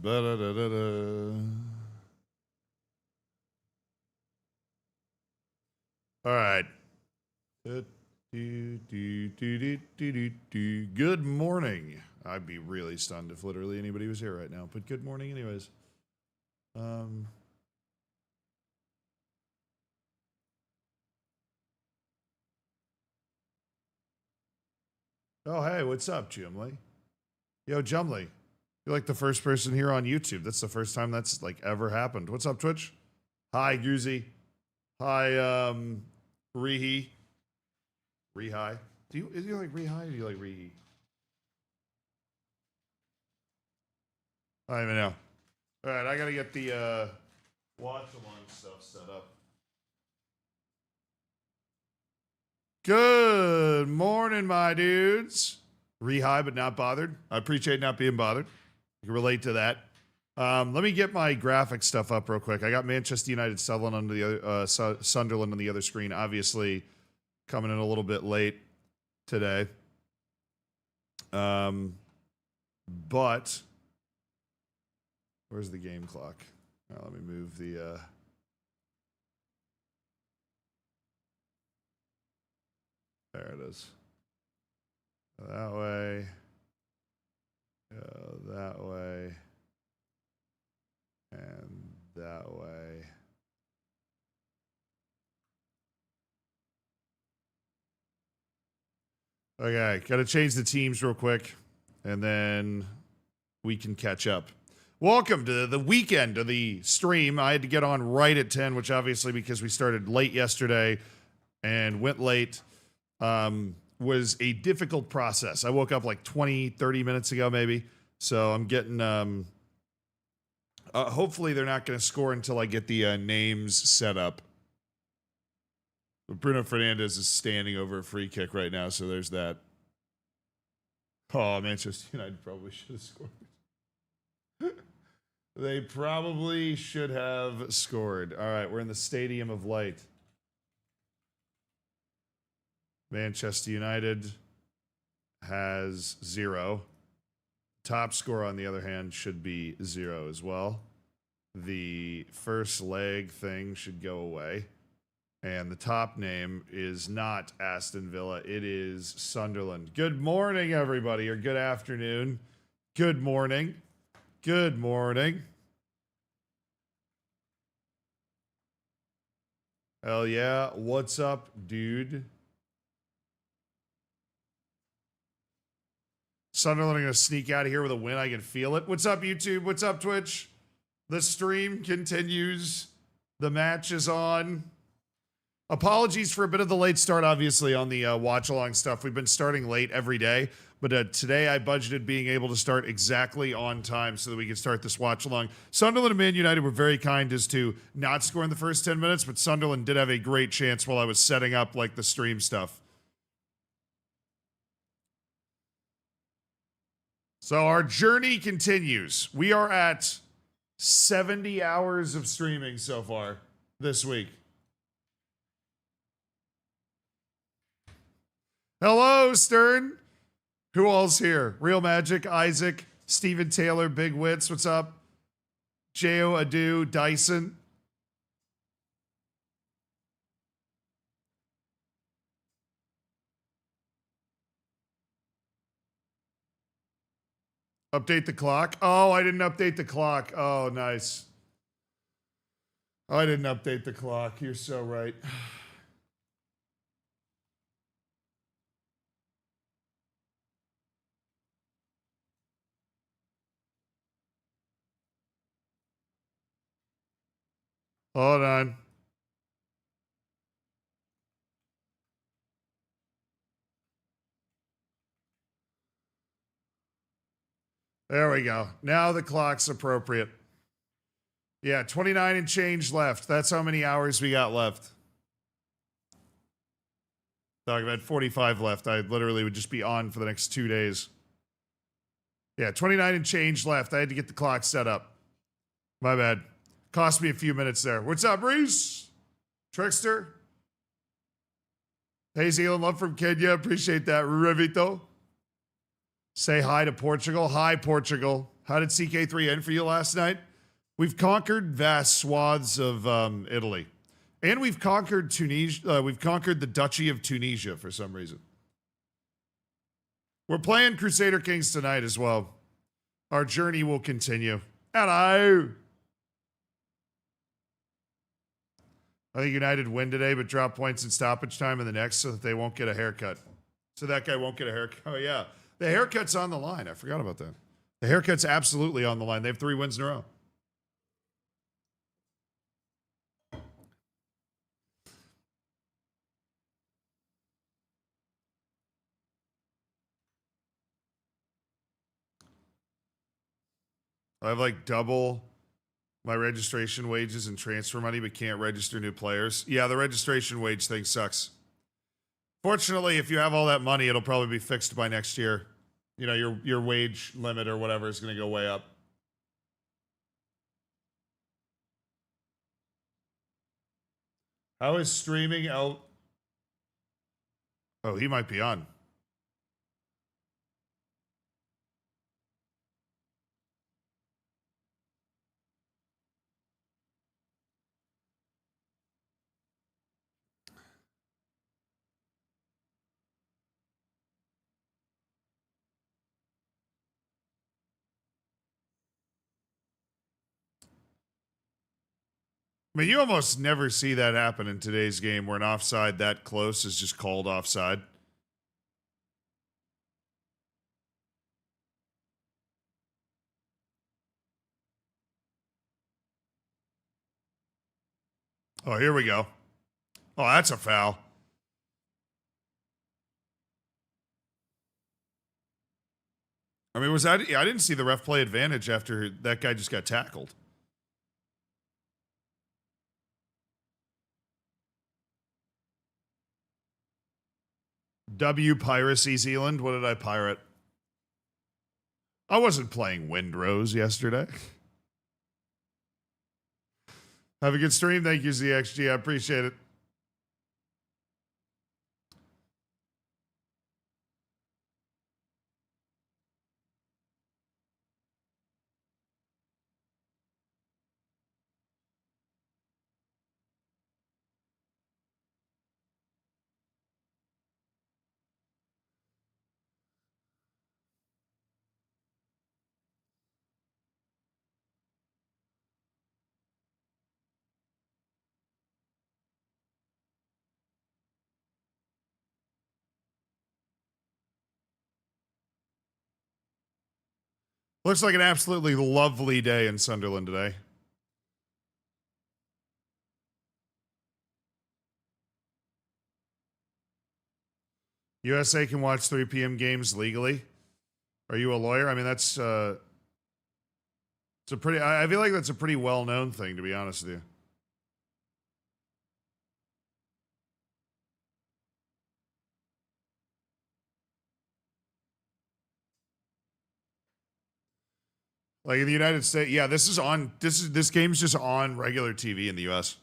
Ba-da-da-da-da. All right. Good morning. I'd be really stunned if literally anybody was here right now, but good morning anyways. Oh, hey, what's up, Jumley? Yo, Jumley. You're like the first person here on YouTube. That's the first time that's like ever happened. What's up, Twitch? Hi, Goozy. Hi, Rehi. Rehi. Do you like Rehi or do you like Rehi? I don't even know. All right, I gotta get the watch along stuff set up. Good morning, my dudes. Rehi, but not bothered. I appreciate not being bothered. I can relate to that. Let me get my graphic stuff up real quick. I got Manchester United Sunderland on the other, Sunderland on the other screen. Obviously, coming in a little bit late today. But where's the game clock? Let me move the. There it is. That way. That way. And that way. Okay, got to change the teams real quick, and then we can catch up. Welcome to the weekend of the stream. I had to get on right at 10, which obviously because we started late yesterday and went late, was a difficult process. I woke up like 20, 30 minutes ago maybe, so I'm getting... hopefully they're not going to score until I get the names set up. But Bruno Fernandes is standing over a free kick right now, so there's that. Oh, Manchester United probably should have scored. They probably should have scored. All right, we're in the Stadium of Light. Manchester United has 0. Top score, on the other hand, should be 0 as well. The first leg thing should go away. And the top name is not Aston Villa. It is Sunderland. Good morning, everybody, or good afternoon. Good morning. Good morning. Hell yeah. What's up, dude? Sunderland are going to sneak out of here with a win. I can feel it. What's up, YouTube? What's up, Twitch? The stream continues. The match is on. Apologies for a bit of the late start, obviously, on the watch-along stuff. We've been starting late every day, but today I budgeted being able to start exactly on time so that we could start this watch-along. Sunderland and Man United were very kind as to not score in the first 10 minutes, but Sunderland did have a great chance while I was setting up, like, the stream stuff. So our journey continues. We are at 70 hours of streaming so far this week. Hello, Stern. Who all's here? Real Magic, Isaac, Steven Taylor, Big Wits. What's up? J.O. Adu, Dyson. Update the clock. Oh, I didn't update the clock. Oh, nice. I didn't update the clock. You're so right. Hold on. There we go. Now the clock's appropriate. Yeah, 29 and change left. That's how many hours we got left. Talking about 45 left. I literally would just be on for the next 2 days. Yeah, 29 and change left. I had to get the clock set up. My bad. Cost me a few minutes there. What's up, Reese? Trickster? Hey, Zealand, love from Kenya. Appreciate that. Revito. Say hi to Portugal. Hi, Portugal. How did CK3 end for you last night? We've conquered vast swaths of Italy. And we've conquered Tunisia. We've conquered the Duchy of Tunisia for some reason. We're playing Crusader Kings tonight as well. Our journey will continue. Hello. I think United win today, but drop points in stoppage time in the next so that they won't get a haircut. So that guy won't get a haircut. Oh, yeah. The haircut's on the line. I forgot about that. The haircut's absolutely on the line. They have 3 wins in a row. I have like double my registration wages and transfer money, but can't register new players. Yeah, the registration wage thing sucks. Fortunately, if you have all that money, it'll probably be fixed by next year. You know, your wage limit or whatever is going to go way up. How is streaming out? Oh, he might be on. I mean, you almost never see that happen in today's game where an offside that close is just called offside. Oh, here we go. Oh, that's a foul. I mean, was that? I didn't see the ref play advantage after that guy just got tackled. W Piracy Zealand. What did I pirate? I wasn't playing Windrose yesterday. Have a good stream. Thank you, ZXG. I appreciate it. Looks like an absolutely lovely day in Sunderland today. USA can watch 3 p.m. games legally. Are you a lawyer? I mean, that's it's a pretty. I feel like that's a pretty well-known thing, to be honest with you. Like in the United States, yeah, this is on. This game's just on regular TV in the U.S.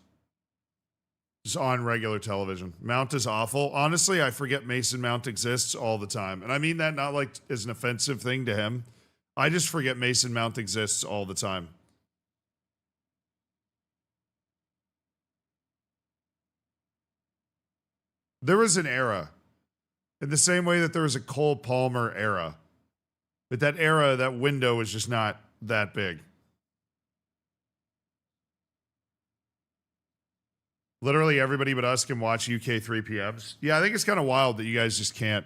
Just on regular television. Mount is awful. Honestly, I forget Mason Mount exists all the time, and I mean that not like as an offensive thing to him. I just forget Mason Mount exists all the time. There was an era, in the same way that there was a Cole Palmer era, but that era, that window was just not that big. Literally everybody but us can watch UK 3 PMs. Yeah, I think it's kind of wild that you guys just can't.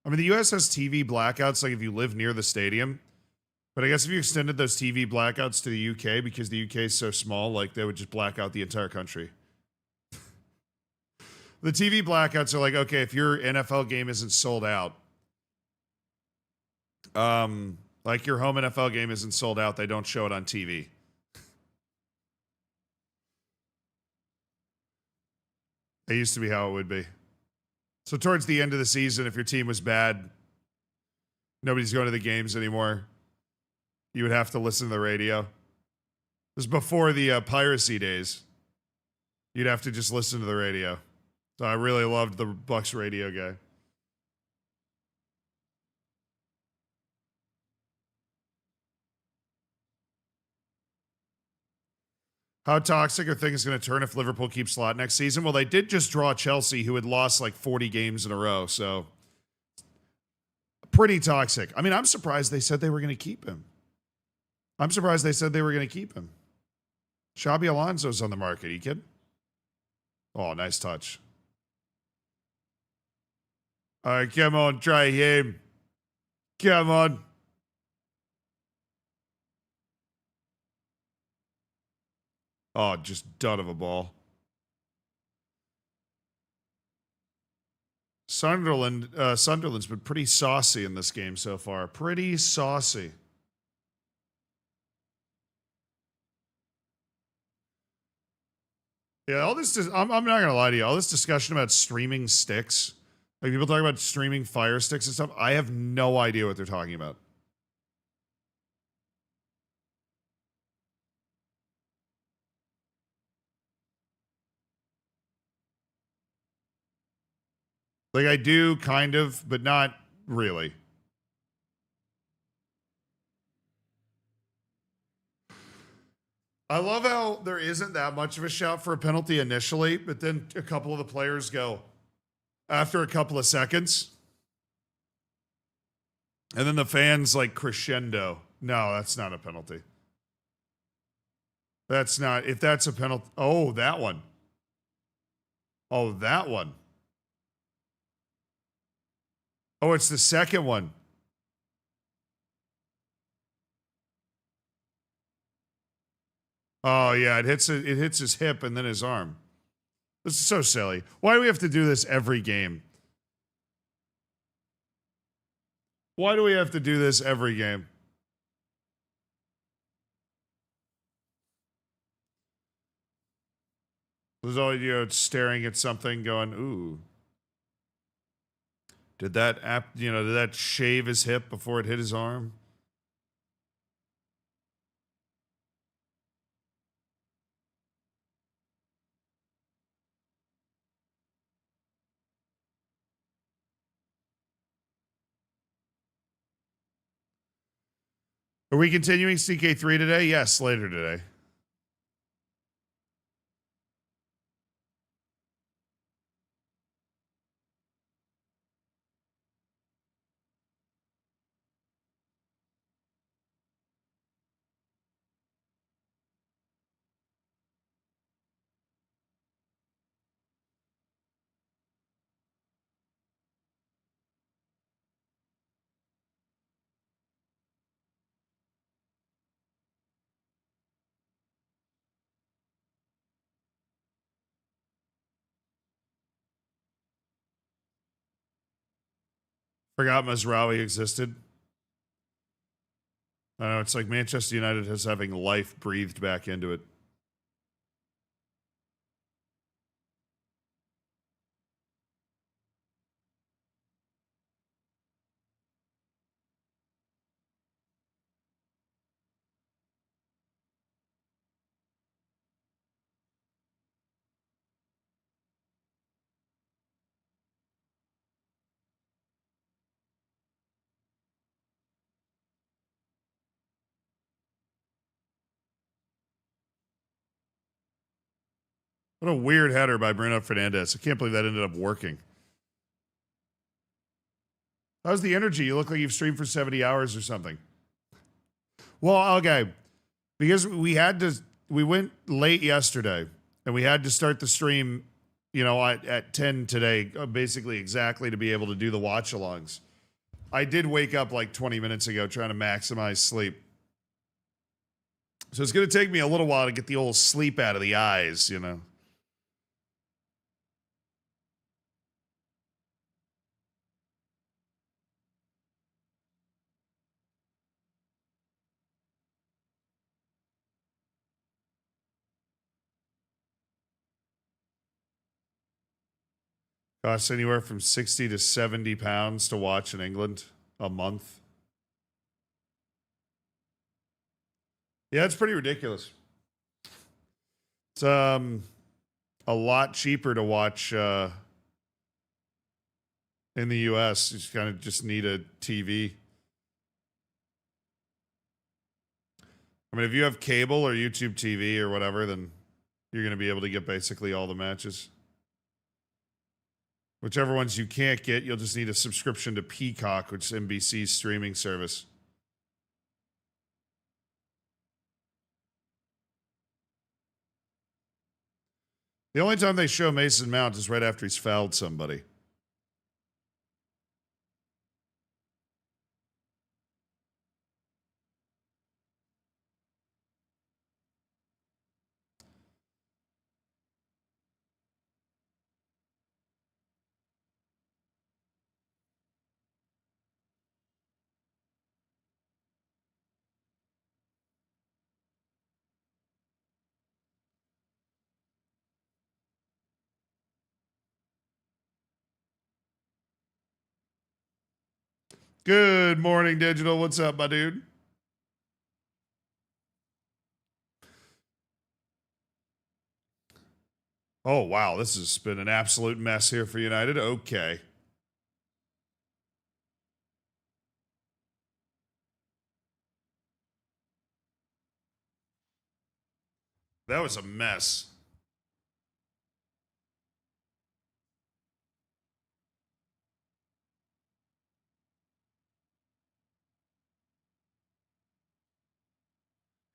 I mean, the US has TV blackouts, like if you live near the stadium. But I guess if you extended those TV blackouts to the UK, because the UK is so small, like they would just black out the entire country. The TV blackouts are like, okay, if your NFL game isn't sold out, like your home NFL game isn't sold out, they don't show it on TV. That used to be how it would be. So towards the end of the season, if your team was bad, nobody's going to the games anymore, you would have to listen to the radio. It was before the piracy days. You'd have to just listen to the radio. So I really loved the Bucks radio guy. How toxic are things going to turn if Liverpool keeps Slot next season? Well, they did just draw Chelsea, who had lost like 40 games in a row. So pretty toxic. I mean, I'm surprised they said they were going to keep him. Xabi Alonso's on the market. You kidding? Oh, nice touch. All right, come on, try him. Come on. Oh, just dud of a ball. Sunderland's been pretty saucy in this game so far. Pretty saucy. Yeah, all this. I'm not gonna lie to you. All this discussion about streaming sticks, like people talking about streaming Fire Sticks and stuff. I have no idea what they're talking about. Like I do, kind of, but not really. I love how there isn't that much of a shout for a penalty initially, but then a couple of the players go after a couple of seconds. And then the fans like crescendo. No, that's not a penalty. That's not. If that's a penalty. Oh, that one. Oh, that one. Oh, it's the second one. Oh yeah, it hits his hip and then his arm. This is so silly. Why do we have to do this every game? Why do we have to do this every game? There's always, staring at something going, ooh. Did that shave his hip before it hit his arm? Are we continuing CK3 today? Yes, later today. Forgot Mazraoui existed. I know, it's like Manchester United is having life breathed back into it. What a weird header by Bruno Fernandes. I can't believe that ended up working. How's the energy? You look like you've streamed for 70 hours or something. Well, okay. Because we went late yesterday and we had to start the stream, at 10 today, basically exactly to be able to do the watch alongs. I did wake up like 20 minutes ago trying to maximize sleep. So it's going to take me a little while to get the old sleep out of the eyes, Costs anywhere from 60 to 70 pounds to watch in England a month. Yeah, it's pretty ridiculous. It's a lot cheaper to watch in the US. You kind of just need a TV. I mean, if you have cable or YouTube TV or whatever, then you're going to be able to get basically all the matches. Whichever ones you can't get, you'll just need a subscription to Peacock, which is NBC's streaming service. The only time they show Mason Mount is right after he's fouled somebody. Good morning, Digital. What's up, my dude? Oh, wow. This has been an absolute mess here for United. Okay. That was a mess.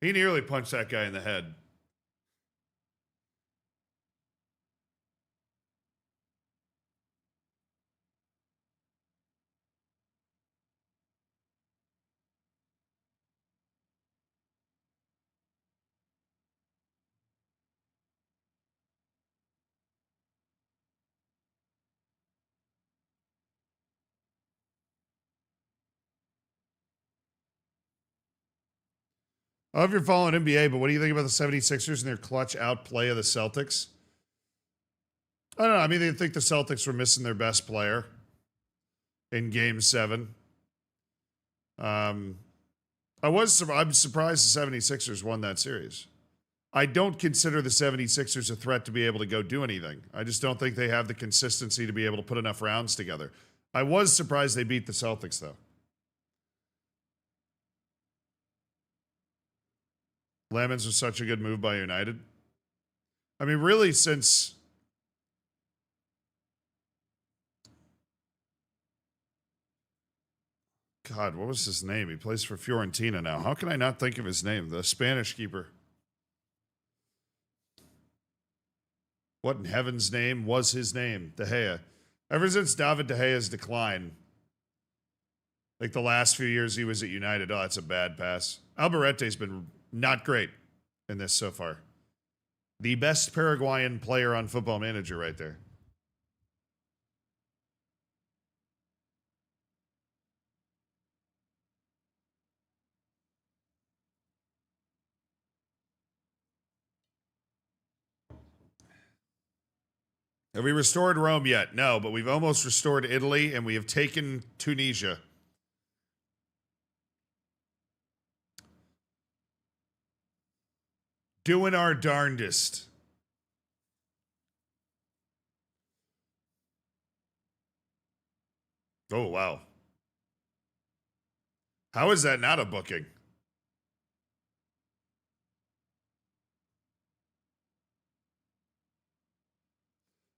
He nearly punched that guy in the head. I don't know if you're following NBA, but what do you think about the 76ers and their clutch outplay of the Celtics? I don't know. I mean, they think the Celtics were missing their best player in Game 7. I'm surprised the 76ers won that series. I don't consider the 76ers a threat to be able to go do anything. I just don't think they have the consistency to be able to put enough rounds together. I was surprised they beat the Celtics, though. Lemons was such a good move by United. I mean, really, since God, what was his name? He plays for Fiorentina now. How can I not think of his name? The Spanish keeper. What in heaven's name was his name? De Gea. Ever since David De Gea's decline, like the last few years he was at United, oh, that's a bad pass. Albarette's been not great in this so far. The best Paraguayan player on Football Manager right there. Have we restored Rome yet? No, but we've almost restored Italy, and we have taken Tunisia. Doing our darndest. Oh, wow. How is that not a booking?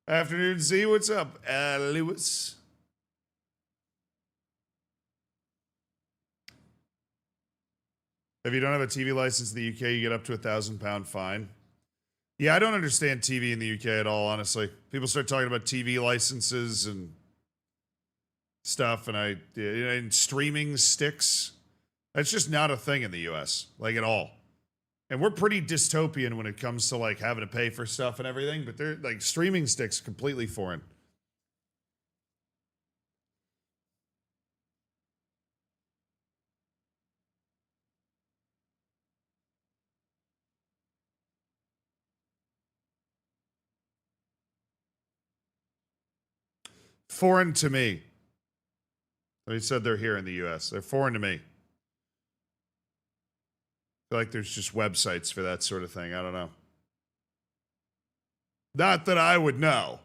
Afternoon, Z. What's up, Lewis? If you don't have a TV license in the UK, you get up to a £1,000 fine. Yeah, I don't understand TV in the UK at all, honestly. People start talking about TV licenses and stuff, and streaming sticks. That's just not a thing in the US, like at all. And we're pretty dystopian when it comes to like having to pay for stuff and everything, but they're like streaming sticks completely foreign. Foreign to me. They said they're here in the US. They're foreign to me. I feel like there's just websites for that sort of thing. I don't know. Not that I would know.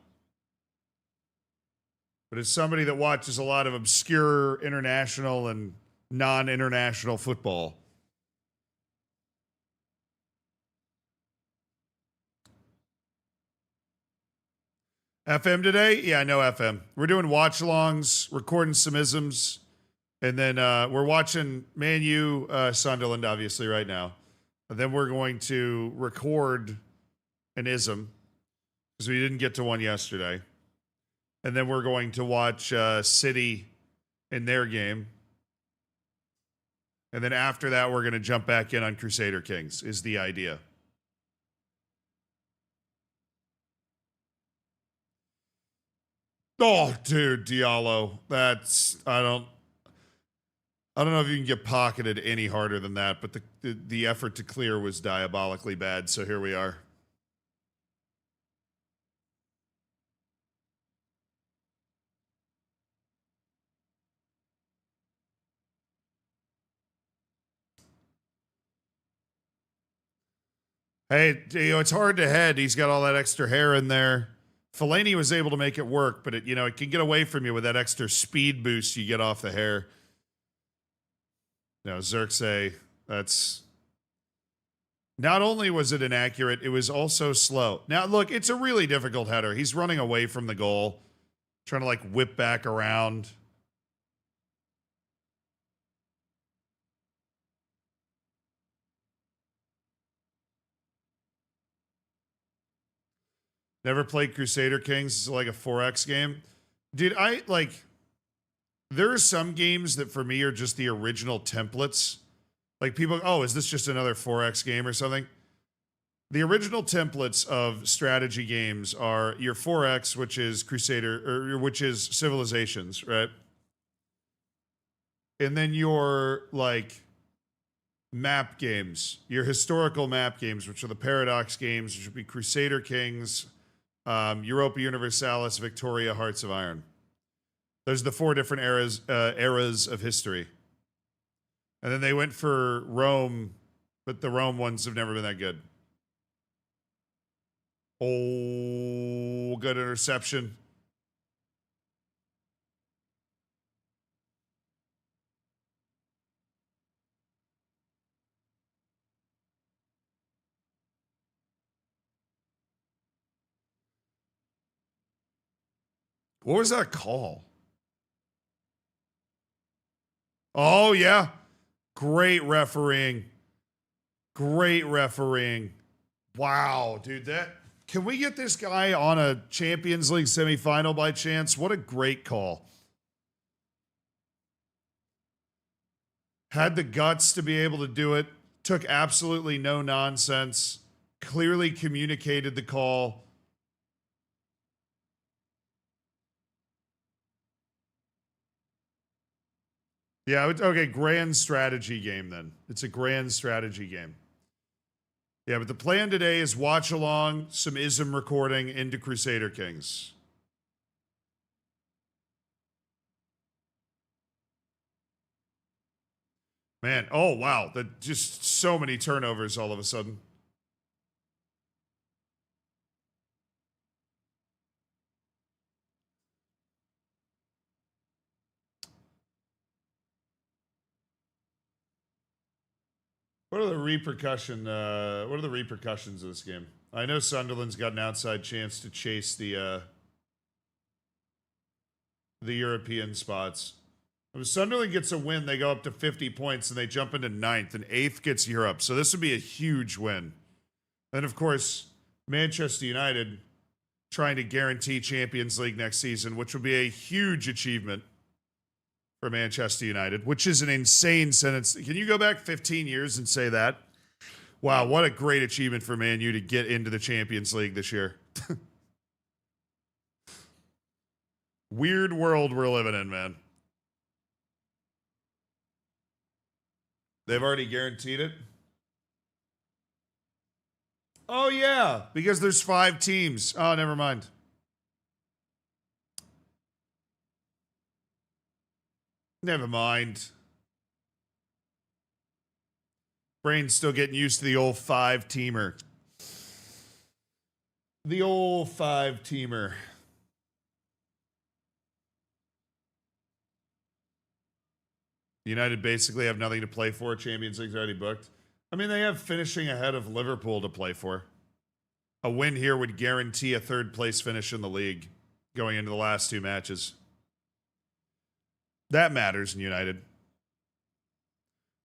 But as somebody that watches a lot of obscure international and non-international football, FM today? Yeah, no FM. We're doing watch-alongs, recording some isms, and then we're watching Man U Sunderland, obviously, right now. And then we're going to record an ism, because we didn't get to one yesterday. And then we're going to watch City in their game. And then after that, we're going to jump back in on Crusader Kings, is the idea. Oh, dude, Diallo. I don't know if you can get pocketed any harder than that, but the effort to clear was diabolically bad, so here we are. Hey, it's hard to head. He's got all that extra hair in there. Fellaini was able to make it work, but it can get away from you with that extra speed boost you get off the hair. No, Xerxes, that's... Not only was it inaccurate, it was also slow. Now, look, it's a really difficult header. He's running away from the goal, trying to, whip back around. Never played Crusader Kings. It's like a 4X game. Dude, there are some games that for me are just the original templates. Like people, oh, is this just another 4X game or something? The original templates of strategy games are your 4X, which is Crusader, or which is Civilizations, right? And then your, map games, your historical map games, which are the Paradox games, which would be Crusader Kings, Europa Universalis, Victoria, Hearts of Iron. Those are the 4 different eras of history. And then they went for Rome, but the Rome ones have never been that good. Oh, good interception. What was that call? Oh, yeah. Great refereeing. Great refereeing. Wow, dude, can we get this guy on a Champions League semifinal by chance? What a great call. Had the guts to be able to do it. Took absolutely no nonsense. Clearly communicated the call. Yeah, okay, grand strategy game then. It's a grand strategy game. Yeah, but the plan today is watch along, some ism recording into Crusader Kings. Man, oh wow, just so many turnovers all of a sudden. What are the repercussions of this game? I know Sunderland's got an outside chance to chase the European spots. If Sunderland gets a win, they go up to 50 points and they jump into 9th, and 8th gets Europe. So this would be a huge win. Then, of course, Manchester United trying to guarantee Champions League next season, which would be a huge achievement for Manchester United, which is an insane sentence. Can you go back 15 years and say that? Wow, what a great achievement for Man U to get into the Champions League this year. Weird world we're living in, man. They've already guaranteed it? Oh, yeah, because there's 5 teams. Oh, never mind. Never mind. Brain's still getting used to the old 5-teamer. The old 5-teamer. United basically have nothing to play for. Champions League's already booked. I mean, they have finishing ahead of Liverpool to play for. A win here would guarantee a third place finish in the league going into the last two matches. That matters in United.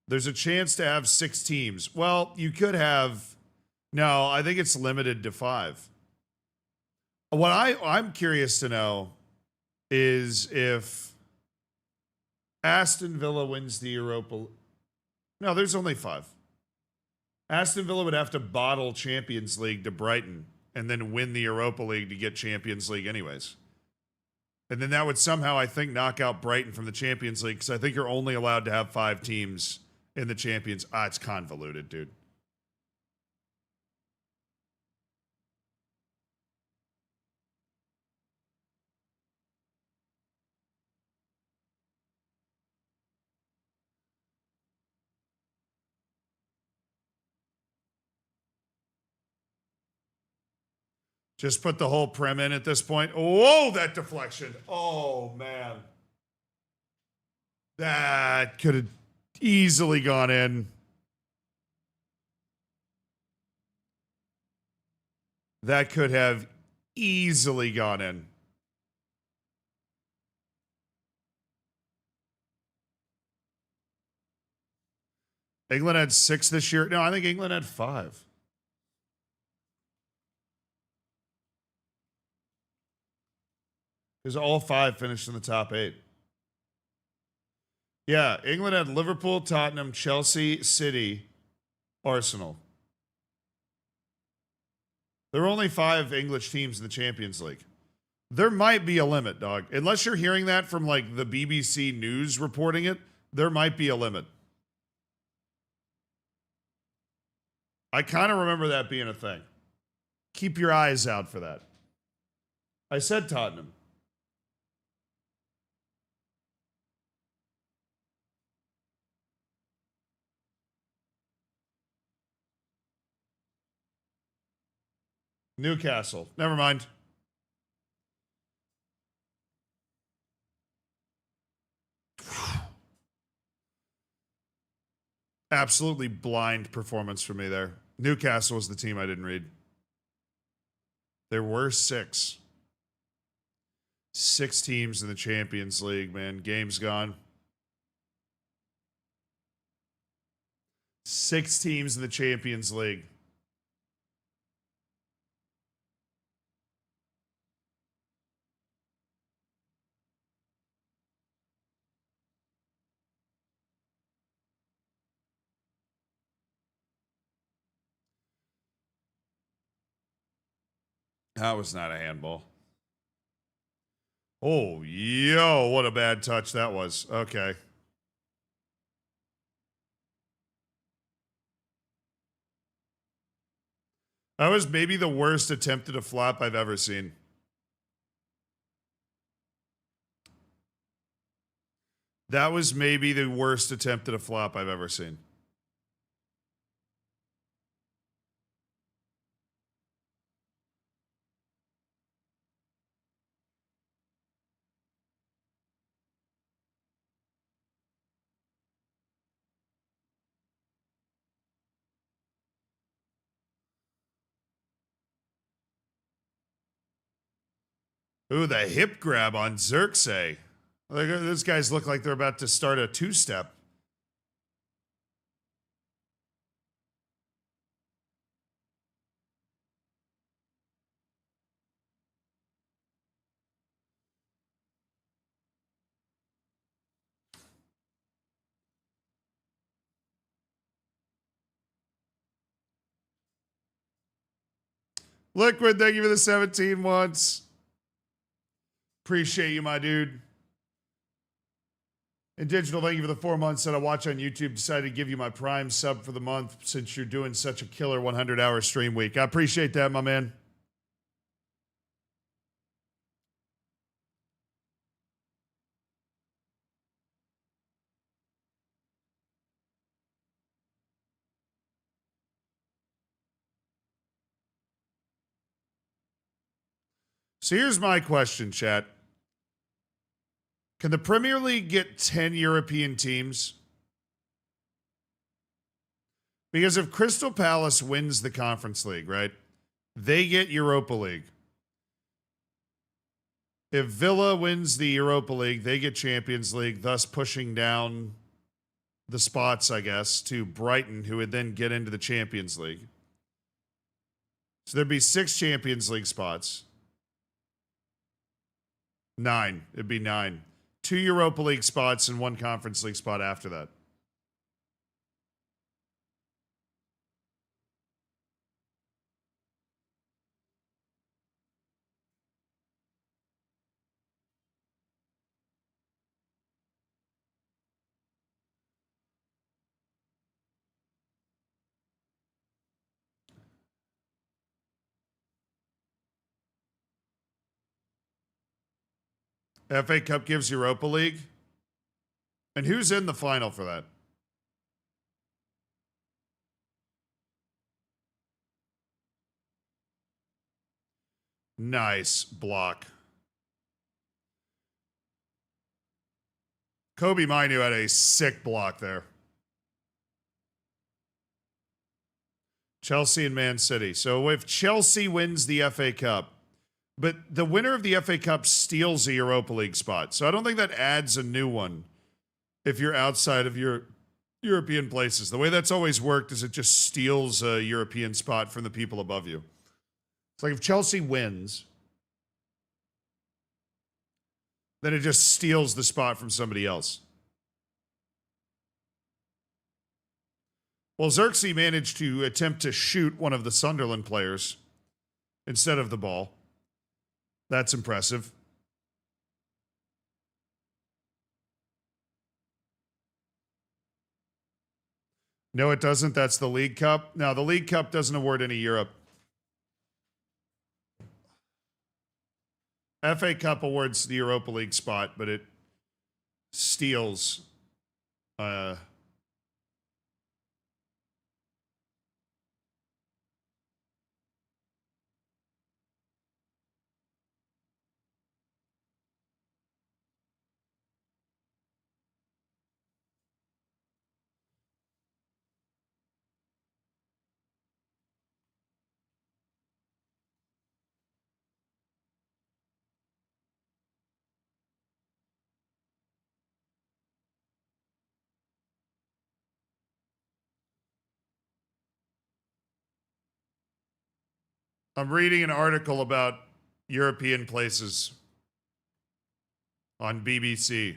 There's a chance to have 6 teams. Well, you could have. No, I think it's limited to 5. What I'm curious to know is if Aston Villa wins the Europa. No, there's only 5. Aston Villa would have to bottle Champions League to Brighton and then win the Europa League to get Champions League anyways. And then that would somehow, I think, knock out Brighton from the Champions League because I think you're only allowed to have 5 teams in the Champions. It's convoluted, dude. Just put the whole Prem in at this point. Whoa, that deflection. Oh, man. That could have easily gone in. That could have easily gone in. England had 6 this year. No, I think England had 5. Because all 5 finished in the top 8. Yeah, England had Liverpool, Tottenham, Chelsea, City, Arsenal. There are only 5 English teams in the Champions League. There might be a limit, dog. Unless you're hearing that from like the BBC News reporting it, there might be a limit. I kind of remember that being a thing. Keep your eyes out for that. I said Tottenham. Newcastle. Never mind. Absolutely blind performance for me there. Newcastle was the team I didn't read. There were 6. 6 teams in the Champions League, man. Game's gone. 6 teams in the Champions League. That was not a handball. Oh, yo, what a bad touch that was. Okay. That was maybe the worst attempt at a flop I've ever seen. That was maybe the worst attempt at a flop I've ever seen. Ooh, the hip grab on Xerxes. Like, those guys look like they're about to start a 2-step. Liquid, thank you for the 17 months. Appreciate you, my dude. And Digital, thank you for the 4 months that I watch on YouTube. Decided to give you my Prime sub for the month since you're doing such a killer 100-hour stream week. I appreciate that, my man. So here's my question, chat. Can the Premier League get 10 European teams? Because if Crystal Palace wins the Conference League, right, they get Europa League. If Villa wins the Europa League, they get Champions League, thus pushing down the spots, I guess, to Brighton, who would then get into the Champions League. So there'd be 6 Champions League spots. 9. It'd be 9. 2 Europa League spots and 1 Conference League spot after that. FA Cup gives Europa League. And who's in the final for that? Nice block. Kobe Mainu had a sick block there. Chelsea and Man City. So if Chelsea wins the FA Cup, but the winner of the FA Cup steals a Europa League spot. So I don't think that adds a new one if you're outside of your European places. The way that's always worked is it just steals a European spot from the people above you. It's like if Chelsea wins, then it just steals the spot from somebody else. Well, Xerxes managed to attempt to shoot one of the Sunderland players instead of the ball. That's impressive. No, it doesn't. That's the League Cup. No, the League Cup doesn't award any Europe. FA Cup awards the Europa League spot, but it steals I'm reading an article about European places on BBC.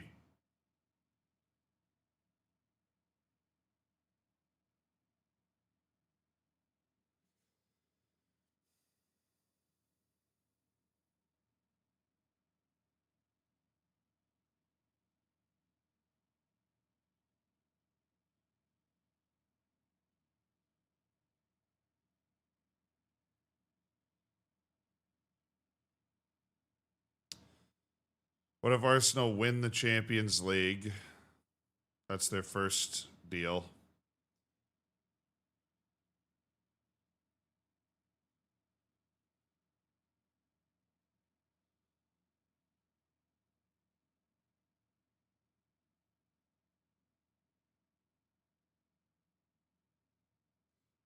What if Arsenal win the Champions League? That's their first deal.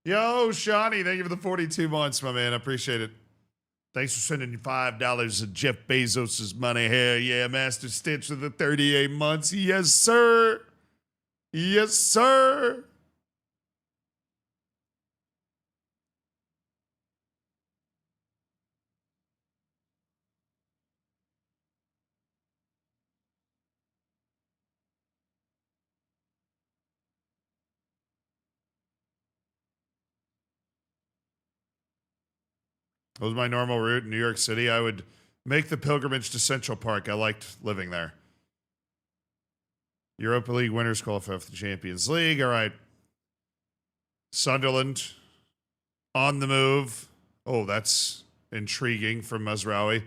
Yo, Shawnee, thank you for the 42 months, my man. I appreciate it. Thanks for sending you $5 of Jeff Bezos' money. Hell yeah, Master Stitch for the 38 months. Yes, sir. Yes, sir. That was my normal route in New York City. I would make the pilgrimage to Central Park. I liked living there. Europa League winners qualify for the Champions League. All right. Sunderland on the move. Oh, that's intriguing from Mazraoui.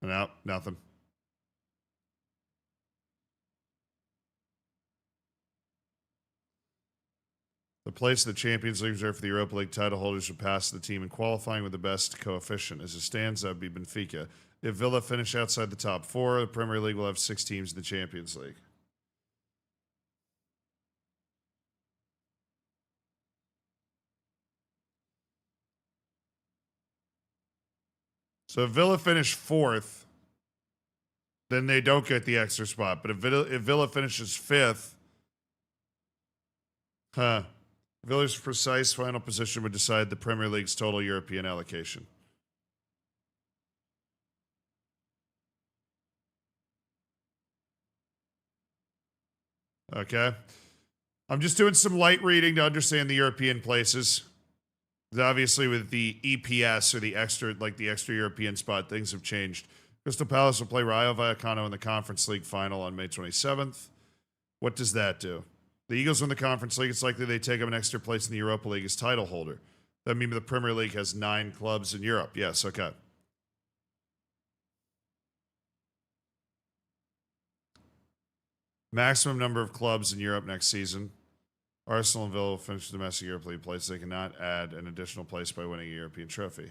No, nothing. The place of the Champions League reserved for the Europa League title holders would pass the team in qualifying with the best coefficient. As it stands, that would be Benfica. If Villa finish outside the top 4, the Premier League will have 6 teams in the Champions League. So if Villa finish 4th, then they don't get the extra spot. But if Villa finishes 5th, Villa's precise final position would decide the Premier League's total European allocation. Okay. I'm just doing some light reading to understand the European places. Obviously, with the EPS or the extra European spot, things have changed. Crystal Palace will play Rayo Vallecano in the Conference League final on May 27th. What does that do? The Eagles win the Conference League. It's likely they take up an extra place in the Europa League as title holder. That means the Premier League has 9 clubs in Europe. Yes, okay. Maximum number of clubs in Europe next season. Arsenal and Villa will finish the domestic Europa League place. They cannot add an additional place by winning a European trophy.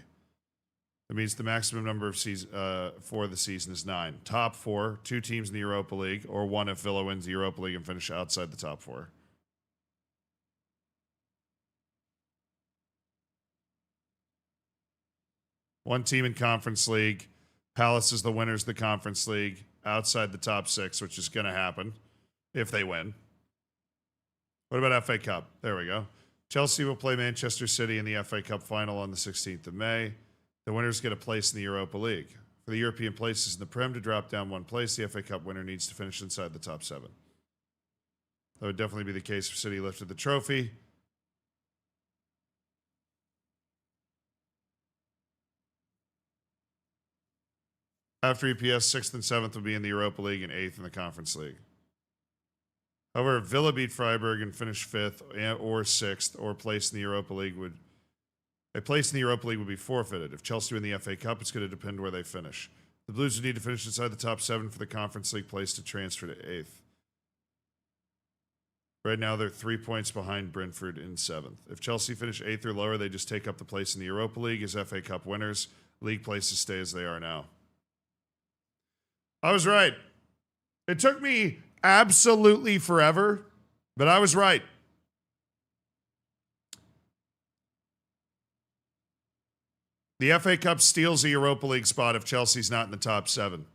That means the maximum number of for the season is 9. Top 4, 2 teams in the Europa League, or 1 if Villa wins the Europa League and finish outside the top 4. One team in Conference League. Palace is the winners of the Conference League outside the top 6, which is going to happen if they win. What about FA Cup? There we go. Chelsea will play Manchester City in the FA Cup final on the 16th of May. The winners get a place in the Europa League. For the European places in the Prem to drop down 1 place, the FA Cup winner needs to finish inside the top 7. That would definitely be the case if City lifted the trophy. After EPS, 6th and 7th would be in the Europa League and 8th in the Conference League. However, if Villa beat Freiburg and finish 5th or 6th, or place in the Europa League would be forfeited. If Chelsea win the FA Cup, it's going to depend where they finish. The Blues would need to finish inside the top 7 for the Conference League place to transfer to 8th. Right now, they're 3 points behind Brentford in 7th. If Chelsea finish 8th or lower, they just take up the place in the Europa League as FA Cup winners. League places stay as they are now. I was right. It took me absolutely forever, but I was right. The FA Cup steals a Europa League spot if Chelsea's not in the top 7.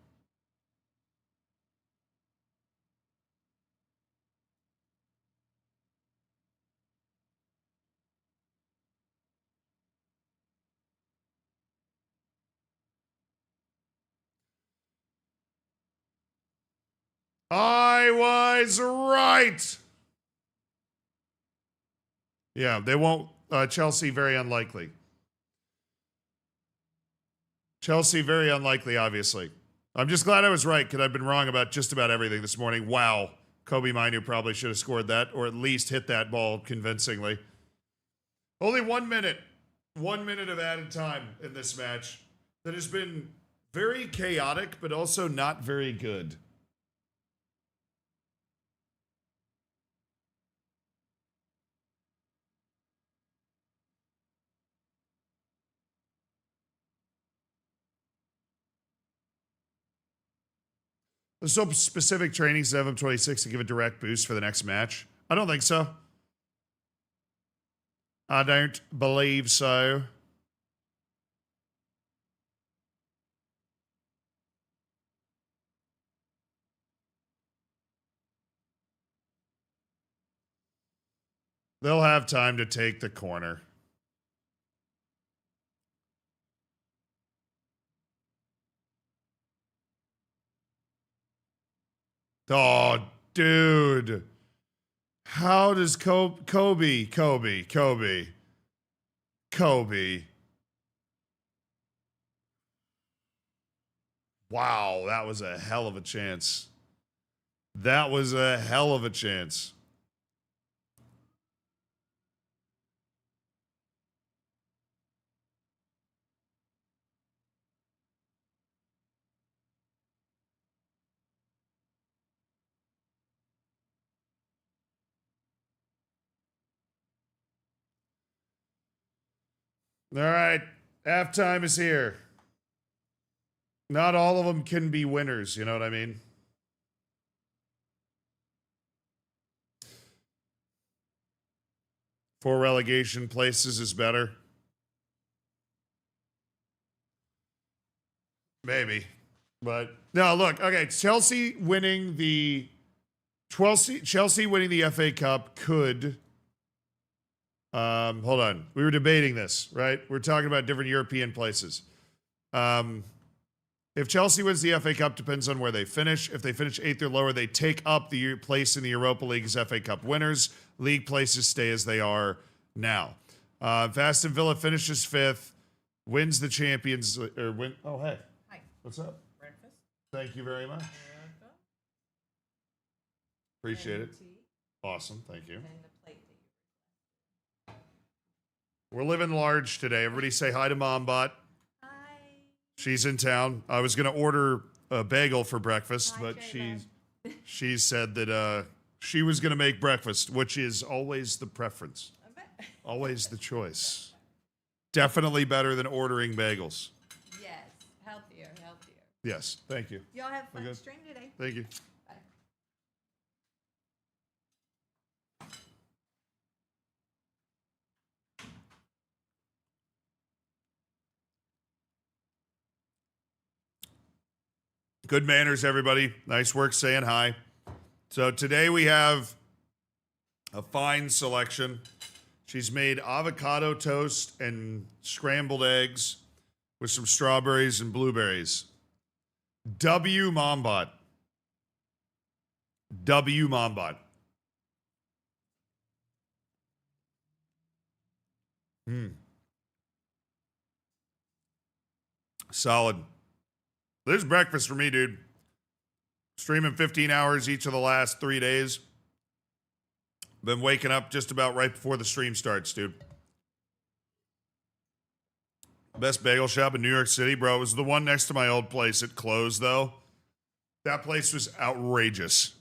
I was right. Yeah, they won't. Chelsea, very unlikely. Chelsea, very unlikely, obviously. I'm just glad I was right because I've been wrong about just about everything this morning. Wow. Kobe Minu probably should have scored that or at least hit that ball convincingly. Only 1 minute. 1 minute of added time in this match that has been very chaotic, but also not very good. There's so specific trainings to FM26 to give a direct boost for the next match. I don't think so. I don't believe so. They'll have time to take the corner. Oh, dude. How does Kobe. Wow, that was a hell of a chance. That was a hell of a chance. All right. Halftime is here. Not all of them can be winners, you know what I mean? Four relegation places is better. Maybe. But no, look, okay, Chelsea winning the FA Cup could hold on. We were debating this, right? We're talking about different European places. If Chelsea wins the FA Cup, depends on where they finish. If they finish 8th or lower, they take up the place in the Europa League as FA Cup winners. League places stay as they are now. If Aston Villa finishes 5th, wins the Champions or win. Oh, hey. Hi. What's up? Breakfast. Thank you very much. Appreciate it. Awesome. Thank you. And the plate that We're living large today. Everybody say hi to MomBot. Hi. She's in town. I was going to order a bagel for breakfast, Hi, but Trayvon. she said that she was going to make breakfast, which is always the preference, always the choice. Definitely better than ordering bagels. Yes. Healthier. Yes. Thank you. Y'all have fun Okay. stream today. Thank you. Bye. Good manners, everybody. Nice work saying hi. So today we have a fine selection. She's made avocado toast and scrambled eggs with some strawberries and blueberries. W MomBot. W MomBot. Solid. This is breakfast for me, dude. Streaming 15 hours each of the last 3 days. Been waking up just about right before the stream starts, dude. Best bagel shop in New York City, bro. It was the one next to my old place. It closed, though. That place was outrageous.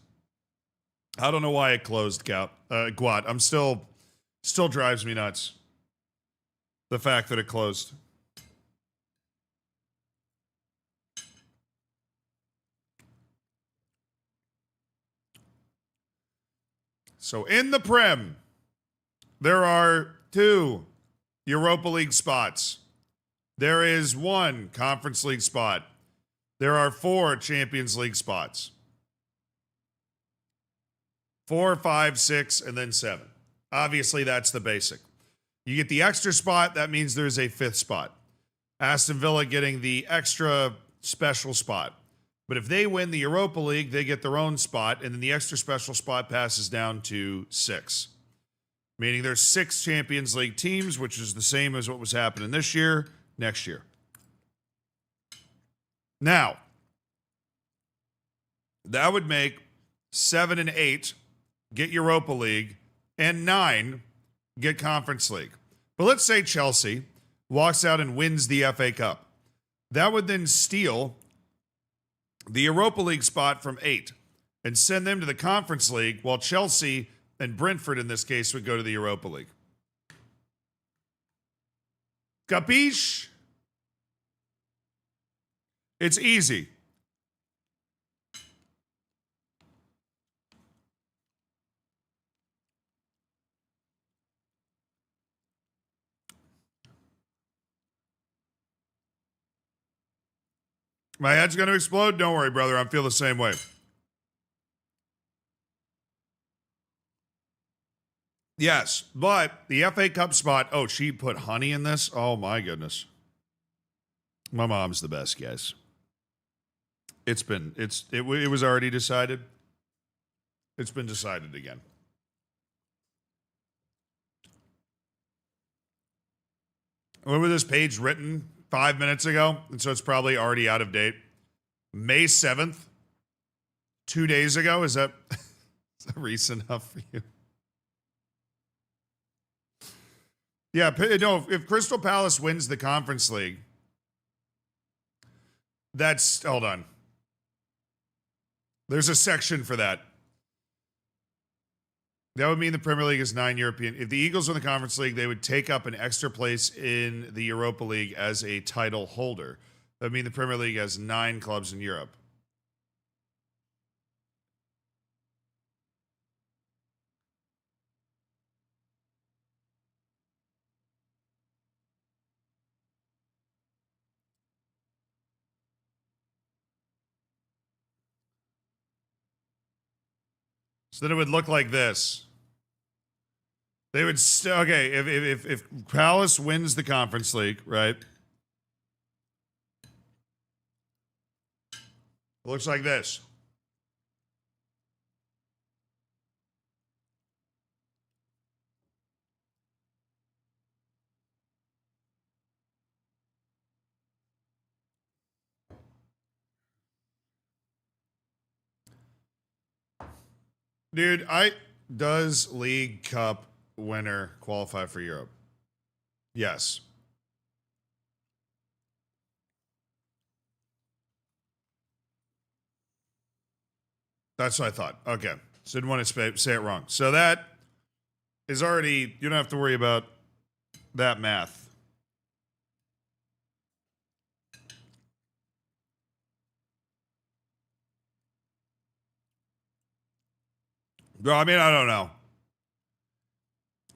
I don't know why it closed, Guat. I'm still drives me nuts. The fact that it closed. So in the Prem, there are 2 Europa League spots. There is 1 Conference League spot. There are 4 Champions League spots. 4, 5, 6, and then 7. Obviously, that's the basic. You get the extra spot, that means there's a 5th spot. Aston Villa getting the extra special spot. But if they win the Europa League, they get their own spot, and then the extra special spot passes down to 6. Meaning there's 6 Champions League teams, which is the same as what was happening this year, next year. Now, that would make 7 and 8 get Europa League, and 9 get Conference League. But let's say Chelsea walks out and wins the FA Cup. That would then steal the Europa League spot from 8 and send them to the Conference League, while Chelsea and Brentford, in this case, would go to the Europa League. Capiche? It's easy. My head's going to explode? Don't worry, brother. I feel the same way. Yes, but the FA Cup spot. Oh, she put honey in this? Oh, my goodness. My mom's the best, guys. It was already decided. It's been decided again. When was this page written? 5 minutes ago, and so it's probably already out of date. May 7th, 2 days ago. Is that recent enough for you? Yeah, no, if Crystal Palace wins the Conference League, hold on. There's a section for that. That would mean the Premier League is 9 European. If the Eagles win the Conference League, they would take up an extra place in the Europa League as a title holder. That would mean the Premier League has 9 clubs in Europe. So then it would look like this. They would okay if Palace wins the Conference League, right? It looks like this. Dude, does League Cup winner qualify for Europe? Yes. That's what I thought. Okay. So didn't want to say it wrong. So that is already, you don't have to worry about that math. Bro, I mean, I don't know.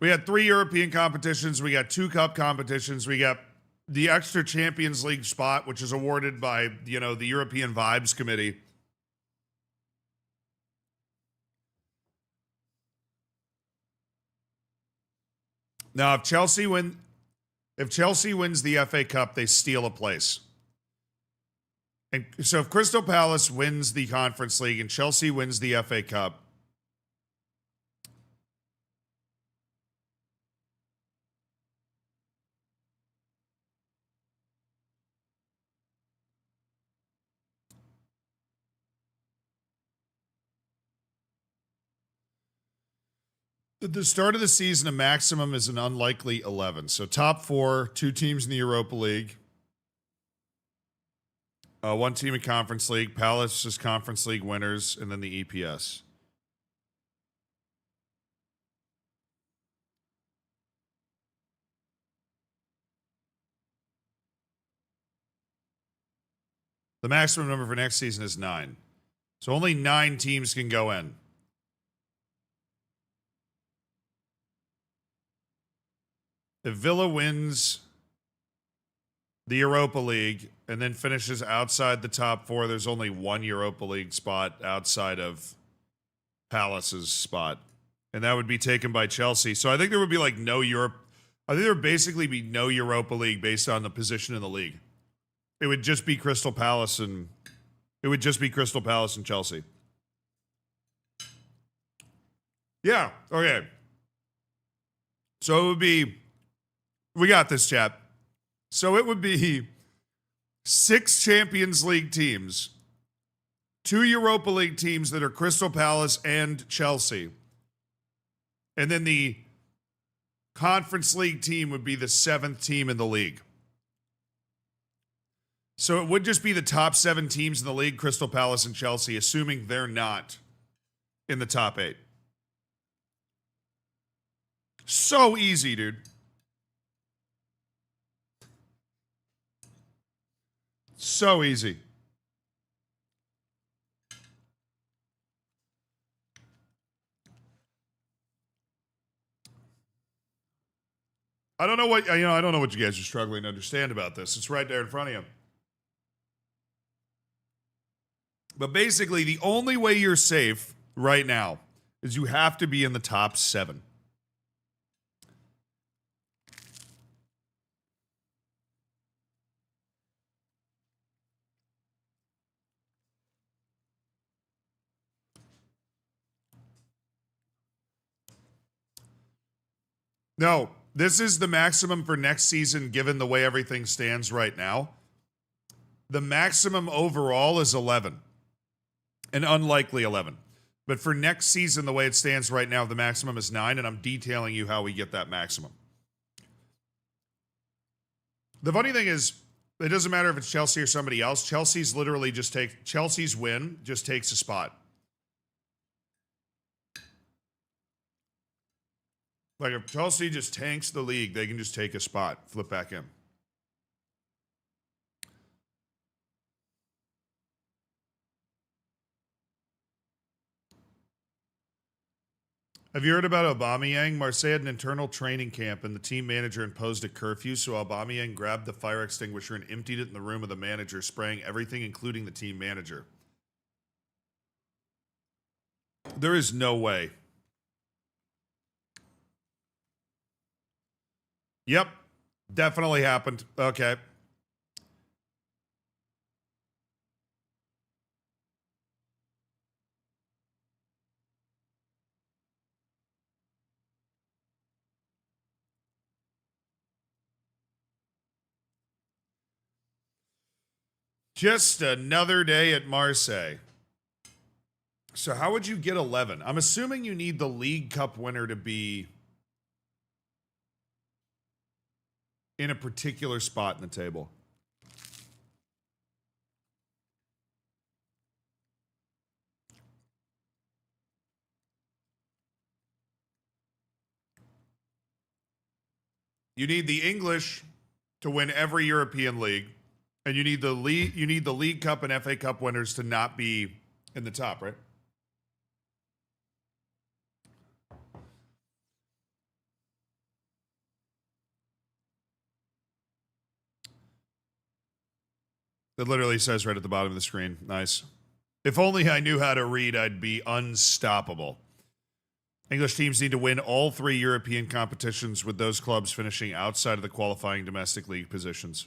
We had 3 European competitions. We got 2 cup competitions. We got the extra Champions League spot, which is awarded by, the European Vibes Committee. Now, if Chelsea wins the FA Cup, they steal a place. And so if Crystal Palace wins the Conference League and Chelsea wins the FA Cup, at the start of the season, a maximum is an unlikely 11. So top 4, 2 teams in the Europa League, 1 team in Conference League, Palace is Conference League winners, and then the EPS. The maximum number for next season is 9. So only 9 teams can go in. If Villa wins the Europa League and then finishes outside the top 4, there's only 1 Europa League spot outside of Palace's spot. And that would be taken by Chelsea. So I think there would be like no Europe. I think there would basically be no Europa League based on the position in the league. It would just be Crystal Palace and Chelsea. Yeah, okay. So it would be, we got this, chat. So it would be 6 Champions League teams, 2 Europa League teams that are Crystal Palace and Chelsea. And then the Conference League team would be the 7th team in the league. So it would just be the top 7 teams in the league, Crystal Palace and Chelsea, assuming they're not in the top 8. So easy, dude. So easy. I don't know what you guys are struggling to understand about this. It's right there in front of you. But basically, the only way you're safe right now is you have to be in the top 7. No, this is the maximum for next season given the way everything stands right now. The maximum overall is 11. An unlikely 11. But for next season, the way it stands right now, the maximum is 9, and I'm detailing you how we get that maximum. The funny thing is, it doesn't matter if it's Chelsea or somebody else. Chelsea's Chelsea's win just takes a spot. Like if Chelsea just tanks the league, they can just take a spot, flip back in. Have you heard about Aubameyang? Marseille had an internal training camp, and the team manager imposed a curfew, so Aubameyang grabbed the fire extinguisher and emptied it in the room of the manager, spraying everything, including the team manager. There is no way. Yep, definitely happened. Okay. Just another day at Marseille. So how would you get 11? I'm assuming you need the League Cup winner to be in a particular spot in the table. You need the English to win every European league, and you need the League Cup and FA Cup winners to not be in the top, right? It literally says right at the bottom of the screen. Nice. If only I knew how to read, I'd be unstoppable. English teams need to win all 3 European competitions, with those clubs finishing outside of the qualifying domestic league positions.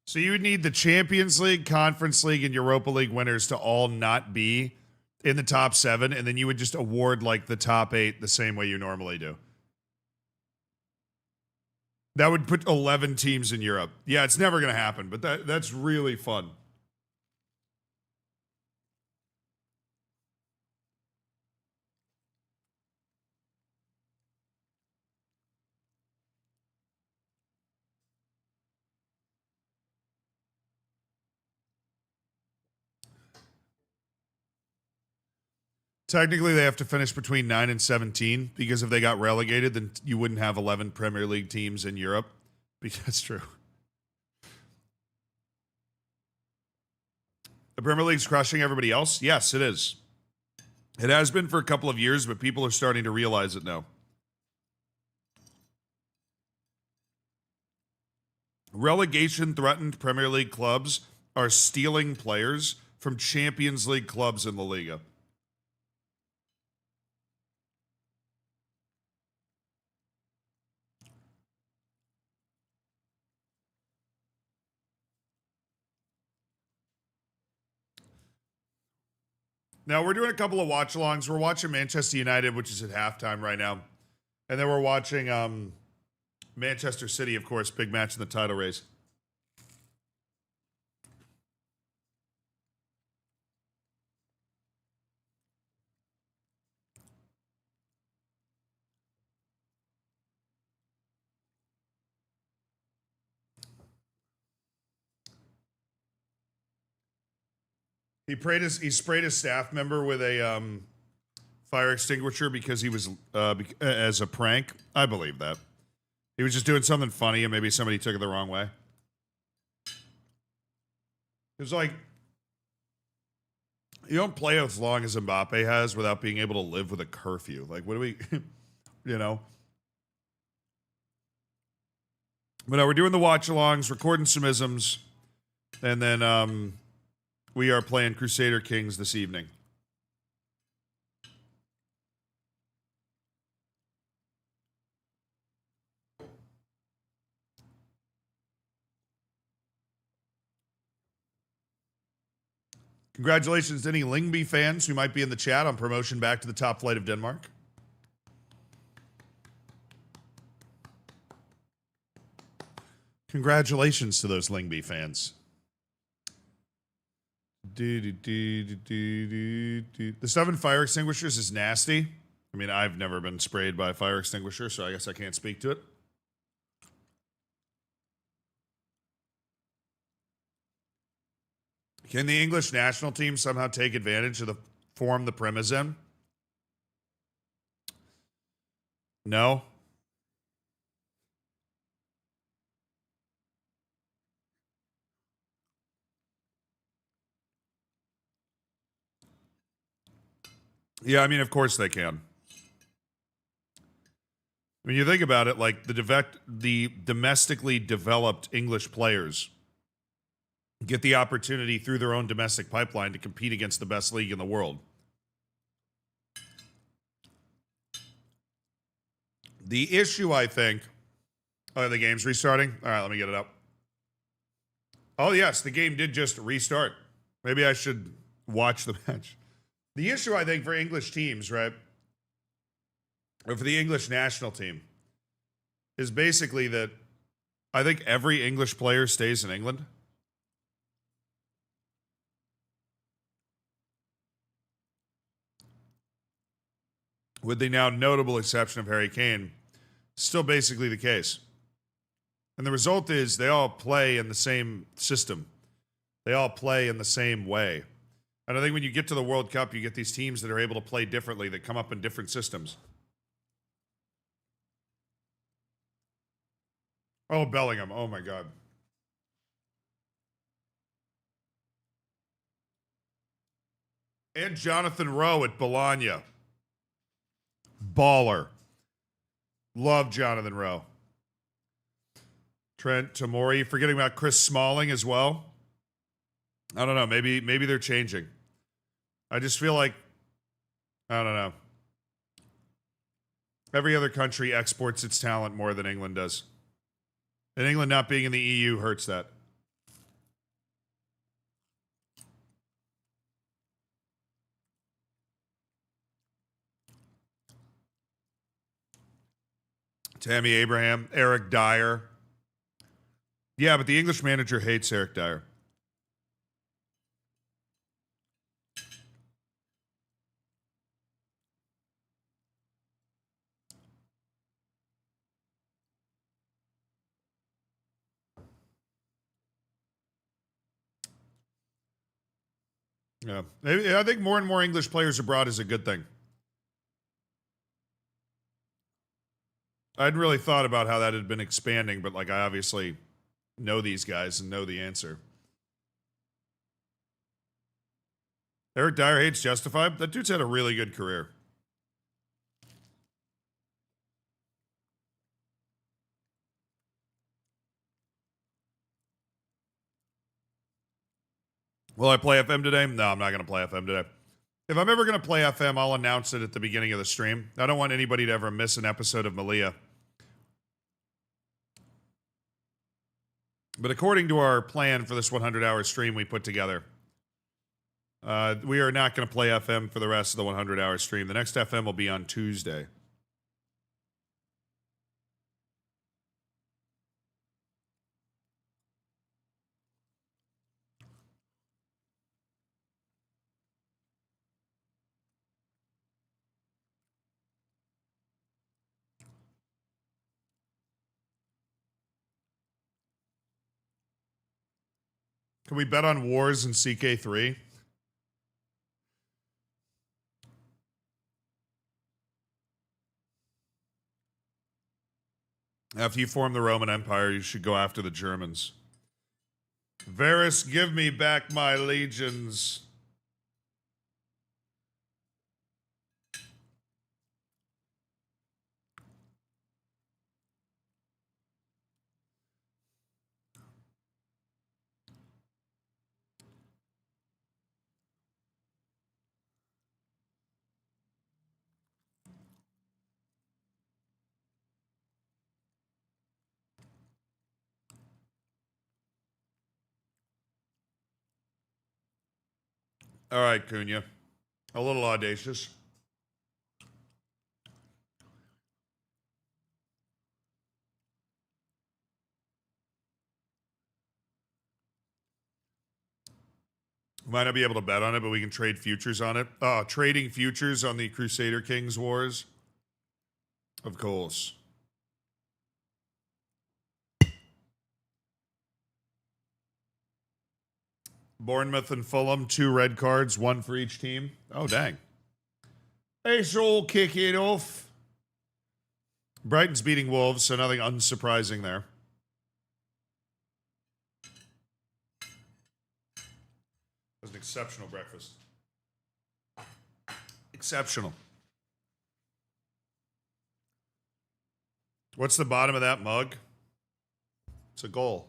So you would need the Champions League, Conference League, and Europa League winners to all not be in the top 7, and then you would just award like the top 8 the same way you normally do. That would put 11 teams in Europe. Yeah, it's never going to happen, but that's really fun. Technically, they have to finish between 9 and 17, because if they got relegated, then you wouldn't have 11 Premier League teams in Europe. That's true. The Premier League's crushing everybody else? Yes, it is. It has been for a couple of years, but people are starting to realize it now. Relegation-threatened Premier League clubs are stealing players from Champions League clubs in La Liga. Now, we're doing a couple of watch-alongs. We're watching Manchester United, which is at halftime right now. And then we're watching Manchester City, of course, big match in the title race. He sprayed his staff member with a fire extinguisher because he was as a prank. I believe that. He was just doing something funny, and maybe somebody took it the wrong way. It was like, you don't play as long as Mbappe has without being able to live with a curfew. Like, what do we, you know? But no, we're doing the watch-alongs, recording some isms, and then we are playing Crusader Kings this evening. Congratulations to any Lyngby fans who might be in the chat on promotion back to the top flight of Denmark. Congratulations to those Lingby fans. The stuff in fire extinguishers is nasty. I mean, I've never been sprayed by a fire extinguisher, so I guess I can't speak to it. Can the English national team somehow take advantage of the form the Prim is in? No. Yeah, I mean, of course they can. When you think about it, like the domestically developed English players get the opportunity through their own domestic pipeline to compete against the best league in the world. The issue, I think... Oh, the game's restarting? All right, let me get it up. Oh, yes, the game did just restart. Maybe I should watch the match. The issue, I think, for English teams, right, or for the English national team, is basically that I think every English player stays in England. With the now notable exception of Harry Kane, still basically the case. And the result is they all play in the same system. They all play in the same way. And I think when you get to the World Cup, you get these teams that are able to play differently, that come up in different systems. Oh, Bellingham. Oh, my God. And Jonathan Rowe at Bologna. Baller. Love Jonathan Rowe. Trent Tamori. Forgetting about Chris Smalling as well. I don't know. Maybe they're changing. I just feel like, I don't know. Every other country exports its talent more than England does. And England not being in the EU hurts that. Tammy Abraham, Eric Dyer. Yeah, but the English manager hates Eric Dyer. Yeah, maybe, I think more and more English players abroad is a good thing. I hadn't really thought about how that had been expanding, but like I obviously know these guys and know the answer. Eric Dyer hates Justified. That dude's had a really good career. Will I play FM today? No, I'm not going to play FM today. If I'm ever going to play FM, I'll announce it at the beginning of the stream. I don't want anybody to ever miss an episode of Malia. But according to our plan for this 100-hour stream we put together, we are not going to play FM for the rest of the 100-hour stream. The next FM will be on Tuesday. Can we bet on wars in CK3? After you form the Roman Empire, you should go after the Germans. Varus, give me back my legions. All right, Cunha. A little audacious. Might not be able to bet on it, but we can trade futures on it. Trading futures on the Crusader Kings Wars. Of course. Bournemouth and Fulham, 2 red cards, 1 for each team. Oh, dang. It's all kicking off. Brighton's beating Wolves, so nothing unsurprising there. It was an exceptional breakfast. Exceptional. What's the bottom of that mug? It's a goal.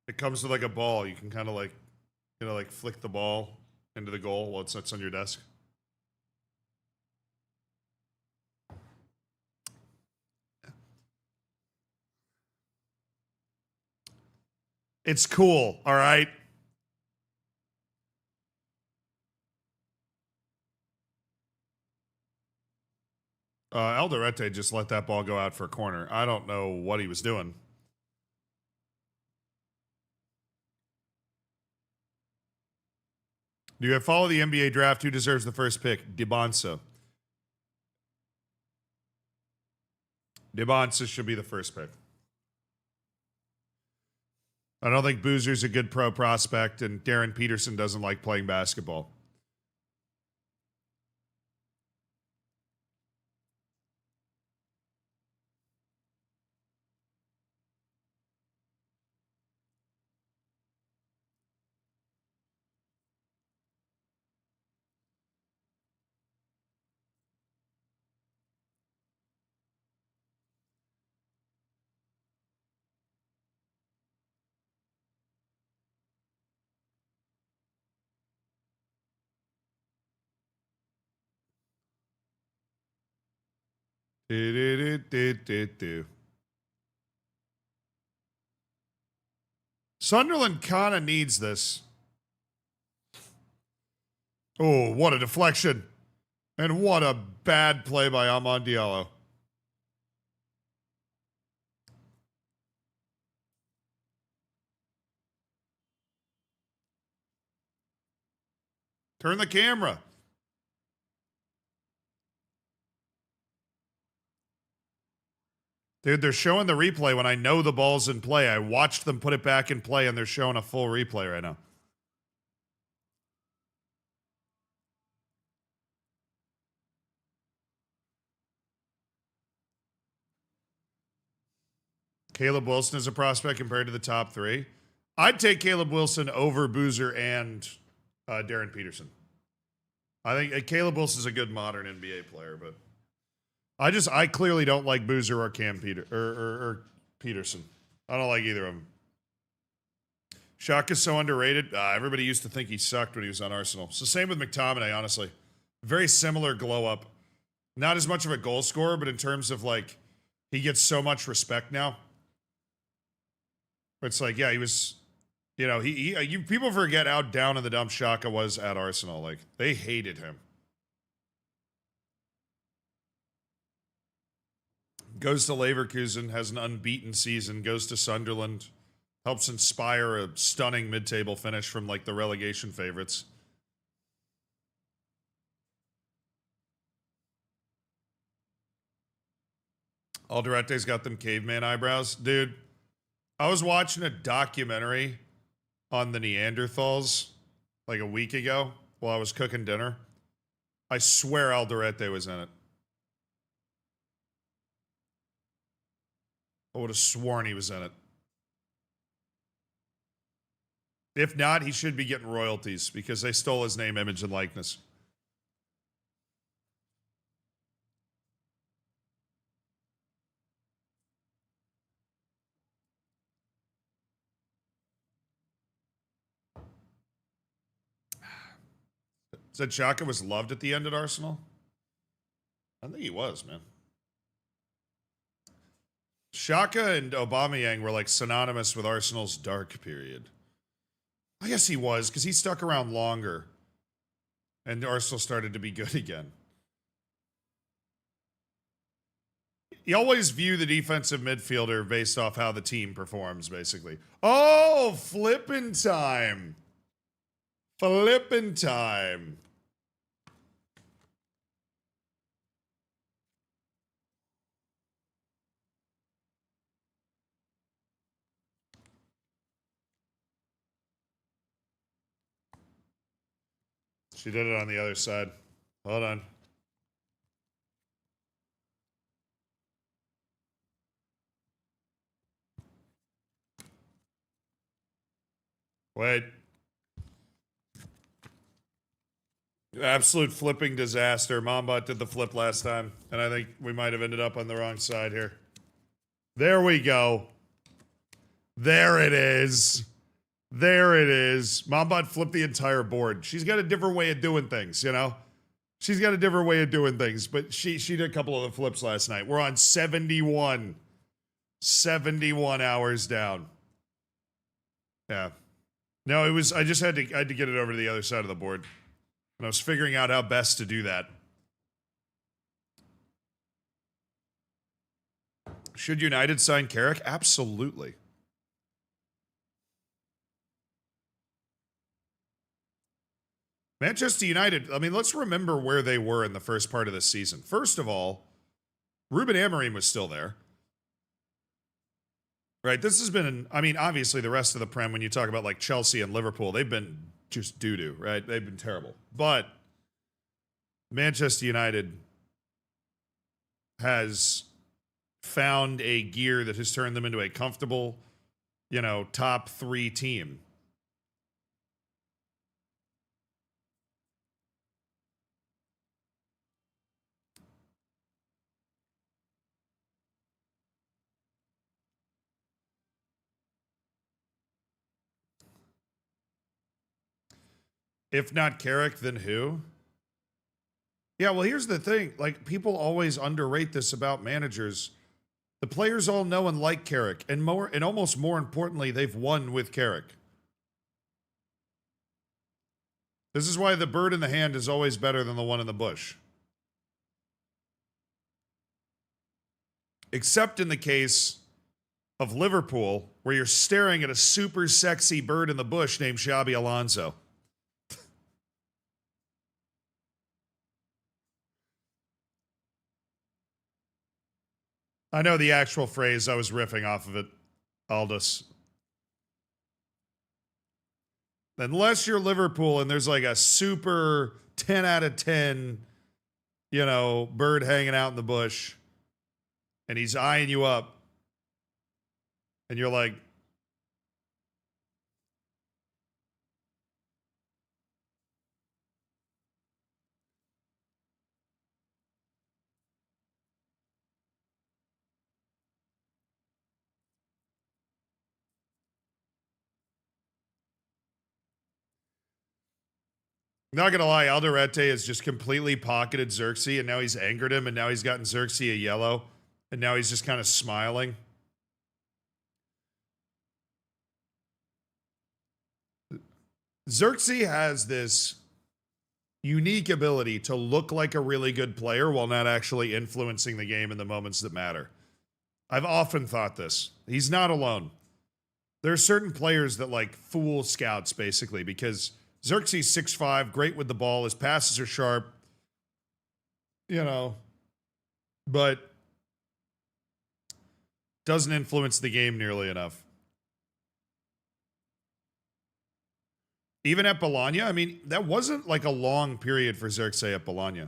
It comes with like a ball. You can kind of like, like flick the ball into the goal while it sits on your desk. It's cool, all right? Alderete just let that ball go out for a corner. I don't know what he was doing. Do you follow the NBA draft? Who deserves the first pick? Dibonsa. Dibonsa should be the first pick. I don't think Boozer's a good pro prospect, and Darren Peterson doesn't like playing basketball. Sunderland kind of needs this. Oh, what a deflection. And what a bad play by Amon Diallo. Turn the camera. Dude, they're showing the replay when I know the ball's in play. I watched them put it back in play, and they're showing a full replay right now. Caleb Wilson is a prospect compared to the top 3. I'd take Caleb Wilson over Boozer and Darren Peterson. I think Caleb Wilson's a good modern NBA player, but I clearly don't like Boozer or or Peterson. I don't like either of them. Shaka's so underrated. Everybody used to think he sucked when he was on Arsenal. So same with McTominay, honestly. Very similar glow up. Not as much of a goal scorer, but in terms of like, he gets so much respect now. It's like, yeah, he was, people forget how down in the dump Xhaka was at Arsenal. Like, they hated him. Goes to Leverkusen, has an unbeaten season, goes to Sunderland, helps inspire a stunning mid-table finish from, like, the relegation favorites. Alderete's got them caveman eyebrows. Dude, I was watching a documentary on the Neanderthals like a week ago while I was cooking dinner. I swear Alderete was in it. I would have sworn he was in it. If not, he should be getting royalties because they stole his name, image, and likeness. Said Xhaka was loved at the end at Arsenal? I think he was, man. Xhaka and Aubameyang were like synonymous with Arsenal's dark period. I guess he was, because he stuck around longer. And Arsenal started to be good again. you always view the defensive midfielder based off how the team performs, basically. Oh, flippin' time. Flippin' time. She did it on the other side. Hold on. Wait. Absolute flipping disaster. Mombot did the flip last time, and I think we might have ended up on the wrong side here. There we go. There it is. There it is. Mombot flipped the entire board. She's got a different way of doing things, you know? She's got a different way of doing things, but she did a couple of the flips last night. We're on 71. 71 hours down. Yeah. No, it was, I just had to get it over to the other side of the board. And I was figuring out how best to do that. Should United sign Carrick? Absolutely. Manchester United, I mean, let's remember where they were in the first part of the season. First of all, Ruben Amorim was still there. Right, this has been, I mean, obviously the rest of the Prem, when you talk about like Chelsea and Liverpool, they've been just doo-doo, right? They've been terrible. But Manchester United has found a gear that has turned them into a comfortable, you know, top 3 team. If not Carrick, then who? Yeah, well, here's the thing. Like, people always underrate this about managers. The players all know and like Carrick, and almost more importantly, they've won with Carrick. This is why the bird in the hand is always better than the one in the bush. Except in the case of Liverpool, where you're staring at a super sexy bird in the bush named Xabi Alonso. I know the actual phrase. I was riffing off of it, Aldous. Unless you're Liverpool and there's like a super 10 out of 10, you know, bird hanging out in the bush, and he's eyeing you up, and you're like, not gonna lie, Alderete has just completely pocketed Xerxes, and now he's angered him, and now he's gotten Xerxes a yellow, and now he's just kind of smiling. Xerxes has this unique ability to look like a really good player while not actually influencing the game in the moments that matter. I've often thought this. He's not alone. There are certain players that like fool scouts, basically, because Xerxes 6'5", great with the ball. His passes are sharp, you know, but doesn't influence the game nearly enough. Even at Bologna, I mean, that wasn't like a long period for Xerxes at Bologna.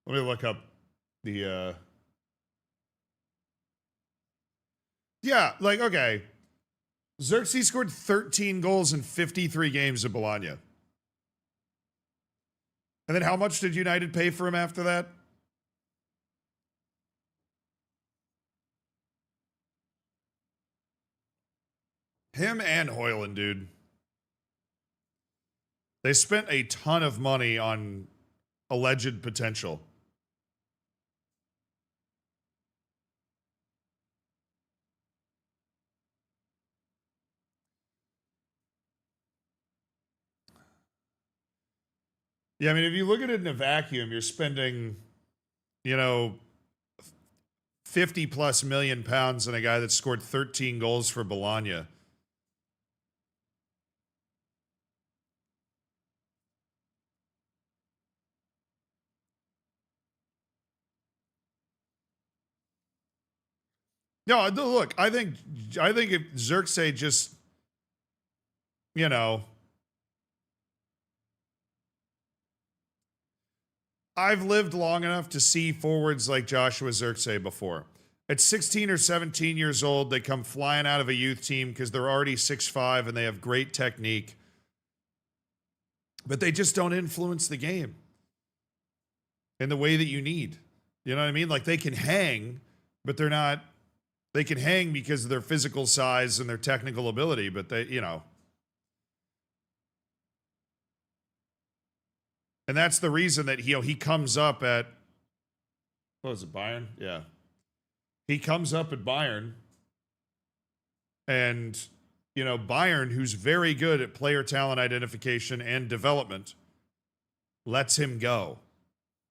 Let me look up the, yeah, like, okay. Xerxes scored 13 goals in 53 games at Bologna. And then how much did United pay for him after that? Him and Hoyland, dude. They spent a ton of money on alleged potential. Yeah, I mean, if you look at it in a vacuum, you're spending, you know, 50 plus million pounds on a guy that scored 13 goals for Bologna. No, look, I think if Xerxes just, you know, I've lived long enough to see forwards like Joshua Xerxes before. At 16 or 17 years old, they come flying out of a youth team because they're already 6'5" and they have great technique. But they just don't influence the game in the way that you need. You know what I mean? Like they can hang, but they're not, they can hang because of their physical size and their technical ability, but they, you know. And that's the reason that he comes up at, what was it, Bayern? Yeah. He comes up at Bayern, and, you know, Bayern, who's very good at player talent identification and development, lets him go.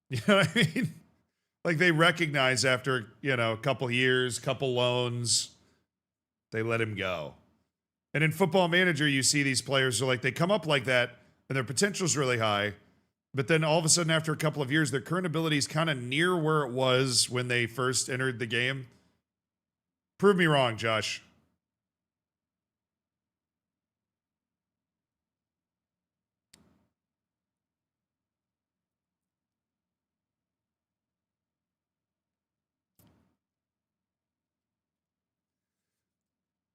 You know what I mean? Like they recognize after, you know, a couple years, couple loans, they let him go. And in Football Manager, you see these players are like, they come up like that and their potential's really high. But then all of a sudden, after a couple of years, their current ability is kind of near where it was when they first entered the game. Prove me wrong, Josh.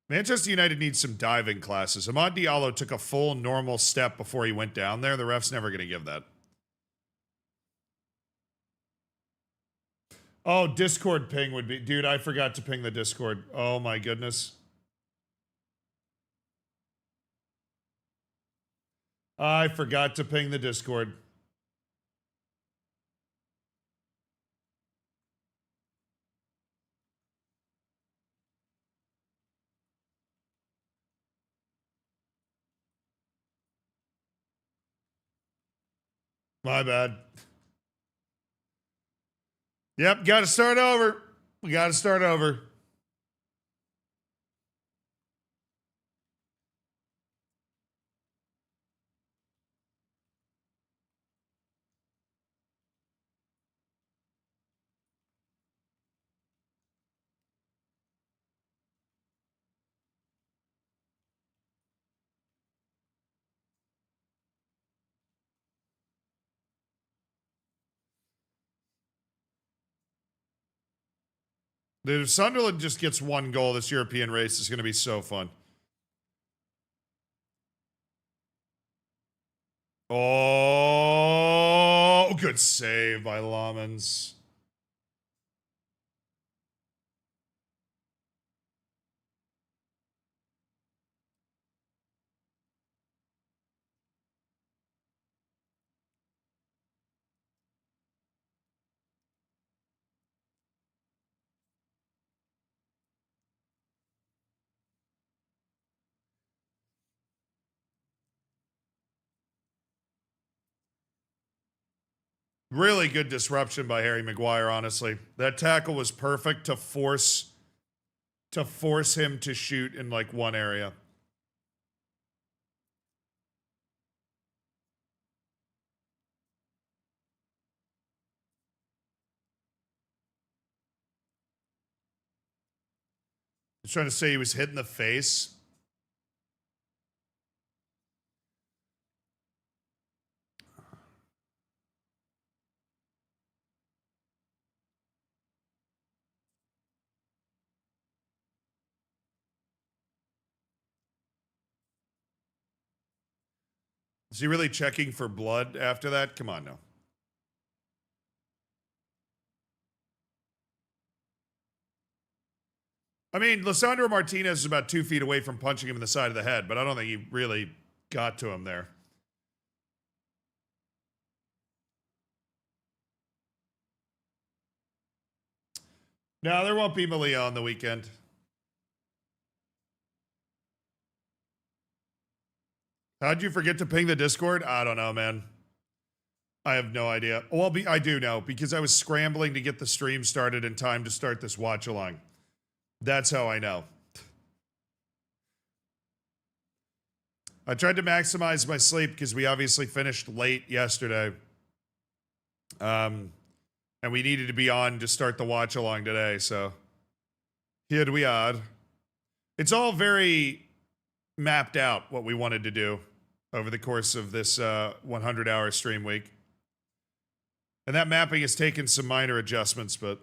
Manchester United needs some diving classes. Amad Diallo took a full normal step before he went down there. The ref's never going to give that. Oh, Discord ping would be... Dude, I forgot to ping the Discord. Oh, my goodness. I forgot to ping the Discord. My bad. Yep, got to start over. We got to start over. Dude, if Sunderland just gets one goal, this European race is going to be so fun. Oh, good save by Lamens. Really good disruption by Harry Maguire, honestly. That tackle was perfect to force him to shoot in like one area. I was trying to say he was hit in the face. Is he really checking for blood after that? Come on now. I mean, Lisandro Martinez is about 2 feet away from punching him in the side of the head, but I don't think he really got to him there. No, there won't be Malia on the weekend. How'd you forget to ping the Discord? I don't know, man. I have no idea. Well, I do know because I was scrambling to get the stream started in time to start this watch along. That's how I know. I tried to maximize my sleep because we obviously finished late yesterday. And we needed to be on to start the watch along today, so here we are. It's all very mapped out what we wanted to do over the course of this 100-hour stream week. And that mapping has taken some minor adjustments, but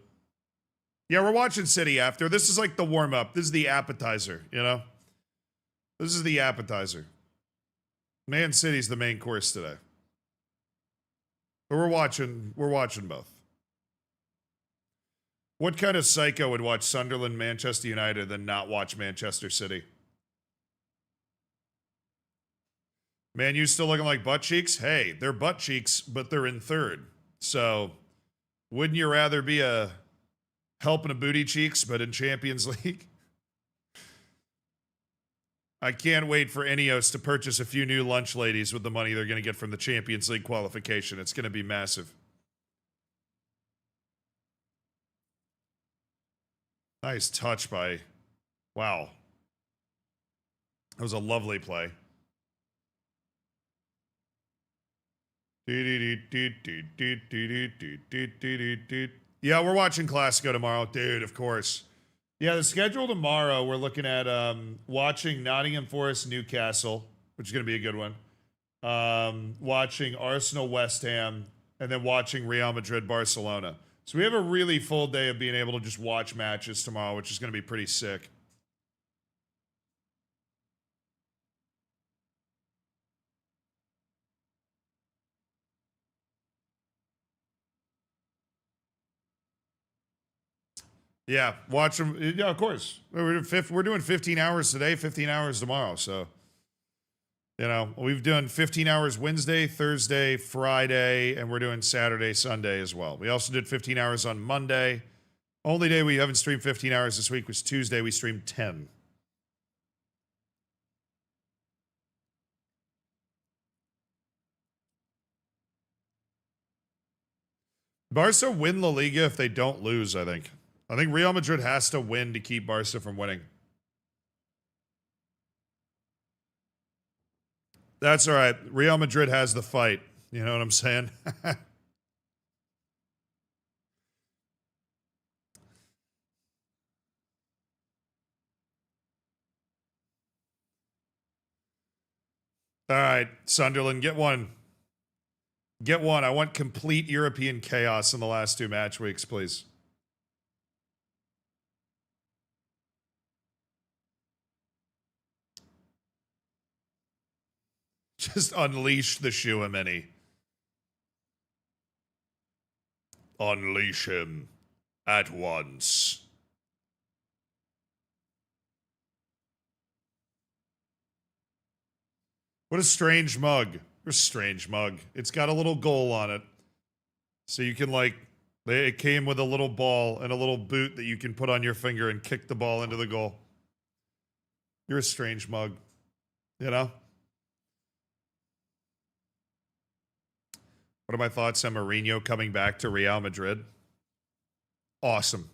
yeah, we're watching City after. This is like the warm-up. This is the appetizer, you know? This is the appetizer. Man City's the main course today. But we're watching both. What kind of psycho would watch Sunderland, Manchester United, then not watch Manchester City? Man, you still looking like butt cheeks? Hey, they're butt cheeks, but they're in third. So, wouldn't you rather be a helping a booty cheeks, but in Champions League? I can't wait for Ineos to purchase a few new lunch ladies with the money they're going to get from the Champions League qualification. It's going to be massive. Nice touch by... Wow. That was a lovely play. Yeah, we're watching Classico tomorrow. Dude, of course. Yeah, the schedule tomorrow, we're looking at watching Nottingham Forest Newcastle, which is going to be a good one. Watching Arsenal West Ham, and then watching Real Madrid Barcelona. So we have a really full day of being able to just watch matches tomorrow, which is going to be pretty sick. Yeah, watch them. Yeah, of course. We're doing 15 hours today, 15 hours tomorrow. So, you know, we've done 15 hours Wednesday, Thursday, Friday, and we're doing Saturday, Sunday as well. We also did 15 hours on Monday. Only day we haven't streamed 15 hours this week was Tuesday. We streamed 10. Barca win La Liga if they don't lose, I think. I think Real Madrid has to win to keep Barca from winning. That's all right. Real Madrid has the fight. You know what I'm saying? All right, Sunderland, get one. Get one. I want complete European chaos in the last two match weeks, please. Just unleash the Shuameni. Unleash him at once. What a strange mug. A strange mug. It's got a little goal on it. So you can, like, it came with a little ball and a little boot that you can put on your finger and kick the ball into the goal. You're a strange mug. You know? What are my thoughts on Mourinho coming back to Real Madrid? Awesome.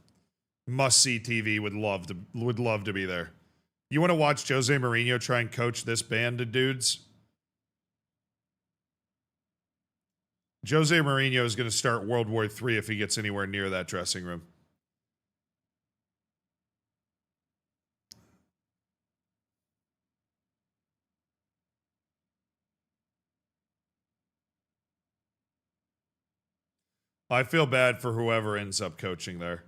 Must-see TV. Would love to be there. You want to watch Jose Mourinho try and coach this band of dudes? Jose Mourinho is going to start World War III if he gets anywhere near that dressing room. I feel bad for whoever ends up coaching there.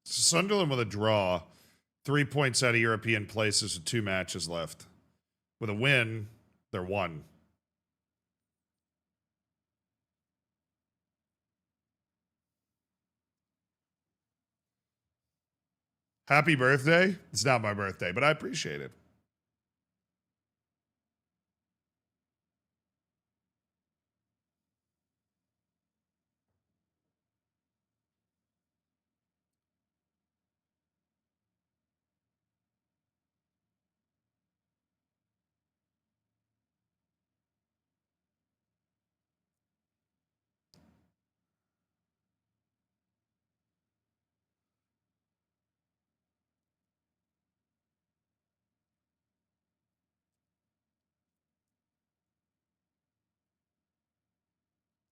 Sunderland with a draw. 3 points out of European places with 2 matches left. With a win, they're 1. Happy birthday. It's not my birthday, but I appreciate it.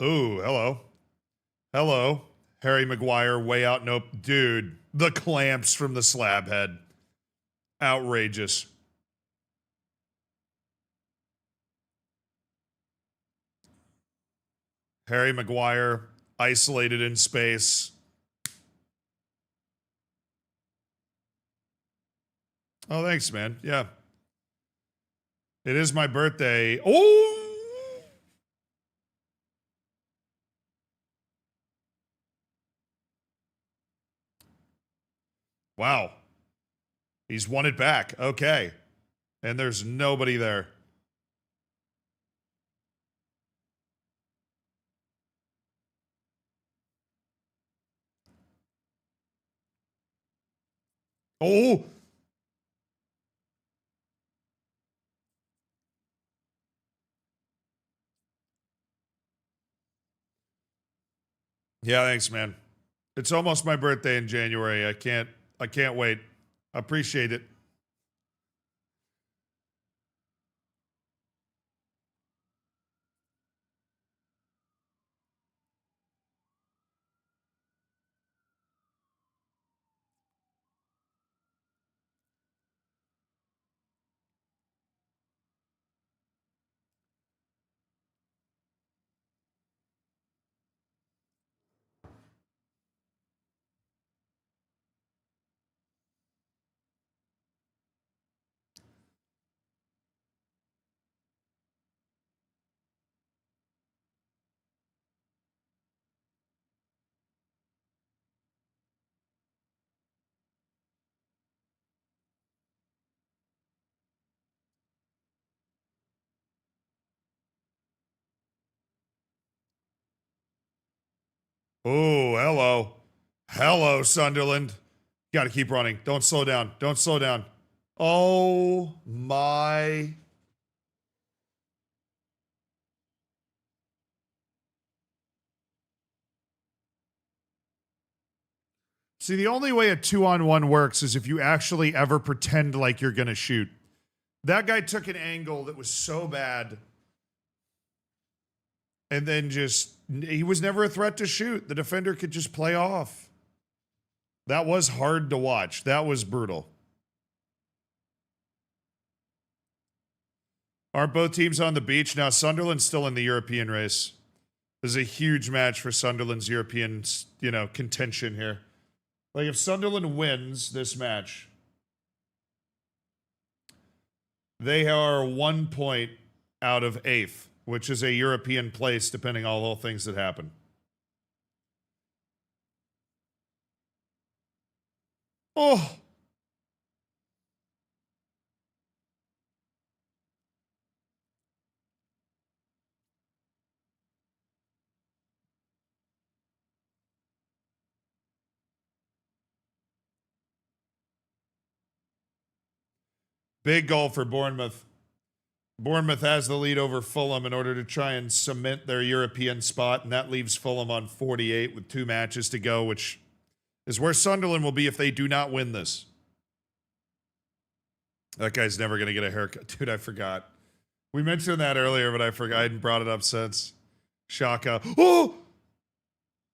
Ooh, hello. Hello. Harry Maguire, way out. Nope. Dude, the clamps from the slab head. Outrageous. Harry Maguire, isolated in space. Oh, thanks, man. Yeah. It is my birthday. Oh! Wow. He's won it back. Okay. And there's nobody there. Oh! Yeah, thanks, man. It's almost my birthday in January. I can't wait. I appreciate it. Oh, hello. Hello, Sunderland. Got to keep running. Don't slow down. Don't slow down. Oh my. See, the only way a 2-on-1 works is if you actually ever pretend like you're going to shoot. That guy took an angle that was so bad. And then he was never a threat to shoot. The defender could just play off. That was hard to watch. That was brutal. Aren't both teams on the beach? Now, Sunderland's still in the European race. This is a huge match for Sunderland's European, contention here. Like, if Sunderland wins this match, they are 1 point out of 8th, which is a European place, depending on all things that happen. Oh! Big goal for Bournemouth. Bournemouth has the lead over Fulham in order to try and cement their European spot, and that leaves Fulham on 48 with 2 matches to go, which is where Sunderland will be if they do not win this. That guy's never going to get a haircut. Dude, I forgot. We mentioned that earlier, but I forgot. I hadn't brought it up since. Shaka. Oh!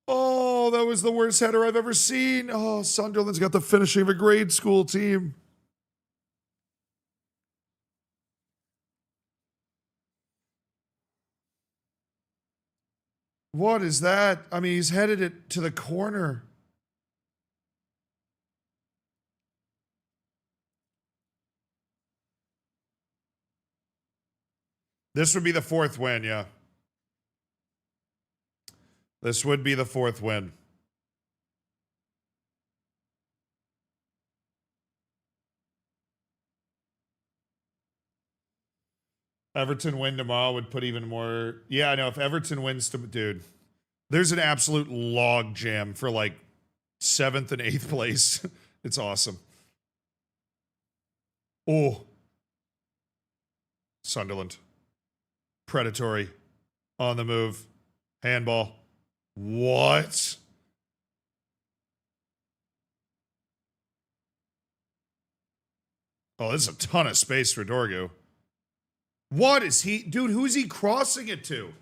Oh, that was the worst header I've ever seen. Oh, Sunderland's got the finishing of a grade school team. What is that? I mean, he's headed it to the corner. This would be the 4th win, yeah. This would be the 4th win. Everton win tomorrow would put even more. Yeah, I know. If Everton wins, dude, there's an absolute log jam for like 7th and 8th place. It's awesome. Oh, Sunderland. Predatory. On the move. Handball. What? Oh, there's a ton of space for Dorgu. What is he? Dude, who's he crossing it to?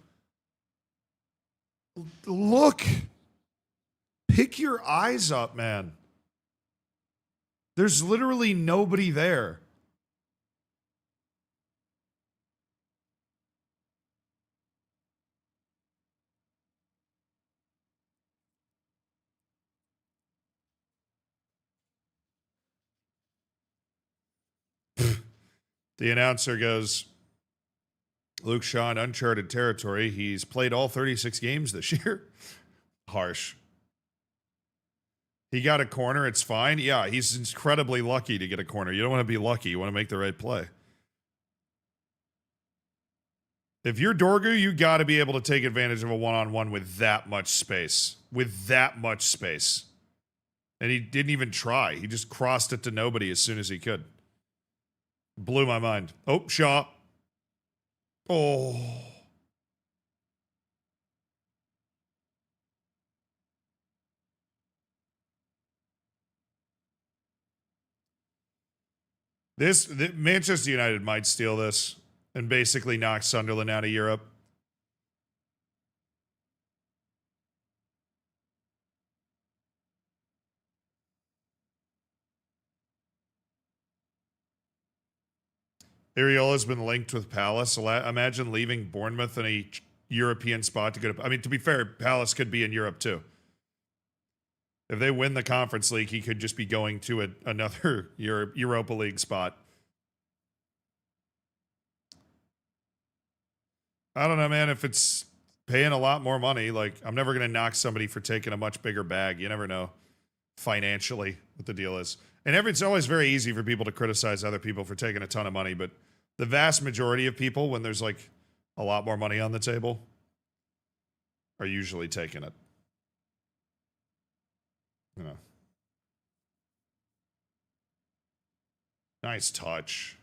Look. Pick your eyes up, man. There's literally nobody there. The announcer goes, Luke Shaw in uncharted territory. He's played all 36 games this year. Harsh. He got a corner. It's fine. Yeah, he's incredibly lucky to get a corner. You don't want to be lucky. You want to make the right play. If you're Dorgu, you got to be able to take advantage of a one-on-one with that much space. With that much space. And he didn't even try. He just crossed it to nobody as soon as he could. Blew my mind. Oh, Shaw. Oh. Manchester United might steal this and basically knock Sunderland out of Europe. Ariola's been linked with Palace. Imagine leaving Bournemouth in a European spot to go to... I mean, to be fair, Palace could be in Europe too. If they win the Conference League, he could just be going to another Europa League spot. I don't know, man. If it's paying a lot more money, like, I'm never going to knock somebody for taking a much bigger bag. You never know financially what the deal is. And it's always very easy for people to criticize other people for taking a ton of money, but the vast majority of people, when there's like a lot more money on the table, are usually taking it. You know. Nice touch.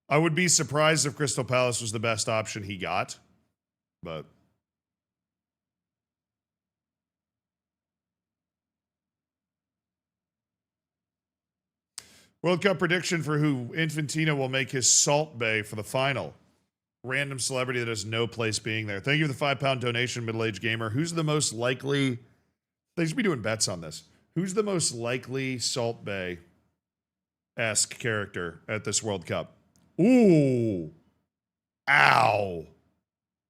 I would be surprised if Crystal Palace was the best option he got, but... World Cup prediction for who Infantino will make his Salt Bay for the final. Random celebrity that has no place being there. Thank you for the £5 donation, middle-aged gamer. Who's the most likely... They should be doing bets on this. Who's the most likely Salt Bay-esque character at this World Cup? Ooh. Ow.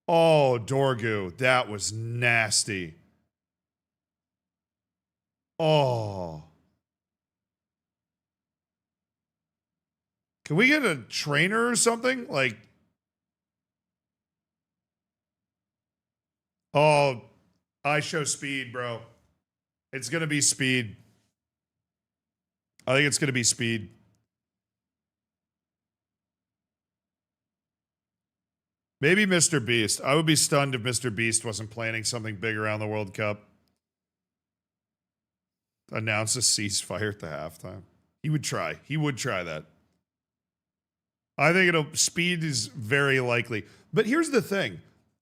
Oh, Dorgu. That was nasty. Oh. Can we get a trainer or something? Like, oh, I show speed, bro. It's going to be speed. I think it's going to be speed. Maybe Mr. Beast. I would be stunned if Mr. Beast wasn't planning something big around the World Cup. Announce a ceasefire at the halftime. He would try. He would try that. I think speed is very likely. But here's the thing.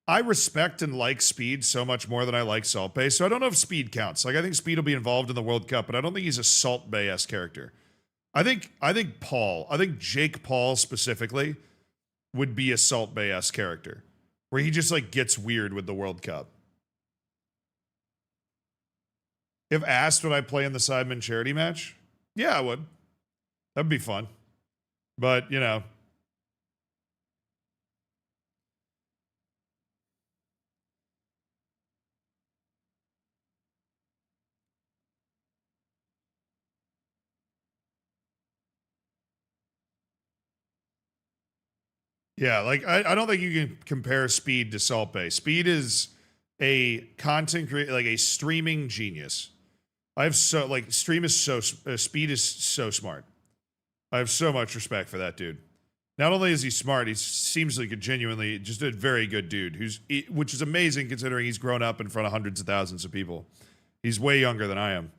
I respect and like speed so much more than I like Salt Bay, so I don't know if speed counts. Like, I think speed will be involved in the World Cup, but I don't think he's a Salt Bay-esque character. I think Jake Paul specifically would be a Salt Bay-esque character, where he just, like, gets weird with the World Cup. If asked, would I play in the Sidemen charity match? Yeah, I would. That'd be fun. But, you know... Yeah, like, I don't think you can compare Speed to Salt Bay. Speed is a content creator, like a streaming genius. Speed is so smart. I have so much respect for that dude. Not only is he smart, he seems like a genuinely just a very good dude which is amazing considering he's grown up in front of hundreds of thousands of people. He's way younger than I am.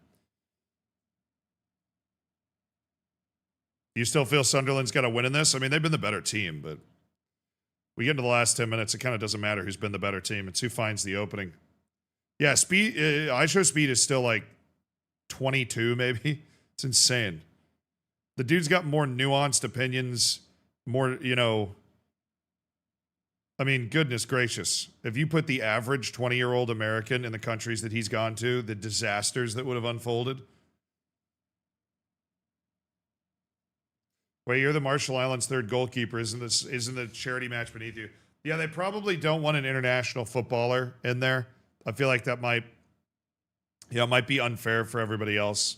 You still feel Sunderland's got to win in this? I mean, they've been the better team, but we get into the last 10 minutes, it kind of doesn't matter who's been the better team. It's who finds the opening. Yeah, speed. I show speed is still like 22, maybe. It's insane. The dude's got more nuanced opinions, more, I mean, goodness gracious. If you put the average 20-year-old American in the countries that he's gone to, the disasters that would have unfolded. Wait, you're the Marshall Islands' third goalkeeper. Isn't the charity match beneath you? Yeah, they probably don't want an international footballer in there. I feel like that might be unfair for everybody else.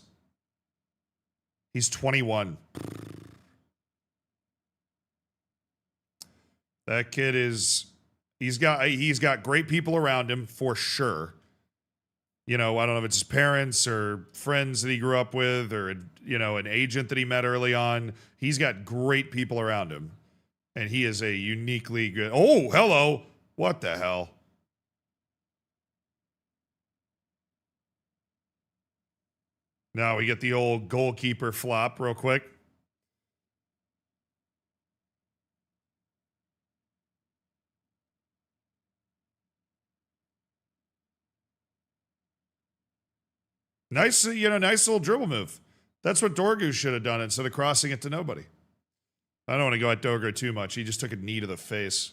He's 21. That kid he's got great people around him for sure. I don't know if it's his parents or friends that he grew up with or, an agent that he met early on. He's got great people around him. And he is a uniquely good... Oh, hello! What the hell? Now we get the old goalkeeper flop real quick. Nice, nice little dribble move. That's what Dorgu should have done instead of crossing it to nobody. I don't want to go at Dorgu too much. He just took a knee to the face.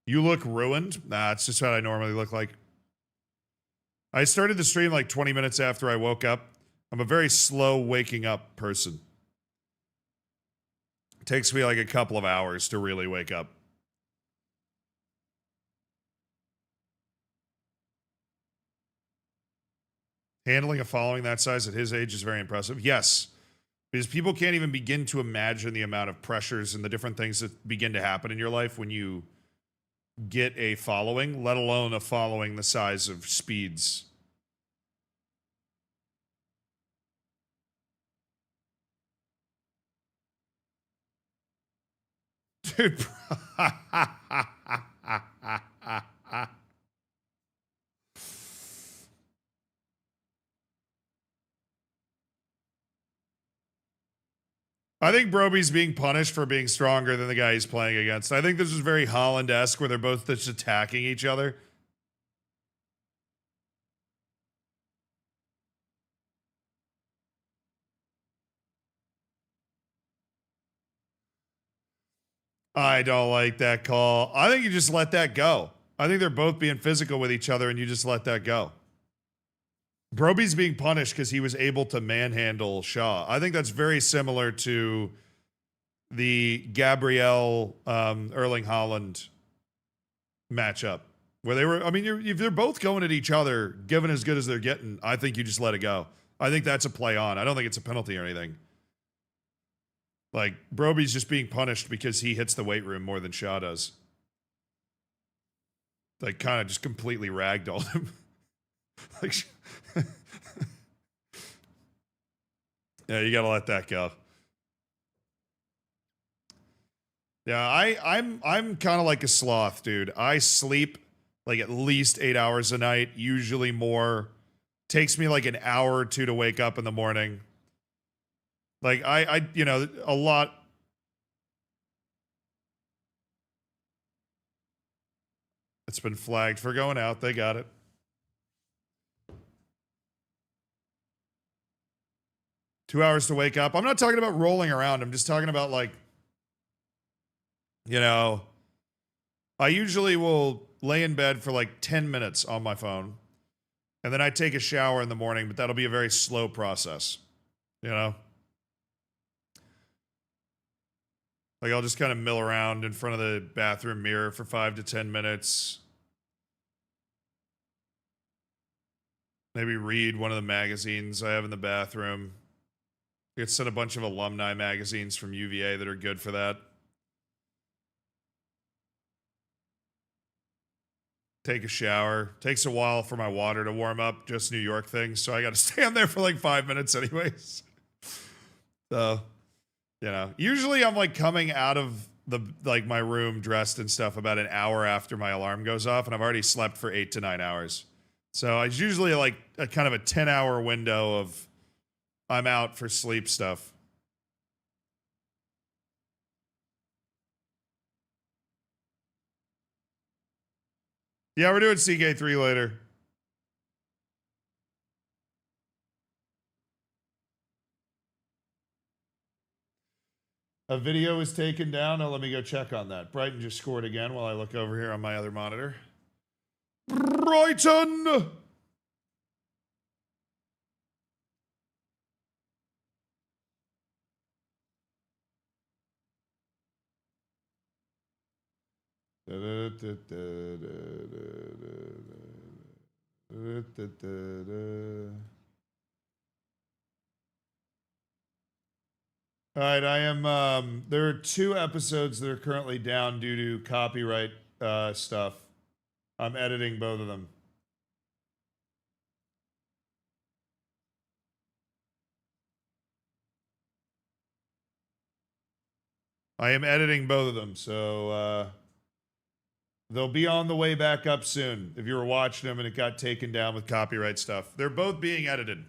You look ruined? Nah, it's just what I normally look like. I started the stream like 20 minutes after I woke up. I'm a very slow waking up person. It takes me like a couple of hours to really wake up. Handling a following that size at his age is very impressive. Yes, because people can't even begin to imagine the amount of pressures and the different things that begin to happen in your life when you get a following, let alone a following the size of Speed's. Dude. I think Broby's being punished for being stronger than the guy he's playing against. I think this is very Holland-esque where they're both just attacking each other. I don't like that call. I think you just let that go. I think they're both being physical with each other and you just let that go. Broby's being punished because he was able to manhandle Shaw. I think that's very similar to the Gabriel Erling Haaland matchup where they were, I mean, if they're both going at each other, given as good as they're getting, I think you just let it go. I think that's a play on. I don't think it's a penalty or anything. Like, Broby's just being punished because he hits the weight room more than Shaw does. Like, kind of just completely ragdolled him. Like, yeah, you gotta let that go. Yeah, I'm kind of like a sloth, dude. I sleep like at least 8 hours a night, usually more. Takes me like an hour or two to wake up in the morning. Like I a lot. It's been flagged for going out. They got it. Two hours to wake up. I'm not talking about rolling around. I'm just talking about like, I usually will lay in bed for like 10 minutes on my phone. And then I take a shower in the morning, but that'll be a very slow process. Like I'll just kind of mill around in front of the bathroom mirror for 5 to 10 minutes. Maybe read one of the magazines I have in the bathroom. I get sent a bunch of alumni magazines from UVA that are good for that. take a shower. Takes a while for my water to warm up, just New York things. So I got to stand there for like 5 minutes anyways. So, usually I'm like coming out of my room dressed and stuff about an hour after my alarm goes off, and I've already slept for 8 to 9 hours. So it's usually like a kind of a 10-hour window of I'm out for sleep stuff. Yeah, we're doing CK3 later. A video was taken down. Now let me go check on that. Brighton just scored again while I look over here on my other monitor. Brighton! All right, I am. There are 2 episodes that are currently down due to copyright stuff. I'm editing both of them. I am editing both of them, so they'll be on the way back up soon. If you were watching them and it got taken down with copyright stuff, they're both being edited.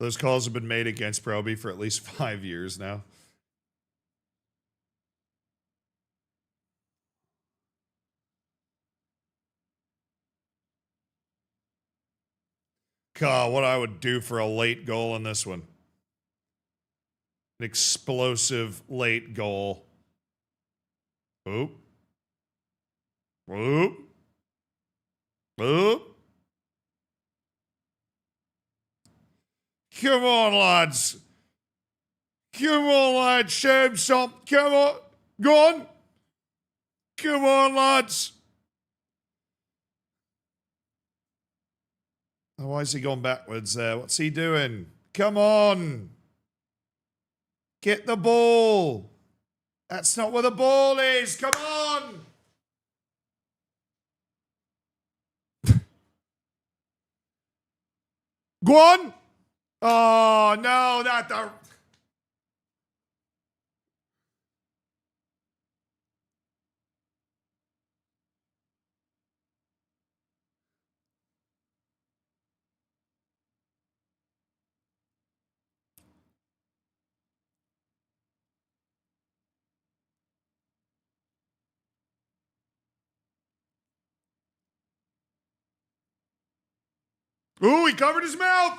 Those calls have been made against Proby for at least 5 years now. God, what I would do for a late goal in this one. An explosive late goal. Oop. Oop. Oop. Come on, lads. Come on, lads. Show him something. Come on. Go on. Come on, lads. Oh, why is he going backwards there? What's he doing? Come on. Get the ball. That's not where the ball is. Come on. Go on. Oh, no, not the... Ooh, he covered his mouth.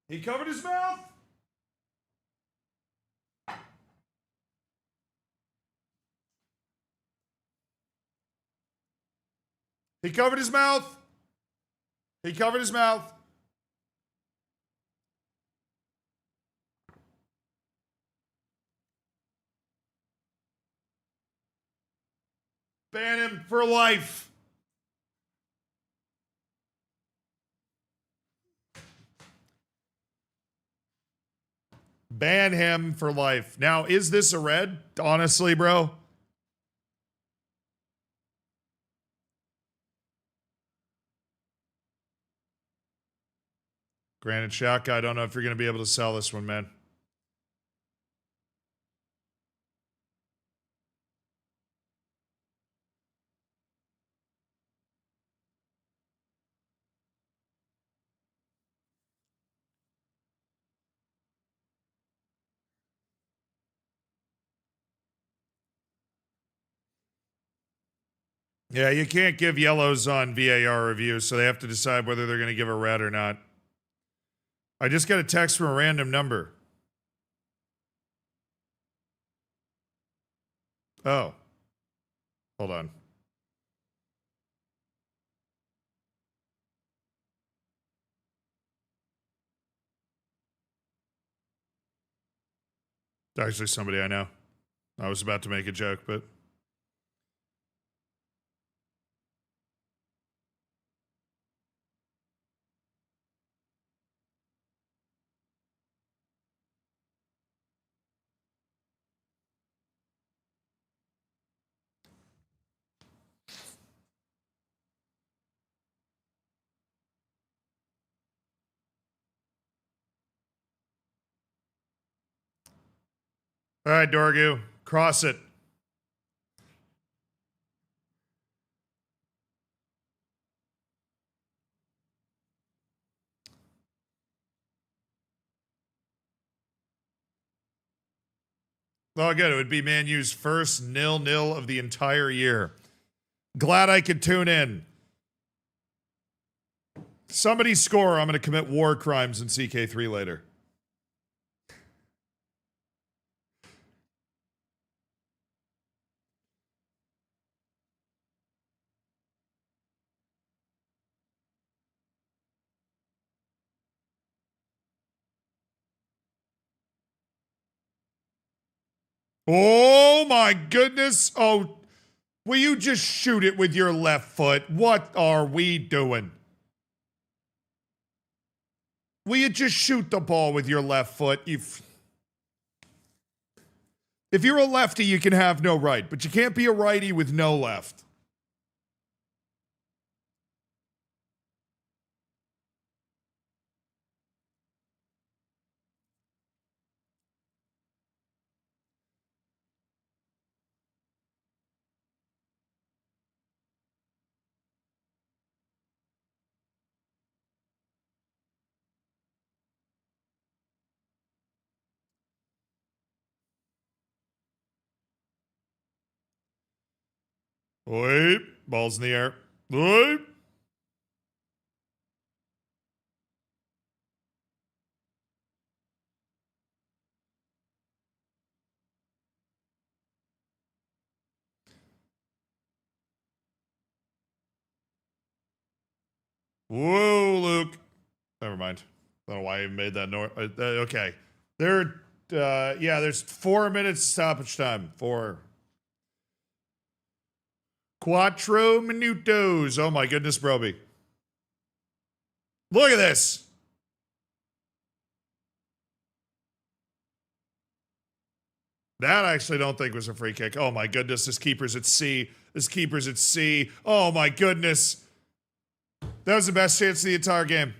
He covered his mouth. He covered his mouth. He covered his mouth. Ban him for life. Ban him for life. Now, is this a red? Honestly, bro. Granted, Shaka, I don't know if you're going to be able to sell this one, man. Yeah, you can't give yellows on VAR reviews, so they have to decide whether they're going to give a red or not. I just got a text from a random number. Oh. Hold on. It's actually somebody I know. I was about to make a joke, but... All right, Dorgu, cross it. Oh, good. It would be Man U's first 0-0 of the entire year. Glad I could tune in. Somebody score. I'm going to commit war crimes in CK3 later. Oh my goodness. Oh, will you just shoot it with your left foot? What are we doing? Will you just shoot the ball with your left foot? If you're a lefty, you can have no right, but you can't be a righty with no left. Wait, ball's in the air. Wait. Whoa, Luke. Never mind. I don't know why I even made that noise. Okay. There's 4 minutes stoppage time. 4. Quattro minutos. Oh my goodness, Broby. Look at this. That I actually don't think was a free kick. Oh my goodness, this keeper's at sea. This keeper's at sea. Oh my goodness. That was the best chance of the entire game.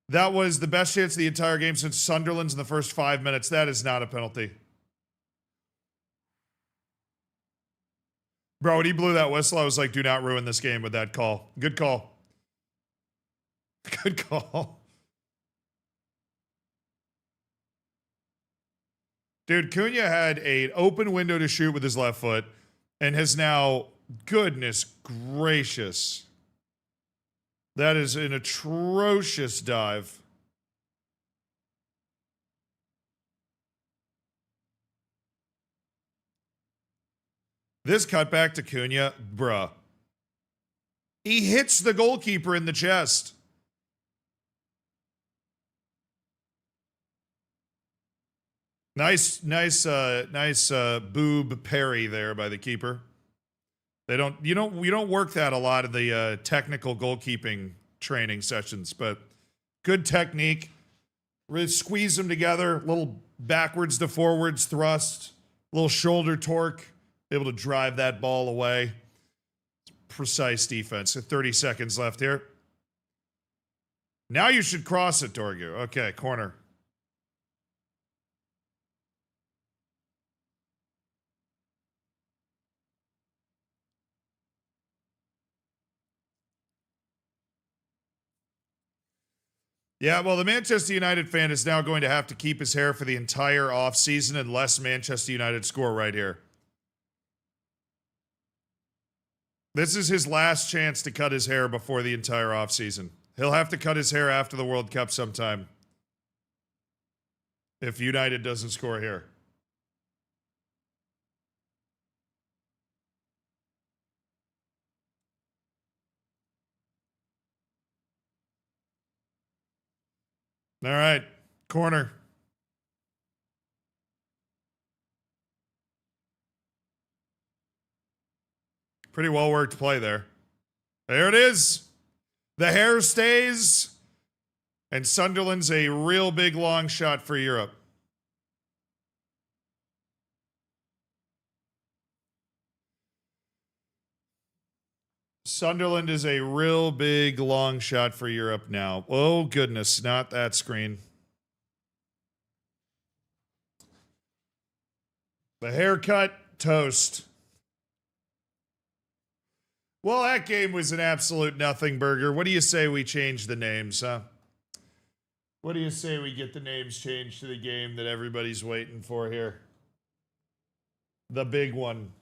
That was the best chance of the entire game since Sunderland's in the first 5 minutes. That is not a penalty. Bro, when he blew that whistle, I was like, do not ruin this game with that call. Good call. Good call. Dude, Cunha had an open window to shoot with his left foot and has now, goodness gracious. That is an atrocious dive. This cutback to Cunha, bruh. He hits the goalkeeper in the chest. Nice boob parry there by the keeper. You don't work that a lot of the technical goalkeeping training sessions, but good technique. Really squeeze them together, little backwards to forwards thrust, little shoulder torque, able to drive that ball away. Precise defense. 30 seconds left here. Now you should cross it, Dorgu. Okay, corner. Yeah, well, the Manchester United fan is now going to have to keep his hair for the entire offseason unless Manchester United score right here. This is his last chance to cut his hair before the entire offseason. He'll have to cut his hair after the World Cup sometime if United doesn't score here. All right, corner. Pretty well worked play there. There it is. The hair stays. And Sunderland's a real big long shot for Europe. Sunderland is a real big long shot for Europe now. Oh, goodness, not that screen. The haircut, toast. Well, that game was an absolute nothing burger. What do you say we change the names, huh? What do you say we get the names changed to the game that everybody's waiting for here? The big one.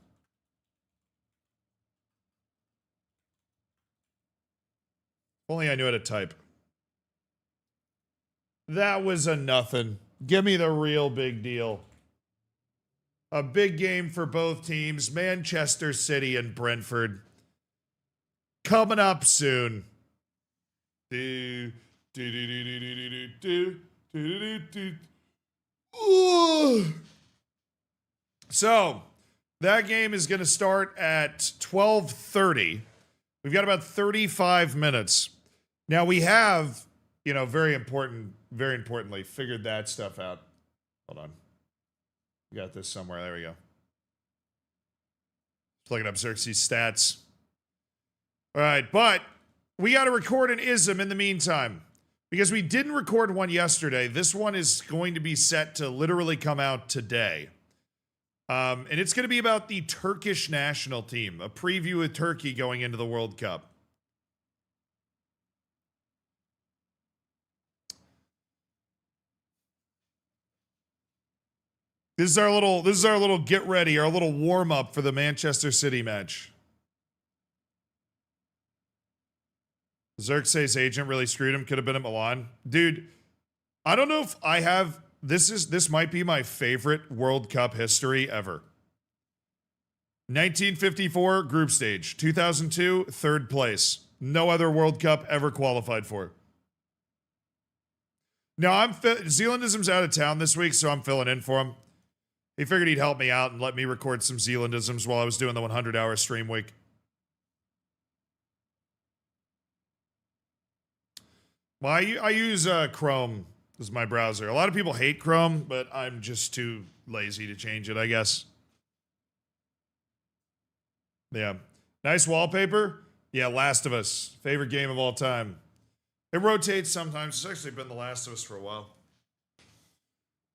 If only I knew how to type. That was a nothing. Give me the real big deal. A big game for both teams, Manchester City and Brentford. Coming up soon. So, that game is going to start at 12:30. We've got about 35 minutes. Now we have, very importantly, figured that stuff out. Hold on. We got this somewhere. There we go. Just looking up Xerxes stats. All right, but we got to record an ism in the meantime. Because we didn't record one yesterday. This one is going to be set to literally come out today. And it's going to be about the Turkish national team. A preview of Turkey going into the World Cup. This is our little get ready, our little warm up for the Manchester City match. Xerxes' agent really screwed him. Could have been at Milan. Dude, I don't know if I have... This might be my favorite World Cup history ever. 1954, group stage. 2002, third place. No other World Cup ever qualified for. Now, Zealandism's out of town this week, so I'm filling in for him. He figured he'd help me out and let me record some Zealandisms while I was doing the 100-hour stream week. Well, I use Chrome as my browser. A lot of people hate Chrome, but I'm just too lazy to change it, I guess. Yeah. Nice wallpaper. Yeah, Last of Us. Favorite game of all time. It rotates sometimes. It's actually been The Last of Us for a while.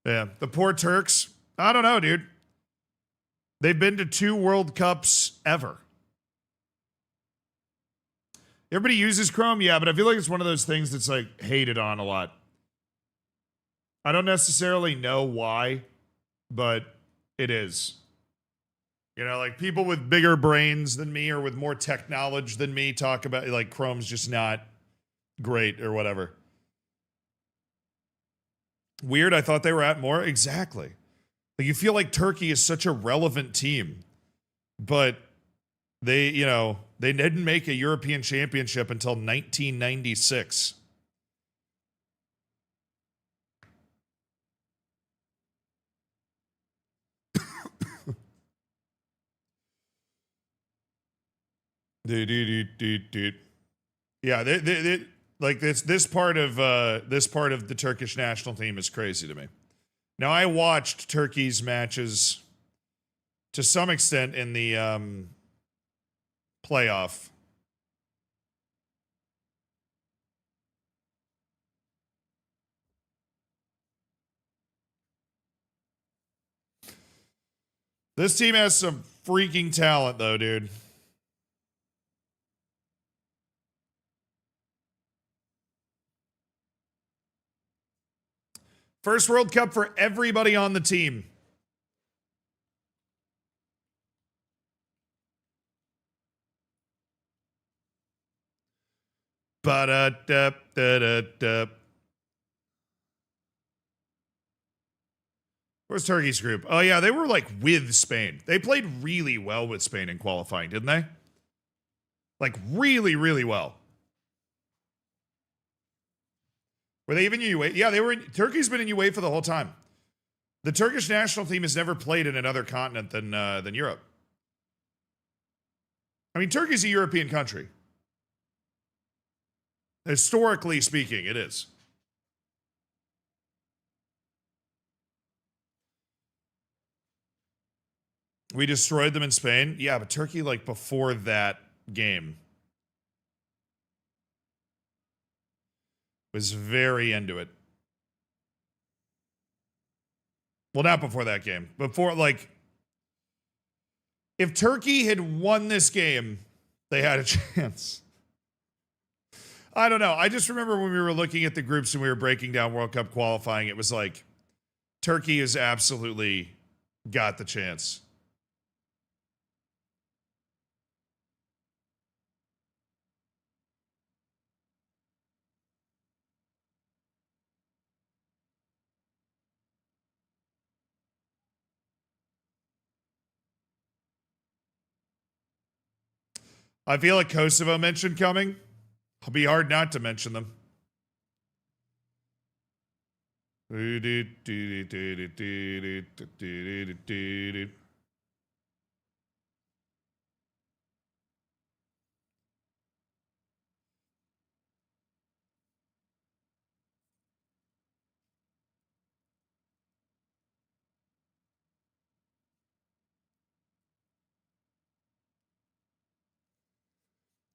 Yeah. The poor Turks. I don't know, dude. They've been to 2 World Cups ever. Everybody uses Chrome, yeah, but I feel like it's one of those things that's like hated on a lot. I don't necessarily know why, but it is. Like people with bigger brains than me or with more tech knowledge than me talk about like Chrome's just not great or whatever. Weird, I thought they were at more. Exactly. Like you feel like Turkey is such a relevant team, but they didn't make a European championship until 1996. Yeah, they like this part of the Turkish national team is crazy to me. Now I watched Turkey's matches to some extent in the playoff. This team has some freaking talent, though, dude. First World Cup for everybody on the team. Ba-da-da-da-da-da. Where's Turkey's group? Oh, yeah, they were like with Spain. They played really well with Spain in qualifying, didn't they? Like really, really well. Were they even in UEFA? Yeah, they were. Turkey's been in UEFA the whole time. The Turkish national team has never played in another continent than Europe. I mean, Turkey's a European country. Historically speaking, it is. We destroyed them in Spain. Yeah, but Turkey, like, before that game was very into it. Well, not before that game. Before, like, If Turkey had won this game, they had a chance. I don't know. I just remember when we were looking at the groups and we were breaking down World Cup qualifying, it was like Turkey has absolutely got the chance. I feel like Kosovo mentioned coming. It'll be hard not to mention them.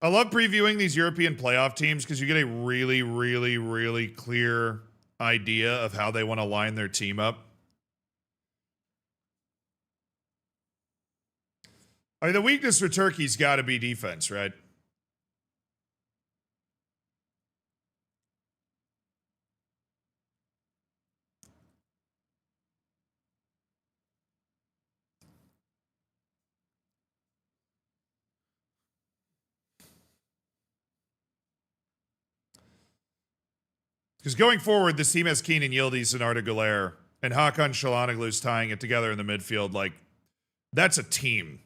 I love previewing these European playoff teams because you get a really, really, really clear idea of how they want to line their team up. I mean, the weakness for Turkey's got to be defense, right? Because going forward, this team has Keenan Yildiz and Arda Güler and Hakan Çalhanoğlu's tying it together in the midfield. Like, that's a team.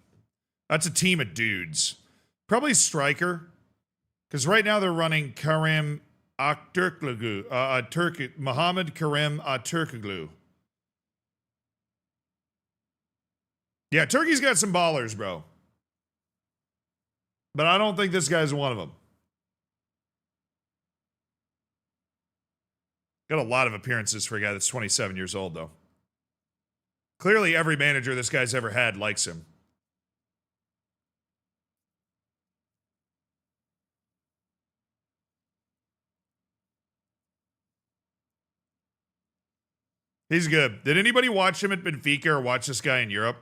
That's a team of dudes. Probably striker. Because right now they're running Karim Aktürkoğlu, Mohamed Karim Aktürkoğlu. Yeah, Turkey's got some ballers, bro. But I don't think this guy's one of them. Got a lot of appearances for a guy that's 27 years old, though. Clearly, every manager this guy's ever had likes him. He's good. Did anybody watch him at Benfica or watch this guy in Europe?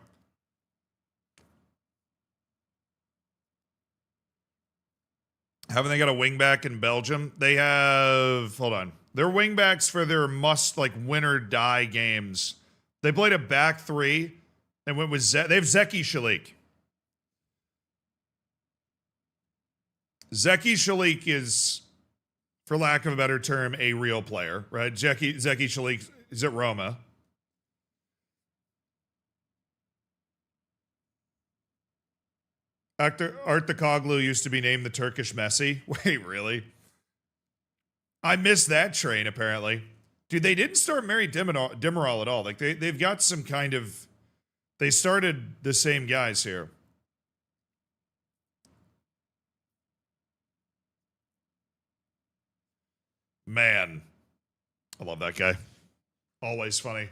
Haven't they got a wingback in Belgium? They have... Hold on. Their wingbacks for their win or die games. They played a back three and went with they have Zeki Çelik. Zeki Çelik is, for lack of a better term, a real player, right? Zeki Çelik is at Roma. Artakoglu used to be named the Turkish Messi. Wait, really? I missed that train, apparently. Dude, they didn't start Mary Demiral at all. Like, they've got some kind of... They started the same guys here. Man. I love that guy. Always funny.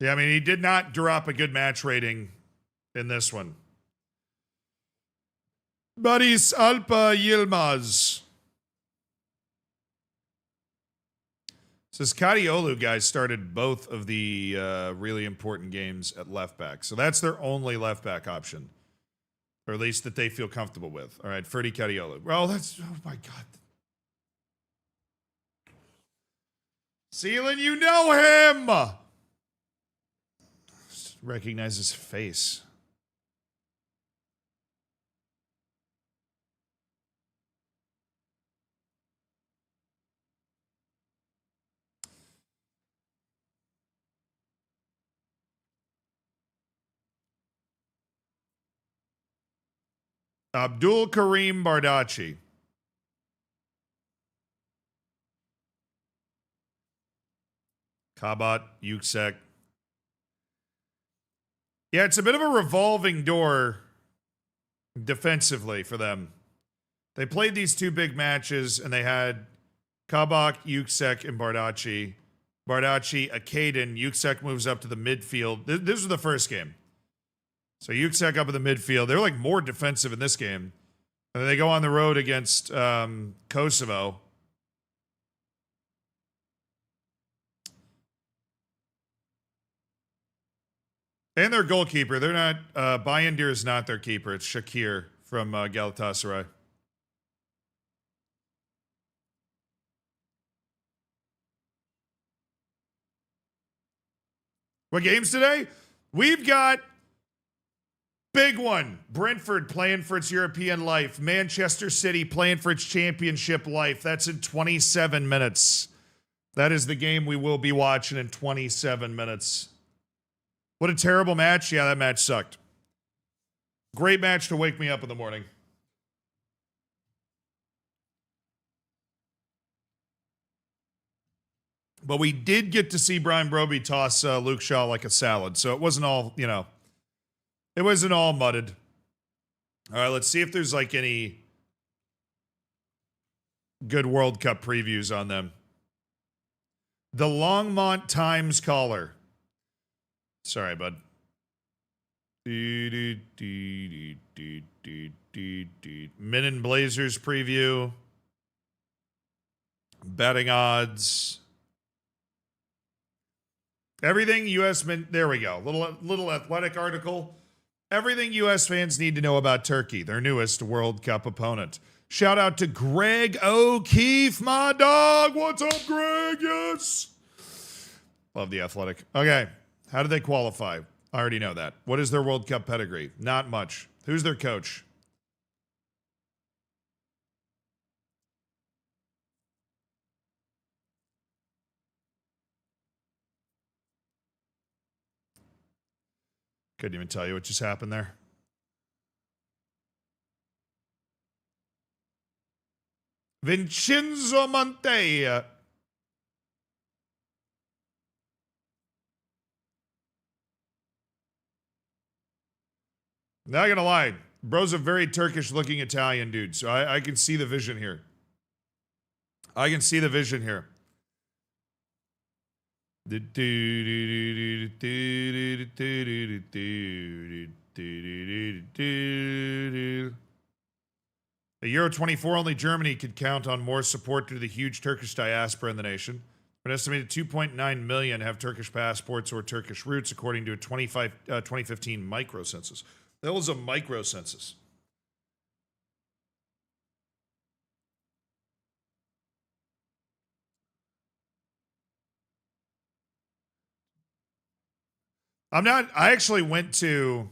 Yeah, I mean, he did not drop a good match rating in this one. Barış Alper Yilmaz. Says CKIII guys started both of the really important games at left back. So that's their only left back option. Or at least that they feel comfortable with. All right, Ferdi CKIII. Well, that's... Oh, my God. Sealan, you know him! Recognize his face. Abdul Karim Bardacci. Kabat, Yüksek. Yeah, it's a bit of a revolving door defensively for them. They played these two big matches, and they had Kabak, Yüksek, and Bardacci. Bardacci, Akaden. Yüksek moves up to the midfield. This was the first game. So Yüksek up in the midfield. They're like more defensive in this game. And then they go on the road against Kosovo. And their goalkeeper. They're not. Bayındır is not their keeper. It's Shakir from Galatasaray. What games today? We've got big one. Brentford playing for its European life. Manchester City playing for its championship life. That's in 27 minutes. That is the game we will be watching in 27 minutes. What a terrible match. Yeah, that match sucked. Great match to wake me up in the morning. But we did get to see Brian Broby toss Luke Shaw like a salad. So it wasn't all, it wasn't all mudded. All right, let's see if there's like any good World Cup previews on them. The Longmont Times Caller. Sorry, bud. Men in Blazers preview. Betting odds. Everything U.S. men. There we go. Little athletic article. Everything U.S. fans need to know about Turkey, their newest World Cup opponent. Shout out to Greg O'Keefe, my dog. What's up, Greg? Yes. Love the Athletic. Okay. How did they qualify? I already know that. What is their World Cup pedigree? Not much. Who's their coach? Couldn't even tell you what just happened there. Vincenzo Montoya. Not gonna lie, bro's a very Turkish-looking Italian dude, so I can see the vision here. I can see the vision here. A Euro 24 only Germany could count on more support due to the huge Turkish diaspora in the nation. An estimated 2.9 million have Turkish passports or Turkish roots, according to a 2015 micro census. That was a micro census. I actually went to,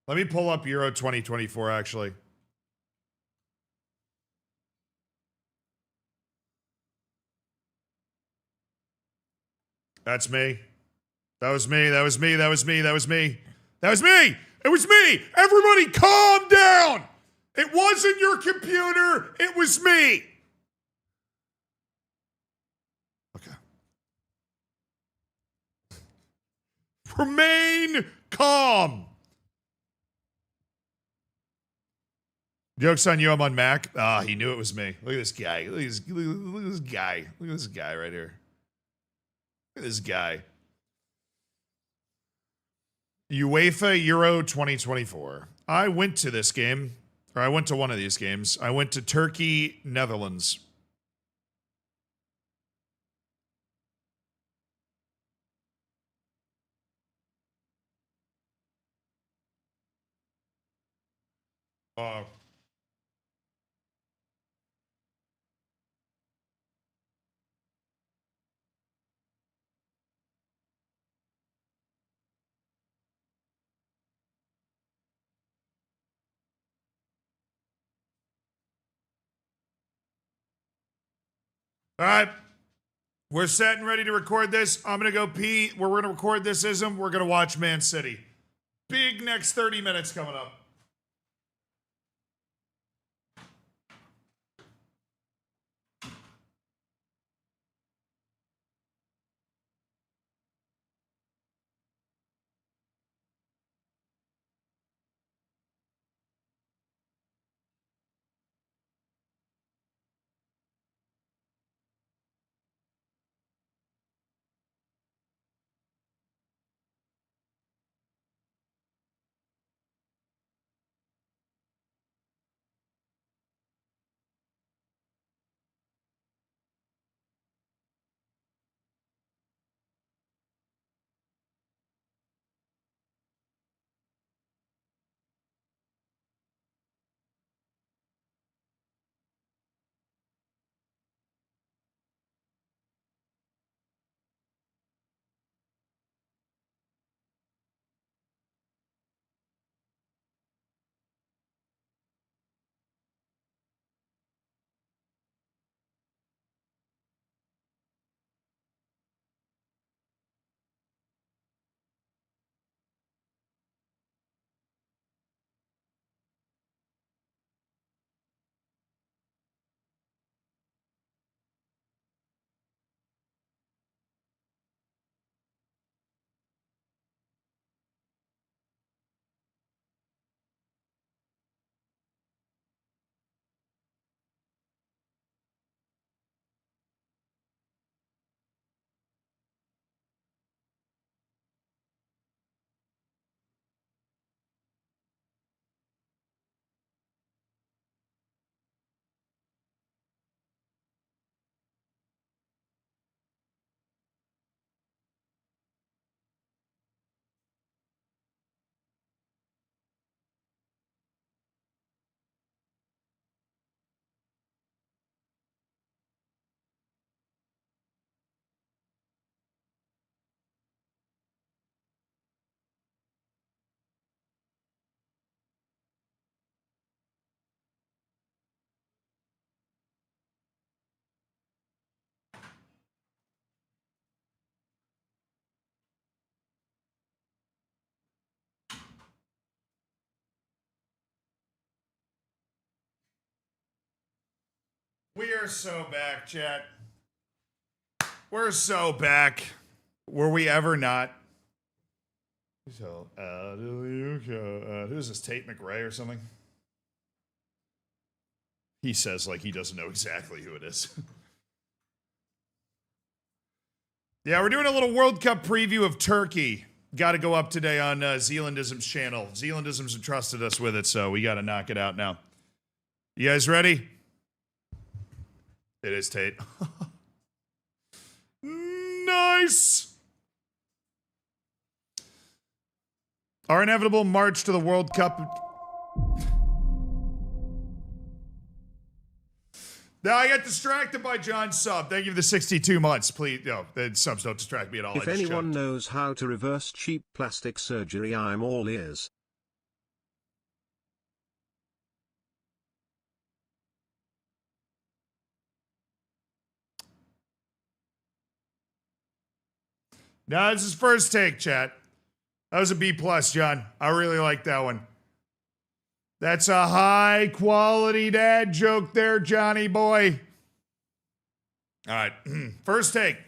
let me pull up Euro 2024 actually. That's me. That was me. That was me. That was me. That was me. That was me. It was me. Everybody calm down. It wasn't your computer. It was me. Okay. Remain calm. Joke's on you. I'm on Mac. Ah, he knew it was me. Look at this guy. Look at this guy. Look at this guy right here. Look at this guy. UEFA Euro 2024. I went to this game, or I went to one of these games. I went to Turkey, Netherlands. All right. We're set and ready to record this. I'm going to go pee. We're going to record this ism. We're going to watch Man City. Big next 30 minutes coming up. We are so back, chat. We're so back. Were we ever not? So, who's this, Tate McRae or something? He says like he doesn't know exactly who it is. Yeah, we're doing a little World Cup preview of Turkey. Got to go up today on Zealandism's channel. Zealandism's entrusted us with it, so we got to knock it out now. You guys ready? It is Tate. Nice. Our inevitable march to the World Cup. Now I got distracted by John's sub. Thank you for the 62 months. Please, the subs don't distract me at all. If anyone knows how to reverse cheap plastic surgery, I'm all ears. Now this is first take, chat. That was a B+, John. I really like that one. That's a high quality dad joke there, Johnny boy. All right, first take.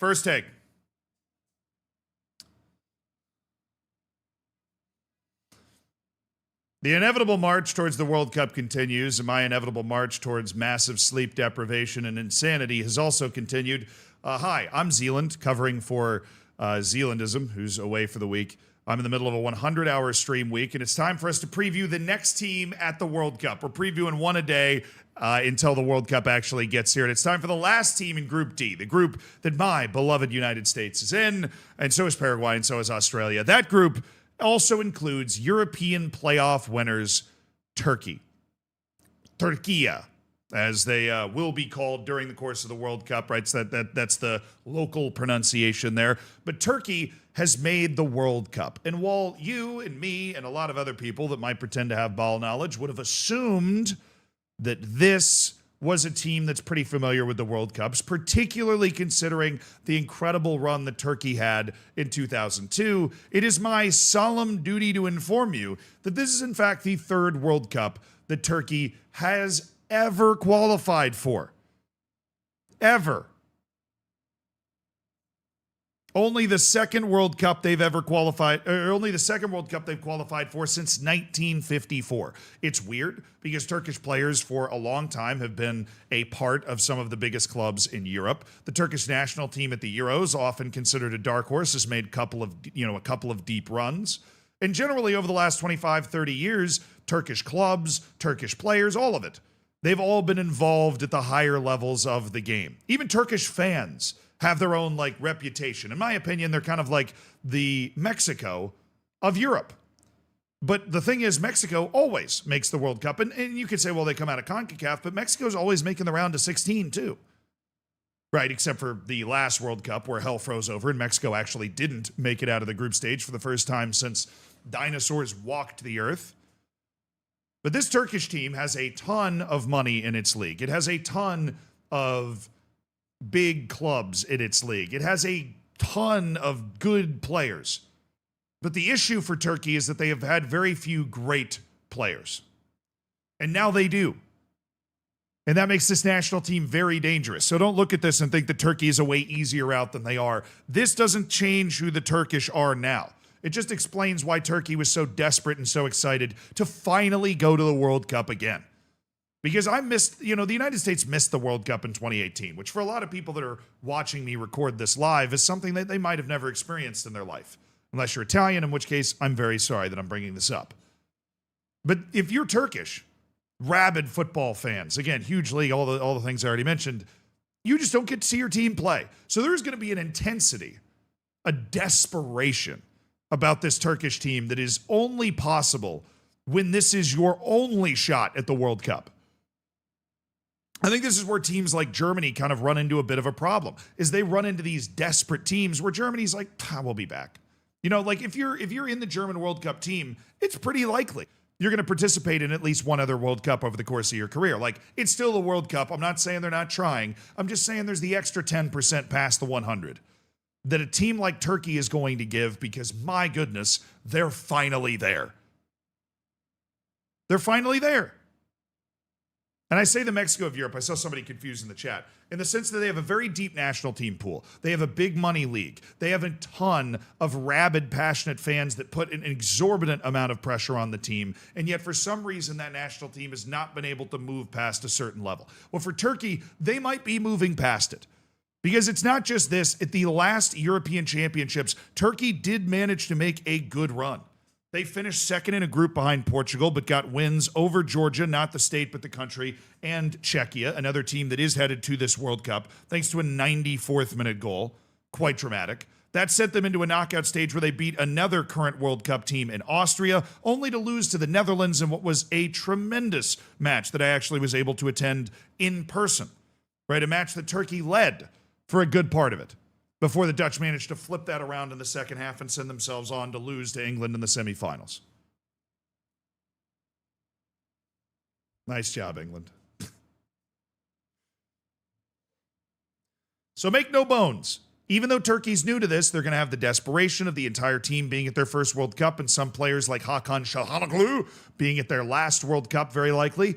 The inevitable march towards the World Cup continues, and my inevitable march towards massive sleep deprivation and insanity has also continued. Hi, I'm Zealand, covering for Zealandism, who's away for the week. I'm in the middle of a 100-hour stream week, and it's time for us to preview the next team at the World Cup. We're previewing one a day until the World Cup actually gets here, and it's time for the last team in Group D, the group that my beloved United States is in, and so is Paraguay, and so is Australia. That group also includes European playoff winners Turkey. Turquia, as they will be called during the course of the World Cup, right? So that's the local pronunciation there. But Turkey has made the World Cup. And while you and me and a lot of other people that might pretend to have ball knowledge would have assumed that this was a team that's pretty familiar with the World Cups, particularly considering the incredible run that Turkey had in 2002, it is my solemn duty to inform you that this is in fact the third World Cup that Turkey has ever qualified for. Ever. Only the second World Cup they've ever qualified, or only the second World Cup they've qualified for since 1954. It's weird because Turkish players for a long time have been a part of some of the biggest clubs in Europe. The Turkish national team at the Euros, often considered a dark horse, has made a couple of deep runs. And generally over the last 25, 30 years, Turkish clubs, Turkish players, all of it, they've all been involved at the higher levels of the game. Even Turkish fans have their own reputation. In my opinion, they're kind of like the Mexico of Europe. But the thing is, Mexico always makes the World Cup. And you could say, well, they come out of CONCACAF, but Mexico's always making the round of 16 too. Right, except for the last World Cup where hell froze over and Mexico actually didn't make it out of the group stage for the first time since dinosaurs walked the earth. But this Turkish team has a ton of money in its league. It has a ton of big clubs in its league. It has a ton of good players. But the issue for Turkey is that they have had very few great players. And now they do. And that makes this national team very dangerous. So don't look at this and think that Turkey is a way easier route than they are. This doesn't change who the Turkish are now. It just explains why Turkey was so desperate and so excited to finally go to the World Cup again. Because I missed, the United States missed the World Cup in 2018, which for a lot of people that are watching me record this live is something that they might have never experienced in their life. Unless you're Italian, in which case I'm very sorry that I'm bringing this up. But if you're Turkish, rabid football fans, again, huge league, all the things I already mentioned, you just don't get to see your team play. So there's going to be an intensity, a desperation about this Turkish team that is only possible when this is your only shot at the World Cup. I think this is where teams like Germany kind of run into a bit of a problem, is they run into these desperate teams where Germany's like, we'll be back. If you're in the German World Cup team, it's pretty likely you're going to participate in at least one other World Cup over the course of your career. It's still a World Cup. I'm not saying they're not trying. I'm just saying there's the extra 10% past the 100 that a team like Turkey is going to give because, my goodness, they're finally there. They're finally there. And I say the Mexico of Europe, I saw somebody confused in the chat, in the sense that they have a very deep national team pool. They have a big money league. They have a ton of rabid, passionate fans that put an exorbitant amount of pressure on the team. And yet, for some reason, that national team has not been able to move past a certain level. Well, for Turkey, they might be moving past it. Because it's not just this. At the last European Championships, Turkey did manage to make a good run. They finished second in a group behind Portugal, but got wins over Georgia, not the state, but the country, and Czechia, another team that is headed to this World Cup, thanks to a 94th minute goal. Quite dramatic. That sent them into a knockout stage where they beat another current World Cup team in Austria, only to lose to the Netherlands in what was a tremendous match that I actually was able to attend in person. Right, a match that Turkey led for a good part of it, before the Dutch managed to flip that around in the second half and send themselves on to lose to England in the semifinals. Nice job, England. So make no bones. Even though Turkey's new to this, they're going to have the desperation of the entire team being at their first World Cup and some players like Hakan Çalhanoğlu being at their last World Cup, very likely.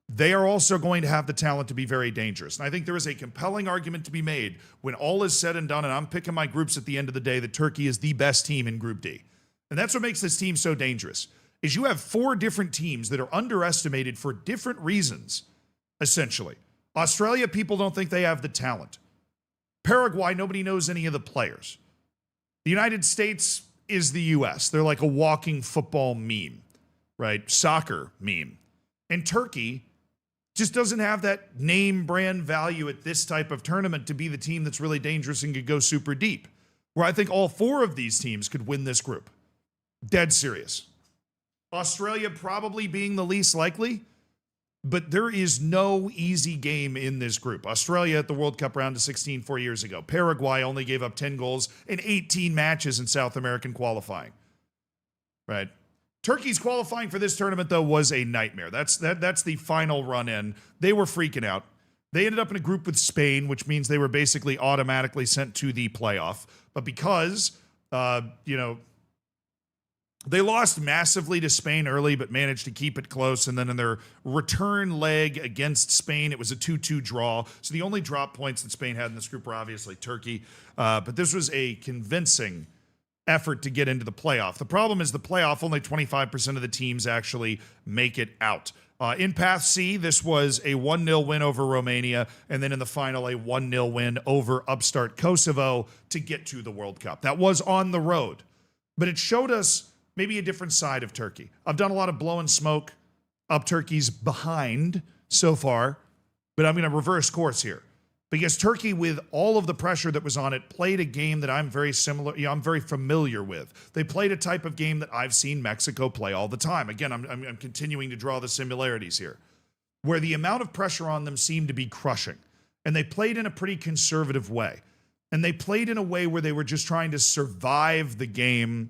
They are also going to have the talent to be very dangerous. And I think there is a compelling argument to be made when all is said and done, and I'm picking my groups at the end of the day, that Turkey is the best team in Group D. And that's what makes this team so dangerous, is you have 4 different teams that are underestimated for different reasons, essentially. Australia, people don't think they have the talent. Paraguay, nobody knows any of the players. The United States is the U.S. They're like a walking football meme, right? Soccer meme. And Turkey just doesn't have that name brand value at this type of tournament to be the team that's really dangerous and could go super deep. Where I think all 4 of these teams could win this group. Dead serious. Australia probably being the least likely, but there is no easy game in this group. Australia at the World Cup round of 16 4 years ago. Paraguay only gave up 10 goals in 18 matches in South American qualifying. Right? Turkey's qualifying for this tournament, though, was a nightmare. That's the final run in. They were freaking out. They ended up in a group with Spain, which means they were basically automatically sent to the playoff. But because, they lost massively to Spain early, but managed to keep it close. And then in their return leg against Spain, it was a 2-2 draw. So the only drop points that Spain had in this group were obviously Turkey. But this was a convincing effort to get into the playoff. The problem is the playoff, only 25% of the teams actually make it out. In Path C, this was a 1-0 win over Romania, and then in the final, a 1-0 win over upstart Kosovo to get to the World Cup. That was on the road, but it showed us maybe a different side of Turkey. I've done a lot of blowing smoke up Turkey's behind so far, but I'm going to reverse course here. Because Turkey, with all of the pressure that was on it, played a game that I'm very familiar with. They played a type of game that I've seen Mexico play all the time. Again, I'm continuing to draw the similarities here, where the amount of pressure on them seemed to be crushing. And they played in a pretty conservative way. And they played in a way where they were just trying to survive the game,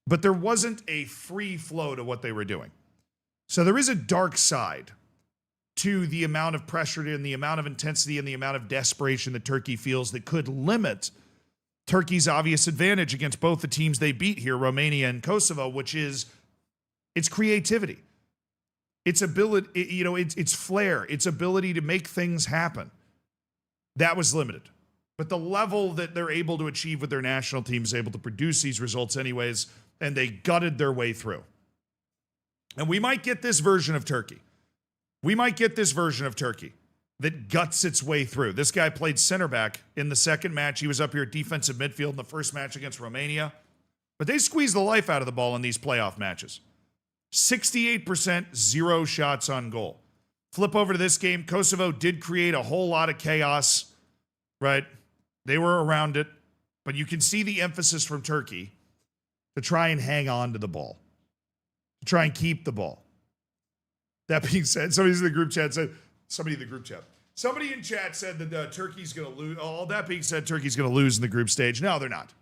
but there wasn't a free flow to what they were doing. So there is a dark side to the amount of pressure and the amount of intensity and the amount of desperation that Turkey feels that could limit Turkey's obvious advantage against both the teams they beat here, Romania and Kosovo, which is its creativity, its ability, its flair, its ability to make things happen. That was limited. But the level that they're able to achieve with their national team is able to produce these results anyways, and they gutted their way through. And we might get this version of Turkey. We might get this version of Turkey that guts its way through. This guy played center back in the second match. He was up here at defensive midfield in the first match against Romania. But they squeeze the life out of the ball in these playoff matches. 68%, 0 shots on goal. Flip over to this game. Kosovo did create a whole lot of chaos, right? They were around it. But you can see the emphasis from Turkey to try and hang on to the ball, to try and keep the ball. That being said, somebody in the group chat said that Turkey's going to lose. All that being said, Turkey's going to lose in the group stage. No, they're not.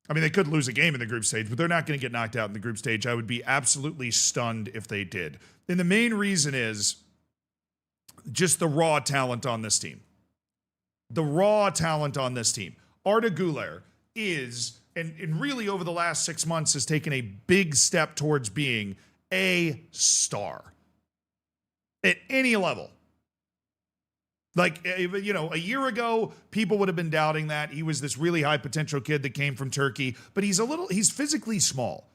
I mean, they could lose a game in the group stage, but they're not going to get knocked out in the group stage. I would be absolutely stunned if they did. And the main reason is just the raw talent on this team. The raw talent on this team. Arda Güler is, and really over the last 6 months, has taken a big step towards being a star. at any level. Like, you know, a year ago, people would have been doubting that. He was this really high potential kid that came from Turkey, but he's physically small.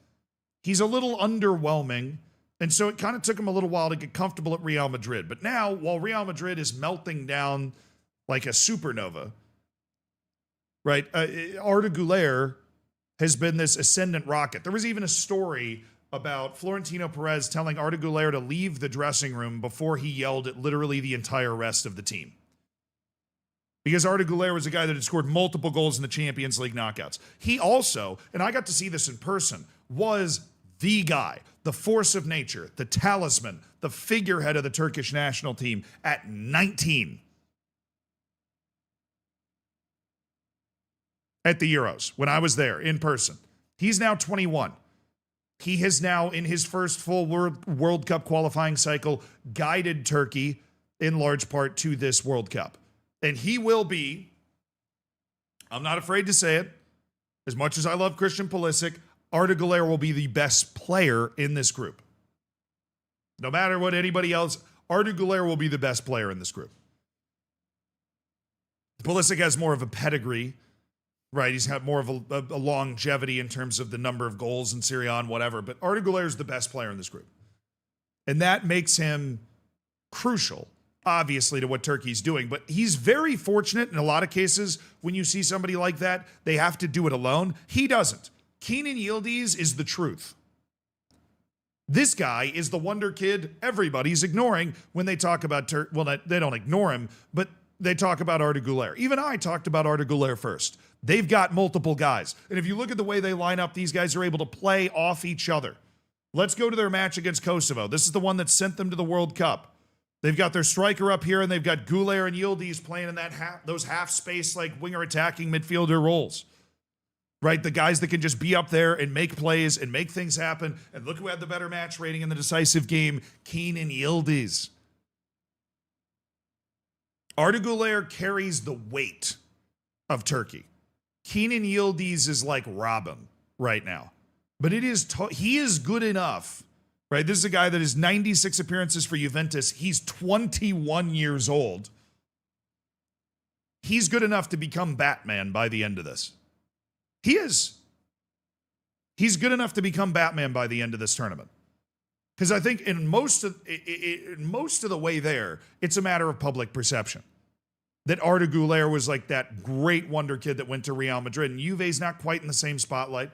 He's a little underwhelming. And so it kind of took him a little while to get comfortable at Real Madrid. But now, while Real Madrid is melting down like a supernova, right, Arda Güler has been this ascendant rocket. There was even a story about Florentino Perez telling Arda Güler to leave the dressing room before he yelled at literally the entire rest of the team. Because Arda Güler was a guy that had scored multiple goals in the Champions League knockouts. He also, and I got to see this in person, was the guy, the force of nature, the talisman, the figurehead of the Turkish national team at 19 at the Euros when I was there in person. He's now 21. He has now, in his first full World Cup qualifying cycle, guided Turkey in large part to this World Cup. And he will be, I'm not afraid to say it, as much as I love Christian Pulisic, Arda Güler will be the best player in this group. No matter what anybody else, Arda Güler will be the best player in this group. Pulisic has more of a pedigree, right? He's had more of a longevity in terms of the number of goals in Serie A and whatever, but Arda Güler is the best player in this group. And that makes him crucial, obviously, to what Turkey's doing. But he's very fortunate in a lot of cases when you see somebody like that, they have to do it alone. He doesn't. Kenan Yildiz is the truth. This guy is the wonder kid everybody's ignoring when they talk about well, they don't ignore him, but they talk about Arda Güler. Even I talked about Arda Güler first. They've got multiple guys. And if you look at the way they line up, these guys are able to play off each other. Let's go to their match against Kosovo. This is the one that sent them to the World Cup. They've got their striker up here, and they've got Güler and Yildiz playing in those half-space, like, winger attacking midfielder roles. Right? The guys that can just be up there and make plays and make things happen. And look who had the better match rating in the decisive game, Kenan Yildiz. Arda Güler carries the weight of Turkey. Kenan Yildiz is like Robin right now. But he is good enough, right? This is a guy that has 96 appearances for Juventus. He's 21 years old. He's good enough to become Batman by the end of this. He is. He's good enough to become Batman by the end of this tournament. Because I think in most of the way there, it's a matter of public perception. That Arda Güler was like that great wonder kid that went to Real Madrid, and Juve's not quite in the same spotlight.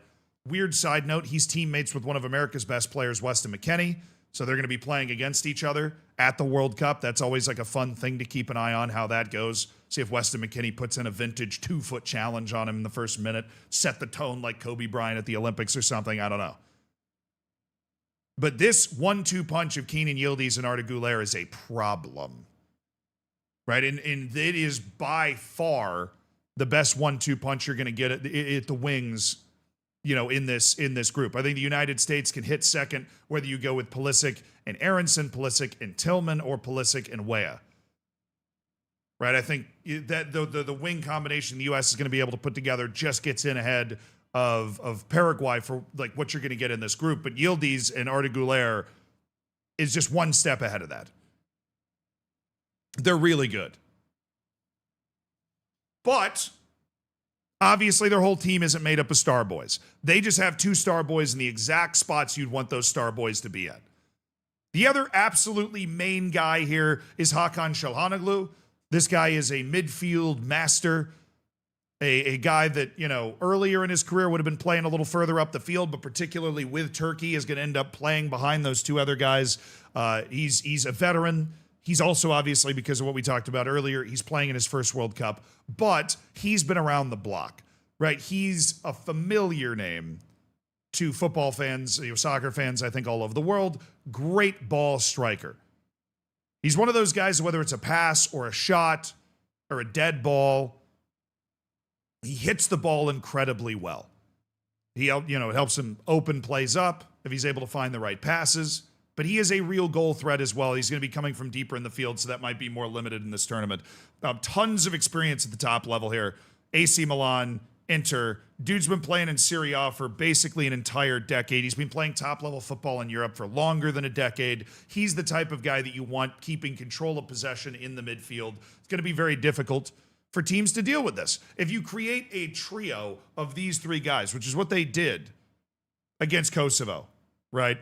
Weird side note, he's teammates with one of America's best players, Weston McKennie, so they're going to be playing against each other at the World Cup. That's always like a fun thing to keep an eye on, how that goes. See if Weston McKennie puts in a vintage 2-foot challenge on him in the first minute, set the tone like Kobe Bryant at the Olympics or something, I don't know. But this 1-2 punch of Kenan Yildiz and Arda Güler is a problem. Right? And it is by far the best 1-2 punch you're going to get at the wings, you know, in this group. I think the United States can hit second, whether you go with Pulisic and Aronson, Pulisic and Tillman, or Pulisic and Weah. Right? I think that the wing combination the U.S. is going to be able to put together just gets in ahead of Paraguay for like what you're going to get in this group. But Yildiz and Arda Güler is just one step ahead of that. They're really good. But obviously their whole team isn't made up of star boys. They just have 2 star boys in the exact spots you'd want those star boys to be at. The other absolutely main guy here is Hakan Çalhanoğlu. This guy is a midfield master, a guy that, you know, earlier in his career would have been playing a little further up the field, but particularly with Turkey is going to end up playing behind those 2 other guys. He's a veteran. He's also, obviously, because of what we talked about earlier, he's playing in his first World Cup, but he's been around the block, right? He's a familiar name to football fans, you know, soccer fans, I think, all over the world. Great ball striker. He's one of those guys, whether it's a pass or a shot or a dead ball, he hits the ball incredibly well. It helps him open plays up if he's able to find the right passes. But he is a real goal threat as well. He's going to be coming from deeper in the field, so that might be more limited in this tournament. Tons of experience at the top level here. AC Milan, Inter. Dude's been playing in Serie A for basically an entire decade. He's been playing top-level football in Europe for longer than a decade. He's the type of guy that you want keeping control of possession in the midfield. It's going to be very difficult for teams to deal with this. If you create a trio of these three guys, which is what they did against Kosovo, right?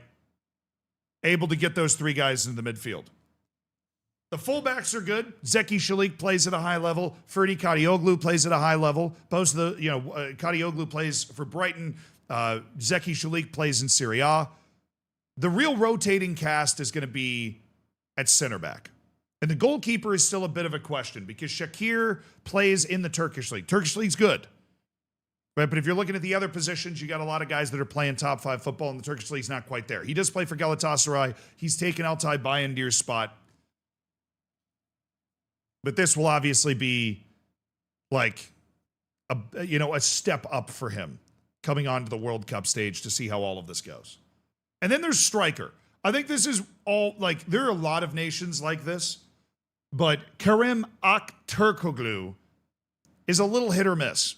Able to get those three guys in the midfield. The fullbacks are good. Zeki Shalik plays at a high level. Ferdi Kadioglu plays at a high level. Both of the, Kadioglu plays for Brighton. Zeki Shalik plays in Serie A. The real rotating cast is going to be at center back. And the goalkeeper is still a bit of a question because Shakir plays in the Turkish league. Turkish league's good. Right? But if you're looking at the other positions, you got a lot of guys that are playing top 5 football, and the Turkish league's not quite there. He does play for Galatasaray. He's taken Altay Bayındir's spot. But this will obviously be like a step up for him coming onto the World Cup stage to see how all of this goes. And then there's striker. I think this is all like there are a lot of nations like this, but Kerem Aktürkoğlu is a little hit or miss.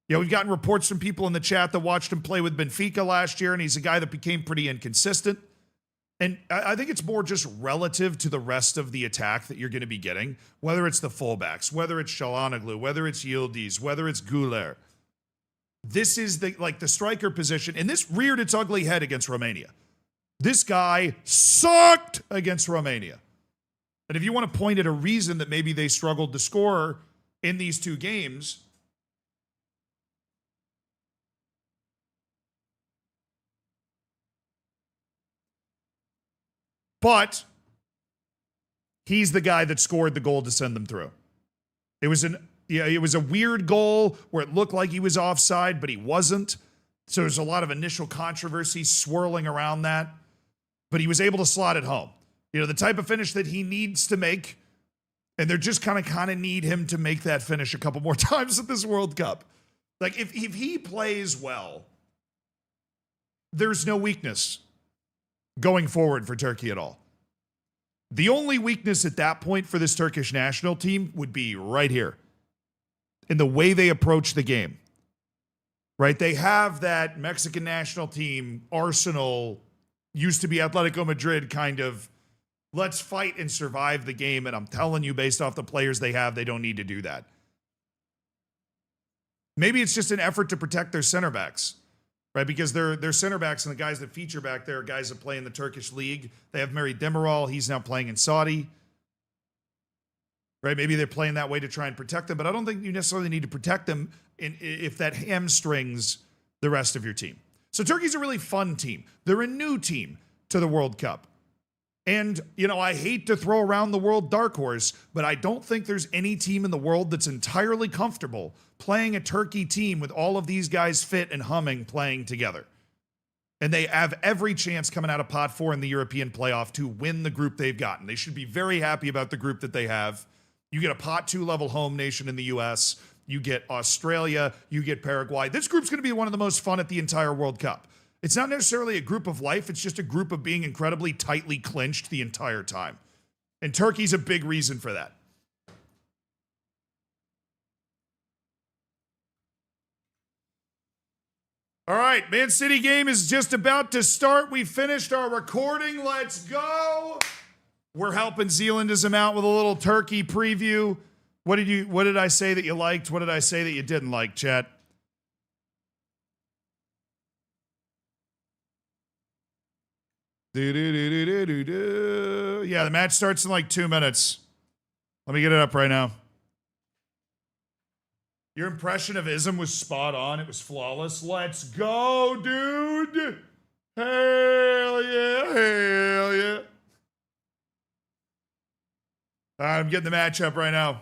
We've gotten reports from people in the chat that watched him play with Benfica last year, and he's a guy that became pretty inconsistent. And I think it's more just relative to the rest of the attack that you're going to be getting, whether it's the fullbacks, whether it's Çalhanoğlu, whether it's Yildiz, whether it's Güler. This is the striker position, and this reared its ugly head against Romania. This guy sucked against Romania. And if you want to point at a reason that maybe they struggled to score in these two games, but he's the guy that scored the goal to send them through. It was a weird goal where it looked like he was offside, but he wasn't. So there's a lot of initial controversy swirling around that. But he was able to slot it home. The type of finish that he needs to make, and they're just kind of need him to make that finish a couple more times at this World Cup. Like, if he plays well, there's no weakness going forward for Turkey at all. The only weakness at that point for this Turkish national team would be right here in the way they approach the game. Right? They have that Mexican national team, Arsenal, used to be Atletico Madrid kind of, let's fight and survive the game. And I'm telling you, based off the players they have, they don't need to do that. Maybe it's just an effort to protect their center backs. Right, because their center backs and the guys that feature back there are guys that play in the Turkish league. They have Meri Demiral. He's now playing in Saudi. Right, maybe they're playing that way to try and protect them, but I don't think you necessarily need to protect them if that hamstrings the rest of your team. So Turkey's a really fun team. They're a new team to the World Cup. And, I hate to throw around the world dark horse, but I don't think there's any team in the world that's entirely comfortable playing a Turkey team with all of these guys fit and humming playing together. And they have every chance coming out of pot 4 in the European playoff to win the group they've gotten. They should be very happy about the group that they have. You get a pot 2 level home nation in the US. You get Australia. You get Paraguay. This group's going to be one of the most fun at the entire World Cup. It's not necessarily a group of life. It's just a group of being incredibly tightly clinched the entire time. And Turkey's a big reason for that. All right, Man City game is just about to start. We finished our recording. Let's go. We're helping Zealandism out with a little Turkey preview. What did I say that you liked? What did I say that you didn't like, chat? Yeah, the match starts in like 2 minutes. Let me get it up right now. Your impression of ism was spot on. It was flawless. Let's go, dude. Hell yeah, hell yeah. All right, I'm getting the match up right now.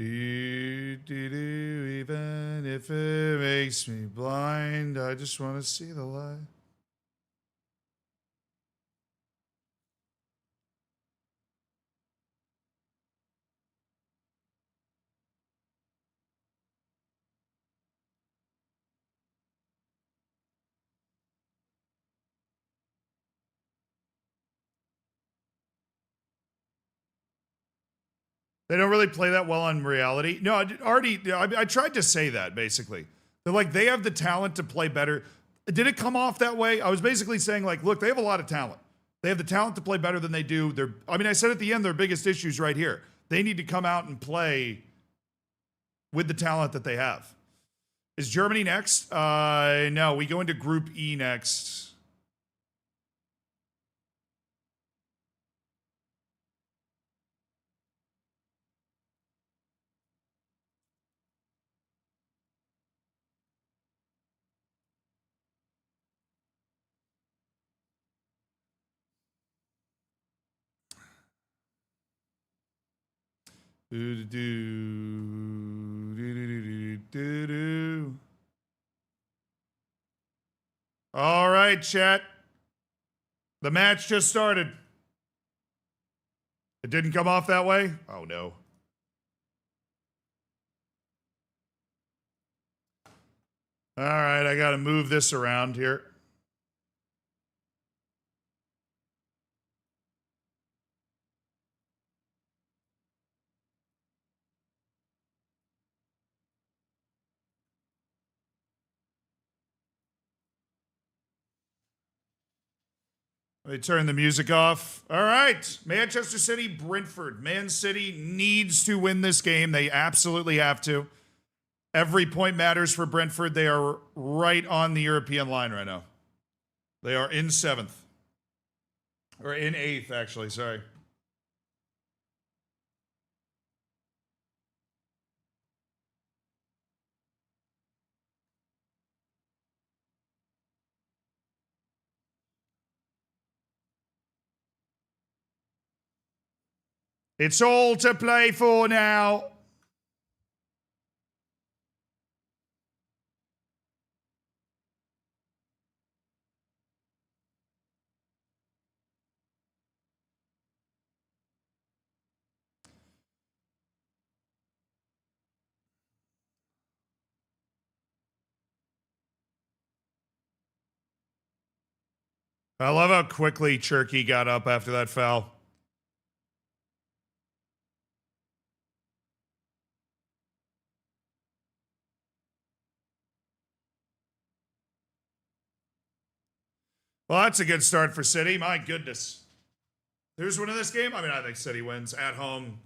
Even if it makes me blind, I just want to see the light. They don't really play that well on reality. No, I tried to say that basically. They're like, they have the talent to play better. Did it come off that way? I was basically saying, like, look, they have a lot of talent. They have the talent to play better than they do. I said at the end, their biggest issues right here. They need to come out and play with the talent that they have. Is Germany next? No, we go into Group E next. All right, chat. The match just started. It didn't come off that way? Oh, no. All right, I got to move this around here. Let me turn the music off. All right. Manchester City, Brentford. Man City needs to win this game. They absolutely have to. Every point matters for Brentford. They are right on the European line right now. They are in 7th. Or in 8th, actually. Sorry. It's all to play for now. I love how quickly Cherky got up after that foul. Well, that's a good start for City. My goodness. Who's winning this game? I think City wins at home.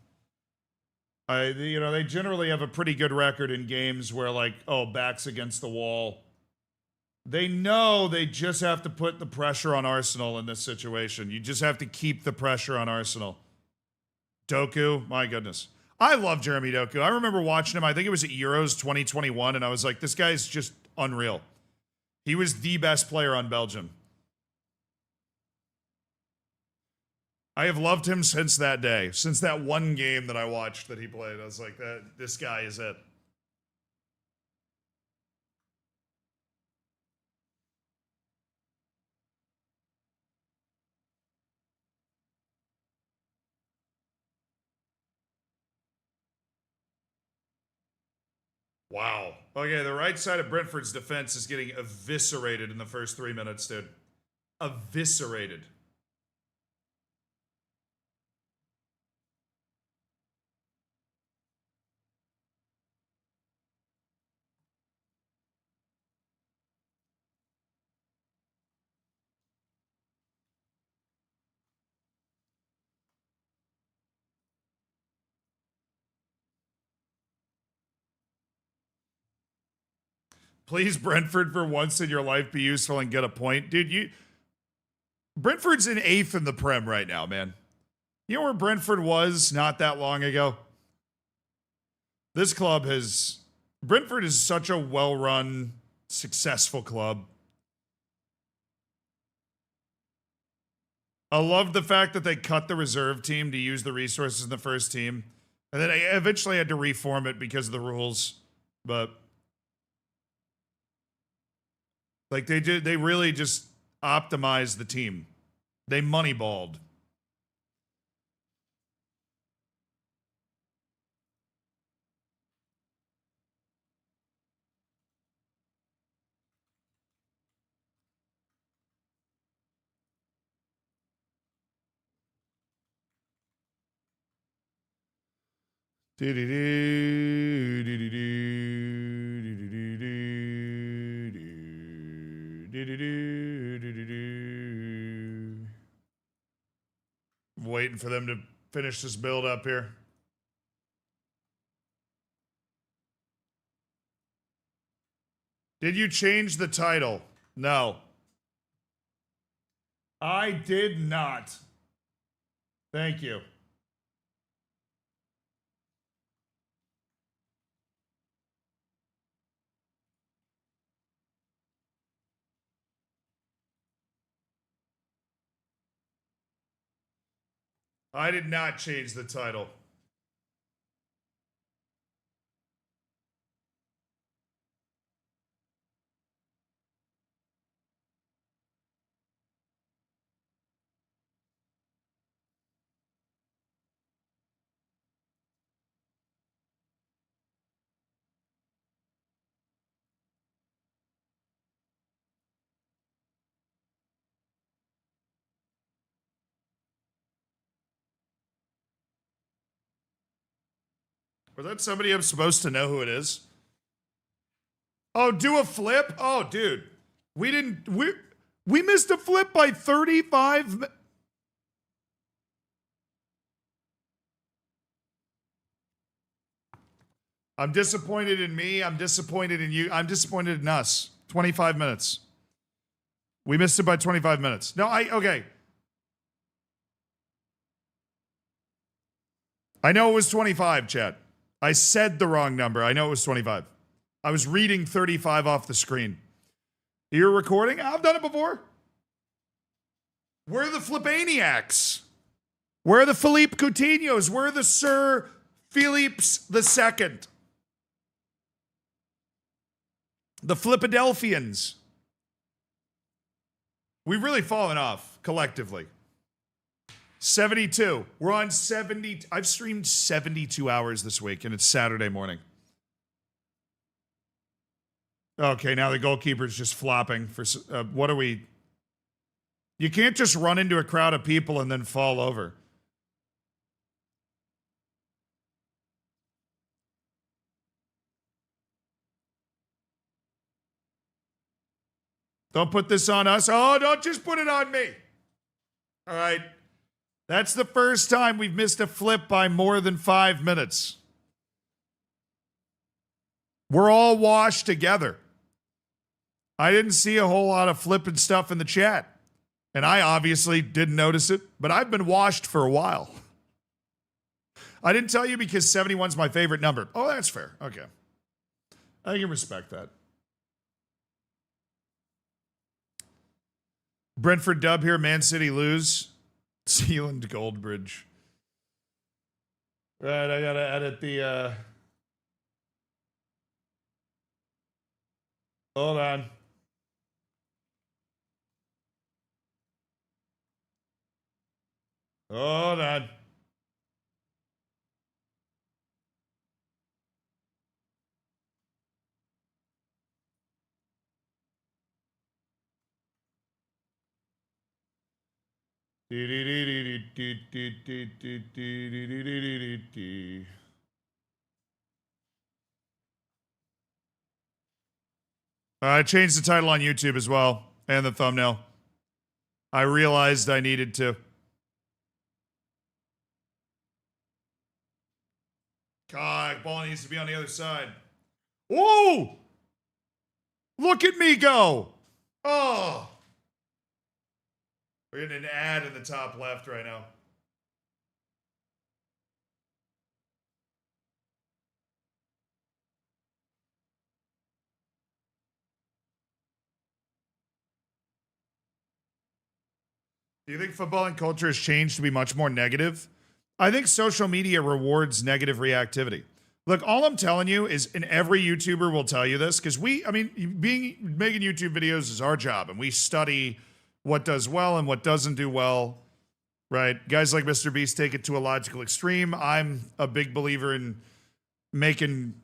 They generally have a pretty good record in games where, like, backs against the wall. They know they just have to put the pressure on Arsenal in this situation. You just have to keep the pressure on Arsenal. Doku, my goodness. I love Jeremy Doku. I remember watching him, I think it was at Euros 2021, and I was like, this guy's just unreal. He was the best player on Belgium. I have loved him since that day, since that one game that I watched that he played. I was like, this guy is it. Wow. Okay, the right side of Brentford's defense is getting eviscerated in the first 3 minutes, dude. Eviscerated. Please, Brentford, for once in your life, be useful and get a point. Dude, Brentford's in 8th in the Prem right now, man. You know where Brentford was not that long ago? Brentford is such a well-run, successful club. I love the fact that they cut the reserve team to use the resources in the first team. And then I eventually had to reform it because of the rules. But like they really just optimized the team. They moneyballed. Waiting for them to finish this build up here. Did you change the title? No. I did not. Thank you. I did not change the title. Was that somebody I'm supposed to know who it is? Oh, do a flip? Oh, dude. We missed a flip by 35. I'm disappointed in me. I'm disappointed in you. I'm disappointed in us. 25 minutes. We missed it by 25 minutes. No, okay. I know it was 25, chat. I said the wrong number. I know it was 25. I was reading 35 off the screen. You're recording? I've done it before. Where are the Flipaniacs? Where are the Philippe Coutinhos? Where are the Sir Philippes II? The Flipadelphians. We've really fallen off collectively. 72. We're on 70. I've streamed 72 hours this week, and it's Saturday morning. Okay, now the goalkeeper's just flopping. For what are we? You can't just run into a crowd of people and then fall over. Don't put this on us. Oh, don't just put it on me. All right. That's the first time we've missed a flip by more than 5 minutes. We're all washed together. I didn't see a whole lot of flipping stuff in the chat. And I obviously didn't notice it, but I've been washed for a while. I didn't tell you because 71's my favorite number. Oh, that's fair. Okay. I can respect that. Brentford dub here, Man City lose. Sealand Goldbridge. Right, I gotta edit the hold on. Hold on. I changed the title on YouTube as well and the thumbnail. I realized I needed to. God, ball needs to be on the other side. Whoa! Look at me go! Oh! We're getting an ad in the top left right now. Do you think football and culture has changed to be much more negative? I think social media rewards negative reactivity. Look, all I'm telling you is, and every YouTuber will tell you this, because making YouTube videos is our job, and we study what does well and what doesn't do well, right? Guys like Mr. Beast take it to a logical extreme. I'm a big believer in making,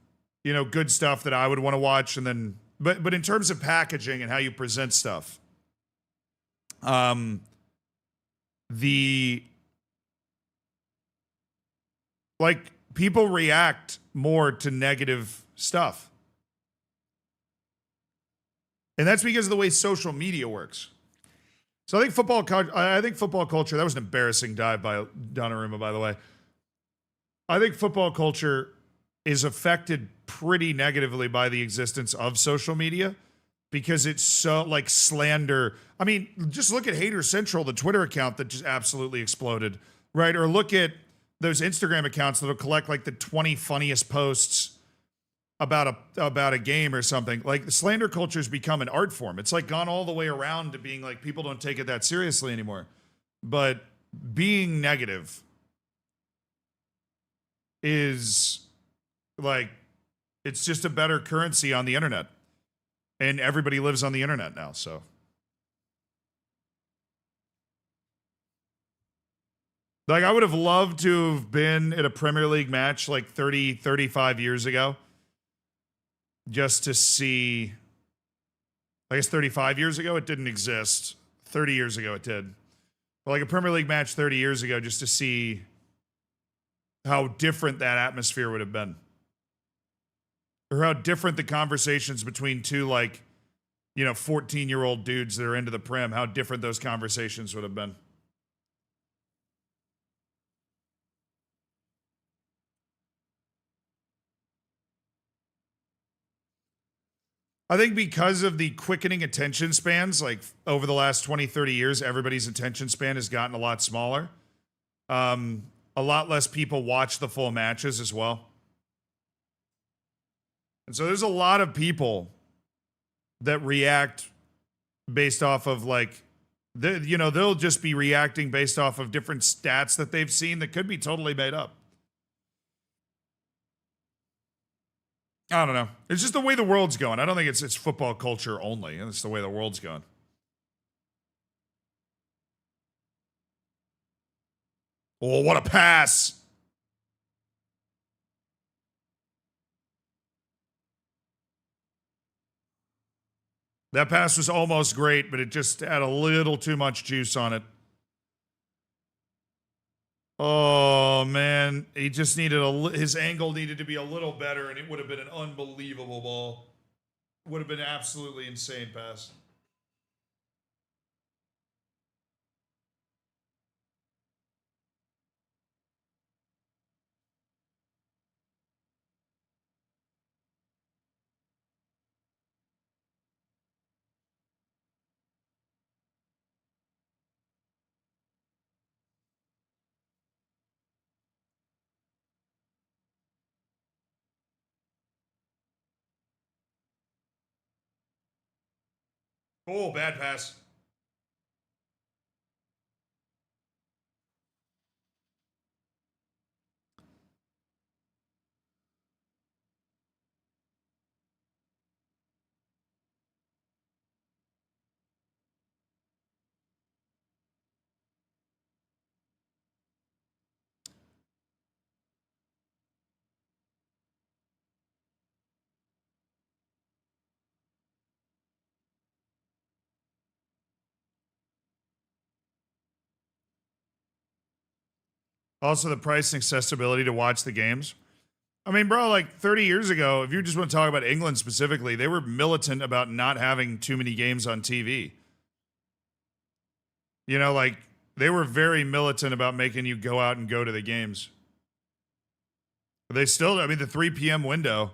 good stuff that I would want to watch, and then, but in terms of packaging and how you present stuff, people react more to negative stuff. And that's because of the way social media works. So I think football culture, that was an embarrassing dive by Donnarumma, by the way. I think football culture is affected pretty negatively by the existence of social media because it's so like slander. I mean, just look at Hater Central, the Twitter account that just absolutely exploded, right? Or look at those Instagram accounts that'll collect like the 20 funniest posts about a game or something. Like the slander culture's become an art form. It's like gone all the way around to being like people don't take it that seriously anymore. But being negative is like it's just a better currency on the internet. And everybody lives on the internet now, so like I would have loved to have been at a Premier League match like 30, 35 years ago. Just to see, I guess 35 years ago it didn't exist. 30 years ago it did. But like a Premier League match 30 years ago just to see how different that atmosphere would have been. Or how different the conversations between two like, 14-year-old dudes that are into the Prem, how different those conversations would have been. I think because of the quickening attention spans, like over the last 20, 30 years, everybody's attention span has gotten a lot smaller. A lot less people watch the full matches as well. And so there's a lot of people that react based off of like, they'll just be reacting based off of different stats that they've seen that could be totally made up. I don't know. It's just the way the world's going. I don't think it's football culture only. It's the way the world's going. Oh, what a pass. That pass was almost great, but it just had a little too much juice on it. Oh, man. He just needed his angle needed to be a little better, and it would have been an unbelievable ball. Would have been absolutely insane pass. Oh, bad pass. Also, the price and accessibility to watch the games. I mean, bro, like 30 years ago, if you just want to talk about England specifically, they were militant about not having too many games on TV. Like they were very militant about making you go out and go to the games. But they still, I mean, the 3 p.m. window,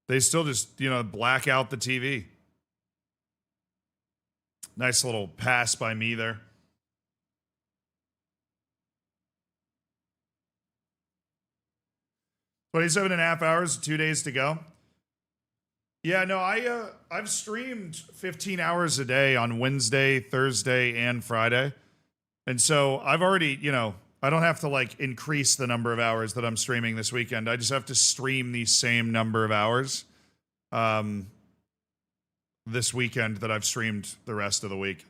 they still just, black out the TV. Nice little pass by me there. 27 and a half hours, 2 days to go. Yeah, no, I've streamed 15 hours a day on Wednesday, Thursday, and Friday. And so I've already, I don't have to like increase the number of hours that I'm streaming this weekend. I just have to stream the same number of hours this weekend that I've streamed the rest of the week.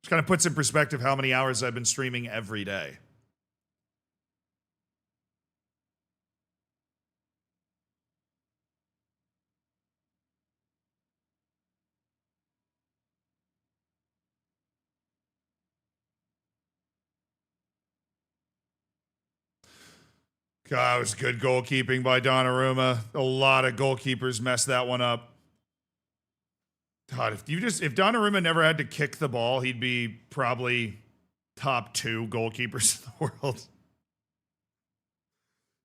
Just kind of puts in perspective how many hours I've been streaming every day. God, it was good goalkeeping by Donnarumma. A lot of goalkeepers messed that one up. God, if Donnarumma never had to kick the ball, he'd be probably top 2 goalkeepers in the world. Is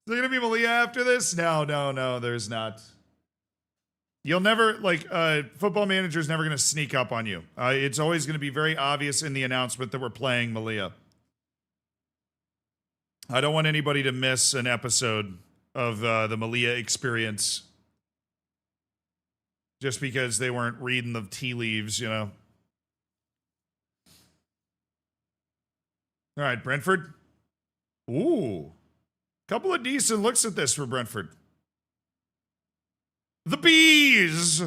there gonna be Malia after this? No, there's not. You'll never, Football Manager's never gonna sneak up on you. It's always gonna be very obvious in the announcement that we're playing Malia. I don't want anybody to miss an episode of the Malia experience just because they weren't reading the tea leaves, you know. All right, Brentford. Ooh. Couple of decent looks at this for Brentford. The Bees!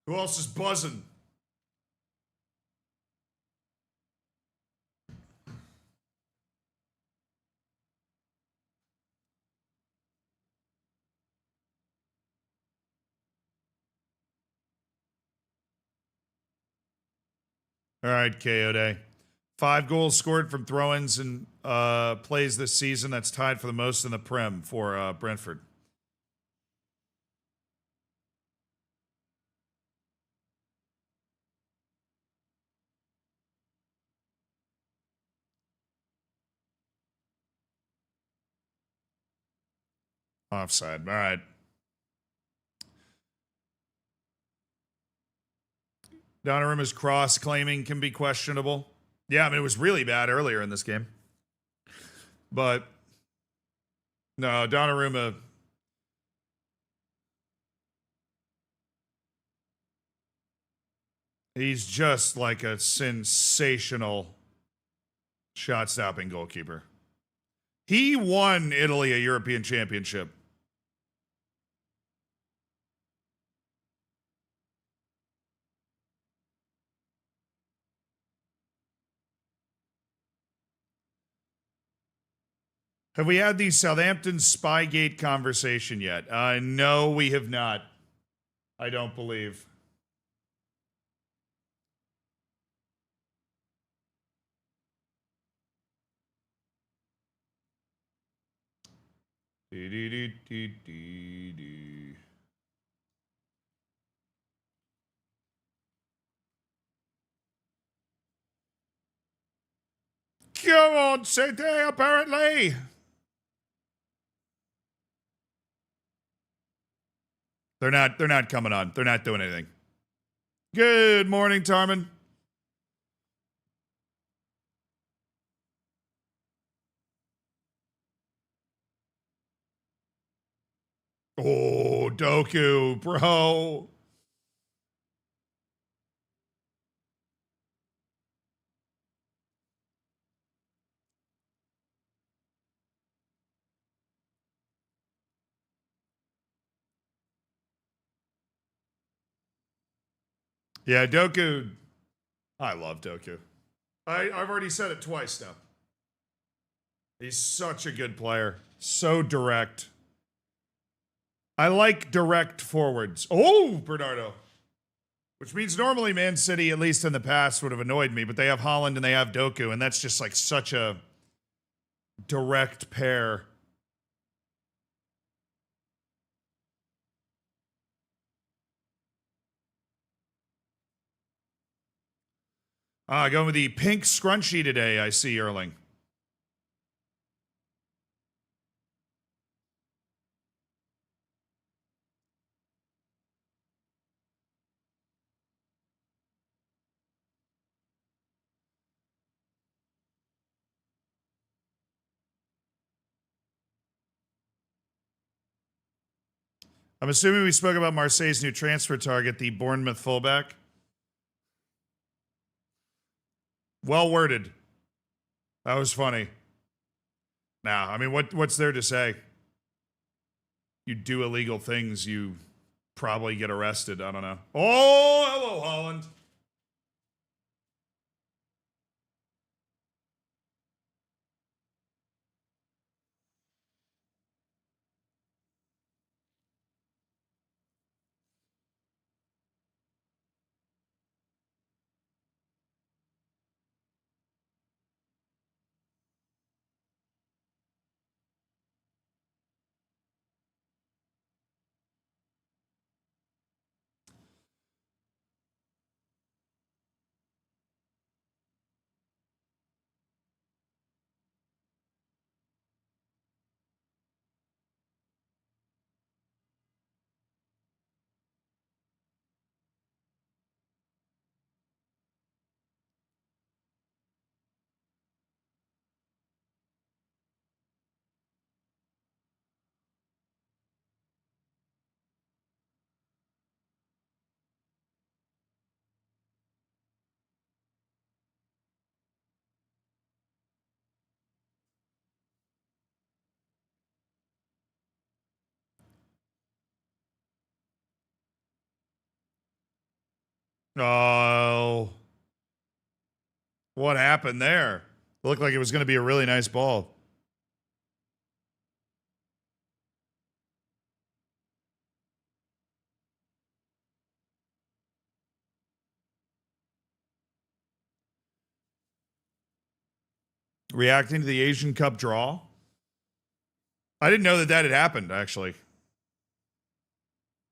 Who else is buzzing? All right, KO Day. 5 goals scored from throw-ins and plays this season. That's tied for the most in the Prem for Brentford. Offside. All right. Donnarumma's cross claiming can be questionable. Yeah, I mean, it was really bad earlier in this game. But no, Donnarumma. He's just like a sensational shot stopping goalkeeper. He won Italy a European championship. Have we had the Southampton Spygate conversation yet? No, we have not. I don't believe. Come on, City, apparently. They're not coming on. They're not doing anything. Good morning, Tarman. Oh, Doku, bro. Yeah, Doku. I love Doku. I've already said it twice now. He's such a good player. So direct. I like direct forwards. Oh, Bernardo. Which means normally Man City, at least in the past, would have annoyed me, but they have Holland and they have Doku, and that's just like such a direct pair. Going with the pink scrunchie today, I see, Erling. I'm assuming we spoke about Marseille's new transfer target, the Bournemouth fullback. Well worded. That was funny. Now, I mean, what's there to say? You do illegal things, you probably get arrested. I don't know. Oh, hello, Holland. Oh. What happened there? It looked like it was going to be a really nice ball. Reacting to the Asian Cup draw? I didn't know that that had happened, actually.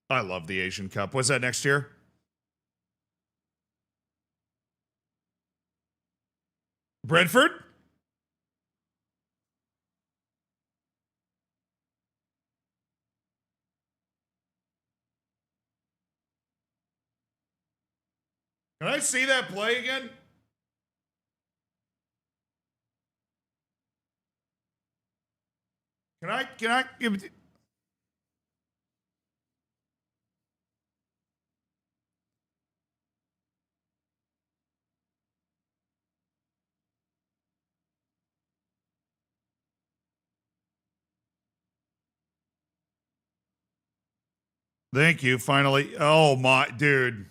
I love the Asian Cup. What's that next year? Brentford? Can I see that play again? Can I Thank you, finally. Oh my dude.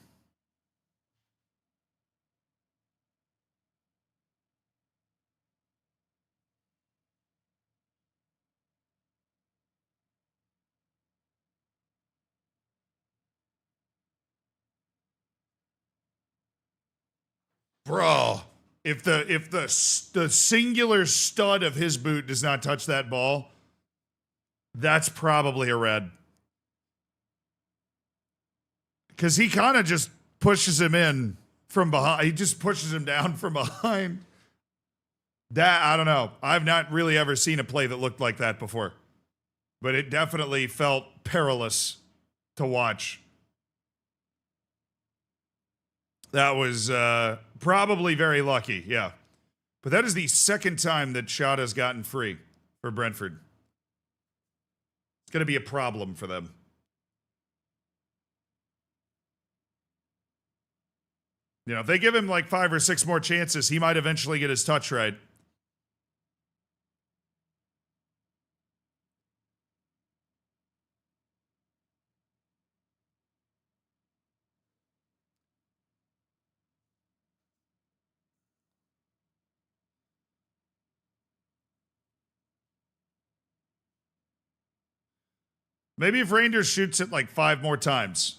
Bro, if the singular stud of his boot does not touch that ball, that's probably a red. Because he kind of just pushes him in from behind. He just pushes him down from behind. That, I don't know. I've not really ever seen a play that looked like that before. But it definitely felt perilous to watch. That was probably very lucky, yeah. But that is the second time that shot has gotten free for Brentford. It's going to be a problem for them. You know, if they give him like 5 or 6 more chances, he might eventually get his touch right. Maybe if Rangers shoots it like 5 more times.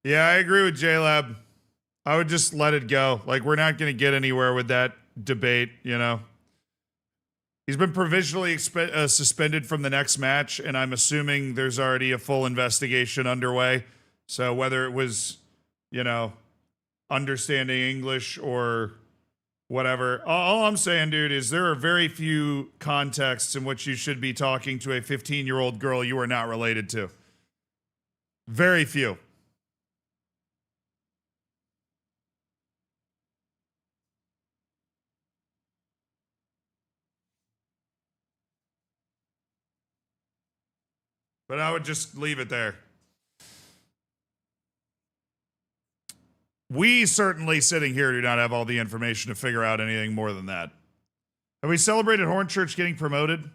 Yeah, I agree with JLab. I would just let it go. Like, we're not going to get anywhere with that debate, you know? He's been provisionally suspended from the next match, and I'm assuming there's already a full investigation underway. So whether it was, you know, understanding English or whatever, all I'm saying, dude, is there are very few contexts in which you should be talking to a 15-year-old girl you are not related to. Very few. But I would just leave it there. We certainly, sitting here, do not have all the information to figure out anything more than that. Have we celebrated Hornchurch getting promoted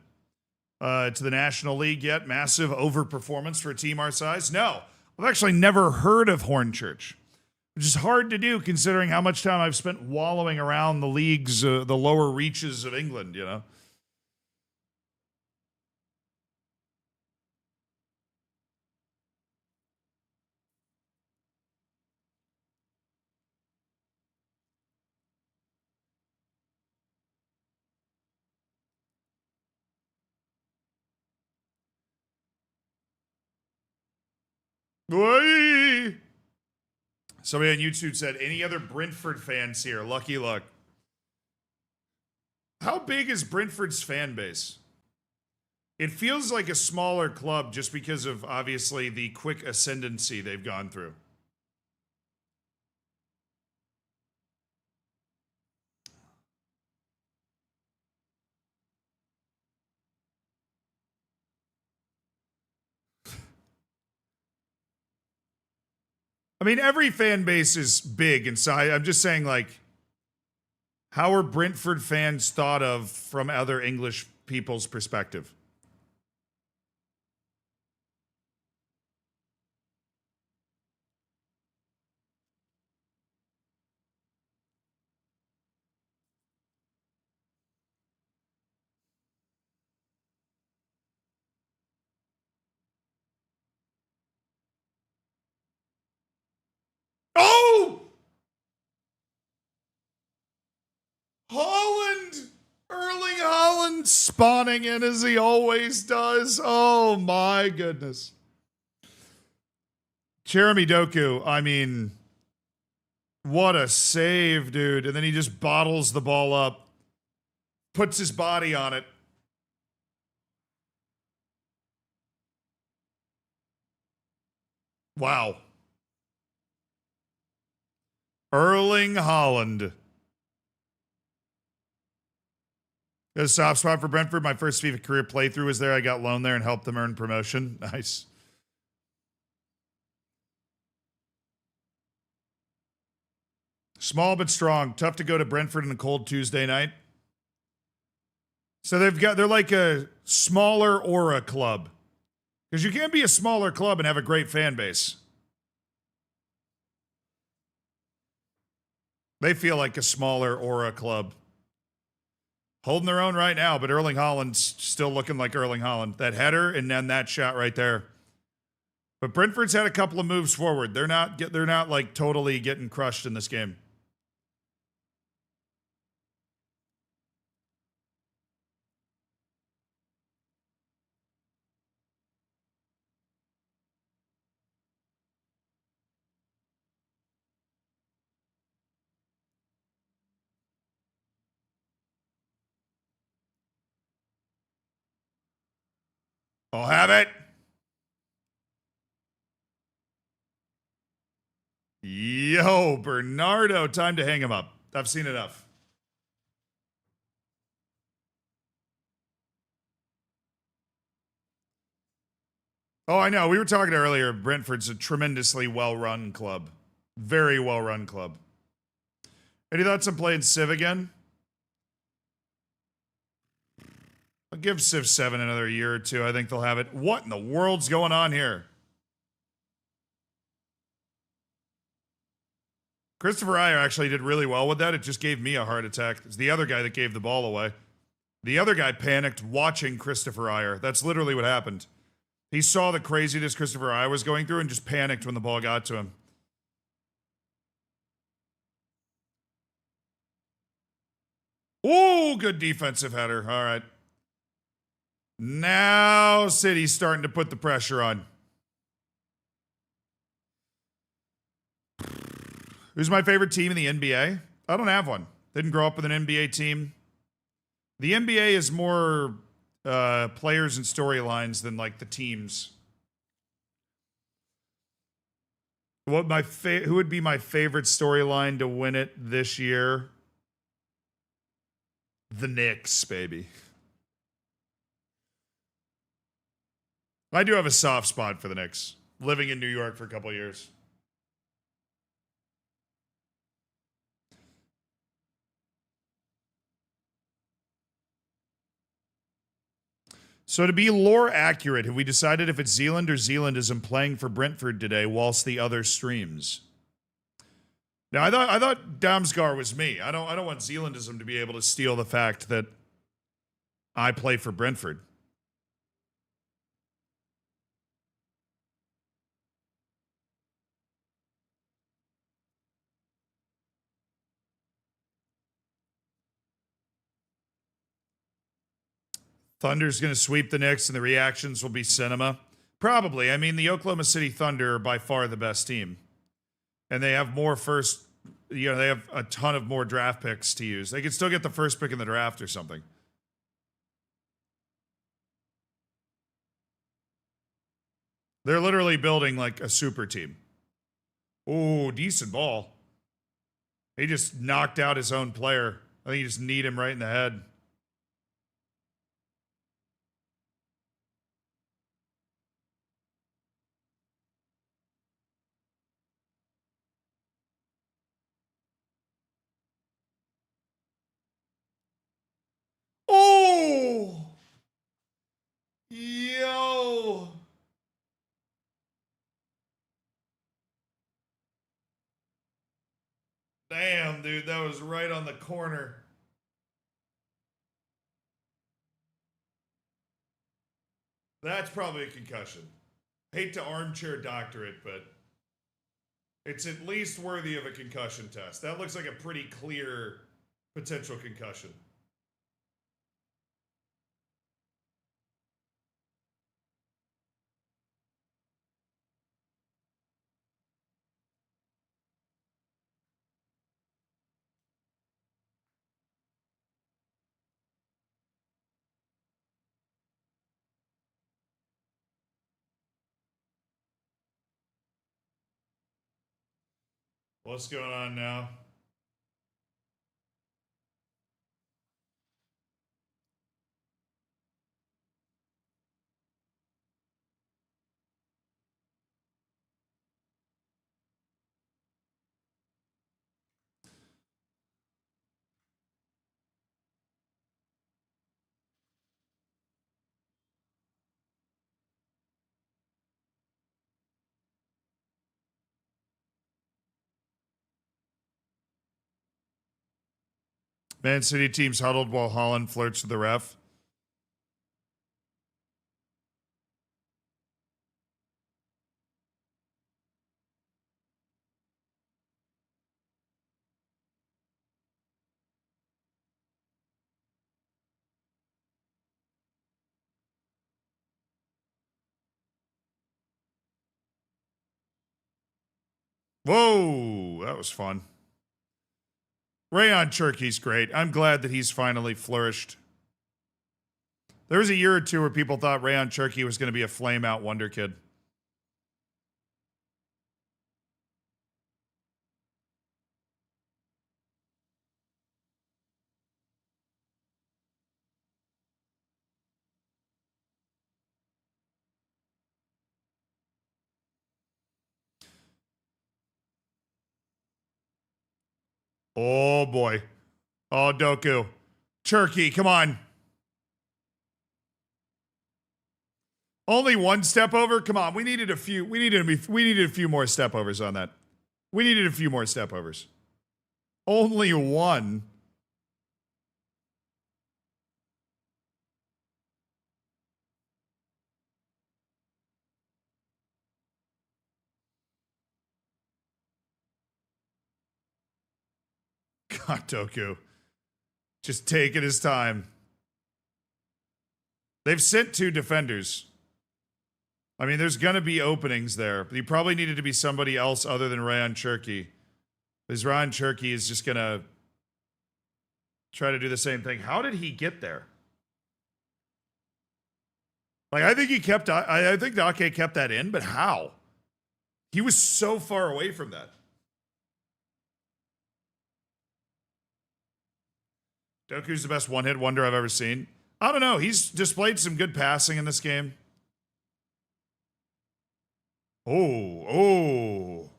to the National League yet? Massive overperformance for a team our size? No. I've actually never heard of Hornchurch, which is hard to do considering how much time I've spent wallowing around the leagues, the lower reaches of England, you know? Whee! Somebody on YouTube said, any other Brentford fans here? Lucky luck. How big is Brentford's fan base? It feels like a smaller club just because of, obviously, the quick ascendancy they've gone through. I mean, every fan base is big inside. I'm just saying, like, how are Brentford fans thought of from other English people's perspective? Oh! Holland! Erling Holland spawning in as he always does. Oh my goodness. Jeremy Doku, I mean, what a save, dude. And then he just bottles the ball up, puts his body on it. Wow. Erling Haaland. Got a soft spot for Brentford. My first FIFA career playthrough was there. I got loaned there and helped them earn promotion. Nice. Small but strong. Tough to go to Brentford on a cold Tuesday night. So they're like a smaller aura club. Because you can't be a smaller club and have a great fan base. They feel like a smaller aura club. Holding their own right now, but Erling Haaland's still looking like Erling Haaland. That header and then that shot right there. But Brentford's had a couple of moves forward. They're not like totally getting crushed in this game. I'll have it. Yo, Bernardo, time to hang him up. I've seen enough. Oh, I know. We were talking earlier. Brentford's a tremendously well-run club. Very well-run club. Any thoughts on playing Civ again? I'll give Civ 7 another year or two. I think they'll have it. What in the world's going on here? Christopher Ayer actually did really well with that. It just gave me a heart attack. It's the other guy that gave the ball away. The other guy panicked watching Christopher Ayer. That's literally what happened. He saw the craziness Christopher Ayer was going through and just panicked when the ball got to him. Ooh, good defensive header. All right. Now City's starting to put the pressure on. Who's my favorite team in the NBA? I don't have one. Didn't grow up with an NBA team. The NBA is more players and storylines than like the teams. Who would be my favorite storyline to win it this year? The Knicks, baby. I do have a soft spot for the Knicks. Living in New York for a couple of years. So to be lore accurate, have we decided if it's Zealand or Zealandism playing for Brentford today whilst the other streams? Now I thought Damsgaard was me. I don't want Zealandism to be able to steal the fact that I play for Brentford. Thunder's going to sweep the Knicks and the reactions will be cinema. Probably. I mean, the Oklahoma City Thunder are by far the best team. And they have more first, they have a ton of more draft picks to use. They could still get the first pick in the draft or something. They're literally building like a super team. Oh, decent ball. He just knocked out his own player. I think you just kneed him right in the head. Oh! Yo! Damn, dude, that was right on the corner. That's probably a concussion. Hate to armchair doctor it, but it's at least worthy of a concussion test. That looks like a pretty clear potential concussion. What's going on now? Man City teams huddled while Holland flirts with the ref. Whoa, that was fun. Rayon Cherky's great. I'm glad that he's finally flourished. There was a year or two where people thought Rayon Cherky was going to be a flame out wonder kid. Oh boy. Oh, Doku. Cherky, come on. Only one step over? Come on. We needed a few more step overs on that. We needed a few more step overs. Only one. God, Doku. Just taking his time. They've sent 2 defenders. I mean, there's going to be openings there, but he probably needed to be somebody else other than Rayon Cherky. Because Rayon Cherky is just going to try to do the same thing. How did he get there? Like, I think I think Ake kept that in, but how? He was so far away from that. Doku's the best one-hit wonder I've ever seen. I don't know. He's displayed some good passing in this game. Oh.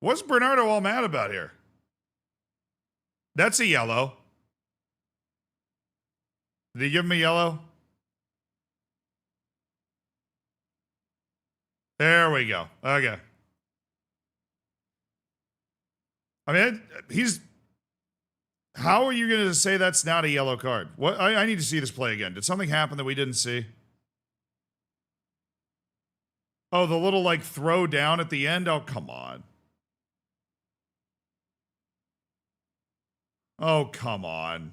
What's Bernardo all mad about here? That's a yellow. Did he give him a yellow? There we go. Okay. I mean, he's... How are you going to say that's not a yellow card? What? I need to see this play again. Did something happen that we didn't see? Oh, the little, like, throw down at the end? Oh, come on. Oh, come on.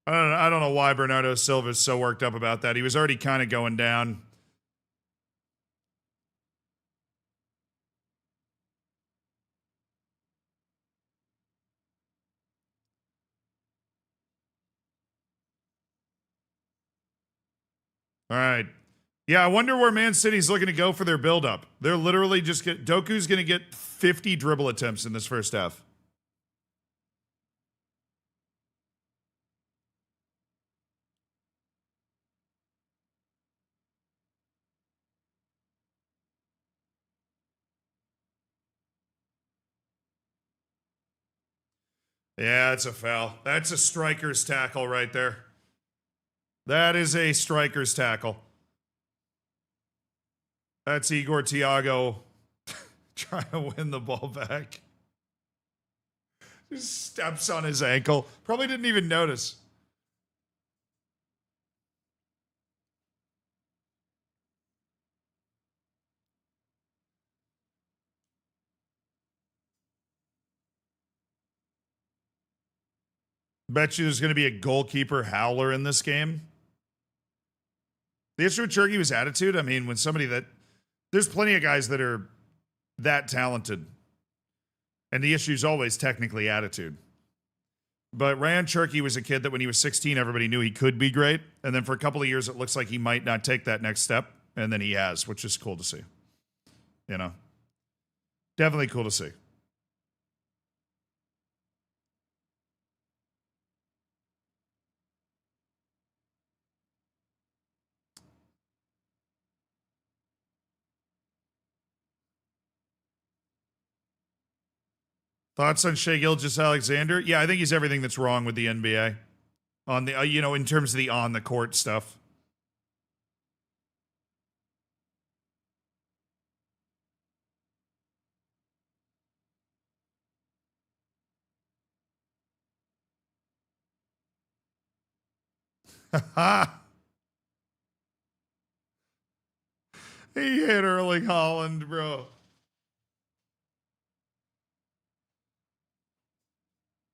I don't know why Bernardo Silva's so worked up about that. He was already kind of going down. All right. Yeah, I wonder where Man City's looking to go for their build-up. They're literally just Doku's going to get 50 dribble attempts in this first half. Yeah, it's a foul. That's a striker's tackle right there. That is a striker's tackle. That's Igor Thiago trying to win the ball back. Just steps on his ankle. Probably didn't even notice. Bet you there's going to be a goalkeeper howler in this game. The issue with Cherky was attitude. I mean, when somebody that... There's plenty of guys that are that talented. And the issue is always technically attitude. But Ryan Cherky was a kid that when he was 16, everybody knew he could be great. And then for a couple of years, it looks like he might not take that next step. And then he has, which is cool to see. You know? Definitely cool to see. Thoughts on Shai Gilgeous-Alexander? Yeah, I think he's everything that's wrong with the NBA. On the, in terms of the on-the-court stuff. He hit Erling Haaland, bro.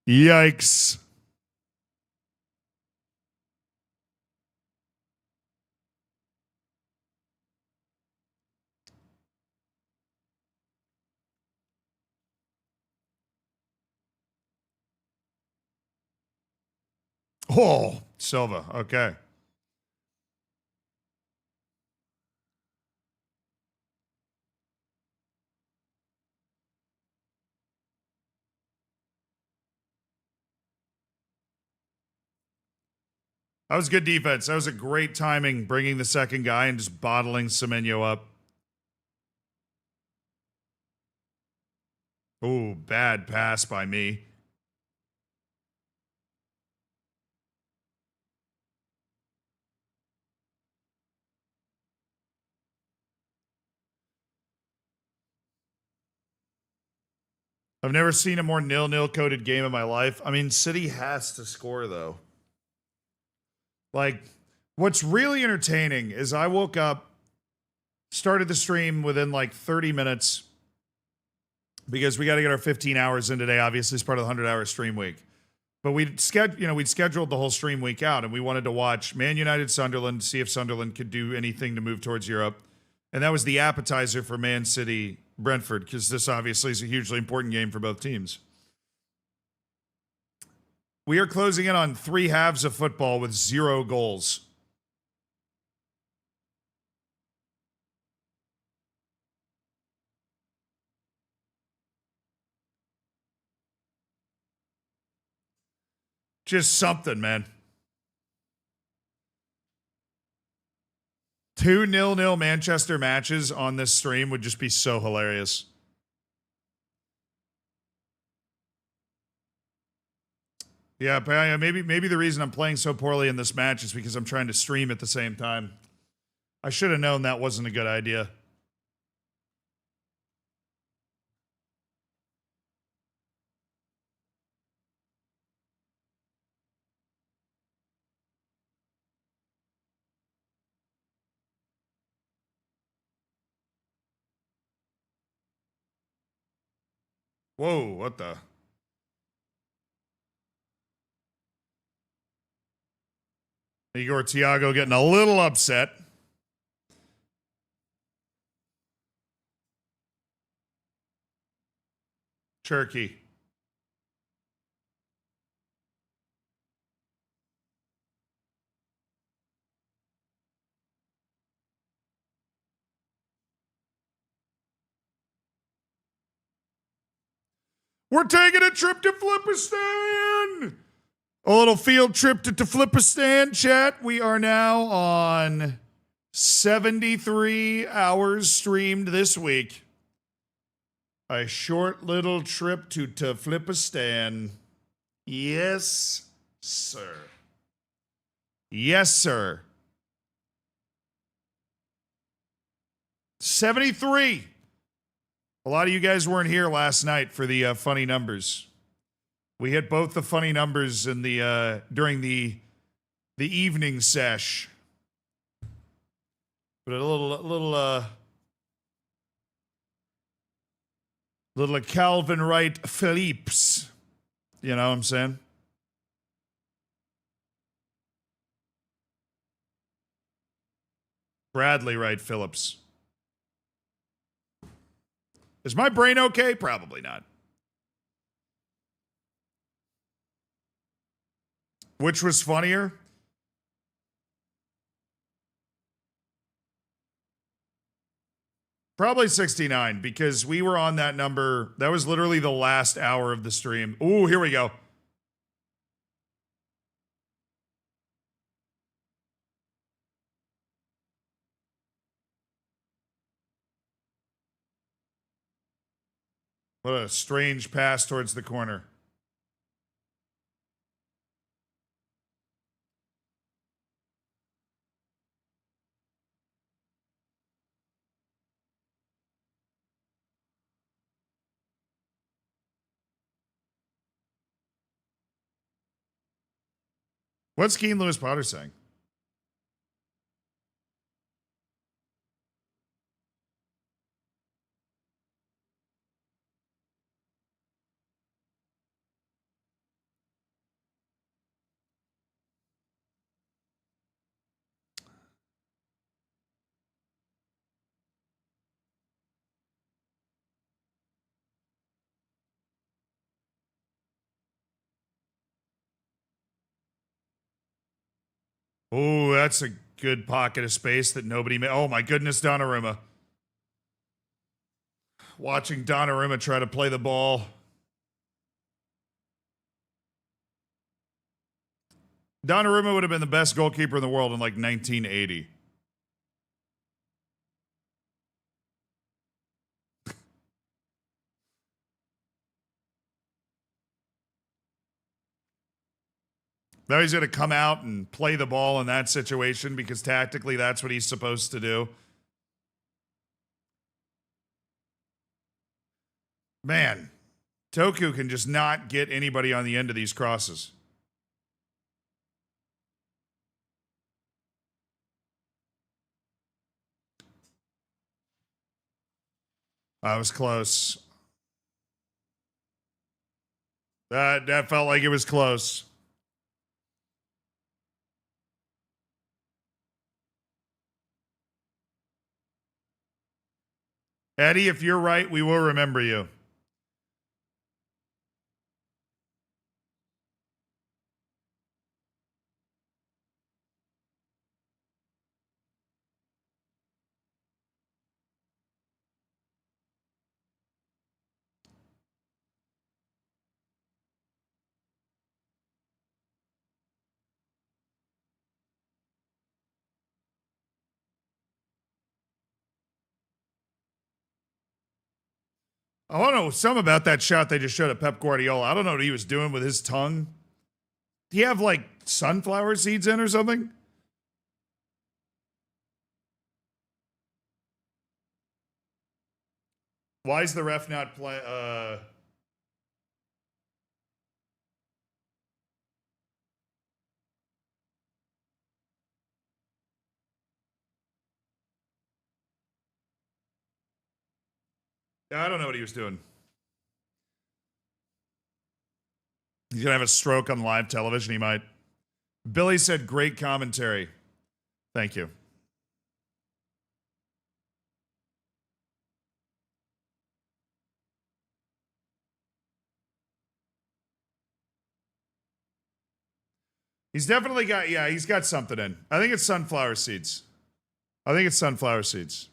Yikes. Oh, Silva. Okay. That was good defense. That was a great timing, bringing the second guy and just bottling Semenyo up. Ooh, bad pass by me. I've never seen a more nil-nil coded game in my life. I mean, City has to score, though. Like, what's really entertaining is I woke up, started the stream within like 30 minutes because we got to get our 15 hours in today. Obviously, it's part of the 100-hour stream week. But we'd scheduled the whole stream week out, and we wanted to watch Man United Sunderland, see if Sunderland could do anything to move towards Europe. And that was the appetizer for Man City Brentford, because this obviously is a hugely important game for both teams. We are closing in on 3 halves of football with 0 goals. Just something, man. 2-0 Manchester matches on this stream would just be so hilarious. Yeah, maybe the reason I'm playing so poorly in this match is because I'm trying to stream at the same time. I should have known that wasn't a good idea. Whoa, what the? Igor Thiago getting a little upset. Turkey. We're taking a trip to Flippistan. A little field trip to Flippistan, chat. We are now on 73 hours streamed this week. A short little trip to Flippistan. Yes, sir. Yes, sir. 73. A lot of you guys weren't here last night for the funny numbers. We hit both the funny numbers in the during the evening sesh. But a little Calvin Wright Phillips. You know what I'm saying? Bradley Wright Phillips. Is my brain okay? Probably not. Which was funnier? Probably 69, because we were on that number. That was literally the last hour of the stream. Ooh, here we go. What a strange pass towards the corner. What's Keen Lewis Potter saying? Oh, that's a good pocket of space that nobody made. Oh my goodness, Donnarumma. Watching Donnarumma try to play the ball. Donnarumma would have been the best goalkeeper in the world in like 1980. Now he's going to come out and play the ball in that situation because tactically that's what he's supposed to do. Man, Toku can just not get anybody on the end of these crosses. That was close. That felt like it was close. Eddie, if you're right, we will remember you. I don't know some about that shot they just showed at Pep Guardiola. I don't know what he was doing with his tongue. Do you have like sunflower seeds in or something? Why is the ref not play? I don't know what he was doing. He's gonna have a stroke on live television. He might. Billy said, "Great commentary." Thank you. He's definitely got, yeah, he's got something in. I think it's sunflower seeds. I think it's sunflower seeds.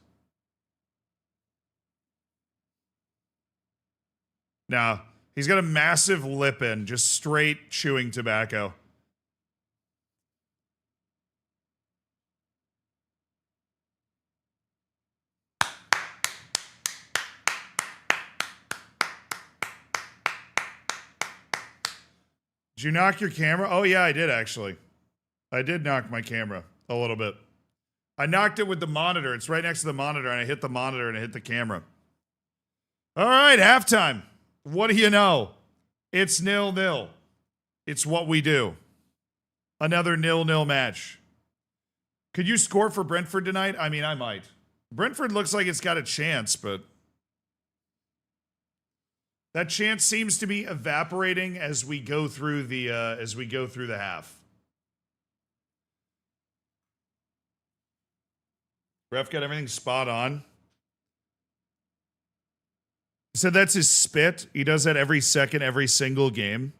No, he's got a massive lip in, just straight chewing tobacco. Did you knock your camera? Oh, yeah, I did actually. I did knock my camera a little bit. I knocked it with the monitor. It's right next to the monitor, and I hit the monitor and I hit the camera. All right, halftime. What do you know? It's 0-0. It's what we do. Another 0-0 match. Could you score for Brentford tonight? I mean, I might. Brentford looks like it's got a chance, but that chance seems to be evaporating as we go through the half. Ref got everything spot on. He said that's his spit. He does that every second, every single game.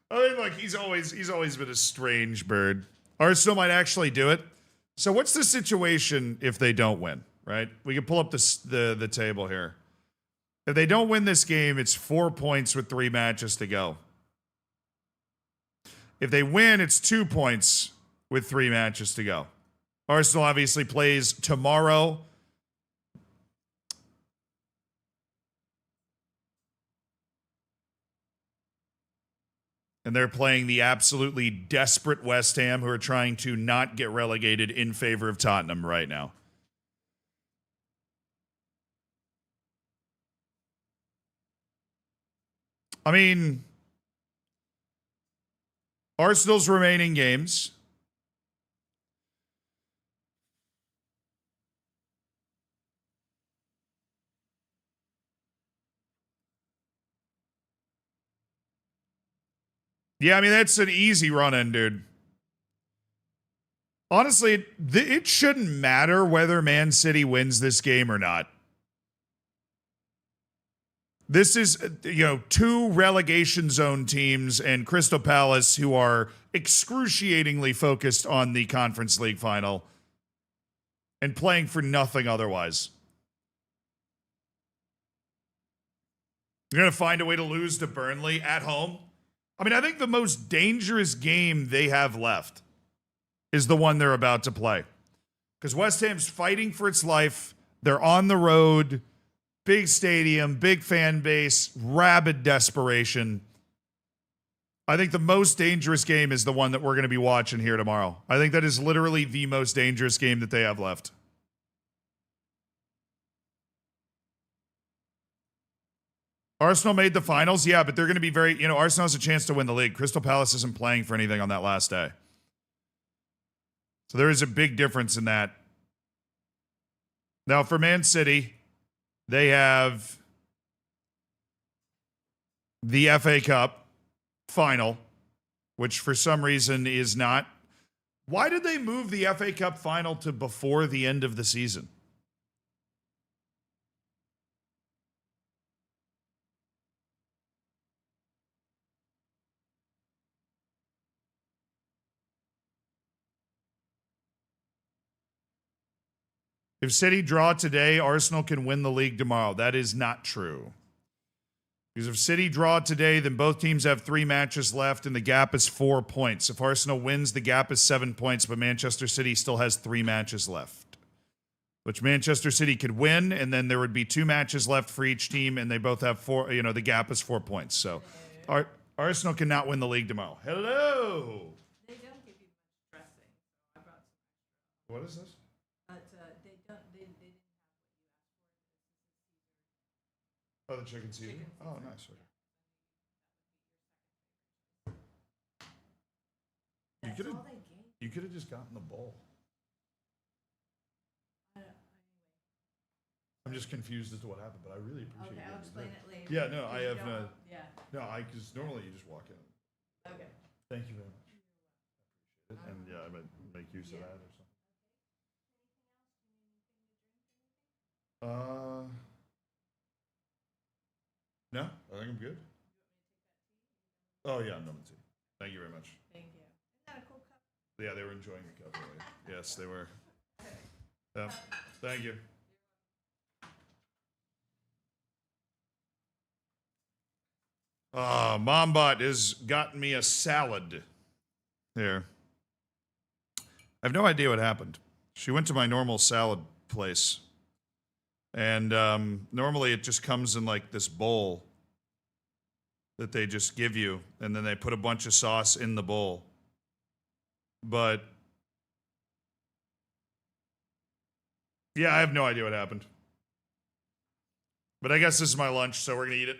I mean, like he's always been a strange bird. Arsenal might actually do it. So what's the situation if they don't win, right? We can pull up the table here. If they don't win this game, it's 4 points with 3 matches to go. If they win, it's 2 points with 3 matches to go. Arsenal obviously plays tomorrow. And they're playing the absolutely desperate West Ham, who are trying to not get relegated in favor of Tottenham right now. I mean, Arsenal's remaining games. Yeah, I mean, that's an easy run-in, dude. Honestly, it shouldn't matter whether Man City wins this game or not. This is, 2 relegation zone teams and Crystal Palace who are excruciatingly focused on the Conference League final and playing for nothing otherwise. You're going to find a way to lose to Burnley at home? I mean, I think the most dangerous game they have left is the one they're about to play. Because West Ham's fighting for its life. They're on the road. Big stadium, big fan base, rabid desperation. I think the most dangerous game is the one that we're going to be watching here tomorrow. I think that is literally the most dangerous game that they have left. Arsenal made the finals, yeah, but they're going to be very, Arsenal has a chance to win the league. Crystal Palace isn't playing for anything on that last day. So there is a big difference in that. Now, for Man City, they have the FA Cup final, which for some reason is not. Why did they move the FA Cup final to before the end of the season? If City draw today, Arsenal can win the league tomorrow. That is not true. Because if City draw today, then both teams have 3 matches left, and the gap is 4 points. If Arsenal wins, the gap is 7 points, but Manchester City still has 3 matches left, which Manchester City could win, and then there would be 2 matches left for each team, and they both have 4. You know, the gap is 4 points. So, Arsenal cannot win the league tomorrow. Hello. They don't give you much dressing. I brought some, What is this? but they don't. They didn't have Oh, the chicken Caesar. Chicken Oh, Caesar. nice. Okay. You That's could have. all they gave. You could have just gotten the bowl. I'm just confused as to what happened, but I really appreciate Okay, it. I'll explain it later. Yeah, no, I You have don't- Yeah. no, because normally you just walk in. Okay. Thank you very much. And yeah, I might make use of that or something. No, I think I'm good. Oh yeah, no tea. Thank you very much. Thank you. Isn't that a cool cup? Yeah, they were enjoying the cup. Right? Yes, they were. Yeah, thank you. Mombot has gotten me a salad. There. I have no idea what happened. She went to my normal salad place. And normally it just comes in like this bowl that they just give you. And then they put a bunch of sauce in the bowl. But yeah, I have no idea what happened. But I guess this is my lunch, so we're going to eat it.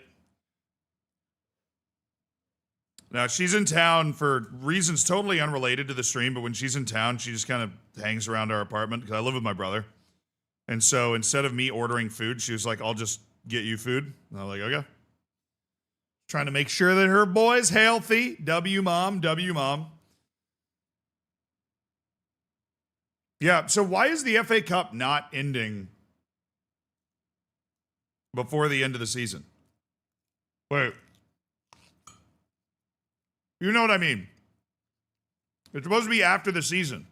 Now, she's in town for reasons totally unrelated to the stream, but when she's in town, she just kind of hangs around our apartment because I live with my brother. And so instead of me ordering food, she was like, I'll just get you food. And I'm like, okay. Trying to make sure that her boy's healthy. W mom, W mom. Yeah, so why is the FA Cup not ending before the end of the season? Wait. You know what I mean? It's supposed to be after the season.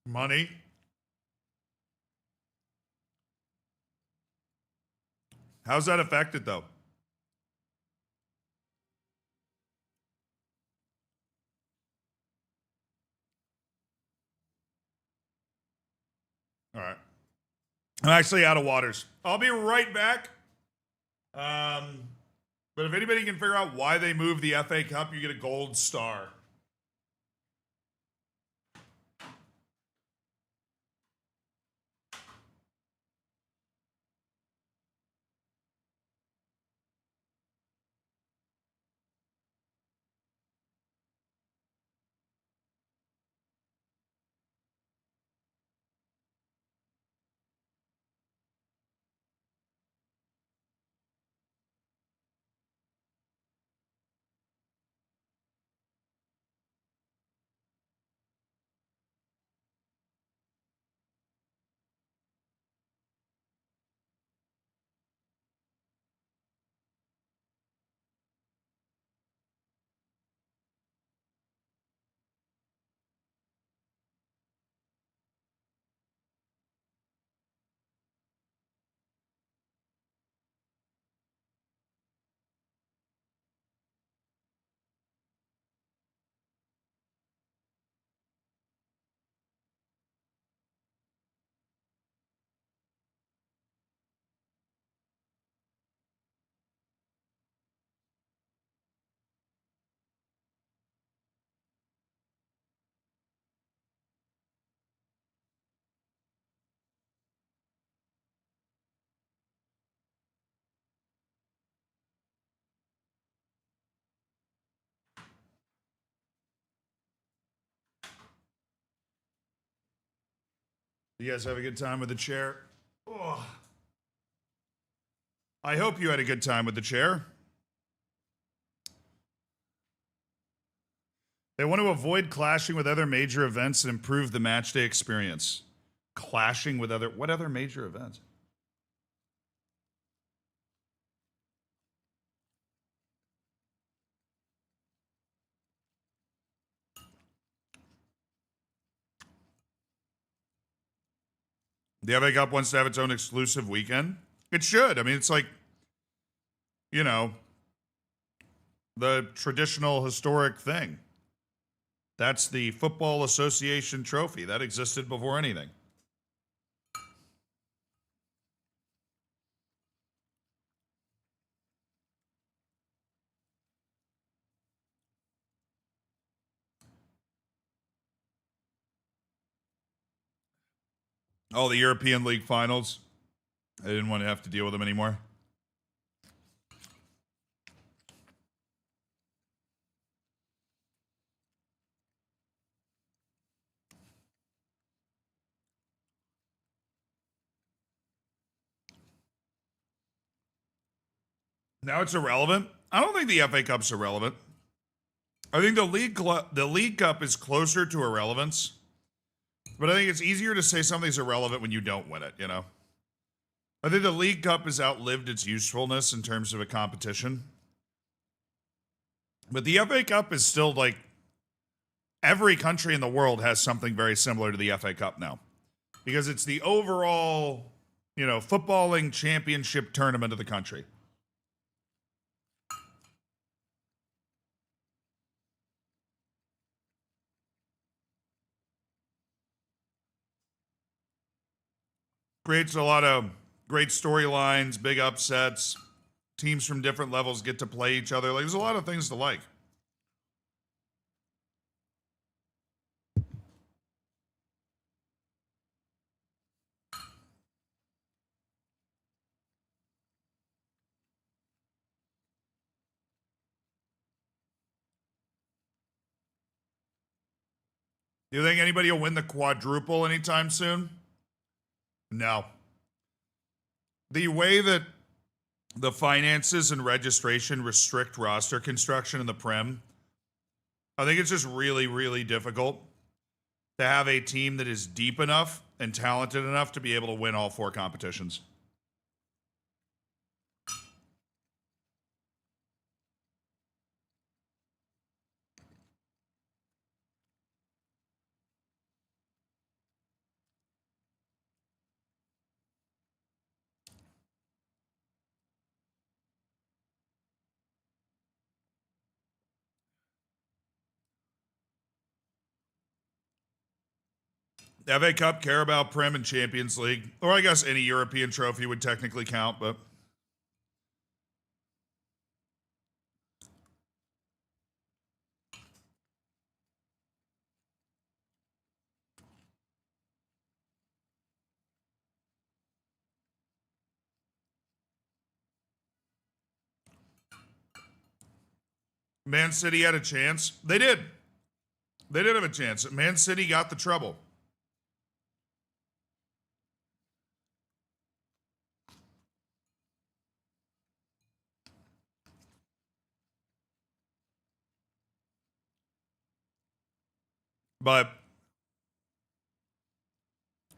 Money. How's that affected, though? All right. I'm actually out of waters. I'll be right back. But if anybody can figure out why they moved the FA Cup, you get a gold star. You guys have a good time with the chair? Oh. I hope you had a good time with the chair. They want to avoid clashing with other major events and improve the matchday experience. clashing with what other major events? The FA Cup wants to have its own exclusive weekend. It should. I mean, it's like, you know, the traditional historic thing. That's the Football Association trophy. That existed before anything. Oh, the European League finals. I didn't want to have to deal with them anymore. Now it's irrelevant. I don't think the FA Cup's irrelevant. I think the League Cup is closer to irrelevance, but I think it's easier to say something's irrelevant when you don't win it. You know, I think the League Cup has outlived its usefulness in terms of a competition, but the FA Cup is still like every country in the world has something very similar to the FA Cup now, because it's the overall, you know, footballing championship tournament of the country. Creates a lot of great storylines, big upsets. Teams from different levels get to play each other. Like, there's a lot of things to like. Do you think anybody will win the quadruple anytime soon? No. The way that the finances and registration restrict roster construction in the Prem, I think it's just really, really difficult to have a team that is deep enough and talented enough to be able to win all 4 competitions. FA Cup, Carabao, Prem, and Champions League. Or I guess any European trophy would technically count, but Man City had a chance. They did. They did have a chance. Man City got the trouble. But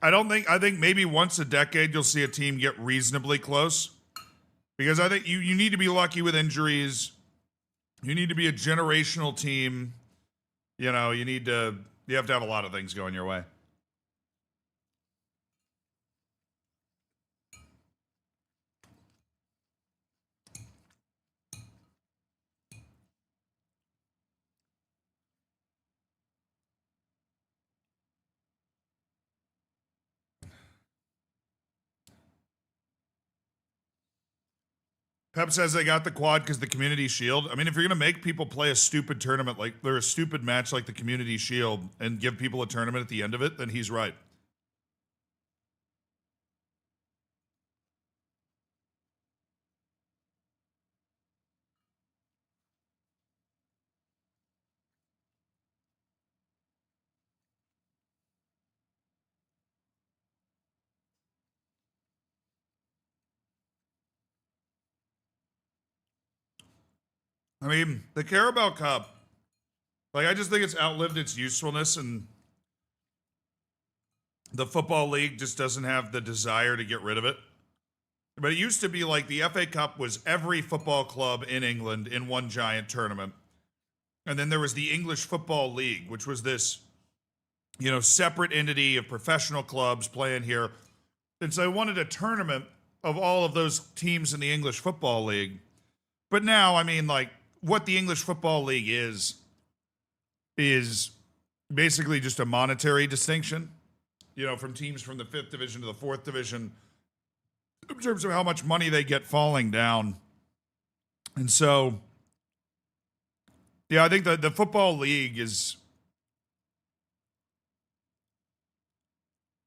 I think maybe once a decade you'll see a team get reasonably close. Because I think you need to be lucky with injuries. You need to be a generational team. You know, you have to have a lot of things going your way. Pep says they got the quad because the Community Shield. I mean, if you're going to make people play a stupid tournament or a stupid match like the Community Shield and give people a tournament at the end of it, then he's right. I mean, the Carabao Cup, like, I just think it's outlived its usefulness, and the Football League just doesn't have the desire to get rid of it. But it used to be like the FA Cup was every football club in England in one giant tournament. And then there was the English Football League, which was this, separate entity of professional clubs playing here. And so I wanted a tournament of all of those teams in the English Football League. But now, I mean, like, what the English Football League is basically just a monetary distinction, from teams from the 5th division to the 4th division in terms of how much money they get falling down. And so, yeah, I think the Football League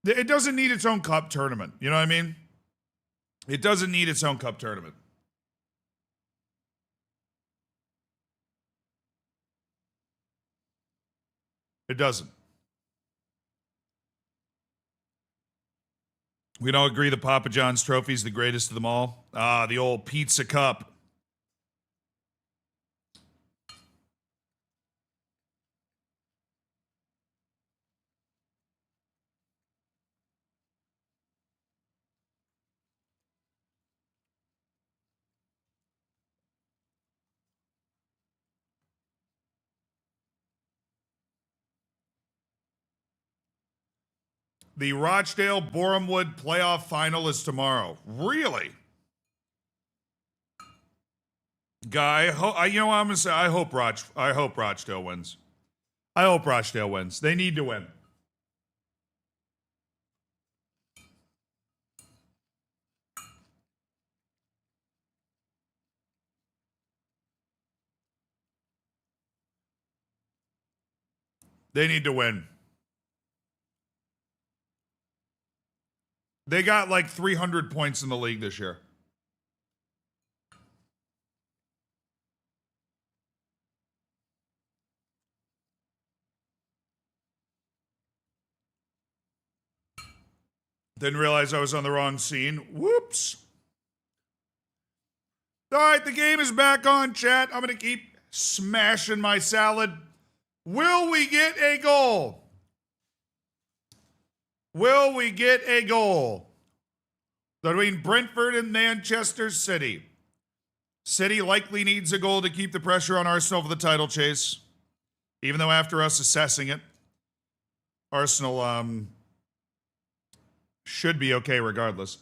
it doesn't need its own cup tournament. You know what I mean? It doesn't need its own cup tournament. It doesn't. We don't agree that Papa John's trophy is the greatest of them all. Ah, the old pizza cup. The Rochdale-Borehamwood playoff final is tomorrow. Really? Guy, you know what I'm gonna say? I hope Rochdale wins. I hope Rochdale wins. They need to win. They need to win. They got like 300 points in the league this year. Didn't realize I was on the wrong scene. Whoops. All right, the game is back on, chat. I'm going to keep smashing my salad. Will we get a goal? Will we get a goal between Brentford and Manchester City? City likely needs a goal to keep the pressure on Arsenal for the title chase, even though after us assessing it, Arsenal should be okay regardless.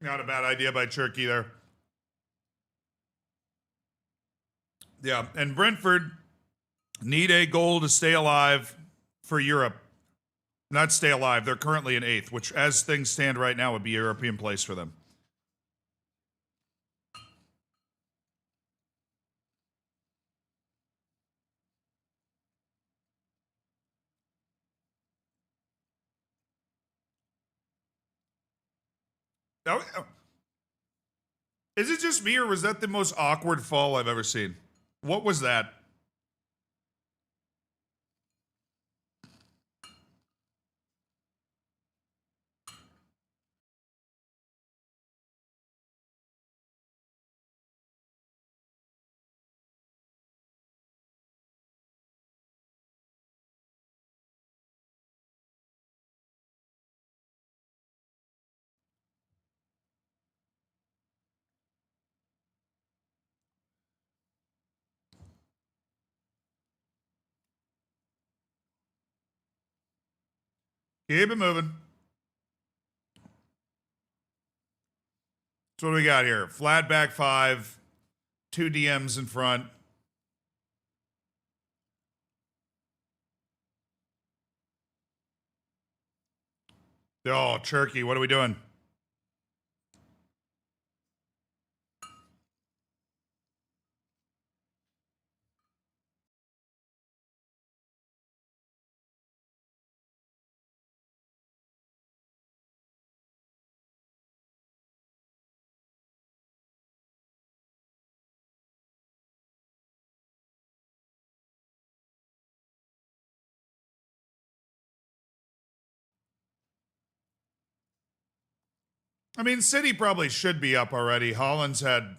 Not a bad idea by Cherky there. Yeah, and Brentford need a goal to stay alive for Europe. Not stay alive. They're currently in 8th, which as things stand right now would be a European place for them. Now, is it just me or was that the most awkward fall I've ever seen? What was that? Keep it moving. So what do we got here? Flat back 5, 2 DMs in front. Oh, Cherky, what are we doing? I mean, City probably should be up already. Holland's had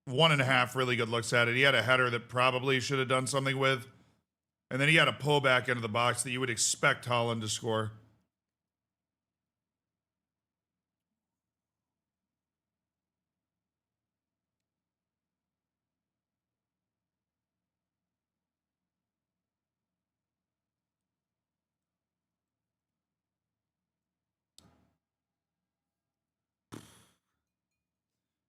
1.5 really good looks at it. He had a header that probably should have done something with. And then he had a pullback into the box that you would expect Holland to score.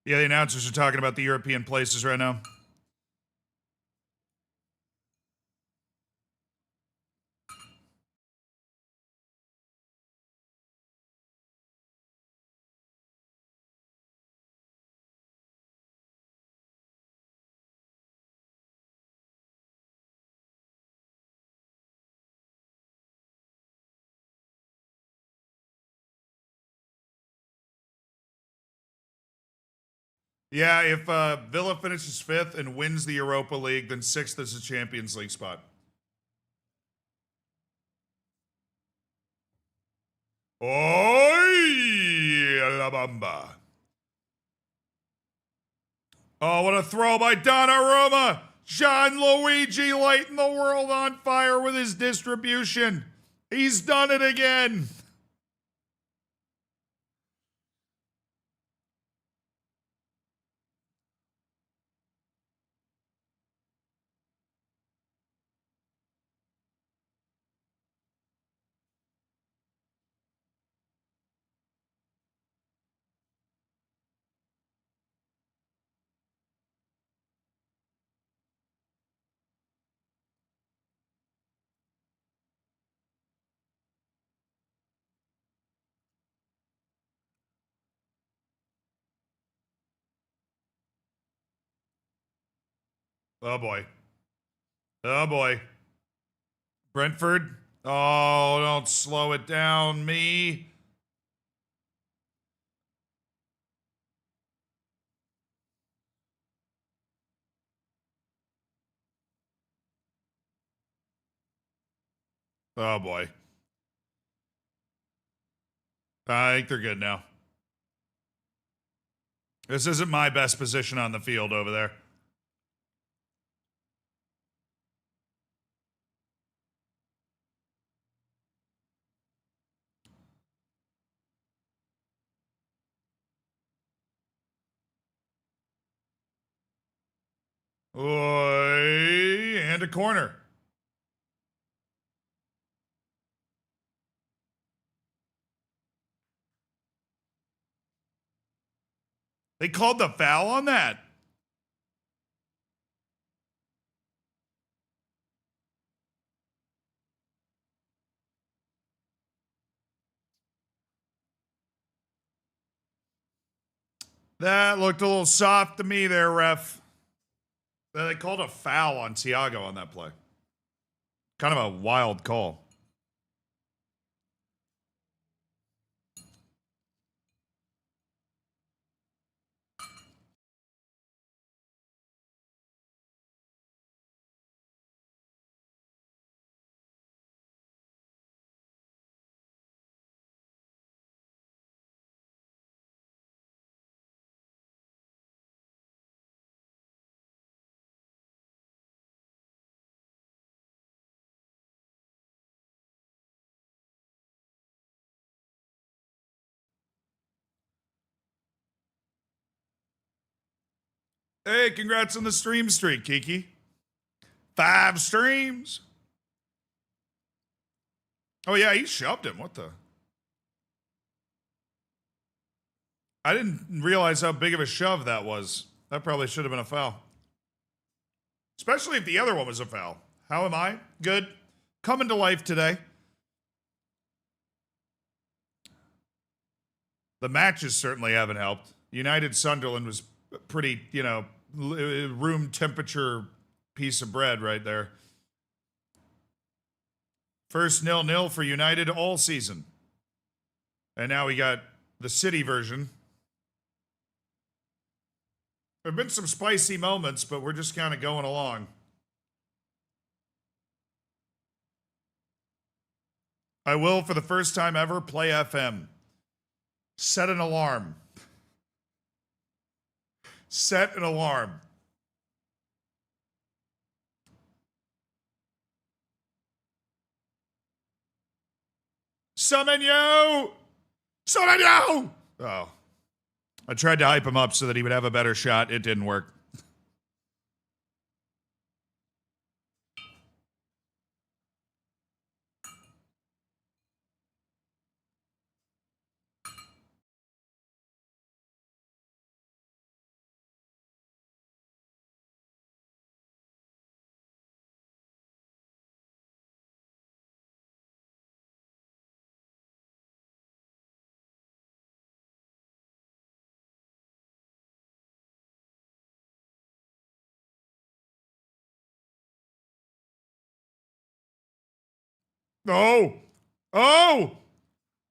Yeah, the announcers are talking about the European places right now. Yeah, if Villa finishes 5th and wins the Europa League, then 6th is a Champions League spot. Oi, la bamba. Oh, what a throw by Donnarumma. Gianluigi lighting the world on fire with his distribution. He's done it again. Oh, boy. Oh, boy. Brentford. Oh, don't slow it down, me. Oh, boy. I think they're good now. This isn't my best position on the field over there. Oi, and a corner. They called the foul on that. That looked a little soft to me there, ref. They called a foul on Thiago on that play. Kind of a wild call. Hey, congrats on the stream streak, Kiki. 5 streams. Oh, yeah, he shoved him. What the? I didn't realize how big of a shove that was. That probably should have been a foul. Especially if the other one was a foul. How am I? Good. Coming to life today. The matches certainly haven't helped. United Sunderland was pretty, room temperature piece of bread right there. First 0-0 for United all season. And now we got the City version. There have been some spicy moments, but we're just kind of going along. I will, for the first time ever, play FM. Set an alarm. Set an alarm. Summon you! Summon you! Oh. I tried to hype him up so that he would have a better shot. It didn't work. Oh! Oh!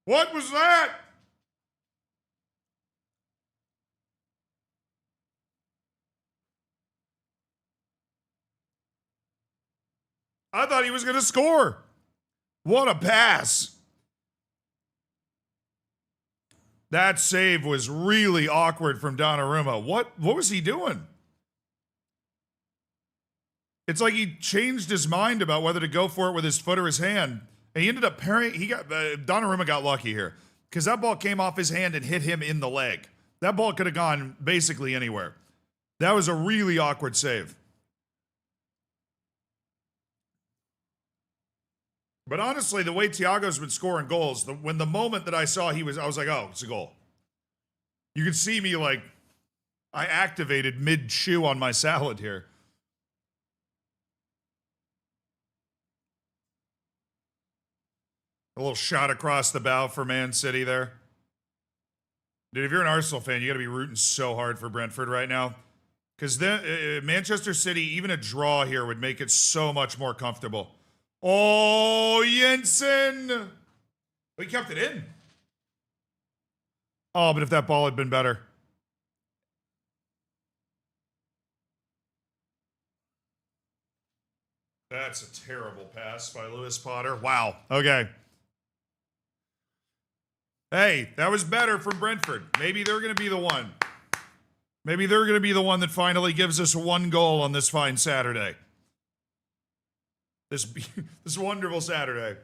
What was that? I thought he was going to score. What a pass. That save was really awkward from Donnarumma. What was he doing? It's like he changed his mind about whether to go for it with his foot or his hand. And he ended up parrying. Donnarumma got lucky here because that ball came off his hand and hit him in the leg. That ball could have gone basically anywhere. That was a really awkward save. But honestly, the way Thiago's been scoring goals, when the moment that I saw I was like, oh, it's a goal. You could see me like, I activated mid-chew on my salad here. A little shot across the bow for Man City there. Dude, if you're an Arsenal fan, you got to be rooting so hard for Brentford right now. Because then Manchester City, even a draw here would make it so much more comfortable. Oh, Jensen! He kept it in. Oh, but if that ball had been better. That's a terrible pass by Lewis Potter. Wow. Okay. Hey, that was better from Brentford. Maybe they're going to be the one. Maybe they're going to be the one that finally gives us one goal on this fine Saturday. This wonderful Saturday.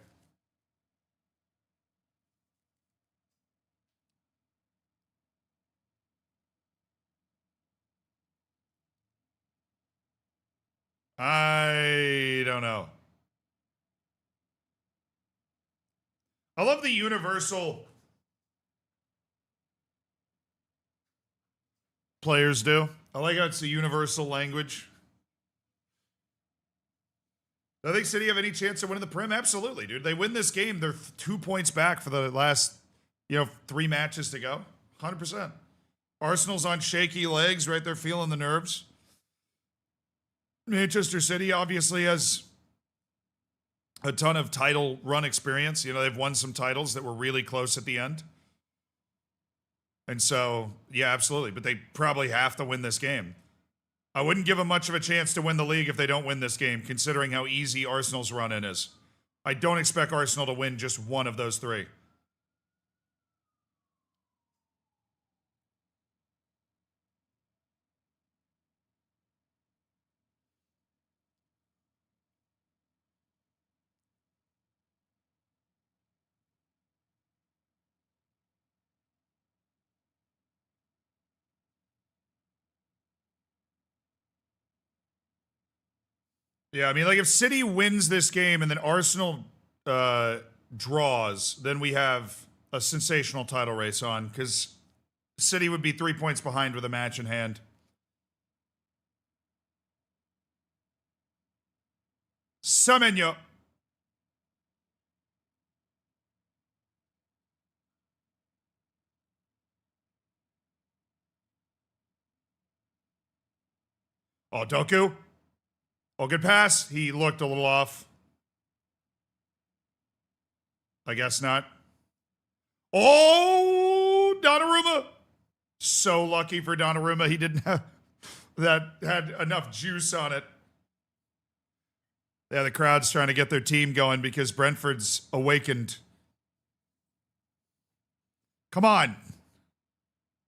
I don't know. I love the universal players do. I like how it's the universal language. Do I think City have any chance of winning the Prem? Absolutely, dude. They win this game, they're 2 points back for the last, 3 matches to go. 100%. Arsenal's on shaky legs, right? They're feeling the nerves. Manchester City obviously has a ton of title run experience. They've won some titles that were really close at the end. And so, yeah, absolutely. But they probably have to win this game. I wouldn't give them much of a chance to win the league if they don't win this game, considering how easy Arsenal's run-in is. I don't expect Arsenal to win just one of those 3. Yeah, I mean, like if City wins this game and then Arsenal draws, then we have a sensational title race on because City would be 3 points behind with a match in hand. Semenyo. Oh, Doku. Oh, good pass. He looked a little off. I guess not. Oh, Donnarumma. So lucky for Donnarumma. He didn't have that had enough juice on it. Yeah, the crowd's trying to get their team going because Brentford's awakened. Come on.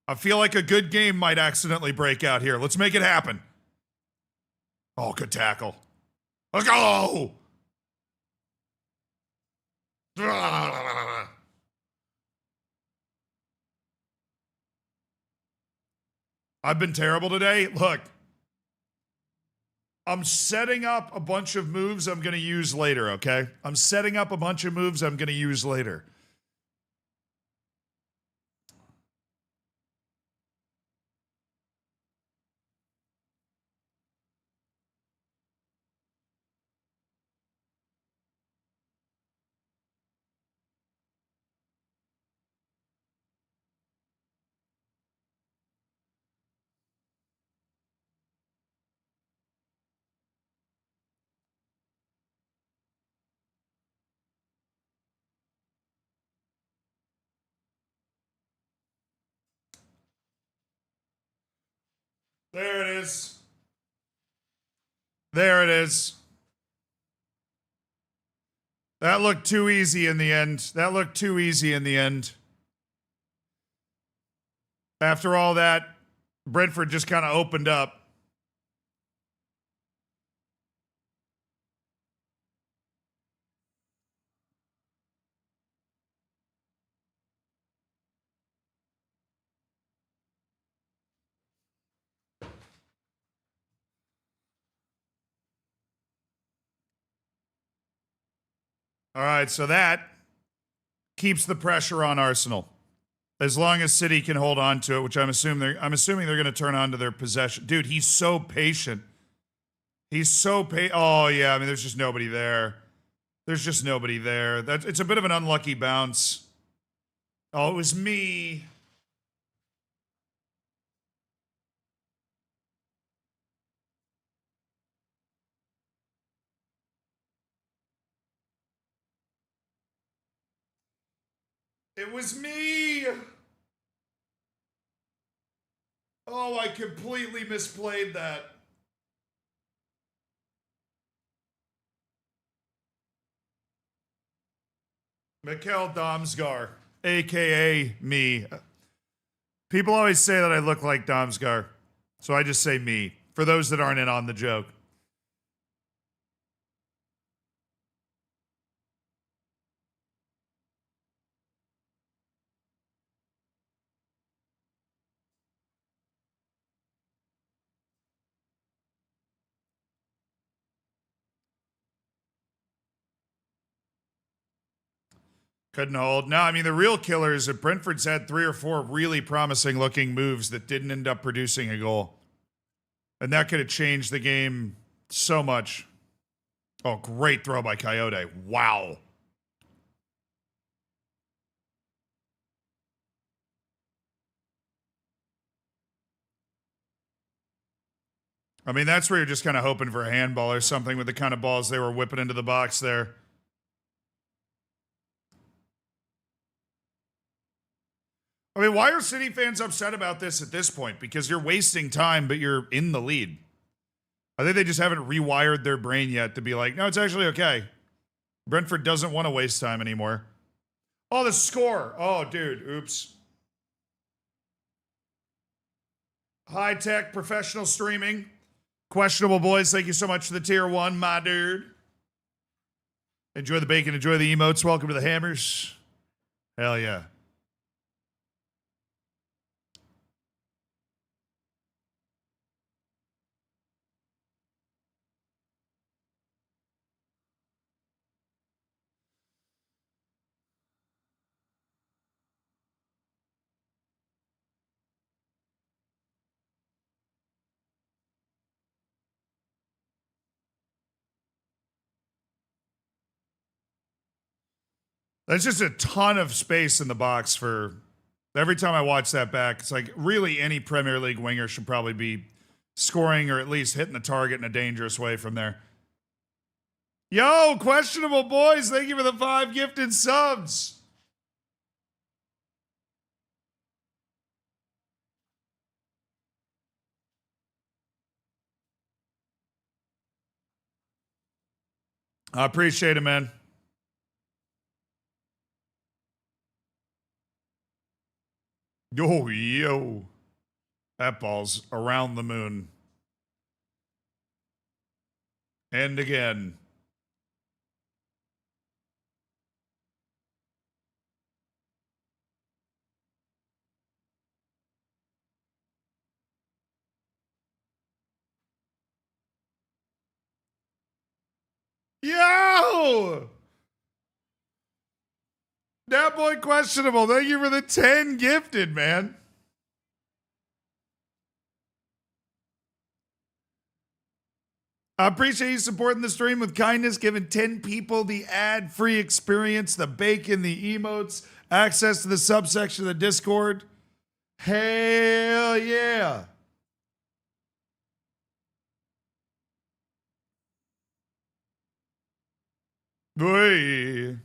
I feel like a good game might accidentally break out here. Let's make it happen. Oh, good tackle. Let's go! I've been terrible today. Look, I'm setting up a bunch of moves I'm going to use later, okay? I'm setting up a bunch of moves I'm going to use later. There it is. There it is. That looked too easy in the end. That looked too easy in the end. After all that, Brentford just kind of opened up. All right, so that keeps the pressure on Arsenal. As long as City can hold on to it, which I'm assuming they're going to turn on to their possession. Dude, he's so patient. He's so Oh yeah, I mean, there's just nobody there. There's just nobody there. It's a bit of an unlucky bounce. Oh, it was me. It was me. Oh, I completely misplayed that. Mikel Damsgaard, a.k.a. me. People always say that I look like Damsgaard, so I just say me, for those that aren't in on the joke. Couldn't hold. No, I mean, the real killer is that Brentford's had 3 or 4 really promising looking moves that didn't end up producing a goal. And that could have changed the game so much. Oh, great throw by Coyote. Wow. I mean, that's where you're just kind of hoping for a handball or something with the kind of balls they were whipping into the box there. I mean, why are City fans upset about this at this point? Because you're wasting time, but you're in the lead. I think they just haven't rewired their brain yet to be like, no, it's actually okay. Brentford doesn't want to waste time anymore. Oh, the score. Oh, dude. Oops. High-tech professional streaming. Questionable boys, thank you so much for the tier 1, my dude. Enjoy the bacon, enjoy the emotes. Welcome to the Hammers. Hell yeah. There's just a ton of space in the box for every time I watch that back. It's like really any Premier League winger should probably be scoring or at least hitting the target in a dangerous way from there. Yo, questionable boys, thank you for the 5 gifted subs. I appreciate it, man. Oh, yo. That ball's around the moon. And again. Yo! That boy questionable. Thank you for the 10 gifted, man. I appreciate you supporting the stream with kindness, giving 10 people the ad-free experience, the bacon, the emotes, access to the subsection of the Discord. Hell yeah. Boy.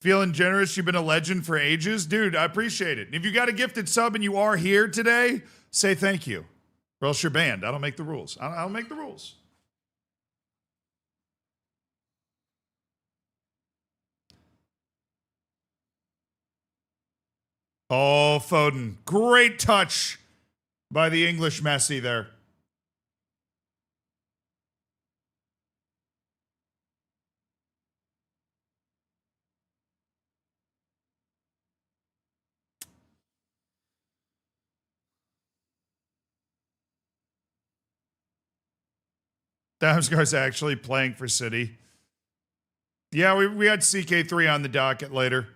Feeling generous. You've been a legend for ages. Dude, I appreciate it. If you got a gifted sub and you are here today, say thank you. Or else you're banned. I don't make the rules. I don't make the rules. Oh, Foden. Great touch by the English Messi there. Damsgaard's actually playing for City. Yeah, we had CK3 on the docket later.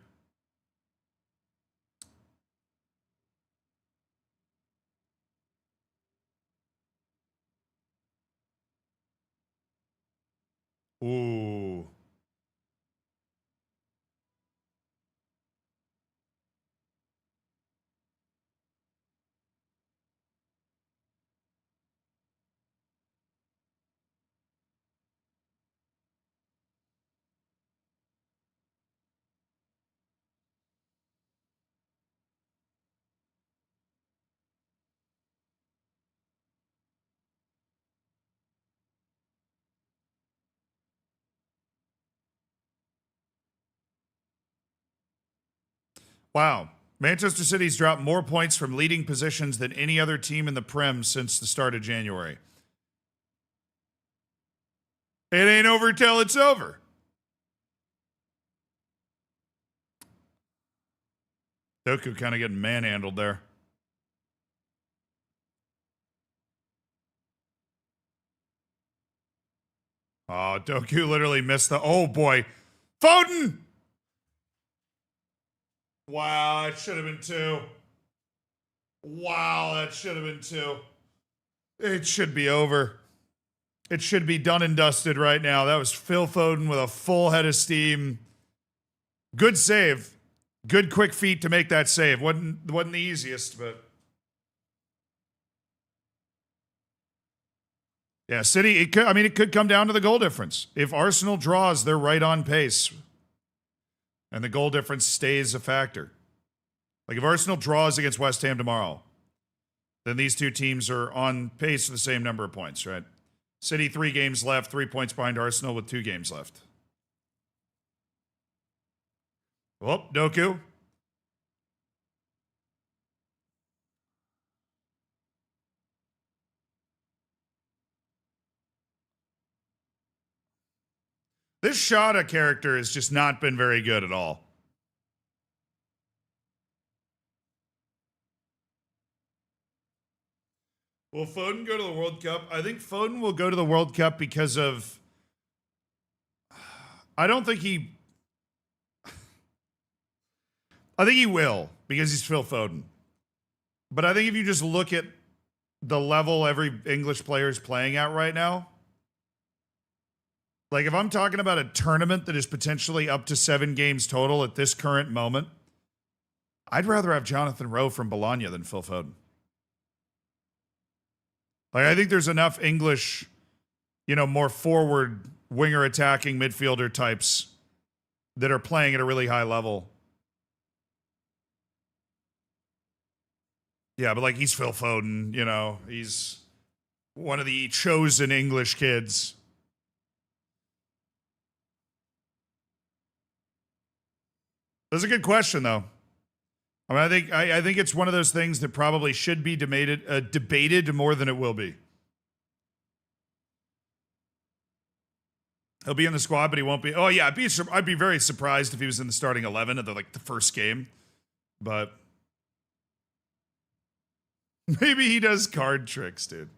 Ooh. Wow. Manchester City's dropped more points from leading positions than any other team in the Prem since the start of January. It ain't over till it's over. Doku kind of getting manhandled there. Oh, Doku literally missed the. Oh boy. Foden! Wow, that should have been 2. Wow, that should have been 2. It should be over. It should be done and dusted right now. That was Phil Foden with a full head of steam. Good save. Good quick feet to make that save. Wasn't the easiest, but yeah, City. It could come down to the goal difference. If Arsenal draws, they're right on pace, and the goal difference stays a factor. Like if Arsenal draws against West Ham tomorrow, then these two teams are on pace for the same number of points, right? City 3 games left, 3 points behind Arsenal with 2 games left. Oh, Doku. This Shada character has just not been very good at all. Will Foden go to the World Cup? I think Foden will go to the World Cup because of. I don't think he. I think he will because he's Phil Foden. But I think if you just look at the level every English player is playing at right now, like if I'm talking about a tournament that is potentially up to 7 games total at this current moment, I'd rather have Jonathan Rowe from Bologna than Phil Foden. Like I think there's enough English, more forward winger attacking midfielder types that are playing at a really high level. Yeah, but like he's Phil Foden, he's One of the chosen English kids. That's a good question, though. I mean, I think it's one of those things that probably should be debated more than it will be. He'll be in the squad, but he won't be. Oh yeah, I'd be very surprised if he was in the starting 11 at the first game. But maybe he does card tricks, dude.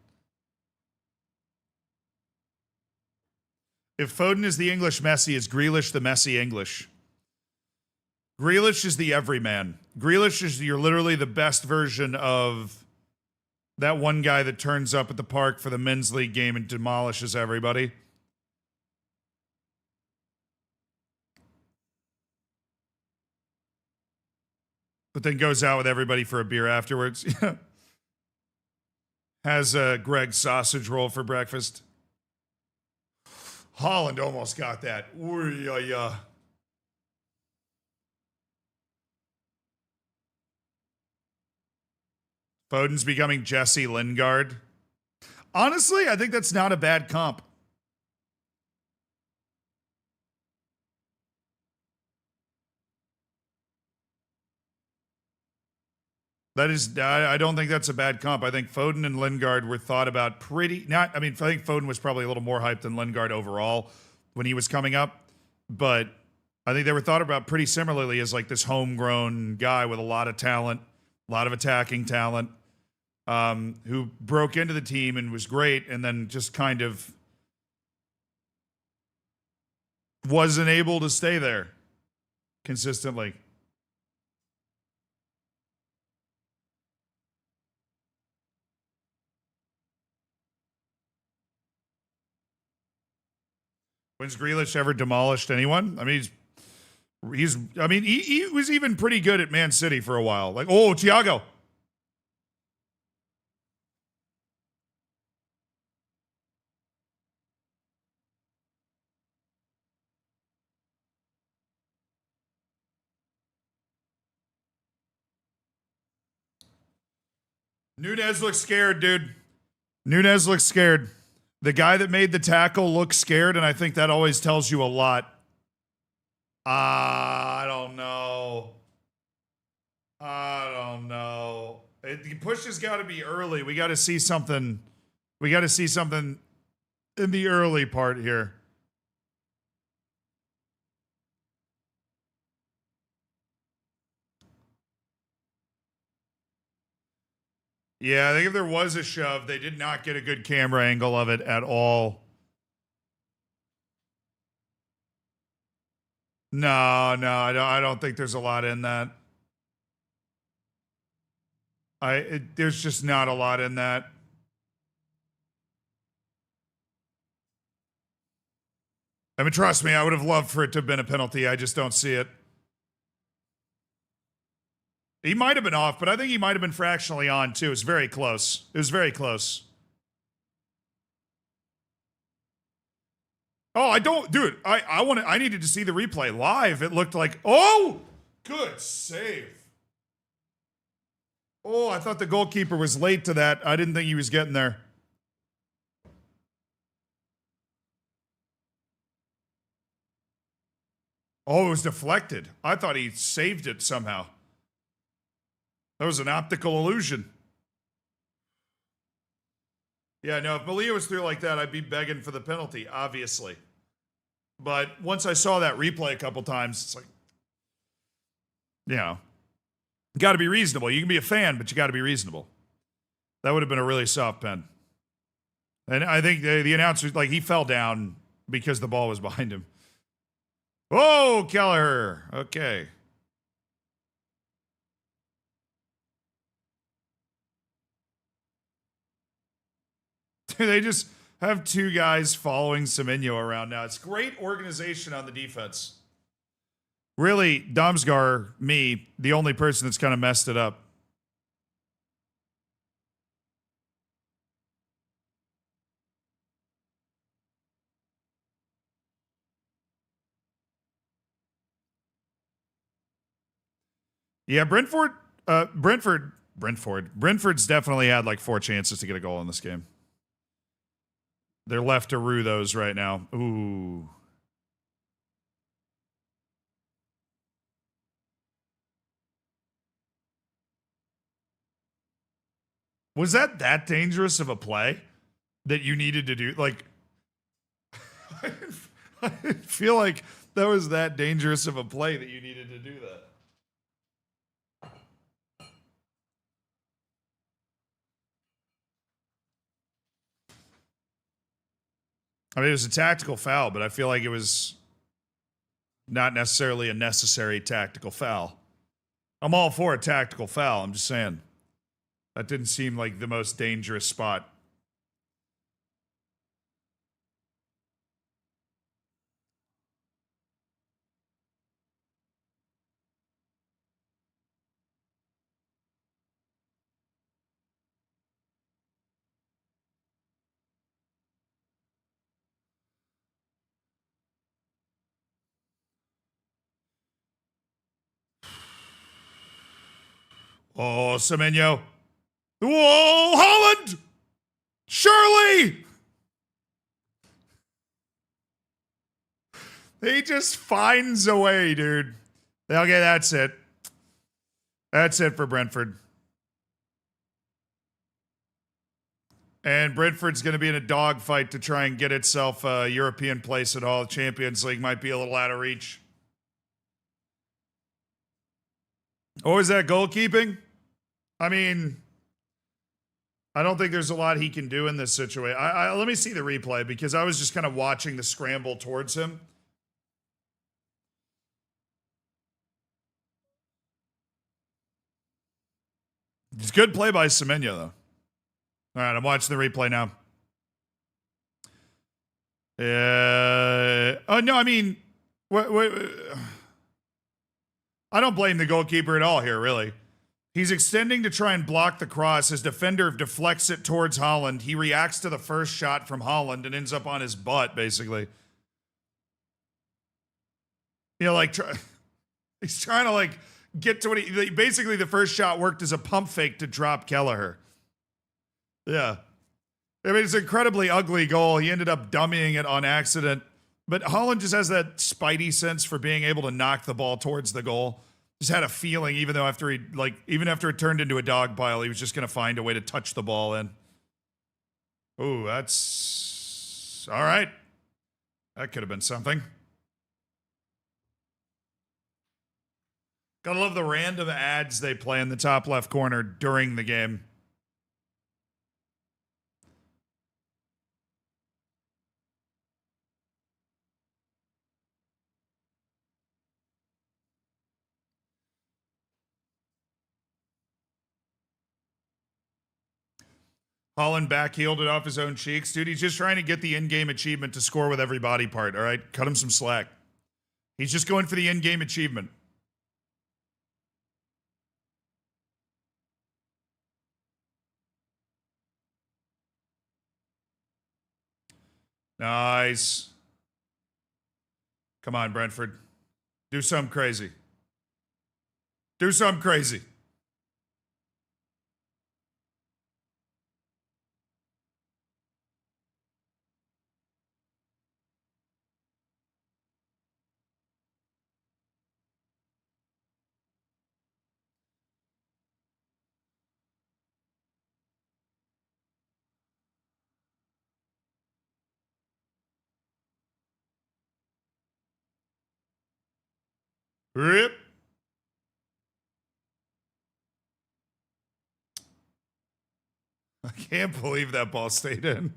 If Foden is the English Messi, is Grealish the Messi English? Grealish is the everyman. Grealish is you're literally the best version of that one guy that turns up at the park for the men's league game and demolishes everybody. But then goes out with everybody for a beer afterwards. Has a Greg sausage roll for breakfast. Holland almost got that. Ooh, yeah. Foden's becoming Jesse Lingard. Honestly, I think that's not a bad comp. I don't think that's a bad comp. I think Foden and Lingard were thought about I think Foden was probably a little more hyped than Lingard overall when he was coming up. But I think they were thought about pretty similarly as like this homegrown guy with a lot of talent, a lot of attacking talent, who broke into the team and was great and then just kind of wasn't able to stay there consistently. When's Grealish ever demolished anyone? I mean, he was even pretty good at Man City for a while. Like, oh, Thiago. Nunez looks scared, dude. Nunez looks scared. The guy that made the tackle looks scared, and I think that always tells you a lot. I don't know. The push has got to be early. We got to see something. We got to see something in the early part here. Yeah, I think if there was a shove, they did not get a good camera angle of it at all. No, I don't think there's a lot in that. There's just not a lot in that. I mean, trust me, I would have loved for it to have been a penalty. I just don't see it. He might have been off, but I think he might have been fractionally on too. It was very close. It was very close. Oh, I needed to see the replay live. It looked like, oh, good save. Oh, I thought the goalkeeper was late to that. I didn't think he was getting there. Oh, it was deflected. I thought he saved it somehow. That was an optical illusion. Yeah, no, if Malia was through like that, I'd be begging for the penalty, obviously. But once I saw that replay a couple times, it's like, you know, you got to be reasonable. You can be a fan, but you got to be reasonable. That would have been a really soft pen. And I think the announcer, like, he fell down because the ball was behind him. Oh, Kelleher. Okay. They just have two guys following Semenyo around now. It's great organization on the defense. Really, Damsgaard, me, the only person that's kind of messed it up. Yeah, Brentford's definitely had like 4 chances to get a goal in this game. They're left to rue those right now. Ooh. Was that dangerous of a play that you needed to do? Like, I didn't feel like that was that dangerous of a play that you needed to do that. I mean, it was a tactical foul, but I feel like it was not necessarily a necessary tactical foul. I'm all for a tactical foul. I'm just saying. That didn't seem like the most dangerous spot. Oh, Semenyo. Whoa, Holland! Shirley! He just finds a way, dude. Okay, that's it. That's it for Brentford. And Brentford's going to be in a dogfight to try and get itself a European place at all. Champions League might be a little out of reach. What was that, goalkeeping? I mean, I don't think there's a lot he can do in this situation. Let me see the replay because I was just kind of watching the scramble towards him. It's good play by Semenyo, though. All right, I'm watching the replay now. Oh, no, I mean, I don't blame the goalkeeper at all here, really. He's extending to try and block the cross. His defender deflects it towards Holland. He reacts to the first shot from Holland and ends up on his butt, basically. You know, like, he's trying to, like, get to what he... Basically, the first shot worked as a pump fake to drop Kelleher. Yeah. I mean, it's an incredibly ugly goal. He ended up dummying it on accident. But Holland just has that spidey sense for being able to knock the ball towards the goal. Just had a feeling, even after it turned into a dog pile, he was just going to find a way to touch the ball in. Ooh, that's... All right. That could have been something. Gotta love the random ads they play in the top left corner during the game. Holland backheeled it off his own cheeks. Dude, he's just trying to get the in-game achievement to score with every body part, all right? Cut him some slack. He's just going for the in-game achievement. Nice. Come on, Brentford. Do something crazy. Do something crazy. Rip. I can't believe that ball stayed in.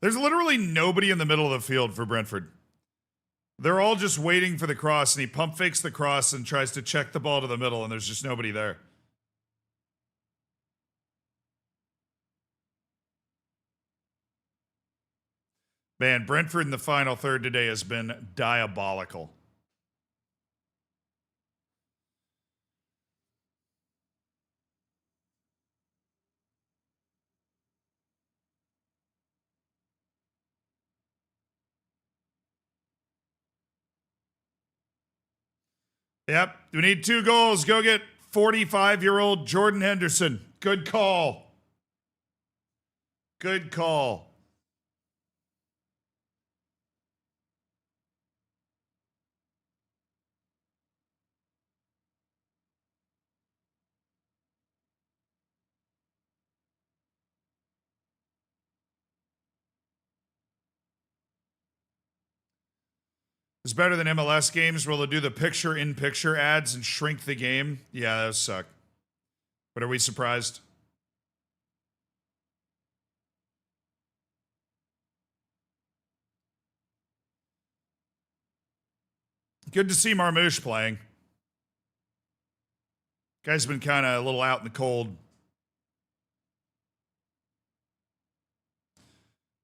There's literally nobody in the middle of the field for Brentford. They're all just waiting for the cross, and he pump fakes the cross and tries to check the ball to the middle, and there's just nobody there. Man, Brentford in the final third today has been diabolical. Yep. We need 2 goals. Go get 45-year-old Jordan Henderson. Good call. Good call. It's better than MLS games where they'll do the picture-in-picture ads and shrink the game. Yeah, those suck. But are we surprised? Good to see Marmouche playing. Guy's been kind of a little out in the cold.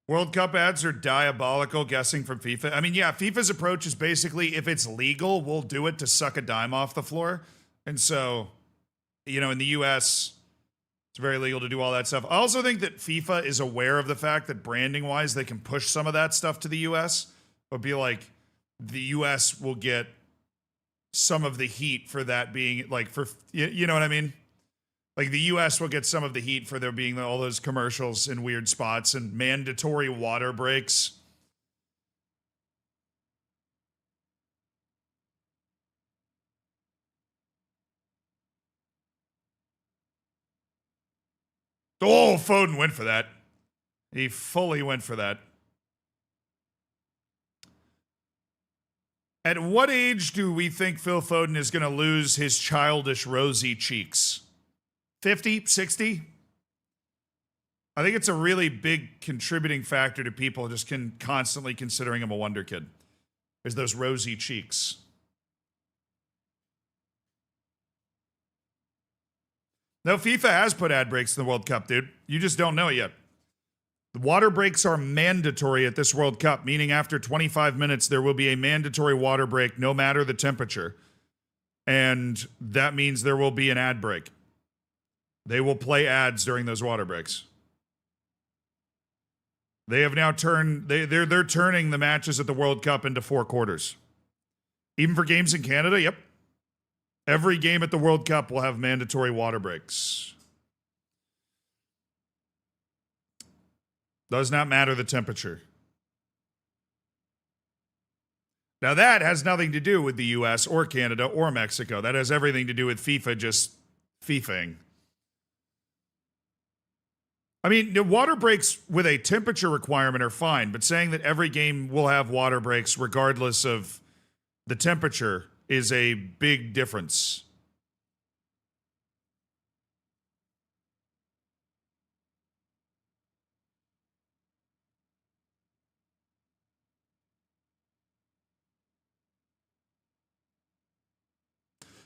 World Cup ads are diabolical, guessing from FIFA. I mean, yeah, FIFA's approach is basically if it's legal, we'll do it to suck a dime off the floor. And so, you know, in the US, it's very legal to do all that stuff. I also think that FIFA is aware of the fact that branding-wise, they can push some of that stuff to the US. But be like, the US will get some of the heat for that being, like, for, you know what I mean? Like, the US will get some of the heat for there being all those commercials in weird spots and mandatory water breaks. Oh, Foden went for that. He fully went for that. At what age do we think Phil Foden is going to lose his childish rosy cheeks? 50, 60? I think it's a really big contributing factor to people just constantly considering him a wonder kid. Is those rosy cheeks. No, FIFA has put ad breaks in the World Cup, dude. You just don't know it yet. The water breaks are mandatory at this World Cup, meaning after 25 minutes, there will be a mandatory water break, no matter the temperature. And that means there will be an ad break. They will play ads during those water breaks. They have now turned, they're turning the matches at the World Cup into 4 quarters. Even for games in Canada, yep. Every game at the World Cup will have mandatory water breaks. Does not matter the temperature. Now that has nothing to do with the US or Canada or Mexico. That has everything to do with FIFA just FIFAing. I mean, the water breaks with a temperature requirement are fine, but saying that every game will have water breaks regardless of the temperature is a big difference.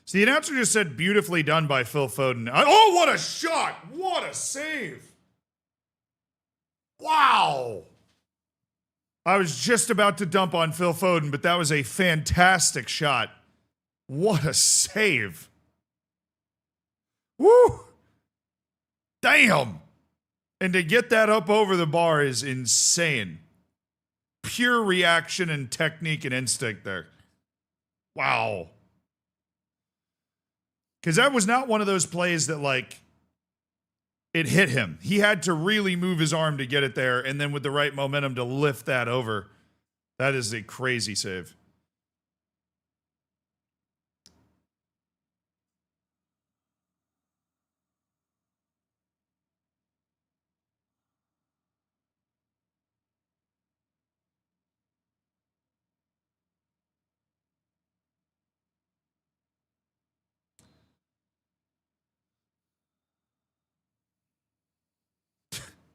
So the announcer just said, beautifully done by Phil Foden. Oh, what a shot! What a save! Wow! I was just about to dump on Phil Foden, but that was a fantastic shot. What a save. Woo! Damn! And to get that up over the bar is insane. Pure reaction and technique and instinct there. Wow. Because that was not one of those plays that, like, it hit him. He had to really move his arm to get it there, and then with the right momentum to lift that over. That is a crazy save.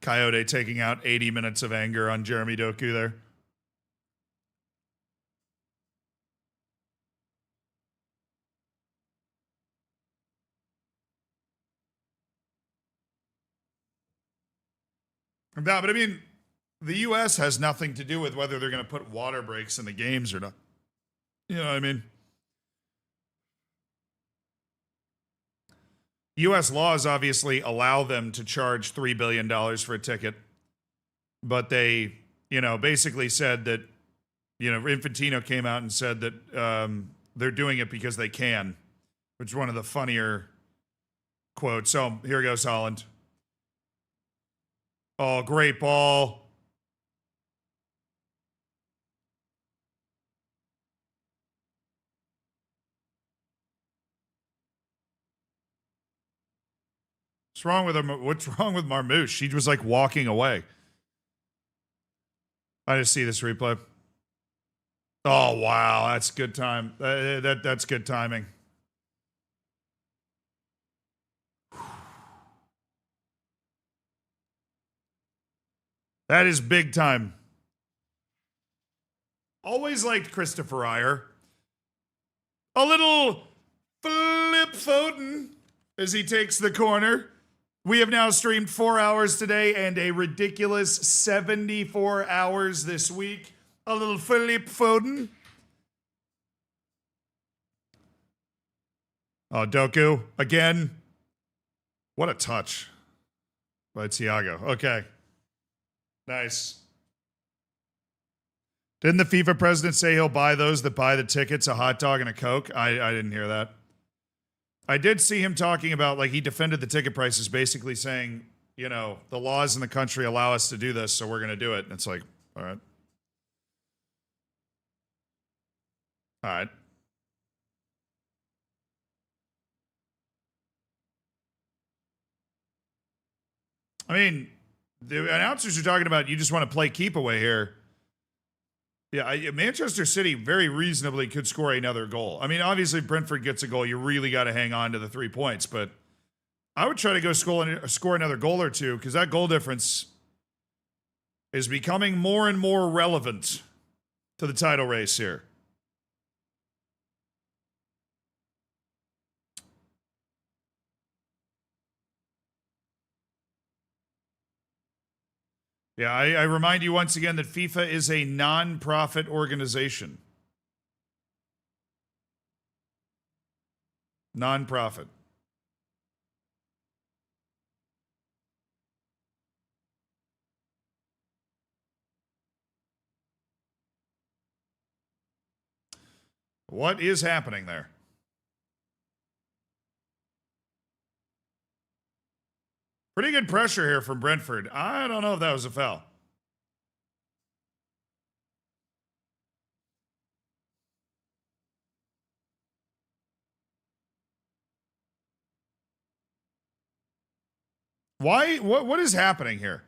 Coyote taking out 80 minutes of anger on Jeremy Doku there. No, but I mean, the U.S. has nothing to do with whether they're going to put water breaks in the games or not. You know what I mean? U.S. laws obviously allow them to charge $3 billion for a ticket. But they, basically said that, Infantino came out and said that they're doing it because they can, which is one of the funnier quotes. So here goes Holland. Oh, great ball. What's wrong with him? What's wrong with Marmouche? She was like walking away. I just see this replay. Oh wow, that's good time. That's good timing. That is big time. Always liked Christopher Iyer. A little flip Foden as he takes the corner. We have now streamed 4 hours today and a ridiculous 74 hours this week. A little Philip Foden. Oh, Doku again. What a touch by Thiago. Okay. Nice. Didn't the FIFA president say he'll buy those that buy the tickets, a hot dog and a Coke? I didn't hear that. I did see him talking about, like, he defended the ticket prices, basically saying, you know, the laws in the country allow us to do this, so we're going to do it. And it's like, all right. All right. I mean, the announcers are talking about you just want to play keep away here. Yeah, Manchester City very reasonably could score another goal. I mean, obviously, if Brentford gets a goal, you really got to hang on to the 3 points. But I would try to go score another goal or two because that goal difference is becoming more and more relevant to the title race here. Yeah, I remind you once again that FIFA is a non-profit organization. Non-profit. What is happening there? Pretty good pressure here from Brentford. I don't know if that was a foul. Why? What is happening here?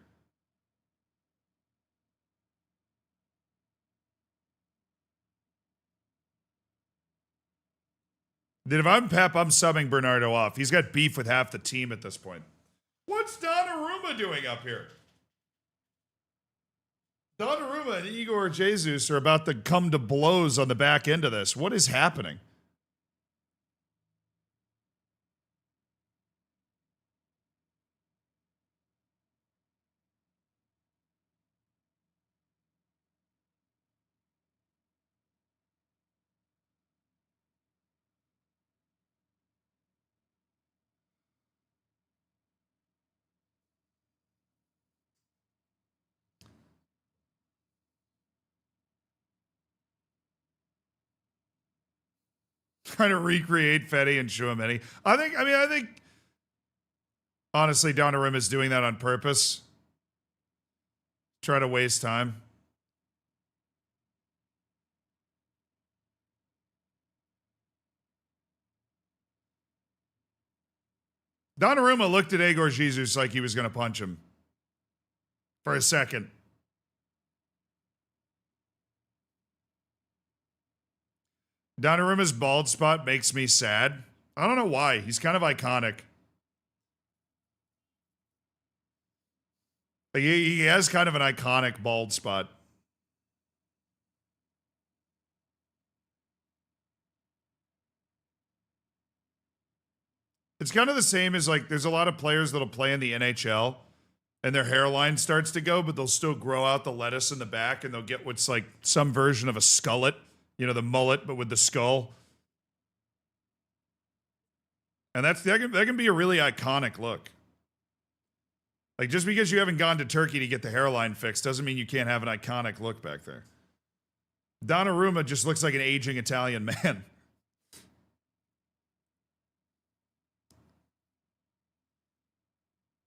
If I'm Pep, I'm subbing Bernardo off. He's got beef with half the team at this point. What's Donnarumma doing up here? Donnarumma and Igor Jesus are about to come to blows on the back end of this. What is happening? Trying to recreate Fetty and Chouameni. I think honestly, Donnarumma is doing that on purpose. Try to waste time. Donnarumma looked at Igor Jesus like he was going to punch him for a second. Donnarumma's bald spot makes me sad. I don't know why. He's kind of iconic. Like he has kind of an iconic bald spot. It's kind of the same as, like, there's a lot of players that'll play in the NHL and their hairline starts to go, but they'll still grow out the lettuce in the back and they'll get what's like some version of a skullet. You know, the mullet, but with the skull. And that can be a really iconic look. Like, just because you haven't gone to Turkey to get the hairline fixed doesn't mean you can't have an iconic look back there. Donnarumma just looks like an aging Italian man.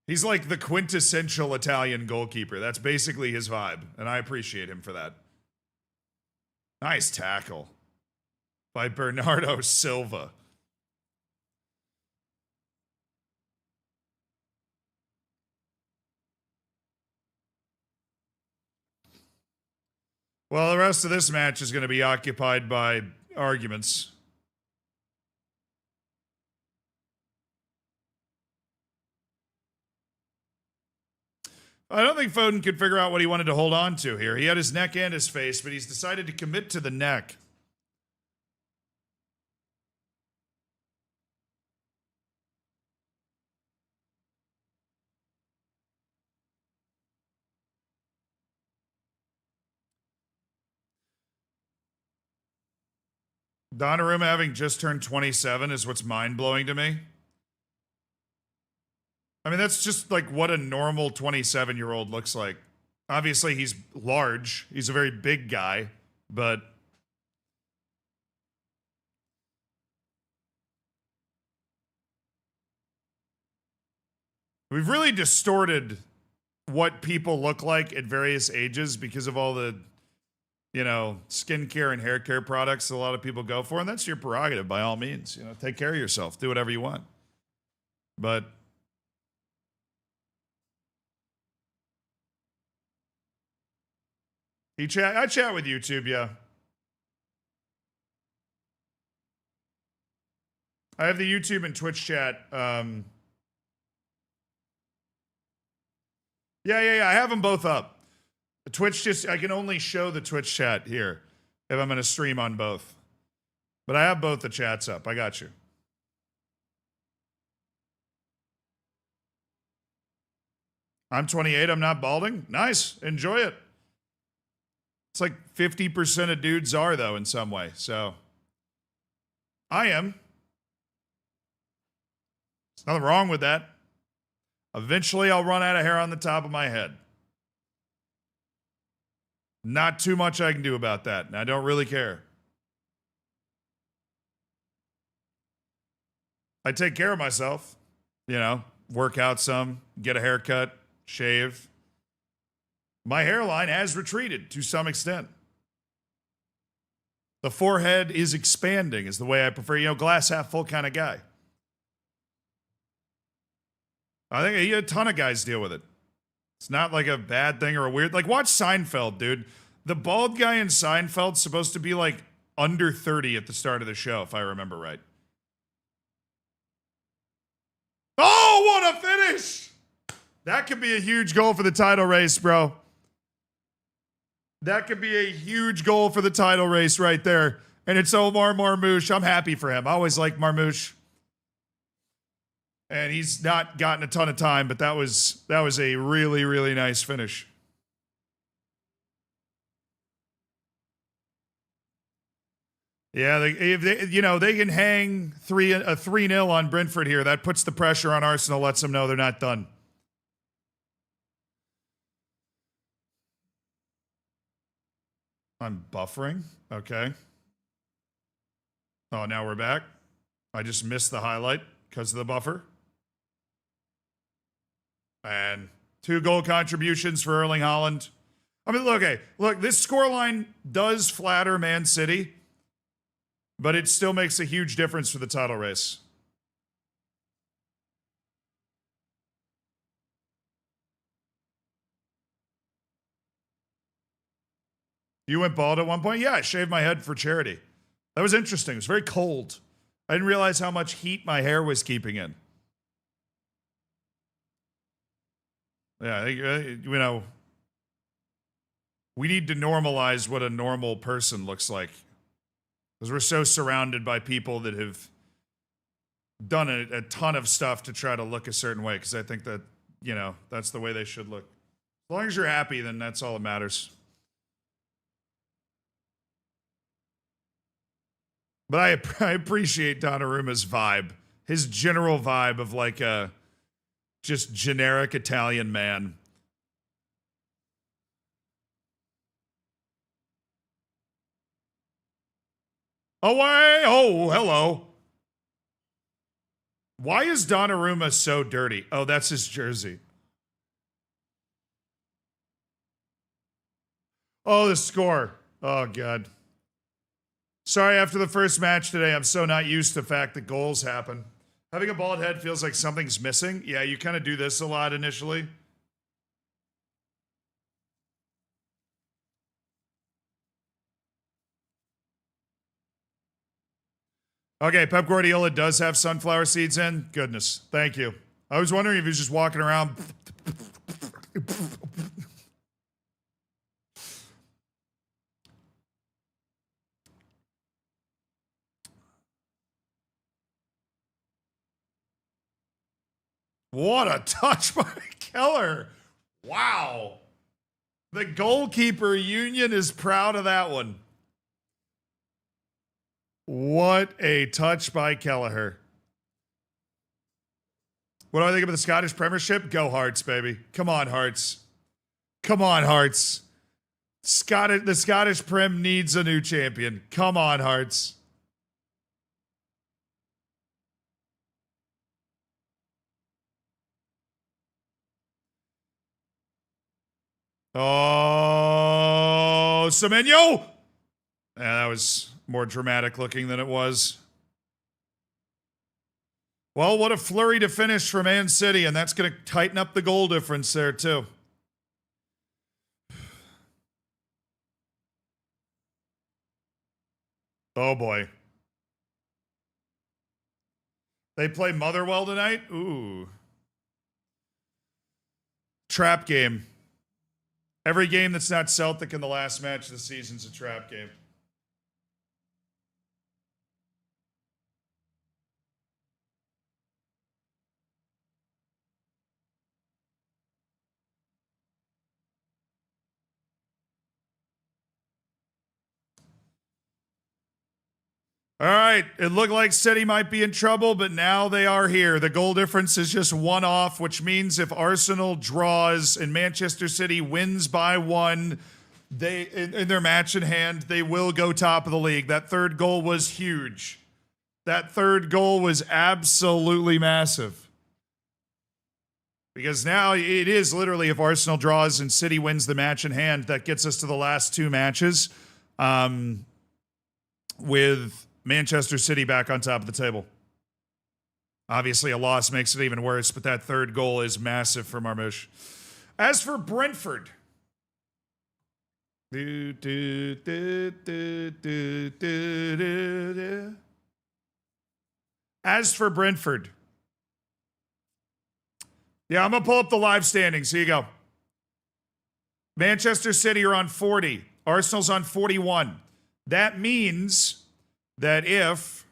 He's like the quintessential Italian goalkeeper. That's basically his vibe, and I appreciate him for that. Nice tackle by Bernardo Silva. Well, the rest of this match is going to be occupied by arguments. I don't think Foden could figure out what he wanted to hold on to here. He had his neck and his face, but he's decided to commit to the neck. Donnarumma having just turned 27 is what's mind-blowing to me. I mean, that's just like what a normal 27-year-old looks like. Obviously, he's large. He's a very big guy, but we've really distorted what people look like at various ages because of all the, skincare and hair care products that a lot of people go for. And that's your prerogative by all means. Take care of yourself. Do whatever you want. But I chat with YouTube, yeah. I have the YouTube and Twitch chat. Yeah. I have them both up. The Twitch I can only show the Twitch chat here if I'm going to stream on both. But I have both the chats up. I got you. I'm 28. I'm not balding. Nice. Enjoy it. It's like 50% of dudes are, though, in some way. So I am. There's nothing wrong with that. Eventually, I'll run out of hair on the top of my head. Not too much I can do about that, and I don't really care. I take care of myself. Work out some, get a haircut, shave. My hairline has retreated to some extent. The forehead is expanding, is the way I prefer, glass half full kind of guy. I think a ton of guys deal with it. It's not like a bad thing or a weird, like watch Seinfeld, dude. The bald guy in Seinfeld's supposed to be like under 30 at the start of the show, if I remember right. Oh, what a finish! That could be a huge goal for the title race, bro. That could be a huge goal for the title race right there. And it's Omar Marmoush. I'm happy for him. I always like Marmoush. And he's not gotten a ton of time, but that was a really, really nice finish. Yeah, they can hang a 3-0 on Brentford here. That puts the pressure on Arsenal, lets them know they're not done. I'm buffering. Okay. Oh, now we're back. I just missed the highlight because of the buffer. And 2 goal contributions for Erling Haaland. I mean, look, this scoreline does flatter Man City, but it still makes a huge difference for the title race. You went bald at one point? Yeah, I shaved my head for charity. That was interesting. It was very cold. I didn't realize how much heat my hair was keeping in. Yeah, we need to normalize what a normal person looks like. Because we're so surrounded by people that have done a ton of stuff to try to look a certain way. Because I think that, that's the way they should look. As long as you're happy, then that's all that matters. But I appreciate Donnarumma's vibe. His general vibe of like a just generic Italian man. Away! Oh, hello. Why is Donnarumma so dirty? Oh, that's his jersey. Oh, the score. Oh, God. Sorry, after the first match today, I'm so not used to the fact that goals happen. Having a bald head feels like something's missing. Yeah, you kind of do this a lot initially. Okay, Pep Guardiola does have sunflower seeds in. Goodness, thank you. I was wondering if he was just walking around. What a touch by Keller. Wow. The goalkeeper union is proud of that one. What a touch by Kelleher. What do I think about the Scottish Premiership? Go Hearts, baby. Come on, Hearts. Come on, Hearts. The Scottish Prem needs a new champion. Come on, Hearts. Oh, Semenyo. Yeah, that was more dramatic looking than it was. Well, what a flurry to finish for Man City, and that's going to tighten up the goal difference there, too. Oh, boy. They play Motherwell tonight? Ooh. Trap game. Every game that's not Celtic in the last match of the season's a trap game. All right, it looked like City might be in trouble, but now they are here. The goal difference is just one off, which means if Arsenal draws and Manchester City wins by one, they in their match in hand, they will go top of the league. That third goal was huge. That third goal was absolutely massive. Because now it is literally if Arsenal draws and City wins the match in hand, that gets us to the last two matches with Manchester City back on top of the table. Obviously, a loss makes it even worse, but that third goal is massive for Marmouche. As for Brentford, yeah, I'm going to pull up the live standings. Here you go. Manchester City are on 40. Arsenal's on 41. That means that if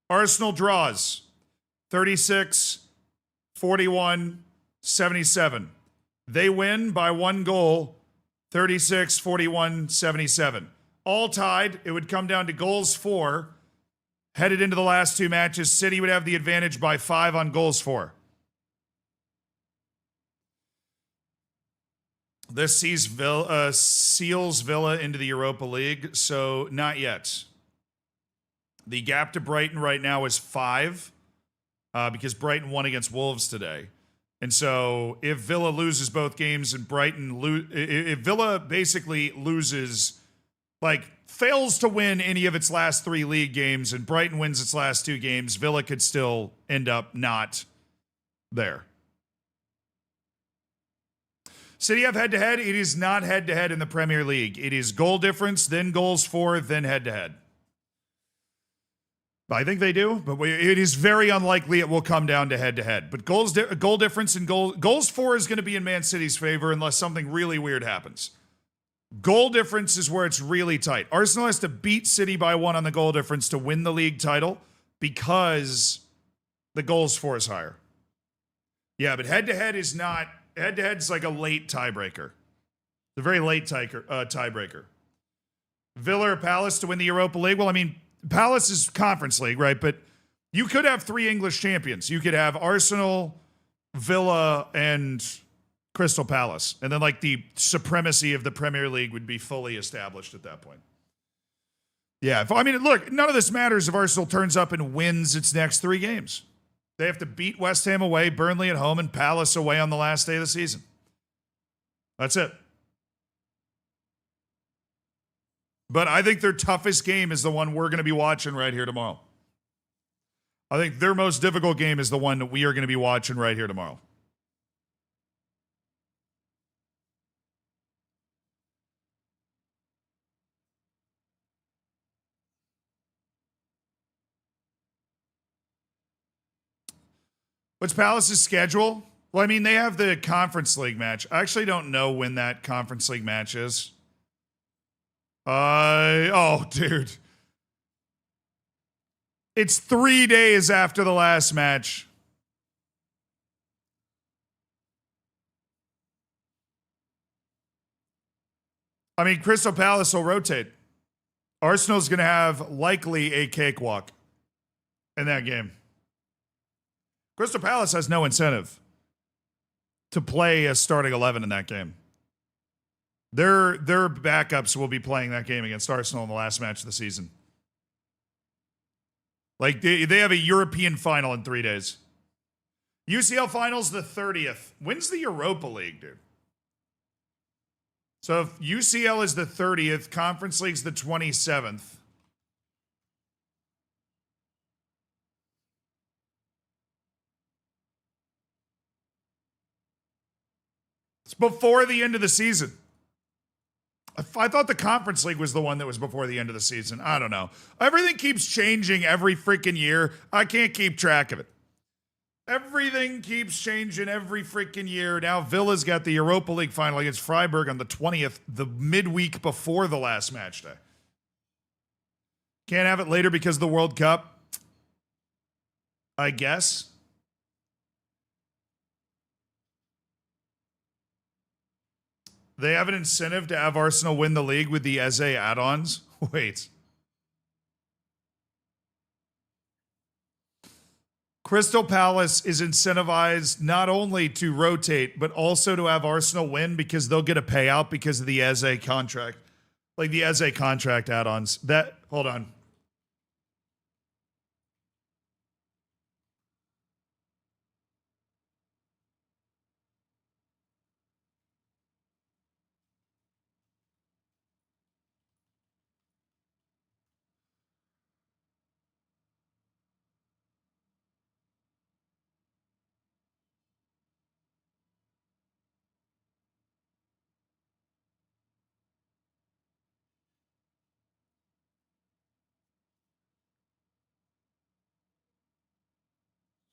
Arsenal draws 36, 41, 77, they win by one goal, 36, 41, 77. All tied, it would come down to goals for. Headed into the last two matches, City would have the advantage by 5 on goals for. This seals Villa into the Europa League, so not yet. The gap to Brighton right now is 5 because Brighton won against Wolves today. And so if Villa loses both games and if Villa basically loses, like fails to win any of its last 3 league games and Brighton wins its last 2 games, Villa could still end up not there. City have head-to-head. It is not head-to-head in the Premier League. It is goal difference, then goals for, then head-to-head. I think they do, but it is very unlikely it will come down to head-to-head. But goal difference and goals for is going to be in Man City's favor unless something really weird happens. Goal difference is where it's really tight. Arsenal has to beat City by 1 on the goal difference to win the league title because the goals for is higher. Yeah, but head-to-head is not... Head-to-head's like a late tiebreaker. It's a very late tiebreaker. Villa or Palace to win the Europa League? Well, I mean, Palace is Conference League, right? But you could have 3 English champions. You could have Arsenal, Villa, and Crystal Palace. And then, like, the supremacy of the Premier League would be fully established at that point. Yeah, I mean, look, none of this matters if Arsenal turns up and wins its next 3 games. They have to beat West Ham away, Burnley at home, and Palace away on the last day of the season. That's it. But I think their toughest game is the one we're going to be watching right here tomorrow. I think their most difficult game is the one that we are going to be watching right here tomorrow. What's Palace's schedule? Well, I mean, they have the Conference League match. I actually don't know when that Conference League match is. Oh, dude. It's 3 days after the last match. I mean, Crystal Palace will rotate. Arsenal's going to have likely a cakewalk in that game. Crystal Palace has no incentive to play a starting 11 in that game. Their backups will be playing that game against Arsenal in the last match of the season. Like, they have a European final in 3 days. UCL finals the 30th. When's the Europa League, dude? So if UCL is the 30th, Conference League's the 27th. It's before the end of the season. I thought the Conference League was the one that was before the end of the season. I don't know. Everything keeps changing every freaking year. I can't keep track of it. Everything keeps changing every freaking year. Now Villa's got the Europa League final against Freiburg on the 20th, the midweek before the last match day. Can't have it later because of the World Cup, I guess. They have an incentive to have Arsenal win the league with the Eze add-ons. Wait. Crystal Palace is incentivized not only to rotate, but also to have Arsenal win because they'll get a payout because of the Eze contract. Like the Eze contract add-ons. Hold on.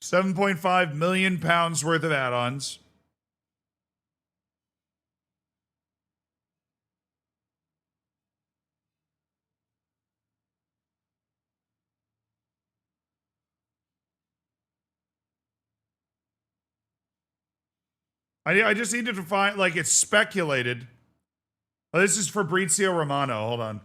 £7.5 million worth of add-ons. I just needed to find, like, it's speculated. Oh, this is Fabrizio Romano. Hold on.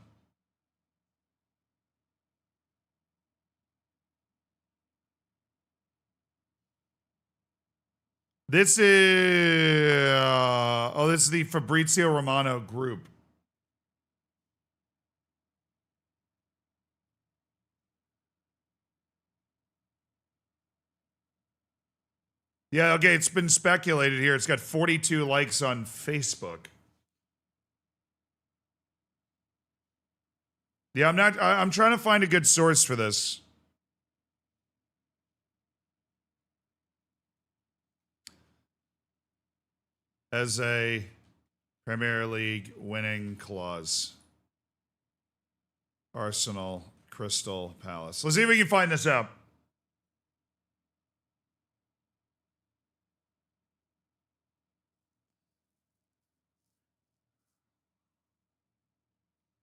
This is this is the Fabrizio Romano group. Yeah, okay, it's been speculated here. It's got 42 likes on Facebook. Yeah, I'm trying to find a good source for this. As a Premier League winning clause. Arsenal, Crystal Palace. Let's see if we can find this out.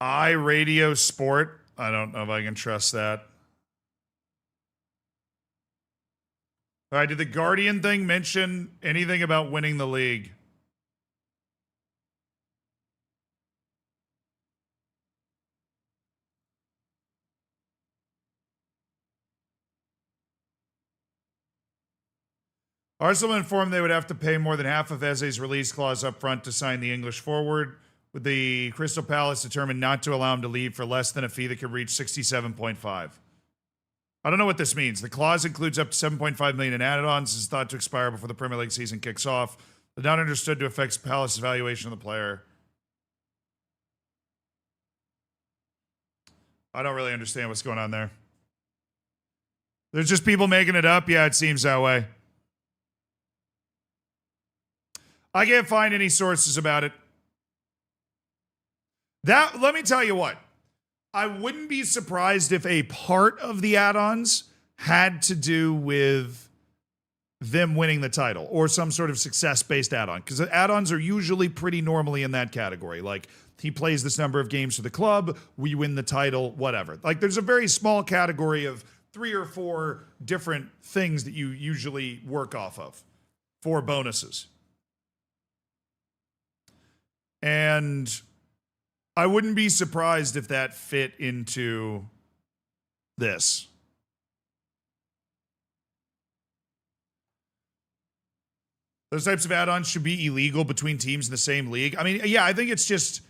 iRadio Sport. I don't know if I can trust that. All right, did the Guardian thing mention anything about winning the league? Arsenal informed they would have to pay more than half of Eze's release clause up front to sign the English forward. with the Crystal Palace determined not to allow him to leave for less than a fee that could reach 67.5. I don't know what this means. The clause includes up to 7.5 million in add-ons. Is thought to expire before the Premier League season kicks off. But not understood to affect Palace's valuation of the player. I don't really understand what's going on there. There's just people making it up. Yeah, it seems that way. I can't find any sources about it. Let me tell you what. I wouldn't be surprised if a part of the add-ons had to do with them winning the title or some sort of success-based add-on, because add-ons are usually pretty normally in that category. Like, he plays this number of games for the club, we win the title, whatever. Like, there's a very small category of 3 or 4 different things that you usually work off of for bonuses. And I wouldn't be surprised if that fit into this. Those types of add-ons should be illegal between teams in the same league. I mean, yeah, I think it's just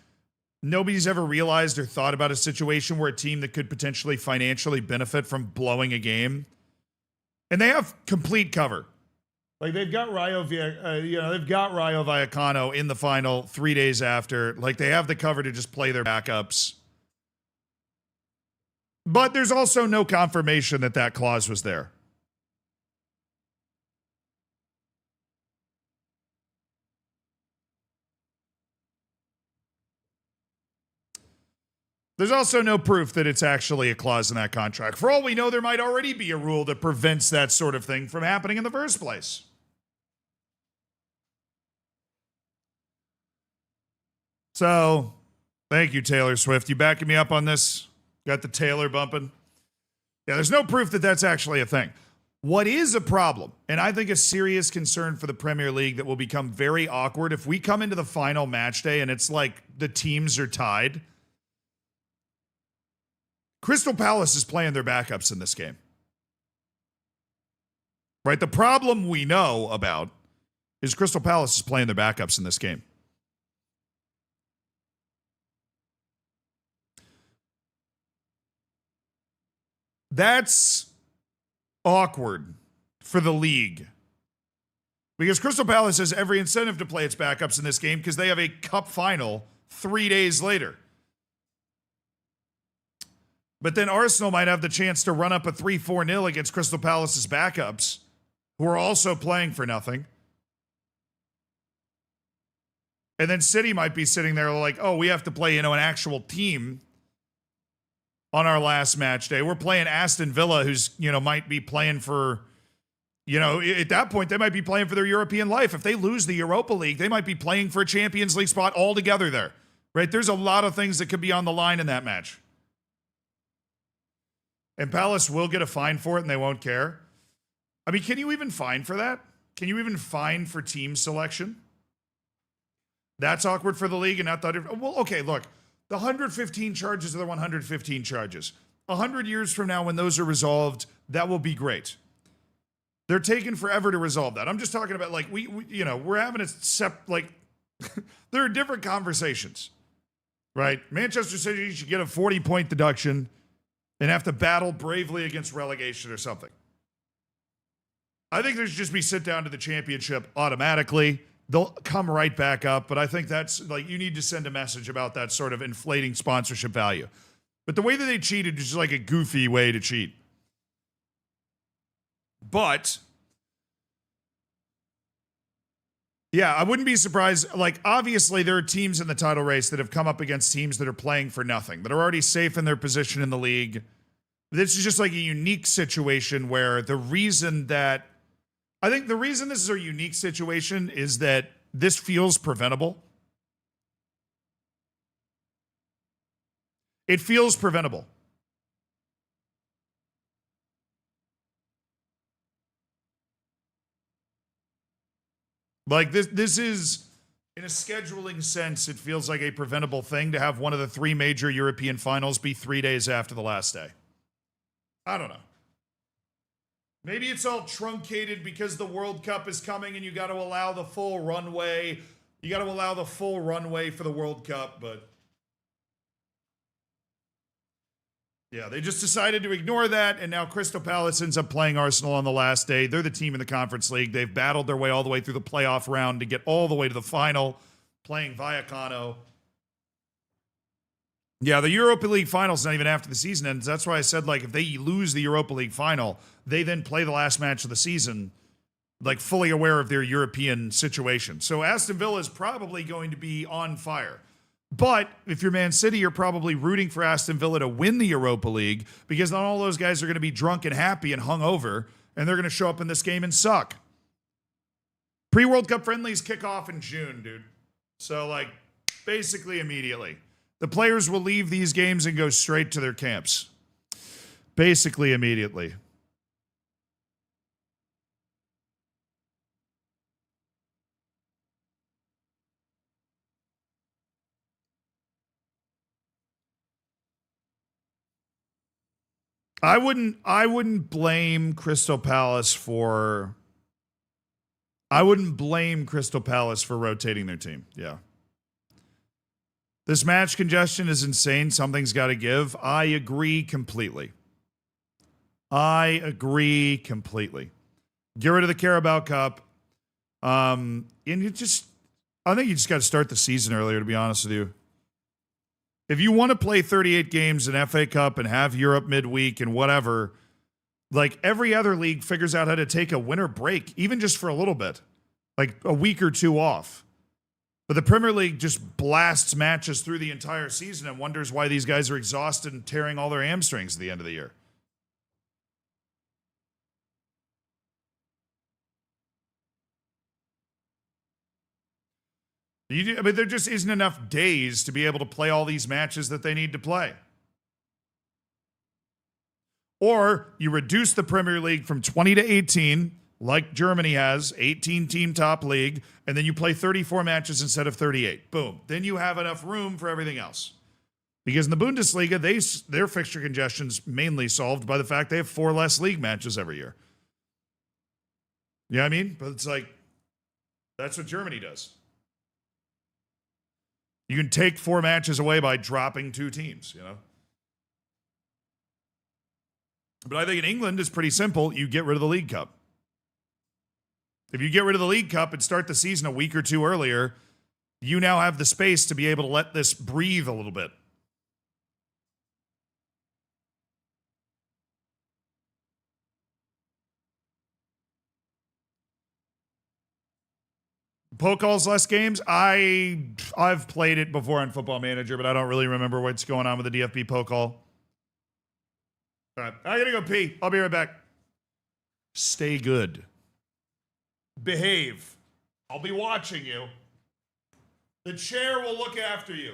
nobody's ever realized or thought about a situation where a team that could potentially financially benefit from blowing a game, and they have complete cover. Like, they've got Rayo Vallecano in the final 3 days after. Like, they have the cover to just play their backups. But there's also no confirmation that that clause was there. There's also no proof that it's actually a clause in that contract. For all we know, there might already be a rule that prevents that sort of thing from happening in the first place. So, thank you, Taylor Swift. You backing me up on this? Got the Taylor bumping? Yeah, there's no proof that that's actually a thing. What is a problem, and I think a serious concern for the Premier League that will become very awkward if we come into the final match day and it's like the teams are tied. Crystal Palace is playing their backups in this game. Right? The problem we know about is Crystal Palace is playing their backups in this game. That's awkward for the league. Because Crystal Palace has every incentive to play its backups in this game because they have a cup final 3 days later. But then Arsenal might have the chance to run up a 3-4-0 against Crystal Palace's backups, who are also playing for nothing. And then City might be sitting there like, oh, we have to play, an actual team on our last match day. We're playing Aston Villa, who's, might be playing for, at that point, they might be playing for their European life. If they lose the Europa League, they might be playing for a Champions League spot altogether there, right? There's a lot of things that could be on the line in that match. And Palace will get a fine for it and they won't care. I mean, can you even fine for that? Can you even fine for team selection? That's awkward for the league and not the... Well, okay, look. The 115 charges are the 115 charges. 100 years from now, when those are resolved, that will be great. They're taking forever to resolve that. I'm just talking about, like, we're having there are different conversations, right? Manchester City should get a 40-point deduction and have to battle bravely against relegation or something. I think there should just be sit down to the championship automatically. They'll come right back up, but I think that's you need to send a message about that sort of inflating sponsorship value. But the way that they cheated is just like a goofy way to cheat. But yeah, I wouldn't be surprised. Obviously, there are teams in the title race that have come up against teams that are playing for nothing, that are already safe in their position in the league. This is just like a unique situation where the reason this is a unique situation is that this feels preventable. It feels preventable. This is, in a scheduling sense, it feels like a preventable thing to have one of the 3 major European finals be 3 days after the last day. I don't know. Maybe it's all truncated because the World Cup is coming and you got to allow the full runway. You got to allow the full runway for the World Cup, but yeah, they just decided to ignore that, and now Crystal Palace ends up playing Arsenal on the last day. They're the team in the Conference League. They've battled their way all the way through the playoff round to get all the way to the final, playing Vallecano. Yeah, the Europa League final's not even after the season ends. That's why I said, like, if they lose the Europa League final, they then play the last match of the season, like, fully aware of their European situation. So Aston Villa is probably going to be on fire. But if you're Man City, you're probably rooting for Aston Villa to win the Europa League because not all those guys are going to be drunk and happy and hungover, and they're going to show up in this game and suck. Pre-World Cup friendlies kick off in June, dude. So, like, basically immediately. The players will leave these games and go straight to their camps. Basically immediately. I wouldn't blame Crystal Palace for rotating their team. Yeah. This match congestion is insane. Something's got to give. I agree completely. Get rid of the Carabao Cup. And I think you just got to start the season earlier, to be honest with you. If you want to play 38 games in FA Cup and have Europe midweek and whatever, like every other league figures out how to take a winter break, even just for a little bit, like a week or two off. But the Premier League just blasts matches through the entire season and wonders why these guys are exhausted and tearing all their hamstrings at the end of the year. There just isn't enough days to be able to play all these matches that they need to play. Or you reduce the Premier League from 20 to 18, like Germany has, 18-team top league, and then you play 34 matches instead of 38. Boom. Then you have enough room for everything else. Because in the Bundesliga, their fixture congestion's mainly solved by the fact they have 4 less league matches every year. You know what I mean? But it's like, that's what Germany does. You can take 4 matches away by dropping 2 teams, you know? But I think in England, it's pretty simple. You get rid of the League Cup. If you get rid of the League Cup and start the season a week or two earlier, you now have the space to be able to let this breathe a little bit. Pokal's less games. I've played it before on Football Manager, but I don't really remember what's going on with the DFB Pokal. All right, I gotta go pee. I'll be right back. Stay good. Behave. I'll be watching you. The chair will look after you.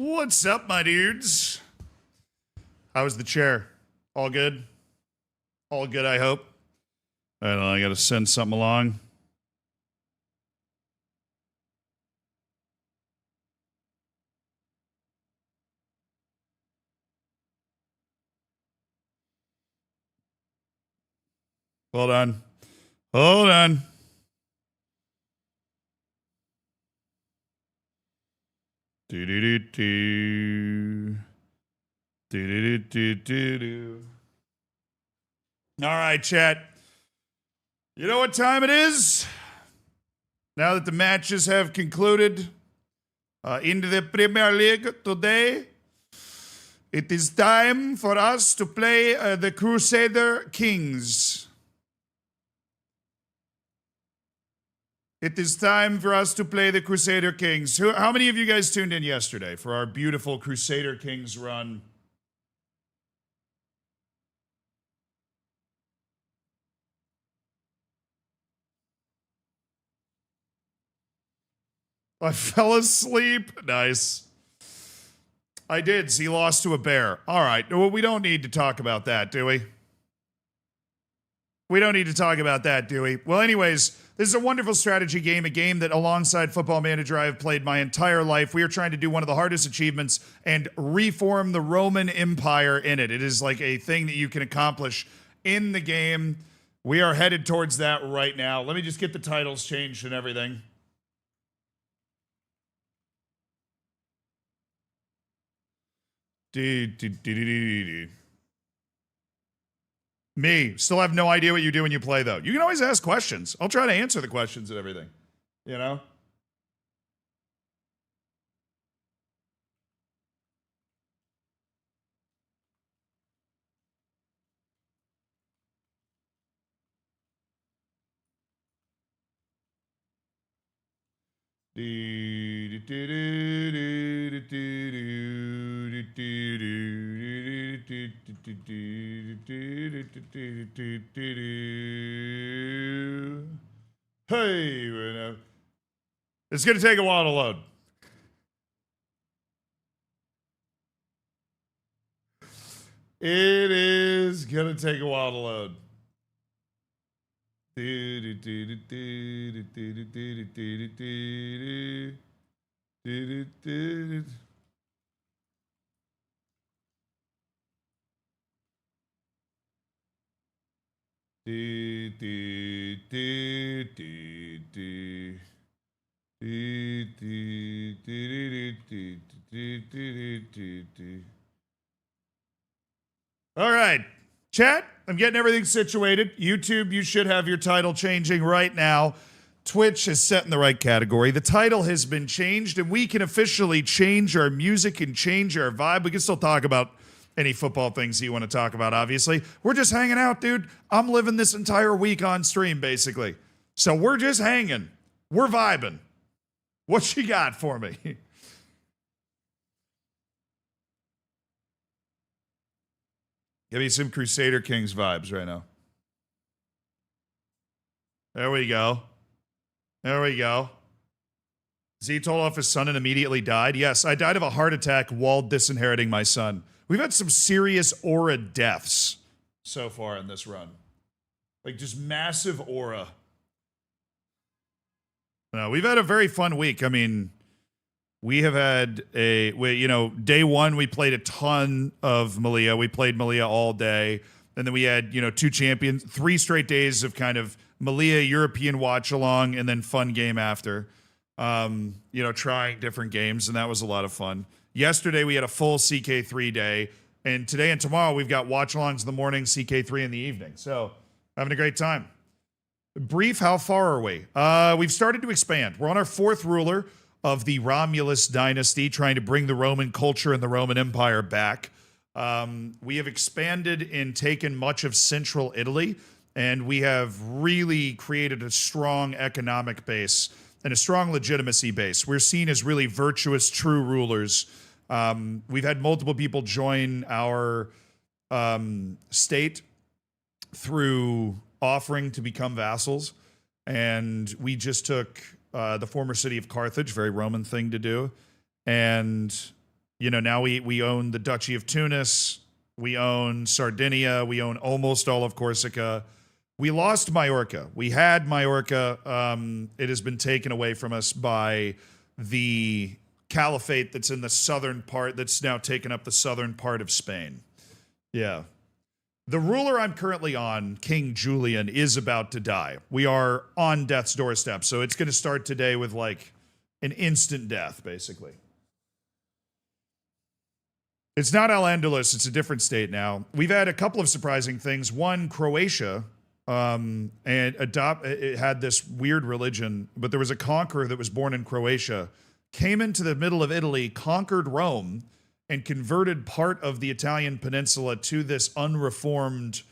What's up, my dudes? How was the chair? All good? All good, I hope. I don't know, I gotta send something along. Hold on. Hold on. Do do do do. Do do do do do. All right, chat. You know what time it is? Now that the matches have concluded into the Premier League today, it is time for us to play the Crusader Kings. It is time for us to play the Crusader Kings. How many of you guys tuned in yesterday for our beautiful Crusader Kings run? I fell asleep. Nice. I did. He lost to a bear. All right. Well, we don't need to talk about that, do we? We don't need to talk about that, do we? Well, anyways, this is a wonderful strategy game, a game that alongside Football Manager I have played my entire life. We are trying to do one of the hardest achievements and reform the Roman Empire in it. It is like a thing that you can accomplish in the game. We are headed towards that right now. Let me just get the titles changed and everything. Me, still have no idea what you do when you play, though. You can always ask questions. I'll try to answer the questions and everything. You know? Hey, it's going to take a while to load. It is going to take a while to load. All right, chat, I'm getting everything situated. YouTube, you should have your title changing right now. Twitch is set in the right category. The title has been changed, and we can officially change our music and change our vibe. We can still talk about any football things you want to talk about, obviously. We're just hanging out, dude. I'm living this entire week on stream, basically. So we're just hanging. We're vibing. What you got for me? Give me some Crusader Kings vibes right now. There we go. There we go. Z told off his son and immediately died. Yes, I died of a heart attack while disinheriting my son. We've had some serious aura deaths so far in this run. Like just massive aura. No, we've had a very fun week. I mean, we have had day one, we played a ton of Malia. We played Malia all day. And then we had, 3 straight days of kind of Malia European watch along and then fun game after. Trying different games. And that was a lot of fun. Yesterday, we had a full CK3 day. And today and tomorrow, we've got watch alongs in the morning, CK3 in the evening. So, having a great time. Brief, how far are we? We've started to expand. We're on our 4th ruler of the Romulus dynasty, trying to bring the Roman culture and the Roman Empire back. We have expanded and taken much of central Italy, and we have really created a strong economic base and a strong legitimacy base. We're seen as really virtuous, true rulers. We've had multiple people join our state through offering to become vassals, and we just took the former city of Carthage, very Roman thing to do, and Now we own the Duchy of Tunis. We own Sardinia. We own almost all of Corsica. We lost Majorca. We had Majorca. It has been taken away from us by the caliphate that's in the southern part, that's now taken up the southern part of Spain. Yeah. The ruler I'm currently on, King Julian, is about to die. We are on death's doorstep, so it's going to start today with like an instant death, basically. It's not Al-Andalus, it's a different state now. We've had a couple of surprising things. One, Croatia it had this weird religion, but there was a conqueror that was born in Croatia, came into the middle of Italy, conquered Rome, and converted part of the Italian peninsula to this unreformed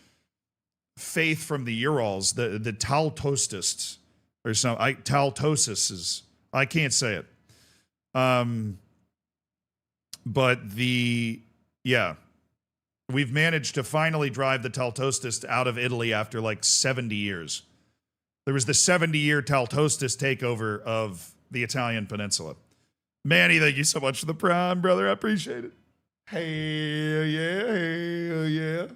faith from the Urals, the Taltostists, or some Taltosists. I can't say it. But we've managed to finally drive the Taltostists out of Italy after like 70 years. There was the 70-year Taltostist takeover of the Italian peninsula. Manny, thank you so much for the prime, brother. I appreciate it. Hell yeah, hell yeah.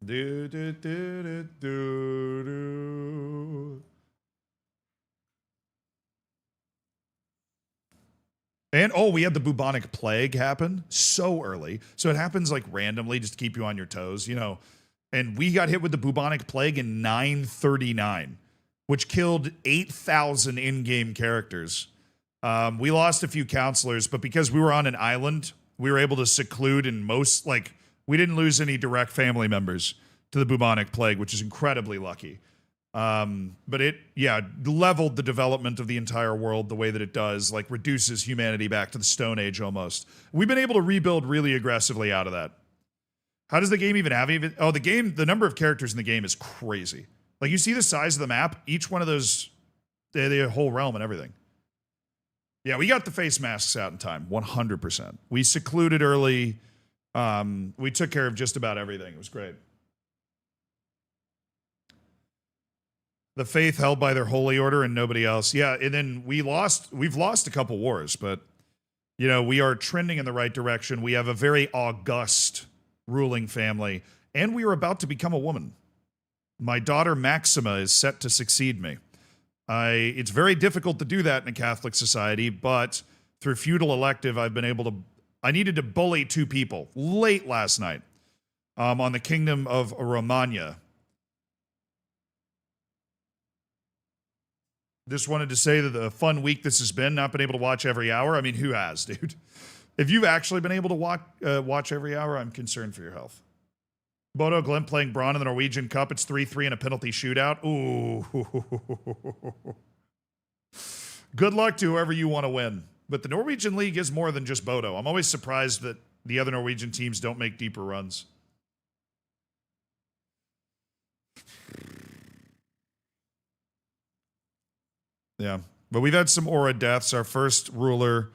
Do, do, do, do, do, do. And, we had the bubonic plague happen so early. So it happens like randomly just to keep you on your toes, And we got hit with the bubonic plague in 939, which killed 8,000 in-game characters. We lost a few counselors, but because we were on an island, we were able to seclude and we didn't lose any direct family members to the bubonic plague, which is incredibly lucky. But it leveled the development of the entire world the way that it does, like reduces humanity back to the Stone Age almost. We've been able to rebuild really aggressively out of that. How does the game even have the number of characters in the game is crazy. Like you see the size of the map, each one of those, the whole realm and everything. Yeah, we got the face masks out in time, 100%. We secluded early. We took care of just about everything. It was great. The faith held by their holy order and nobody else. Yeah, and then we've lost a couple wars, but we are trending in the right direction. We have a very august ruling family, and we are about to become a woman. My daughter Maxima is set to succeed me. It's very difficult to do that in a Catholic society, but through feudal elective, I needed to bully 2 people late last night on the Kingdom of Romagna. Just wanted to say that the fun week this has been, not been able to watch every hour. I mean, who has, dude? If you've actually been able to watch every hour, I'm concerned for your health. Bodo Glimt playing Braun in the Norwegian Cup. It's 3-3 in a penalty shootout. Ooh. Good luck to whoever you want to win. But the Norwegian League is more than just Bodo. I'm always surprised that the other Norwegian teams don't make deeper runs. Yeah. But we've had some aura deaths. Our first ruler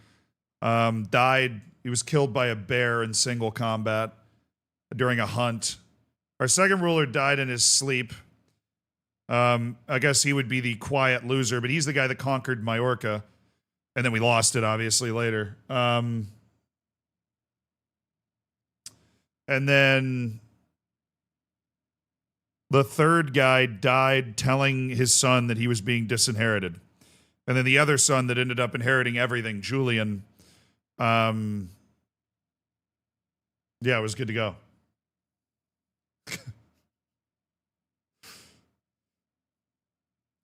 died. He was killed by a bear in single combat during a hunt. Our second ruler died in his sleep. I guess he would be the quiet loser, but he's the guy that conquered Majorca. And then we lost it, obviously, later. And then the third guy died telling his son that he was being disinherited. And then the other son that ended up inheriting everything, Julian, it was good to go.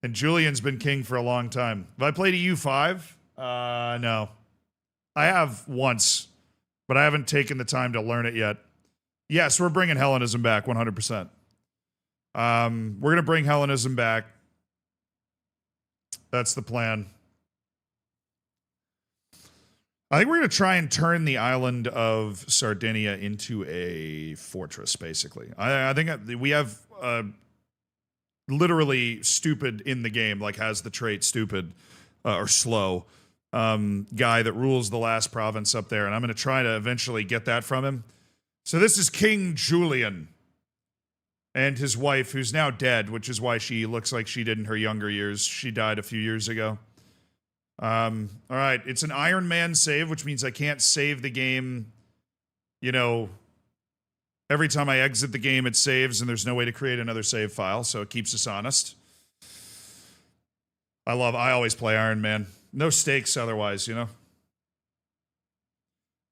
And Julian's been king for a long time. Have I played a U5? No. I have once, but I haven't taken the time to learn it yet. Yes, we're bringing Hellenism back 100%. We're going to bring Hellenism back. That's the plan. I think we're going to try and turn the island of Sardinia into a fortress, basically. I think we have literally stupid in the game, like has the trait stupid or slow guy that rules the last province up there. And I'm going to try to eventually get that from him. So this is King Julian and his wife, who's now dead, which is why she looks like she did in her younger years. She died a few years ago. All right, it's an Iron Man save, which means I can't save the game, you know, every time I exit the game it saves and there's no way to create another save file, so it keeps us honest. I always play Iron Man. No stakes otherwise, you know?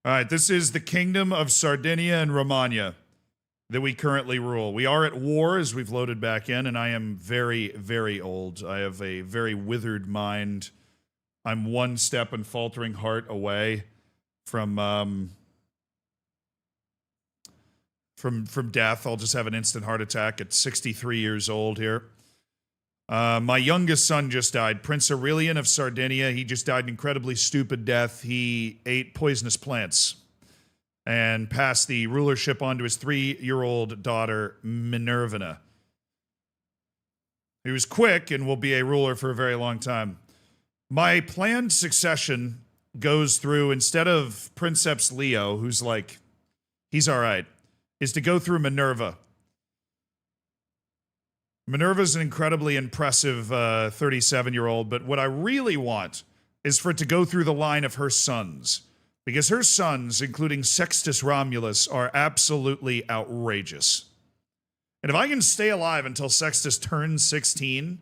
All right, this is the Kingdom of Sardinia and Romagna that we currently rule. We are at war as we've loaded back in, and I am very, very old. I have a very withered mind. I'm one step and faltering heart away from death. I'll just have an instant heart attack at 63 years old here. My youngest son just died, Prince Aurelian of Sardinia. He just died an incredibly stupid death. He ate poisonous plants and passed the rulership on to his 3-year-old daughter, Minervina. He was quick and will be a ruler for a very long time. My planned succession goes through, instead of Princeps Leo, who's like, he's all right, is to go through Minerva. Minerva's an incredibly impressive 37-year-old, but what I really want is for it to go through the line of her sons. Because her sons, including Sextus Romulus, are absolutely outrageous. And if I can stay alive until Sextus turns 16,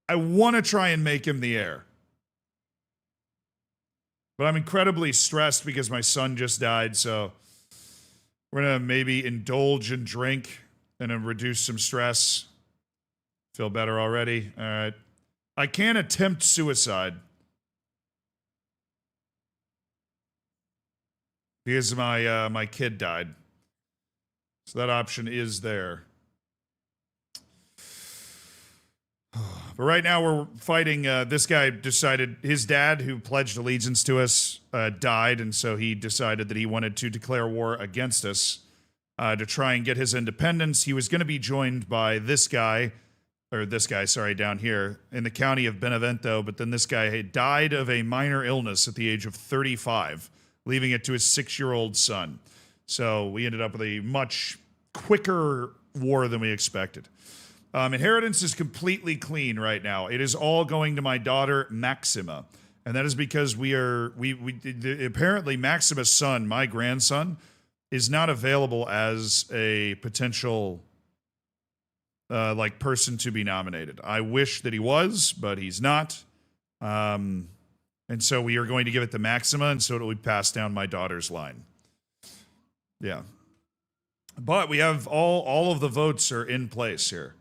I want to try and make him the heir. But I'm incredibly stressed because my son just died, so we're going to maybe indulge and drink and then reduce some stress. Feel better already? All right. I can attempt suicide. Because my kid died. So that option is there. But right now we're fighting, this guy decided, his dad, who pledged allegiance to us, died, and so he decided that he wanted to declare war against us to try and get his independence. He was going to be joined by this guy, down here, in the county of Benevento, but then this guy had died of a minor illness at the age of 35, leaving it to his 6-year-old son. So we ended up with a much quicker war than we expected. Inheritance is completely clean right now. It is all going to my daughter, Maxima. And that is because apparently Maxima's son, my grandson, is not available as a potential, person to be nominated. I wish that he was, but he's not. And so we are going to give it to Maxima, and so it will be passed down my daughter's line. Yeah. But we have all of the votes are in place here.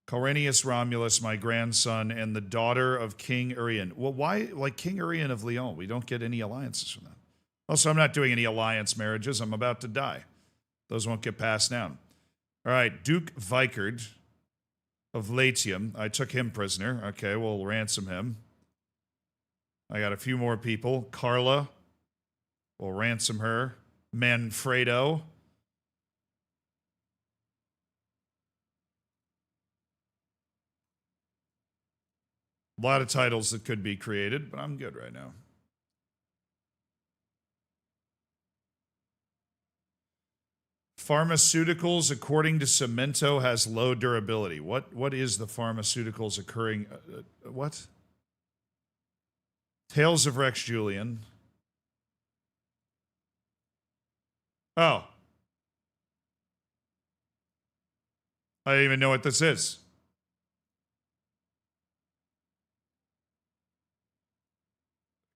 Corinius Romulus, my grandson, and the daughter of King Urien. Well, why, King Urien of Lyon? We don't get any alliances from that. Also, I'm not doing any alliance marriages. I'm about to die. Those won't get passed down. All right, Duke Vicard of Latium. I took him prisoner. Okay, we'll ransom him. I got a few more people. Carla. We'll ransom her. Manfredo. A lot of titles that could be created, but I'm good right now. Pharmaceuticals, according to Cemento, has low durability. What is the pharmaceuticals occurring? What? Tales of Rex Julian. Oh. I don't even know what this is.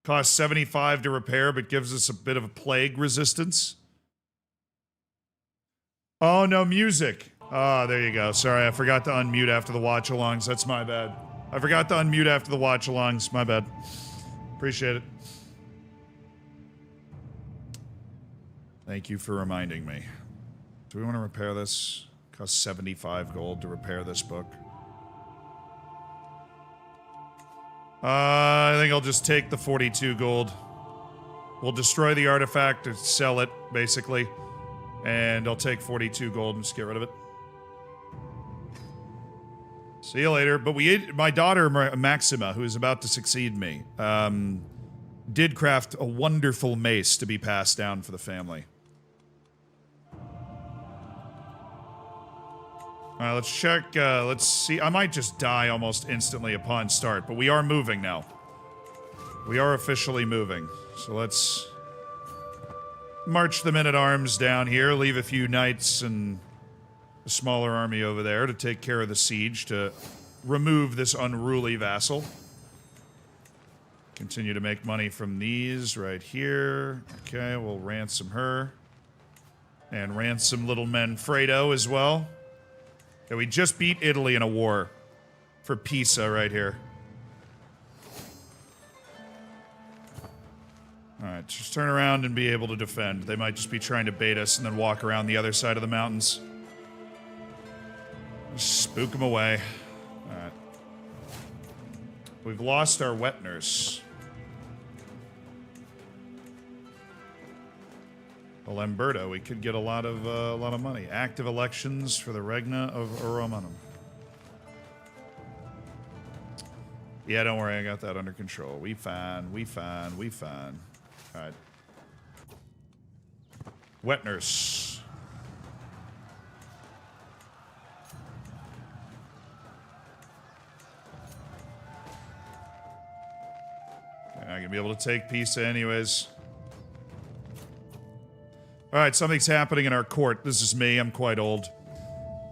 Costs 75 to repair, but gives us a bit of a plague resistance. Oh, no music. Oh, there you go. Sorry, I forgot to unmute after the watch-alongs. That's my bad. I forgot to unmute after the watch-alongs. My bad. Appreciate it. Thank you for reminding me. Do we want to repair this? Costs 75 gold to repair this book. I think I'll just take the 42 gold. We'll destroy the artifact or sell it, basically. And I'll take 42 gold and just get rid of it. See you later. But my daughter, Maxima, who is about to succeed me, did craft a wonderful mace to be passed down for the family. Alright, let's check, let's see. I might just die almost instantly upon start, but we are moving now. We are officially moving. So let's march the men-at-arms down here, leave a few knights and a smaller army over there to take care of the siege, to remove this unruly vassal. Continue to make money from these right here. Okay, we'll ransom her. And ransom little Manfredo as well. Okay, we just beat Italy in a war for Pisa right here. Alright, just turn around and be able to defend. They might just be trying to bait us and then walk around the other side of the mountains. Just spook them away. Alright. We've lost our wet nurse. Well, Lamberto, we could get a lot of money. Active elections for the Regna of Romanum. Yeah, don't worry, I got that under control. We fine, we fine, we fine. Alright. Wet nurse. I'm not gonna be able to take Pisa anyways. Alright, something's happening in our court. This is me, I'm quite old.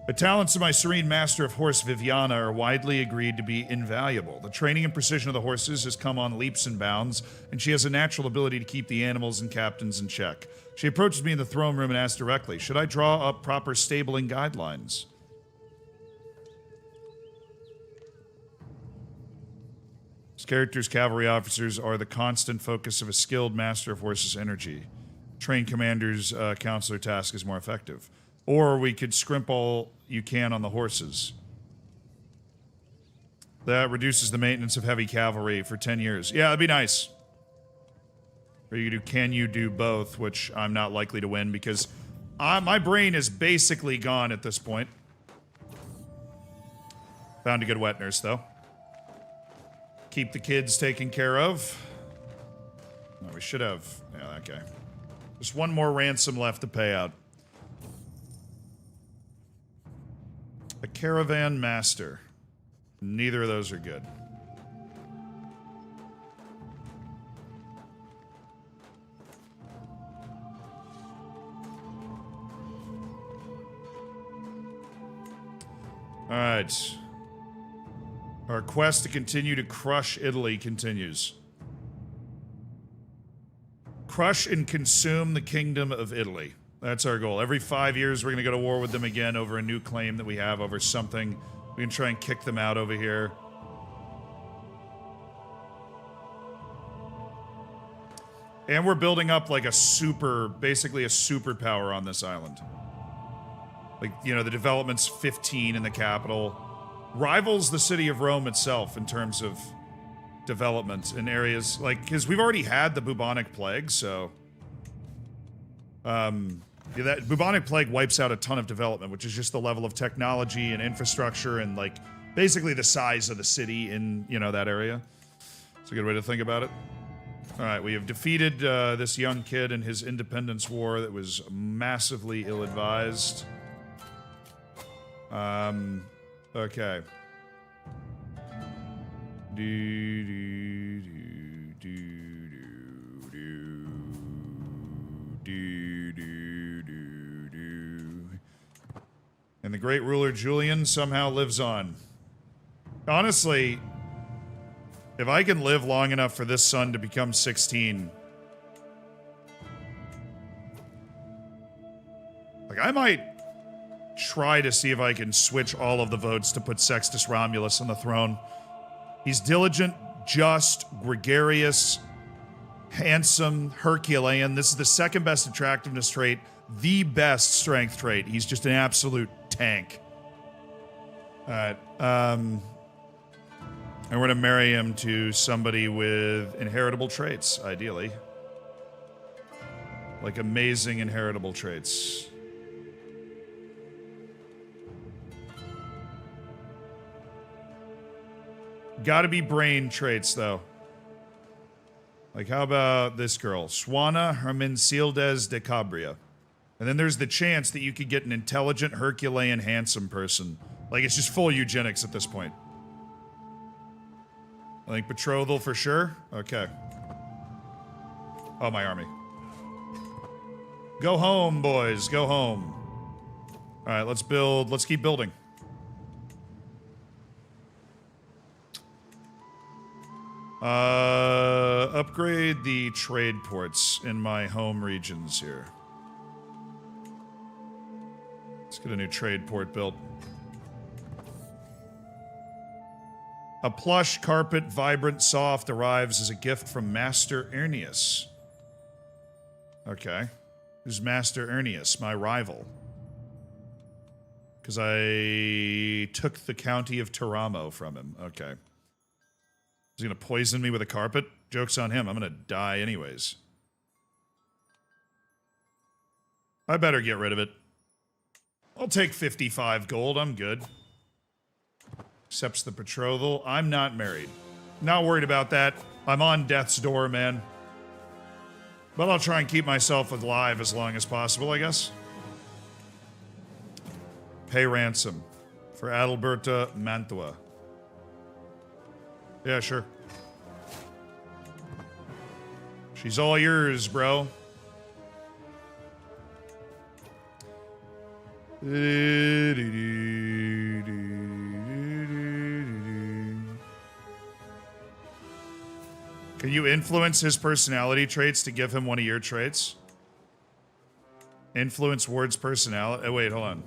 The talents of my serene master of horse Viviana are widely agreed to be invaluable. The training and precision of the horses has come on leaps and bounds, and she has a natural ability to keep the animals and captains in check. She approaches me in the throne room and asks directly, should I draw up proper stabling guidelines? This character's cavalry officers are the constant focus of a skilled master of horses' energy. Trained commander's counselor task is more effective. Or we could scrimp all you can on the horses. That reduces the maintenance of heavy cavalry for 10 years. Yeah, that'd be nice. Or you could do can you do both, which I'm not likely to win because my brain is basically gone at this point. Found a good wet nurse, though. Keep the kids taken care of. No, we should have... Yeah, that guy. Just one more ransom left to pay out. A caravan master. Neither of those are good. Alright. Our quest to continue to crush Italy continues. Crush and consume the kingdom of Italy. That's our goal. Every 5 years, we're going to go to war with them again over a new claim that we have over something. We can try and kick them out over here. And we're building up like a basically a superpower on this island. Like, you know, the development's 15 in the capital. Rivals the city of Rome itself in terms of development in areas, like, because we've already had the bubonic plague, so... yeah, that bubonic plague wipes out a ton of development, which is just the level of technology and infrastructure and, like, basically the size of the city in, you know, that area. It's a good way to think about it. Alright, we have defeated this young kid in his independence war that was massively ill-advised. Okay. And the great ruler Julian somehow lives on. Honestly, if I can live long enough for this son to become 16, like, I might try to see if I can switch all of the votes to put Sextus Romulus on the throne. He's diligent, just, gregarious, handsome, Herculean. This is the second best attractiveness trait, the best strength trait. He's just an absolute tank. Alright, and we're gonna marry him to somebody with inheritable traits, ideally. Like amazing inheritable traits. Gotta be brain traits, though. Like, how about this girl? Suana Hermencildes de Cabria. And then there's the chance that you could get an intelligent, Herculean, handsome person. Like, it's just full eugenics at this point. I think betrothal for sure. Okay. Oh, my army. Go home, boys. Go home. All right, let's build. Let's keep building. Upgrade the trade ports in my home regions here. Let's get a new trade port built. A plush carpet, vibrant, soft, arrives as a gift from Master Ernius. Okay. Who's Master Ernius? My rival. Because I took the county of Teramo from him. Okay. He's gonna poison me with a carpet? Joke's on him. I'm gonna die anyways. I better get rid of it. I'll take 55 gold. I'm good. Accepts the betrothal. I'm not married. Not worried about that. I'm on death's door, man. But I'll try and keep myself alive as long as possible, I guess. Pay ransom for Adalberta Mantua. Yeah, sure. She's all yours, bro. Can you influence his personality traits to give him one of your traits? Influence Ward's personality. Oh, wait, hold on.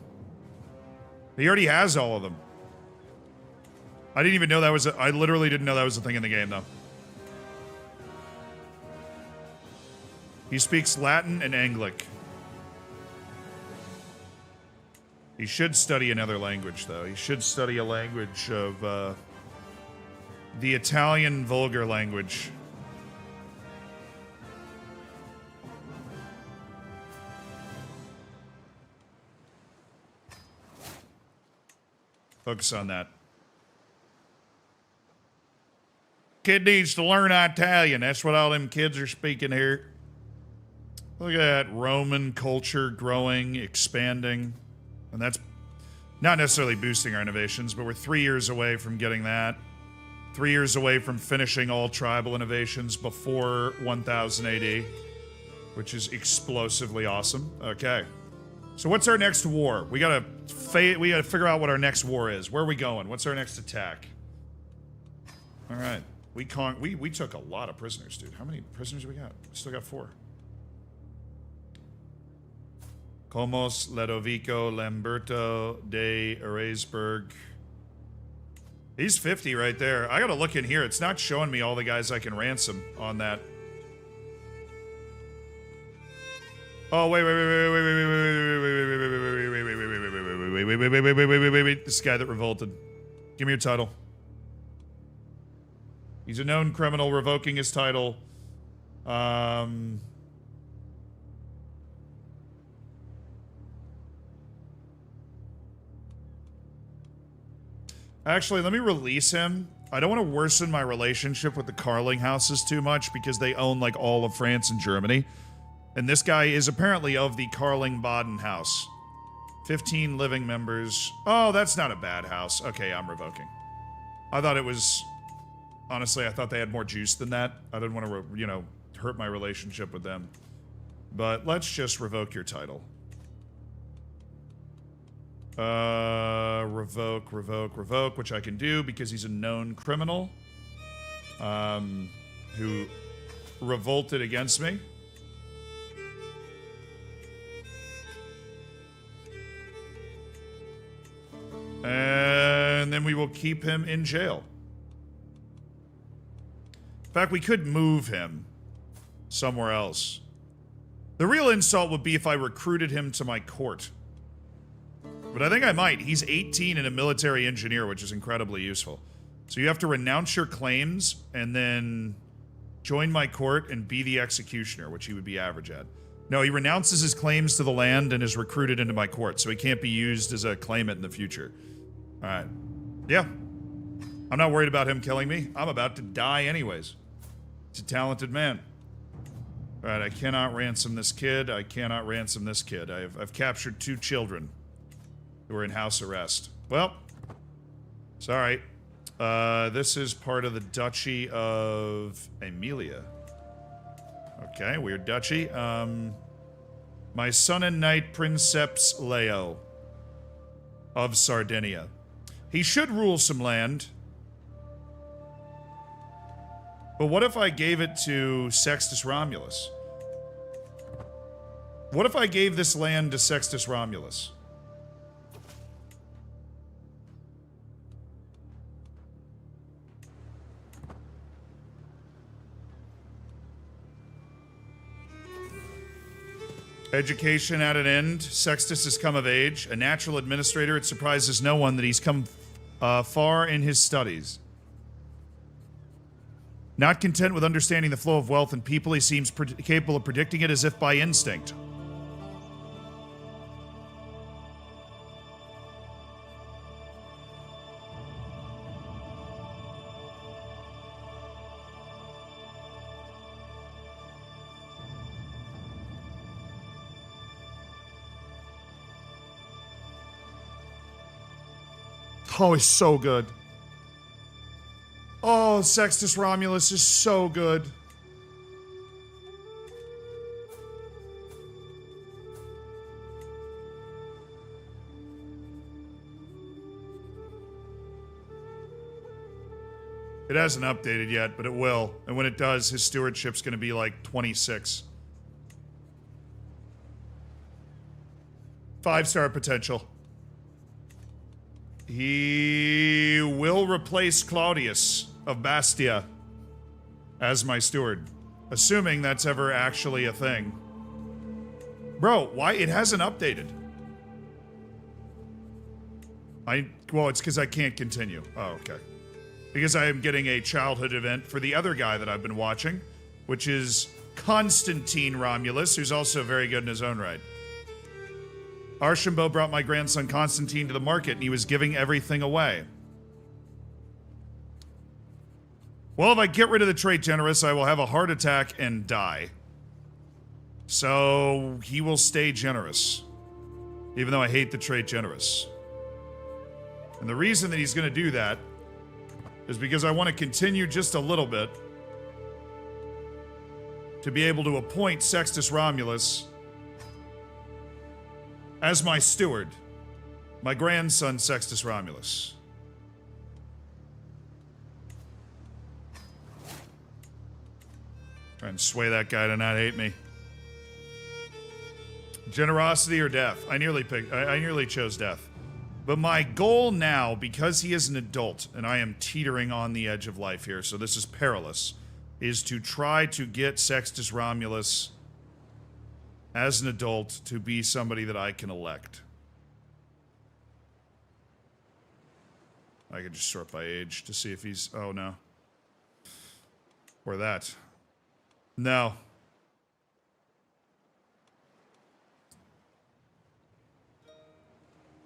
He already has all of them. I didn't even know that was I literally didn't know that was a thing in the game, though. He speaks Latin and Anglic. He should study another language, though. He should study a language of, the Italian vulgar language. Focus on that. Kid needs to learn Italian. That's what all them kids are speaking here. Look at that Roman culture growing, expanding. And that's not necessarily boosting our innovations, but we're 3 years away from getting that. 3 years away from finishing all tribal innovations before 1000 AD, which is explosively awesome. Okay. So what's our next war? We gotta figure out what our next war is. Where are we going? What's our next attack? All right. We took a lot of prisoners, dude. How many prisoners do we got? We still got 4. Comos, Ledovico, Lamberto, de Eresburg. He's 50 right there. I gotta look in here. It's not showing me all the guys I can ransom on that. Oh, wait. This guy that revolted. Give me your title. He's a known criminal, revoking his title. Actually, let me release him. I don't want to worsen my relationship with the Carling houses too much because they own, like, all of France and Germany. And this guy is apparently of the Carling-Baden house. 15 living members. Oh, that's not a bad house. Okay, I'm revoking. I thought it was... Honestly, I thought they had more juice than that. I didn't want to, you know, hurt my relationship with them. But let's just revoke your title. Revoke, which I can do because he's a known criminal. Who revolted against me. And then we will keep him in jail. In fact, we could move him somewhere else. The real insult would be if I recruited him to my court. But I think I might. He's 18 and a military engineer, which is incredibly useful. So you have to renounce your claims and then join my court and be the executioner, which he would be average at. No, he renounces his claims to the land and is recruited into my court, so he can't be used as a claimant in the future. All right. Yeah. I'm not worried about him killing me. I'm about to die anyways. He's a talented man. All right, I cannot ransom this kid. I cannot ransom this kid. I've captured 2 children who are in house arrest. Well, sorry. This is part of the Duchy of Emilia. Okay, weird duchy. My son and knight, Princeps Leo of Sardinia. He should rule some land. But what if I gave it to Sextus Romulus? What if I gave this land to Sextus Romulus? Education at an end. Sextus has come of age. A natural administrator, it surprises no one that he's come far in his studies. Not content with understanding the flow of wealth and people, he seems capable of predicting it as if by instinct. Oh, he's so good. Oh, Sextus Romulus is so good. It hasn't updated yet, but it will. And when it does, his stewardship's going to be like 26. 5-star potential. He will replace Claudius of Bastia as my steward. Assuming that's ever actually a thing. Bro, why? It hasn't updated. Well, it's because I can't continue. Oh, okay. Because I am getting a childhood event for the other guy that I've been watching, which is Constantine Romulus, who's also very good in his own right. Archambault brought my grandson Constantine to the market, and he was giving everything away. Well, if I get rid of the trait generous, I will have a heart attack and die. So, he will stay generous. Even though I hate the trait generous. And the reason that he's going to do that is because I want to continue just a little bit to be able to appoint Sextus Romulus as my steward, my grandson Sextus Romulus. Try and sway that guy to not hate me. Generosity or death? I nearly chose death. But my goal now, because he is an adult, and I am teetering on the edge of life here, so this is perilous, is to try to get Sextus Romulus as an adult to be somebody that I can elect. I could just sort by age to see if he's... Oh, no. Or that. No.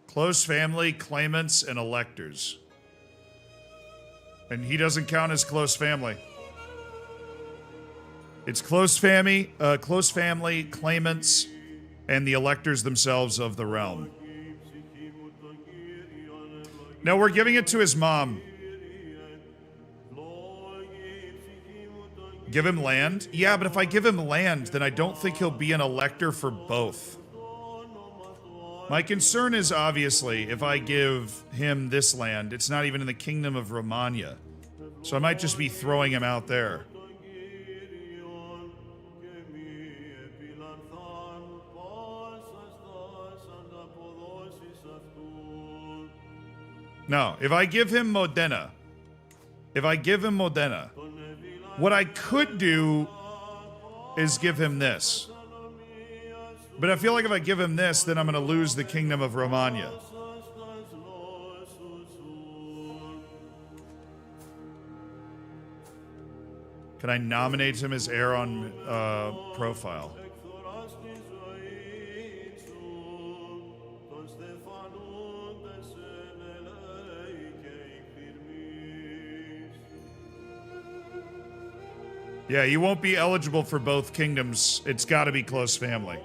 Close family, claimants, and electors. And he doesn't count as close family. It's close family, claimants, and the electors themselves of the realm. No, we're giving it to his mom. Give him land? Yeah, but if I give him land, then I don't think he'll be an elector for both. My concern is, obviously, if I give him this land, it's not even in the Kingdom of Romagna. So I might just be throwing him out there. No, if I give him Modena, what I could do is give him this. But I feel like if I give him this, then I'm going to lose the Kingdom of Romagna. Can I nominate him as heir on profile? Yeah, you won't be eligible for both kingdoms. It's got to be close family.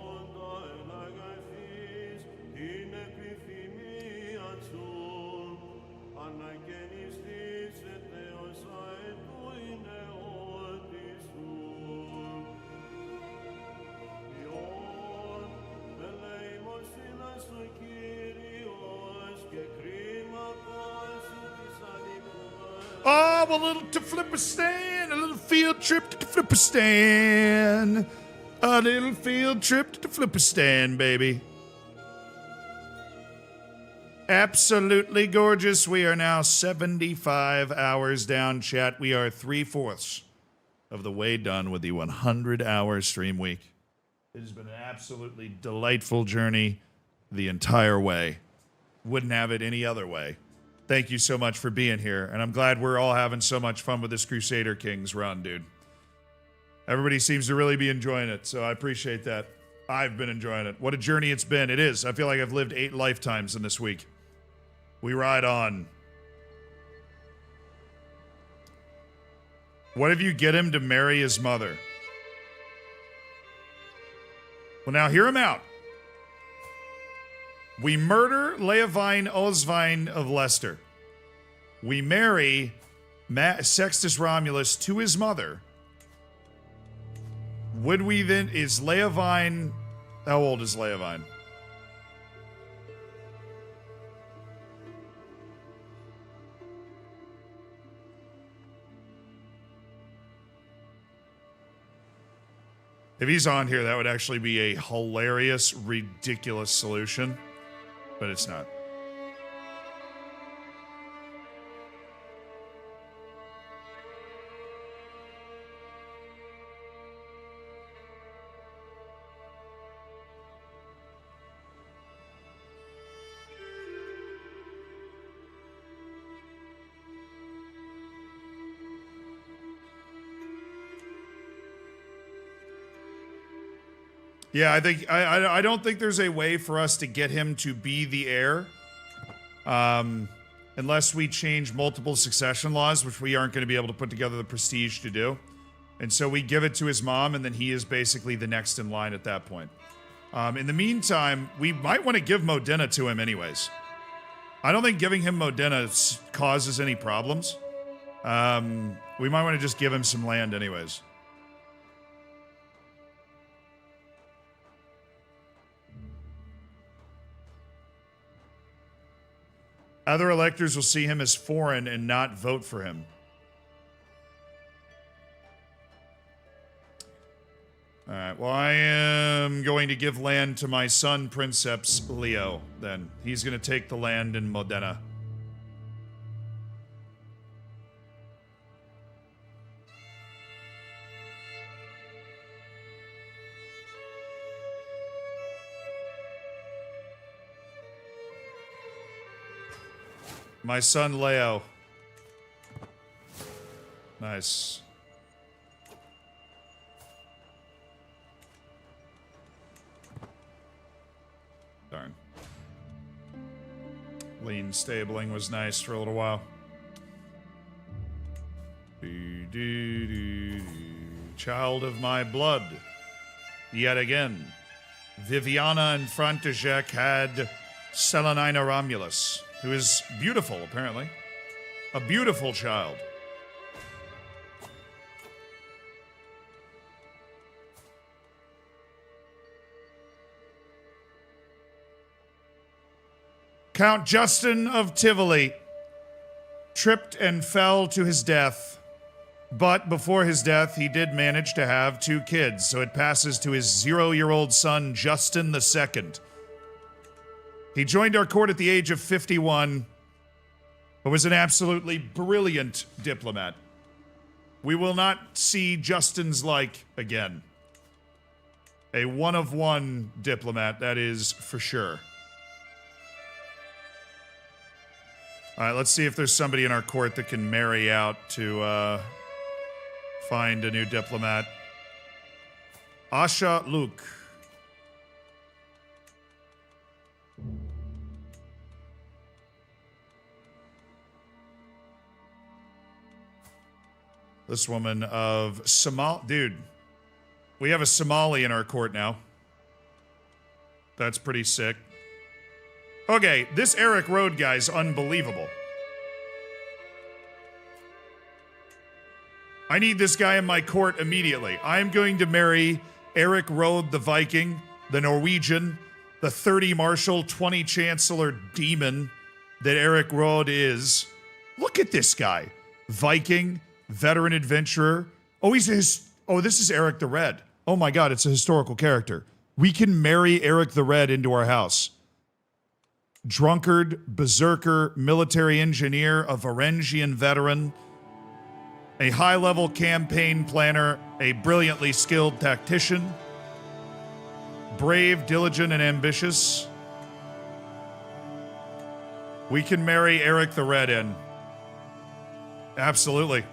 Oh, a little to Flipperstan, a little field trip to Flipperstan. A little field trip to Flipperstan, baby. Absolutely gorgeous. We are now 75 hours down, chat. We are 3/4 of the way done with the 100-hour stream week. It has been an absolutely delightful journey the entire way. Wouldn't have it any other way. Thank you so much for being here, and I'm glad we're all having so much fun with this Crusader Kings run, dude. Everybody seems to really be enjoying it, so I appreciate that. I've been enjoying it. What a journey it's been. It is. I feel like I've lived 8 lifetimes in this week. We ride on. What if you get him to marry his mother? Well, now hear him out. We murder Leovyne Osvine of Leicester. We marry Sextus Romulus to his mother. Would we then... Is Leovyne... How old is Leovyne? If he's on here, that would actually be a hilarious, ridiculous solution. But it's not. Yeah, I don't think there's a way for us to get him to be the heir. Unless we change multiple succession laws, which we aren't going to be able to put together the prestige to do. And so we give it to his mom, and then he is basically the next in line at that point. In the meantime, we might want to give Modena to him anyways. I don't think giving him Modena causes any problems. We might want to just give him some land anyways. Other electors will see him as foreign and not vote for him. All right, well, I am going to give land to my son, Princeps Leo, then. He's going to take the land in Modena. My son, Leo. Nice. Darn. Lean stabling was nice for a little while. Child of my blood. Yet again. Viviana and Frantijek had Selenina Romulus, who is beautiful, apparently. A beautiful child. Count Justin of Tivoli tripped and fell to his death, but before his death, he did manage to have 2 kids, so it passes to his 0-year-old son, Justin II. He joined our court at the age of 51, but was an absolutely brilliant diplomat. We will not see Justin's like again. A one-of-one diplomat, that is for sure. All right, let's see if there's somebody in our court that can marry out to find a new diplomat. Asha Luke. This woman of Somal... Dude, we have a Somali in our court now. That's pretty sick. Okay, this Eric Road guy's unbelievable. I need this guy in my court immediately. I'm going to marry Eric Road the Viking, the Norwegian, the 30 Marshal, 20 Chancellor demon that Eric Road is. Look at this guy. Viking, veteran adventurer. Oh, this is Eric the Red. Oh my god, it's a historical character. We can marry Eric the Red into our house. Drunkard, berserker, military engineer, a Varangian veteran, a high-level campaign planner, a brilliantly skilled tactician, brave, diligent, and ambitious. We can marry Eric the Red in. Absolutely.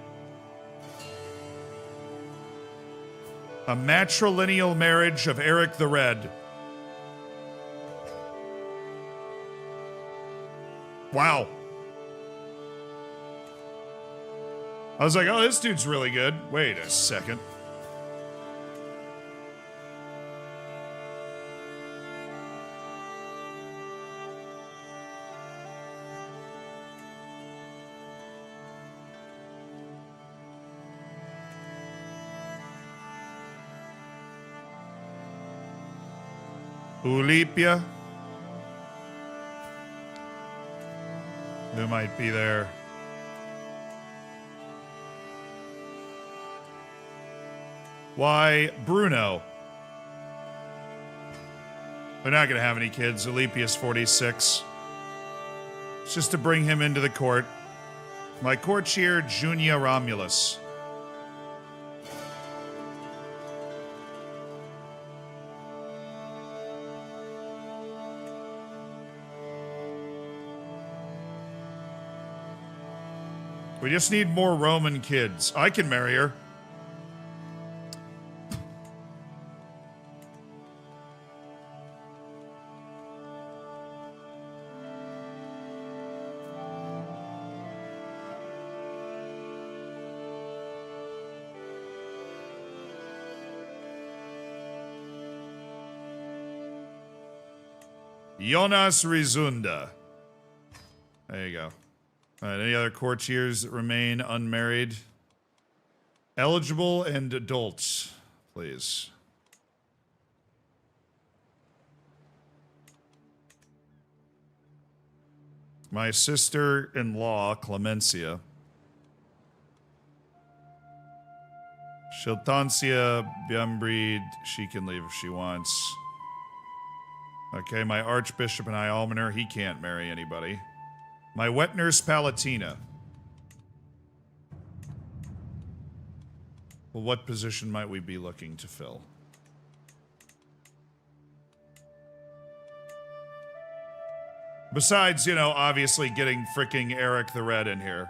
A matrilineal marriage of Eric the Red. Wow. I was like, oh, this dude's really good. Wait a second. Ulipia. Who might be there? Why, Bruno. They're not going to have any kids. Alypius 46. It's just to bring him into the court. My court cheer, Junia Romulus. We just need more Roman kids. I can marry her. Jonas Rizunda. There you go. All right, any other courtiers that remain unmarried? Eligible and adults, please. My sister-in-law, Clemencia. Shiltancia Biambreed, she can leave if she wants. Okay, my Archbishop and I, Almoner, he can't marry anybody. My wet nurse, Palatina. Well, what position might we be looking to fill? Besides, you know, obviously getting fricking Eric the Red in here.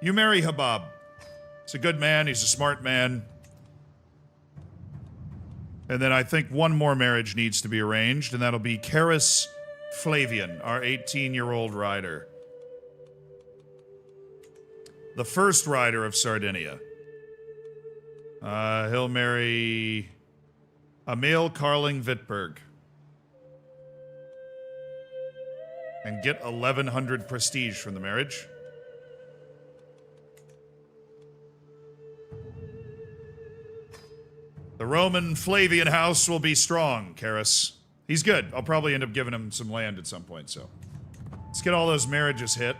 You marry Habab. He's a good man, he's a smart man. And then I think one more marriage needs to be arranged, and that'll be Caris Flavian, our 18-year-old rider. The first rider of Sardinia. He'll marry Emil Carling Wittberg. And get 1,100 prestige from the marriage. The Roman Flavian house will be strong, Caris. He's good. I'll probably end up giving him some land at some point, so. Let's get all those marriages hit,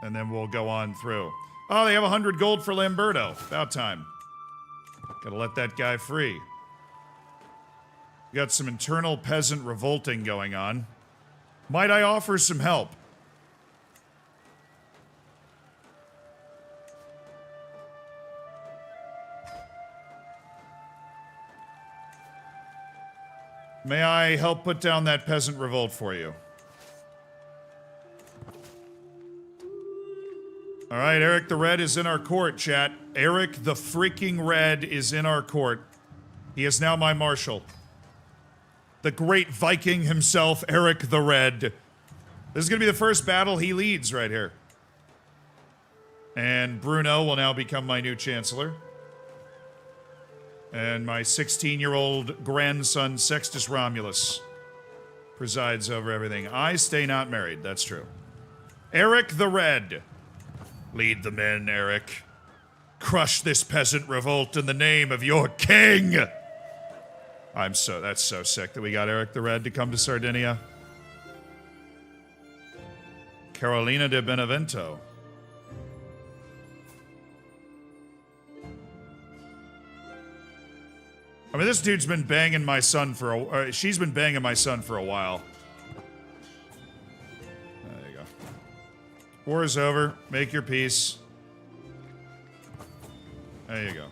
and then we'll go on through. Oh, they have 100 gold for Lamberto. About time. Gotta let that guy free. We got some internal peasant revolting going on. Might I offer some help? May I help put down that peasant revolt for you? All right, Eric the Red is in our court, chat. Eric the freaking Red is in our court. He is now my marshal. The great Viking himself, Eric the Red. This is going to be the first battle he leads right here. And Bruno will now become my new chancellor. And my 16-year-old grandson, Sextus Romulus, presides over everything. I stay not married, that's true. Eric the Red. Lead the men, Eric. Crush this peasant revolt in the name of your king! That's so sick that we got Eric the Red to come to Sardinia. Carolina de Benevento. I mean, this dude's been banging my son for she's been banging my son for a while. There you go. War is over. Make your peace. There you go.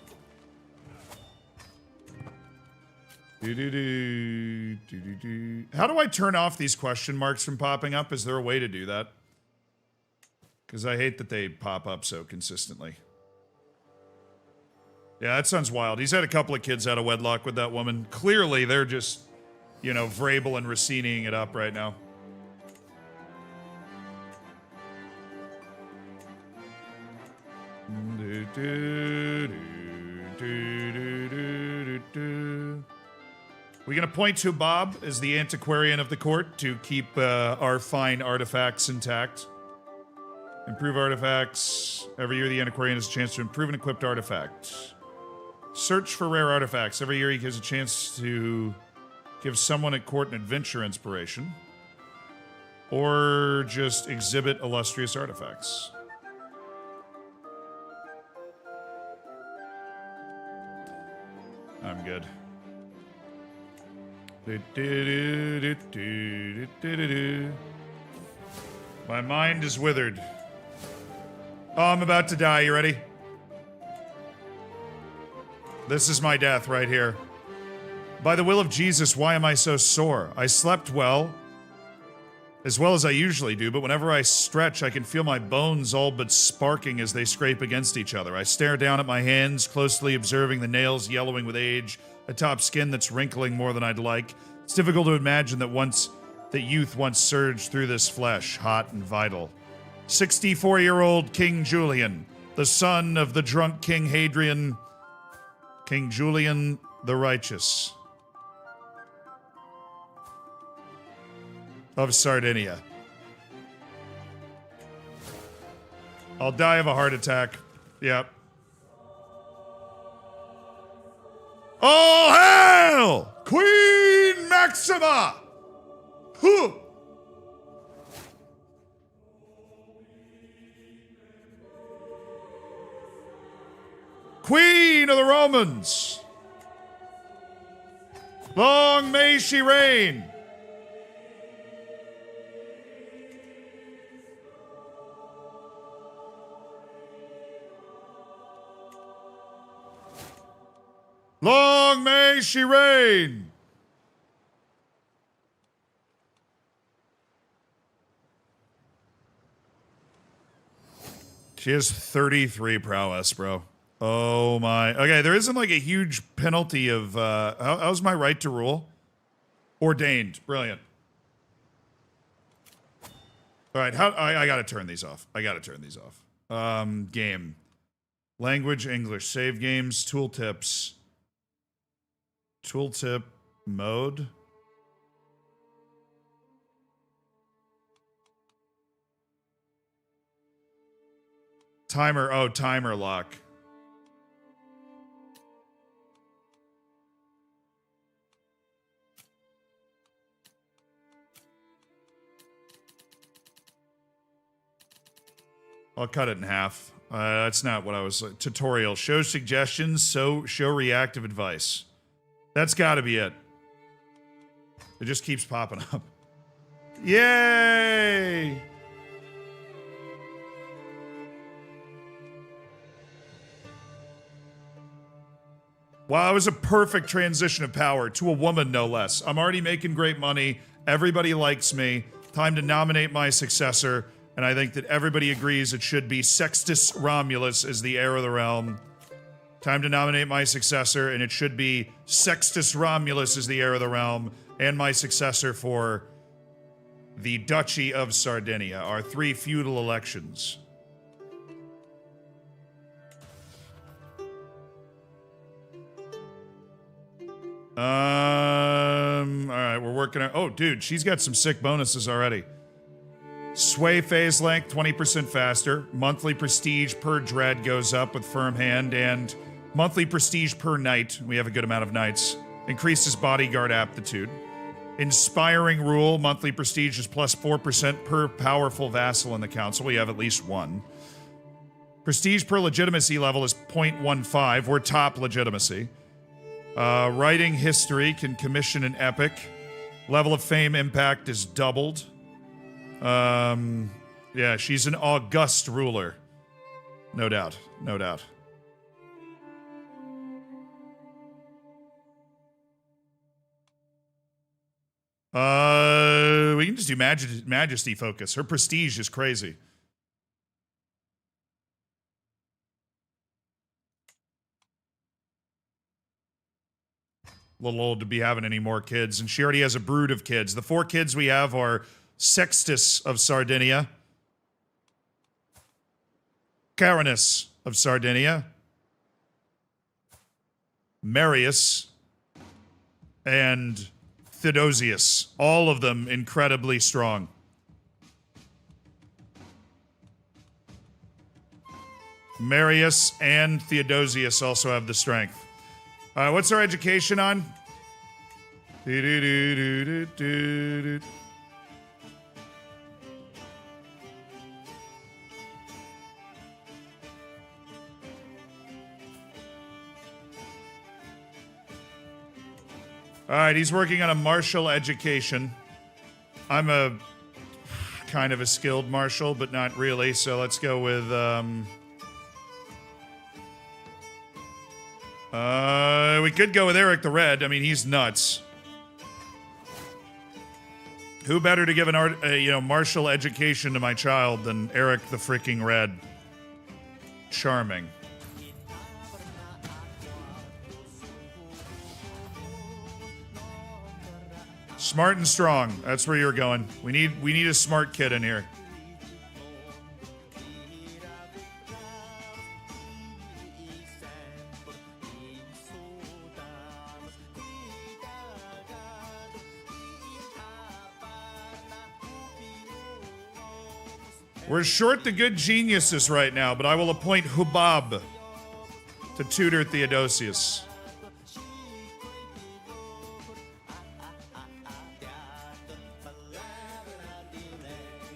How do I turn off these question marks from popping up? Is there a way to do that? Because I hate that they pop up so consistently. Yeah, that sounds wild. He's had a couple of kids out of wedlock with that woman. Clearly, they're just, you know, Vrabel and Rossiniing it up right now. We can appoint Hubab as the antiquarian of the court to keep our fine artifacts intact. Improve artifacts. Every year the antiquarian has a chance to improve an equipped artifact. Search for rare artifacts. Every year he gives a chance to give someone at court an adventure inspiration. Or just exhibit illustrious artifacts. I'm good. My mind is withered. Oh, I'm about to die. You ready? This is my death right here. By the will of Jesus, why am I so sore? I slept well as I usually do, but whenever I stretch, I can feel my bones all but sparking as they scrape against each other. I stare down at my hands, closely observing the nails yellowing with age, atop skin that's wrinkling more than I'd like. It's difficult to imagine that youth once surged through this flesh, hot and vital. 64-year-old King Julian, the son of the drunk King Hadrian, King Julian the Righteous of Sardinia. I'll die of a heart attack. Yep. All hail! Queen Maxima! Huh! Queen of the Romans! Long may she reign! Long may she reign! She has 33 prowess, bro. Oh my. Okay, there isn't like a huge penalty of, how's my right to rule? Ordained. Brilliant. All right, I gotta turn these off. Game. Language, English. Save games, tooltips. Tooltip mode. Timer, oh, timer lock. I'll cut it in half. That's not what I was... Tutorial. Show suggestions, show reactive advice. That's gotta be it. It just keeps popping up. Yay! Wow, it was a perfect transition of power to a woman, no less. I'm already making great money. Everybody likes me. Time to nominate my successor. And I think that everybody agrees it should be Sextus Romulus as the heir of the realm. Time to nominate my successor, and it should be Sextus Romulus as the heir of the realm, and my successor for the Duchy of Sardinia, our 3 feudal elections. All right, we're working on. Oh, dude, she's got some sick bonuses already. Sway phase length 20% faster. Monthly prestige per dread goes up with firm hand, and monthly prestige per knight. We have a good amount of knights. Increases bodyguard aptitude. Inspiring rule, monthly prestige is plus 4% per powerful vassal in the council. We have at least one. Prestige per legitimacy level is 0.15. We're top legitimacy. Writing history can commission an epic. Level of fame impact is doubled. Yeah, she's an august ruler. No doubt. No doubt. We can just do majesty focus. Her prestige is crazy. A little old to be having any more kids, and she already has a brood of kids. The 4 kids we have are Sextus of Sardinia, Carinus of Sardinia, Marius, and Theodosius. All of them incredibly strong. Marius and Theodosius also have the strength. What's our education on? All right, he's working on a martial education. I'm a kind of a skilled martial, but not really, so let's go with, we could go with Eric the Red. I mean, he's nuts. Who better to give an martial education to my child than Eric the freaking Red? Charming. Smart and strong. That's where you're going. We need a smart kid in here. We're short the good geniuses right now, but I will appoint Hubab to tutor Theodosius.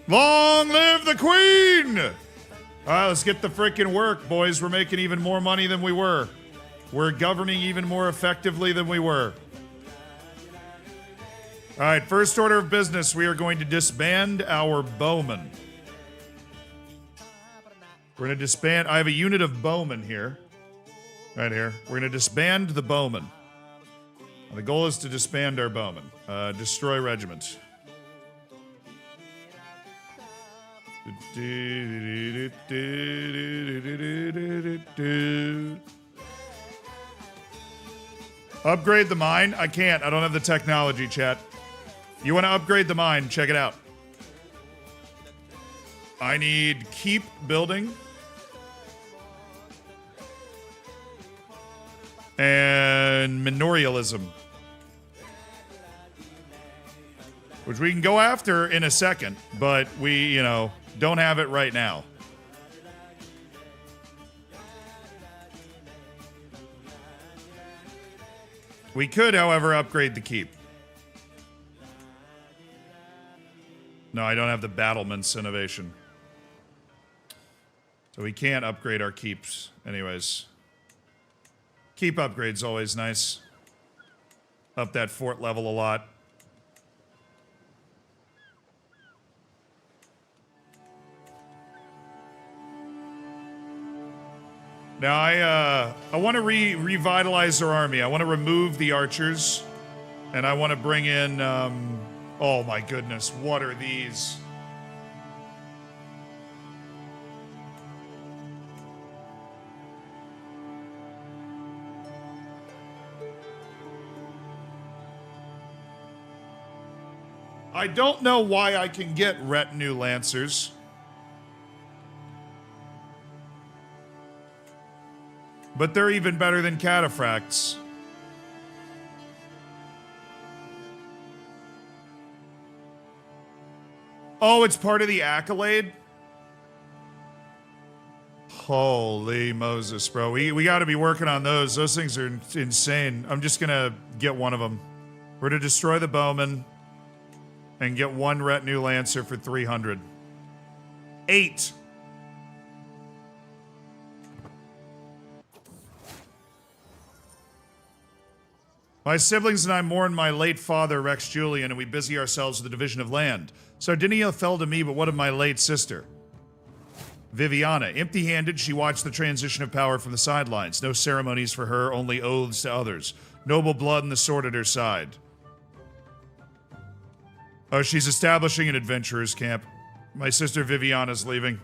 Long live the Queen! All right, let's get the frickin' work, boys. We're making even more money than we were. We're governing even more effectively than we were. All right, first order of business, we are going to disband our bowmen. We're going to disband... I have a unit of bowmen here. Right here. We're going to disband the bowmen. And the goal is to disband our bowmen. Destroy regiment. Upgrade the mine? I can't. I don't have the technology, chat. You want to upgrade the mine? Check it out. I need keep building. And manorialism. Which we can go after in a second, but we, don't have it right now. We could, however, upgrade the keep. No, I don't have the battlements innovation. So we can't upgrade our keeps. Anyways. Keep upgrade's always nice. Up that fort level a lot. Now, I want to revitalize our army. I want to remove the archers. And I want to bring in, oh my goodness, what are these? I don't know why I can get retinue lancers. But they're even better than cataphracts. Oh, it's part of the accolade? Holy Moses, bro. We got to be working on those. Those things are insane. I'm just going to get one of them. We're to destroy the bowman and get one retinue lancer for 300. 8. My siblings and I mourn my late father, Rex Julian, and we busy ourselves with the division of land. Sardinia fell to me, but what of my late sister? Viviana. Empty-handed, she watched the transition of power from the sidelines. No ceremonies for her, only oaths to others. Noble blood and the sword at her side. Oh, she's establishing an adventurer's camp. My sister Viviana's leaving.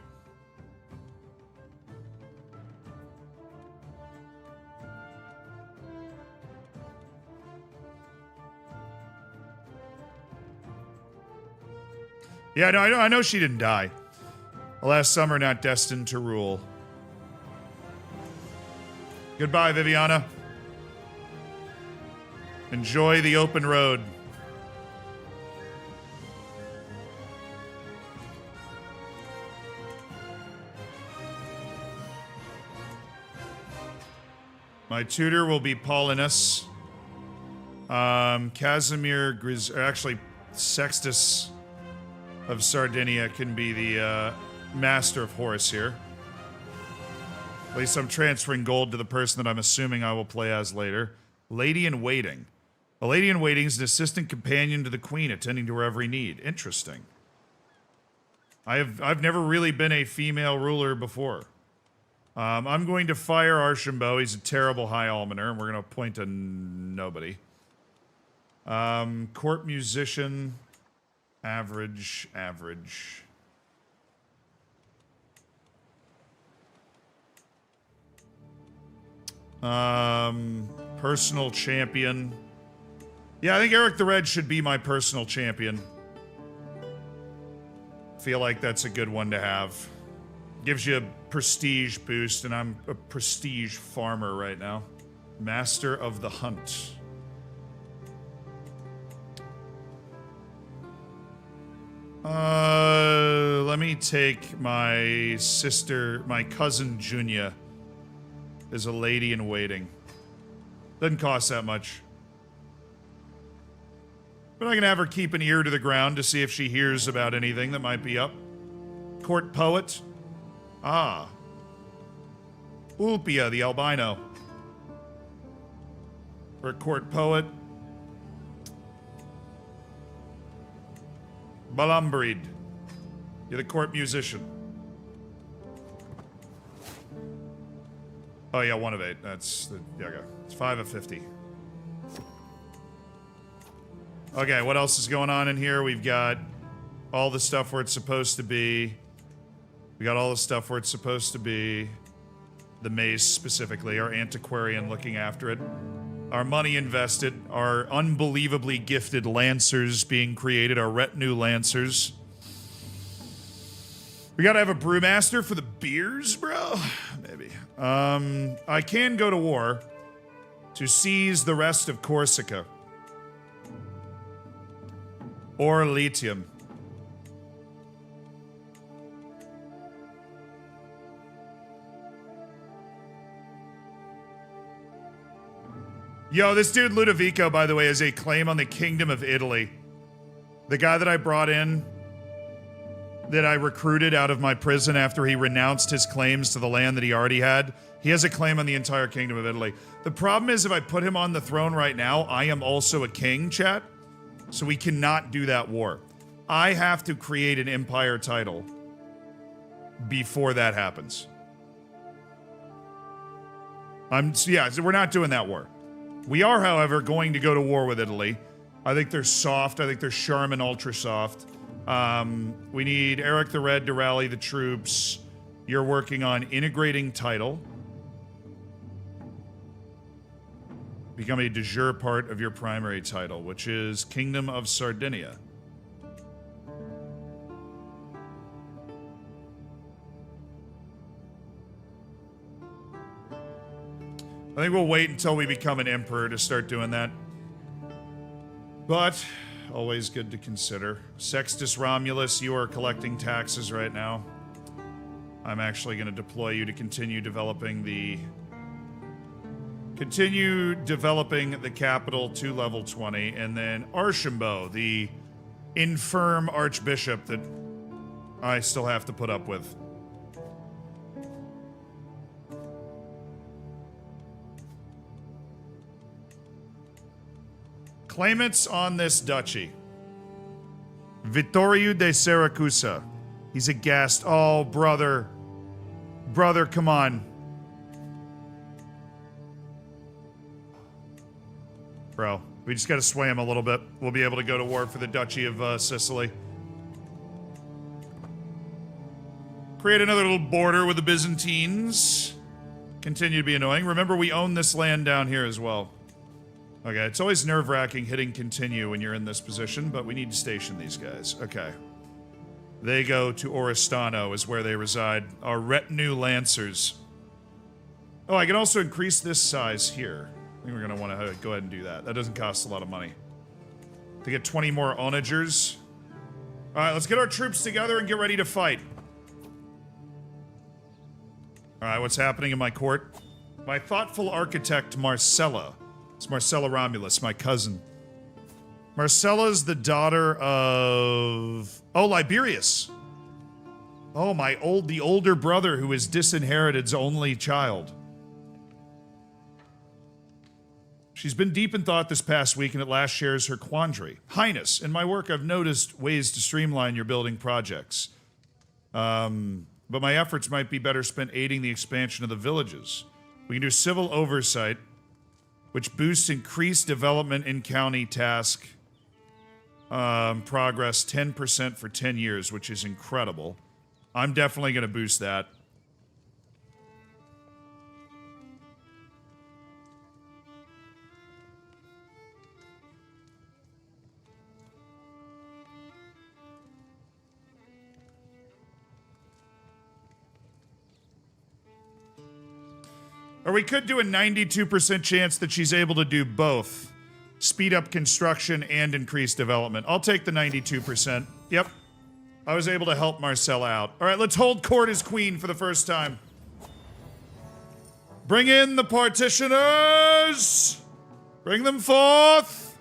Yeah, no, I know she didn't die. Alas, some are not destined to rule. Goodbye, Viviana. Enjoy the open road. My tutor will be Paulinus. Casimir actually, Sextus of Sardinia can be the master of horse here. At least I'm transferring gold to the person that I'm assuming I will play as later. Lady in Waiting. A lady in waiting is an assistant companion to the queen, attending to her every need. Interesting. I've never really been a female ruler before. I'm going to fire Archambault. He's a terrible high almoner, and we're going to appoint a nobody. Court musician. Average. Personal champion. Yeah, I think Eric the Red should be my personal champion. Feel like that's a good one to have. Gives you a prestige boost, and I'm a prestige farmer right now. Master of the Hunt. Let me take my sister, my cousin Junia, as a lady in waiting. Doesn't cost that much. But I can have her keep an ear to the ground to see if she hears about anything that might be up. Court poet. Ah. Ulpia, the albino. For a court poet. Balambrid. You're the court musician. Oh yeah, 1 of 8. That's the, yeah, okay. It's 5 of 50. Okay, what else is going on in here? We've got all the stuff where it's supposed to be. We got all the stuff where it's supposed to be. The mace specifically, our antiquarian looking after it. Our money invested, our unbelievably gifted lancers being created, our retinue lancers. We gotta have a brewmaster for the beers, bro? Maybe. I can go to war to seize the rest of Corsica. Or Litium. Yo, this dude Ludovico, by the way, has a claim on the Kingdom of Italy. The guy that I brought in, that I recruited out of my prison after he renounced his claims to the land that he already had, he has a claim on the entire Kingdom of Italy. The problem is, if I put him on the throne right now, I am also a king, chat. So we cannot do that war. I have to create an empire title before that happens. Yeah, so we're not doing that war. We are, however, going to go to war with Italy. I think they're soft. I think they're Charmin ultra soft. We need Eric the Red to rally the troops. You're working on integrating title. Become a de jure part of your primary title, which is Kingdom of Sardinia. I think we'll wait until we become an emperor to start doing that. But always good to consider. Sextus Romulus, you are collecting taxes right now. I'm actually going to deploy you to continue developing the capital to level 20, and then Archambault, the infirm archbishop that I still have to put up with. Claimants on this duchy. Vittorio de Siracusa. He's aghast. Oh, brother. Brother, come on. Bro, we just gotta sway him a little bit. We'll be able to go to war for the Duchy of Sicily. Create another little border with the Byzantines. Continue to be annoying. Remember, we own this land down here as well. Okay, it's always nerve-wracking hitting continue when you're in this position, but we need to station these guys. Okay. They go to Oristano, is where they reside. Our retinue lancers. Oh, I can also increase this size here. I think we're going to want to go ahead and do that. That doesn't cost a lot of money. To get 20 more onagers. Alright, let's get our troops together and get ready to fight. Alright, what's happening in my court? My thoughtful architect, Marcella. It's Marcella Romulus, my cousin. Marcella's the daughter of... Oh, Liberius. Oh, the older brother who is disinherited's only child. She's been deep in thought this past week and at last shares her quandary. Highness, in my work I've noticed ways to streamline your building projects. But my efforts might be better spent aiding the expansion of the villages. We can do civil oversight, which boosts increased development in county task progress 10% for 10 years, which is incredible. I'm definitely going to boost that. Or we could do a 92% chance that she's able to do both. Speed up construction and increase development. I'll take the 92%. Yep. I was able to help Marcella out. All right, let's hold court as queen for the first time. Bring in the partitioners! Bring them forth!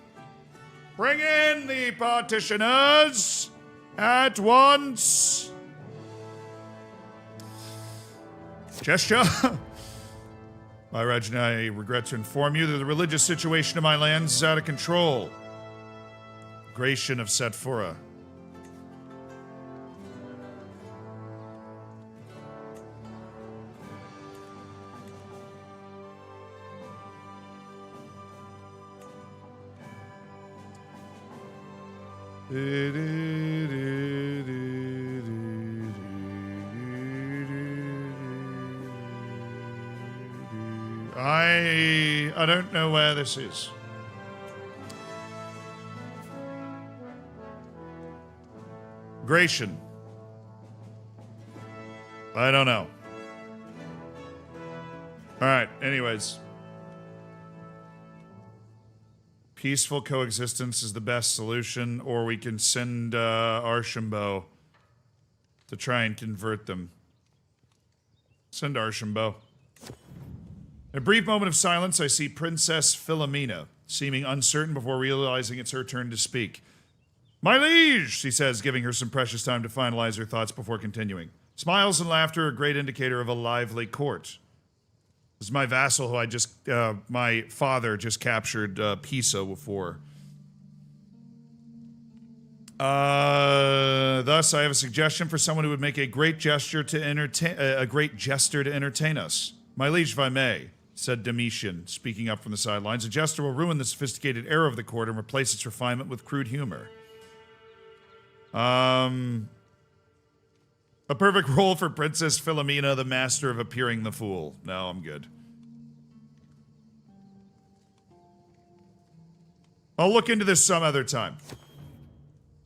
Bring in the partitioners! At once! Gesture. My Regina, I regret to inform you that the religious situation of my lands is out of control. Gratian of Setfura. I don't know where this is. Gratian. I don't know. Alright, anyways. Peaceful coexistence is the best solution, or we can send Archambault to try and convert them. Send Archambault. In a brief moment of silence, I see Princess Philomena, seeming uncertain before realizing it's her turn to speak. My liege, she says, giving her some precious time to finalize her thoughts before continuing. Smiles and laughter are a great indicator of a lively court. This is my vassal who my father just captured Pisa for. Thus, I have a suggestion for someone who would make a great gesture to entertain us. My liege, if I may, said Domitian, speaking up from the sidelines. A gesture will ruin the sophisticated air of the court and replace its refinement with crude humor. A perfect role for Princess Philomena, the master of appearing the fool. No, I'm good. I'll look into this some other time.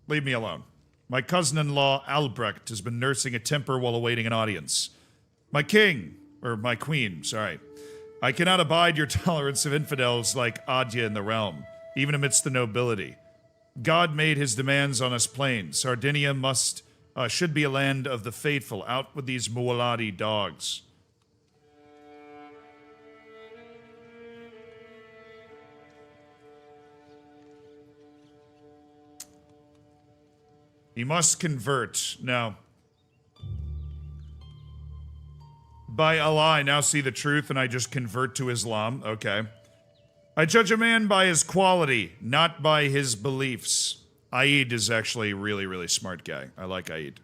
Leave me alone. My cousin-in-law, Albrecht, has been nursing a temper while awaiting an audience. My queen, sorry. I cannot abide your tolerance of infidels like Adya in the realm, even amidst the nobility. God made his demands on us plain. Sardinia should be a land of the faithful. Out with these Mualadi dogs. He must convert. No. By Allah, I now see the truth and I just convert to Islam. Okay. I judge a man by his quality, not by his beliefs. Aid is actually a really, really smart guy. I like Aid.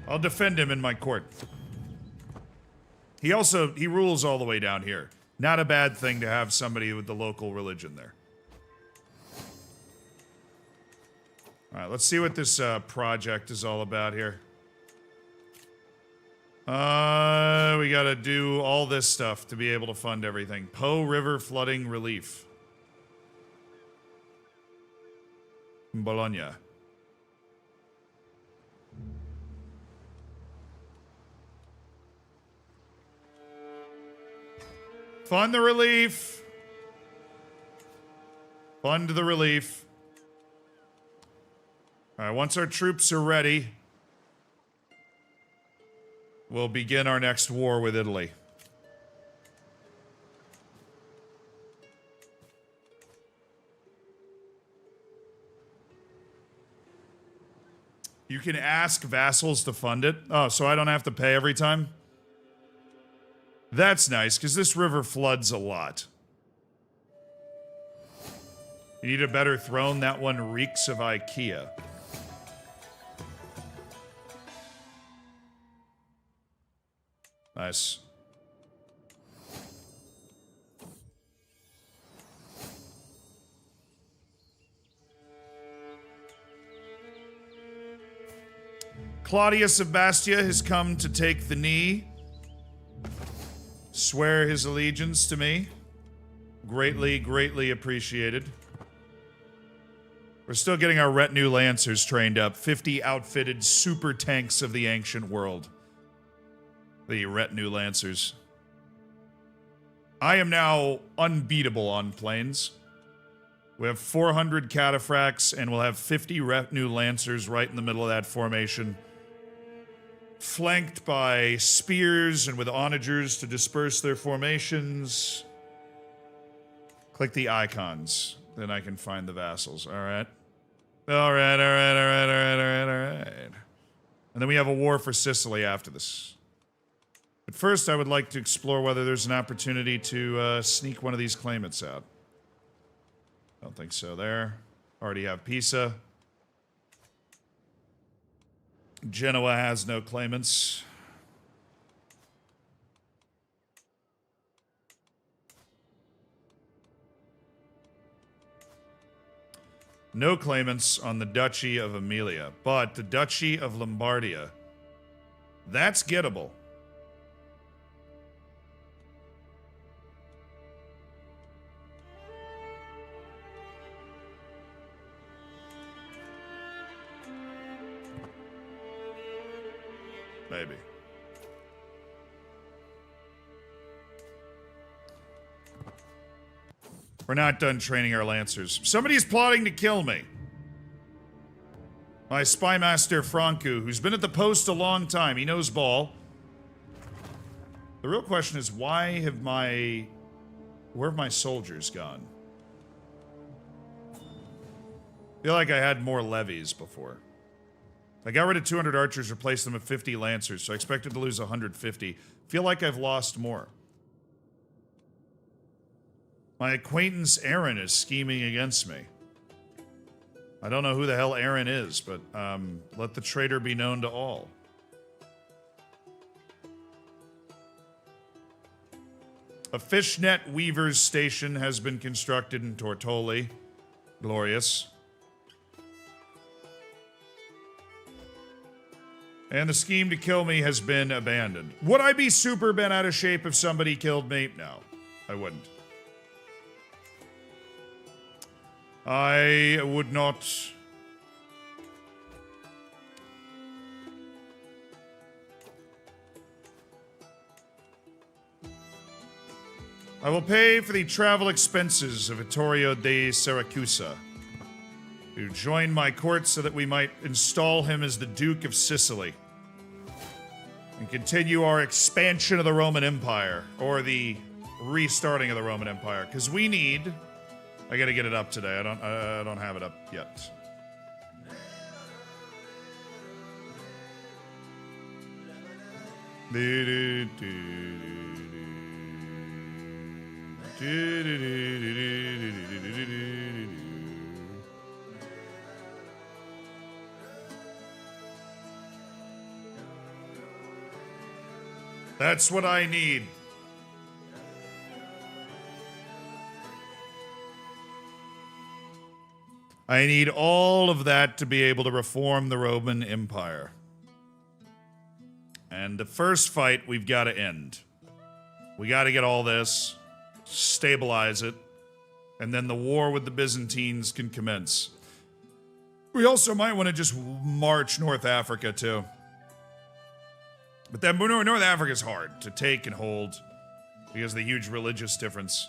I'll defend him in my court. He rules all the way down here. Not a bad thing to have somebody with the local religion there. Alright, let's see what this project is all about here. We gotta do all this stuff to be able to fund everything. Po River flooding relief. Bologna. Fund the relief. Fund the relief. Alright, once our troops are ready, we'll begin our next war with Italy. You can ask vassals to fund it. Oh, so I don't have to pay every time? That's nice, because this river floods a lot. You need a better throne? That one reeks of IKEA. Nice. Claudius of Bastia has come to take the knee, swear his allegiance to me. Greatly, greatly appreciated. We're still getting our retinue lancers trained up. 50 outfitted super tanks of the ancient world. The retinue lancers. I am now unbeatable on planes. We have 400 cataphracts, and we'll have 50 retinue lancers right in the middle of that formation. Flanked by spears and with onagers to disperse their formations. Click the icons. Then I can find the vassals. Alright. Alright. And then we have a war for Sicily after this. But first, I would like to explore whether there's an opportunity to sneak one of these claimants out. Don't think so there. Already have Pisa. Genoa has no claimants. No claimants on the Duchy of Emilia, but the Duchy of Lombardia. That's gettable. Maybe. We're not done training our lancers. Somebody's plotting to kill me. My spymaster Francu, who's been at the post a long time. He knows ball. The real question is, where have my soldiers gone? I feel like I had more levies before. I got rid of 200 archers, replaced them with 50 lancers, so I expected to lose 150. Feel like I've lost more. My acquaintance Aaron is scheming against me. I don't know who the hell Aaron is, but let the traitor be known to all. A fishnet weaver's station has been constructed in Tortoli. Glorious. And the scheme to kill me has been abandoned. Would I be super bent out of shape if somebody killed me? No, I wouldn't. I would not. I will pay for the travel expenses of Vittorio de Siracusa. to join my court so that we might install him as the Duke of Sicily and continue our expansion of the Roman Empire, or the restarting of the Roman Empire, because we need... I gotta get it up today. I don't have it up yet. That's what I need. I need all of that to be able to reform the Roman Empire. And the first fight we've got to end. We got to get all this, stabilize it, and then the war with the Byzantines can commence. We also might want to just march North Africa, too. But then North Africa is hard to take and hold because of the huge religious difference.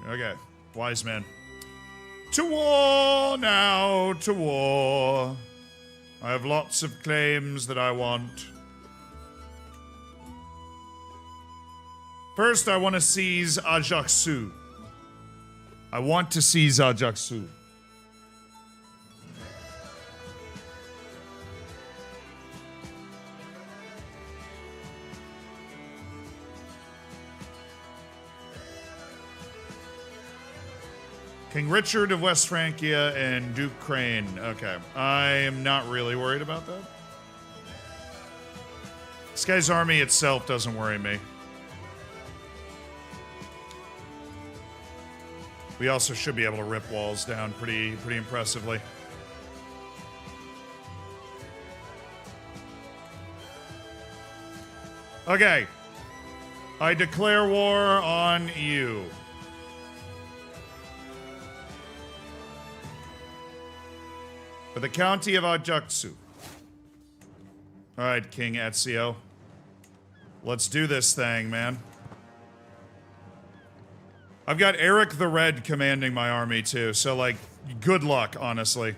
Okay, wise man. To war now, to war. I have lots of claims that I want. First, I want to seize Ajaccio. I want to seize Ajaccio. King Richard of West Francia and Duke Crane. Okay. I am not really worried about that. This guy's army itself doesn't worry me. We also should be able to rip walls down pretty impressively. Okay. I declare war on you. For the county of Ajaccio. Alright, King Ezio. Let's do this thing, man. I've got Eric the Red commanding my army, too, so, like, good luck, honestly.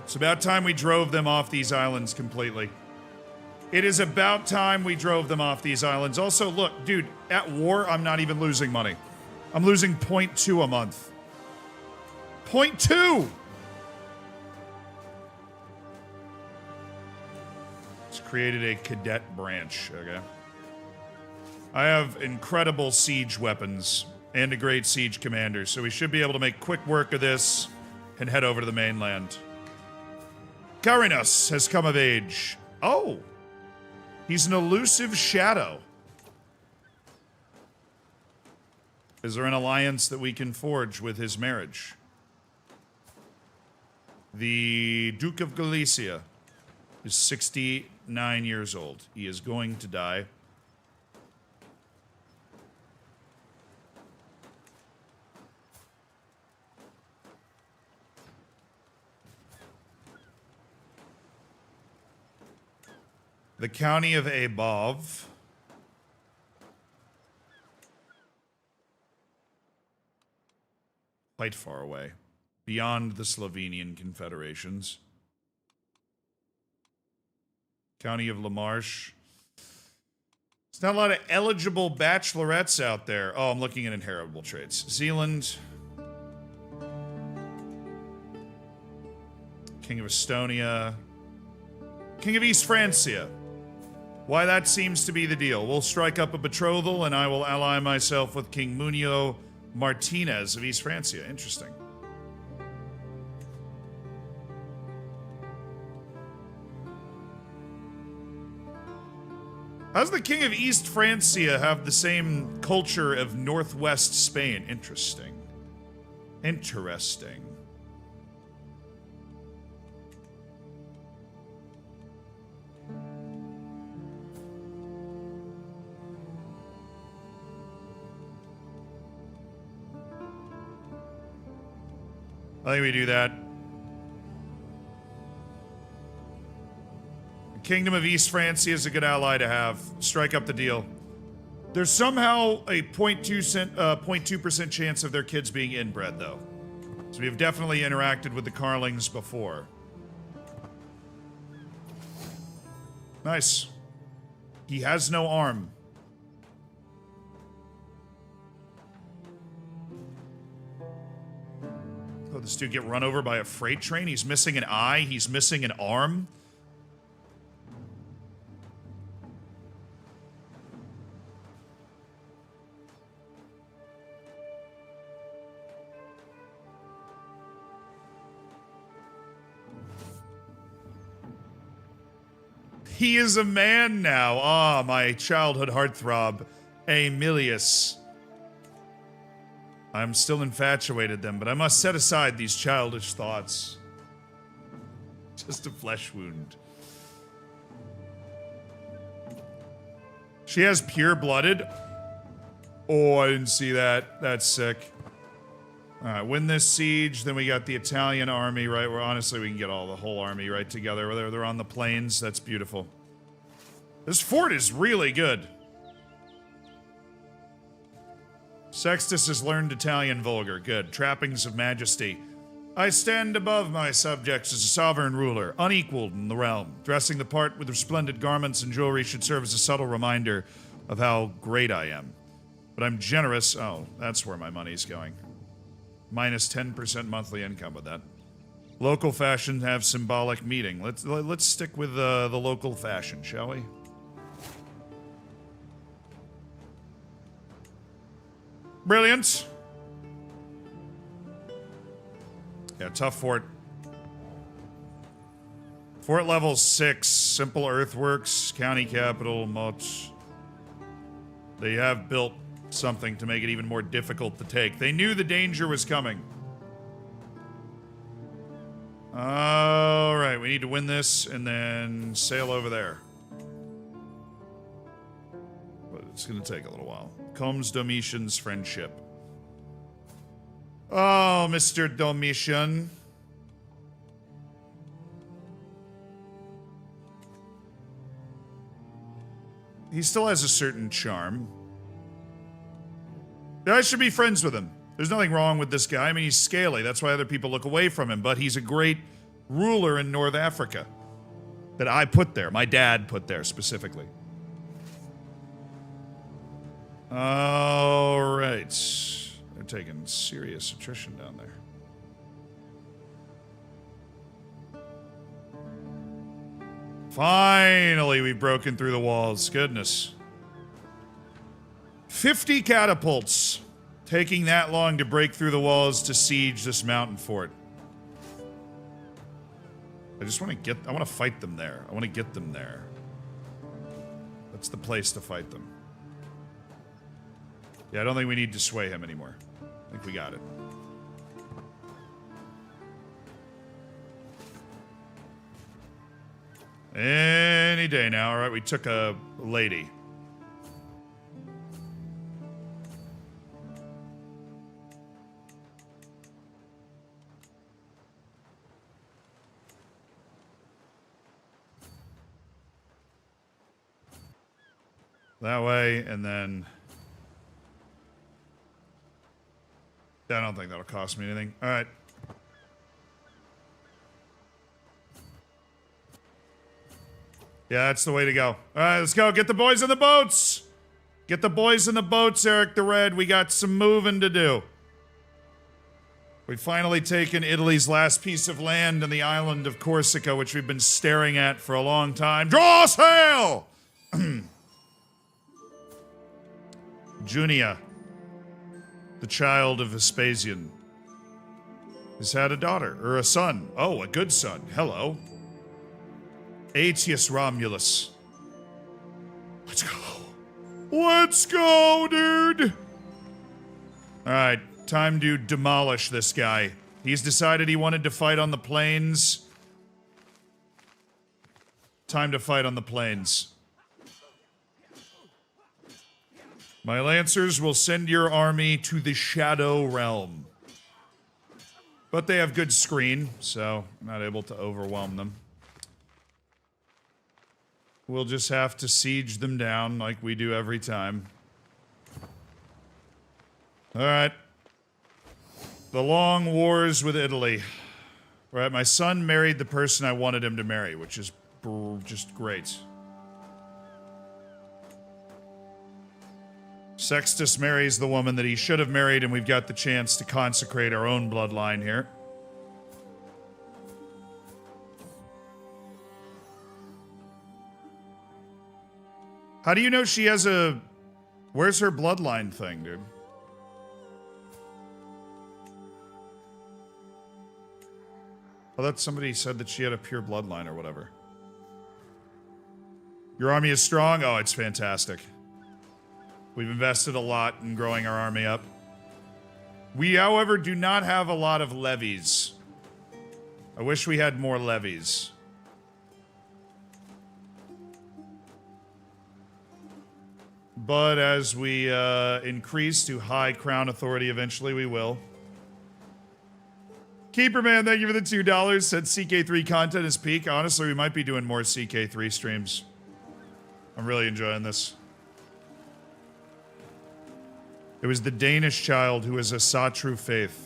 It's about time we drove them off these islands completely. It is about time we drove them off these islands. Also, look, dude, at war, I'm not even losing money. I'm losing 0.2 a month. 0.2! It's created a cadet branch, okay? I have incredible siege weapons and a great siege commander, so we should be able to make quick work of this and head over to the mainland. Carinas has come of age. Oh! He's an elusive shadow. Is there an alliance that we can forge with his marriage? The Duke of Galicia is 69 years old. He is going to die. The county of Abov. Quite far away. Beyond the Slovenian confederations. County of La Marche. There's not a lot of eligible bachelorettes out there. Oh, I'm looking at inheritable traits. Zealand. King of Estonia. King of East Francia. Why, that seems to be the deal. We'll strike up a betrothal, and I will ally myself with King Munio Martinez of East Francia. Interesting. How does the King of East Francia have the same culture of Northwest Spain? Interesting. Interesting. I think we do that. The Kingdom of East Francia is a good ally to have. Strike up the deal. There's somehow a 0.2% chance of their kids being inbred, though. So we have definitely interacted with the Carlings before. Nice. He has no arm. Oh, this dude get run over by a freight train? He's missing an eye? He's missing an arm? He is a man now. Ah, my childhood heartthrob, Aemilius. I'm still infatuated them, but I must set aside these childish thoughts. Just a flesh wound. She has pure-blooded? Oh, I didn't see that. That's sick. Alright, win this siege, then we got the Italian army, right? Where honestly we can get all the whole army right together. Whether they're on the plains, that's beautiful. This fort is really good. Sextus has learned Italian vulgar. Good. Trappings of majesty. I stand above my subjects as a sovereign ruler, unequaled in the realm. Dressing the part with resplendent garments and jewelry should serve as a subtle reminder of how great I am. But I'm generous. Oh, that's where my money's going. Minus 10% monthly income with that. Local fashion have symbolic meaning. Let's stick with the local fashion, shall we? Brilliant. Yeah, tough fort. Fort level 6, simple earthworks, county capital, much. They have built something to make it even more difficult to take. They knew the danger was coming. Alright, we need to win this and then sail over there. But it's gonna take a little while. Comes Domitian's friendship. Oh, Mr. Domitian. He still has a certain charm. I should be friends with him. There's nothing wrong with this guy. I mean, he's scaly. That's why other people look away from him. But he's a great ruler in North Africa. That I put there. My dad put there, specifically. Alright. They're taking serious attrition down there. Finally, we've broken through the walls. Goodness. 50 catapults. Taking that long to break through the walls to siege this mountain fort. I just want to I want to fight them there. I want to get them there. That's the place to fight them. Yeah, I don't think we need to sway him anymore. I think we got it. Any day now. All right, we took a lady. That way, and then... I don't think that'll cost me anything. Alright. Yeah, that's the way to go. Alright, let's go. Get the boys in the boats! Get the boys in the boats, Eric the Red. We got some moving to do. We've finally taken Italy's last piece of land in the island of Corsica, which we've been staring at for a long time. Draw sail! Junia, the child of Vespasian, has had a daughter, or a son. Oh, a good son. Hello. Aetius Romulus. Let's go. Let's go, dude! Alright, time to demolish this guy. He's decided he wanted to fight on the plains. Time to fight on the plains. My lancers will send your army to the Shadow Realm. But they have good screen, so I'm not able to overwhelm them. We'll just have to siege them down like we do every time. Alright. The long wars with Italy. Right, my son married the person I wanted him to marry, which is just great. Sextus marries the woman that he should have married, and we've got the chance to consecrate our own bloodline here. How do you know she has a... Where's her bloodline thing, dude? I thought somebody said that she had a pure bloodline or whatever. Your army is strong? Oh, it's fantastic. We've invested a lot in growing our army up. We, however, do not have a lot of levies. I wish we had more levies. But as we increase to high crown authority eventually, we will. Keeperman, thank you for the $2. Said CK3 content is peak. Honestly, we might be doing more CK3 streams. I'm really enjoying this. It was the Danish child who was a saw true faith.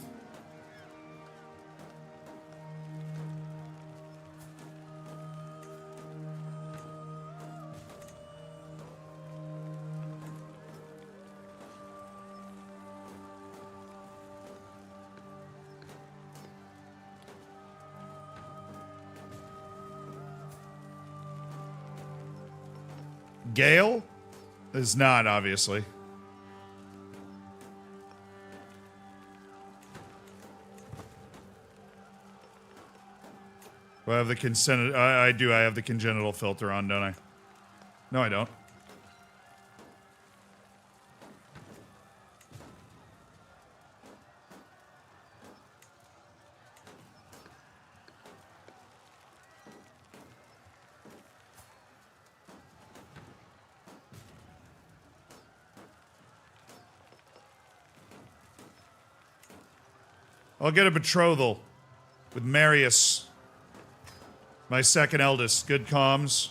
Gale is not, obviously. Do I have the consent? I do. I have the congenital filter on, don't I? No, I don't. I'll get a betrothal with Marius, my second eldest. Good comms.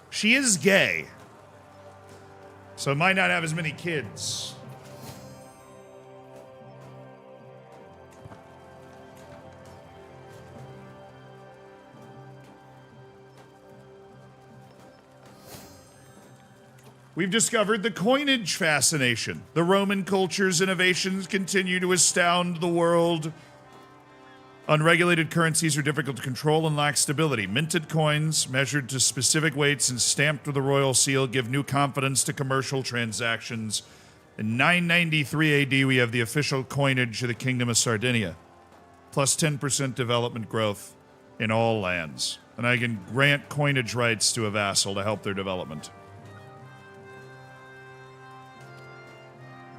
She is gay, so might not have as many kids. We've discovered the coinage fascination. The Roman culture's innovations continue to astound the world. Unregulated currencies are difficult to control and lack stability. Minted coins, measured to specific weights and stamped with the royal seal, give new confidence to commercial transactions. In 993 AD, we have the official coinage of the Kingdom of Sardinia, plus 10% development growth in all lands. And I can grant coinage rights to a vassal to help their development.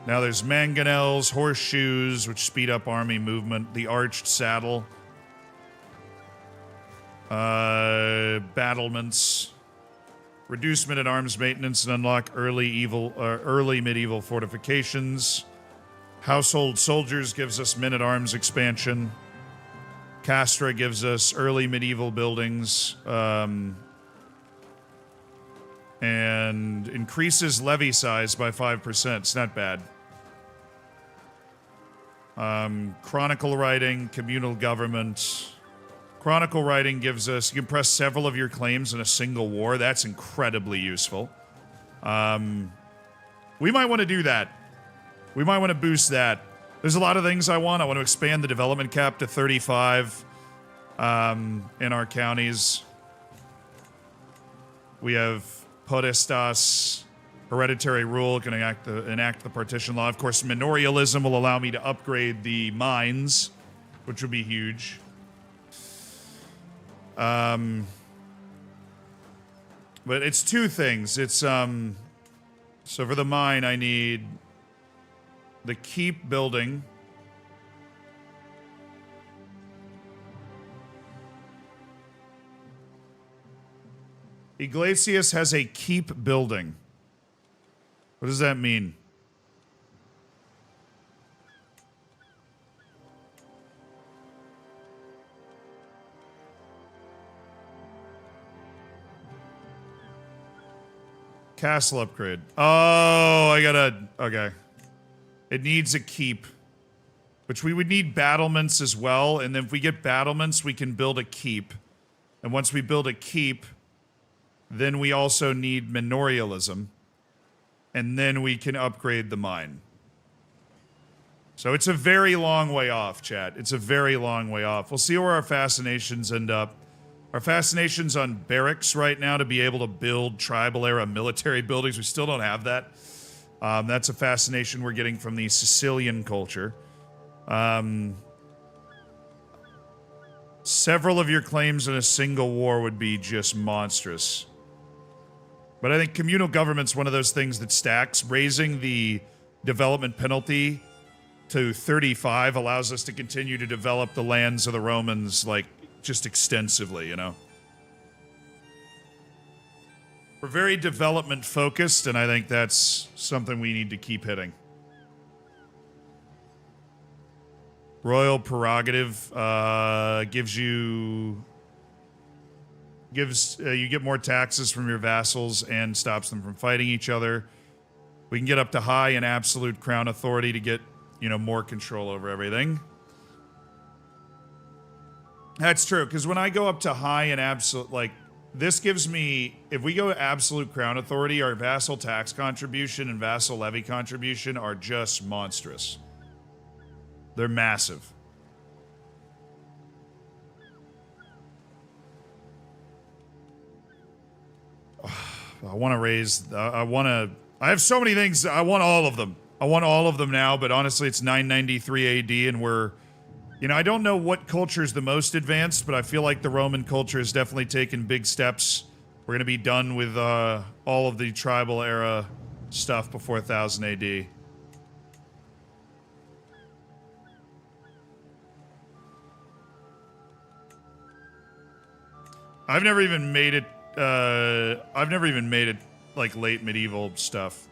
Now there's mangonels, horseshoes, which speed up army movement, the arched saddle, battlements, reduce men-at-arms maintenance and unlock early medieval fortifications. Household soldiers gives us men-at-arms expansion. Castra gives us early medieval buildings, and increases levy size by 5%. It's not bad. Chronicle writing, communal government. Chronicle writing gives us, you can press several of your claims in a single war. That's incredibly useful. We might want to do that. We might want to boost that. There's a lot of things I want. I want to expand the development cap to 35 in our counties. We have Podestas. Hereditary rule can enact the partition law. Of course, manorialism will allow me to upgrade the mines, which would be huge. But it's two things. It's so for the mine, I need the keep building. Iglesias has a keep building. What does that mean? Castle upgrade. Oh, I gotta... Okay. It needs a keep. Which we would need battlements as well. And then if we get battlements, we can build a keep. And once we build a keep, then we also need manorialism. And then we can upgrade the mine. So it's a very long way off, chat. It's a very long way off. We'll see where our fascinations end up. Our fascination's on barracks right now to be able to build tribal-era military buildings. We still don't have that. That's a fascination we're getting from the Sicilian culture. Several of your claims in a single war would be just monstrous. But I think communal government's one of those things that stacks. Raising the development penalty to 35 allows us to continue to develop the lands of the Romans, like, just extensively, you know? We're very development focused, and I think that's something we need to keep hitting. Royal prerogative gives you get more taxes from your vassals and stops them from fighting each other. We can get up to high and absolute crown authority to get, you know, more control over everything. That's true, because when I go up to high and absolute, like, this gives me, if we go to absolute crown authority, our vassal tax contribution and vassal levy contribution are just monstrous. They're massive. I want to raise, I have so many things, I want all of them. I want all of them now, but honestly it's 993 AD and we're, you know, I don't know what culture is the most advanced, but I feel like the Roman culture has definitely taken big steps. We're going to be done with all of the tribal era stuff before 1000 AD. I've never even made it like late medieval stuff.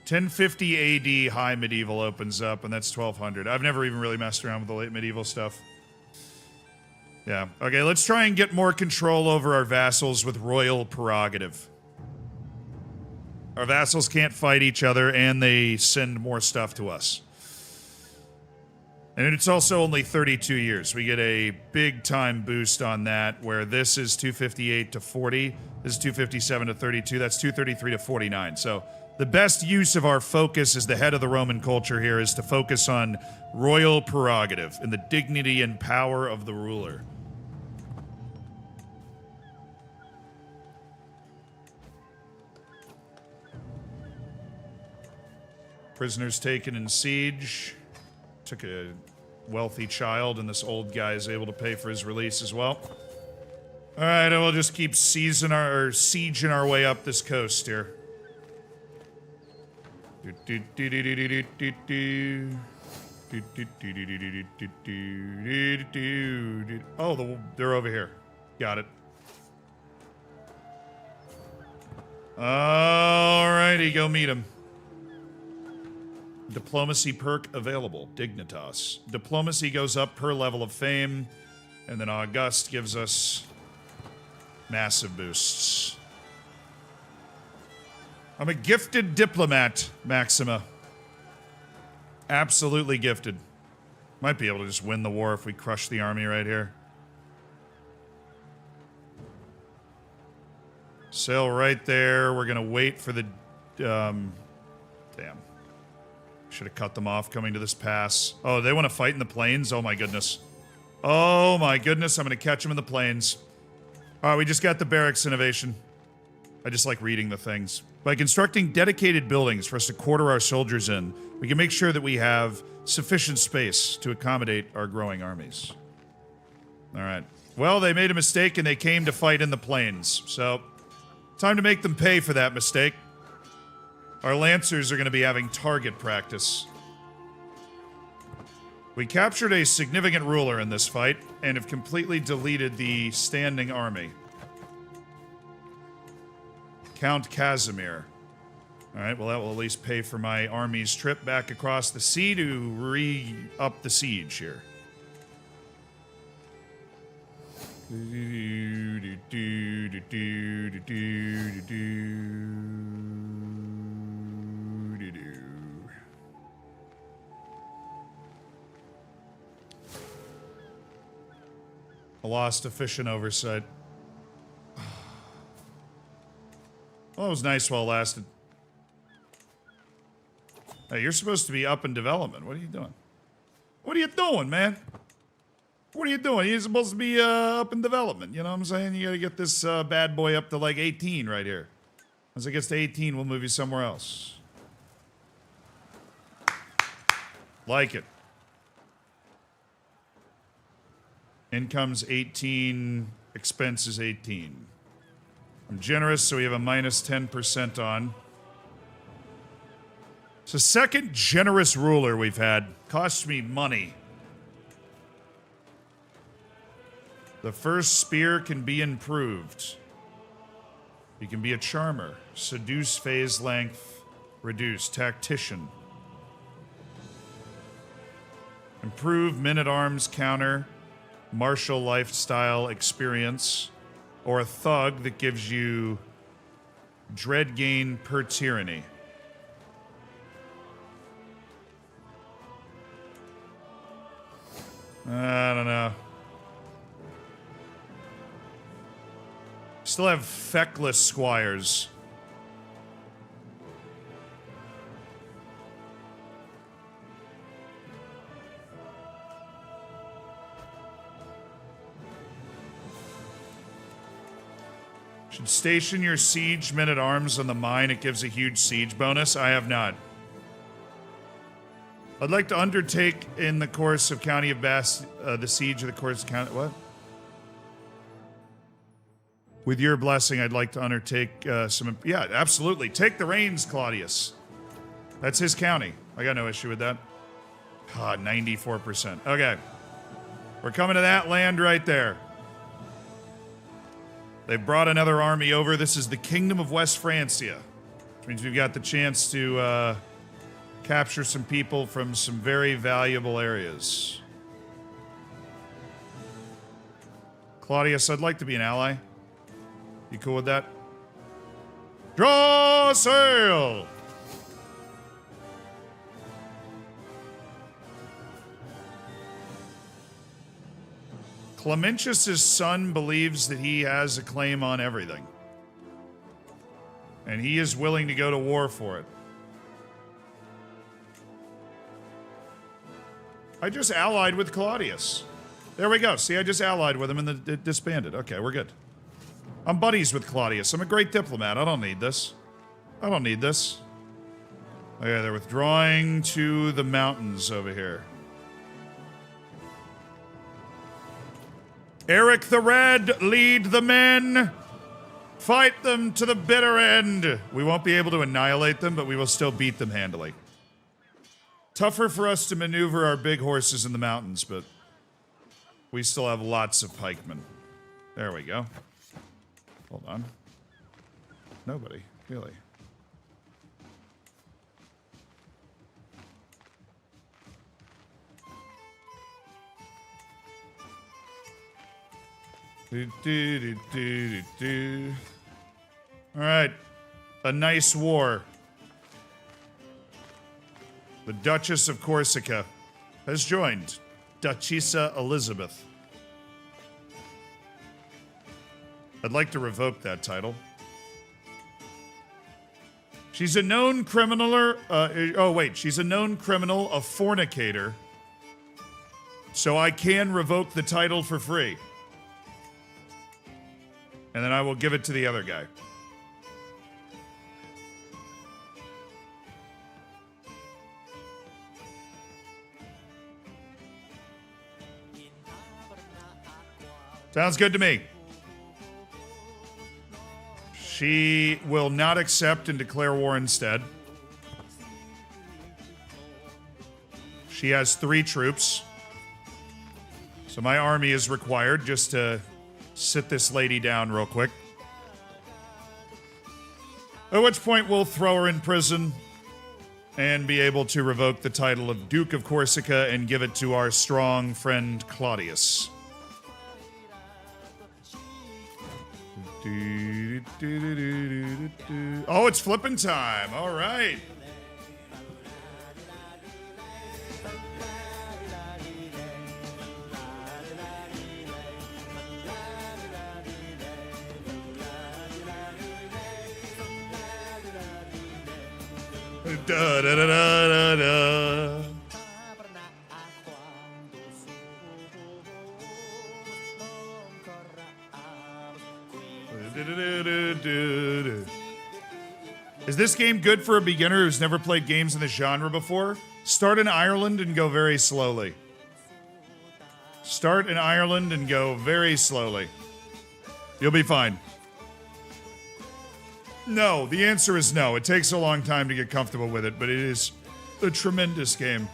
1050 AD high medieval opens up, and that's 1200. I've never even really messed around with the late medieval stuff. Yeah. Okay, let's try and get more control over our vassals with royal prerogative. Our vassals can't fight each other, and they send more stuff to us. And it's also only 32 years. We get a big time boost on that, where this is 258 to 40. This is 257 to 32. That's 233 to 49. So the best use of our focus as the head of the Roman culture here is to focus on royal prerogative and the dignity and power of the ruler. Prisoners taken in siege. Took a wealthy child, and this old guy is able to pay for his release as well. All right, we'll just keep sieging our way up this coast here. Oh, they're over here. Got it. Alrighty, go meet him. Diplomacy perk available. Dignitas. Diplomacy goes up per level of fame, and then August gives us massive boosts. I'm a gifted diplomat, Maxima. Absolutely gifted. Might be able to just win the war if we crush the army right here. Sail right there. We're gonna wait for the... damn. Should have cut them off coming to this pass. Oh, they want to fight in the plains? Oh my goodness. Oh my goodness, I'm gonna catch them in the plains. Alright, we just got the barracks innovation. I just like reading the things. By constructing dedicated buildings for us to quarter our soldiers in, we can make sure that we have sufficient space to accommodate our growing armies. Alright. Well, they made a mistake and they came to fight in the plains. So, time to make them pay for that mistake. Our Lancers are going to be having target practice. We captured a significant ruler in this fight, and have completely deleted the standing army. Count Casimir. Alright, well that will at least pay for my army's trip back across the sea to re-up the siege here. I lost efficient oversight. Well, it was nice while it lasted. Hey, you're supposed to be up in development. What are you doing? What are you doing, man? What are you doing? You're supposed to be up in development. You know what I'm saying? You gotta get this bad boy up to like 18 right here. Once it gets to 18, we'll move you somewhere else. Like it. Income's 18, expenses 18. I'm generous, so we have a minus 10% on. It's the second generous ruler we've had. Costs me money. The first spear can be improved. You can be a charmer. Seduce phase length. Reduce. Tactician. Improve men-at-arms counter. Martial lifestyle experience. Or a thug that gives you dread gain per tyranny. I don't know. Still have feckless squires. Should station your siege men-at-arms on the mine. It gives a huge siege bonus. I have not. I'd like to undertake in the course of County of the siege of the course of County... What? With your blessing, I'd like to undertake some... Yeah, absolutely. Take the reins, Claudius. That's his county. I got no issue with that. Ah, 94%. Okay. We're coming to that land right there. They brought another army over. This is the Kingdom of West Francia. Which means we've got the chance to capture some people from some very valuable areas. Claudius, I'd like to be an ally. You cool with that? Draw sail! Clementius' son believes that he has a claim on everything. And he is willing to go to war for it. I just allied with Claudius. There we go. See, I just allied with him and it disbanded. Okay, we're good. I'm buddies with Claudius. I'm a great diplomat. I don't need this. I don't need this. Oh yeah, they're withdrawing to the mountains over here. Eric the Red, lead the men. Fight them to the bitter end. We won't be able to annihilate them, but we will still beat them handily. Tougher for us to maneuver our big horses in the mountains, but we still have lots of pikemen. There we go. Hold on. Nobody, really. All right. A nice war. The Duchess of Corsica has joined. Duchessa Elizabeth. I'd like to revoke that title. She's a known criminal. She's a known criminal, a fornicator. So I can revoke the title for free. And then I will give it to the other guy. Sounds good to me. She will not accept and declare war instead. She has 3 troops. So my army is required just to sit this lady down real quick. At which point we'll throw her in prison and be able to revoke the title of Duke of Corsica and give it to our strong friend Claudius. Oh, it's flipping time. All right. Da, da, da, da, da. Is this game good for a beginner who's never played games in the genre before? Start in Ireland and go very slowly. Start in Ireland and go very slowly. You'll be fine. No, the answer is no. It takes a long time to get comfortable with it, but it is a tremendous game.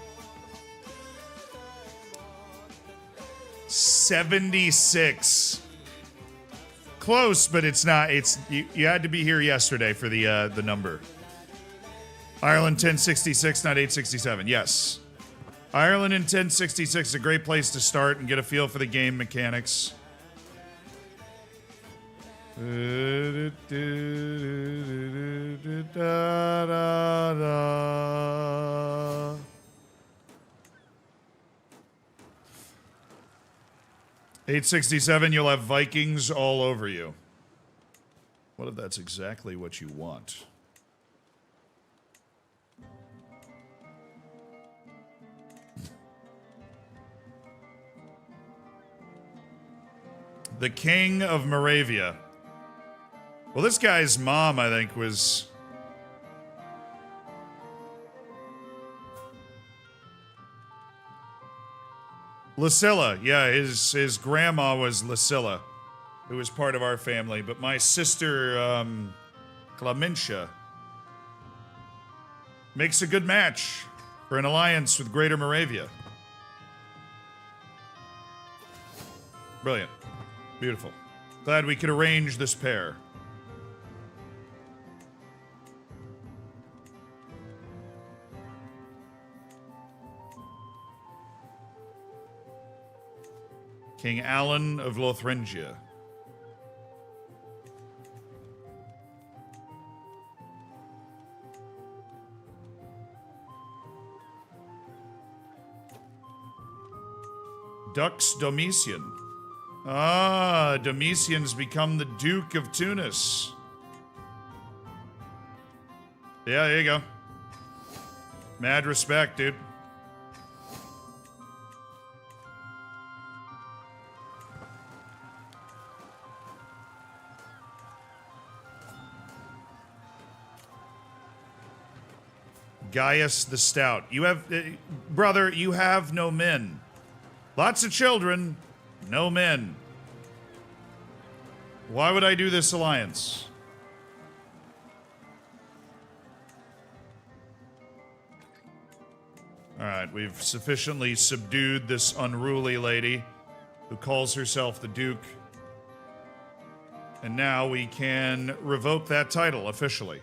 76. Close, but it's not. It's you had to be here yesterday for the number. Ireland 1066, not 867. Yes. Ireland in 1066 is a great place to start and get a feel for the game mechanics. 867, you'll have Vikings all over you. What if that's exactly what you want? The King of Moravia. Well, this guy's mom, I think, was... Lucilla. Yeah, his grandma was Lucilla, who was part of our family. But my sister, Clementia, makes a good match for an alliance with Greater Moravia. Brilliant. Beautiful. Glad we could arrange this pair. King Alan of Lothringia. Dux Domitian. Ah, Domitian's become the Duke of Tunis. Yeah, there you go. Mad respect, dude. Gaius the Stout. You have, brother, you have no men. Lots of children, no men. Why would I do this alliance? All right, we've sufficiently subdued this unruly lady who calls herself the Duke. And now we can revoke that title officially.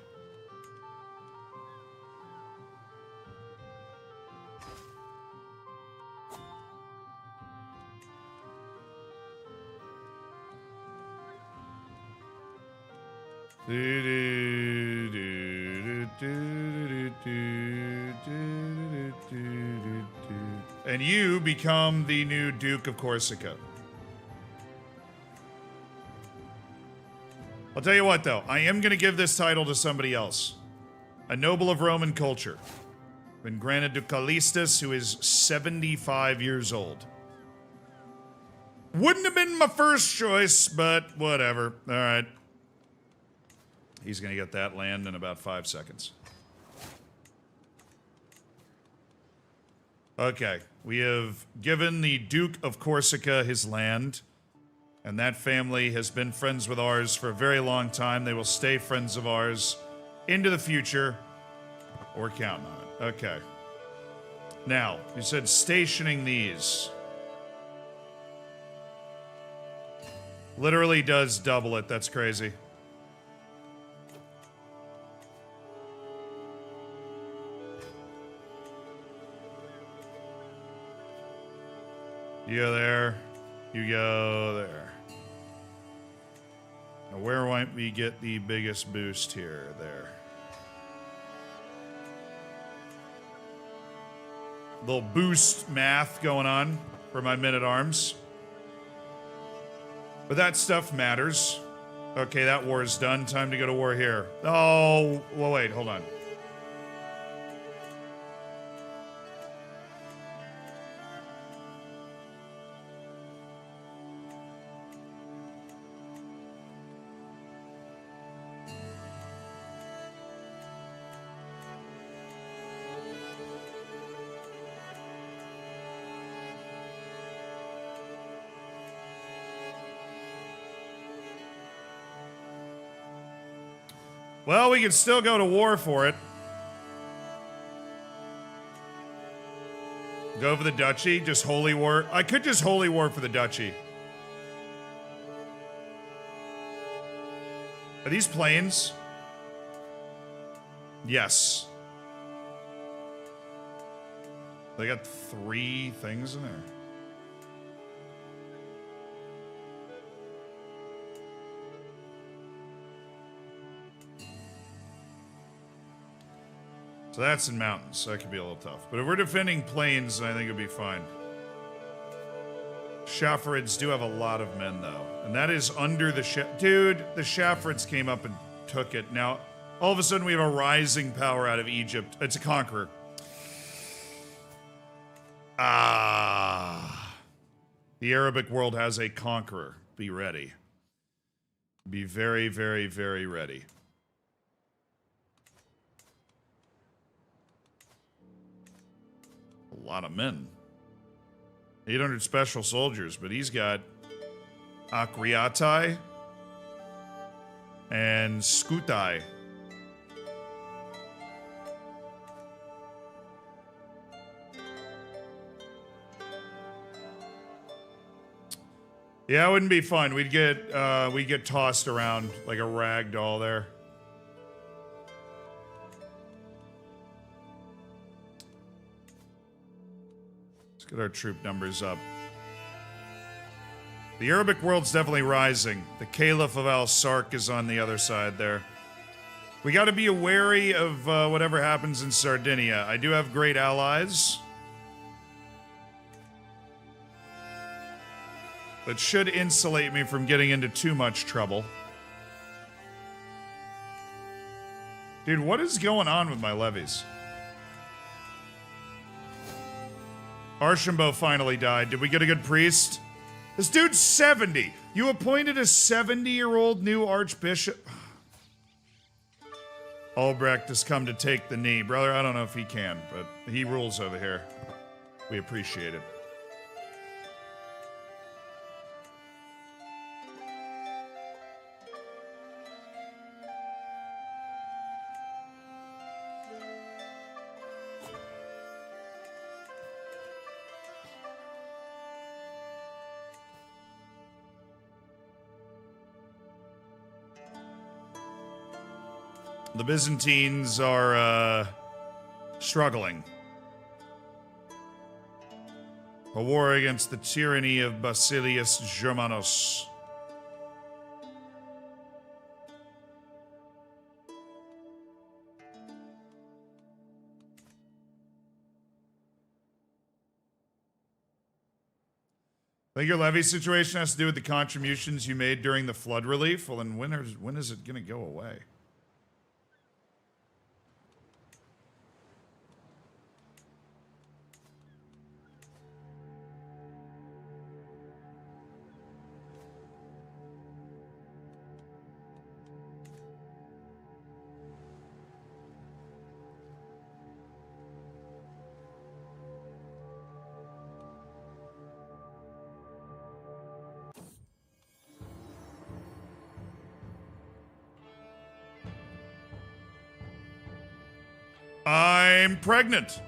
And you become the new Duke of Corsica. I'll tell you what, though. I am going to give this title to somebody else. A noble of Roman culture. Been granted to Callistus, who is 75 years old. Wouldn't have been my first choice, but whatever. All right. He's going to get that land in about 5 seconds. Okay, we have given the Duke of Corsica his land, and that family has been friends with ours for a very long time. They will stay friends of ours into the future, or counting on it. Okay. Now, you said stationing these. Literally does double it. That's crazy. You go there. You go there. Now where might we get the biggest boost here? There. Little boost math going on for my men-at-arms. But that stuff matters. Okay, that war is done. Time to go to war here. Oh, well, wait, hold on. Well, we can still go to war for it. Go for the duchy, just holy war. I could just holy war for the duchy. Are these planes? Yes. They got 3 things in there. So that's in mountains, so that could be a little tough. But if we're defending plains, I think it'd be fine. Shaffarids do have a lot of men, though. And that is under the... Dude, the Shaffarids came up and took it. Now, all of a sudden, we have a rising power out of Egypt. It's a conqueror. Ah. The Arabic world has a conqueror. Be ready. Be very, very, very ready. A lot of men. 800 special soldiers, but he's got Akriatai and Skutai. Yeah, it wouldn't be fun. We'd get tossed around like a rag doll there. Get our troop numbers up. The Arabic world's definitely rising. The Caliph of Al-Sark is on the other side there. We got to be wary of whatever happens in Sardinia. I do have great allies. That should insulate me from getting into too much trouble. Dude, what is going on with my levies? Archambault finally died. Did we get a good priest? This dude's 70. You appointed a 70-year-old new archbishop. Albrecht has come to take the knee. Brother, I don't know if he can, but he rules over here. We appreciate it. The Byzantines are struggling. A war against the tyranny of Basilius Germanos. I think your levy situation has to do with the contributions you made during the flood relief. Well, then when is it going to go away? I'm pregnant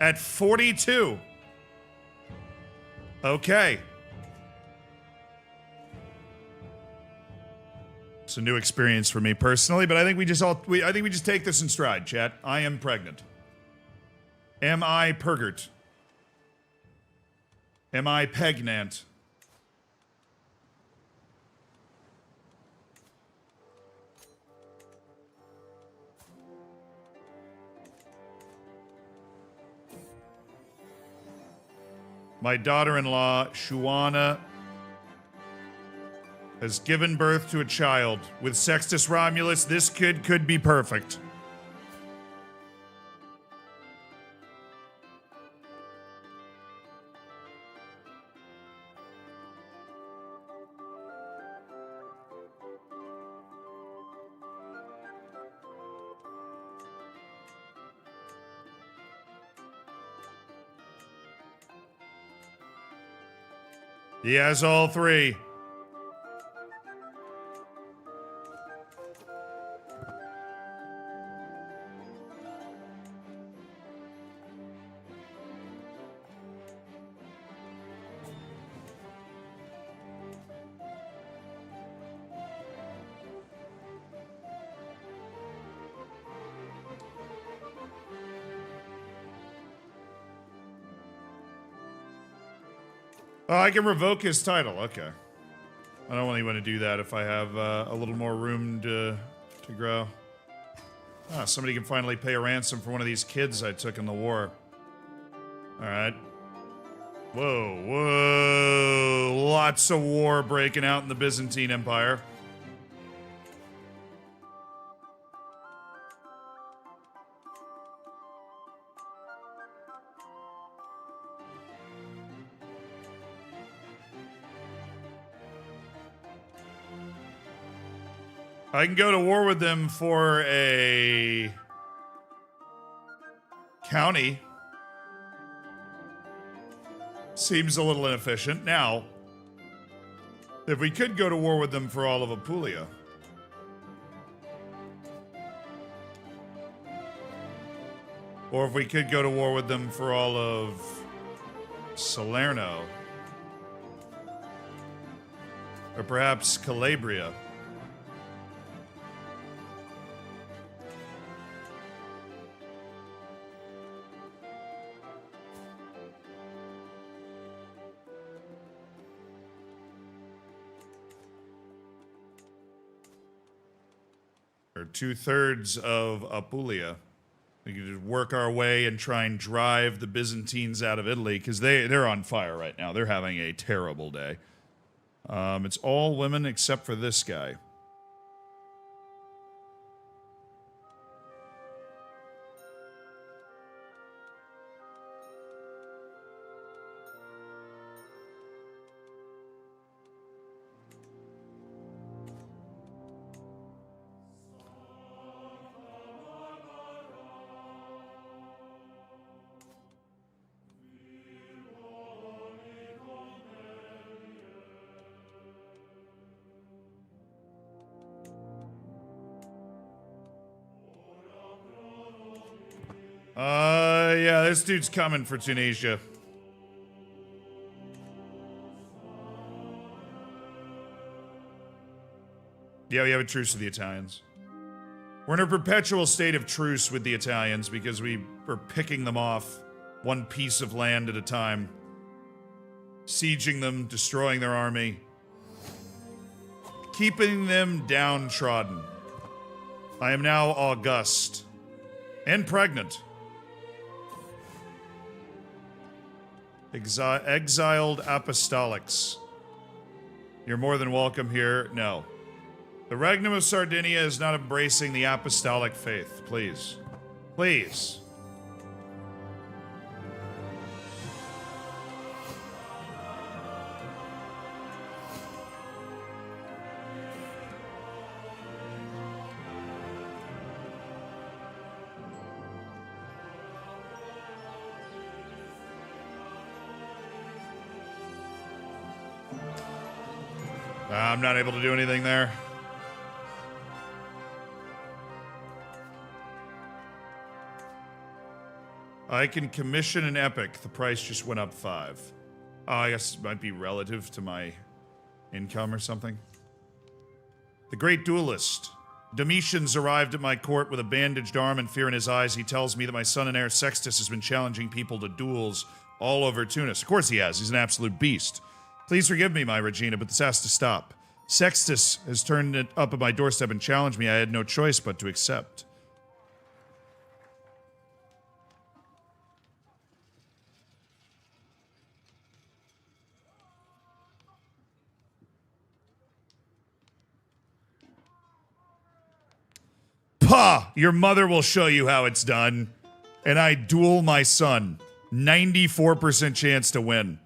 at 42. Okay. It's a new experience for me personally, but I think we just take this in stride, chat. I am pregnant. Am I pergert? Am I pregnant? My daughter-in-law, Shuana, has given birth to a child. With Sextus Romulus, this kid could be perfect. He has all three. Oh, I can revoke his title. Okay. I don't really want to do that if I have a little more room to grow. Ah, somebody can finally pay a ransom for one of these kids I took in the war. All right. Whoa, whoa. Lots of war breaking out in the Byzantine Empire. I can go to war with them for a county. Seems a little inefficient. Now, if we could go to war with them for all of Apulia. Or if we could go to war with them for all of Salerno. Or perhaps Calabria. Or 2/3 of Apulia. We could just work our way and try and drive the Byzantines out of Italy, because they're on fire right now. They're having a terrible day. It's all women except for this guy. Yeah, this dude's coming for Tunisia. Yeah, we have a truce with the Italians. We're in a perpetual state of truce with the Italians because we were picking them off one piece of land at a time. Sieging them, destroying their army. Keeping them downtrodden. I am now august. And pregnant. Exiled apostolics. You're more than welcome here. No. The Regnum of Sardinia is not embracing the apostolic faith. Please. Please. I'm not able to do anything there. I can commission an epic. The price just went up 5. Oh, I guess it might be relative to my income or something. The Great Duelist. Domitian's arrived at my court with a bandaged arm and fear in his eyes. He tells me that my son and heir Sextus has been challenging people to duels all over Tunis. Of course he has. He's an absolute beast. Please forgive me, my Regina, but this has to stop. Sextus has turned it up at my doorstep and challenged me. I had no choice but to accept. Ha! Your mother will show you how it's done. And I duel my son. 94% chance to win.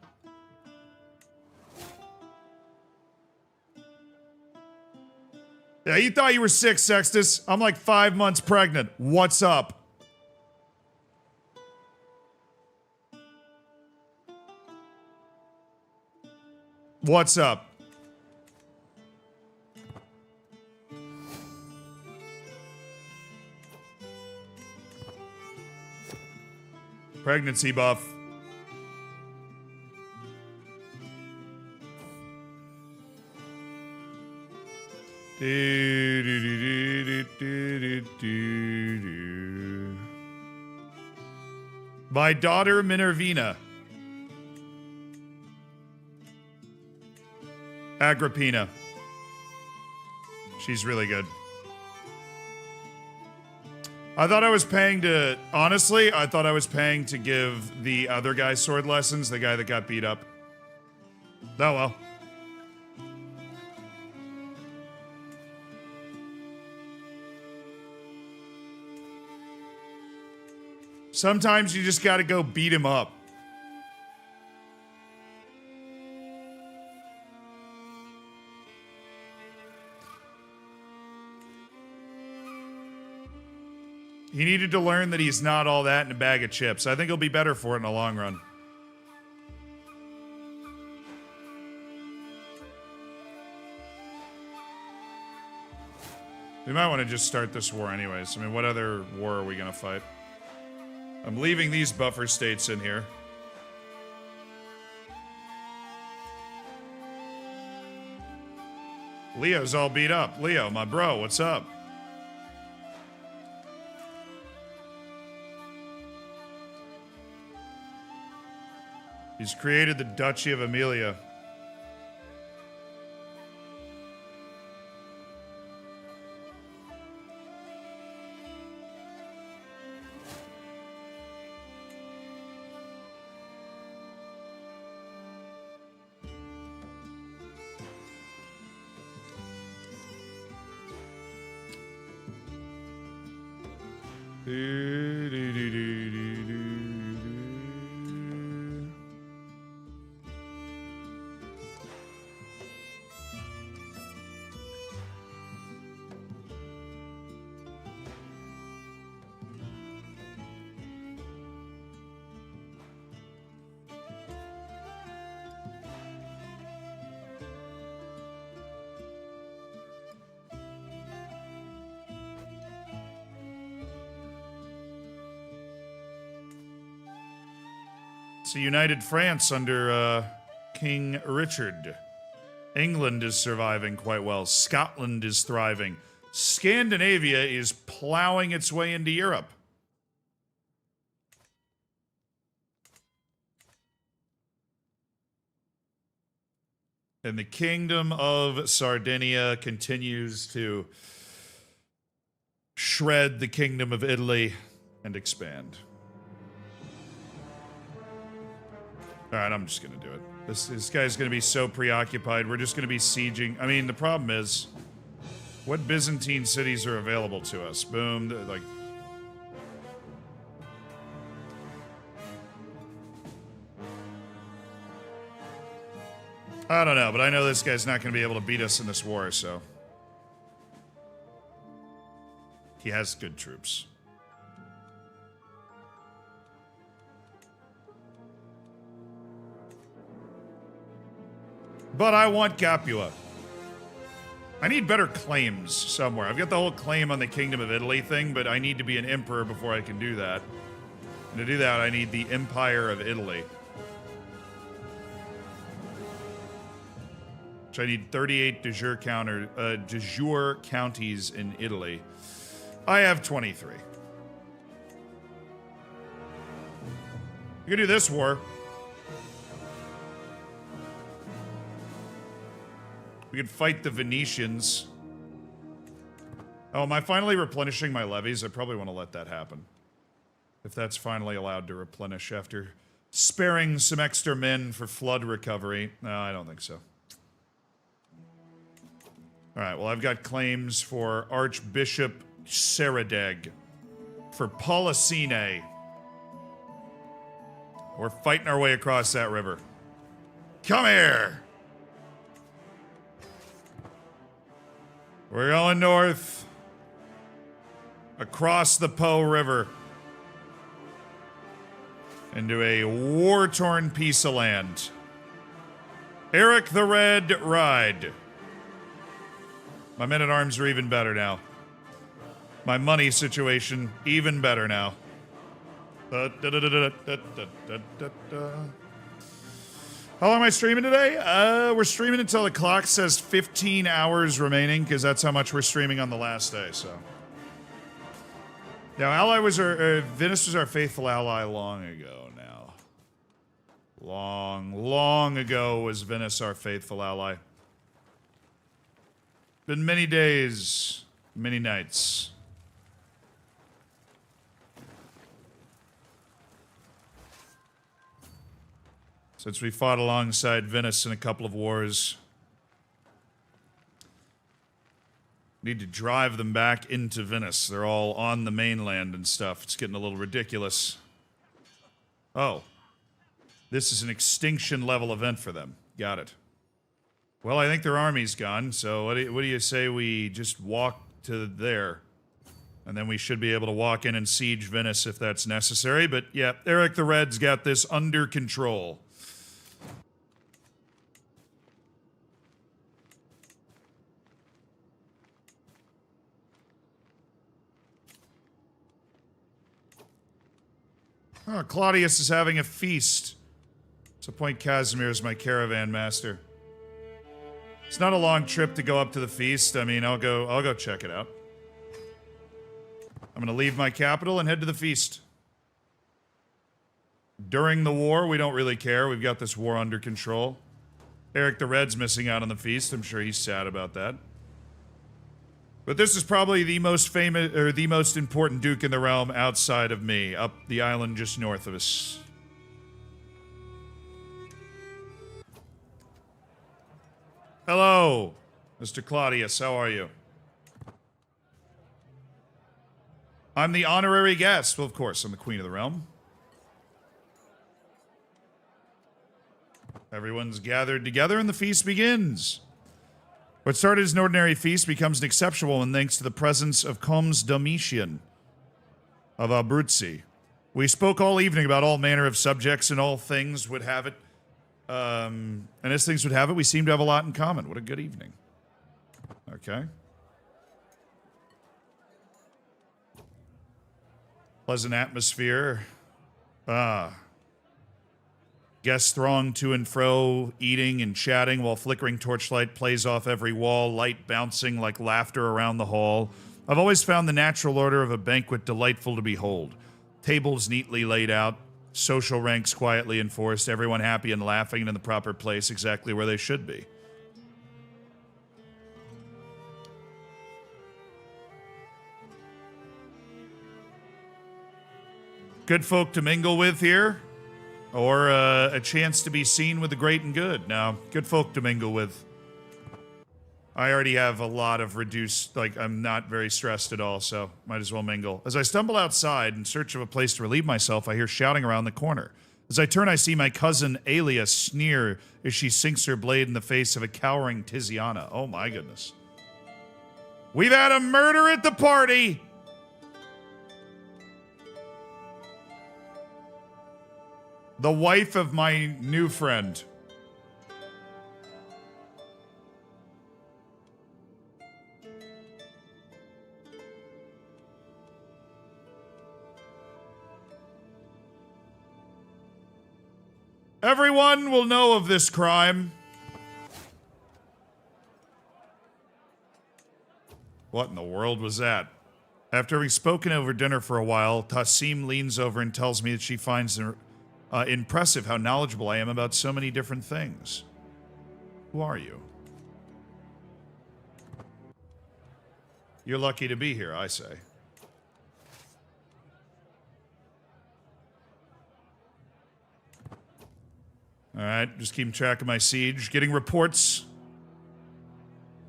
Yeah, you thought you were 6, Sextus. I'm like 5 months pregnant. What's up? What's up? Pregnancy buff. My daughter Minervina. Agrippina. She's really good. I thought I was paying to... Honestly, I thought I was paying to give the other guy sword lessons, the guy that got beat up. Oh well. Sometimes you just gotta go beat him up. He needed to learn that he's not all that in a bag of chips. I think he'll be better for it in the long run. We might want to just start this war anyways. I mean, what other war are we going to fight? I'm leaving these buffer states in here. Leo's all beat up. Leo, my bro, what's up? He's created the Duchy of Amelia. It's a united France under King Richard. England is surviving quite well. Scotland is thriving. Scandinavia is plowing its way into Europe. And the Kingdom of Sardinia continues to shred the Kingdom of Italy and expand. All right, I'm just going to do it. This guy's going to be so preoccupied. We're just going to be sieging. I mean, the problem is, what Byzantine cities are available to us? Boom. Like, I don't know, but I know this guy's not going to be able to beat us in this war, so. He has good troops. But I want Capua. I need better claims somewhere. I've got the whole claim on the Kingdom of Italy thing, but I need to be an emperor before I can do that. And to do that, I need the Empire of Italy. Which I need 38 de jure counties in Italy. I have 23. You can do this war. We could fight the Venetians. Oh, am I finally replenishing my levies? I probably want to let that happen. If that's finally allowed to replenish after sparing some extra men for flood recovery. No, I don't think so. Alright, well, I've got claims for Archbishop Saradeg for Policine. We're fighting our way across that river. Come here! We're going north. Across the Po River. Into a war-torn piece of land. Eric the Red ride. My men-at-arms are even better now. My money situation, even better now. How long am I streaming today? We're streaming until the clock says 15 hours remaining, because that's how much we're streaming on the last day, so. Now, Venice was our faithful ally long ago now. Long ago was Venice our faithful ally. Been many days, many nights. Since we fought alongside Venice in a couple of wars. Need to drive them back into Venice. They're all on the mainland and stuff. It's getting a little ridiculous. Oh. This is an extinction level event for them. Got it. Well, I think their army's gone, so what do you say we just walk to there? And then we should be able to walk in and siege Venice if that's necessary. But yeah, Eric the Red's got this under control. Oh, Claudius is having a feast. So appoint Casimir as my caravan master. It's not a long trip to go up to the feast. I mean, I'll go check it out. I'm gonna leave my capital and head to the feast. During the war, we don't really care. We've got this war under control. Eric the Red's missing out on the feast. I'm sure he's sad about that. But this is probably the most famous, or the most important duke in the realm outside of me, up the island just north of us. Hello, Mr. Claudius, how are you? I'm the honorary guest. Well, of course, I'm the queen of the realm. Everyone's gathered together and the feast begins. What started as an ordinary feast becomes an exceptional one thanks to the presence of Comes Domitian of Abruzzi. We spoke all evening about all manner of subjects, and all things would have it. And as things would have it, we seem to have a lot in common. What a good evening. Okay. Pleasant atmosphere. Guests throng to and fro, eating and chatting while flickering torchlight plays off every wall, light bouncing like laughter around the hall. I've always found the natural order of a banquet delightful to behold. Tables neatly laid out, social ranks quietly enforced, everyone happy and laughing and in the proper place exactly where they should be. Good folk to mingle with here. Or a chance to be seen with the great and good. Now, good folk to mingle with. I already have a lot of reduced, I'm not very stressed at all, so might as well mingle. As I stumble outside in search of a place to relieve myself, I hear shouting around the corner. As I turn, I see my cousin Alia sneer as she sinks her blade in the face of a cowering Tiziana. Oh my goodness. We've had a murder at the party! The wife of my new friend. Everyone will know of this crime. What in the world was that? After having spoken over dinner for a while, Tassim leans over and tells me that she finds impressive how knowledgeable I am about so many different things. Who are you? You're lucky to be here, I say. Alright, just keeping track of my siege. Getting reports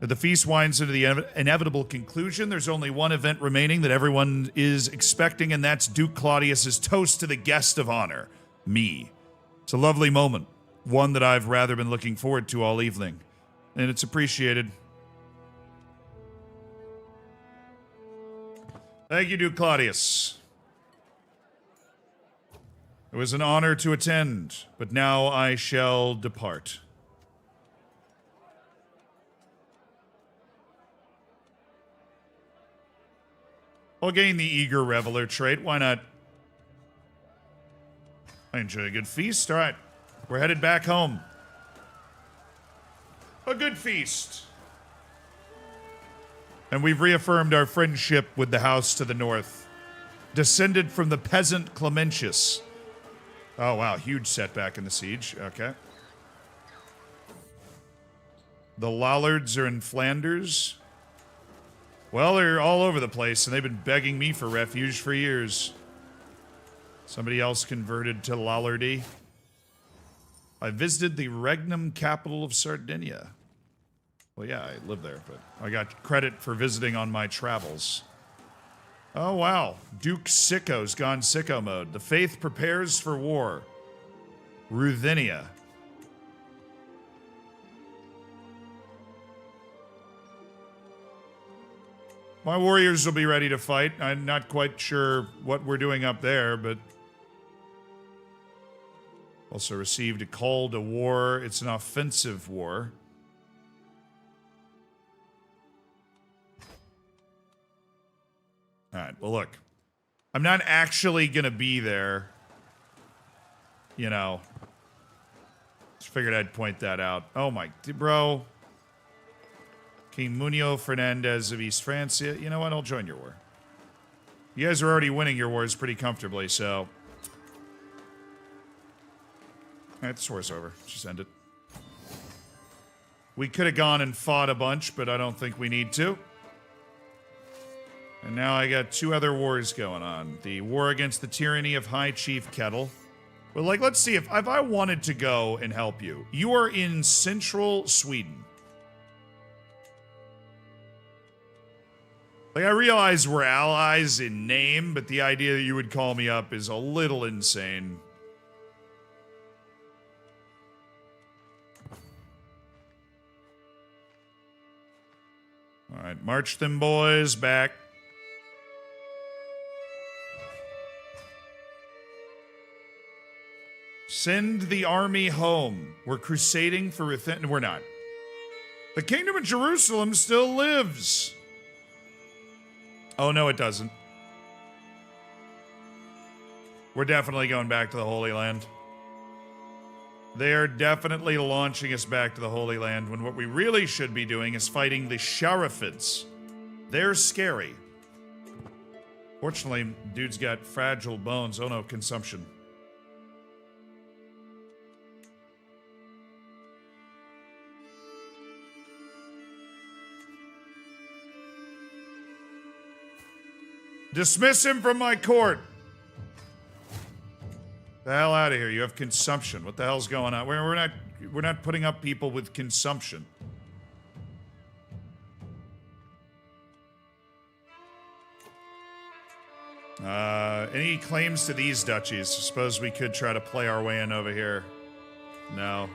The feast winds into the inevitable conclusion. There's only one event remaining that everyone is expecting, and that's Duke Claudius's toast to the guest of honor, me. It's a lovely moment, one that I've rather been looking forward to all evening, and it's appreciated. Thank you, Duke Claudius. It was an honor to attend, but now I shall depart. I'll gain the eager reveler trait. Why not? I enjoy a good feast. All right. We're headed back home. A good feast. And we've reaffirmed our friendship with the house to the north. Descended from the peasant Clementius. Oh, wow. Huge setback in the siege. Okay. The Lollards are in Flanders. Well, they're all over the place, and they've been begging me for refuge for years. Somebody else converted to Lollardy. I visited the Regnum capital of Sardinia. Well, yeah, I live there, but I got credit for visiting on my travels. Oh, wow. Duke Sicko's gone sicko mode. The faith prepares for war. Ruthenia. My warriors will be ready to fight. I'm not quite sure what we're doing up there, but... Also received a call to war. It's an offensive war. Alright, well look. I'm not actually gonna be there. You know. Just figured I'd point that out. Oh my... Bro... King Munio Fernandez of East Francia. You know what? I'll join your war. You guys are already winning your wars pretty comfortably, so... Alright, this war's over. Just end it. We could have gone and fought a bunch, but I don't think we need to. And now I got two other wars going on. The war against the tyranny of High Chief Kettle. But, like, let's see. If I wanted to go and help you. You are in central Sweden. Like, I realize we're allies in name, but the idea that you would call me up is a little insane. Alright, march them boys back. Send the army home. We're crusading for... We're not. The Kingdom of Jerusalem still lives. Oh, no, it doesn't. We're definitely going back to the Holy Land. They are definitely launching us back to the Holy Land when what we really should be doing is fighting the Sharafids. They're scary. Fortunately, dude's got fragile bones. Oh no, consumption. Dismiss him from my court. The hell out of here. You have consumption. What the hell's going on? We're not putting up people with consumption. Any claims to these duchies? I suppose we could try to play our way in over here. No.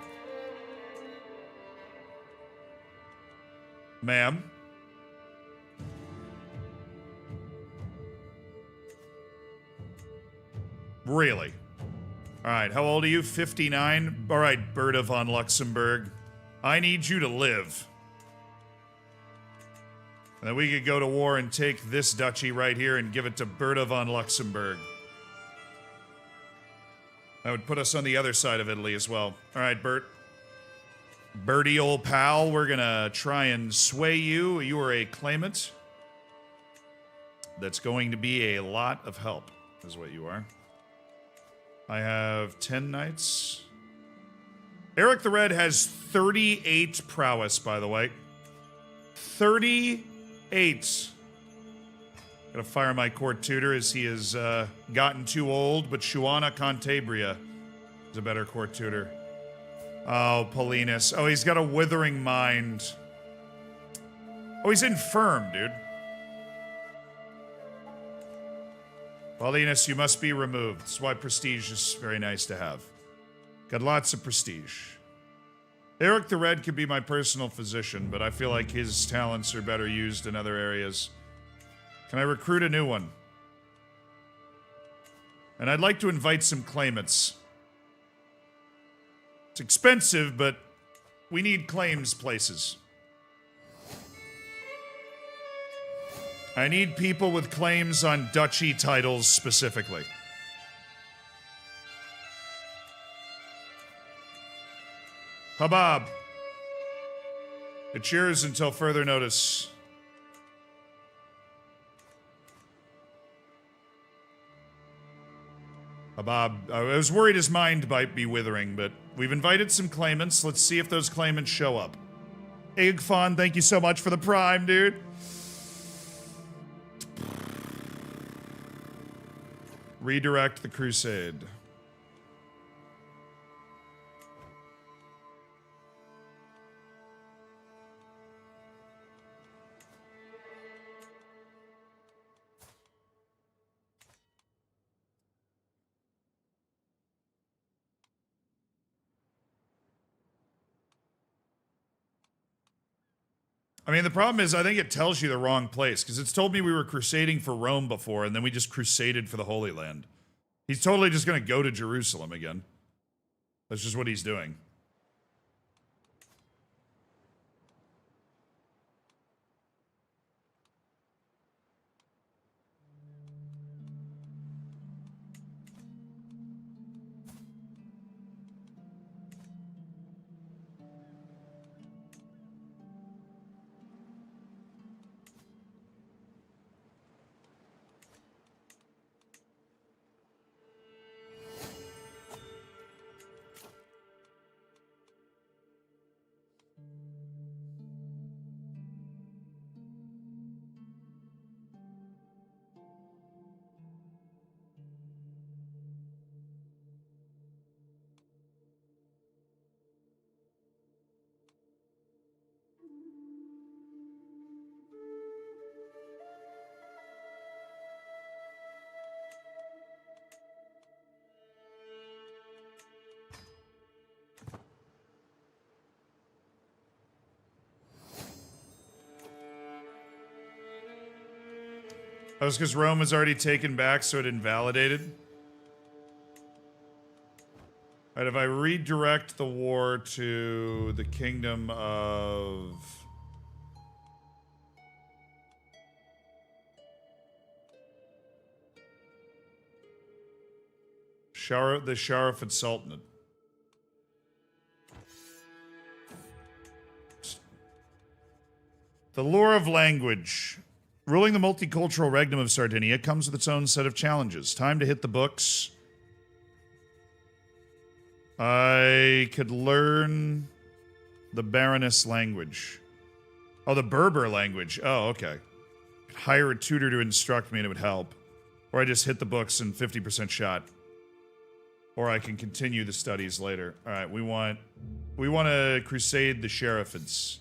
Ma'am? Really? Alright, how old are you? 59? Alright, Berta von Luxembourg. I need you to live. And then we could go to war and take this duchy right here and give it to Berta von Luxembourg. That would put us on the other side of Italy as well. Alright, Bert. Bertie, old pal, we're gonna try and sway you. You are a claimant. That's going to be a lot of help, is what you are. I have 10 knights. Eric the Red has 38 prowess, by the way. 38. Gotta fire my court tutor as he has gotten too old, but Shuana Cantabria is a better court tutor. Oh, Paulinus. Oh, he's got a withering mind. Oh, he's infirm, dude. Paulinus, you must be removed. That's why prestige is very nice to have. Got lots of prestige. Eric the Red could be my personal physician, but I feel like his talents are better used in other areas. Can I recruit a new one? And I'd like to invite some claimants. It's expensive, but we need claims places. I need people with claims on duchy titles specifically. Habab. It's yours until further notice. Habab, I was worried his mind might be withering, but we've invited some claimants. Let's see if those claimants show up. Igfon, thank you so much for the prime, dude. Redirect the crusade. I mean, the problem is I think it tells you the wrong place, because it's told me we were crusading for Rome before, and then we just crusaded for the Holy Land. He's totally just going to go to Jerusalem again. That's just what he's doing. That was because Rome was already taken back, so it invalidated. Alright, if I redirect the war to the kingdom of... the Sharifid Sultanate. The lore of language. Ruling the multicultural regnum of Sardinia comes with its own set of challenges. Time to hit the books. I could learn the Baroness language. Oh, the Berber language. Oh, okay. Could hire a tutor to instruct me and it would help. Or I just hit the books and 50% shot. Or I can continue the studies later. All right, we want to crusade the Sherifids.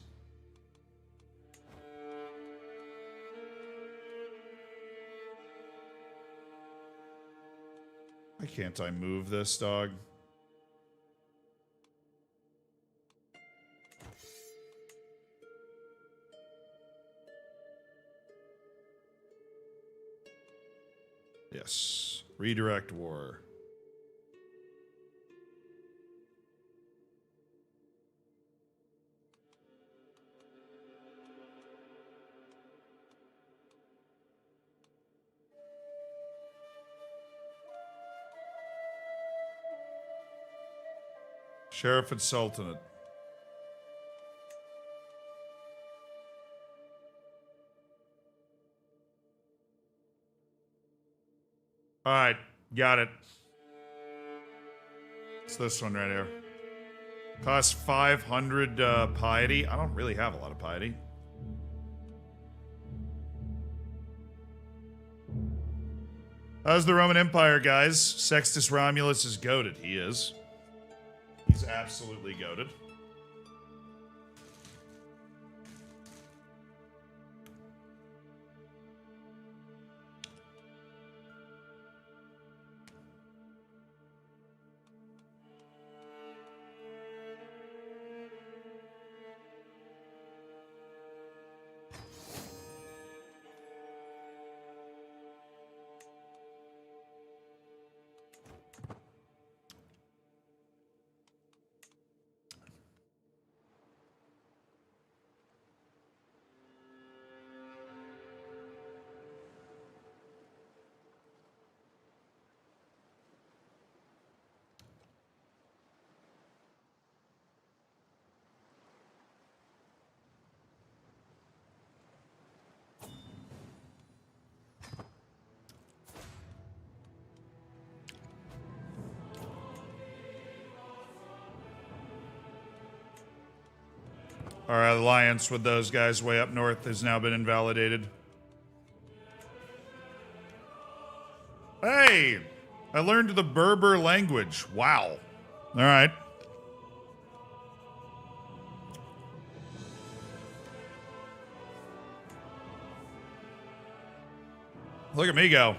Why can't I move this, dog? Yes. Redirect war. Sheriff and Sultanate. Alright, got it. It's this one right here. Costs 500 piety. I don't really have a lot of piety. How's the Roman Empire, guys? Sextus Romulus is goated. He is. He's absolutely goated. Our alliance with those guys way up north has now been invalidated. Hey! I learned the Berber language. Wow. All right. Look at me go.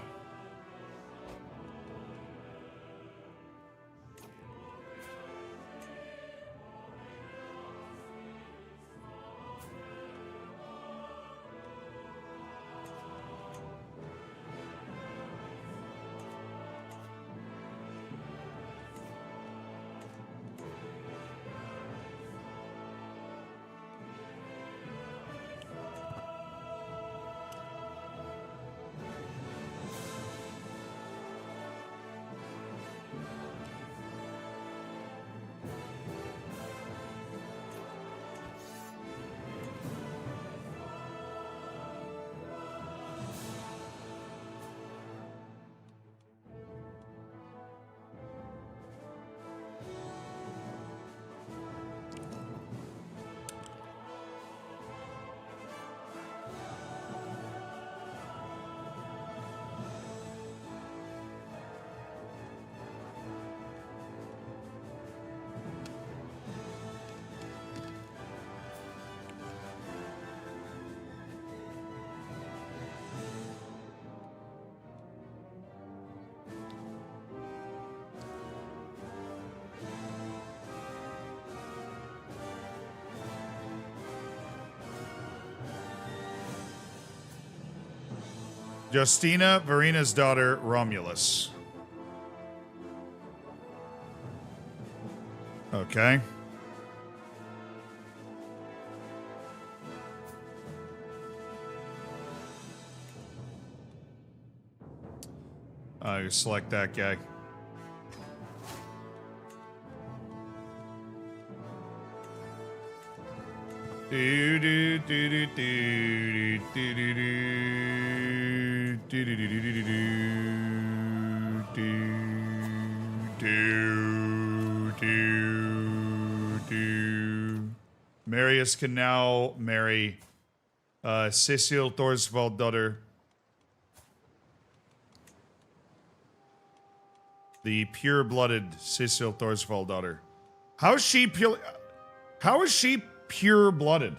Justina, Varina's daughter, Romulus. Okay. You select that guy. Do do do do do do do do do do do do do do. Marius can now marry Cecil Thorsvald daughter, the pure-blooded Cecil Thorsvald daughter. How is she pure? How is she pure-blooded?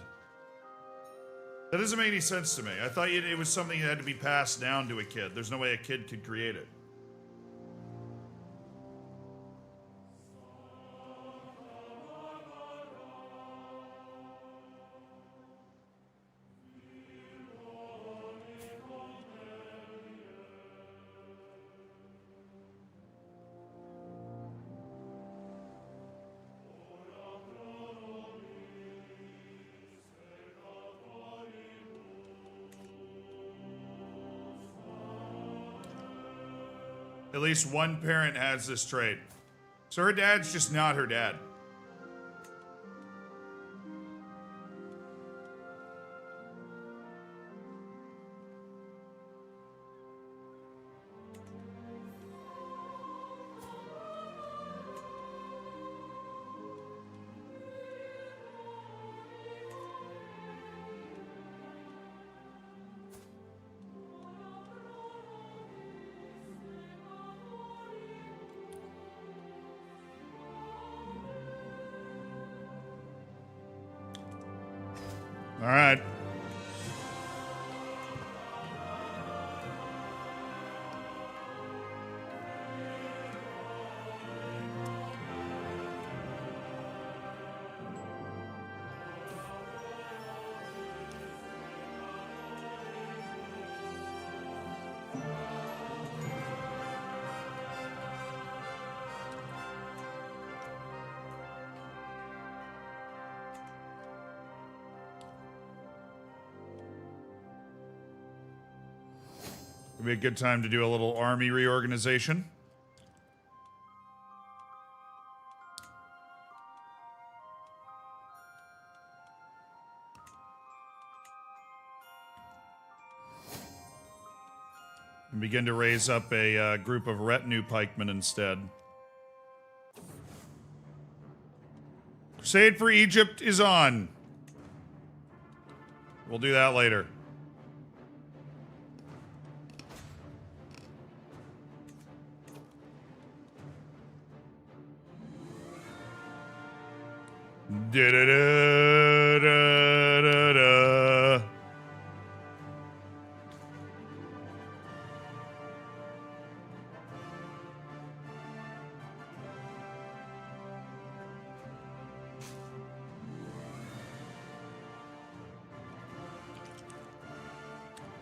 That doesn't make any sense to me. I thought it was something that had to be passed down to a kid. There's no way a kid could create it. At least one parent has this trait. So her dad's just not her dad. All right. It'd be a good time to do a little army reorganization. And begin to raise up a group of retinue pikemen instead. Crusade for Egypt is on. We'll do that later. Da-da-da-da-da-da.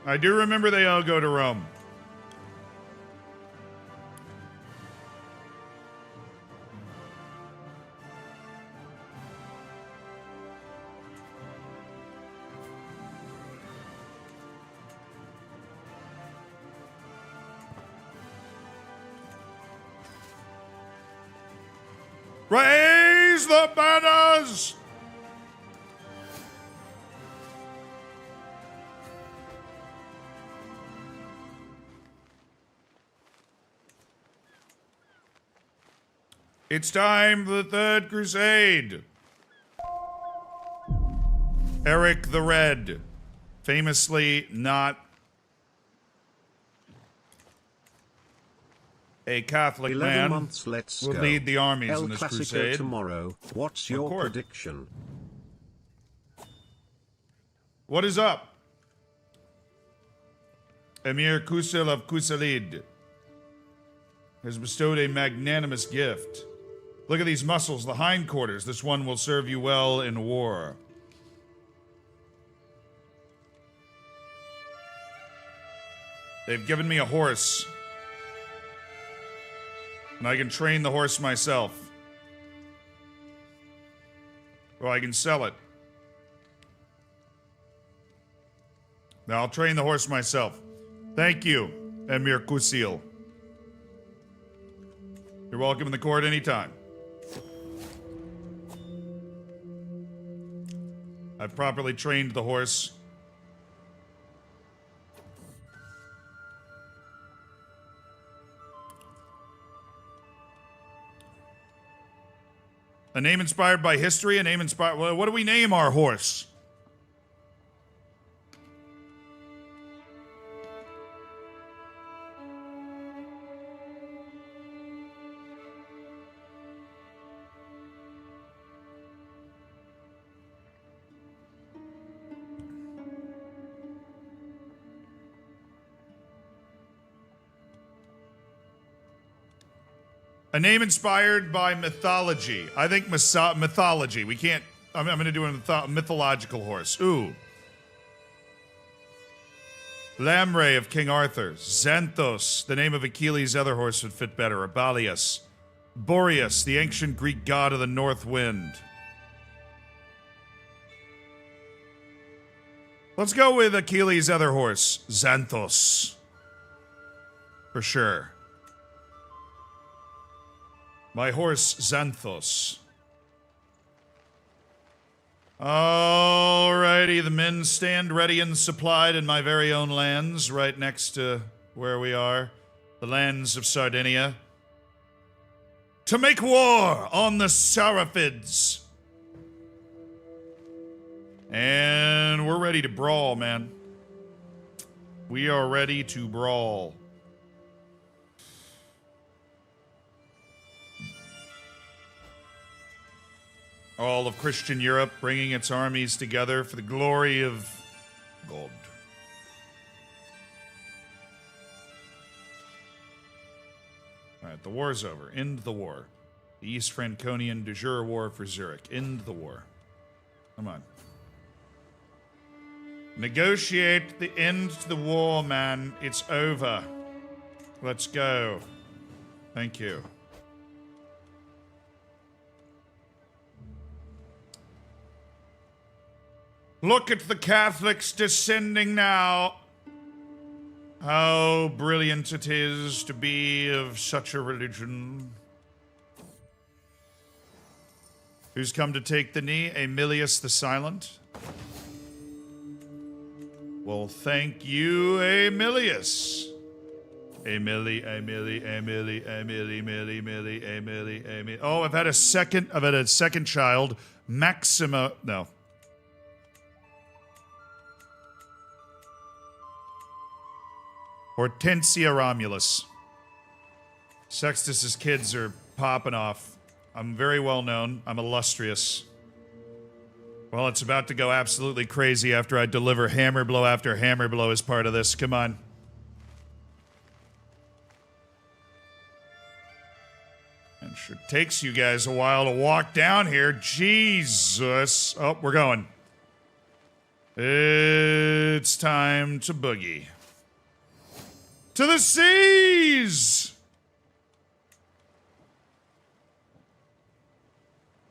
I do remember they all go to Rome. Raise the banners! It's time for the Third Crusade. Eric the Red, famously not a Catholic 11 man, months, let's will go. lead the armies El in this Clasico crusade. tomorrow. What's your course. prediction? What is up? Emir Kusel of Kusalid has bestowed a magnanimous gift. Look at these muscles, the hindquarters. This one will serve you well in war. They've given me a horse. And I can train the horse myself. Or I can sell it. Now I'll train the horse myself. Thank you, Emir Kusil. You're welcome in the court anytime. I've properly trained the horse. A name inspired by history, a name inspired... Well, what do we name our horse? A name inspired by mythology. I think mythology. We can't... I'm going to do a mythological horse. Ooh. Lamray of King Arthur. Xanthos, the name of Achilles' other horse, would fit better. Abalius. Boreas, the ancient Greek god of the north wind. Let's go with Achilles' other horse. Xanthos. For sure. My horse, Xanthos. Alrighty, the men stand ready and supplied in my very own lands, right next to where we are. The lands of Sardinia. To make war on the Saraphids. And we're ready to brawl, man. We are ready to brawl. All of Christian Europe bringing its armies together for the glory of God. Alright, the war's over. End the war. The East Franconian de jure war for Zurich. End the war. Come on. Negotiate the end to the war, man. It's over. Let's go. Thank you. Look at the Catholics descending now. How brilliant it is to be of such a religion. Who's come to take the knee? Aemilius the Silent. Well, thank you, Aemilius. Emily. Oh, I've had a second child. Maxima. No. Hortensia Romulus. Sextus's kids are popping off. I'm very well known. I'm illustrious. Well, it's about to go absolutely crazy after I deliver hammer blow after hammer blow as part of this. Come on. And sure takes you guys a while to walk down here. Jesus. Oh, we're going. It's time to boogie. To the seas!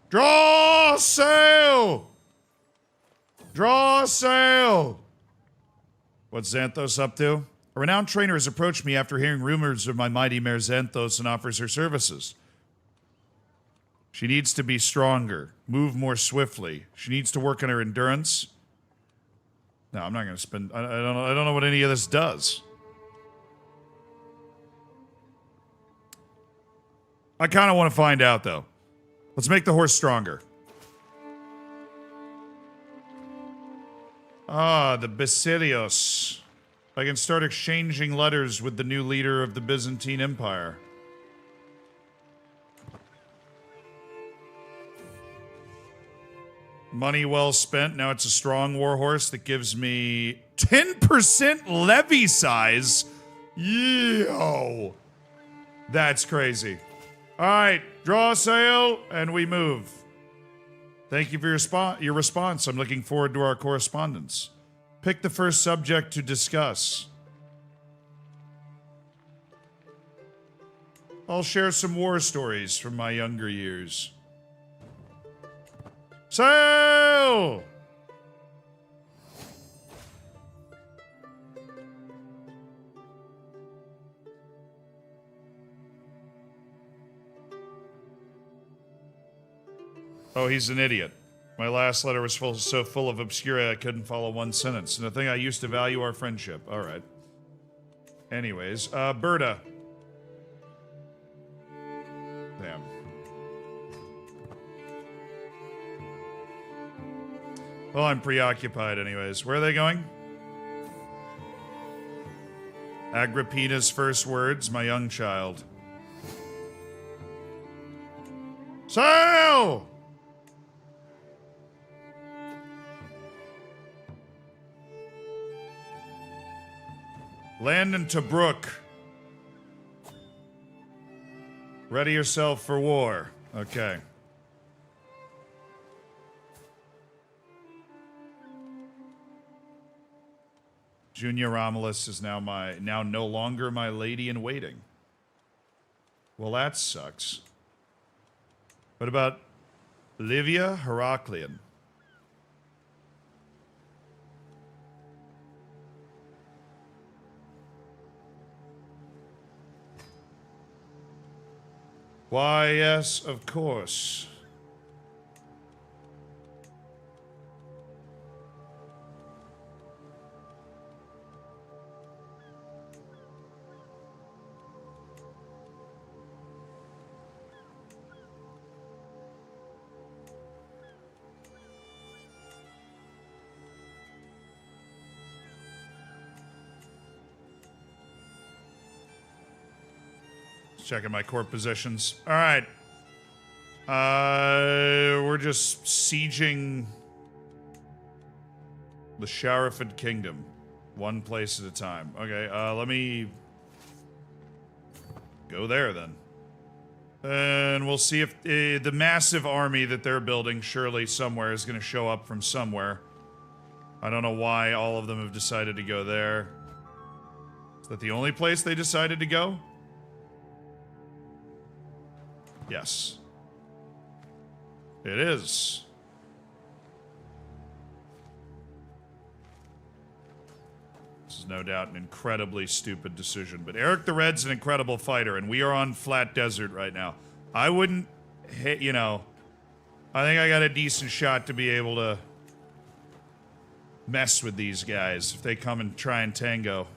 Draw sail! Draw sail! What's Xanthos up to? A renowned trainer has approached me after hearing rumors of my mighty mare Xanthos and offers her services. She needs to be stronger, move more swiftly. She needs to work on her endurance. No, I'm not going to spend... I don't know what any of this does. I kind of want to find out, though. Let's make the horse stronger. Ah, the Basilios. I can start exchanging letters with the new leader of the Byzantine Empire. Money well spent. Now it's a strong warhorse that gives me 10% levy size. Yo. That's crazy. All right, draw sail, and we move. Thank you for your response. I'm looking forward to our correspondence. Pick the first subject to discuss. I'll share some war stories from my younger years. Sail! Oh, he's an idiot. My last letter was so full of obscura I couldn't follow one sentence. And the thing I used to value our friendship. All right. Anyways, Berta. Damn. Well, I'm preoccupied anyways. Where are they going? Agrippina's first words, my young child. Sail! Land in Tobruk. Ready yourself for war. Okay. Junior Romulus is now no longer my lady in waiting. Well, that sucks. What about Livia Heraclean? Why, yes, of course. Checking my court positions. All right. We're just sieging the Sharafid Kingdom. One place at a time. Okay, let me go there then. And we'll see if the massive army that they're building surely somewhere is going to show up from somewhere. I don't know why all of them have decided to go there. Is that the only place they decided to go? Yes. It is. This is no doubt an incredibly stupid decision, but Eric the Red's an incredible fighter, and we are on flat desert right now. I wouldn't hit, you know, I think I got a decent shot to be able to mess with these guys if they come and try and tango.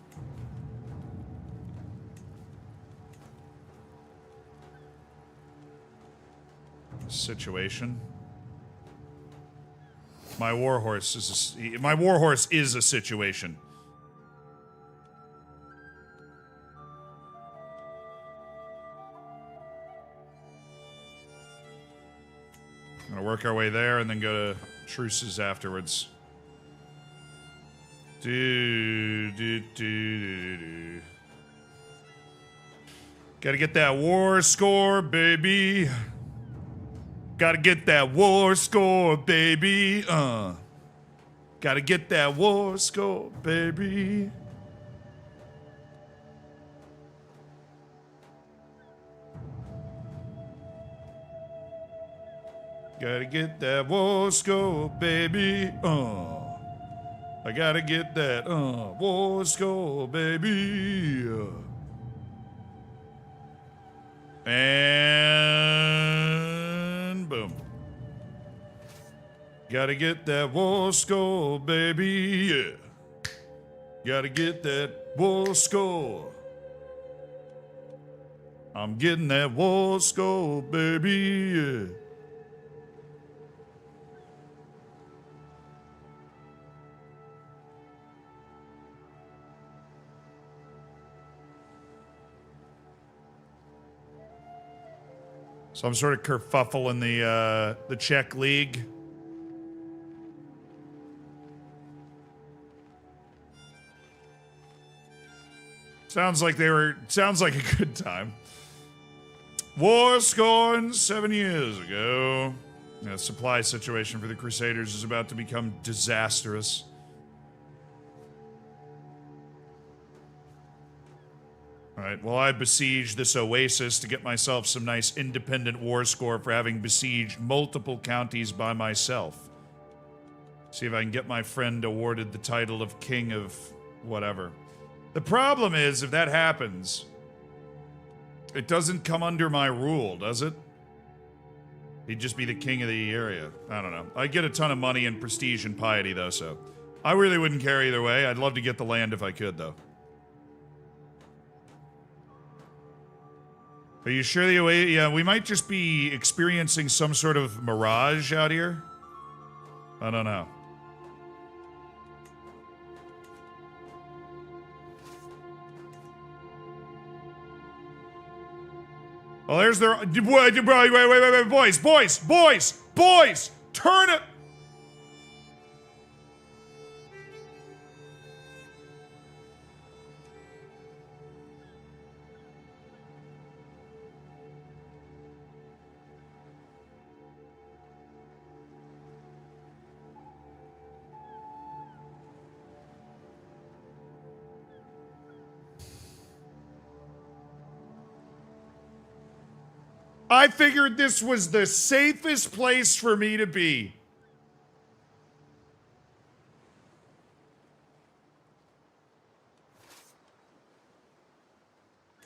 Situation. My warhorse is a situation. work our way there and then go to truces afterwards. Gotta get that war score, baby. Gotta get that war score, baby. Gotta get that war score, baby. Gotta get that war score, baby. I gotta get that war score, baby. And boom. Gotta get that war score, baby. Yeah. Gotta get that war score. I'm getting that war score, baby. Yeah. Some sort of kerfuffle in the Czech league. Sounds like a good time. War scorned 7 years ago. The supply situation for the Crusaders is about to become disastrous. Alright, well, I besieged this oasis to get myself some nice independent war score for having besieged multiple counties by myself. See if I can get my friend awarded the title of King of whatever. The problem is, if that happens, it doesn't come under my rule, does it? He'd just be the king of the area. I don't know. I'd get a ton of money and prestige and piety, though, so I really wouldn't care either way. I'd love to get the land if I could, though. Are you sure the way? Yeah, we might just be experiencing some sort of mirage out here. I don't know. Well, there's their... Wait, boys! Turn it... I figured this was the safest place for me to be.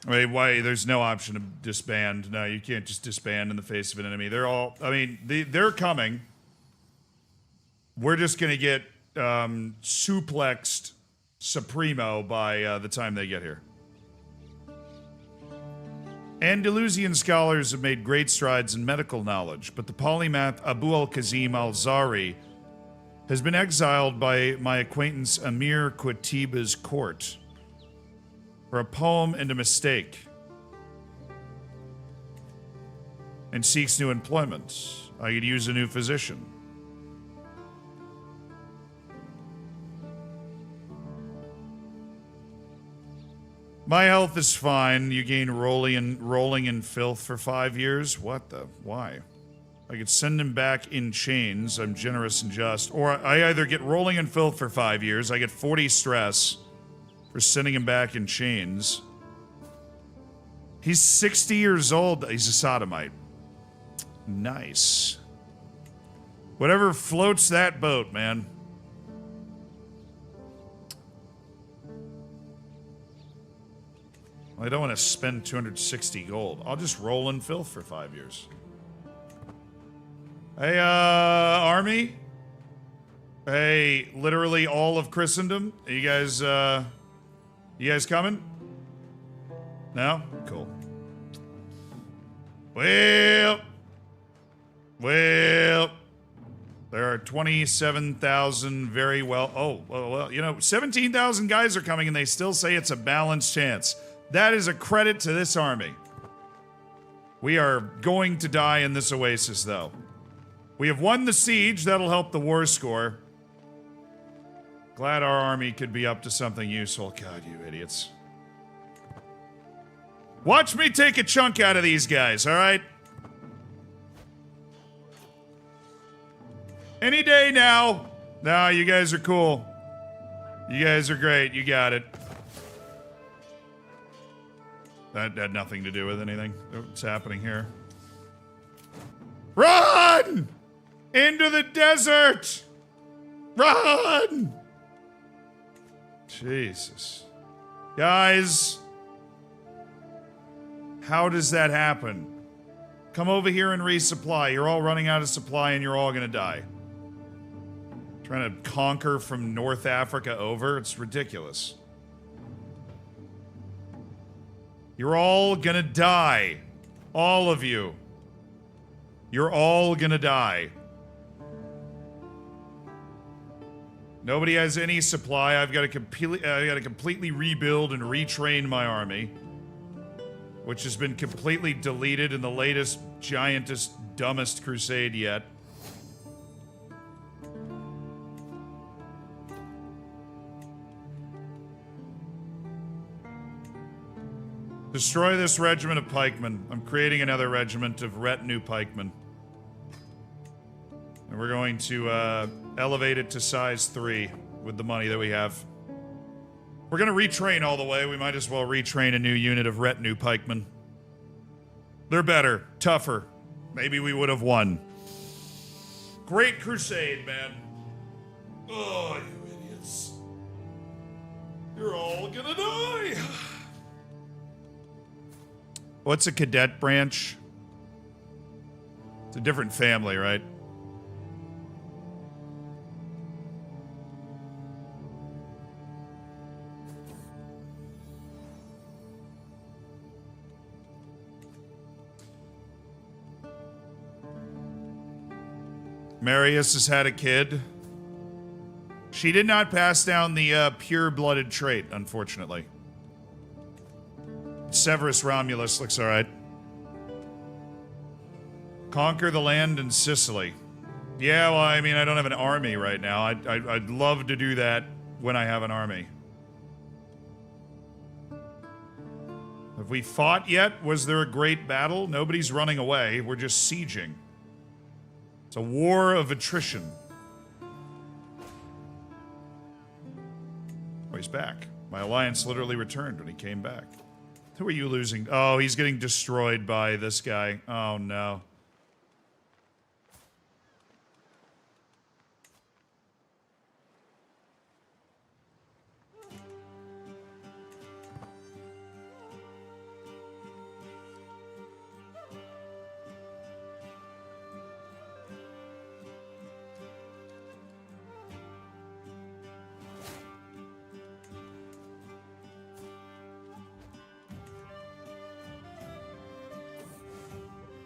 Wait, why? There's no option to disband. No, you can't just disband in the face of an enemy. They're all... I mean, they're coming. We're just gonna get suplexed supremo by the time they get here. Andalusian scholars have made great strides in medical knowledge, but the polymath Abu al-Kazim al-Zari has been exiled by my acquaintance Amir Qutiba's court for a poem and a mistake, and seeks new employment. I could use a new physician. My health is fine. You gain rolling in filth for 5 years? What the? Why? I could send him back in chains. I'm generous and just. Or I either get rolling in filth for 5 years, I get 40 stress for sending him back in chains. He's 60 years old. He's a sodomite. Nice. Whatever floats that boat, man. I don't want to spend 260 gold. I'll just roll in filth for 5 years. Hey, army? Hey, literally all of Christendom? Are you guys coming? No? Cool. Well, there are 27,000 very well... Oh, well, you know, 17,000 guys are coming and they still say it's a balanced chance. That is a credit to this army. We are going to die in this oasis, though. We have won the siege. That'll help the war score. Glad our army could be up to something useful. God, you idiots. Watch me take a chunk out of these guys, all right? Any day now. No, you guys are cool. You guys are great. You got it. That had nothing to do with anything. What's happening here? Run! Into the desert! Run! Jesus. Guys. How does that happen? Come over here and resupply. You're all running out of supply and you're all gonna die. Trying to conquer from North Africa over? It's ridiculous. You're all gonna die. All of you. You're all gonna die. Nobody has any supply. I've got to completely rebuild and retrain my army, which has been completely deleted in the latest, giantest, dumbest crusade yet. Destroy this regiment of pikemen. I'm creating another regiment of retinue pikemen. And we're going to elevate it to size 3 with the money that we have. We're going to retrain all the way. We might as well retrain a new unit of retinue pikemen. They're better, tougher. Maybe we would have won. Great crusade, man. Oh, you idiots. You're all gonna die. What's a cadet branch? It's a different family, right? Marius has had a kid. She did not pass down the pure-blooded trait, unfortunately. Severus Romulus looks alright. Conquer the land in Sicily. Yeah, well, I mean, I don't have an army right now. I'd love to do that when I have an army. Have we fought yet? Was there a great battle? Nobody's running away. We're just sieging. It's a war of attrition. Oh, he's back. My alliance literally returned when he came back. Who are you losing? Oh, he's getting destroyed by this guy. Oh, no.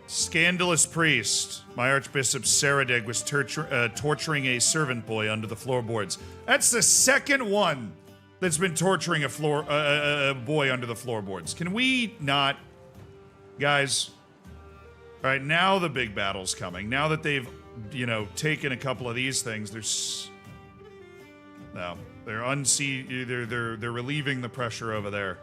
Scandalous priest. My Archbishop Saradig was torturing a servant boy under the floorboards. That's the second one that's been torturing a boy under the floorboards. Can we not, guys? All right, now the big battle's coming. Now that they've, you know, taken a couple of these things, they're relieving the pressure over there.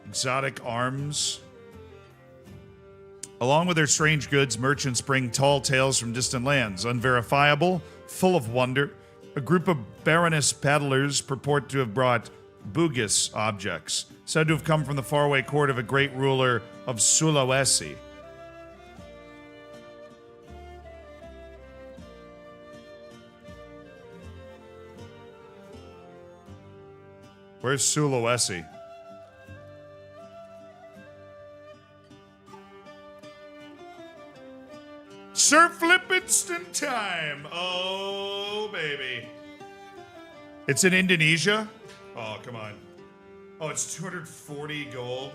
Exotic arms. Along with their strange goods, merchants bring tall tales from distant lands, unverifiable, full of wonder. A group of Baroness paddlers purport to have brought Bugis objects, said to have come from the faraway court of a great ruler of Sulawesi. Where's Sulawesi? Surf flip instant time. Oh, baby. It's in Indonesia? Oh, come on. Oh, it's 240 gold.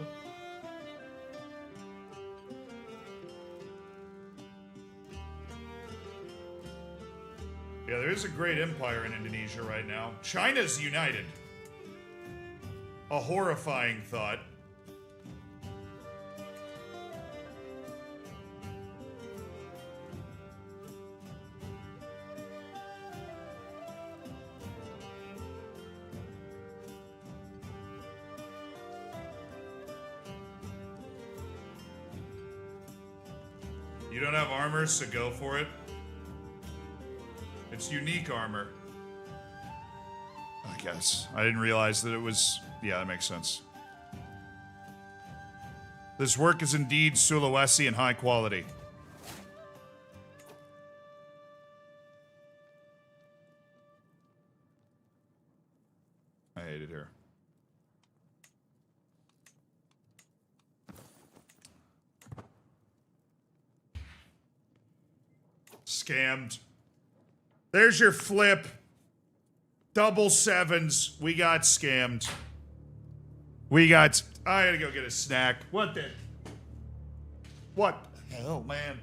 Yeah, there is a great empire in Indonesia right now. China's united. A horrifying thought. You don't have armor, so go for it. It's unique armor. I guess. I didn't realize that it was... Yeah, that makes sense. This work is indeed Sulawesi and high quality. I hate it here. Scammed. There's your flip. Double sevens. We got scammed. We got... I gotta go get a snack. What the... What the hell, man?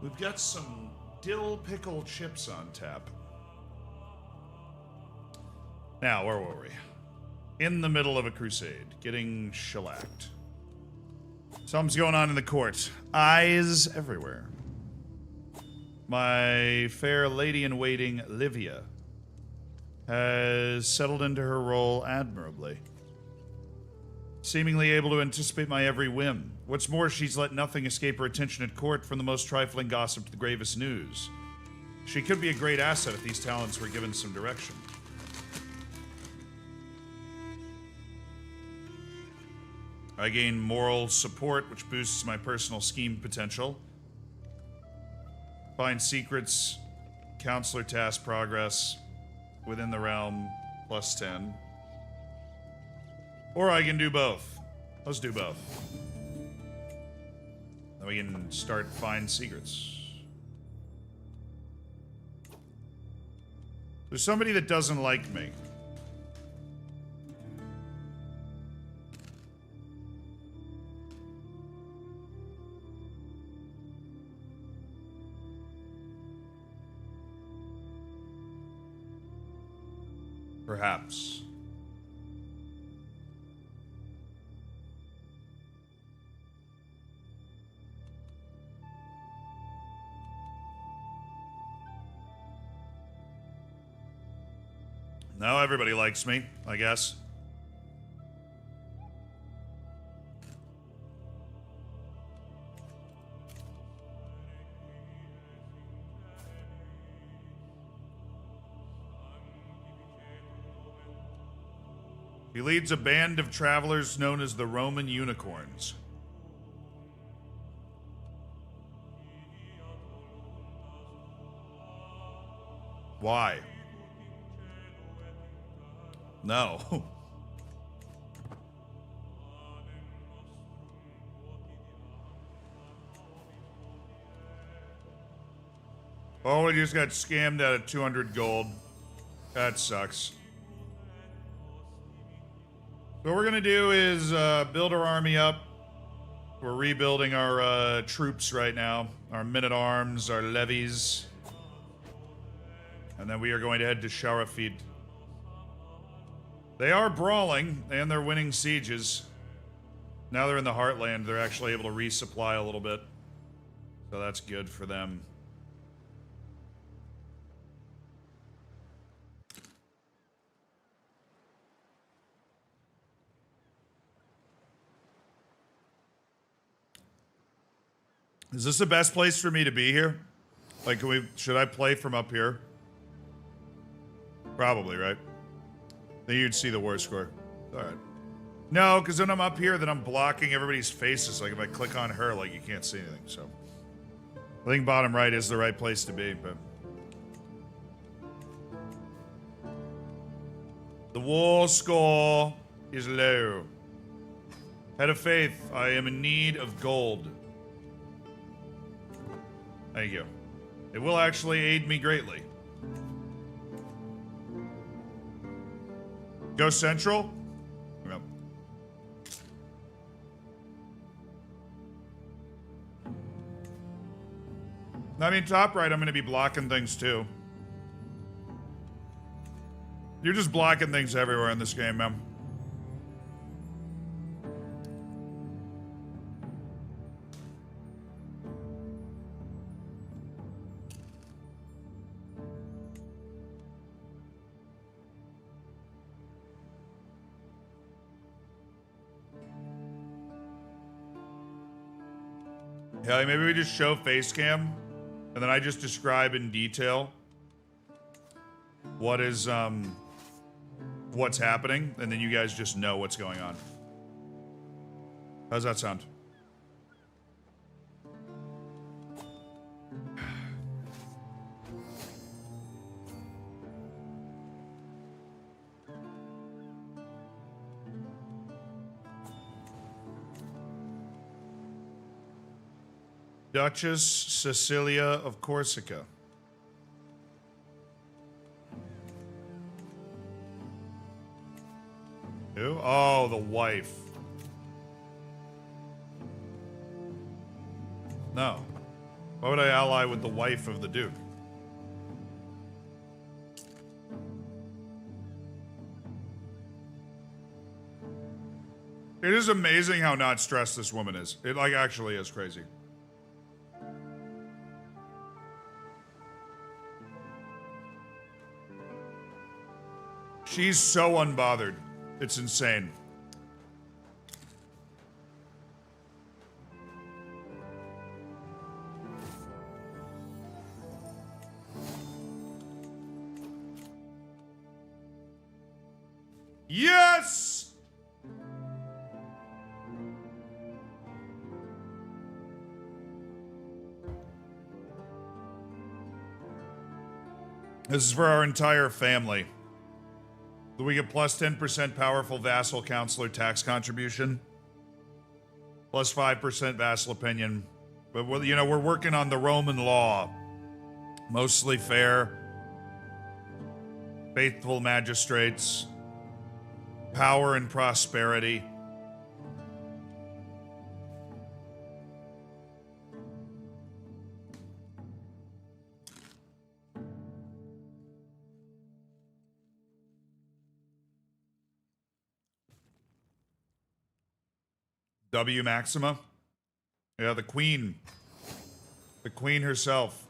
We've got some dill pickle chips on tap. Now, where were we? In the middle of a crusade, getting shellacked. Something's going on in the court. Eyes everywhere. My fair lady-in-waiting, Livia, has settled into her role admirably. Seemingly able to anticipate my every whim. What's more, she's let nothing escape her attention at court, from the most trifling gossip to the gravest news. She could be a great asset if these talents were given some direction. I gain moral support, which boosts my personal scheme potential. Find secrets, counselor task progress, within the realm, +10. Or I can do both. Let's do both. Then we can start find secrets. There's somebody that doesn't like me. Perhaps. Now everybody likes me, I guess. He leads a band of travelers known as the Roman Unicorns. Why? No. Oh, we just got scammed out of 200 gold. That sucks. So what we're gonna do is build our army up. We're rebuilding our troops right now. Our men-at-arms, our levies. And then we are going to head to Sharafid. They are brawling, and they're winning sieges. Now they're in the Heartland, they're actually able to resupply a little bit. So that's good for them. Is this the best place for me to be here? Like, should I play from up here? Probably, right? Then you'd see the war score. Alright. No, because when I'm up here, then I'm blocking everybody's faces. Like, if I click on her, like, you can't see anything, so. I think bottom right is the right place to be, but. The war score is low. Head of faith, I am in need of gold. Thank you. It will actually aid me greatly. Go central? Yep. I mean, top right, I'm going to be blocking things too. You're just blocking things everywhere in this game, man. Yeah, maybe we just show face cam, and then I just describe in detail what is, what's happening, and then you guys just know what's going on. How's that sound? Duchess Cecilia of Corsica. Who? Oh, the wife. No. Why would I ally with the wife of the Duke? It is amazing how not stressed this woman is. It, like, actually is crazy. She's so unbothered. It's insane. Yes! This is for our entire family. We get plus 10% powerful vassal counselor tax contribution. Plus 5% vassal opinion. But, you know, we're working on the Roman law. Mostly fair. Faithful magistrates. Power and prosperity. W Maxima? Yeah, the queen. The queen herself.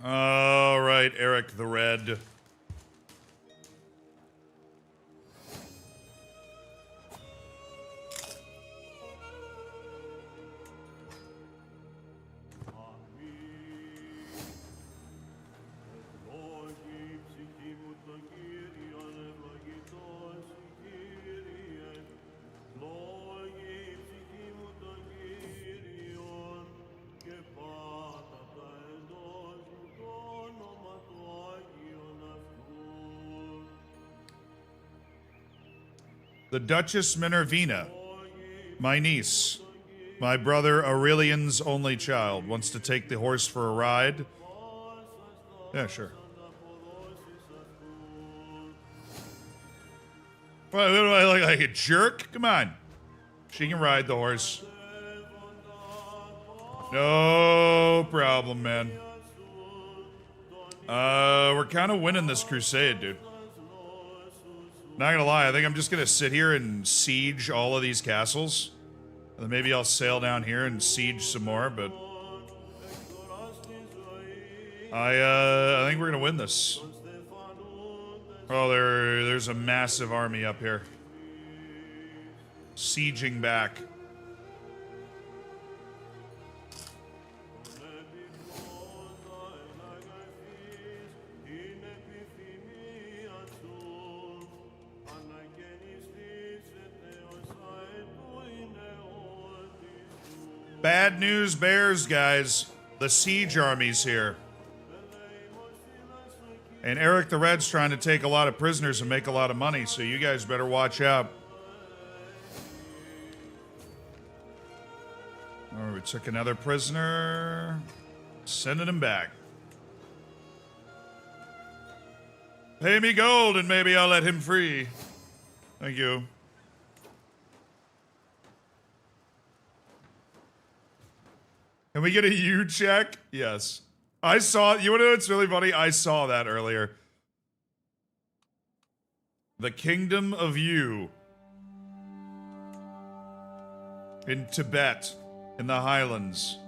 All right, Eric the Red. The Duchess Minervina, my niece, my brother Aurelian's only child, wants to take the horse for a ride. Yeah, sure. What do I look like a jerk? Come on. She can ride the horse. No problem, man. We're kind of winning this crusade, dude. Not gonna lie, I think I'm just gonna sit here and siege all of these castles. And then maybe I'll sail down here and siege some more, but I think we're gonna win this. Oh, there's a massive army up here. Sieging back. Bad news bears, guys. The siege army's here. And Eric the Red's trying to take a lot of prisoners and make a lot of money, so you guys better watch out. Oh, we took another prisoner. Sending him back. Pay me gold and maybe I'll let him free. Thank you. Can we get a U check? Yes. I saw, you wanna know what's really funny? I saw that earlier. The Kingdom of U. In Tibet, in the Highlands.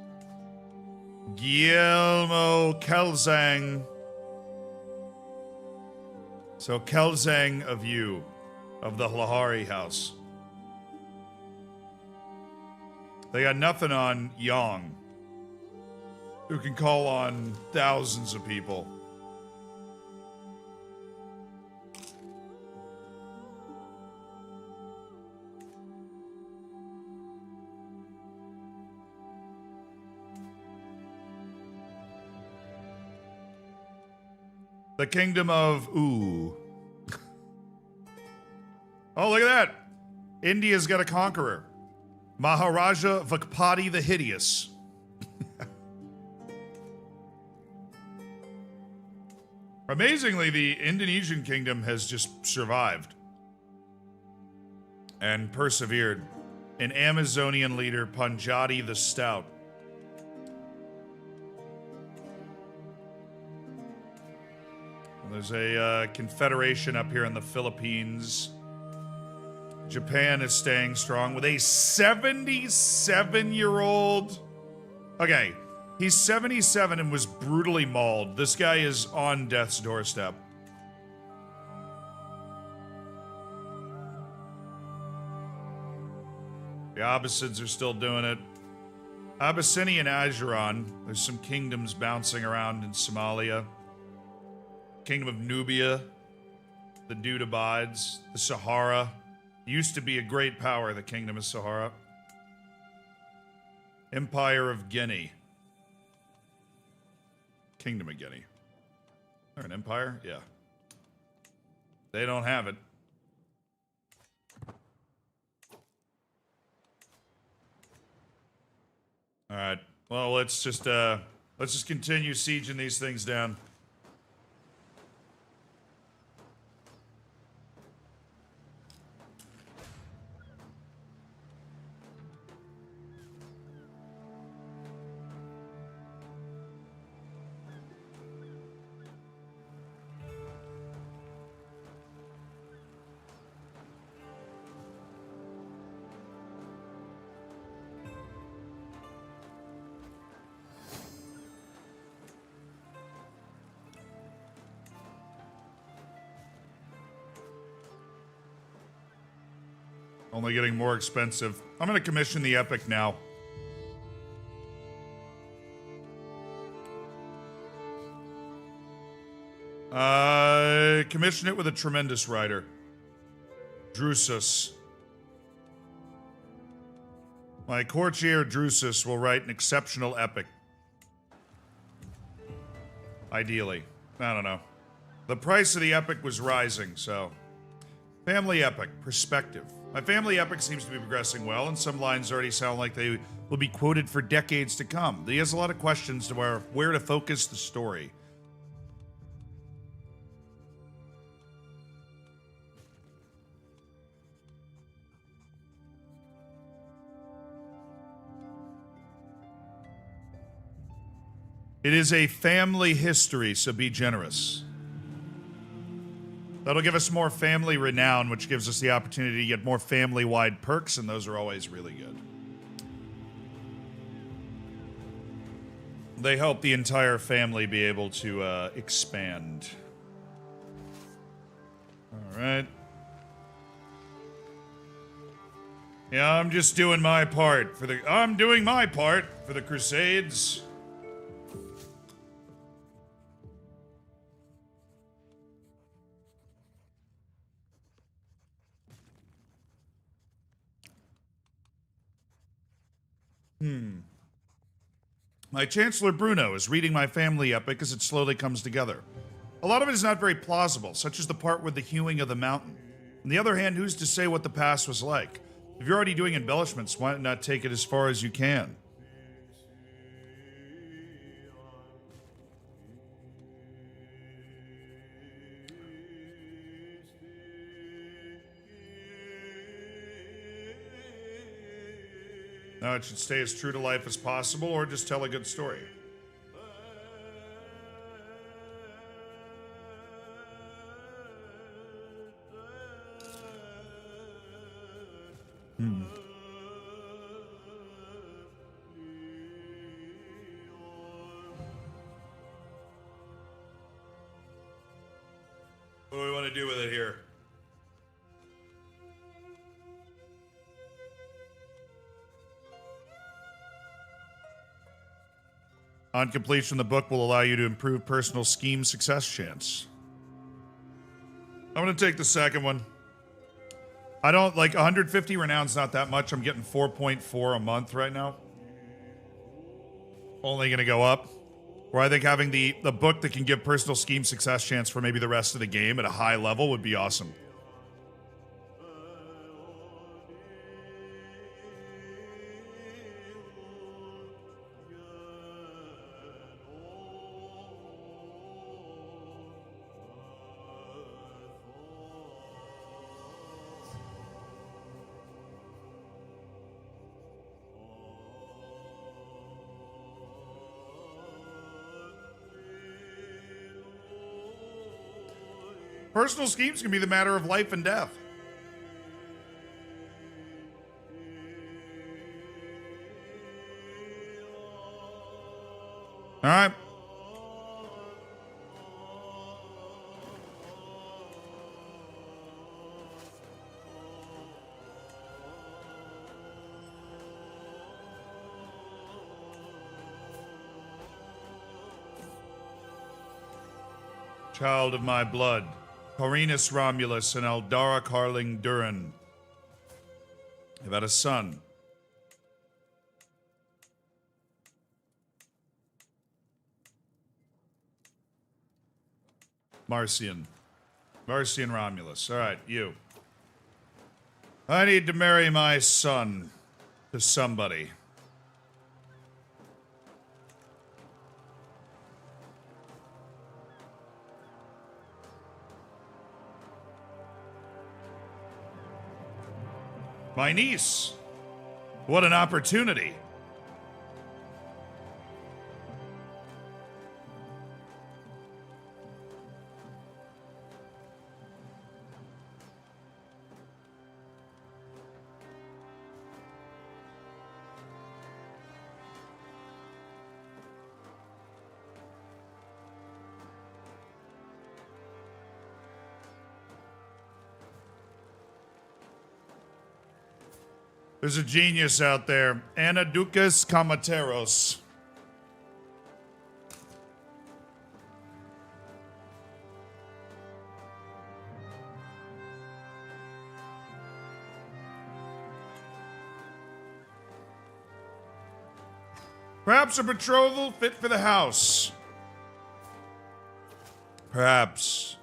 Guillermo Kelzang. So Kelzang of U, of the Lahari house. They got nothing on Yang, who can call on thousands of people. The Kingdom of Ooh. Oh, look at that. India's got a conqueror. Maharaja Vakpati the Hideous. Amazingly, the Indonesian kingdom has just survived and persevered. An Amazonian leader, Panjati the Stout. There's a confederation up here in the Philippines. Japan is staying strong with a 77-year-old. Okay, he's 77 and was brutally mauled. This guy is on death's doorstep. The Abbasids are still doing it. Abyssinia and Ajuran. There's some kingdoms bouncing around in Somalia. Kingdom of Nubia. The dude abides. The Sahara. Used to be a great power, the Kingdom of Sahara. Empire of Guinea. Kingdom of Guinea. They're an empire? Yeah. They don't have it. Alright. Well, let's just continue sieging these things down. Only getting more expensive. I'm going to commission the epic now. Commission it with a tremendous writer. Drusus. My courtier Drusus will write an exceptional epic. Ideally. I don't know. The price of the epic was rising, so... Family epic. Perspective. My family epic seems to be progressing well, and some lines already sound like they will be quoted for decades to come. He has a lot of questions to where to focus the story. It is a family history, so be generous. That'll give us more family renown, which gives us the opportunity to get more family-wide perks, and those are always really good. They help the entire family be able to expand. All right. Yeah, I'm just doing my part for the... I'm doing my part for the Crusades. My Chancellor Bruno is reading my family epic as it slowly comes together. A lot of it is not very plausible, such as the part with the hewing of the mountain. On the other hand, who's to say what the past was like? If you're already doing embellishments, why not take it as far as you can? Now it should stay as true to life as possible, or just tell a good story. What do we want to do with it here? On completion, the book will allow you to improve personal scheme success chance. I'm going to take the second one. I don't, like, 150 renown's not that much. I'm getting 4.4 a month right now. Only going to go up. Where I think having the book that can give personal scheme success chance for maybe the rest of the game at a high level would be awesome. Personal schemes can be the matter of life and death. All right. Child of my blood. Corinus Romulus and Eldara Carling Durin have had a son. Marcian Romulus. All right, you. I need to marry my son to somebody. My niece. What an opportunity. There's a genius out there. Ana Ducas Camateros. Perhaps a betrothal fit for the house. Perhaps.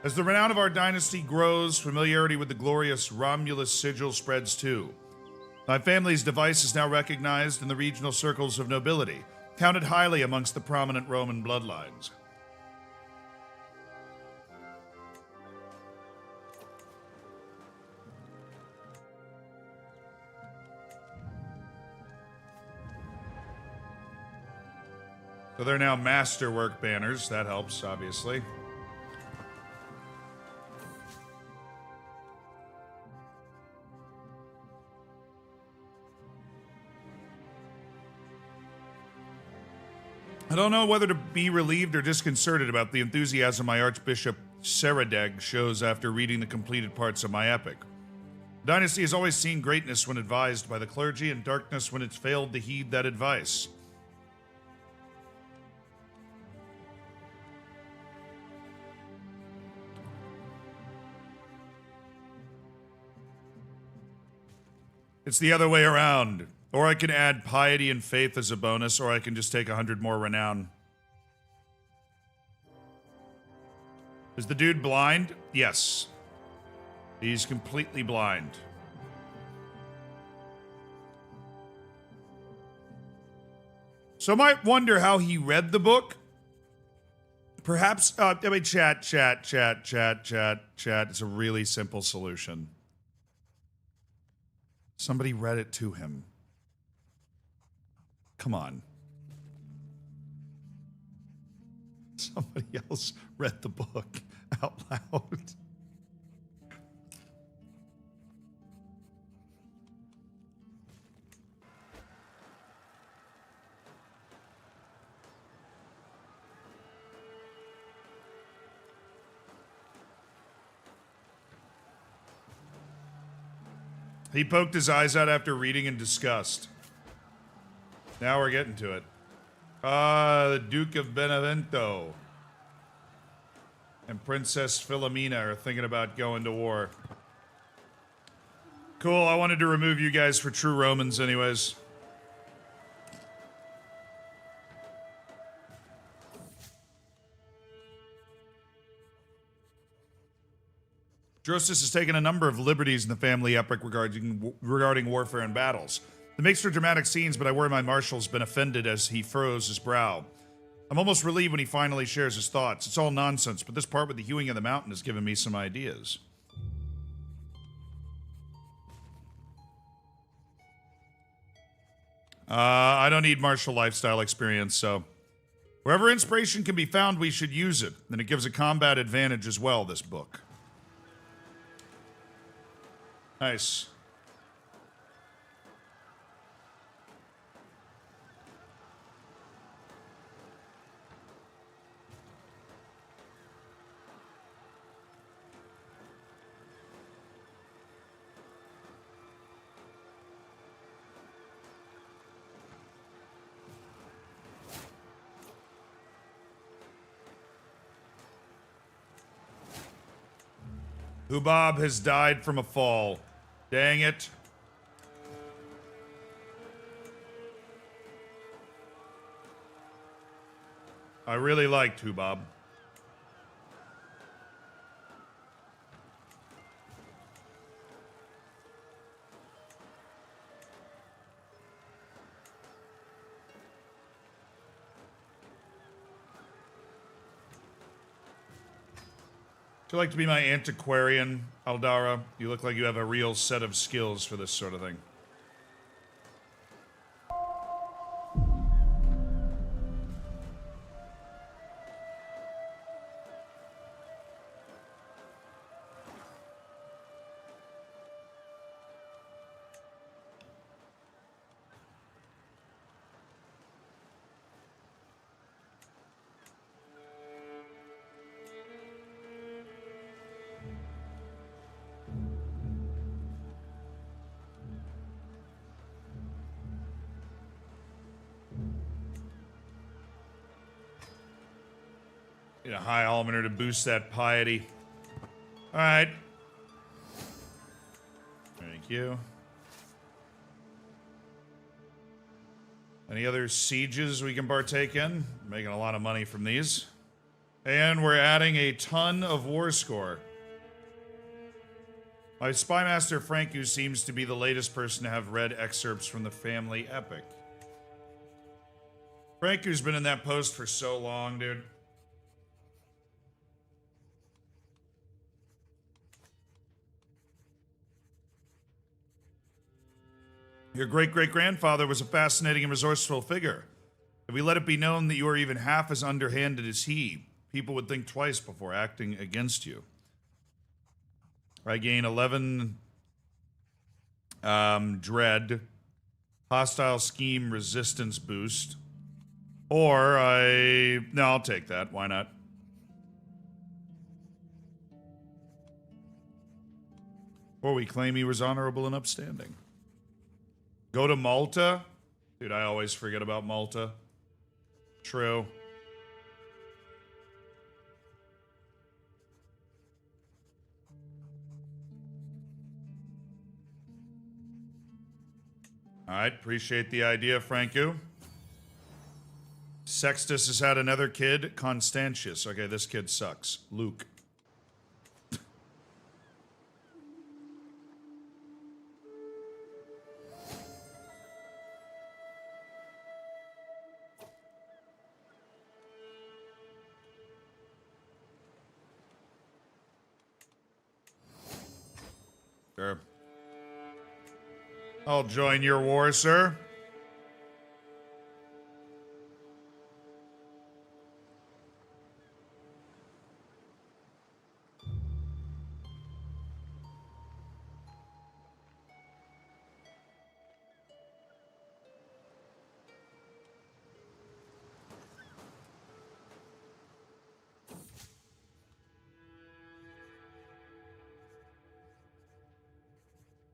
As the renown of our dynasty grows, familiarity with the glorious Romulus sigil spreads too. My family's device is now recognized in the regional circles of nobility, counted highly amongst the prominent Roman bloodlines. So they're now masterwork banners. That helps, obviously. I don't know whether to be relieved or disconcerted about the enthusiasm my Archbishop Seradeg shows after reading the completed parts of my epic. Dynasty has always seen greatness when advised by the clergy and darkness when it's failed to heed that advice. It's the other way around. Or I can add piety and faith as a bonus, or I can just take 100 more renown. Is the dude blind? Yes. He's completely blind. So I might wonder how he read the book. Perhaps, chat. It's a really simple solution. Somebody read it to him. Come on. Somebody else read the book out loud. He poked his eyes out after reading in disgust. Now we're getting to it. The Duke of Benevento and Princess Philomena are thinking about going to war. Cool, I wanted to remove you guys for true Romans anyways. Drosis has taken a number of liberties in the family epic regarding warfare and battles. It makes for dramatic scenes, but I worry my marshal's been offended as he furrows his brow. I'm almost relieved when he finally shares his thoughts. It's all nonsense, but this part with the hewing of the mountain has given me some ideas. I don't need martial lifestyle experience, so... Wherever inspiration can be found, we should use it. And it gives a combat advantage as well, this book. Nice. Hubob has died from a fall. Dang it. I really liked Hubob. Would you like to be my antiquarian, Aldara? You look like you have a real set of skills for this sort of thing. Get a high almoner to boost that piety. All right. Thank you. Any other sieges we can partake in? Making a lot of money from these. And we're adding a ton of war score. My spymaster Franku seems to be the latest person to have read excerpts from the family epic. Franku's been in that post for so long, dude. Your great-great-grandfather was a fascinating and resourceful figure. If we let it be known that you are even half as underhanded as he, people would think twice before acting against you. I gain 11 dread, hostile scheme resistance boost. Or no, I'll take that. Why not? Or we claim he was honorable and upstanding. Go to Malta? Dude, I always forget about Malta. True. Alright, appreciate the idea, Franku. Sextus has had another kid, Constantius. Okay, this kid sucks. Luke. Sure. I'll join your war, sir.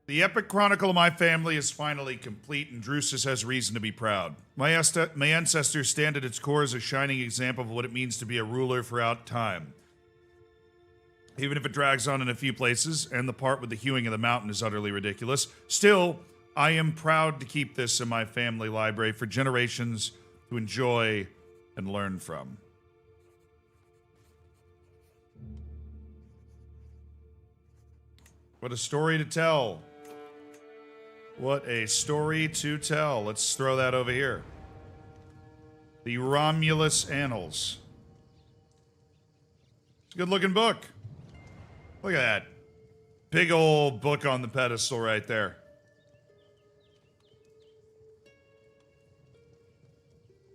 The epic chronicle of my family is finally complete, and Drusus has reason to be proud. My ancestors stand at its core as a shining example of what it means to be a ruler throughout time. Even if it drags on in a few places, and the part with the hewing of the mountain is utterly ridiculous, still, I am proud to keep this in my family library for generations to enjoy and learn from. What a story to tell. What a story to tell. Let's throw that over here. The Romulus Annals. It's a good looking book. Look at that. Big old book on the pedestal right there.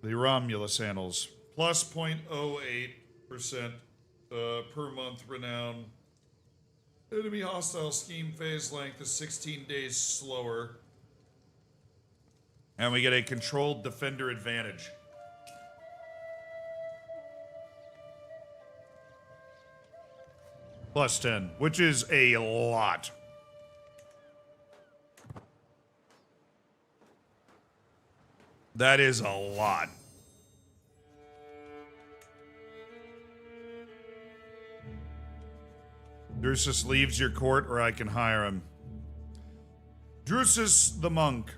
The Romulus Annals. Plus 0.08% per month renown. Enemy hostile scheme phase length is 16 days slower. And we get a controlled defender advantage. Plus 10, which is a lot. That is a lot. Drusus leaves your court, or I can hire him. Drusus the monk.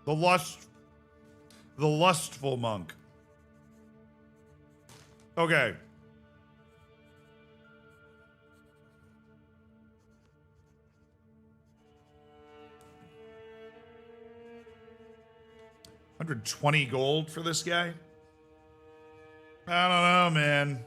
The lustful monk. Okay. $120 gold for this guy? I don't know, man.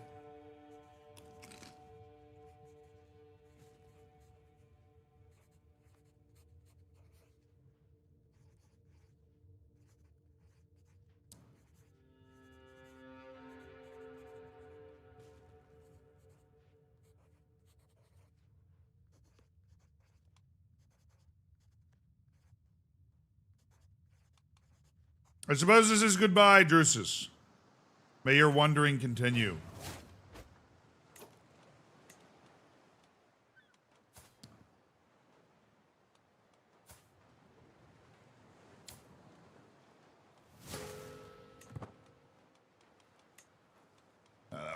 I suppose this is goodbye, Drusus. May your wandering continue.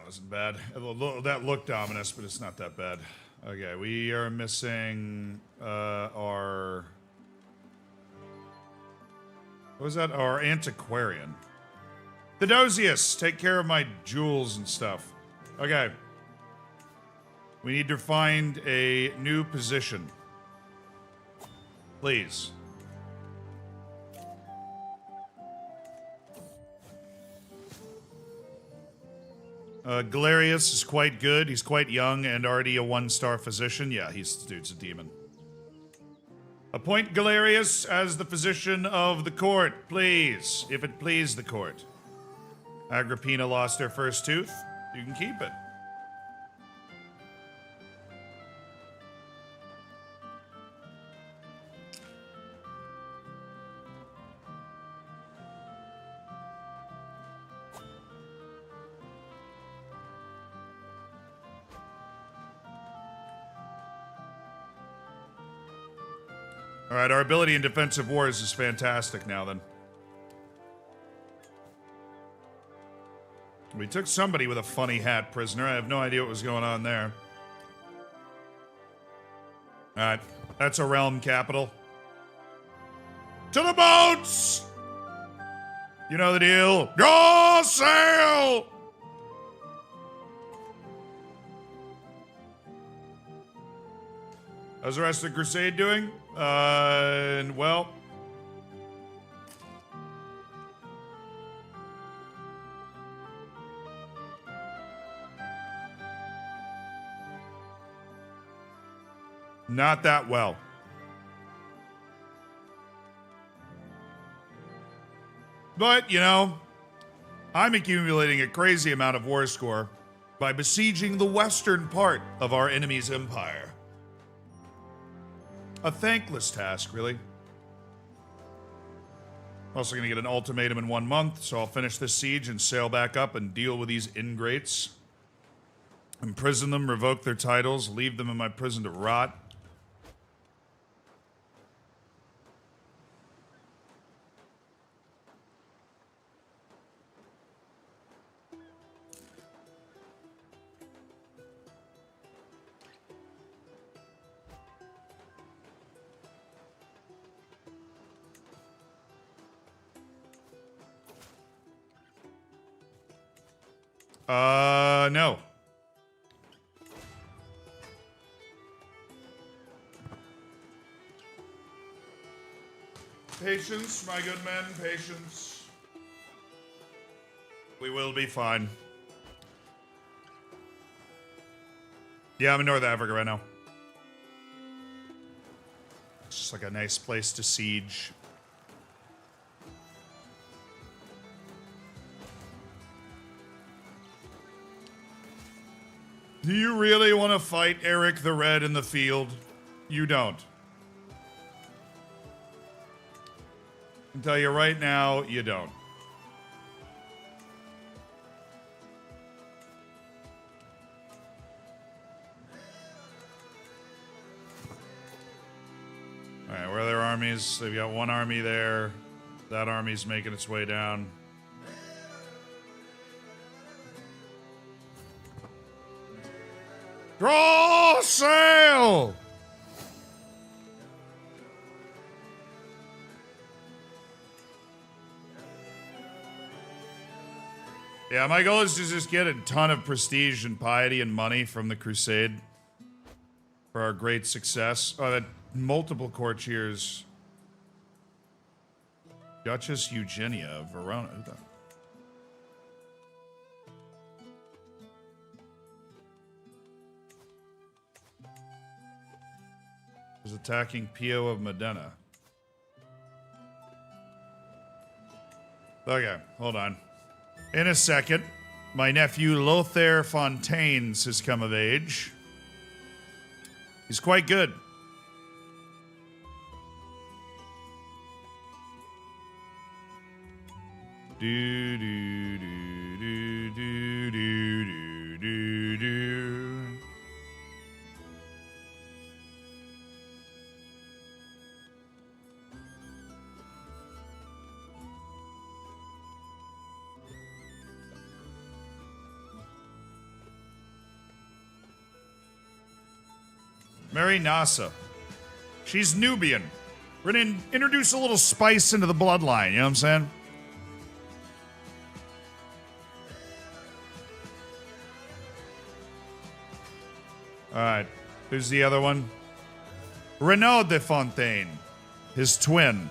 wasn't bad. That looked ominous, but it's not that bad. Okay, we are missing our... What was that? Our antiquarian. Theodosius, take care of my jewels and stuff. Okay. We need to find a new position. Please. Galerius is quite good. He's quite young and already a 1-star physician. Yeah, dude's a demon. Appoint Galerius as the physician of the court, please. If it please the court. Agrippina lost her first tooth. You can keep it. Alright, our ability in defensive wars is fantastic now then. We took somebody with a funny hat prisoner. I have no idea what was going on there. Alright, that's a realm capital. To the boats! You know the deal. Go sail! How's the rest of the crusade doing? Well... Not that well. But, you know, I'm accumulating a crazy amount of war score by besieging the western part of our enemy's empire. A thankless task, really. Also gonna get an ultimatum in 1 month, so I'll finish this siege and sail back up and deal with these ingrates. Imprison them, revoke their titles, leave them in my prison to rot. No. Patience, my good men, patience. We will be fine. Yeah, I'm in North Africa right now. It's just like a nice place to siege. Do you really want to fight Eric the Red in the field? You don't. I can tell you right now, you don't. Alright, where are their armies? They've got one army there. That army's making its way down. Draw sail! Yeah, my goal is to just get a ton of prestige and piety and money from the crusade for our great success. Oh, that multiple court cheers. Duchess Eugenia of Verona. Who the... was attacking Pio of Modena. Okay, hold on. In a second, my nephew Lothair Fontaines has come of age. He's quite good. Do do do do do do do do. Marry Nasa. She's Nubian. We're gonna introduce a little spice into the bloodline, you know what I'm saying? Alright, who's the other one? Renaud de Fontaine, his twin.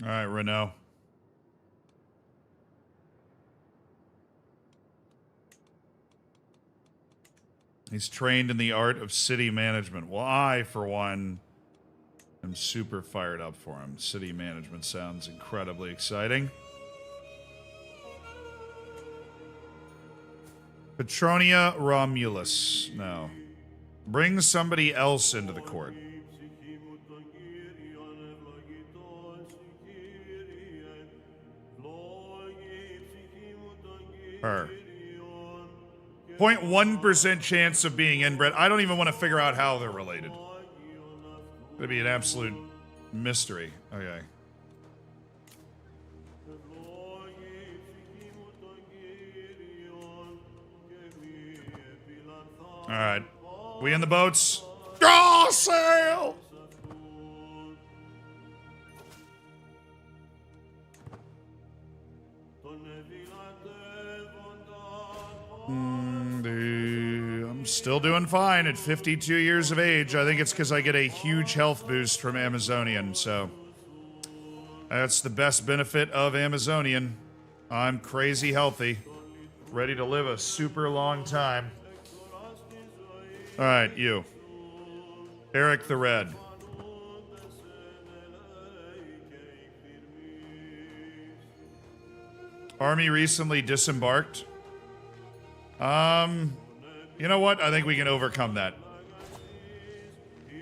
All right, Renault. He's trained in the art of city management. Well, I, for one, am super fired up for him. City management sounds incredibly exciting. Petronia Romulus. No. Bring somebody else into the court. Her. 0.1% chance of being inbred. I don't even want to figure out how they're related. It'd be an absolute mystery. Okay. Alright. We in the boats? Draw sail! I'm still doing fine at 52 years of age. I think it's because I get a huge health boost from Amazonian, so that's the best benefit of Amazonian. I'm crazy healthy, ready to live a super long time. All right, you. Eric the Red. Army recently disembarked. You know what? I think we can overcome that.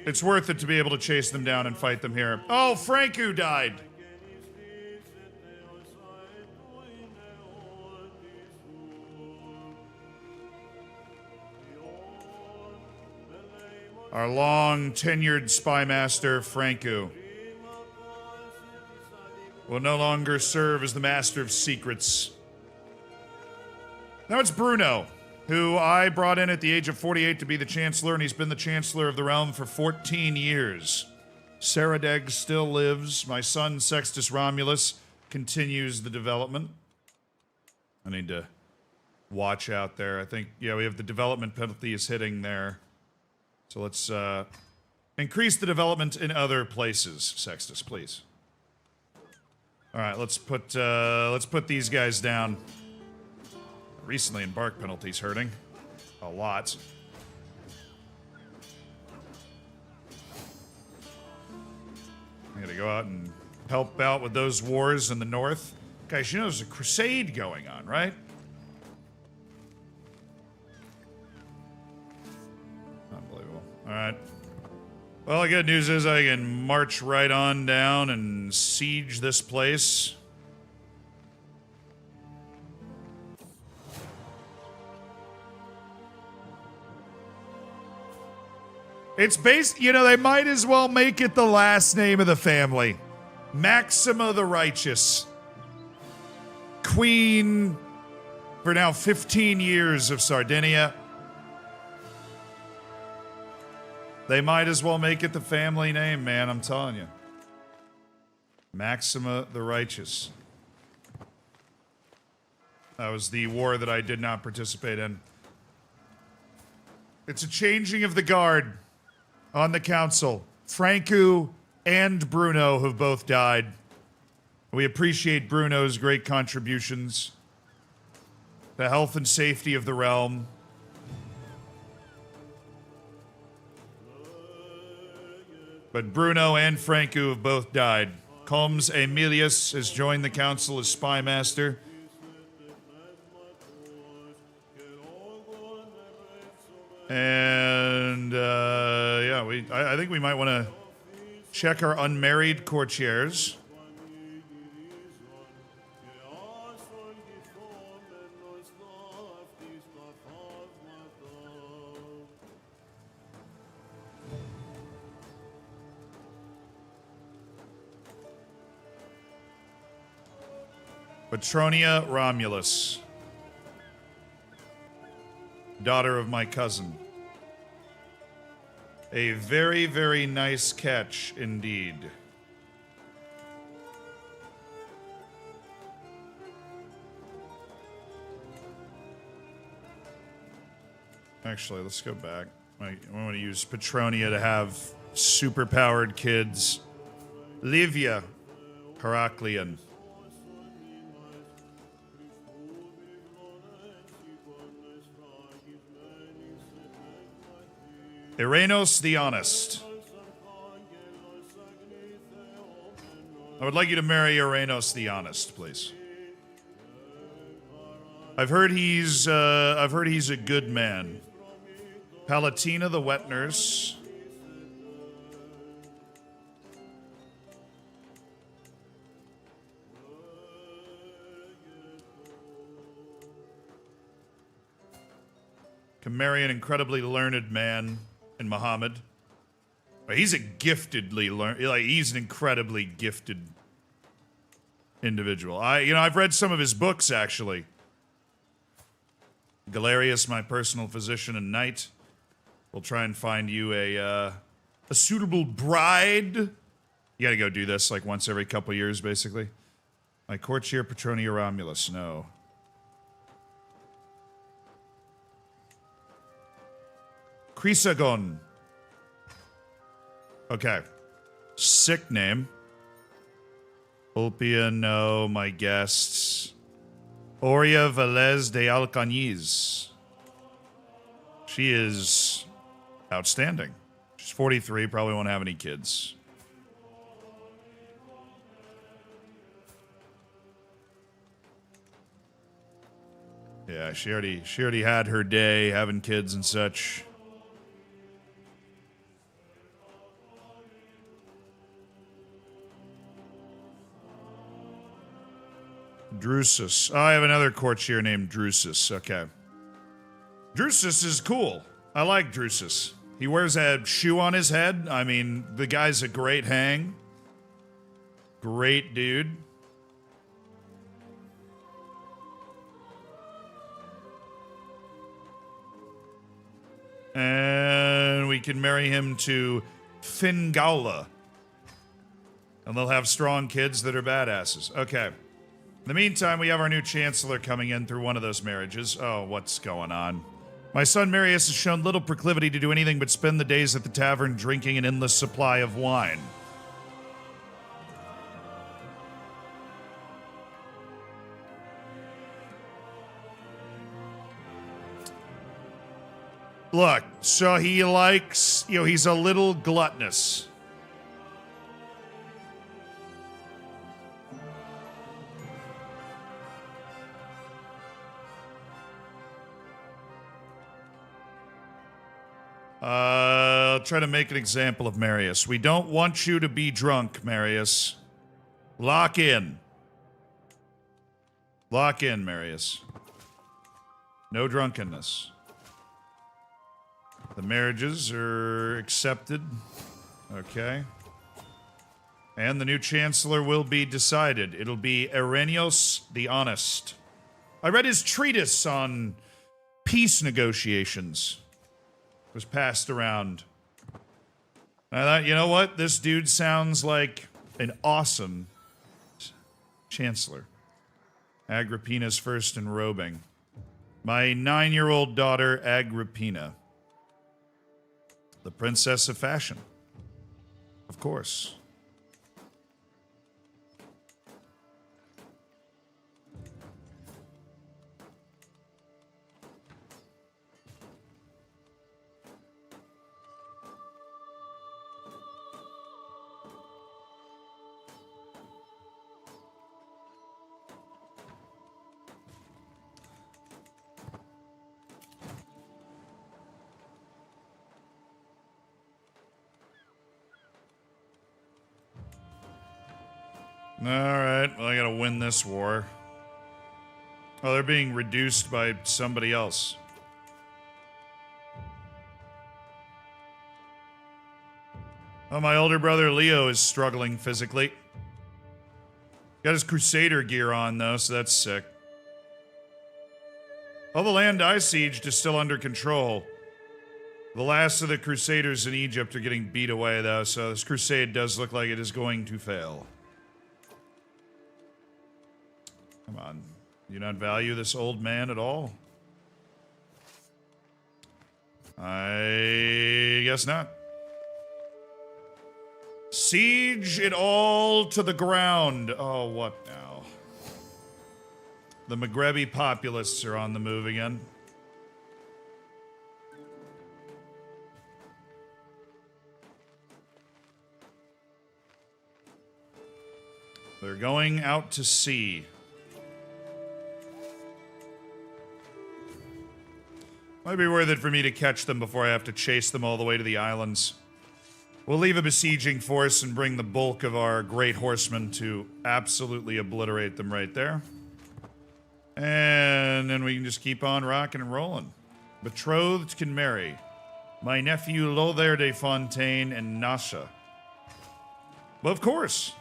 It's worth it to be able to chase them down and fight them here. Oh, Franku died. Our long-tenured spy master, Franku, will no longer serve as the master of secrets. Now it's Bruno, who I brought in at the age of 48 to be the Chancellor, and he's been the Chancellor of the realm for 14 years. Saradeg still lives. My son, Sextus Romulus, continues the development. I need to watch out there. I think, yeah, we have the development penalty is hitting there. So let's increase the development in other places, Sextus, please. All right, let's put these guys down. Recently embarked penalties hurting a lot. I'm gonna go out and help out with those wars in the north. Guys, you know there's a crusade going on, right? Unbelievable. All right. Well, the good news is I can march right on down and siege this place. It's based, you know, they might as well make it the last name of the family. Maxima the Righteous. Queen for now 15 years of Sardinia. They might as well make it the family name, man, I'm telling you. Maxima the Righteous. That was the war that I did not participate in. It's a changing of the guard on the council. Franku and Bruno have both died. We appreciate Bruno's great contributions. The health and safety of the realm. But Bruno and Franku have both died. Combs Emilius has joined the council as spy master. And yeah, I think we might want to check our unmarried courtiers. Petronia Romulus, daughter of my cousin. A very, very nice catch indeed. Actually, let's go back. I want to use Petronia to have super-powered kids. Livia Heraclean. Irenos the Honest. I would like you to marry Irenos the Honest, please. I've heard he's a good man. Palatina the Wet Nurse. Can marry an incredibly learned man in Muhammad. He's a giftedly learned, like he's an incredibly gifted individual. I've read some of his books actually. Galerius, my personal physician and knight. We'll try and find you a suitable bride. You gotta go do this like once every couple years, basically. My courtier Petronia Romulus, no. Chrysagon. Okay. Sick name. Ulpia, no. My guests. Oria Velez de Alcañiz. She is outstanding. She's 43, probably won't have any kids. Yeah, she already had her day having kids and such. Drusus. Oh, I have another courtier named Drusus. Okay. Drusus is cool. I like Drusus. He wears a shoe on his head. I mean, the guy's a great hang. Great dude. And we can marry him to Fingaula. And they'll have strong kids that are badasses. Okay. In the meantime, we have our new chancellor coming in through one of those marriages. Oh, what's going on? My son Marius has shown little proclivity to do anything but spend the days at the tavern drinking an endless supply of wine. Look, so he likes, he's a little gluttonous. I'll try to make an example of Marius. We don't want you to be drunk, Marius. Lock in. Lock in, Marius. No drunkenness. The marriages are accepted. Okay. And the new chancellor will be decided. It'll be Irenos the Honest. I read his treatise on peace negotiations. Was passed around. I thought, you know what? This dude sounds like an awesome chancellor. Agrippina's first in robing. My 9-year-old daughter, Agrippina. The princess of fashion. Of course. Alright, well, I gotta win this war. Oh, they're being reduced by somebody else. Oh, my older brother Leo is struggling physically. Got his Crusader gear on, though, so that's sick. All the land I sieged is still under control. The last of the Crusaders in Egypt are getting beat away, though, so this crusade does look like it is going to fail. Come on. Do you not value this old man at all? I guess not. Siege it all to the ground. Oh, what now? The Maghrebi populists are on the move again. They're going out to sea. Might be worth it for me to catch them before I have to chase them all the way to the islands. We'll leave a besieging force and bring the bulk of our great horsemen to absolutely obliterate them right there. And then we can just keep on rocking and rolling. Betrothed can marry. My nephew Lothair de Fontaine and Nasha. Well, of course.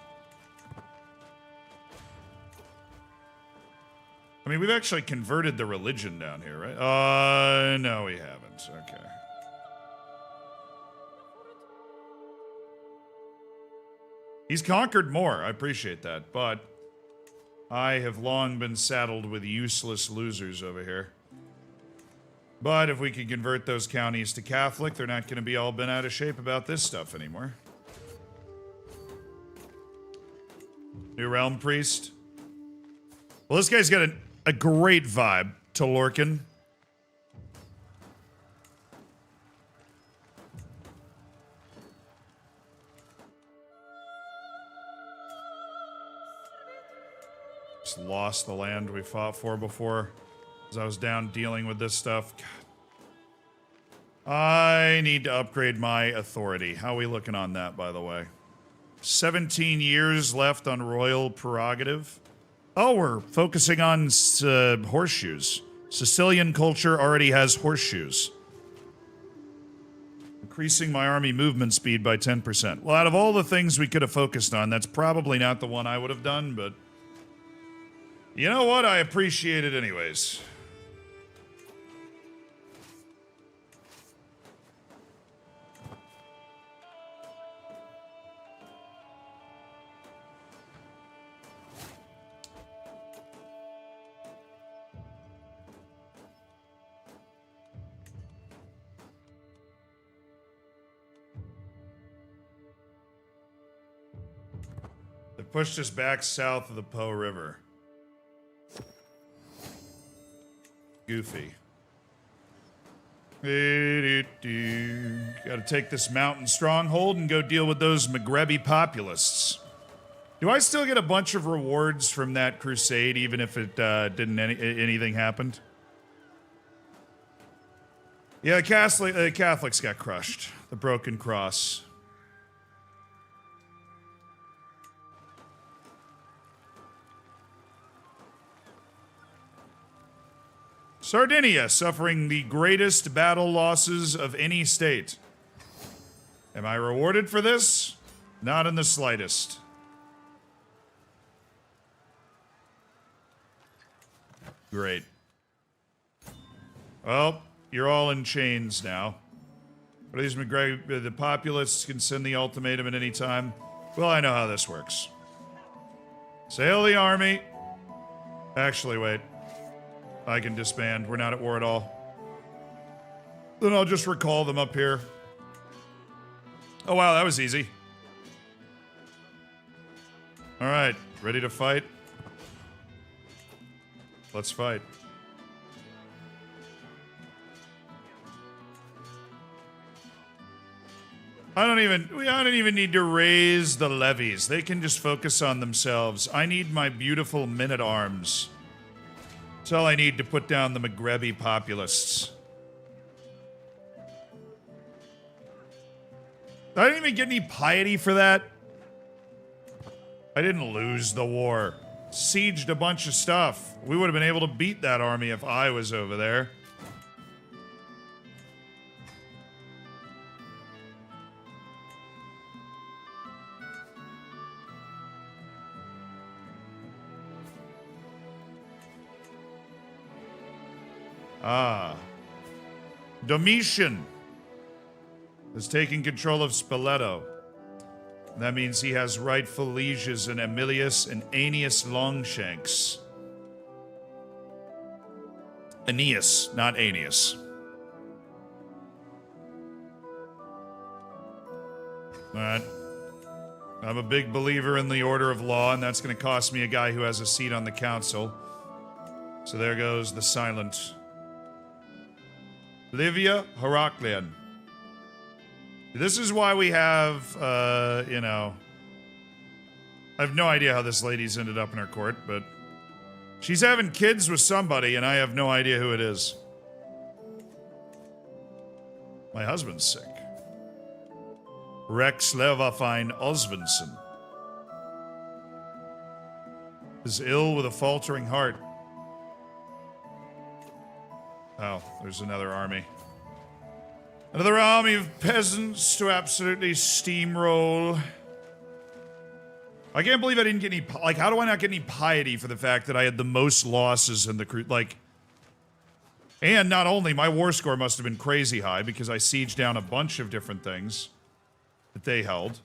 I mean, we've actually converted the religion down here, right? No, we haven't. Okay. He's conquered more. I appreciate that, but I have long been saddled with useless losers over here. But if we can convert those counties to Catholic, they're not going to be all bent out of shape about this stuff anymore. New Realm Priest. Well, this guy's got a great vibe to Lorcan. Just lost the land we fought for before, as I was down dealing with this stuff. God. I need to upgrade my authority. How are we looking on that, by the way? 17 years left on royal prerogative. Oh, we're focusing on horseshoes. Sicilian culture already has horseshoes. Increasing my army movement speed by 10%. Well, out of all the things we could have focused on, that's probably not the one I would have done, but you know what? I appreciate it anyways. They pushed us back south of the Po River. Goofy. Gotta take this mountain stronghold and go deal with those Maghrebi populists. Do I still get a bunch of rewards from that crusade, even if it didn't anything happened? Yeah, the Catholics got crushed. The broken cross. Sardinia suffering the greatest battle losses of any state. Am I rewarded for this? Not in the slightest. Great. Well, you're all in chains now. But these the populists can send the ultimatum at any time. Well, I know how this works. Sail the army. Actually, wait. I can disband. We're not at war at all. Then I'll just recall them up here. Oh, wow, that was easy. All right, ready to fight? Let's fight. I don't even need to raise the levies. They can just focus on themselves. I need my beautiful men-at-arms. That's all I need to put down the Maghrebi populists. I didn't even get any piety for that. I didn't lose the war. Sieged a bunch of stuff. We would have been able to beat that army if I was over there. Ah. Domitian is taking control of Spoleto. That means he has rightful lieges in Emilius and Aeneas Longshanks. Aeneas, not Aeneas. Alright. I'm a big believer in the order of law, and that's going to cost me a guy who has a seat on the council. So there goes the silent Livia Heraclean. This is why we have, you know... I have no idea how this lady's ended up in her court, but... she's having kids with somebody, and I have no idea who it is. My husband's sick. Rex Levafine Osvinson is ill with a faltering heart. Oh, there's another army. Another army of peasants to absolutely steamroll. I can't believe I didn't get any... like, how do I not get any piety for the fact that I had the most losses in the... like... and not only, my war score must have been crazy high because I sieged down a bunch of different things that they held.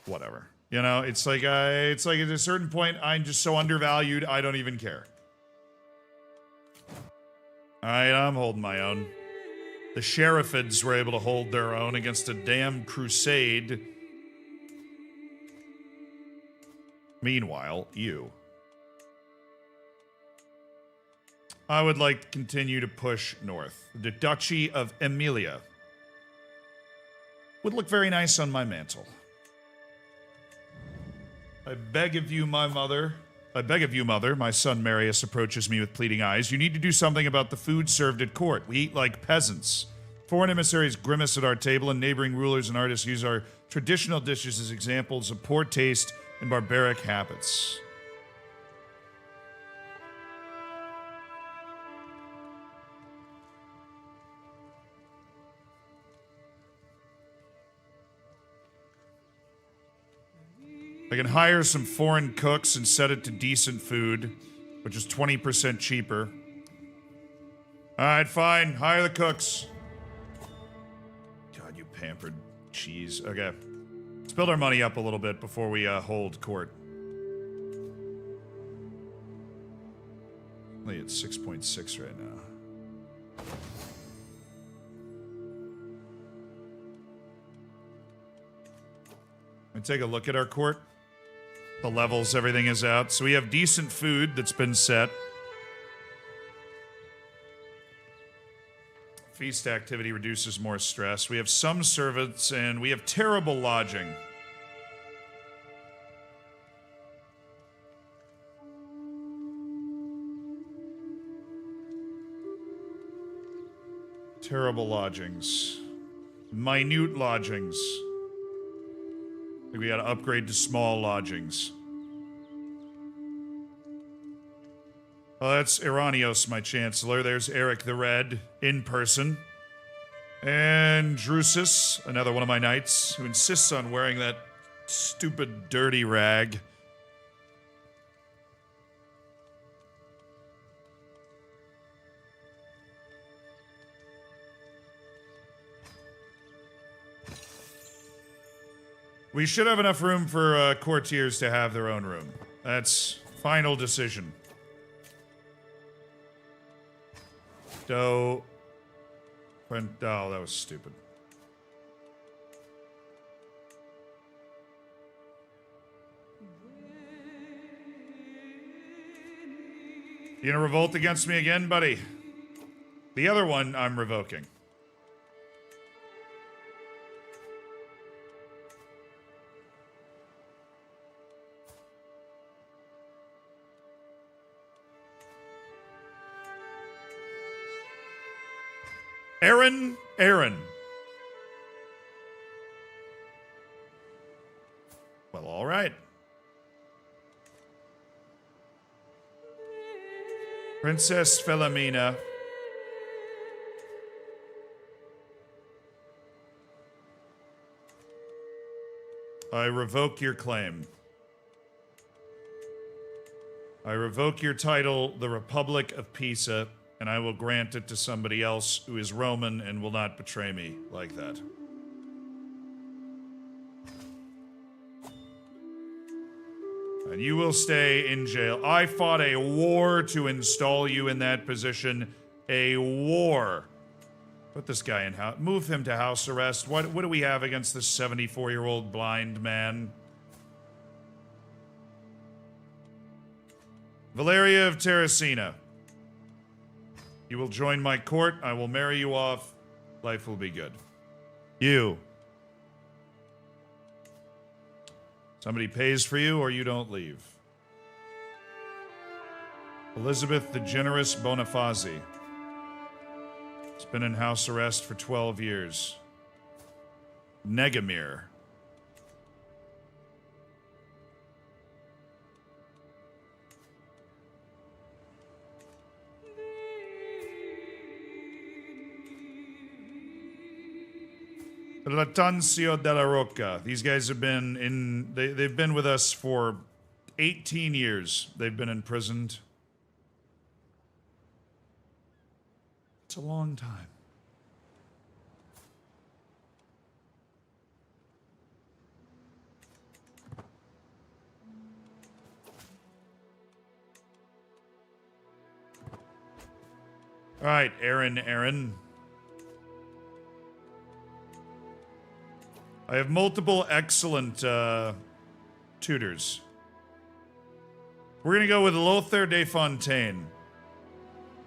Whatever. You know, it's like at a certain point, I'm just so undervalued, I don't even care. Alright, I'm holding my own. The Sherifids were able to hold their own against a damn crusade. Meanwhile, you. I would like to continue to push north. The Duchy of Emilia would look very nice on my mantle. I beg of you, my mother. I beg of you, mother. My son Marius approaches me with pleading eyes. You need to do something about the food served at court. We eat like peasants. Foreign emissaries grimace at our table, and neighboring rulers and artists use our traditional dishes as examples of poor taste and barbaric habits. I can hire some foreign cooks and set it to decent food, which is 20% cheaper. Alright, fine. Hire the cooks. God, you pampered cheese. Okay. Let's build our money up a little bit before we hold court. Only at 6.6 right now. Let me take a look at our court. The levels, everything is out. So we have decent food that's been set. Feast activity reduces more stress. We have some servants, and we have terrible lodging. Terrible lodgings. Minute lodgings. We gotta upgrade to small lodgings. Well, that's Iranios, my chancellor. There's Eric the Red, in person. And Drusus, another one of my knights, who insists on wearing that stupid, dirty rag. We should have enough room for courtiers to have their own room. That's final decision. Oh, that was stupid. You gonna revolt against me again, buddy? The other one I'm revoking. Aaron. Well, all right. Princess Philomena. I revoke your claim. I revoke your title, the Republic of Pisa, and I will grant it to somebody else who is Roman and will not betray me like that. And you will stay in jail. I fought a war to install you in that position. A war. Put this guy in house. Move him to house arrest. What do we have against this 74-year-old blind man? Valeria of Terracina. You will join my court. I will marry you off. Life will be good. You. Somebody pays for you or you don't leave. Elizabeth the Generous Bonifazi. Has been in house arrest for 12 years. Negamir. Latancio della Rocca. These guys have been in... They've been with us for 18 years. They've been imprisoned. It's a long time. All right, Aaron. I have multiple excellent tutors. We're going to go with Lothar de Fontaine.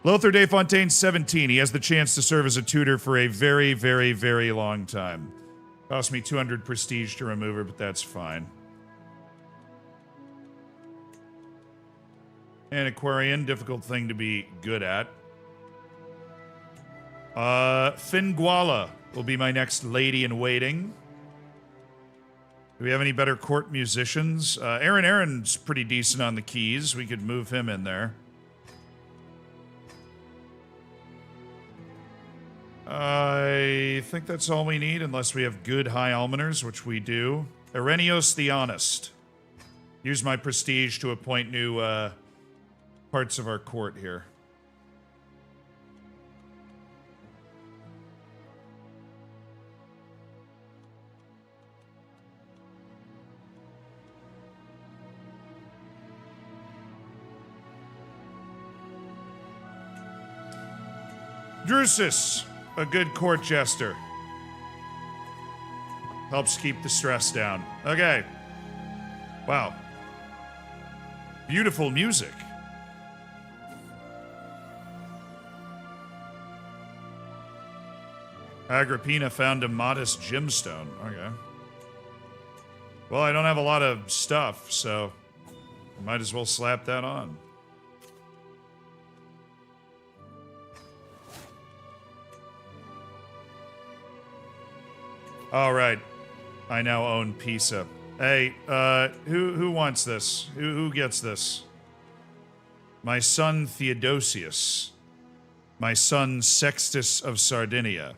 Lothar de Fontaine's 17. He has the chance to serve as a tutor for a very, very, very long time. Cost me 200 prestige to remove her, but that's fine. Antiquarian, difficult thing to be good at. Finguala will be my next lady-in-waiting. Do we have any better court musicians? Aaron's pretty decent on the keys. We could move him in there. I think that's all we need, unless we have good high almoners, which we do. Irenaeus the Honest. Use my prestige to appoint new parts of our court here. Drusus, a good court jester. Helps keep the stress down. Okay. Wow. Beautiful music. Agrippina found a modest gemstone. Okay. Well, I don't have a lot of stuff, so might as well slap that on. All right, I now own Pisa. Hey, who wants this? Who gets this? My son Theodosius. My son Sextus of Sardinia.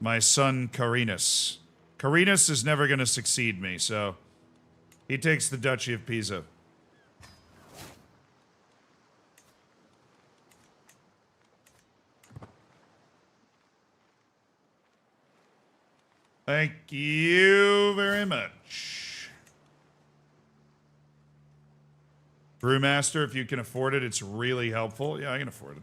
My son Carinus. Carinus is never going to succeed me, so he takes the Duchy of Pisa. Thank you very much. Brewmaster, if you can afford it, it's really helpful. Yeah, I can afford it.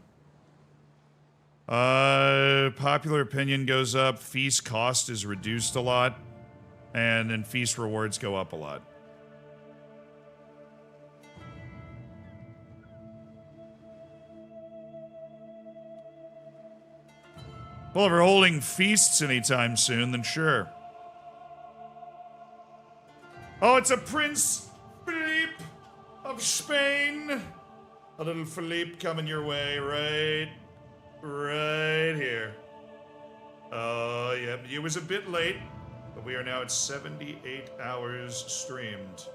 Popular opinion goes up. Feast cost is reduced a lot. And then feast rewards go up a lot. Well, if we're holding feasts anytime soon, then sure. Oh, it's a Prince Philippe of Spain. A little Philippe coming your way, right here. Oh, yeah, it was a bit late, We are now at 78 hours streamed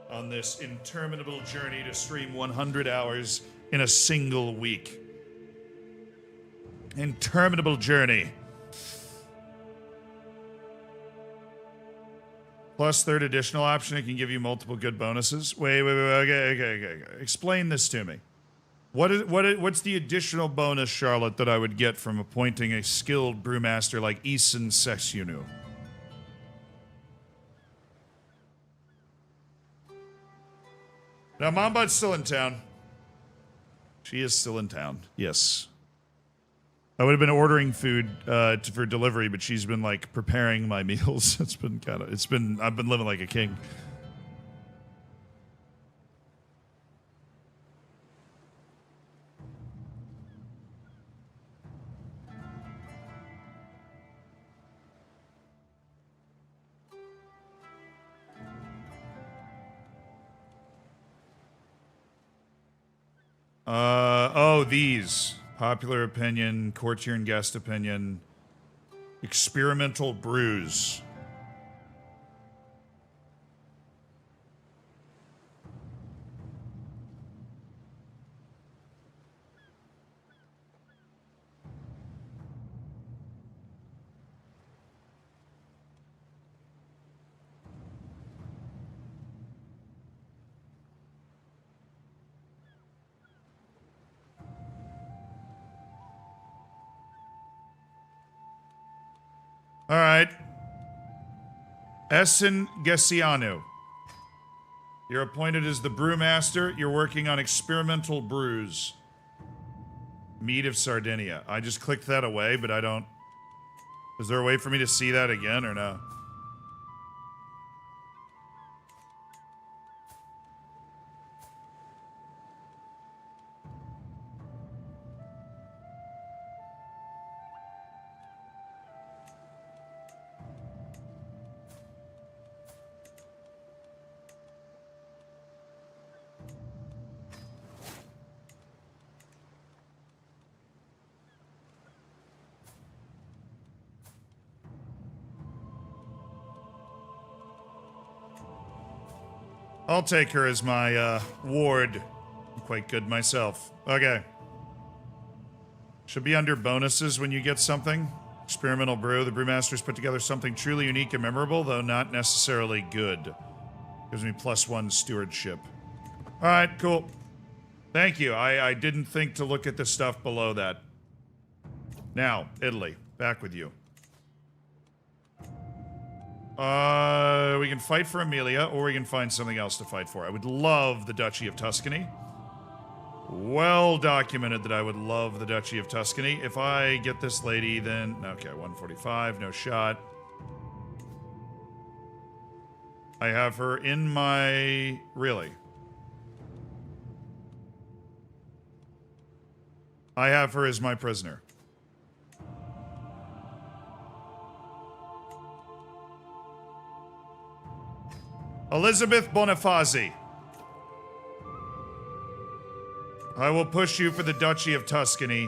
on this interminable journey to stream 100 hours in a single week. Interminable journey. Plus third additional option, it can give you multiple good bonuses. Wait, okay. Explain this to me. What's the additional bonus, Charlotte, that I would get from appointing a skilled brewmaster like Isin Sexunu? Now, Mambut's still in town. She is still in town, yes. I would have been ordering food for delivery, but she's been, like, preparing my meals. I've been living like a king. These. Popular opinion, courtier and guest opinion, experimental brews. All right. Essen Gessianu. You're appointed as the brewmaster. You're working on experimental brews. Mead of Sardinia. I just clicked that away, but I don't... Is there a way for me to see that again or no? I'll take her as my ward. I'm quite good myself. Okay. Should be under bonuses when you get something. Experimental brew. The brewmasters put together something truly unique and memorable, though not necessarily good. Gives me +1 stewardship. All right, cool. Thank you. I didn't think to look at the stuff below that. Now, Italy. Back with you. We can fight for Amelia, or we can find something else to fight for. I would love the Duchy of Tuscany. Well documented that I would love the Duchy of Tuscany. If I get this lady, then... Okay, 145, no shot. I have her in my... Really? I have her as my prisoner. Elizabeth Bonifazi. I will push you for the Duchy of Tuscany.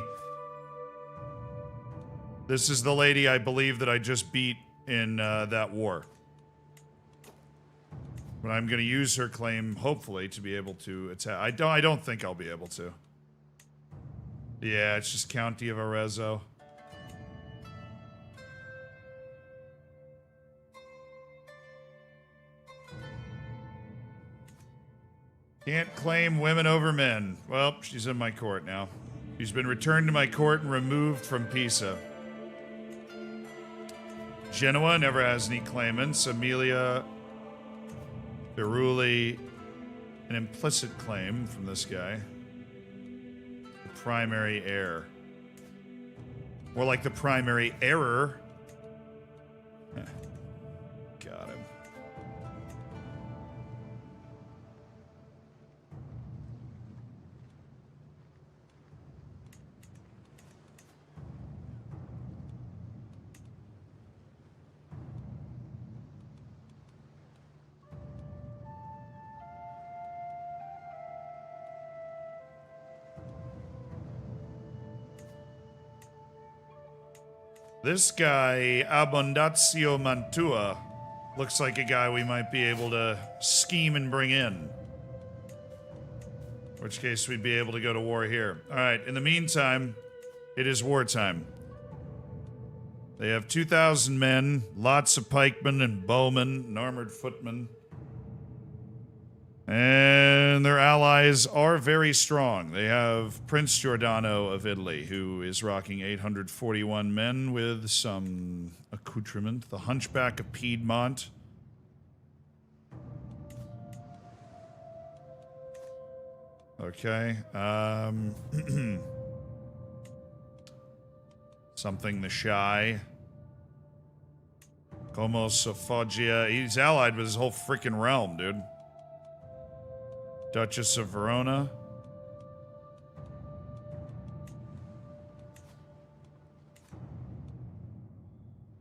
This is the lady I believe that I just beat in that war. But I'm going to use her claim, hopefully, to be able to attack. I don't think I'll be able to. Yeah, it's just County of Arezzo. Can't claim women over men. Well, she's in my court now. She's been returned to my court and removed from Pisa. Genoa never has any claimants. Amelia Beruli, an implicit claim from this guy. The primary heir. More like the primary error. Got him. This guy, Abondatio Mantua, looks like a guy we might be able to scheme and bring in. In which case we'd be able to go to war here. Alright, in the meantime, it is wartime. They have 2,000 men, lots of pikemen and bowmen and armored footmen. And their allies are very strong. They have Prince Giordano of Italy, who is rocking 841 men with some accoutrement. The Hunchback of Piedmont. Okay. Something the Shy. Como Sofoggia. He's allied with his whole freaking realm, dude. Duchess of Verona.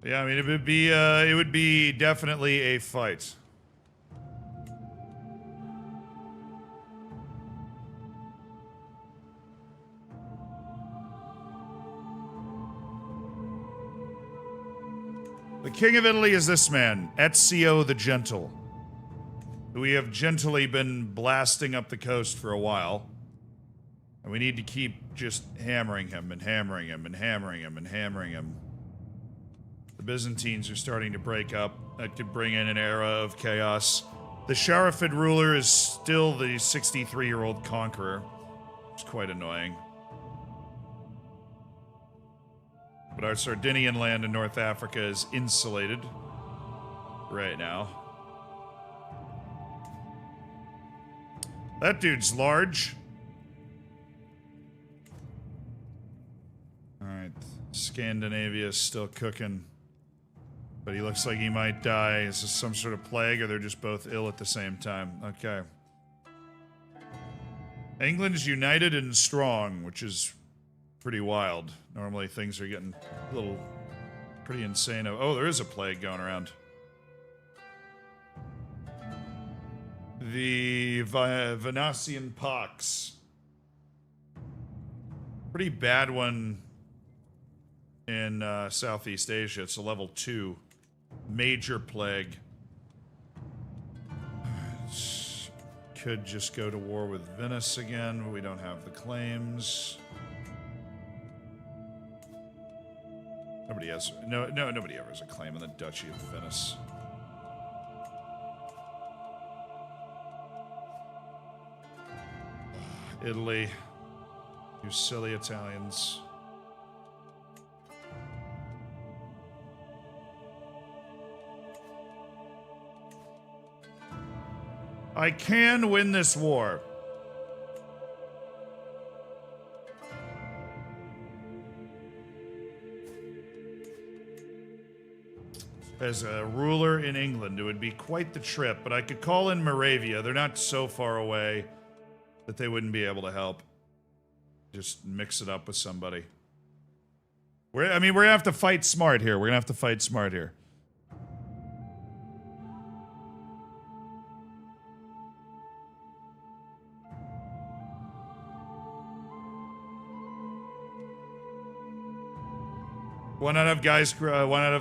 Yeah, I mean, it would be definitely a fight. The King of Italy is this man, Ezio the Gentle. We have gently been blasting up the coast for a while. And we need to keep just hammering him and hammering him and hammering him and hammering him. The Byzantines are starting to break up. That could bring in an era of chaos. The Sharafid ruler is still the 63-year-old conqueror. It's quite annoying. But our Sardinian land in North Africa is insulated right now. That dude's large. Alright. Scandinavia's still cooking. But he looks like he might die. Is this some sort of plague, or they're just both ill at the same time? Okay. England's united and strong, which is pretty wild. Normally things are getting a little pretty insane. Oh, there is a plague going around. The Venetian pox. Pretty bad one in Southeast Asia. It's a level 2 major plague. Could just go to war with Venice again, but we don't have the claims. Nobody has nobody ever has a claim in the Duchy of Venice. Italy. You silly Italians. I can win this war. As a ruler in England, it would be quite the trip, but I could call in Moravia. They're not so far away that they wouldn't be able to help. Just mix it up with somebody. We're gonna have to fight smart here. We're gonna have to fight smart here. Why not have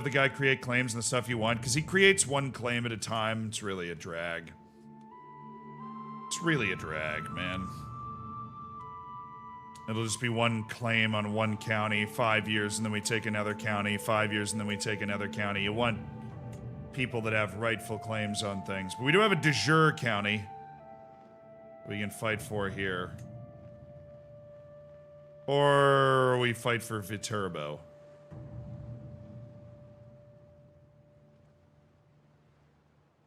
the guy create claims and the stuff you want? Because he creates one claim at a time. It's really a drag. It's really a drag, man. It'll just be one claim on one county, 5 years, and then we take another county, 5 years, and then we take another county. You want people that have rightful claims on things. But we do have a de jure county we can fight for here. Or we fight for Viterbo.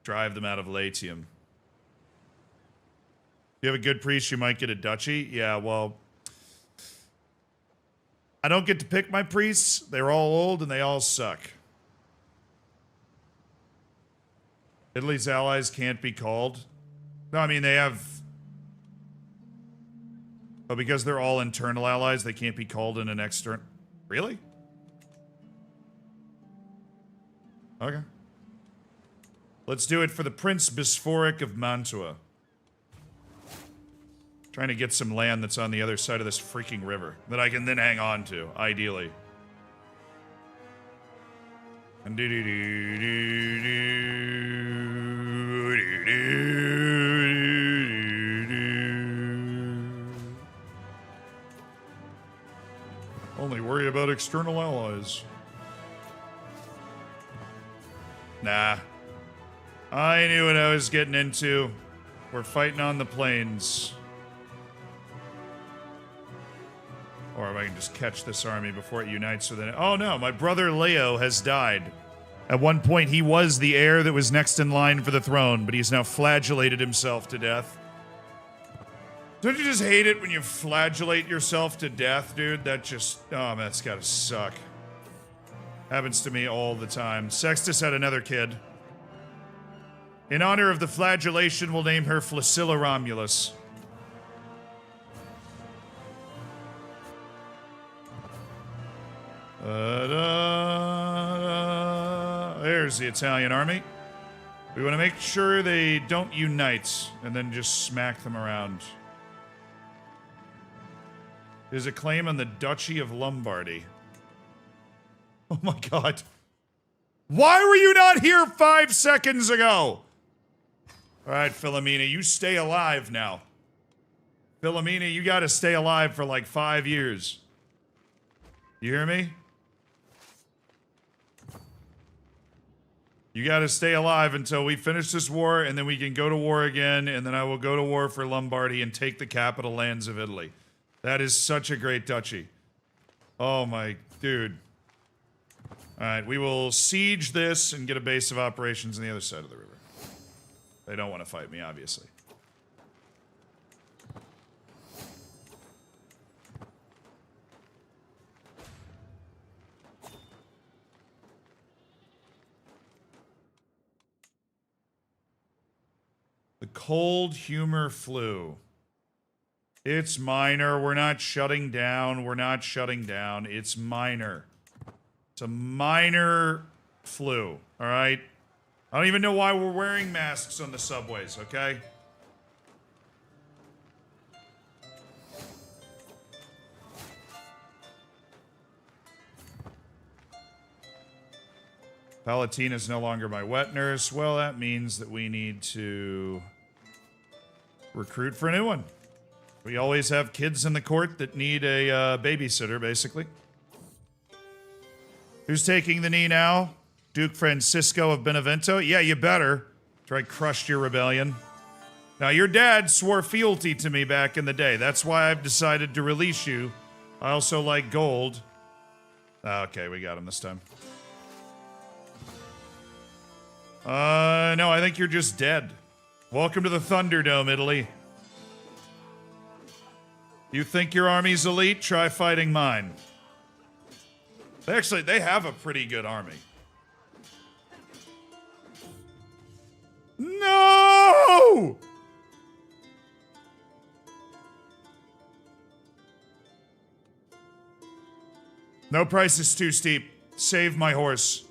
Drive them out of Latium. You have a good priest, you might get a duchy. Yeah, well, I don't get to pick my priests. They're all old and they all suck. Italy's allies can't be called. No, I mean, they have... But because they're all internal allies, they can't be called in an external... Really? Okay. Let's do it for the Prince Bisphoric of Mantua. Trying to get some land that's on the other side of this freaking river that I can then hang on to, ideally. Only worry about external allies. Nah. I knew what I was getting into. We're fighting on the plains. Or if I can just catch this army before it unites with it. Oh no, my brother Leo has died. At one point, he was the heir that was next in line for the throne, but he's now flagellated himself to death. Don't you just hate it when you flagellate yourself to death, dude? That just... oh, man, that's gotta suck. Happens to me all the time. Sextus had another kid. In honor of the flagellation, we'll name her Flacilla Romulus. There's the Italian army. We want to make sure they don't unite and then just smack them around. There's a claim on the Duchy of Lombardy. Oh my god. Why were you not here 5 seconds ago? Alright, Philomena, you stay alive now. Philomena, you gotta stay alive for like 5 years. You hear me? You gotta stay alive until we finish this war, and then we can go to war again, and then I will go to war for Lombardy and take the capital lands of Italy. That is such a great duchy. Oh my... dude. Alright, we will siege this and get a base of operations on the other side of the river. They don't want to fight me, obviously. The cold humor flu. It's minor. We're not shutting down. We're not shutting down. It's minor. It's a minor flu, all right? I don't even know why we're wearing masks on the subways, okay? Palatina is no longer my wet nurse. Well, that means that we need to recruit for a new one. We always have kids in the court that need a babysitter, basically. Who's taking the knee now? Duke Francisco of Benevento? Yeah, you better. After I crushed your rebellion. Now, your dad swore fealty to me back in the day. That's why I've decided to release you. I also like gold. Okay, we got him this time. No, I think you're just dead. Welcome to the Thunderdome, Italy. You think your army's elite? Try fighting mine. They have a pretty good army. No! No price is too steep. Save my horse.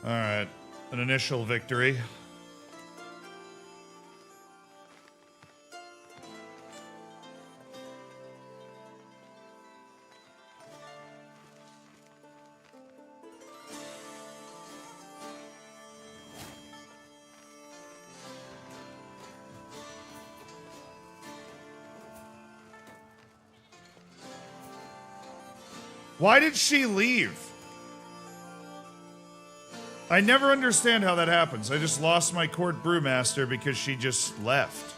Alright, an initial victory. Why did she leave? I never understand how that happens. I just lost my court brewmaster because she just left.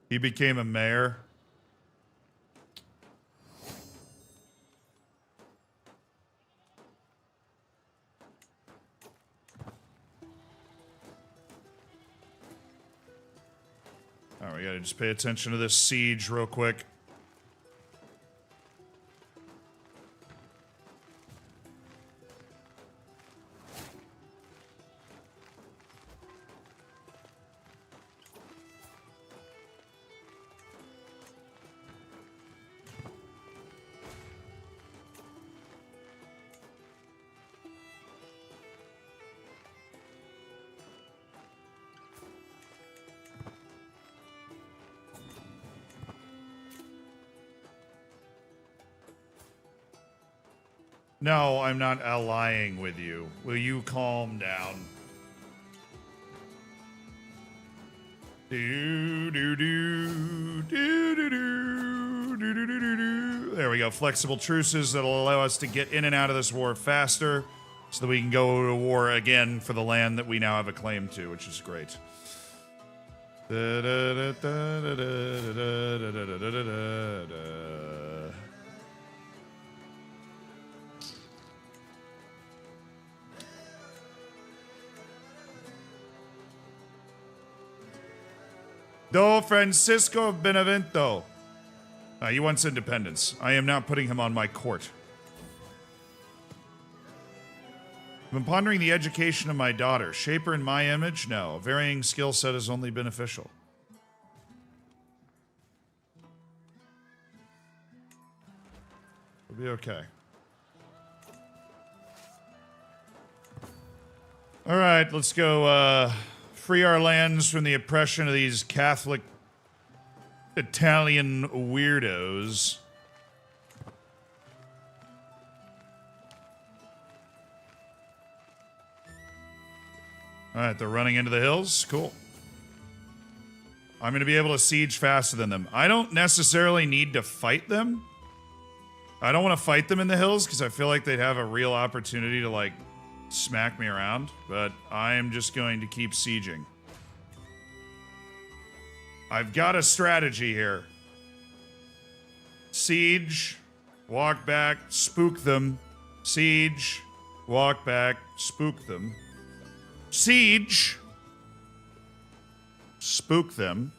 He became a mayor. All right, we gotta just pay attention to this siege real quick. No, I'm not allying with you. Will you calm down? Do, do, do, do, do, do, do, do, do, do. There we go. Flexible truces that'll allow us to get in and out of this war faster so that we can go to war again for the land that we now have a claim to, which is great. Do Francisco Benevento. He wants independence. I am not putting him on my court. I've been pondering the education of my daughter. Shape her in my image? No. A varying skill set is only beneficial. We'll be okay. All right, let's go free our lands from the oppression of these Catholic Italian weirdos. All right, they're running into the hills. Cool. I'm going to be able to siege faster than them. I don't necessarily need to fight them. I don't want to fight them in the hills because I feel like they'd have a real opportunity to, like, smack me around. But I am just going to keep sieging. I've got a strategy here. Siege, walk back, spook them. Siege, walk back, spook them. Siege, spook them.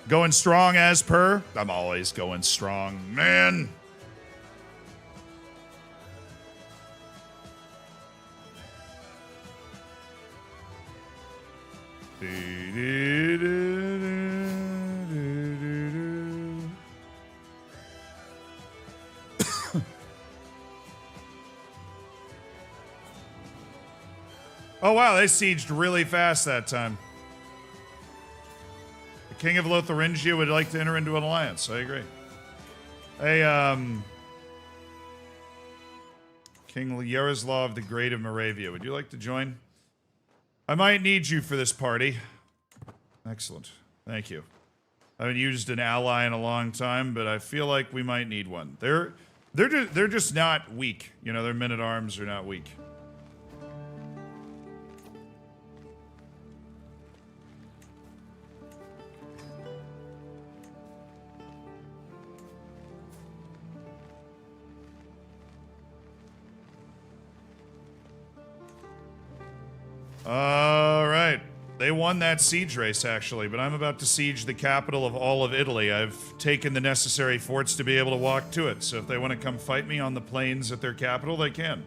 Going strong as per. I'm always going strong, man. Oh wow, they sieged really fast that time. The King of Lotharingia would like to enter into an alliance. I agree. Hey, King Yaroslav the Great of Moravia, would you like to join? I might need you for this party. Excellent. Thank you. I haven't used an ally in a long time, but I feel like we might need one. They're just not weak. You know, their men-at-arms are not weak. All right. They won that siege race, actually, but I'm about to siege the capital of all of Italy. I've taken the necessary forts to be able to walk to it, so if they want to come fight me on the plains at their capital, they can.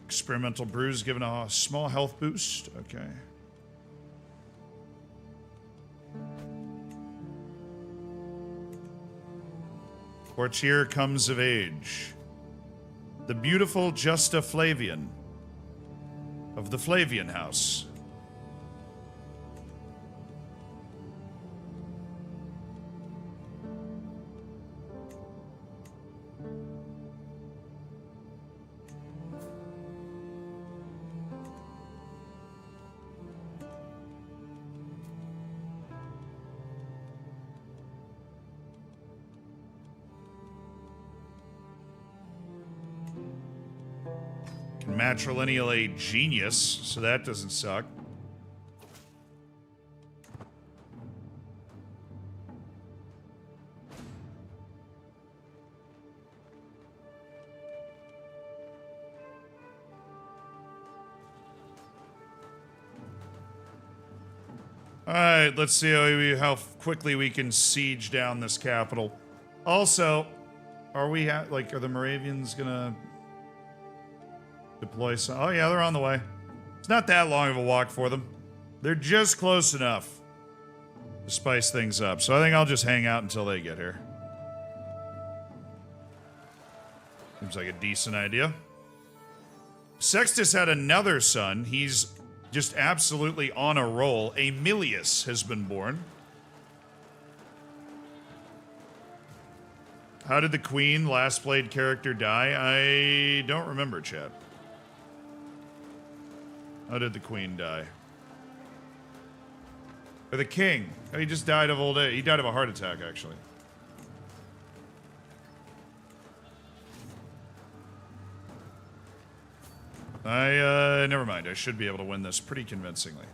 Experimental brews given a small health boost. Okay. Courtier comes of age. The beautiful Justa Flavian of the Flavian house. Matrilineal a genius, so that doesn't suck. Alright, let's see how quickly we can siege down this capital. Also, are the Moravians gonna deploy some? Oh yeah, they're on the way. It's not that long of a walk for them. They're just close enough to spice things up. So I think I'll just hang out until they get here. Seems like a decent idea. Sextus had another son. He's just absolutely on a roll. Aemilius has been born. How did the Queen, last played character, die? I don't remember, chat. How did the Queen die? Or the King? Oh, he just died of old age. He died of a heart attack, actually. Never mind. I should be able to win this pretty convincingly.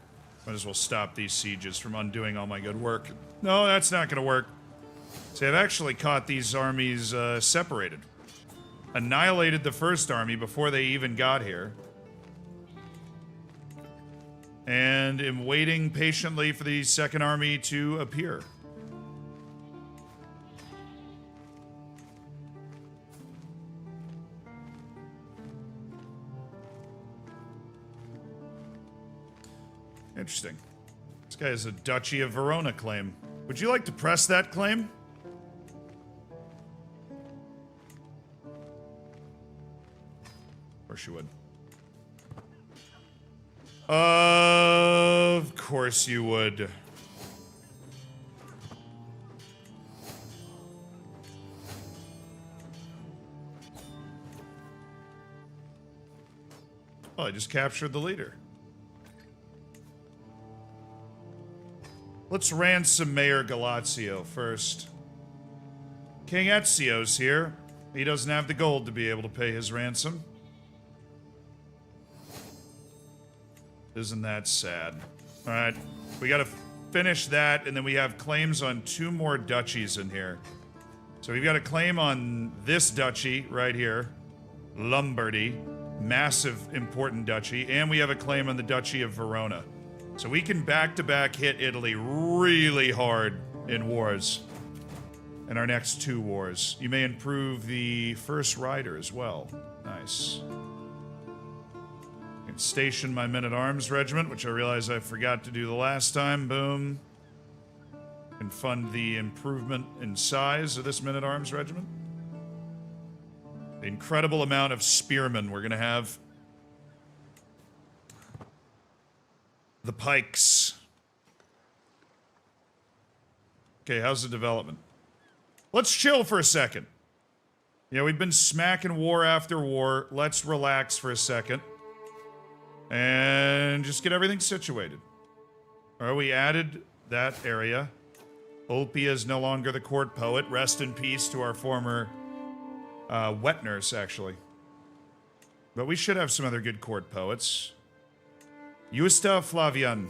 Might as well stop these sieges from undoing all my good work. No, that's not going to work. See, I've actually caught these armies separated. Annihilated the first army before they even got here. And am waiting patiently for the second army to appear. Interesting. This guy has a Duchy of Verona claim. Would you like to press that claim? Of course you would. Of course you would. Well, I just captured the leader. Let's ransom Mayor Galazio first. King Ezio's here. He doesn't have the gold to be able to pay his ransom. Isn't that sad? Alright, we gotta finish that, and then we have claims on 2 more duchies in here. So we've got a claim on this duchy right here. Lombardy. Massive, important duchy. And we have a claim on the Duchy of Verona. So we can back-to-back hit Italy really hard in wars. In our next 2 wars. You may improve the first rider as well. Nice. I can station my men-at-arms regiment, which I realize I forgot to do the last time. Boom. And fund the improvement in size of this men-at-arms regiment. The incredible amount of spearmen we're going to have. The pikes. Okay, how's the development? Let's chill for a second. You know, we've been smacking war after war. Let's relax for a second. And just get everything situated. All right, we added that area. Ulpia is no longer the court poet. Rest in peace to our former wet nurse, actually. But we should have some other good court poets. Justa Flavian.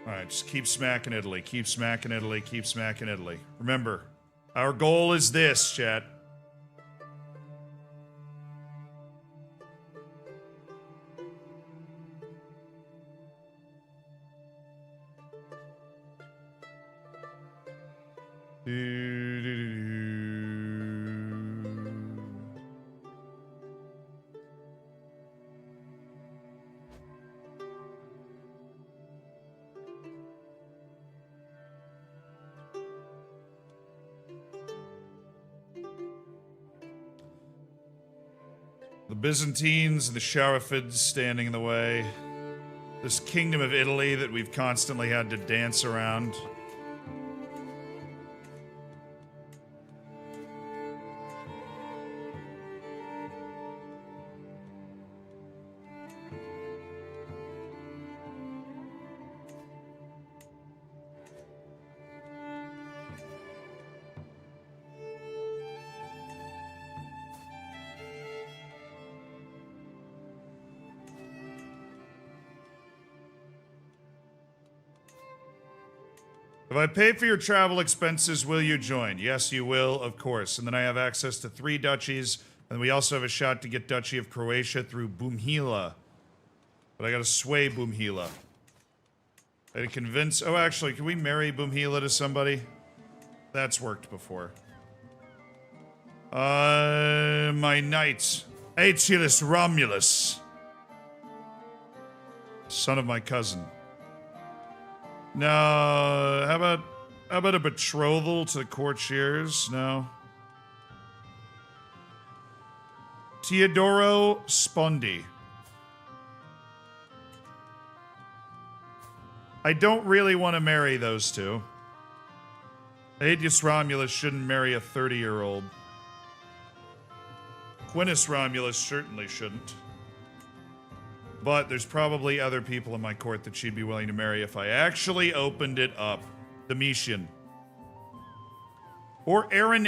Alright, just keep smacking Italy, keep smacking Italy, keep smacking Italy. Remember, our goal is this, chat. The Byzantines and the Sharafids standing in the way. This kingdom of Italy that we've constantly had to dance around. If I pay for your travel expenses, will you join? Yes, you will, of course. And then I have access to 3 duchies, and we also have a shot to get Duchy of Croatia through Boomhila. But I gotta sway Boomhila. I gotta convince... Oh, actually, can we marry Boomhila to somebody? That's worked before. My knight. Aetius Romulus. Son of my cousin. No, how about a betrothal to the courtiers? No. Teodoro Spondi. I don't really want to marry those two. Aetius Romulus shouldn't marry a 30-year-old. Quintus Romulus certainly shouldn't. But there's probably other people in my court that she'd be willing to marry if I actually opened it up. Domitian. Or Aaron.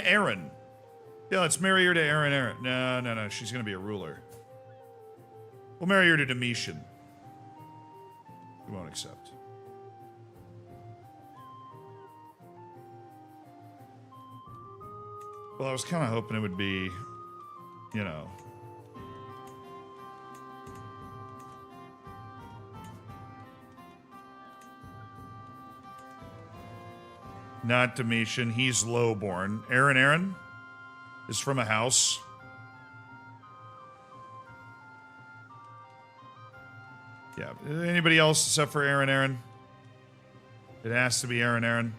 Yeah, let's marry her to Aaron. No. She's going to be a ruler. We'll marry her to Domitian. We won't accept. Well, I was kind of hoping it would be, you know... Not Domitian, he's lowborn. Aaron is from a house. Yeah, anybody else except for Aaron? It has to be Aaron.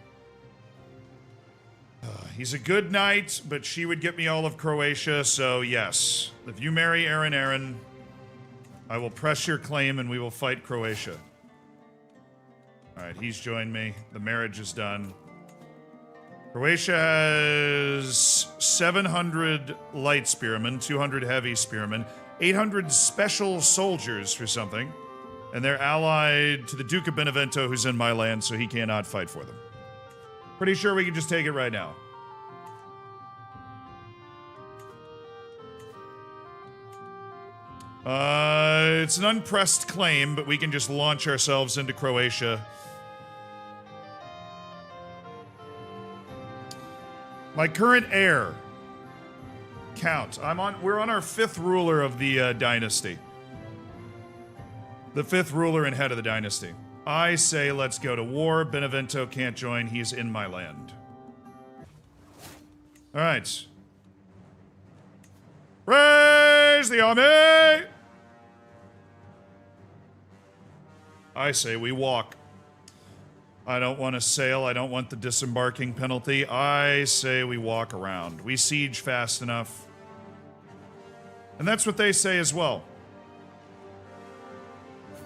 He's a good knight, but she would get me all of Croatia, so yes. If you marry Aaron, I will press your claim and we will fight Croatia. Alright, he's joined me. The marriage is done. Croatia has 700 light spearmen, 200 heavy spearmen, 800 special soldiers for something, and they're allied to the Duke of Benevento, who's in my land, so he cannot fight for them. Pretty sure we can just take it right now. It's an unpressed claim, but we can just launch ourselves into Croatia. My current heir, Count. We're on our 5th ruler of the dynasty. The 5th ruler and head of the dynasty. I say let's go to war. Benevento can't join. He's in my land. All right. Raise the army! I say we walk. I don't want to sail. I don't want the disembarking penalty. I say we walk around. We siege fast enough. And that's what they say as well.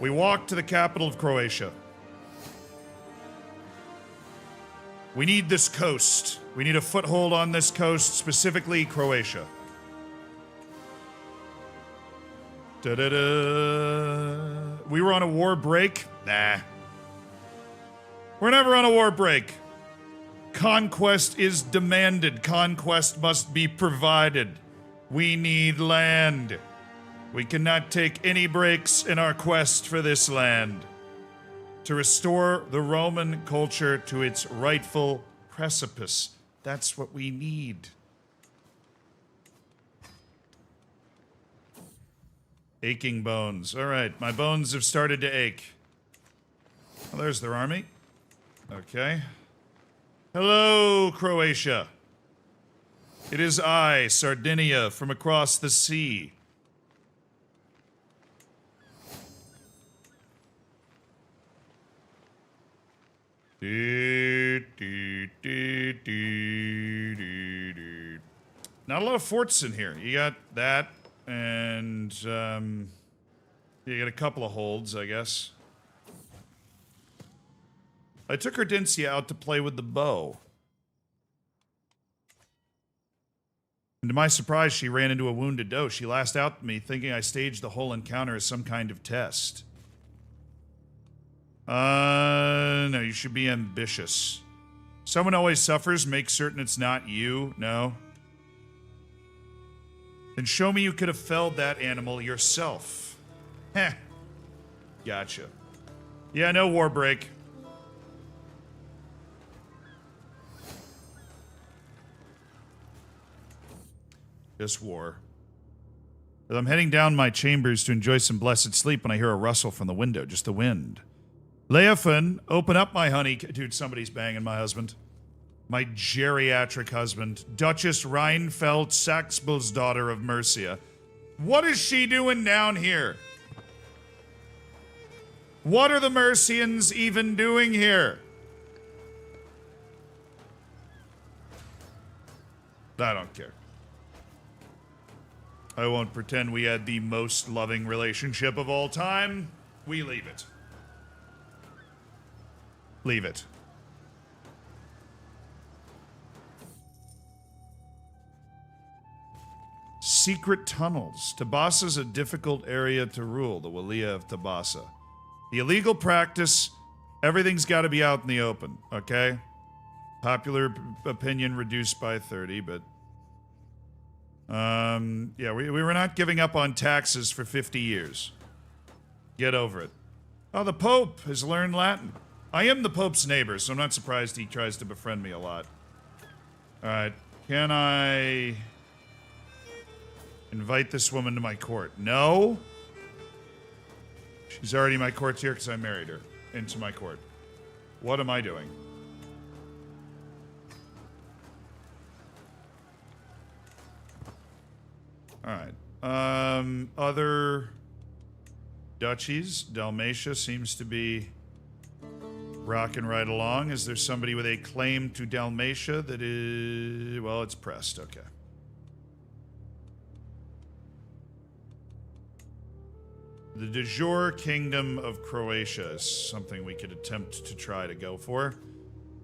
We walk to the capital of Croatia. We need this coast. We need a foothold on this coast, specifically Croatia. Da-da-da. We were on a war break? Nah. We're never on a war break. Conquest is demanded. Conquest must be provided. We need land. We cannot take any breaks in our quest for this land. To restore the Roman culture to its rightful precipice. That's what we need. Aching bones. All right, my bones have started to ache. Well, there's their army. Okay. Hello, Croatia. It is I, Sardinia, from across the sea. Not a lot of forts in here. You got that, and you got a couple of holds, I guess. I took Hortensia out to play with the bow. And to my surprise, she ran into a wounded doe. She lashed out at me, thinking I staged the whole encounter as some kind of test. No, you should be ambitious. Someone always suffers, make certain it's not you. No. Then show me you could have felled that animal yourself. Heh. Gotcha. Yeah, no war break. Just war. As I'm heading down my chambers to enjoy some blessed sleep when I hear a rustle from the window, just the wind. Leofin, open up, my honey. Dude, somebody's banging my husband. My geriatric husband. Duchess Rheinfeld Saxbel's daughter of Mercia. What is she doing down here? What are the Mercians even doing here? I don't care. I won't pretend we had the most loving relationship of all time. We leave it. Leave it. Secret tunnels. Tabasa's a difficult area to rule, the Walia of Tabasa. The illegal practice, everything's got to be out in the open, okay? Popular opinion reduced by 30, but... yeah, we were not giving up on taxes for 50 years. Get over it. Oh, the Pope has learned Latin. I am the Pope's neighbor, so I'm not surprised he tries to befriend me a lot. Alright, can I... invite this woman to my court? No? She's already my courtier because I married her into my court. What am I doing? Alright. Other duchies. Dalmatia seems to be rocking right along. Is there somebody with a claim to Dalmatia that is... well, it's pressed. Okay. The de jure Kingdom of Croatia is something we could attempt to try to go for.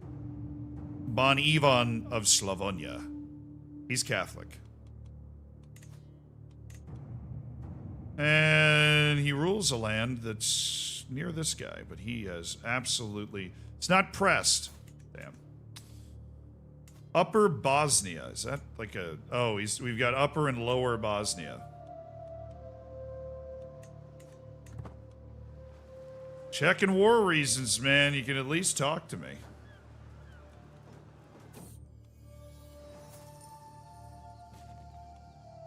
Bon Ivan of Slavonia. He's Catholic. And he rules a land that's near this guy, but he has absolutely... it's not pressed. Damn. Upper Bosnia. Is that like a... oh, we've got Upper and Lower Bosnia. Checking war reasons, man. You can at least talk to me.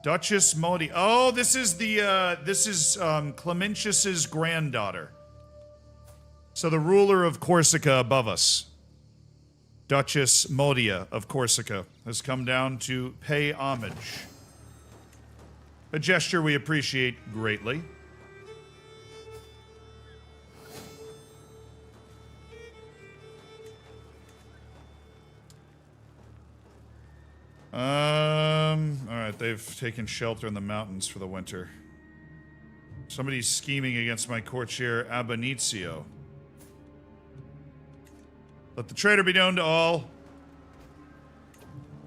Duchess Modi. Oh, this is the, Clementius's granddaughter. So the ruler of Corsica above us, Duchess Modia of Corsica, has come down to pay homage. A gesture we appreciate greatly. Alright, they've taken shelter in the mountains for the winter. Somebody's scheming against my courtier Abanizio. Let the traitor be known to all.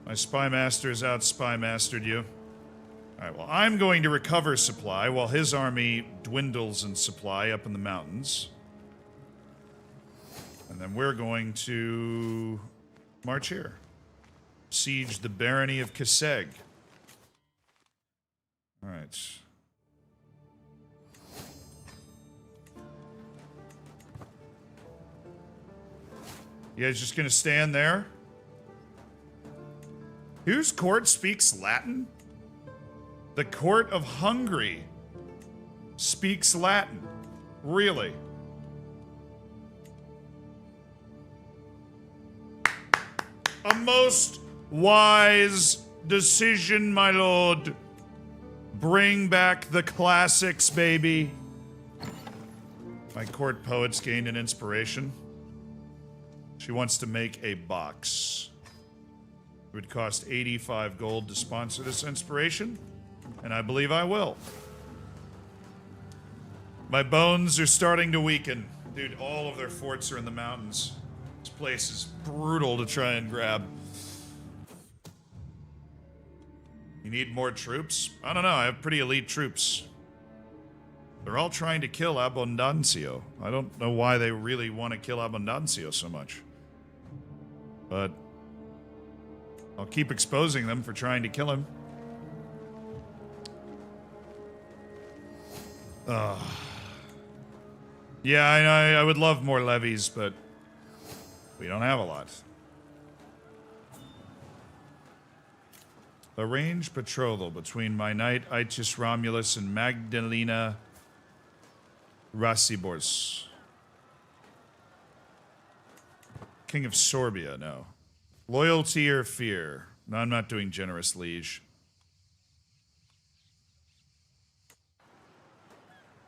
My spy master has out-spy mastered you. Alright, well, I'm going to recover supply while his army dwindles in supply up in the mountains. And then we're going to march here. Siege the barony of Kaseg. Alright. You guys just gonna stand there? Whose court speaks Latin? The court of Hungary speaks Latin. Really? A most wise decision, my lord. Bring back the classics, baby. My court poets gained an inspiration. She wants to make a box. It would cost 85 gold to sponsor this inspiration, and I believe I will. My bones are starting to weaken. Dude, all of their forts are in the mountains. This place is brutal to try and grab. You need more troops? I don't know, I have pretty elite troops. They're all trying to kill Abundancio. I don't know why they really want to kill Abundancio so much. But I'll keep exposing them for trying to kill him. Yeah, I would love more levies, but we don't have a lot. Arrange betrothal between my knight Aetius Romulus and Magdalena Racibors. King of Sorbia, no. Loyalty or fear? No, I'm not doing generous liege.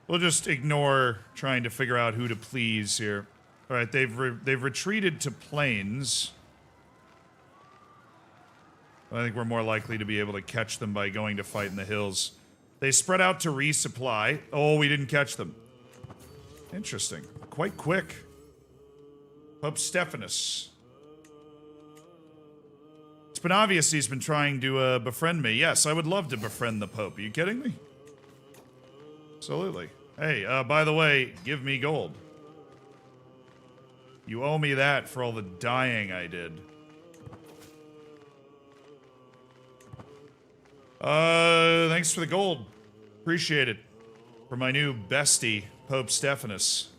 We'll just ignore trying to figure out who to please here. All right, they've retreated to plains. I think we're more likely to be able to catch them by going to fight in the hills. They spread out to resupply. Oh, we didn't catch them. Interesting. Quite quick. Pope Stephanus. It's been obvious he's been trying to befriend me. Yes, I would love to befriend the Pope. Are you kidding me? Absolutely. Hey, by the way, give me gold. You owe me that for all the dying I did. Thanks for the gold. Appreciate it. For my new bestie, Pope Stephanus.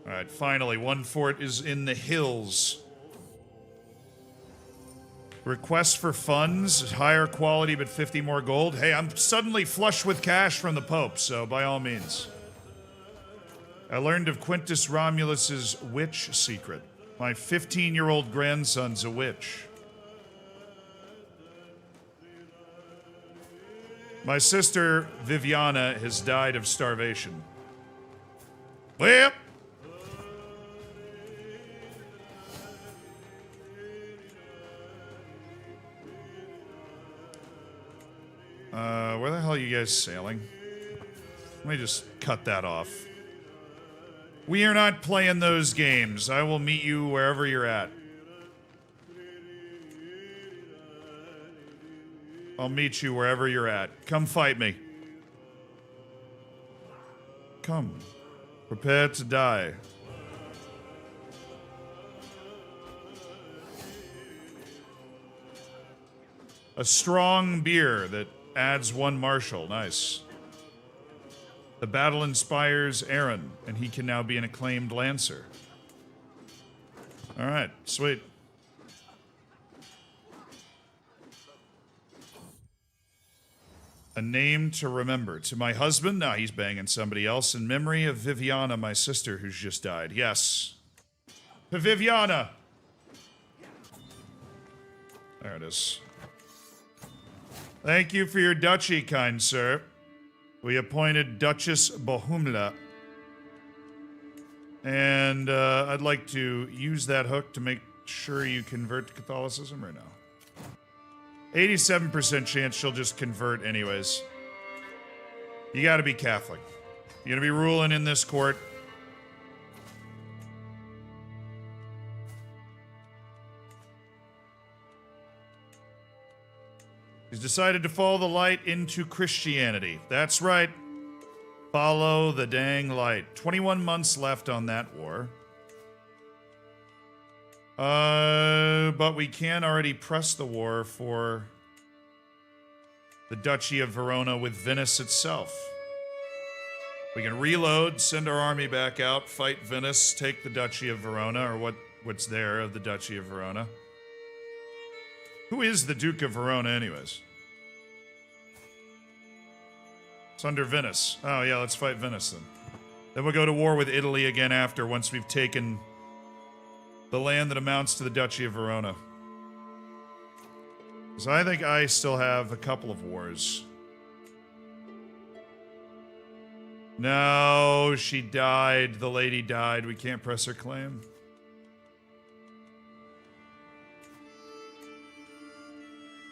Alright, finally, one fort is in the hills. Request for funds, higher quality but 50 more gold. Hey, I'm suddenly flush with cash from the Pope, so by all means. I learned of Quintus Romulus's witch secret. My 15-year-old grandson's a witch. My sister, Viviana, has died of starvation. Well... where the hell are you guys sailing? Let me just cut that off. We are not playing those games. I will meet you wherever you're at. I'll meet you wherever you're at. Come fight me. Come. Prepare to die. A strong beer that adds one marshal. Nice. The battle inspires Aaron, and he can now be an acclaimed lancer. Alright, sweet. A name to remember. To my husband? Nah, he's banging somebody else. In memory of Viviana, my sister, who's just died. Yes. To Viviana! There it is. Thank you for your duchy, kind sir. We appointed Duchess Bohumla. And I'd like to use that hook to make sure you convert to Catholicism right now. 87% chance she'll just convert anyways. You gotta be Catholic. You're gonna be ruling in this court. He's decided to follow the light into Christianity. That's right. Follow the dang light. 21 months left on that war. But we can already press the war for the Duchy of Verona with Venice itself. We can reload, send our army back out, fight Venice, take the Duchy of Verona, or what's there of the Duchy of Verona. Who is the Duke of Verona, anyways? It's under Venice. Oh, yeah, let's fight Venice, then. Then we'll go to war with Italy again after, once we've taken the land that amounts to the Duchy of Verona. So I think I still have a couple of wars. No, she died. The lady died. We can't press her claim.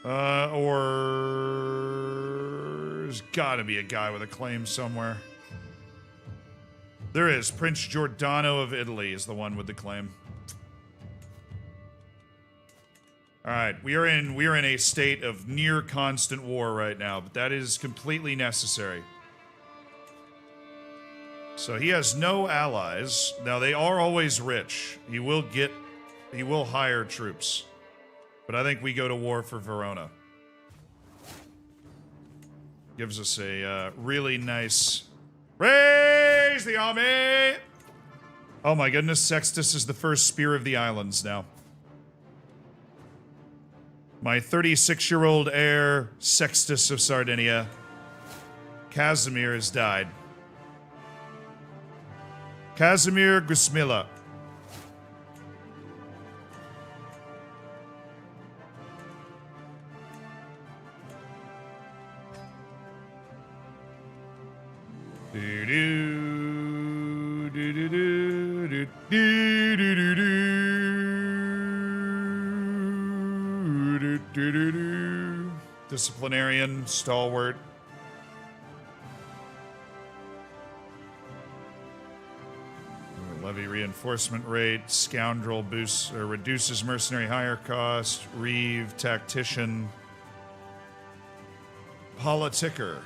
Or there's gotta be a guy with a claim somewhere. There is. Prince Giordano of Italy is the one with the claim. Alright, we are in a state of near constant war right now, but that is completely necessary. So he has no allies. Now they are always rich. He will hire troops. But I think we go to war for Verona. Gives us a really nice... Raise the army! Oh my goodness, Sextus is the first spear of the islands now. My 36-year-old heir, Sextus of Sardinia, Casimir, has died. Casimir Gusmila. Disciplinarian, stalwart. Levy reinforcement rate, scoundrel boosts or reduces mercenary hire cost, reeve, tactician, politicker.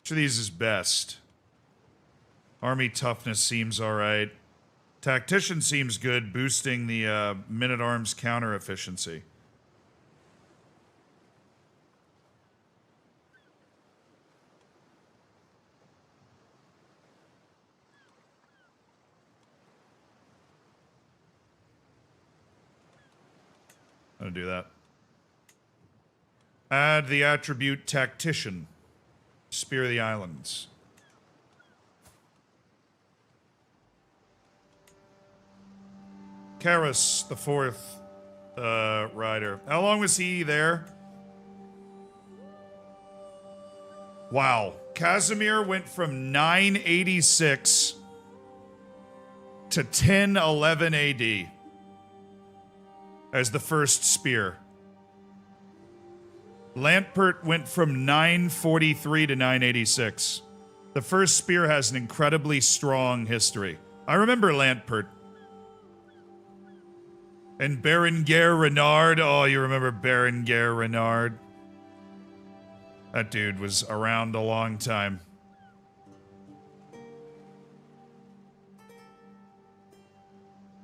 Which of these is best? Army toughness seems alright. Tactician seems good, boosting the men-at-arms counter efficiency. I'm gonna do that. Add the attribute Tactician. Spear the Islands. Karras, the fourth rider. How long was he there? Wow. Casimir went from 986 to 1011 AD as the first spear. Lampert went from 943 to 986. The first spear has an incredibly strong history. I remember Lampert. And Berenguer Renard. Oh, you remember Berenguer Renard? That dude was around a long time.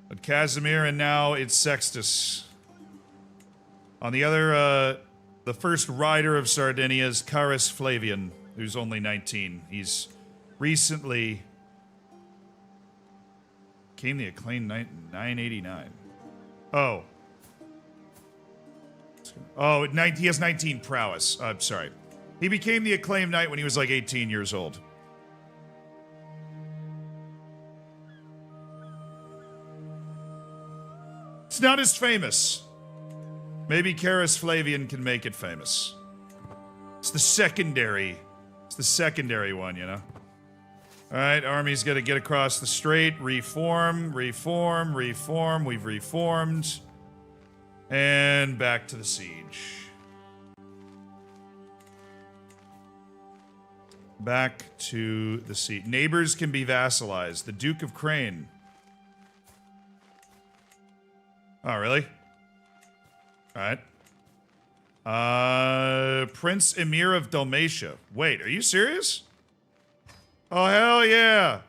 But Casimir, and now it's Sextus. On the other, the first rider of Sardinia is Carus Flavian, who's only 19. He's recently came the acclaimed 989. Oh. Oh, he has 19 prowess. I'm sorry. He became the acclaimed knight when he was like 18 years old. It's not as famous. Maybe Carus Flavian can make it famous. It's the secondary. It's the secondary one, you know? Alright, army's gotta get across the strait. Reform, reform, reform. We've reformed. And back to the siege. Back to the siege. Neighbors can be vassalized. The Duke of Crane. Oh, really? Alright. Prince Emir of Dalmatia. Wait, are you serious? Oh, hell yeah.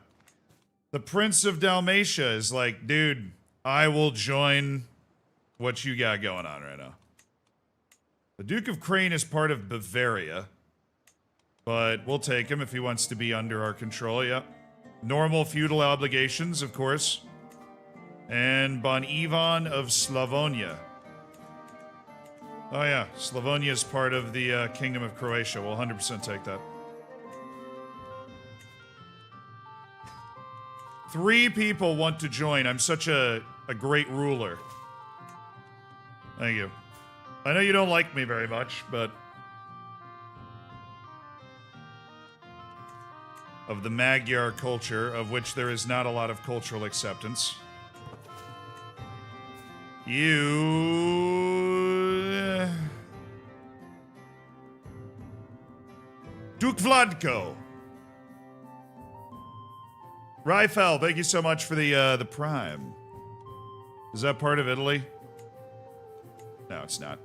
The Prince of Dalmatia is like, dude, I will join what you got going on right now. The Duke of Crane is part of Bavaria, but we'll take him if he wants to be under our control, yep. Normal feudal obligations, of course. And Bon Ivan of Slavonia. Oh yeah, Slavonia is part of the Kingdom of Croatia. We'll 100% take that. 3 people want to join. I'm such a great ruler. Thank you. I know you don't like me very much, but... of the Magyar culture, of which there is not a lot of cultural acceptance. You... Duke Vladko. Ryfel, thank you so much for the Prime. Is that part of Italy? No, it's not.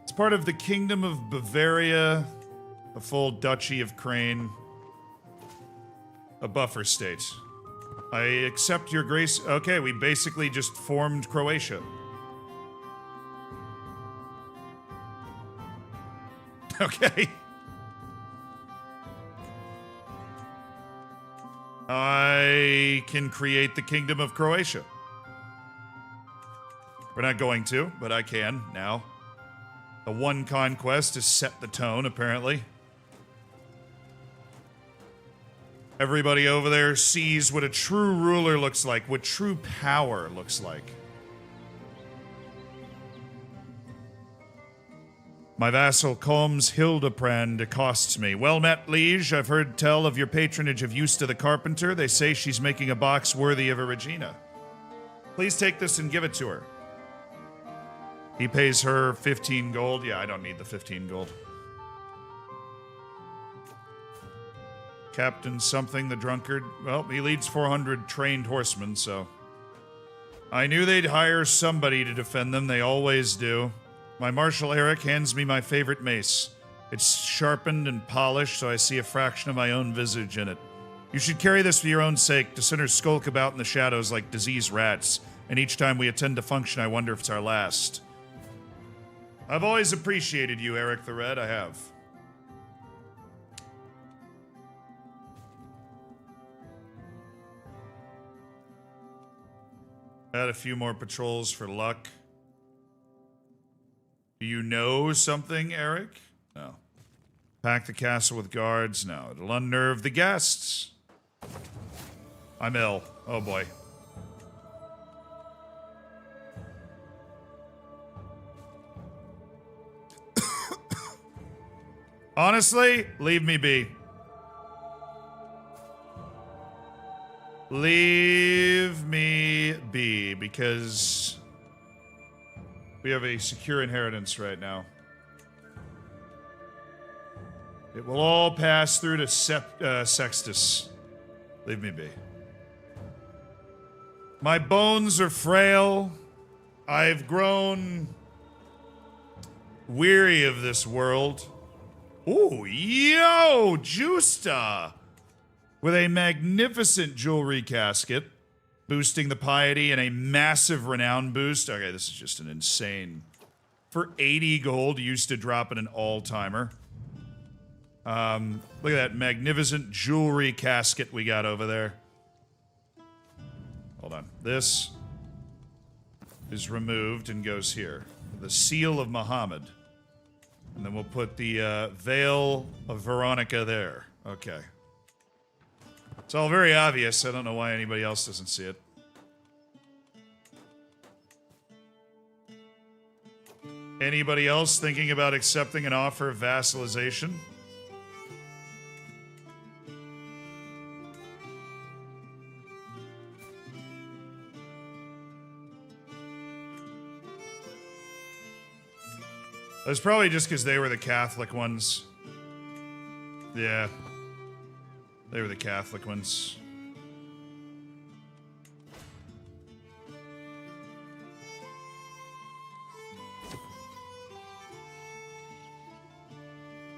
It's part of the Kingdom of Bavaria, a full Duchy of Crane, a buffer state. I accept your grace. Okay, we basically just formed Croatia. Okay. I can create the Kingdom of Croatia. We're not going to, but I can now. The one conquest has set the tone, apparently. Everybody over there sees what a true ruler looks like, what true power looks like. My vassal Combs Hildebrand accosts me. Well met, liege. I've heard tell of your patronage of Eusta the Carpenter. They say she's making a box worthy of a Regina. Please take this and give it to her. He pays her 15 gold. Yeah, I don't need the 15 gold. Captain something, the drunkard. Well, he leads 400 trained horsemen, so... I knew they'd hire somebody to defend them. They always do. My Marshal Eric hands me my favorite mace. It's sharpened and polished, so I see a fraction of my own visage in it. You should carry this for your own sake. Dissenters skulk about in the shadows like diseased rats, and each time we attend a function, I wonder if it's our last. I've always appreciated you, Eric the Red. I have. Add a few more patrols for luck. Do you know something, Eric? No. Pack the castle with guards? No. It'll unnerve the guests. I'm ill. Oh boy. Honestly, leave me be. Leave me be, because we have a secure inheritance right now. It will all pass through to Sextus. Leave me be. My bones are frail. I've grown weary of this world. Ooh, yo, Justa! With a magnificent jewelry casket, boosting the piety and a massive renown boost. Okay, this is just an insane. For 80 gold, used to drop in an all-timer. Look at that magnificent jewelry casket we got over there. Hold on. This is removed and goes here. The seal of Muhammad. And then we'll put the veil of Veronica there. Okay. It's all very obvious. I don't know why anybody else doesn't see it. Anybody else thinking about accepting an offer of vassalization? That's probably just because they were the Catholic ones. Yeah. They were the Catholic ones.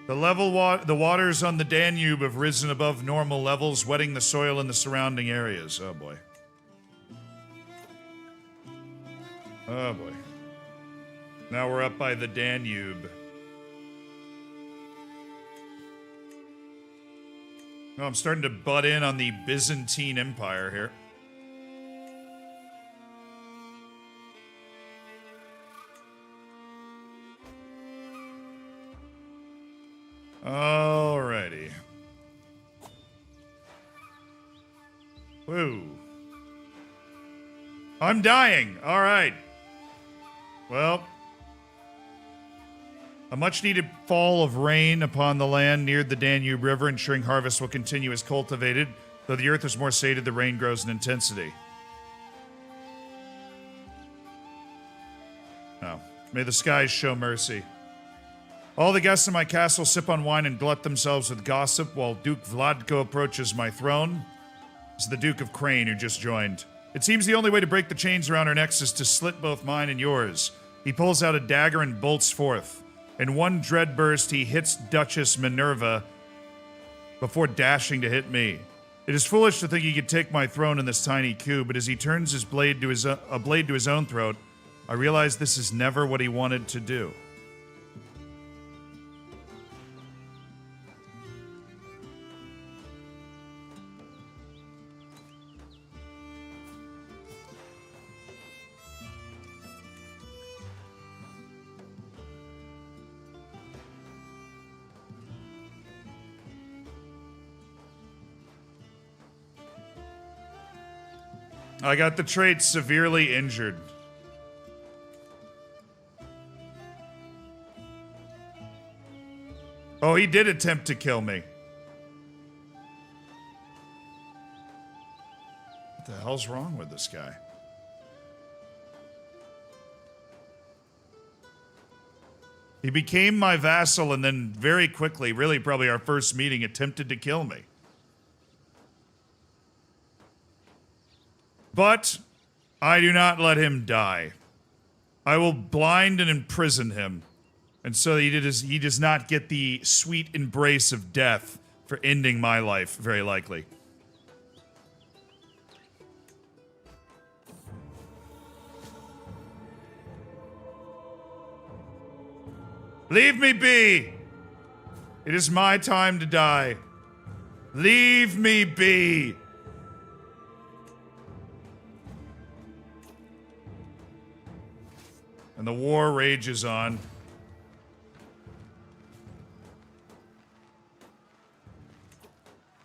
The waters on the Danube have risen above normal levels, wetting the soil in the surrounding areas. Oh boy. Oh boy. Now we're up by the Danube. Oh, I'm starting to butt in on the Byzantine Empire here. Alrighty. Woo. I'm dying. All right. Well, a much-needed fall of rain upon the land near the Danube River, ensuring harvest will continue as cultivated. Though the earth is more sated, the rain grows in intensity. Oh. May the skies show mercy. All the guests in my castle sip on wine and glut themselves with gossip while Duke Vladko approaches my throne. It's the Duke of Crane who just joined. It seems the only way to break the chains around our necks is to slit both mine and yours. He pulls out a dagger and bolts forth. In one dread burst, he hits Duchess Minerva before dashing to hit me. It is foolish to think he could take my throne in this tiny cube, but as he turns his blade to a blade to his own throat, I realize this is never what he wanted to do. I got the trait severely injured. Oh, he did attempt to kill me. What the hell's wrong with this guy? He became my vassal and then very quickly, really probably our first meeting, attempted to kill me. But I do not let him die. I will blind and imprison him. And so he does not get the sweet embrace of death for ending my life, very likely. Leave me be! It is my time to die. Leave me be! And the war rages on.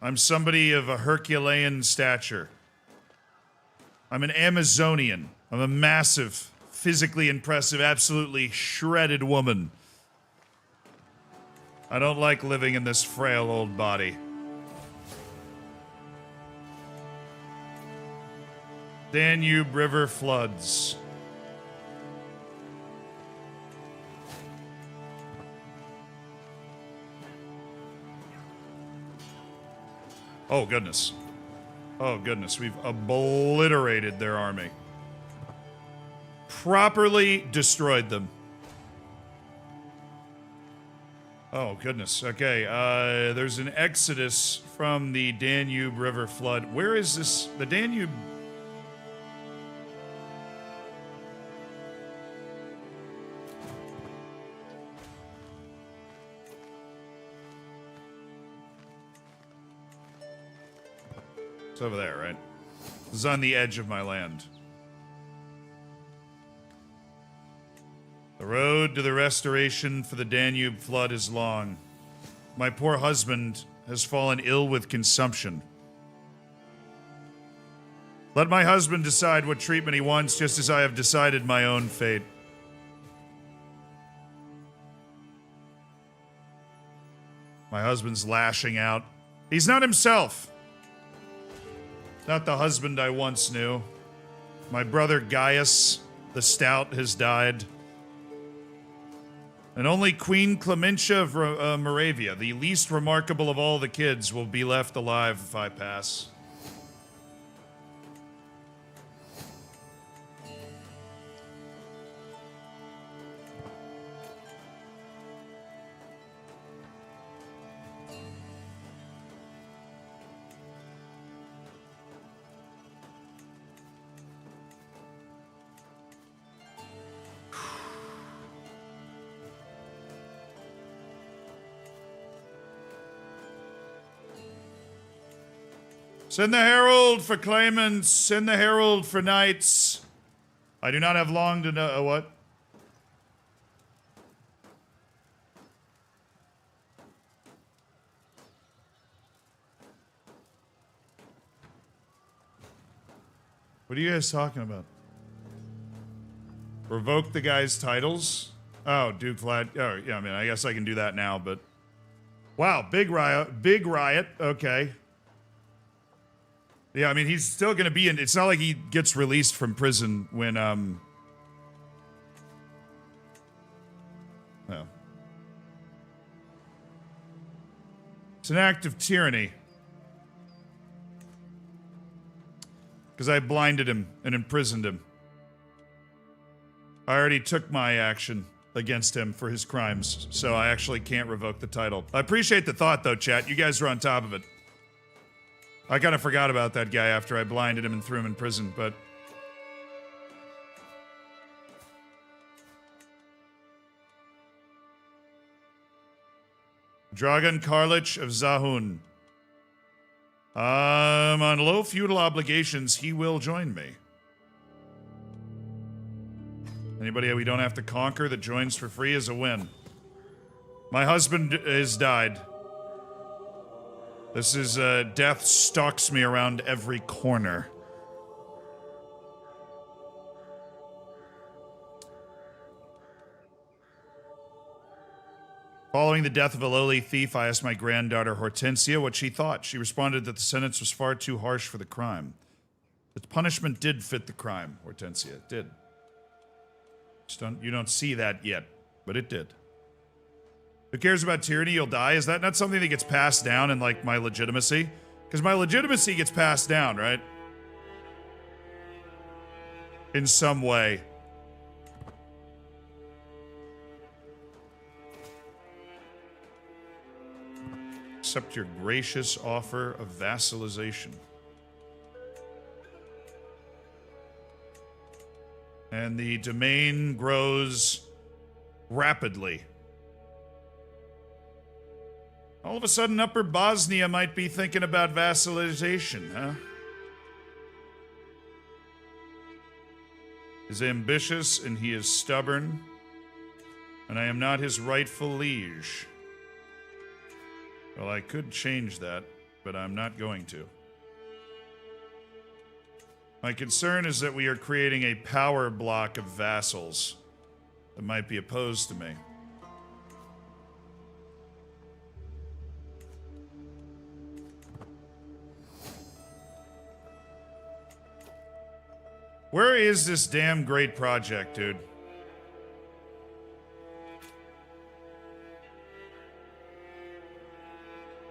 I'm somebody of a Herculean stature. I'm an Amazonian. I'm a massive, physically impressive, absolutely shredded woman. I don't like living in this frail old body. Danube River floods. Oh, goodness. Oh, goodness. We've obliterated their army. Properly destroyed them. Oh, goodness. Okay, there's an exodus from the Danube River flood. Where is this? The Danube... It's over there, right? This is on the edge of my land. The road to the restoration for the Danube flood is long. My poor husband has fallen ill with consumption. Let my husband decide what treatment he wants, just as I have decided my own fate. My husband's lashing out. He's not himself. Not the husband I once knew. My brother Gaius the Stout has died. And only Queen Clementia of Moravia, the least remarkable of all the kids, will be left alive if I pass. Send the herald for claimants. Send the herald for knights. I do not have long to know what? What are you guys talking about? Revoke the guy's titles? Oh, Duke Vlad. Oh, yeah, I mean, I guess I can do that now, but... Wow, big riot. Big riot. Okay. Yeah, I mean, he's still going to be in... It's not like he gets released from prison when, No. It's an act of tyranny. Because I blinded him and imprisoned him. I already took my action against him for his crimes, so I actually can't revoke the title. I appreciate the thought, though, chat. You guys are on top of it. I kind of forgot about that guy after I blinded him and threw him in prison, but... Dragan Karlich of Zahun. On low feudal obligations, he will join me. Anybody we don't have to conquer that joins for free is a win. My husband has died. This is, death stalks me around every corner. Following the death of a lowly thief, I asked my granddaughter Hortensia what she thought. She responded that the sentence was far too harsh for the crime. The punishment did fit the crime, Hortensia. It did. You don't see that yet, but it did. Who cares about tyranny? You'll die. Is that not something that gets passed down in, like, my legitimacy? Because my legitimacy gets passed down, right? In some way. Accept your gracious offer of vassalization. And the domain grows rapidly. All of a sudden, Upper Bosnia might be thinking about vassalization, huh? He's ambitious and he is stubborn, and I am not his rightful liege. Well, I could change that, but I'm not going to. My concern is that we are creating a power block of vassals that might be opposed to me. Where is this damn great project, dude?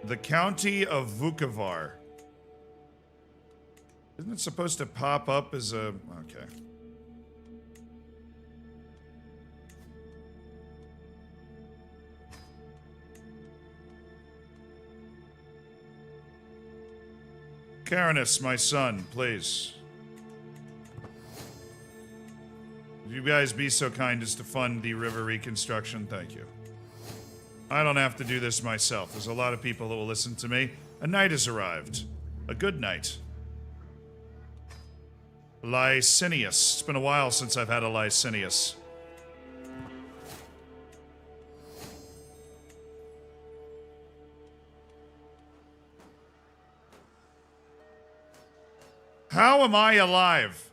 The county of Vukovar. Isn't it supposed to pop up as a... Okay. Carinus, my son, please. Would you guys be so kind as to fund the river reconstruction? Thank you. I don't have to do this myself. There's a lot of people that will listen to me. A night has arrived. A good night. Licinius. It's been a while since I've had a Licinius. How am I alive?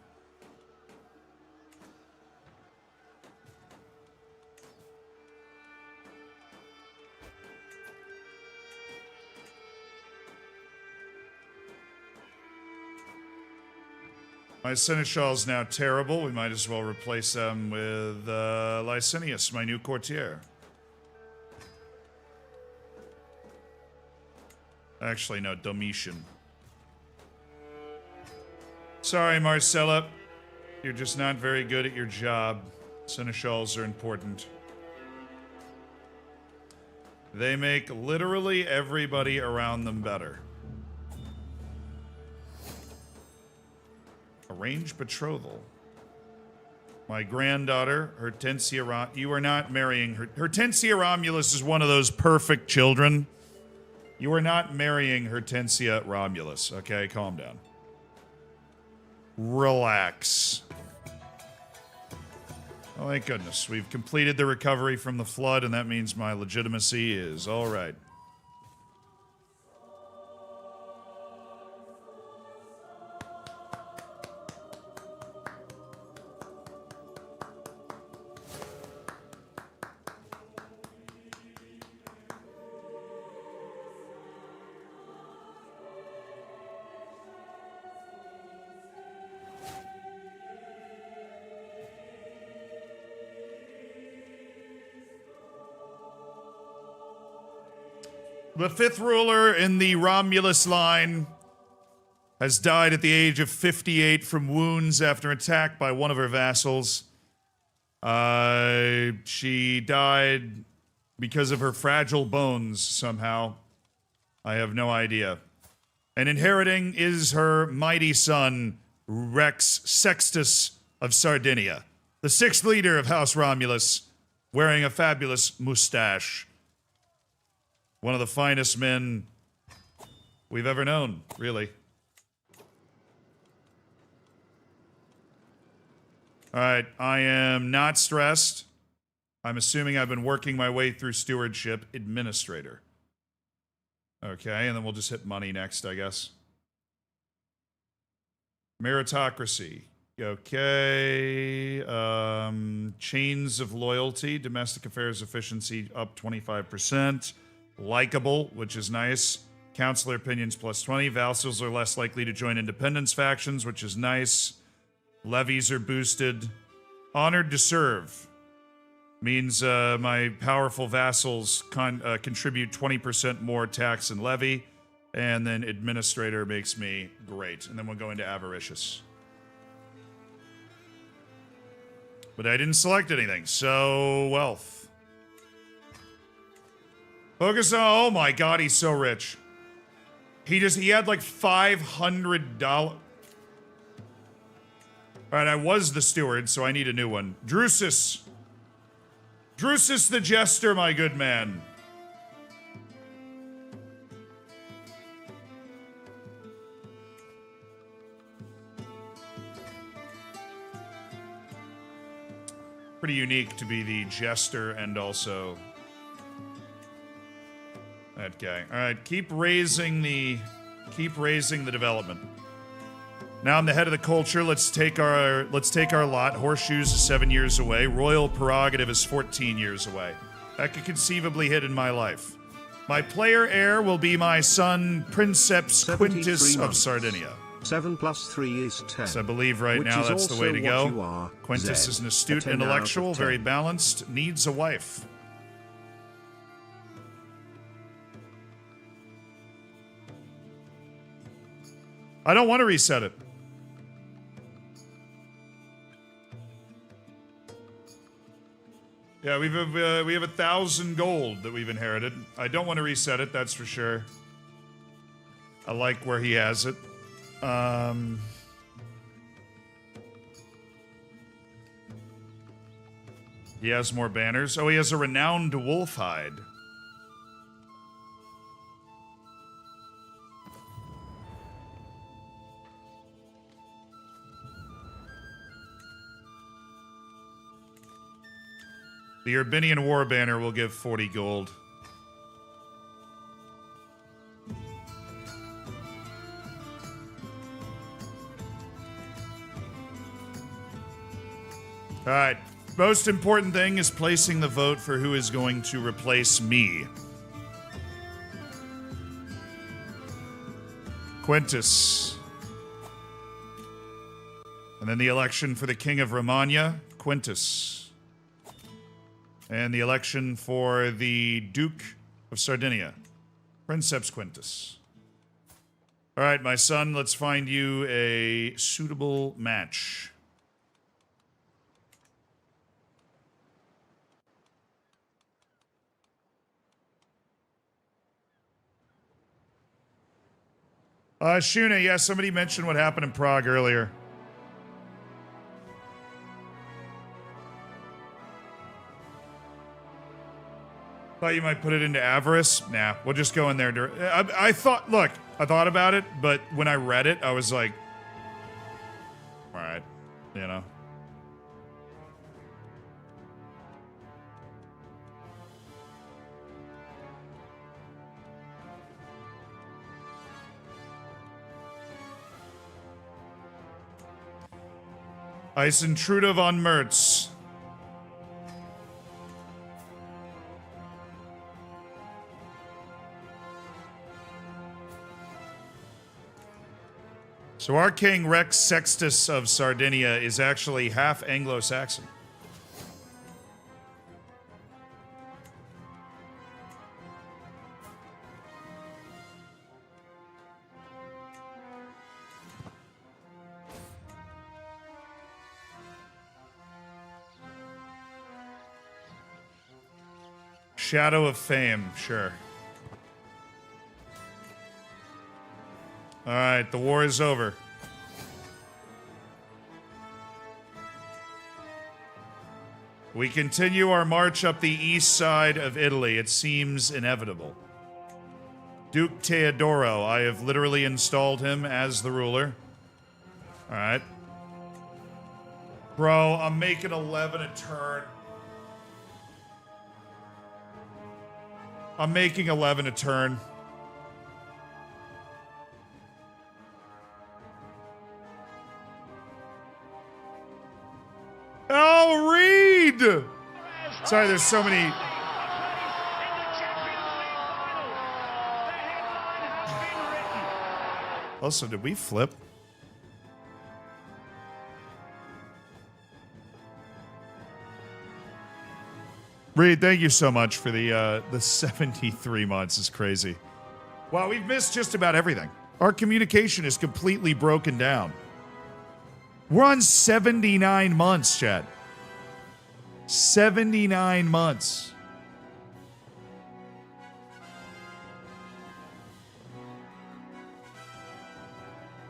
My Seneschal's now terrible. We might as well replace them with Licinius, my new courtier. Actually, no, Domitian. Sorry, Marcella. You're just not very good at your job. Seneschals are important. They make literally everybody around them better. Arranged betrothal. My granddaughter, Hortensia you are not marrying her. Hortensia Romulus is one of those perfect children. You are not marrying Hortensia Romulus, okay? Calm down. Relax. Oh, thank goodness. We've completed the recovery from the flood, and that means my legitimacy is all right. The fifth ruler in the Romulus line has died at the age of 58 from wounds after attack by one of her vassals. She died because of her fragile bones somehow. I have no idea. And inheriting is her mighty son, Rex Sextus of Sardinia, the sixth leader of House Romulus, wearing a fabulous mustache. One of the finest men we've ever known, really. All right, I am not stressed. I'm assuming I've been working my way through stewardship. Administrator. Okay, and then we'll just hit money next, I guess. Meritocracy. Okay. Chains of loyalty, domestic affairs efficiency up 25%. Likeable, which is nice. Counselor opinions plus 20. Vassals are less likely to join independence factions, which is nice. Levies are boosted. Honored to serve means my powerful vassals contribute 20% more tax and levy. And then administrator makes me great. And then we'll go into avaricious. But I didn't select anything, so wealth. Focus on, oh my god, he's so rich. He had like $500. Alright, I was the steward, so I need a new one. Drusus. Drusus the Jester, my good man. Pretty unique to be the jester and also that guy. All right, keep raising the development. Now I'm the head of the culture. Let's take our lot. Horseshoes is 7 years away. Royal prerogative is 14 years away. That could conceivably hit in my life. My player heir will be my son Princeps Quintus of Sardinia. 7 plus 3 is 10. So I believe right now that's the way to go. Quintus is an astute intellectual, very balanced, needs a wife. I don't want to reset it. Yeah, we have 1,000 gold that we've inherited. I don't want to reset it, that's for sure. I like where he has it. He has more banners. Oh, he has a renowned wolf hide. The Urbinian War banner will give 40 gold. Alright, most important thing is placing the vote for who is going to replace me. Quintus. And then the election for the King of Romagna, Quintus. And the election for the Duke of Sardinia, Princeps Quintus. Alright, my son, let's find you a suitable match. Shuna, yeah, somebody mentioned what happened in Prague earlier. Thought you might put it into avarice. Nah, we'll just go in there. I thought about it, but when I read it, I was like, all right, you know. Eisentrudov on Mertz. So our king Rex Sextus of Sardinia is actually half Anglo-Saxon. Shadow of Fame, sure. All right, the war is over. We continue our march up the east side of Italy. It seems inevitable. Duke Teodoro, I have literally installed him as the ruler. All right. Bro, I'm making 11 a turn. I'm making 11 a turn. Madrid! Sorry, there's so many. Also, did we flip? Reed, thank you so much for the 73 months. It's crazy. Wow, we've missed just about everything. Our communication is completely broken down. We're on 79 months, chat. 79 months.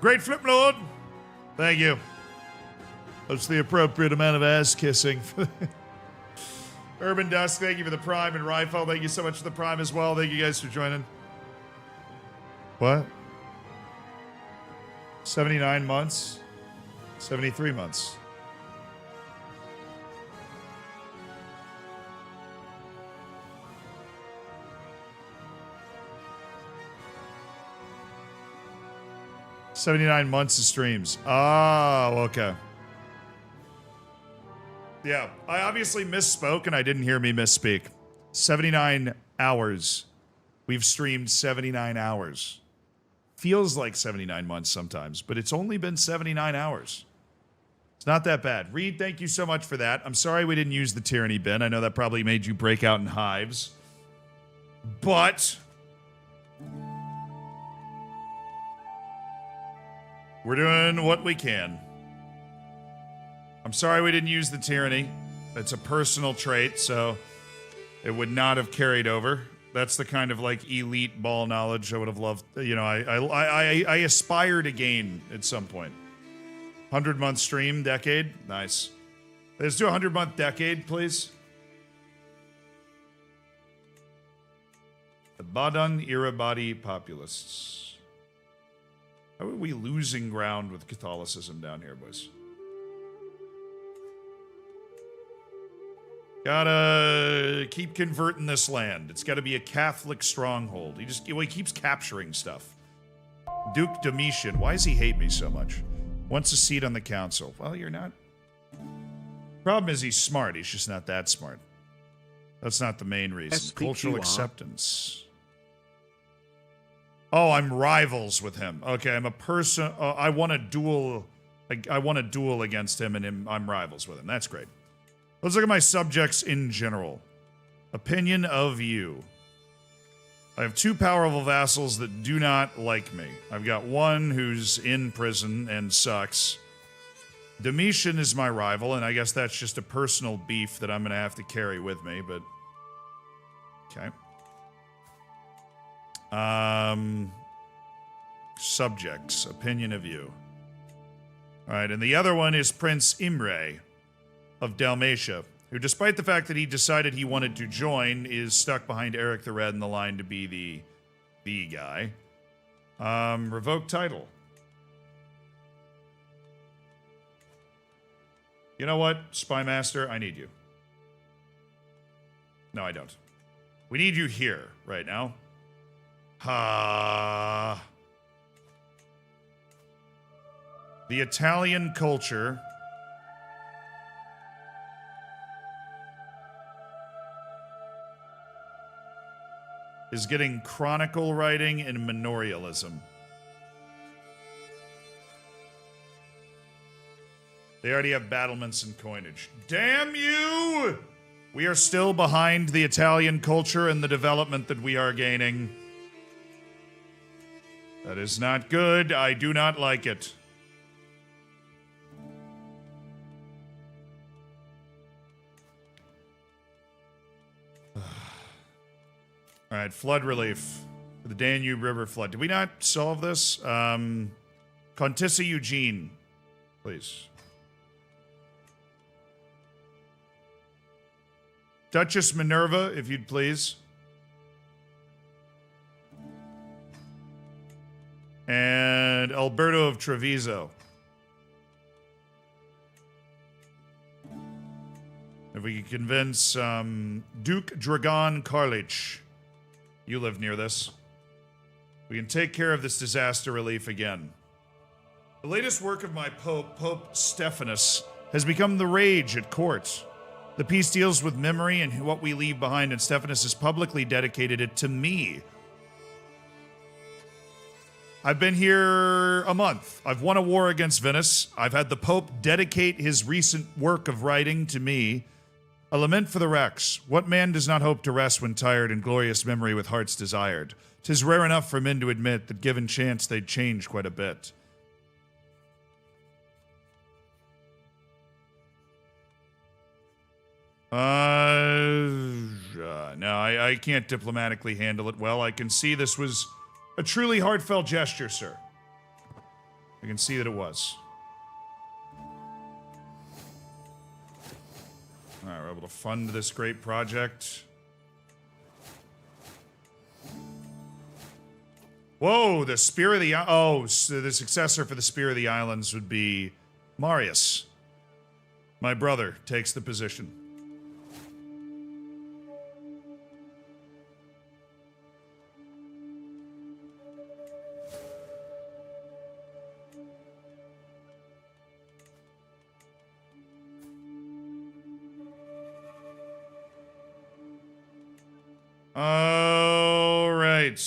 Great flip, Lord. Thank you. That's the appropriate amount of ass kissing. Urban Dust, thank you for the Prime. And Rifle, thank you so much for the Prime as well. Thank you guys for joining. What? 79 months? 73 months. $79 months of streams. Oh, okay. Yeah, I obviously misspoke and I didn't hear me misspeak. 79 hours. We've streamed 79 hours. Feels like 79 months sometimes, but it's only been 79 hours. It's not that bad. Reed, thank you so much for that. I'm sorry we didn't use the tyranny bin. I know that probably made you break out in hives. But we're doing what we can. I'm sorry we didn't use the tyranny. It's a personal trait, so it would not have carried over. That's the kind of like elite ball knowledge I would have loved. You know, I aspire to gain at some point. 100-month stream, decade, nice. Let's do a 100-month decade, please. The Badan Irabadi populists. How are we losing ground with Catholicism down here, boys? Gotta keep converting this land. It's gotta be a Catholic stronghold. He keeps capturing stuff. Duke Domitian, why does he hate me so much? Wants a seat on the council. Well, you're not. Problem is he's smart. He's just not that smart. That's not the main reason. SPQR. Cultural acceptance. Oh, I'm rivals with him. Okay, I'm a person. I want a duel. I want a duel against him, and I'm rivals with him. That's great. Let's look at my subjects in general. Opinion of you. I have 2 powerful vassals that do not like me. I've got one who's in prison and sucks. Domitian is my rival, and I guess that's just a personal beef that I'm going to have to carry with me, but... Okay. Subjects. Opinion of you. Alright, and the other one is Prince Imre of Dalmatia, who, despite the fact that he decided he wanted to join, is stuck behind Eric the Red in the line to be the guy. Revoke title. You know what, Spy Master? I need you. No, I don't. We need you here right now. The Italian culture is getting chronicle writing and manorialism. They already have battlements and coinage. Damn you! We are still behind the Italian culture and the development that we are gaining. That is not good. I do not like it. All right, flood relief. The Danube River flood. Did we not solve this? Contessa Eugene, please. Duchess Minerva, if you'd please. And Alberto of Treviso. If we could convince Duke Dragon Karlich. You live near this. We can take care of this disaster relief again. The latest work of my Pope, Pope Stephanus, has become the rage at court. The piece deals with memory and what we leave behind, and Stephanus has publicly dedicated it to me. I've been here a month. I've won a war against Venice. I've had the Pope dedicate his recent work of writing to me. A lament for the Rex. What man does not hope to rest when tired in glorious memory with hearts desired? 'Tis rare enough for men to admit that given chance they'd change quite a bit. No, I can't diplomatically handle it well. I can see this was a truly heartfelt gesture, sir. I can see that it was. All right, we're able to fund this great project. Whoa, the Spear of the... Oh, so the successor for the Spear of the Islands would be Marius. My brother takes the position. All right.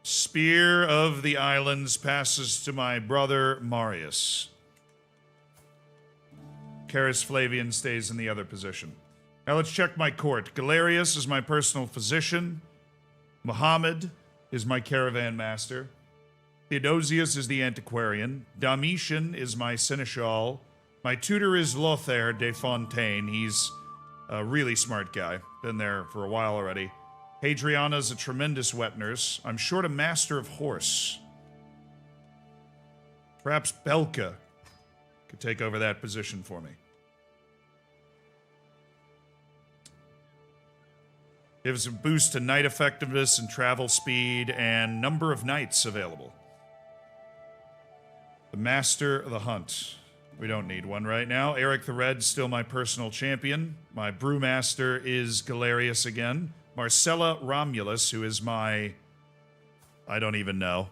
Spear of the Islands passes to my brother Marius. Carus Flavian stays in the other position. Now let's check my court. Galerius is my personal physician. Muhammad is my caravan master. Theodosius is the antiquarian. Domitian is my seneschal. My tutor is Lothair de Fontaine. He's a really smart guy. Been there for a while already. Hadriana's a tremendous wet nurse. I'm short a master of horse. Perhaps Belka could take over that position for me. Gives a boost to knight effectiveness and travel speed and number of knights available. The Master of the Hunt. We don't need one right now. Eric the Red's still my personal champion. My brewmaster is Galerius again. Marcella Romulus, who is my... I don't even know.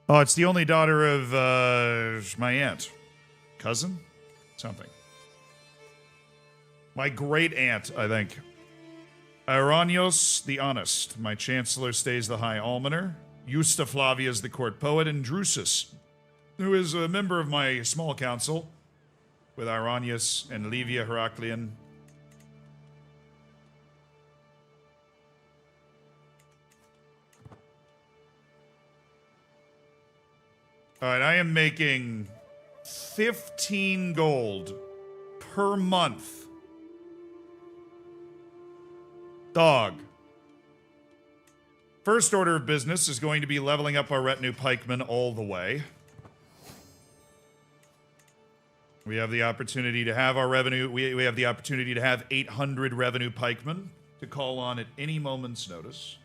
Oh, it's the only daughter of my aunt. Cousin? Something. My great aunt, I think. Iranios the Honest. My chancellor stays the High Almoner. Justa Flavia is the court poet. And Drusus, who is a member of my small council, with Iranius and Livia Heraclean. Alright, I am making 15 gold per month. Dog. First order of business is going to be leveling up our retinue pikemen all the way. We have the opportunity to have our revenue. We have the opportunity to have 800 revenue pikemen to call on at any moment's notice.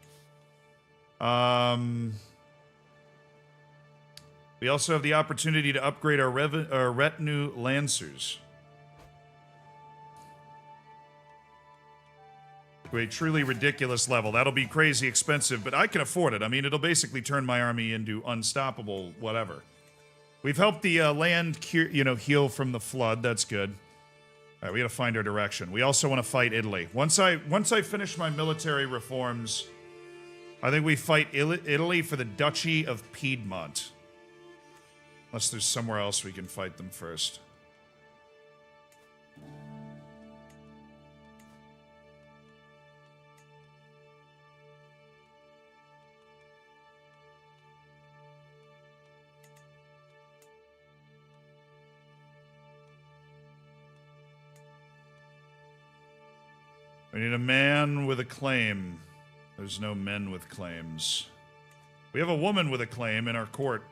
We also have the opportunity to upgrade our retinue lancers to a truly ridiculous level. That'll be crazy expensive, but I can afford it. I mean, it'll basically turn my army into unstoppable whatever. We've helped the land heal from the flood. That's good. All right, we gotta find our direction. We also want to fight Italy. Once I finish my military reforms, I think we fight Italy for the Duchy of Piedmont. Unless there's somewhere else we can fight them first. We need a man with a claim. There's no men with claims. We have a woman with a claim in our court.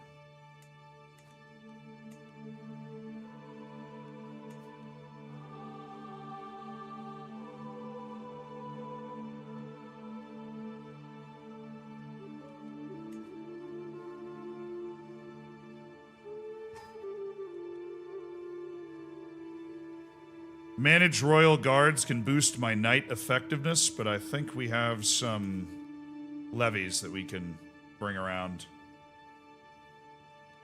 Manage royal guards can boost my knight effectiveness, but I think we have some levies that we can bring around.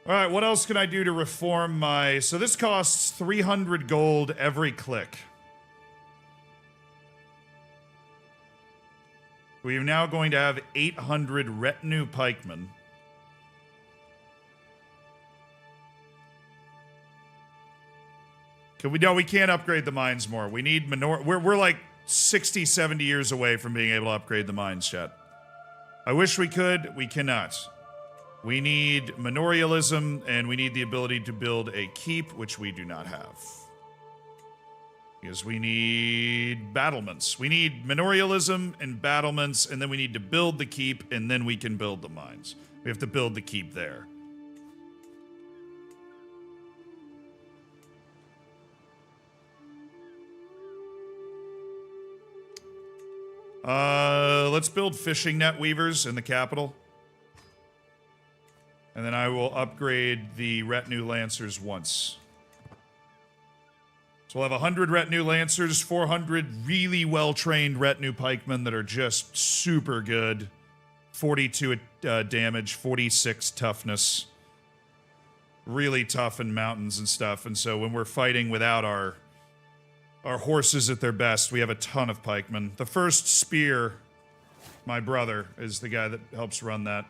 All right, what else can I do to reform my... So this costs 300 gold every click. We are now going to have 800 retinue pikemen. No, we can't upgrade the mines more. We need we're like 60, 70 years away from being able to upgrade the mines, chat. I wish we could. We cannot. We need manorialism, and we need the ability to build a keep, which we do not have. Because we need battlements. We need manorialism and battlements, and then we need to build the keep, and then we can build the mines. We have to build the keep there. Let's build fishing net weavers in the capital. And then I will upgrade the retinue lancers once. So we'll have 100 retinue lancers, 400 really well-trained retinue pikemen that are just super good. 42 damage, 46 toughness. Really tough in mountains and stuff. And so when we're fighting without our horses at their best, we have a ton of pikemen. The first spear, my brother, is the guy that helps run that.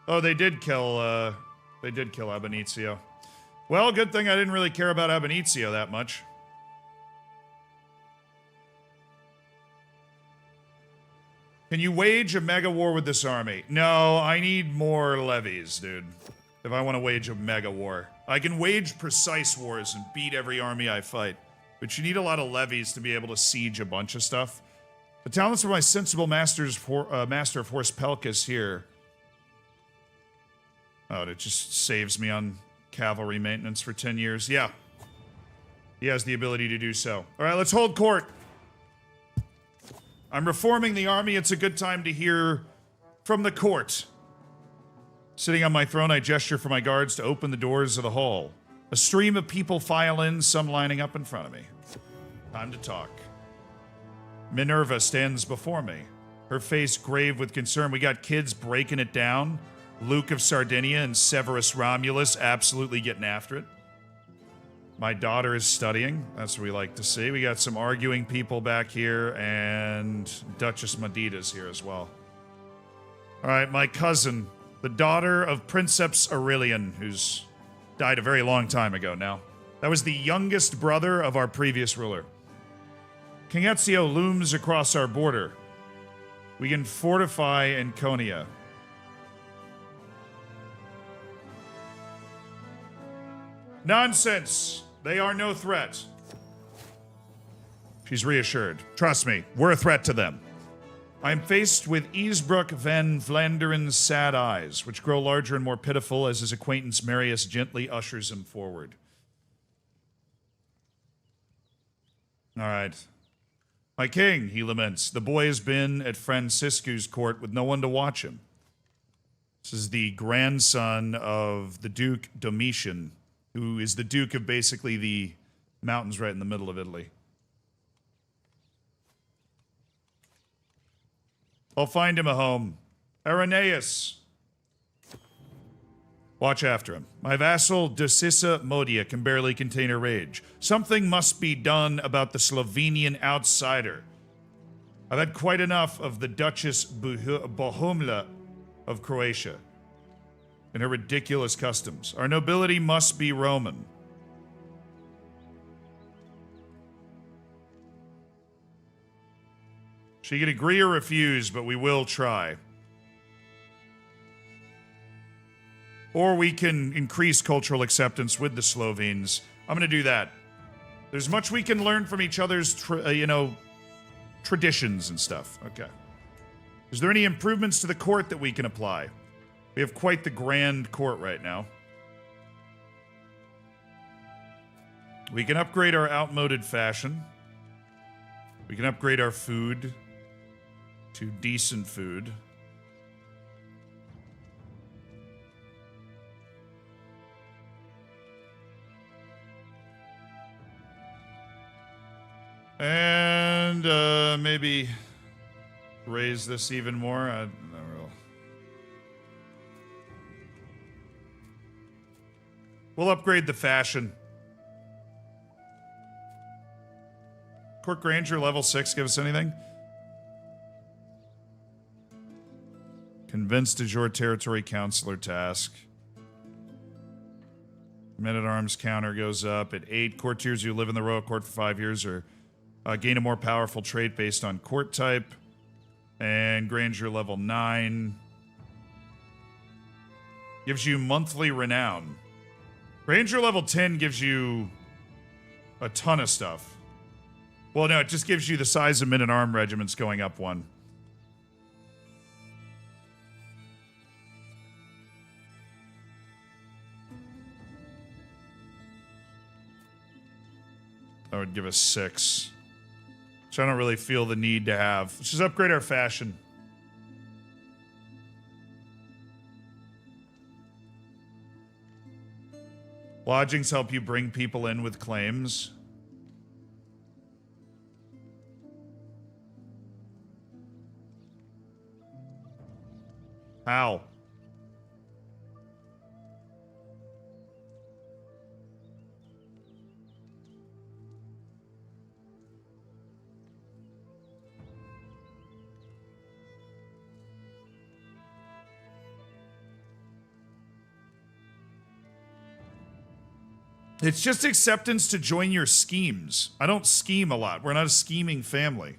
Oh, they did kill Abenizio. Well, good thing I didn't really care about Abenizio that much. Can you wage a mega war with this army? No, I need more levies, dude. If I want to wage a mega war. I can wage precise wars and beat every army I fight. But you need a lot of levies to be able to siege a bunch of stuff. The talents of my sensible master of horse Pelkas here. Oh, it just saves me on cavalry maintenance for 10 years. Yeah. He has the ability to do so. All right, let's hold court. I'm reforming the army. It's a good time to hear from the court. Sitting on my throne, I gesture for my guards to open the doors of the hall. A stream of people file in, some lining up in front of me. Time to talk. Minerva stands before me, her face grave with concern. We got kids breaking it down. Luke of Sardinia and Severus Romulus absolutely getting after it. My daughter is studying. That's what we like to see. We got some arguing people back here, and Duchess Medita's here as well. All right, my cousin, the daughter of Princeps Aurelian, who's died a very long time ago now. That was the youngest brother of our previous ruler. King Ezio looms across our border. We can fortify Anconia. Nonsense! They are no threat. She's reassured. Trust me, we're a threat to them. I am faced with Easebrook van Vlanderen's sad eyes, which grow larger and more pitiful as his acquaintance Marius gently ushers him forward. All right. My king, he laments, the boy has been at Franciscu's court with no one to watch him. This is the grandson of the Duke Domitian, who is the Duke of basically the mountains right in the middle of Italy. I'll find him a home. Irenaeus. Watch after him. My vassal, Decissa Modia, can barely contain her rage. Something must be done about the Slovenian outsider. I've had quite enough of the Duchess Bohumla of Croatia and her ridiculous customs. Our nobility must be Roman. She can agree or refuse, but we will try. Or we can increase cultural acceptance with the Slovenes. I'm going to do that. There's much we can learn from each other's, traditions and stuff. Okay. Is there any improvements to the court that we can apply? We have quite the grand court right now. We can upgrade our outmoded fashion. We can upgrade our food to decent food. And maybe raise this even more. We'll upgrade the fashion. Court Grandeur level 6, give us anything? Convince de jure territory counselor task. Men-at-arms counter goes up at 8. Courtiers who live in the royal court for 5 years or gain a more powerful trait based on court type. And grandeur level 9. Gives you monthly renown. Grandeur level 10 gives you a ton of stuff. Well, no, it just gives you the size of men-at-arm regiments going up 1. That would give us 6. Which I don't really feel the need to have. Let's just upgrade our fashion. Lodgings help you bring people in with claims. How? It's just acceptance to join your schemes. I don't scheme a lot. We're not a scheming family.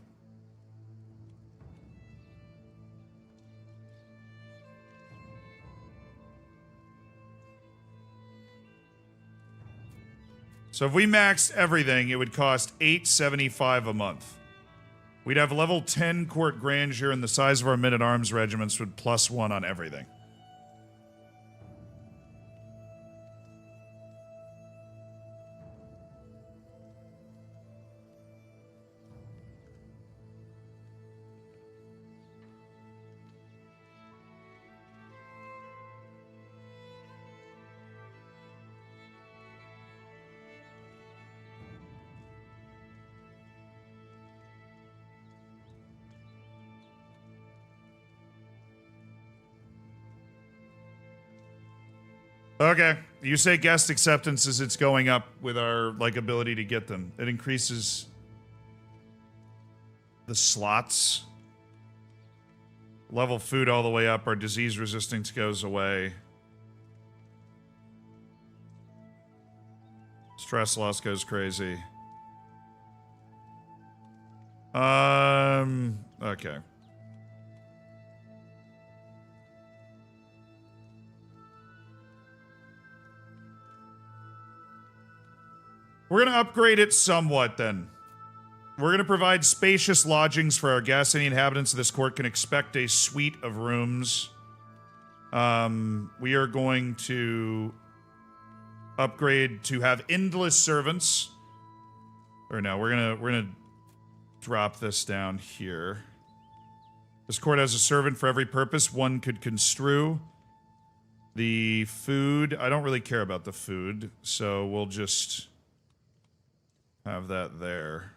So if we maxed everything, it would cost $8.75 a month. We'd have level 10 court grandeur, and the size of our men-at-arms regiments would +1 on everything. Okay, you say guest acceptances, it's going up with our, like, ability to get them. It increases the slots. Level food all the way up, our disease resistance goes away. Stress loss goes crazy. Okay. We're going to upgrade it somewhat, then. We're going to provide spacious lodgings for our guests. Any inhabitants of this court can expect a suite of rooms. We are going to upgrade to have endless servants. Or no, we're gonna drop this down here. This court has a servant for every purpose one could construe. The food, I don't really care about the food, so we'll just have that there.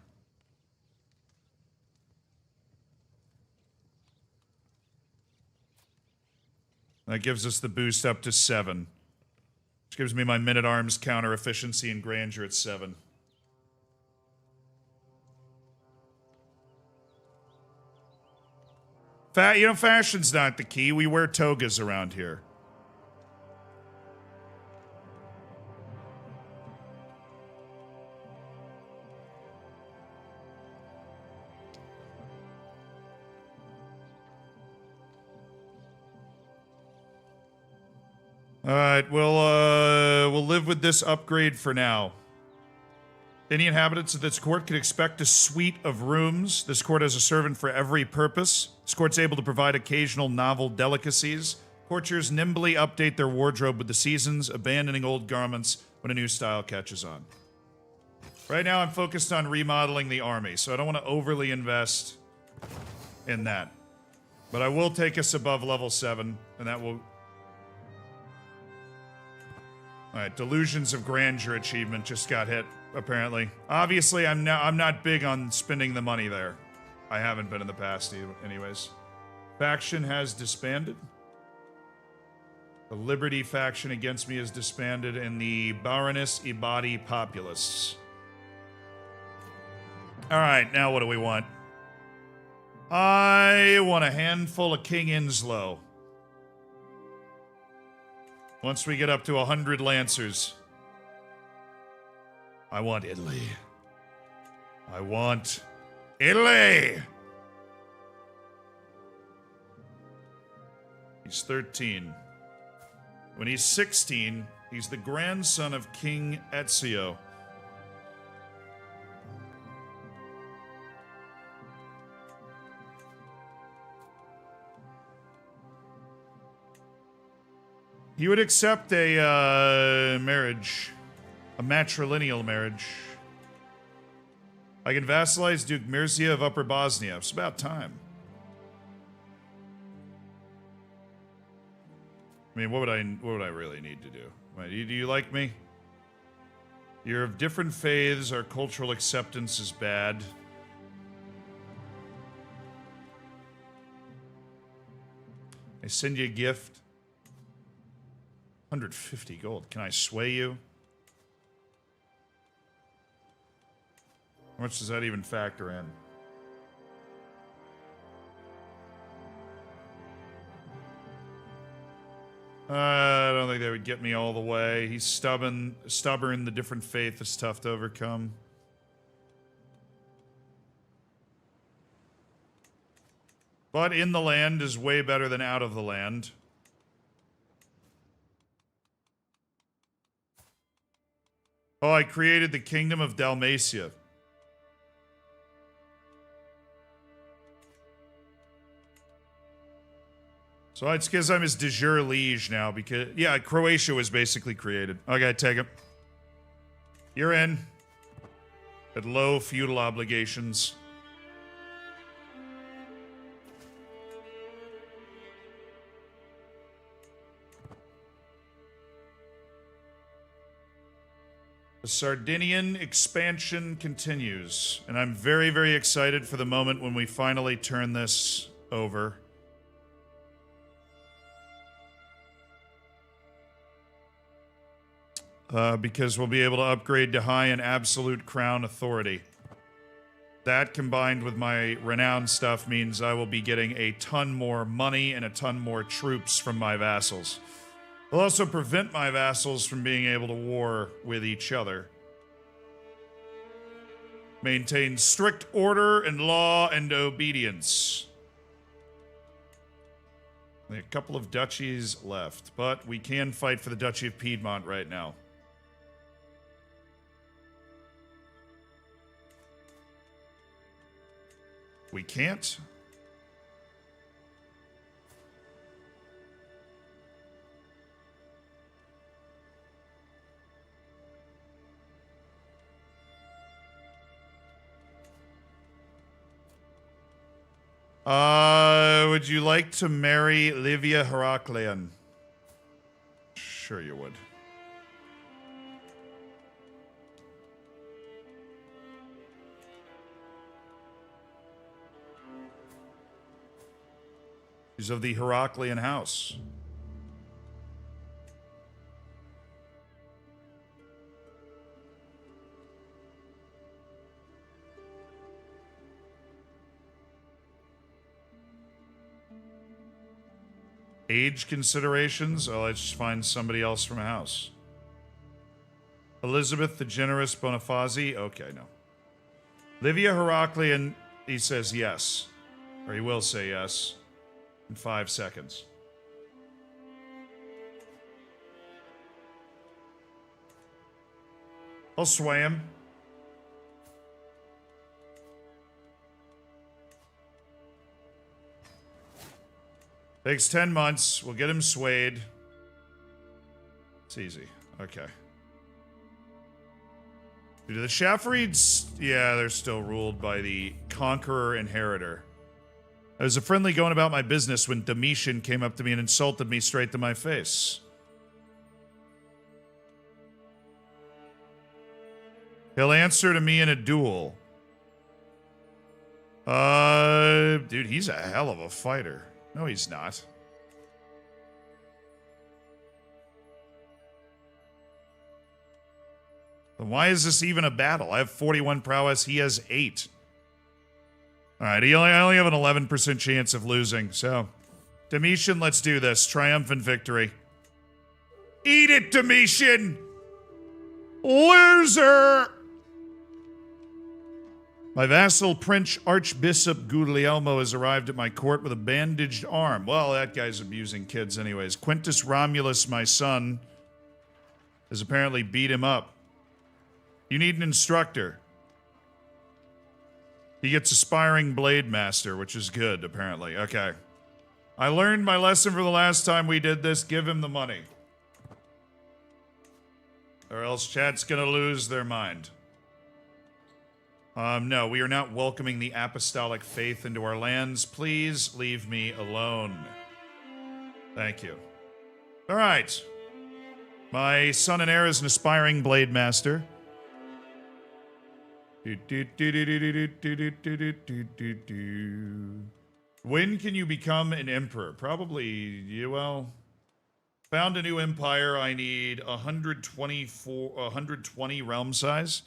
That gives us the boost up to 7. Which gives me my men-at-arms counter efficiency and grandeur at 7. Fashion's not the key. We wear togas around here. All right, we'll live with this upgrade for now. Any inhabitants of this court can expect a suite of rooms. This court has a servant for every purpose. This court's able to provide occasional novel delicacies. Courtiers nimbly update their wardrobe with the seasons, abandoning old garments when a new style catches on. Right now, I'm focused on remodeling the army, so I don't want to overly invest in that. But I will take us above level 7, and that will... Alright, Delusions of Grandeur achievement just got hit, apparently. Obviously, I'm not big on spending the money there. I haven't been in the past, anyways. Faction has disbanded. The Liberty faction against me is disbanded, and the Baroness Ibadi Populists. Alright, now what do we want? I want a handful of King Inslow. Once we get up to 100 Lancers. I want Italy. I want Italy! He's 13. When he's 16, he's the grandson of King Ezio. He would accept a marriage. A matrilineal marriage. I can vassalize Duke Mircea of Upper Bosnia. It's about time. I mean, what would I really need to do? Do you like me? You're of different faiths. Our cultural acceptance is bad. I send you a gift. 150 gold. Can I sway you? How much does that even factor in? I don't think they would get me all the way. He's stubborn. The different faith is tough to overcome. But in the land is way better than out of the land. Oh, I created the Kingdom of Dalmatia. So it's because I'm his de jure liege now, because, yeah, Croatia was basically created. Okay, take it. You're in. At low feudal obligations. The Sardinian expansion continues, and I'm very, very excited for the moment when we finally turn this over. Because we'll be able to upgrade to high and absolute crown authority. That combined with my renown stuff means I will be getting a ton more money and a ton more troops from my vassals. It'll also prevent my vassals from being able to war with each other. Maintain strict order and law and obedience. Only a couple of duchies left, but we can fight for the Duchy of Piedmont right now. We can't. Would you like to marry Livia Heraklion? Sure you would. She's of the Heraklion house. Age considerations? Oh, let's just find somebody else from a house. Elizabeth the Generous Bonifazi? Okay, no. Livia Heraklion, he says yes. Or he will say yes. In 5 seconds. I'll sway him. Takes 10 months. We'll get him swayed. It's easy. Okay. Do the Shaffrieds? Yeah, they're still ruled by the Conqueror Inheritor. I was a friendly going about my business when Domitian came up to me and insulted me straight to my face. He'll answer to me in a duel. Dude, he's a hell of a fighter. No, he's not. Then why is this even a battle? I have 41 prowess. He has 8. All right, I only have an 11% chance of losing, so... Domitian, let's do this. Triumphant victory. Eat it, Domitian! Loser! My vassal, Prince Archbishop Guglielmo, has arrived at my court with a bandaged arm. Well, that guy's abusing kids anyways. Quintus Romulus, my son, has apparently beat him up. You need an instructor. He gets aspiring blade master, which is good, apparently. Okay. I learned my lesson from the last time we did this. Give him the money. Or else chat's gonna lose their mind. No, we are not welcoming the apostolic faith into our lands. Please leave me alone. Thank you. All right. My son and heir is an aspiring blade master. When can you become an emperor? Probably, well, found a new empire. I need 120 realm size.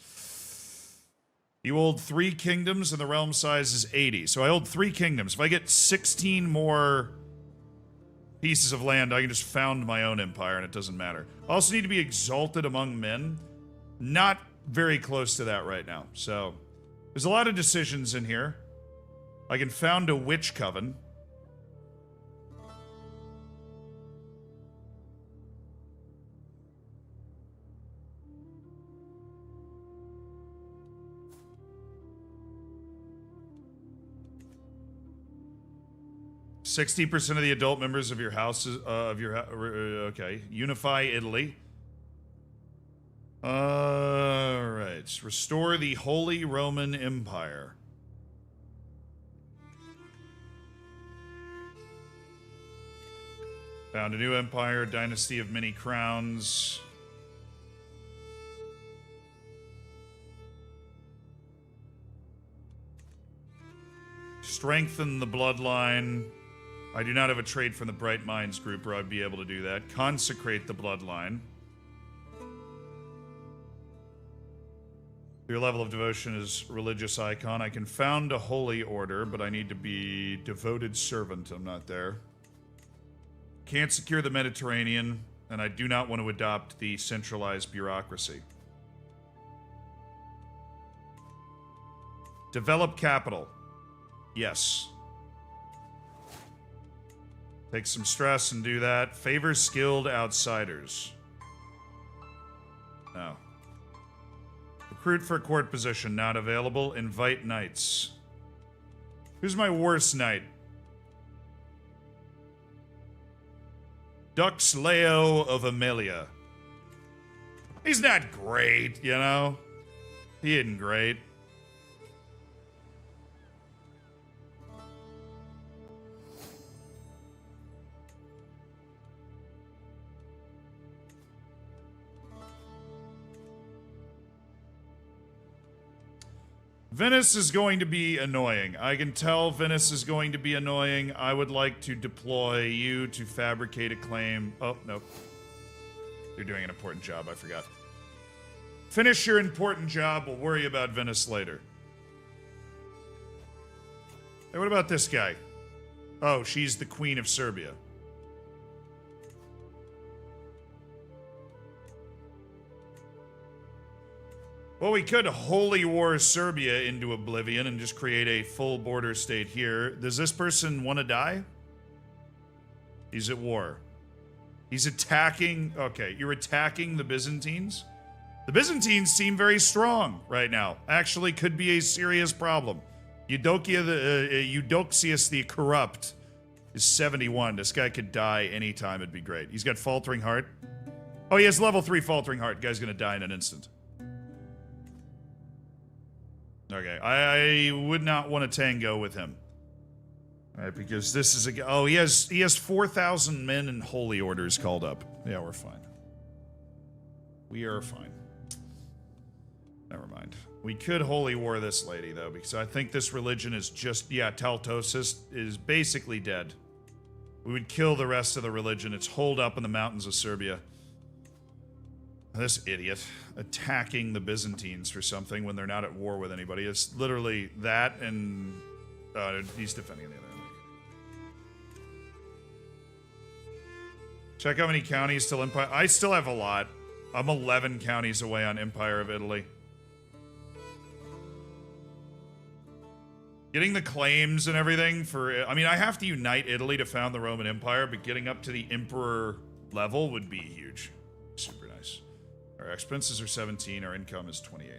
You hold 3 kingdoms and the realm size is 80. So I hold 3 kingdoms. If I get 16 more pieces of land, I can just found my own empire and it doesn't matter. I also need to be exalted among men. Not very close to that right now. So there's a lot of decisions in here. I can found a witch coven. %60% of the adult members of your houses okay. Unify Italy. Alright. Restore the Holy Roman Empire. Found a new empire, Dynasty of Many Crowns. Strengthen the bloodline. I do not have a trait from the Bright Minds group where I'd be able to do that. Consecrate the bloodline. Your level of devotion is religious icon. I can found a holy order, but I need to be devoted servant. I'm not there. Can't secure the Mediterranean, and I do not want to adopt the centralized bureaucracy. Develop capital. Yes. Take some stress and do that. Favor skilled outsiders. No. Recruit for a court position, not available. Invite knights. Who's my worst knight? Dux Leo of Amelia. He's not great, you know? He isn't great. Venice is going to be annoying. I can tell Venice is going to be annoying. I would like to deploy you to fabricate a claim. Oh, nope. You're doing an important job, I forgot. Finish your important job. We'll worry about Venice later. Hey, what about this guy? Oh, she's the Queen of Serbia. Well, we could holy war Serbia into oblivion and just create a full border state here. Does this person want to die? He's at war. He's attacking... Okay, you're attacking the Byzantines? The Byzantines seem very strong right now. Actually, could be a serious problem. Eudoxius the Corrupt is 71. This guy could die anytime. It'd be great. He's got Faltering Heart. Oh, he has level 3 Faltering Heart. Guy's gonna die in an instant. Okay, I would not want to tango with him. Alright, because this is a... Oh, he has 4,000 men and holy orders called up. Yeah, we're fine. We are fine. Never mind. We could holy war this lady, though, because I think this religion is just... Yeah, Taltosis is basically dead. We would kill the rest of the religion. It's holed up in the mountains of Serbia. This idiot attacking the Byzantines for something when they're not at war with anybody. It's literally that and he's defending the other. Check how many counties till Empire. I still have a lot. I'm 11 counties away on Empire of Italy. Getting the claims and everything for... I mean, I have to unite Italy to found the Roman Empire, but getting up to the Emperor level would be huge. Super nice. Our expenses are 17. Our income is 28.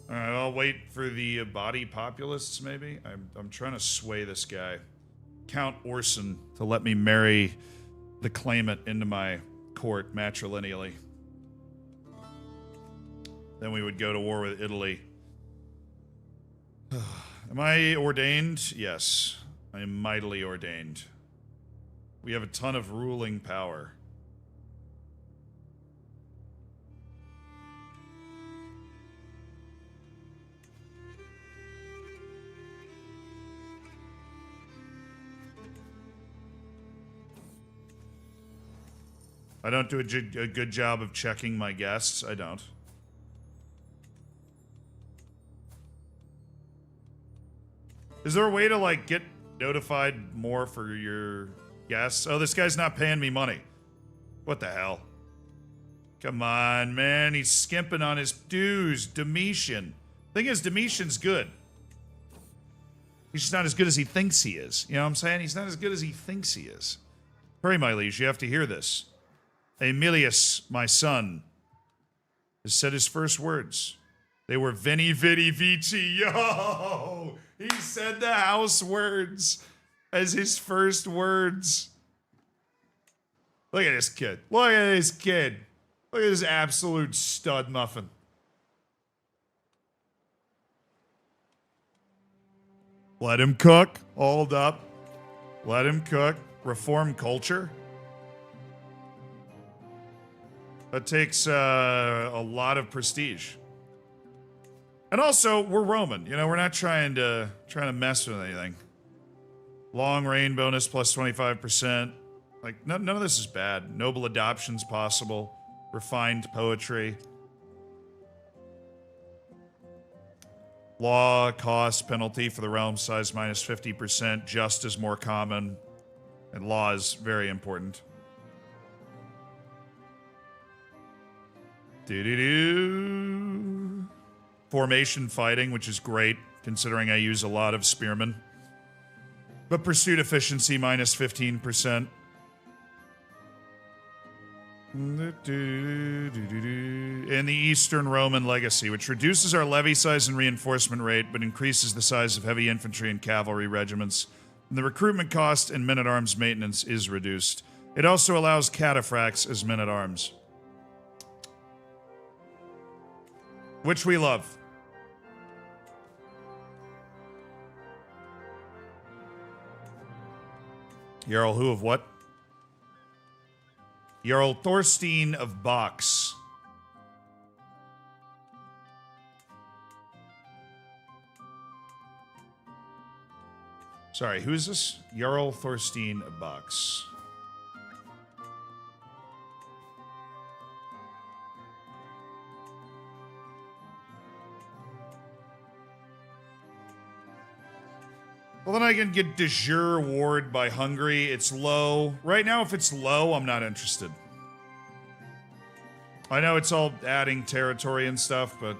Alright, I'll wait for the body populists, maybe. I'm trying to sway this guy. Count Orson to let me marry the claimant into my court matrilineally. Then we would go to war with Italy. Am I ordained? Yes. I am mightily ordained. We have a ton of ruling power. I don't do a good job of checking my guests. I don't. Is there a way to, like, get notified more for your guests? Oh, this guy's not paying me money. What the hell? Come on, man. He's skimping on his dues. Domitian. Thing is, Domitian's good. He's just not as good as he thinks he is. You know what I'm saying? He's not as good as he thinks he is. Hurry, my liege. You have to hear this. Aemilius, my son, has said his first words. They were Veni Vidi Vici. Yo! He said the house words as his first words. Look at this kid. Look at this kid. Look at this absolute stud muffin. Let him cook. Hold up. Let him cook. Reform culture. That takes a lot of prestige. And also, we're Roman. You know, we're not trying to mess with anything. Long reign bonus plus 25%. Like, none of this is bad. Noble adoption's possible. Refined poetry. Law, cost, penalty for the realm size minus 50%. Just is more common. And law is very important. Do-do-do. Formation fighting, which is great, considering I use a lot of spearmen. But pursuit efficiency minus 15%. And the Eastern Roman legacy, which reduces our levy size and reinforcement rate, but increases the size of heavy infantry and cavalry regiments. And the recruitment cost and men-at-arms maintenance is reduced. It also allows cataphracts as men-at-arms. Which we love. Jarl who of what? Jarl Thorstein of Box. Sorry, who is this? Jarl Thorstein of Box. Well, then I can get de jure award by Hungary. It's low. Right now, if it's low, I'm not interested. I know it's all adding territory and stuff, but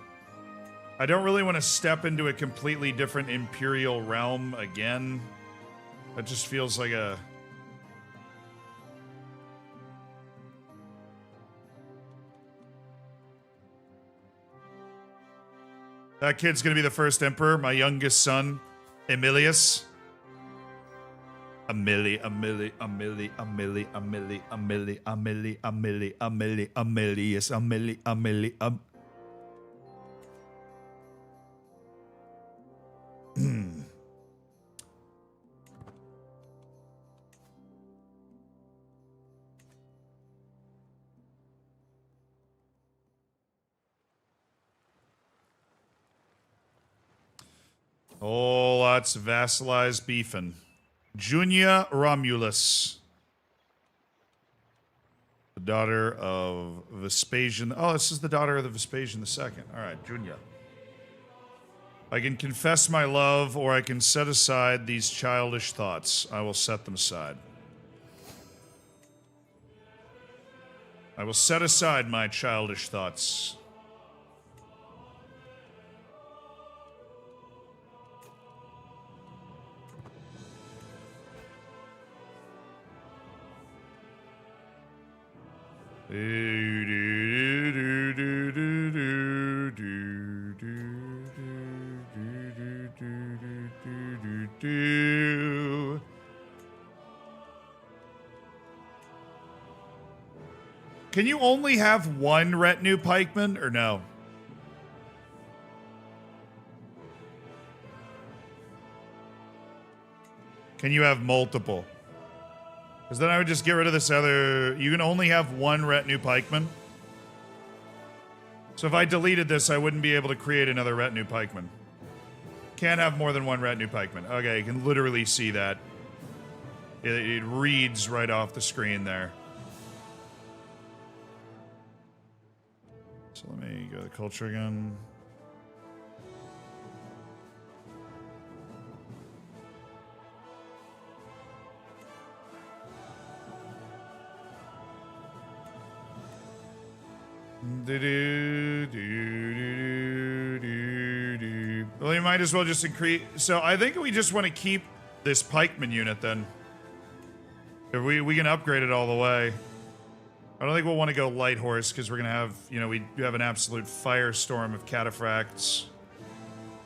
I don't really want to step into a completely different imperial realm again. That just feels like a... That kid's gonna be the first emperor, my youngest son. Aemilius. Aemilius. Oh, lots of vassalized beefing. Junia Romulus. The daughter of Vespasian. Oh, this is the daughter of the Vespasian II. All right, Junia. I can confess my love, or I can set aside these childish thoughts. I will set them aside. I will set aside my childish thoughts. Can you only have one retinue pikeman, or no? Can you have multiple? Because then I would just get rid of this other... You can only have one retinue pikeman. So if I deleted this, I wouldn't be able to create another retinue pikeman. Can't have more than one retinue pikeman. Okay, you can literally see that. It reads right off the screen there. So let me go to the culture again. Well, you might as well just increase. So I think we just want to keep this pikeman unit then. If we can upgrade it all the way. I don't think we'll want to go light horse because we're going to have, you know, we have an absolute firestorm of cataphracts.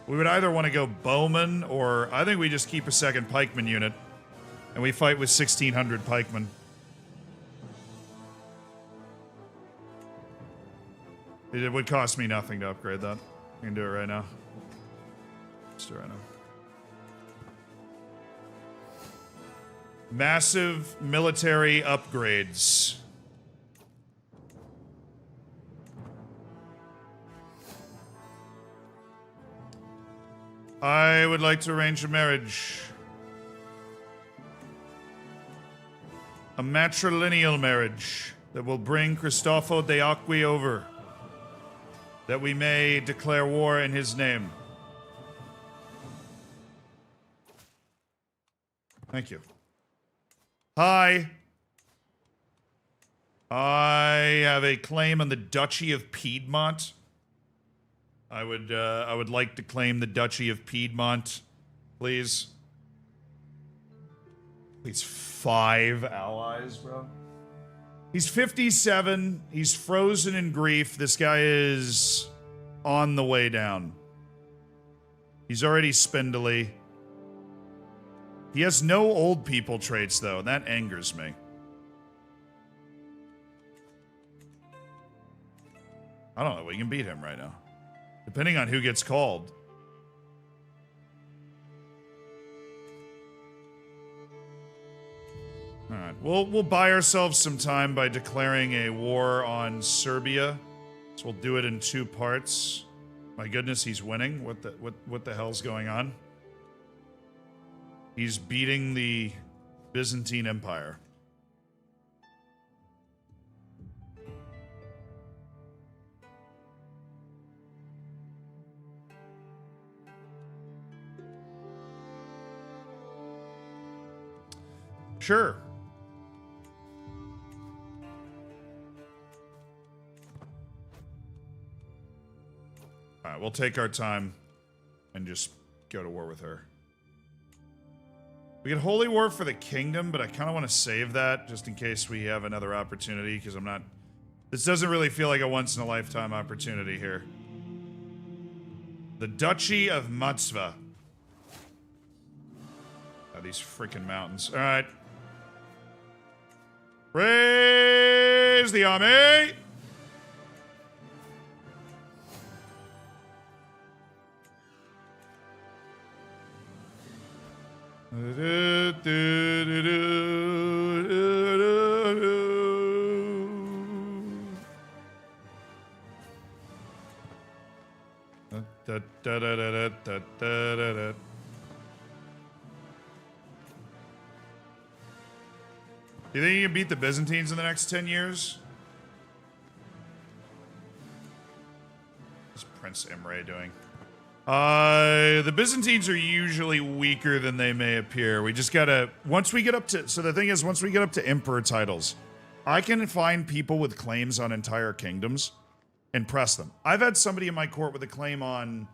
We would either want to go bowman, or I think we just keep a second pikeman unit and we fight with 1,600 pikemen. It would cost me nothing to upgrade that. I can do it right now. Let's do it right now. Massive military upgrades. I would like to arrange a marriage. A matrilineal marriage that will bring Cristofo de Acqui over, that we may declare war in his name. Thank you. Hi. I have a claim on the Duchy of Piedmont. I would like to claim the Duchy of Piedmont, please. He's 5 allies, bro. He's 57. He's frozen in grief. This guy is on the way down. He's already spindly. He has no old people traits, though, and that angers me. I don't know. We can beat him right now. Depending on who gets called. Alright, we'll buy ourselves some time by declaring a war on Serbia. So we'll do it in 2 parts. My goodness, he's winning. What the hell's going on? He's beating the Byzantine Empire. Sure. Alright, we'll take our time and just go to war with her. We get Holy War for the Kingdom, but I kind of want to save that just in case we have another opportunity, because I'm not... This doesn't really feel like a once-in-a-lifetime opportunity here. The Duchy of Matsva. Oh, these freaking mountains. Alright. Raise the army! Do you think you can beat the Byzantines in the next 10 years? Prince Imre doing? The Byzantines are usually weaker than they may appear. We just gotta, once we get up to, so the thing is, once we get up to emperor titles, I can find people with claims on entire kingdoms and press them. I've had somebody in my court with a claim on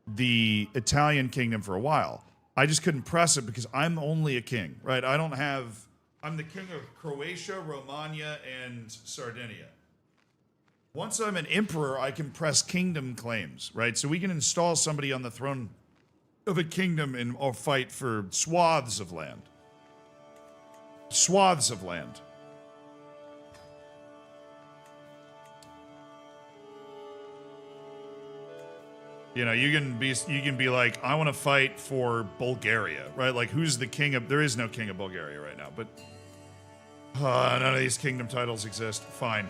the Italian kingdom for a while. I just couldn't press it because I'm only a king, right? I'm the king of Croatia, Romagna, and Sardinia. Once I'm an emperor, I can press kingdom claims, right? So we can install somebody on the throne of a kingdom and or fight for swaths of land. Swaths of land. You know, you can be like, I want to fight for Bulgaria, right? Like, who's the king of? There is no king of Bulgaria right now, but none of these kingdom titles exist. Fine.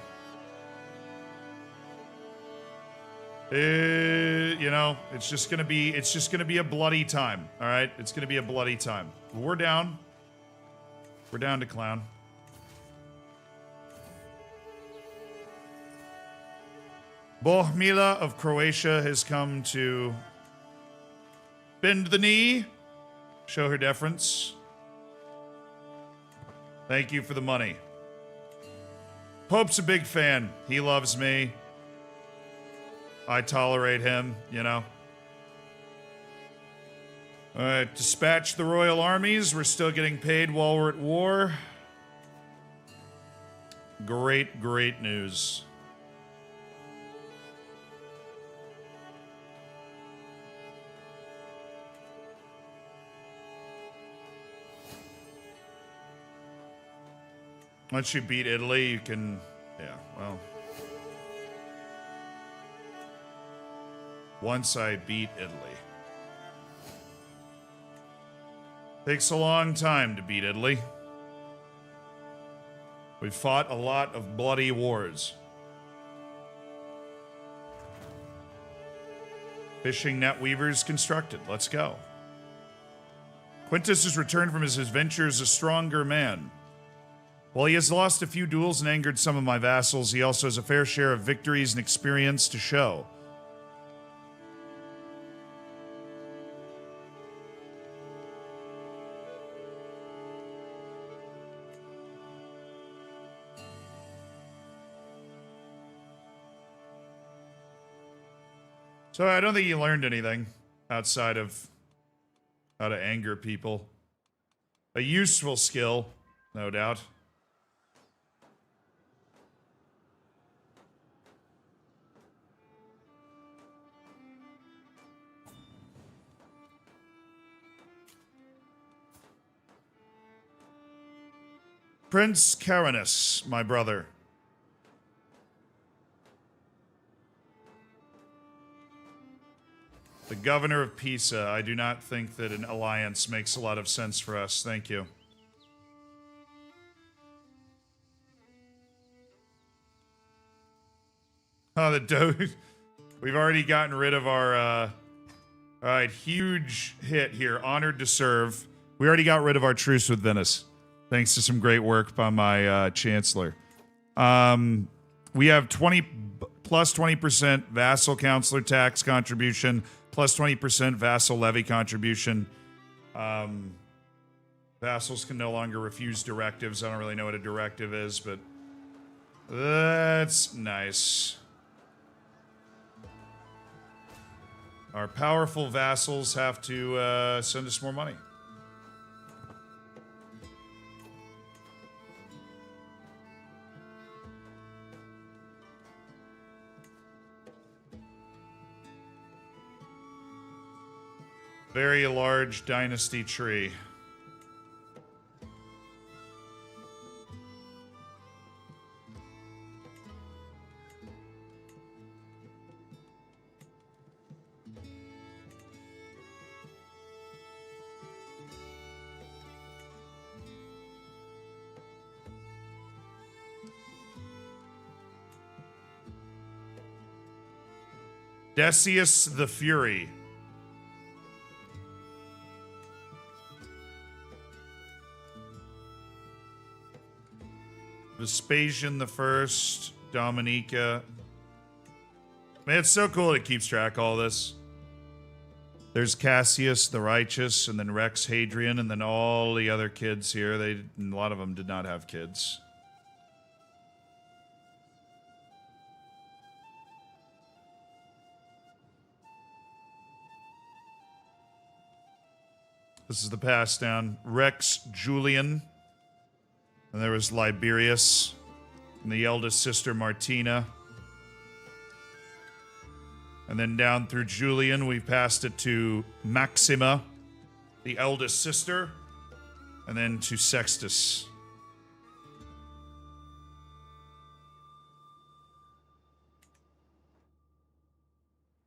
You know, it's just gonna be a bloody time. All right, it's gonna be a bloody time. We're down. We're down to clown. Bohmila of Croatia has come to bend the knee, show her deference. Thank you for the money. Pope's a big fan. He loves me. I tolerate him, you know. All right, dispatch the royal armies. We're still getting paid while we're at war. Great, great news. Once you beat Italy, you can, yeah, well. Once I beat Italy. Takes a long time to beat Italy. We fought a lot of bloody wars. Fishing net weavers constructed. Let's go. Quintus has returned from his adventures a stronger man. While he has lost a few duels and angered some of my vassals, he also has a fair share of victories and experience to show. So I don't think he learned anything outside of how to anger people. A useful skill, no doubt. Prince Carinus, my brother. The governor of Pisa. I do not think that an alliance makes a lot of sense for us. Thank you. Oh, the Doge. We've already gotten rid of our, all right, huge hit here. Honored to serve. We already got rid of our truce with Venice. Thanks to some great work by my chancellor. We have plus 20% vassal counselor tax contribution, plus 20% vassal levy contribution. Vassals can no longer refuse directives. I don't really know what a directive is, but that's nice. Our powerful vassals have to send us more money. Very large dynasty tree. Decius the Fury. Vespasian the First, Dominica. Man, it's so cool that it keeps track of all this. There's Cassius the Righteous, and then Rex Hadrian, and then all the other kids here. A lot of them did not have kids. This is the pass down. Rex Julian. And there was Liberius. And the eldest sister, Martina. And then down through Julian, we passed it to Maxima, the eldest sister. And then to Sextus.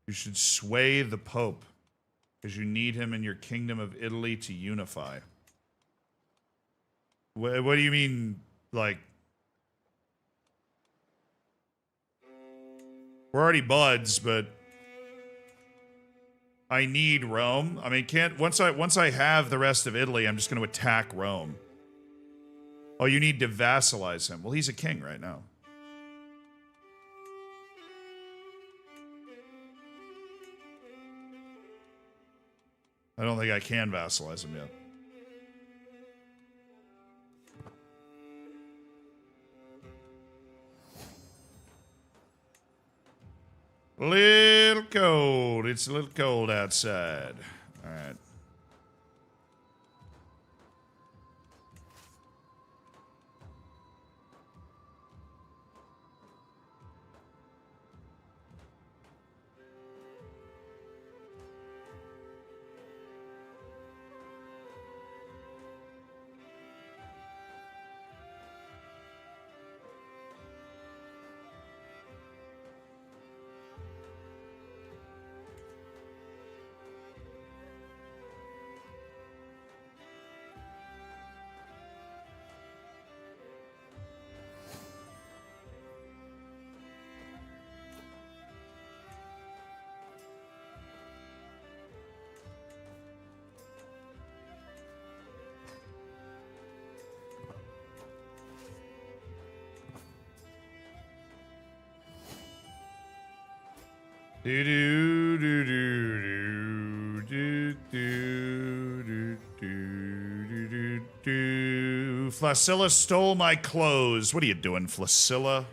You should sway the Pope, because you need him in your kingdom of Italy to unify. What do you mean, like... We're already buds, but... I need Rome. I mean, once I have the rest of Italy, I'm just going to attack Rome. Oh, you need to vassalize him. Well, he's a king right now. I don't think I can vassalize him yet. Little cold. It's a little cold outside. All right. Do do do do do do do do do do. Flacilla stole my clothes. What are you doing, Flacilla?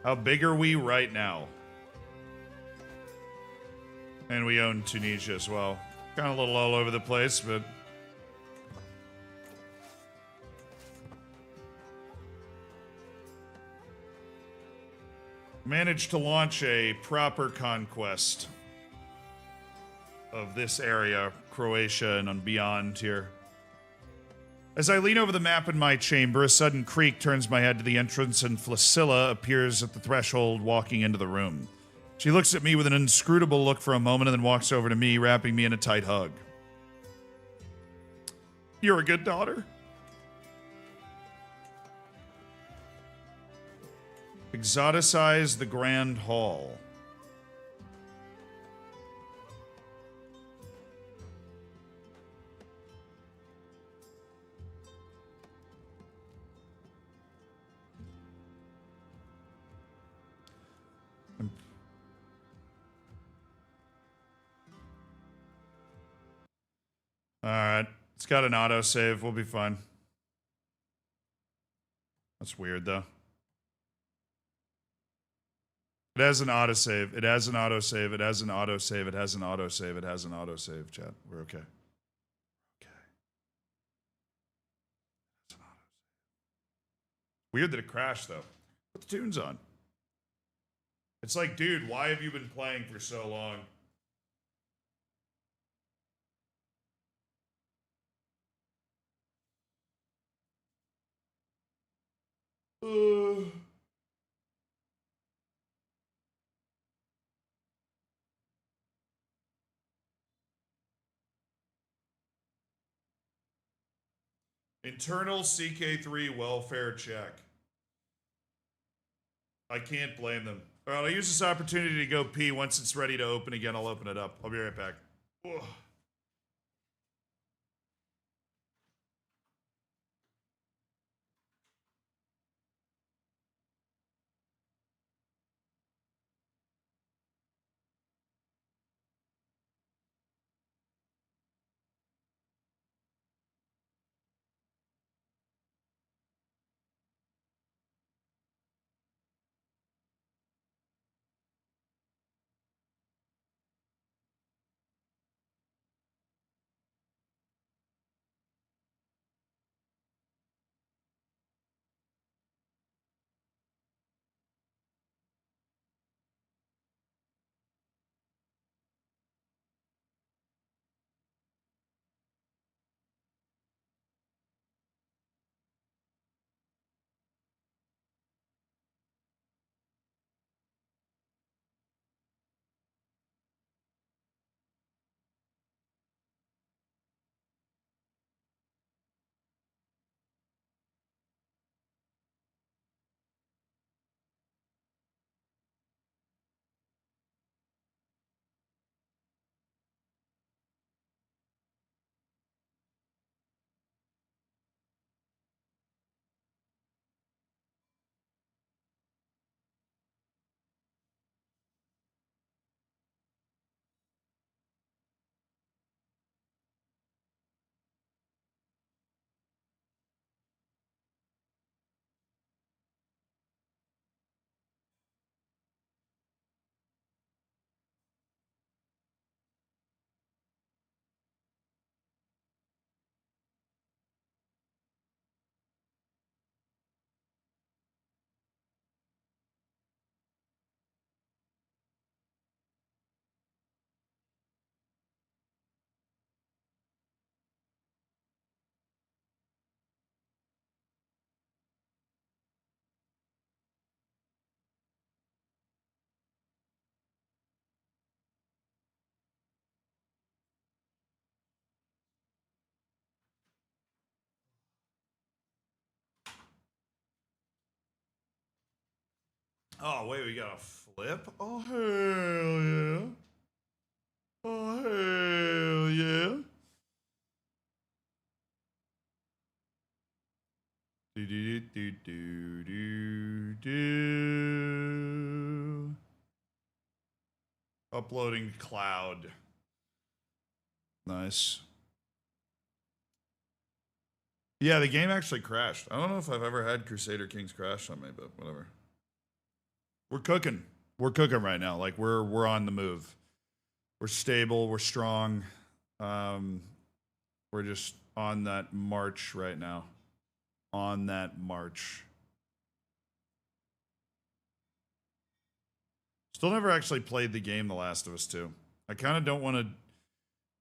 How big are we right now? And we own Tunisia as well. Kind of a little all over the place, but... managed to launch a proper conquest of this area, Croatia and beyond here. As I lean over the map in my chamber, a sudden creak turns my head to the entrance, and Flacilla appears at the threshold, walking into the room. She looks at me with an inscrutable look for a moment and then walks over to me, wrapping me in a tight hug. You're a good daughter. Exoticize the Grand Hall. Alright, it's got an autosave. We'll be fine. That's weird, though. It has an autosave. It has an autosave. It has an autosave. It has an autosave. It has an autosave, chat. We're okay. Okay. It's an autosave. Weird that it crashed, though. Put the tunes on. It's like, dude, why have you been playing for so long? Internal CK3 welfare check. I can't blame them. All right, I'll use this opportunity to go pee. Once it's ready to open again, I'll open it up. I'll be right back. Ugh. Oh, wait, we got a flip? Oh, hell yeah. Oh, hell yeah. Do, do, do, do, do, do. Uploading cloud. Nice. Yeah, the game actually crashed. I don't know if I've ever had Crusader Kings crash on me, but whatever. We're cooking. We're cooking right now. Like we're on the move. We're stable. We're strong. We're just on that march right now. On that march. Still never actually played the game The Last of Us 2. I kind of don't want to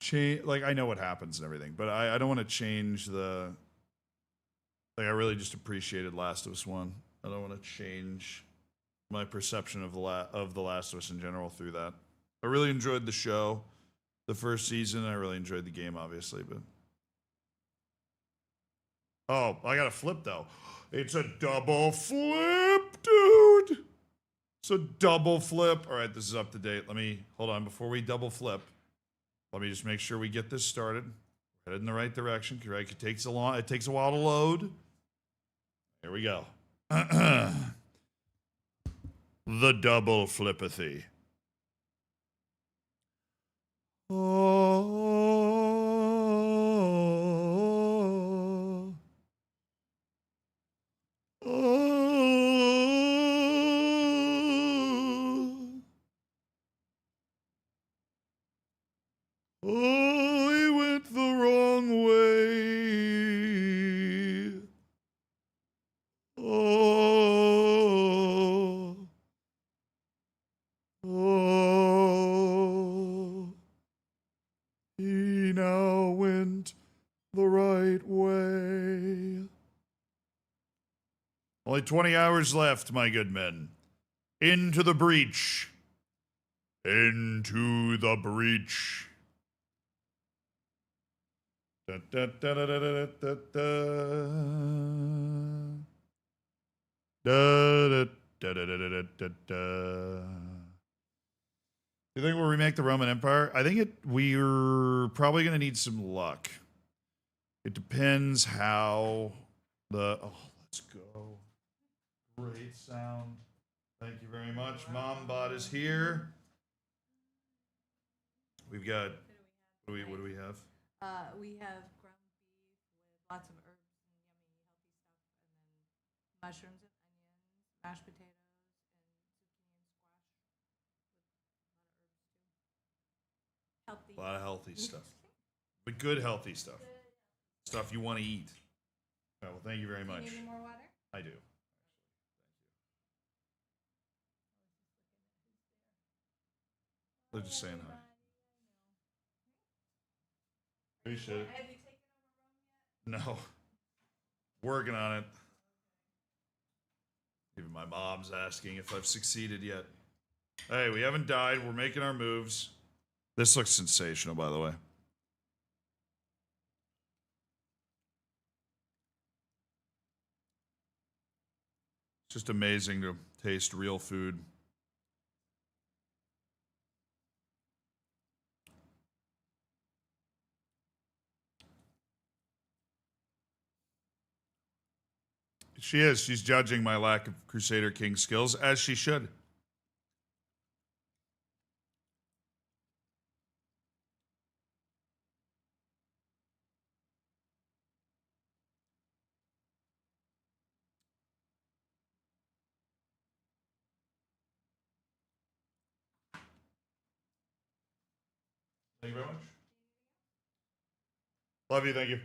change. Like I know what happens and everything, but I don't want to change the. Like I really just appreciated Last of Us 1. I don't want to change my perception of the Last of Us in general through that. I really enjoyed the show, the first season. I really enjoyed the game, obviously, but oh, I got a flip though. It's a double flip, dude. It's a double flip. All right, this is up to date. Let me hold on before we double flip. Let me just make sure we get this started. We're headed in the right direction. Right, it takes a while to load. Here we go. The double flipathy. Oh, oh, oh, he went the wrong way. Oh, oh, he now went the right way. Only 20 hours left, my good men. Into the breach. Into the breach. Da, da, da, da, da, da, da, da. Da, da, da, da, da, da, da, da. You think we'll remake the Roman Empire? I think we're probably going to need some luck. It depends how the... Oh, let's go. Great sound. Thank you very much. MomBot is here. We've got... What do we have? We have ground beef with lots of herbs and yummy, healthy stuff, and then mushrooms and onions, mashed potatoes, and zucchini and squash with a lot of herbs too. Healthy. A lot of healthy stuff. But good healthy stuff. Stuff you want to eat. Oh, well, thank you very much. Do you need any more water? I do. They're just saying hi. Appreciate it. Have you taken over Rome yet? No. Working on it. Even my mom's asking if I've succeeded yet. Hey, we haven't died. We're making our moves. This looks sensational, by the way. It's just amazing to taste real food. She is. She's judging my lack of Crusader King skills, as she should. Thank you very much. Love you. Thank you.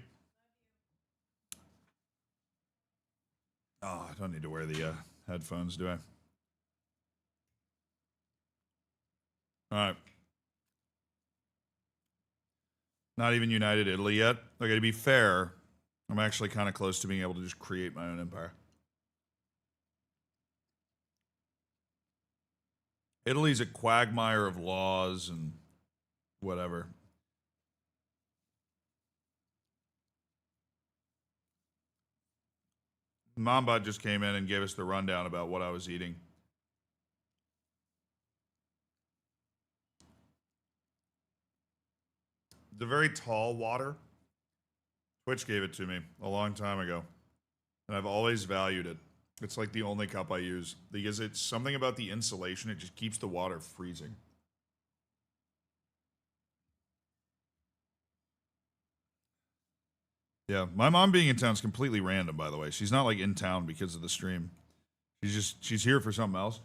Oh, I don't need to wear the headphones, do I? All right. Not even United Italy yet. Okay, to be fair, I'm actually kind of close to being able to just create my own empire. Italy's a quagmire of laws and whatever. MomBot just came in and gave us the rundown about what I was eating. The very tall water. Twitch gave it to me a long time ago, and I've always valued it. It's like the only cup I use because it's something about the insulation. It just keeps the water freezing. Yeah, my mom being in town is completely random, by the way. She's not like in town because of the stream. She's here for something else.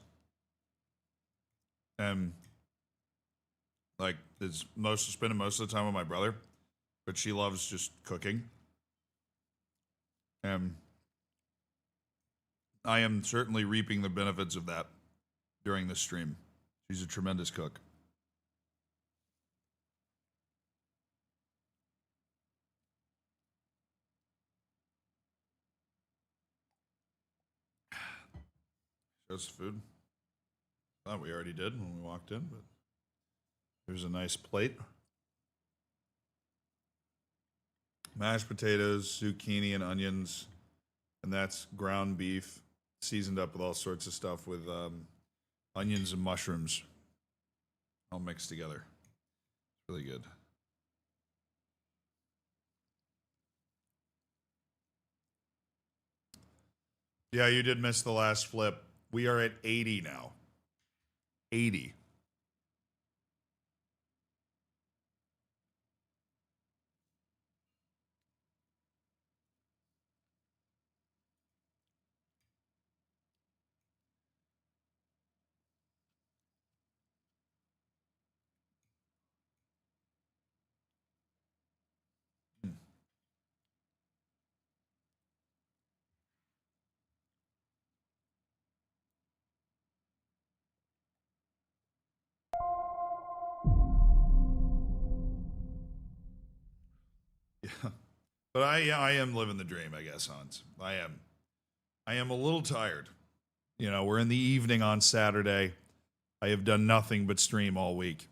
And like is spending most of the time with my brother, but she loves just cooking. And I am certainly reaping the benefits of that during this stream. She's a tremendous cook. Shows food. Thought we already did when we walked in, but here's a nice plate. Mashed potatoes, zucchini, and onions. And that's ground beef, seasoned up with all sorts of stuff with onions and mushrooms all mixed together. Really good. Yeah, you did miss the last flip. We are at 80 now. 80. Yeah. But I am living the dream, I guess, Hans. I am. I am a little tired. You know, we're in the evening on Saturday. I have done nothing but stream all week.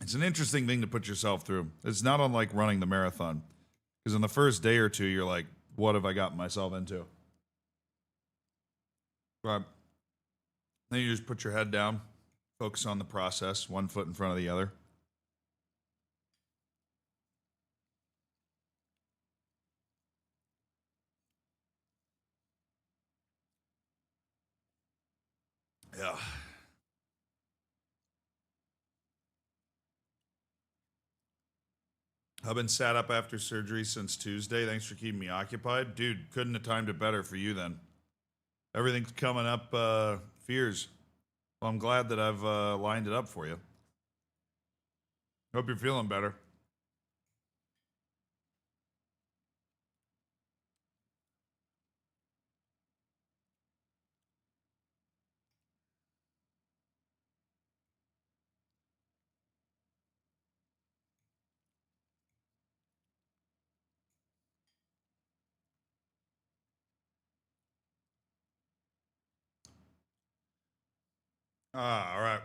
It's an interesting thing to put yourself through. It's not unlike running the marathon. Because in the first day or two, you're like, what have I gotten myself into? But then you just put your head down, focus on the process, one foot in front of the other. Yeah. I've been sat up after surgery since Tuesday. Thanks for keeping me occupied. Dude, couldn't have timed it better for you then. Everything's coming up, fears. Well, I'm glad that I've lined it up for you. Hope you're feeling better. Ah, all right.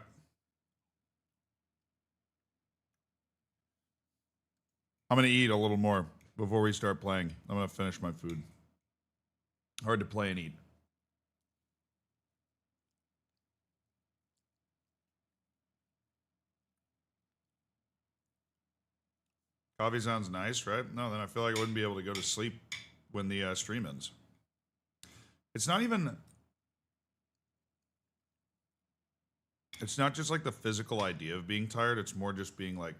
I'm going to eat a little more before we start playing. I'm going to finish my food. Hard to play and eat. Coffee sounds nice, right? No, then I feel like I wouldn't be able to go to sleep when the stream ends. It's not even. It's not just like the physical idea of being tired. It's more just being like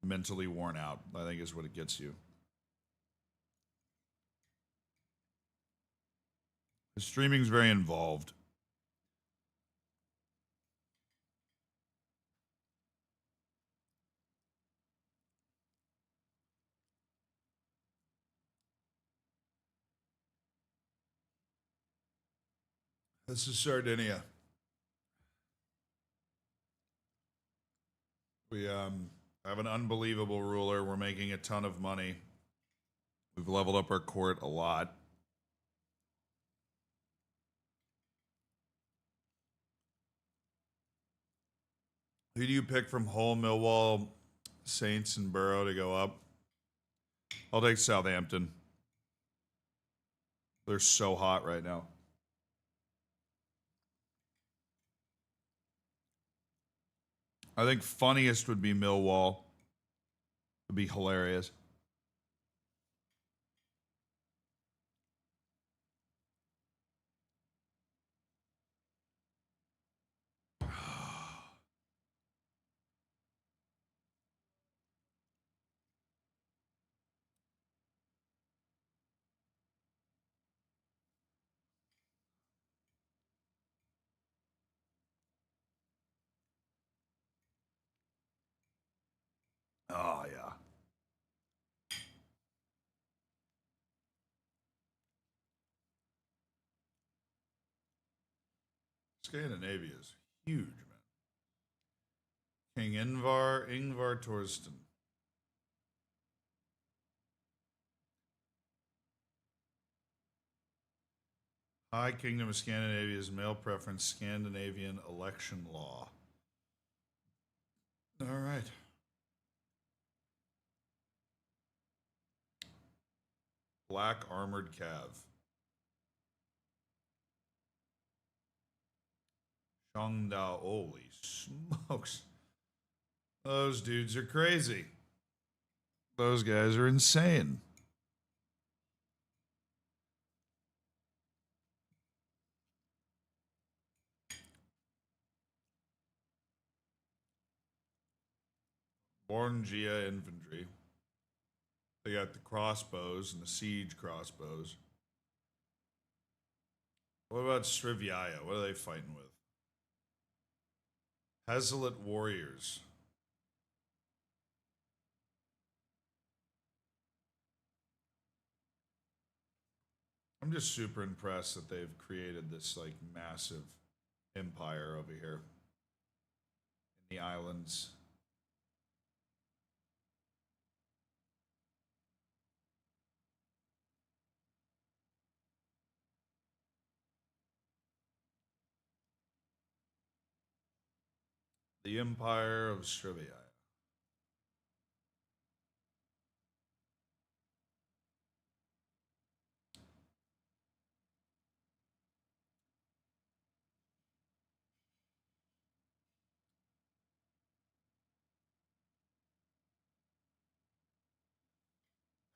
mentally worn out, I think is what it gets you. The streaming's very involved. This is Sardinia. We have an unbelievable ruler. We're making a ton of money. We've leveled up our court a lot. Who do you pick from Hull, Millwall, Saints, and Borough to go up? I'll take Southampton. They're so hot right now. I think funniest would be Millwall It'd be hilarious. Oh, yeah. Scandinavia is huge, man. King Ingvar Torsten. High Kingdom of Scandinavia's male preference Scandinavian election law. All right. Black armored cav. Shangdao. Holy smokes. Those dudes are crazy. Those guys are insane. Borgia infantry. They got the crossbows and the siege crossbows. What about Srivijaya? What are they fighting with? Hezelit warriors. I'm just super impressed that they've created this like massive empire over here in the islands. The Empire of Srivijaya.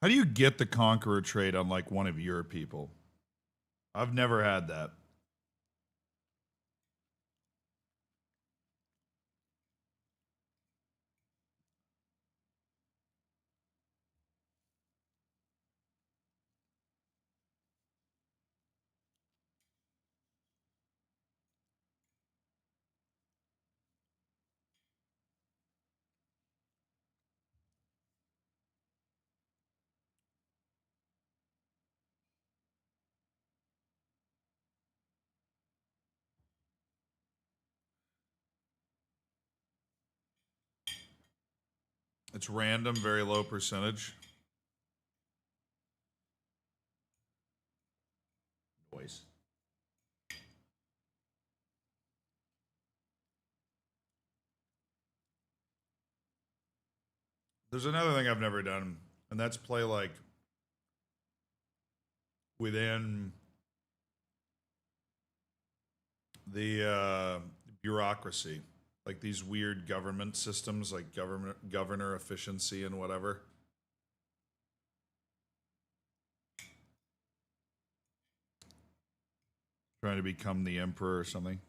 How do you get the Conqueror trait on like one of your people? I've never had that. It's random, very low percentage. Voice. There's another thing I've never done, and that's play like within the bureaucracy, like these weird government systems, like governor efficiency and whatever. Trying to become the emperor or something.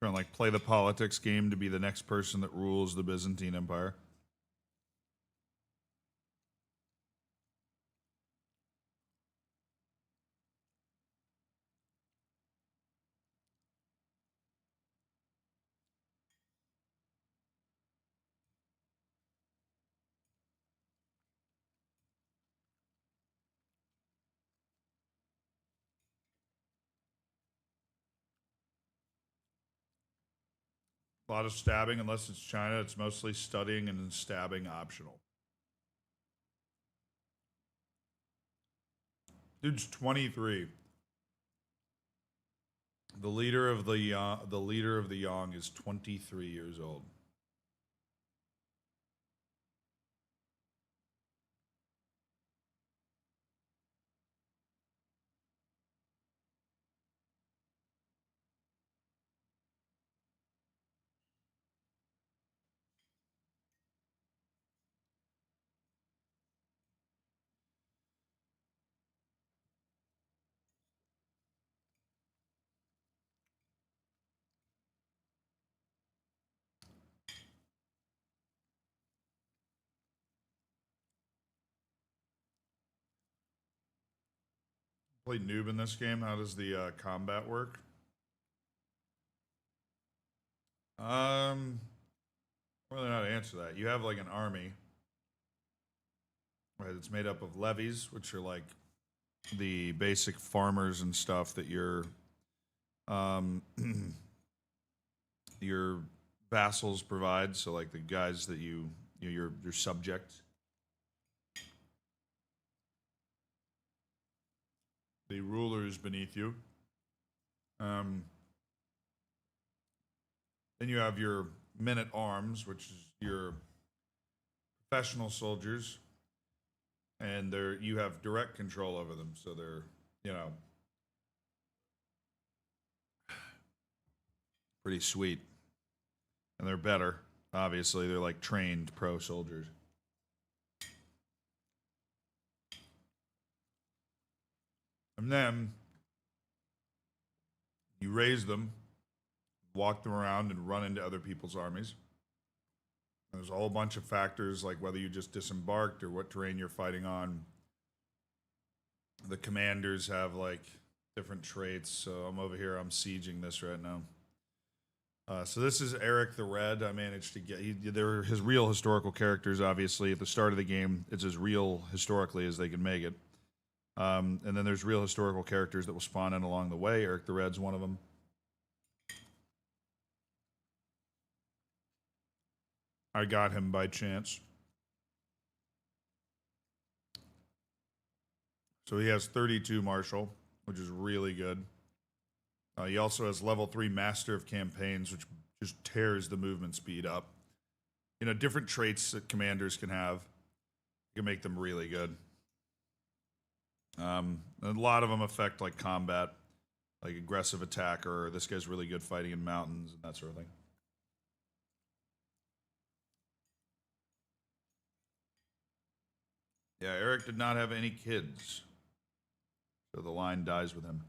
Trying to like play the politics game to be the next person that rules the Byzantine Empire. A lot of stabbing, unless it's China. It's mostly studying and then stabbing optional. Dude's 23. The leader of the Yang is 23 years old. Play noob in this game. How does the combat work? Um, really not to answer that. You have like an army, right? It's made up of levies, which are like the basic farmers and stuff that um, your vassals provide. So like the guys that your subjects. The rulers beneath you. Um, then you have your men at arms, which is your professional soldiers, and you have direct control over them. So they're pretty sweet, and they're better. Obviously, they're like trained pro soldiers. And then you raise them, walk them around, and run into other people's armies. There's a whole bunch of factors like whether you just disembarked or what terrain you're fighting on. The commanders have like different traits. So I'm over here, I'm sieging this right now. So this is Eric the Red. I managed to get. They're his real historical characters, obviously. At the start of the game, it's as real historically as they can make it. And then there's real historical characters that will spawn in along the way. Eric the Red's one of them. I got him by chance. So he has 32 martial, which is really good. He also has level 3 Master of Campaigns, which just tears the movement speed up. Different traits that commanders can have. You can make them really good. A lot of them affect like combat, like aggressive attack, or this guy's really good fighting in mountains and that sort of thing. Yeah, Eric did not have any kids, so the line dies with him.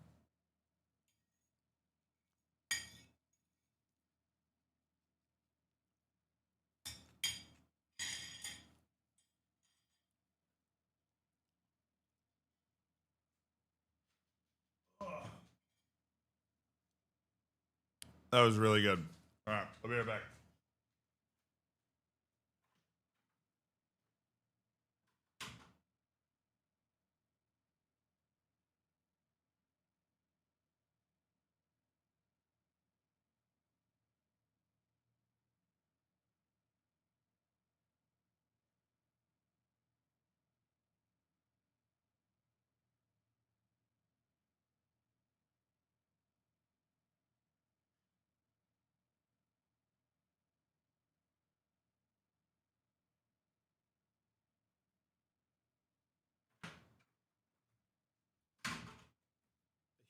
That was really good. All right, I'll be right back.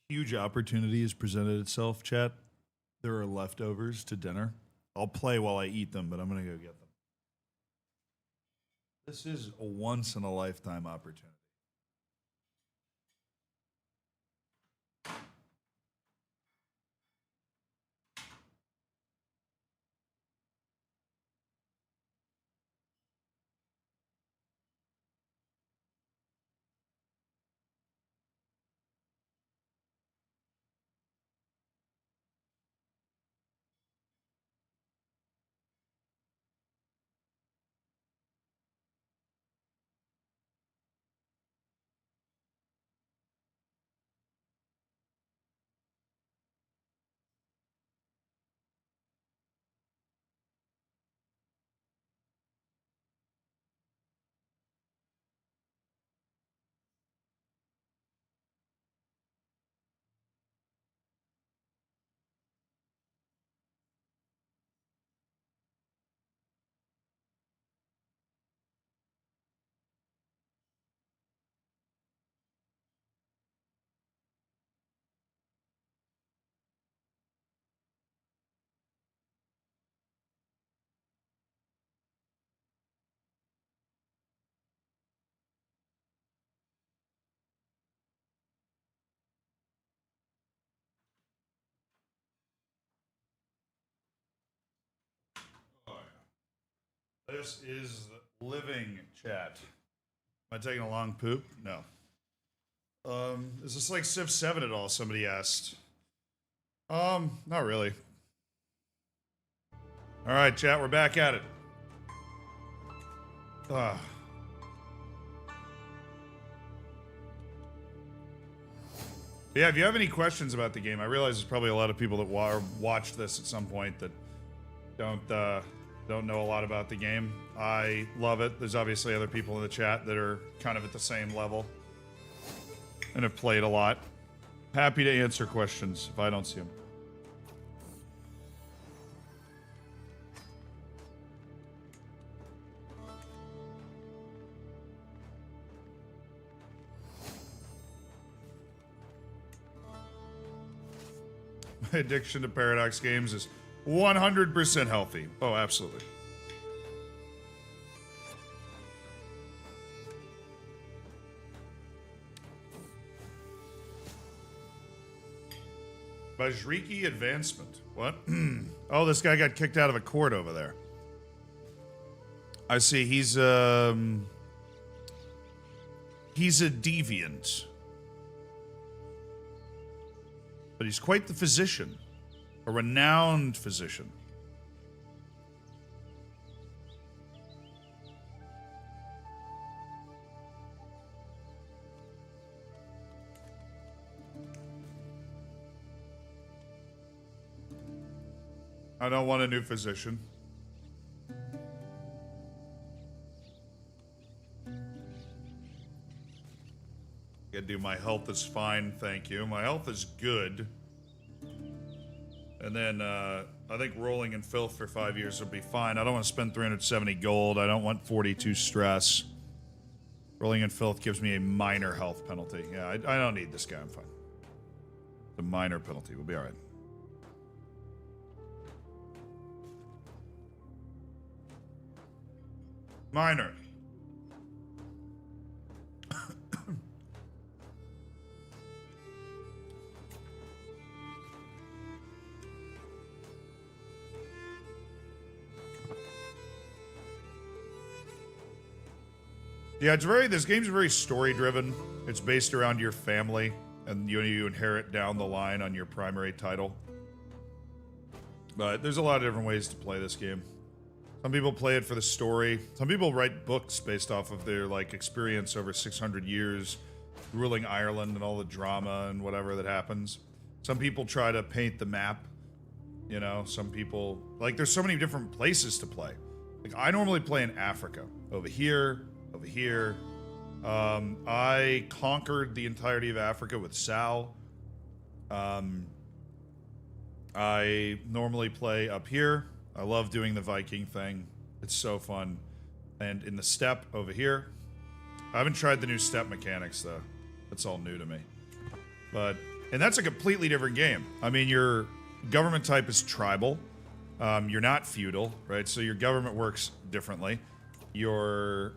Huge opportunity has presented itself, chat. There are leftovers to dinner. I'll play while I eat them, but I'm going to go get them. This is a once in a lifetime opportunity. this is living chat. Am I taking a long poop? No. Is this like Civ 7 at all? Somebody asked. Not really. All right, chat, we're back at it. Yeah, if you have any questions about the game, I realize there's probably a lot of people that watched this at some point that don't know a lot about the game. I love it. There's obviously other people in the chat that are kind of at the same level and have played a lot. Happy to answer questions if I don't see them. My addiction to Paradox games is 100% healthy. Oh, absolutely. Bajriki advancement. What? Oh, this guy got kicked out of a court over there. I see. He's a deviant. But he's quite the physician. A renowned physician. I don't want a new physician. Gotta do my health is fine, thank you. My health is good. And then, I think rolling in filth for 5 years will be fine. I don't want to spend 370 gold. I don't want 42 stress. Rolling in filth gives me a minor health penalty. Yeah, I don't need this guy. I'm fine. The minor penalty. We'll be alright. Minor. Yeah, this game's very story driven. It's based around your family, and you inherit down the line on your primary title. But there's a lot of different ways to play this game. Some people play it for the story. Some people write books based off of their experience over 600 years ruling Ireland and all the drama and whatever that happens. Some people try to paint the map. You know, some people there's so many different places to play. I normally play in Africa. Over here. I conquered the entirety of Africa with Sal. I normally play up here. I love doing the Viking thing. It's so fun. And in the steppe over here. I haven't tried the new steppe mechanics, though. That's all new to me. And that's a completely different game. I mean, your government type is tribal. You're not feudal, right? So your government works differently. Their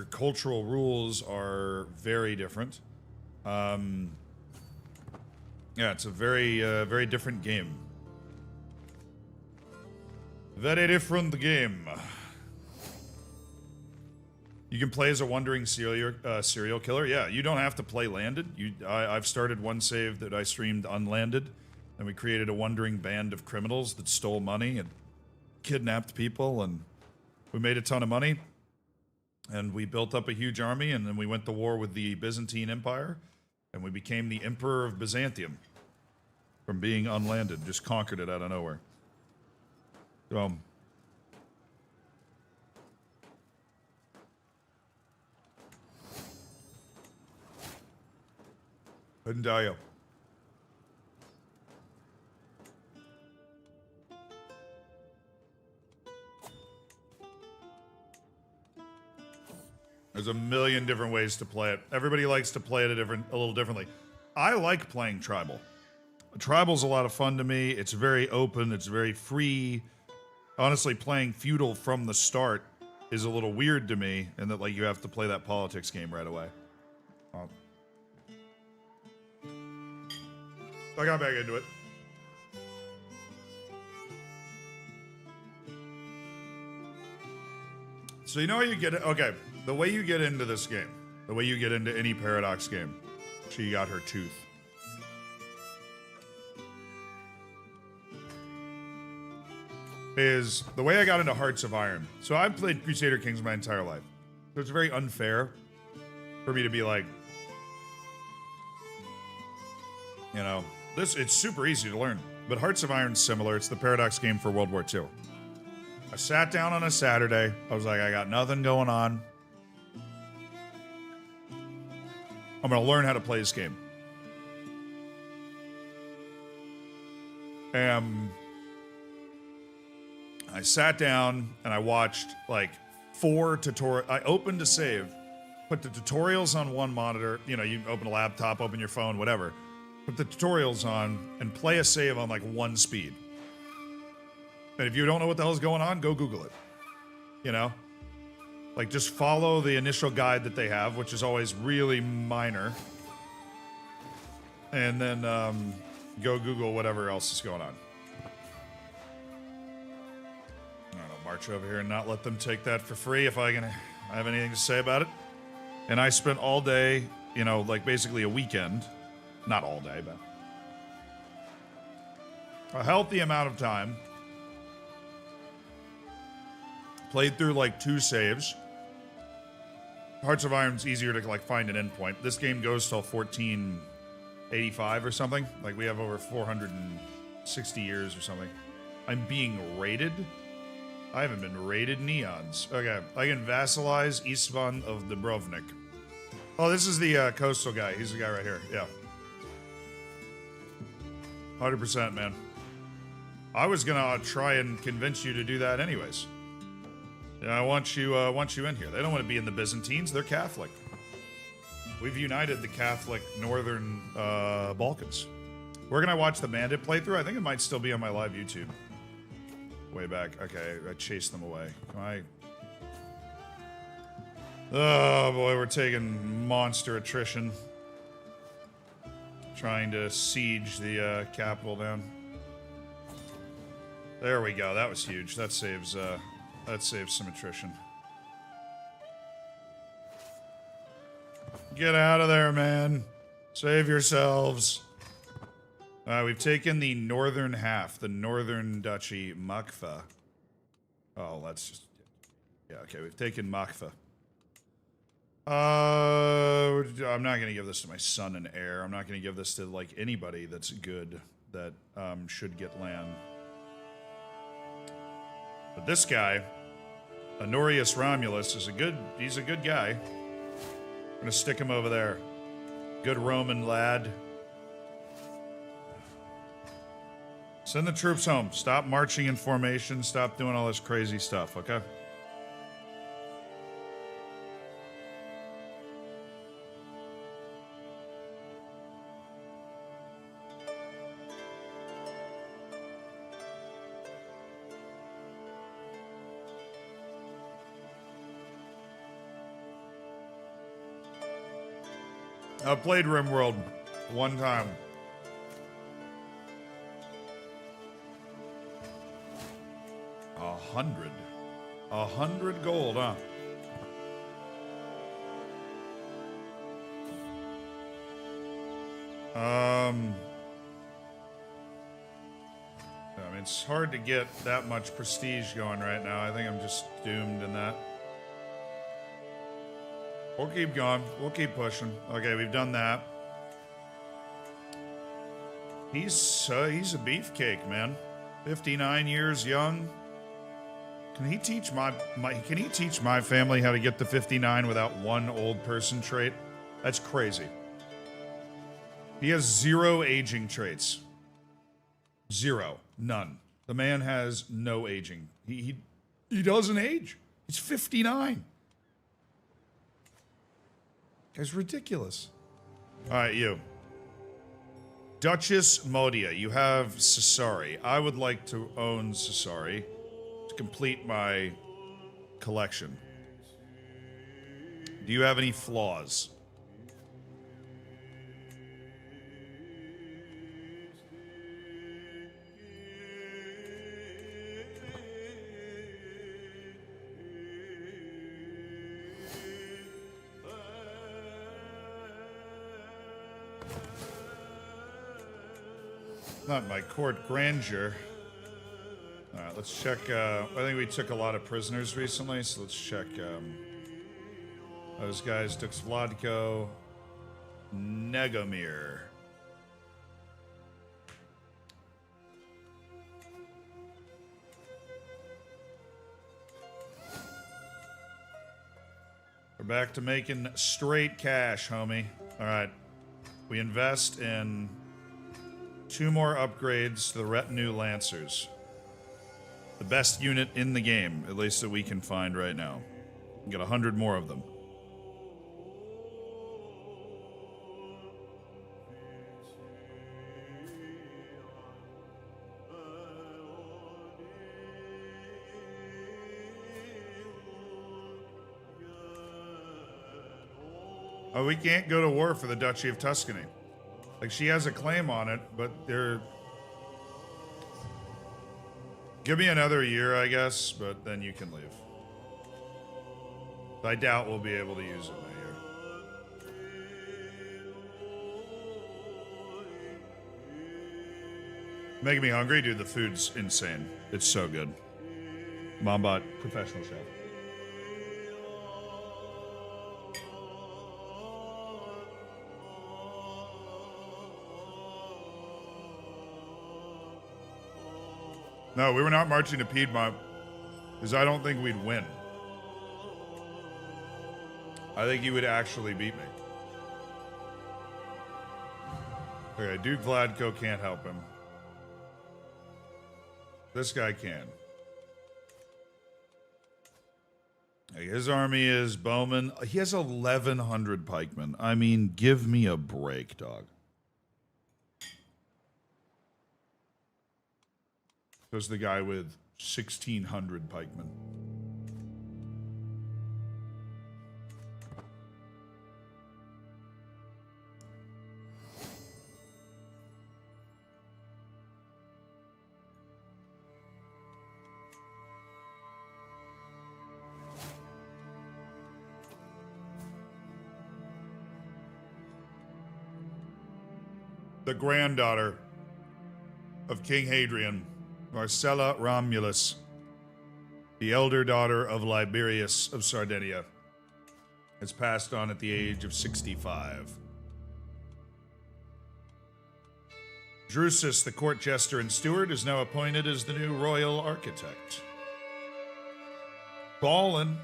cultural rules are very different. Yeah, it's a very different game. Very different game. You can play as a wandering serial killer. Yeah, you don't have to play landed. I've started one save that I streamed unlanded, and we created a wandering band of criminals that stole money and kidnapped people, and we made a ton of money, and we built up a huge army, and then we went to war with the Byzantine Empire, and we became the Emperor of Byzantium from being unlanded. Just conquered it out of nowhere. Bendayo. There's a million different ways to play it. Everybody likes to play it a little differently. I like playing tribal. Tribal's a lot of fun to me. It's very open. It's very free. Honestly, playing feudal from the start is a little weird to me, and that you have to play that politics game right away. I got back into it. So you know how you get it? Okay, the way you get into this game, the way you get into any Paradox game, she got her tooth. Is the way I got into Hearts of Iron. So I've played Crusader Kings my entire life. So it's very unfair for me to be like, you know, it's super easy to learn. But Hearts of Iron's similar. It's the Paradox game for World War II. I sat down on a Saturday. I was like, I got nothing going on. I'm going to learn how to play this game. I sat down and I watched like 4 tutorials. I opened a save, put the tutorials on one monitor. You know, you open a laptop, open your phone, whatever. Put the tutorials on and play a save on like 1 speed. And if you don't know what the hell's going on, go Google it. You know? Like just follow the initial guide that they have, which is always really minor. And then go Google whatever else is going on. I don't know, march over here and not let them take that for free if I have anything to say about it. And I spent all day, you know, like basically a weekend. Not all day, but a healthy amount of time. Played through like 2 saves. Hearts of Iron's easier to like find an endpoint. This game goes till 1485 or something. Like we have over 460 years or something. I'm being raided. I haven't been raided in eons. Okay, I can vassalize Istvan of Dubrovnik. Oh, this is the coastal guy. He's the guy right here. Yeah. 100%, man. I was gonna try and convince you to do that anyways. Yeah, I want you in here. They don't want to be in the Byzantines. They're Catholic. We've united the Catholic Northern Balkans. Where can I watch the Bandit playthrough? I think it might still be on my live YouTube. Way back. Okay, I chased them away. Oh boy, we're taking monster attrition. Trying to siege the capital down. There we go. That was huge. That saves some attrition. Get out of there, man. Save yourselves. We've taken the northern half, the northern duchy, Makfa. Oh, that's just... Yeah, okay, we've taken Makfa. I'm not going to give this to my son and heir. I'm not going to give this to, like, anybody that's good that should get land. But this guy, Honorius Romulus, he's a good guy. I'm going to stick him over there. Good Roman lad. Send the troops home. Stop marching in formation. Stop doing all this crazy stuff, okay? I played RimWorld one time. $100 gold, huh? I mean, it's hard to get that much prestige going right now. I think I'm just doomed in that. We'll keep going. We'll keep pushing. Okay, we've done that. He's a beefcake, man. 59 years young. Can he teach my family how to get to 59 without one old person trait? That's crazy. He has 0 aging traits. 0. None. The man has no aging. He doesn't age. He's 59. Guy's ridiculous. All right, you. Duchess Modia, you have Cesari. I would like to own Cesari to complete my collection. Do you have any flaws? Not my court grandeur. All right, let's check. I think we took a lot of prisoners recently, so let's check. Those guys took Vladko, Negomir. We're back to making straight cash, homie. All right. We invest in 2 more upgrades to the Retinue Lancers. The best unit in the game, at least that we can find right now. We got 100 more of them. Oh, we can't go to war for the Duchy of Tuscany. Like, she has a claim on it, but they're... Give me another year, I guess, but then you can leave. I doubt we'll be able to use it in a year. Making me hungry? Dude, the food's insane. It's so good. Mombot, professional chef. No, we were not marching to Piedmont because I don't think we'd win. I think he would actually beat me. Okay, Duke Vladko can't help him. This guy can. Okay, his army is bowmen. He has 1,100 pikemen. I mean, give me a break, dog. There's the guy with 1,600 pikemen. The granddaughter of King Hadrian, Marcella Romulus, the elder daughter of Liberius of Sardinia, has passed on at the age of 65. Drusus, the court jester and steward, is now appointed as the new royal architect. Ballin'.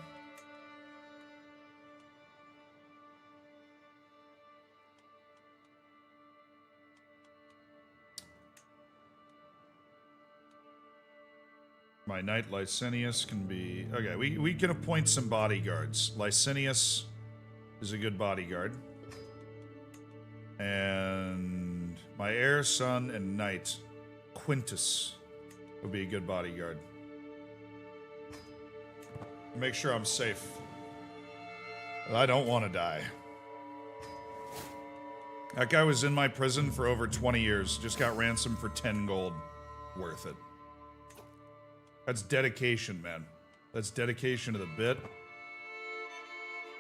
My knight Licinius can be... Okay, we can appoint some bodyguards. Licinius is a good bodyguard. And my heir, son, and knight, Quintus, would be a good bodyguard. Make sure I'm safe. I don't want to die. That guy was in my prison for over 20 years. Just got ransomed for 10 gold. Worth it. That's dedication, man. That's dedication to the bit.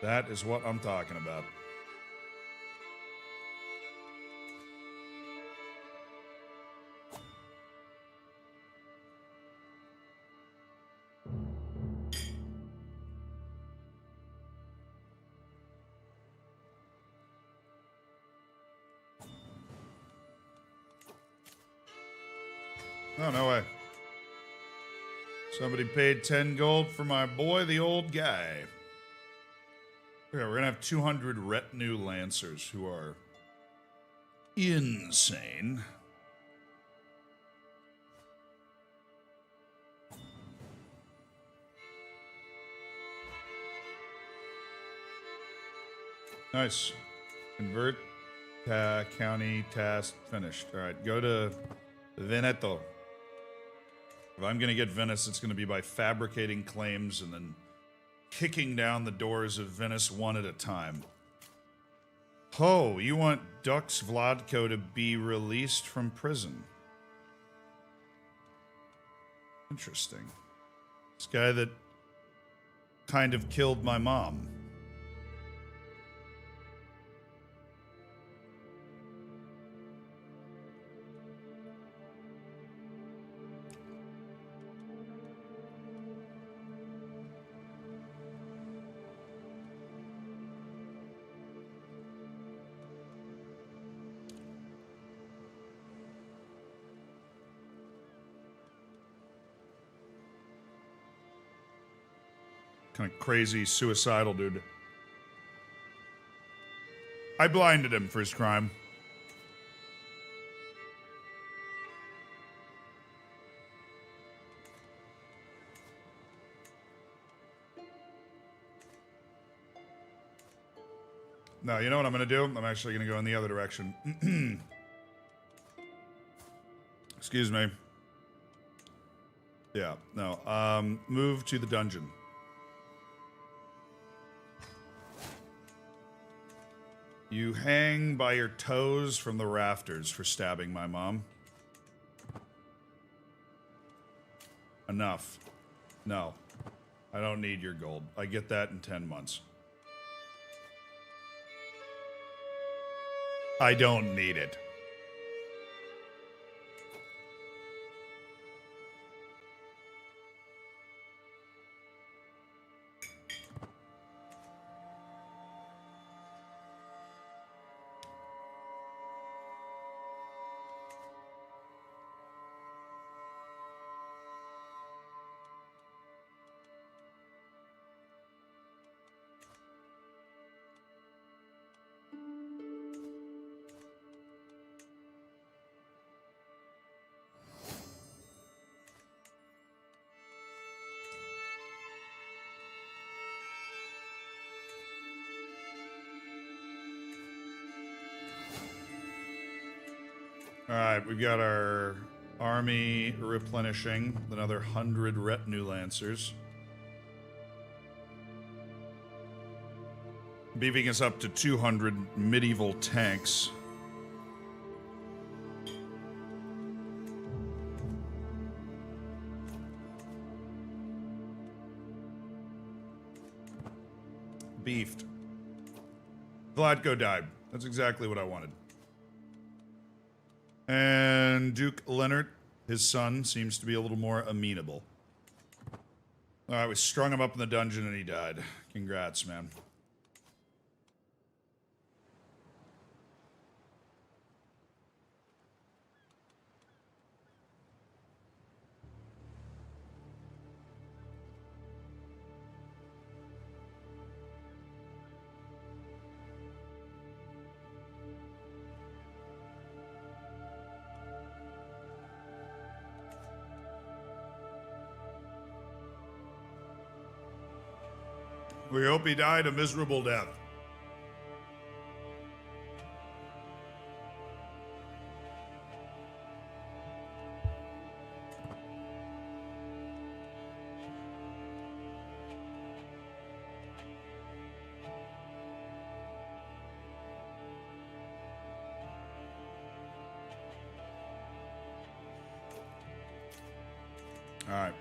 That is what I'm talking about. Oh, no way. Somebody paid 10 gold for my boy, the old guy. Okay, we're gonna have 200 retinue lancers who are insane. Nice. Convert county task finished. All right, go to Veneto. If I'm going to get Venice, it's going to be by fabricating claims and then kicking down the doors of Venice one at a time. Oh, you want Dux Vladko to be released from prison. Interesting. This guy that kind of killed my mom. kind of crazy, suicidal dude. I blinded him for his crime. No, you know what I'm going to do? I'm actually going to go in the other direction. Excuse me. Yeah, no. Move to the dungeon. You hang by your toes from the rafters for stabbing my mom. Enough. No. I don't need your gold. I get that in 10 months. I don't need it. Alright, we've got our army replenishing, another 100 retinue lancers. Beefing us up to 200 medieval tanks. Beefed. Vladko died. That's exactly what I wanted. And Duke Leonard, his son, seems to be a little more amenable. Alright, we strung him up in the dungeon and he died. Congrats, man. We hope he died a miserable death. All right.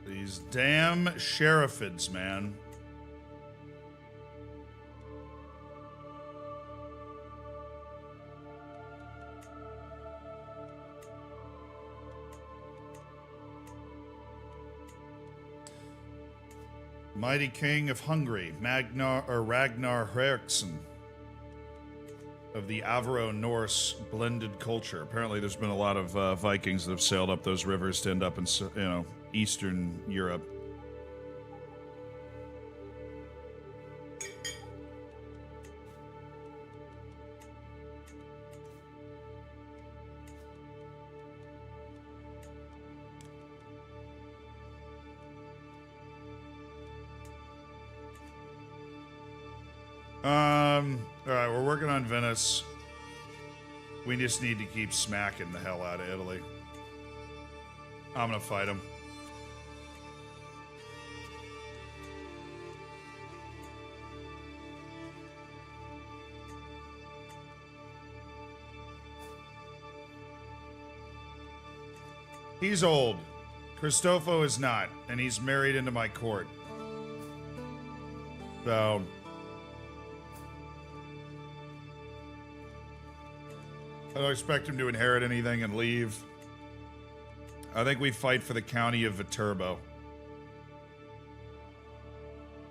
These damn sherifids, man. Mighty King of Hungary, Ragnar Hreksson of the Avro-Norse blended culture. Apparently there's been a lot of Vikings that have sailed up those rivers to end up in, Eastern Europe. All right, we're working on Venice. We just need to keep smacking the hell out of Italy. I'm gonna fight him. He's old. Cristofo is not, and he's married into my court. So I don't expect him to inherit anything and leave. I think we fight for the county of Viterbo,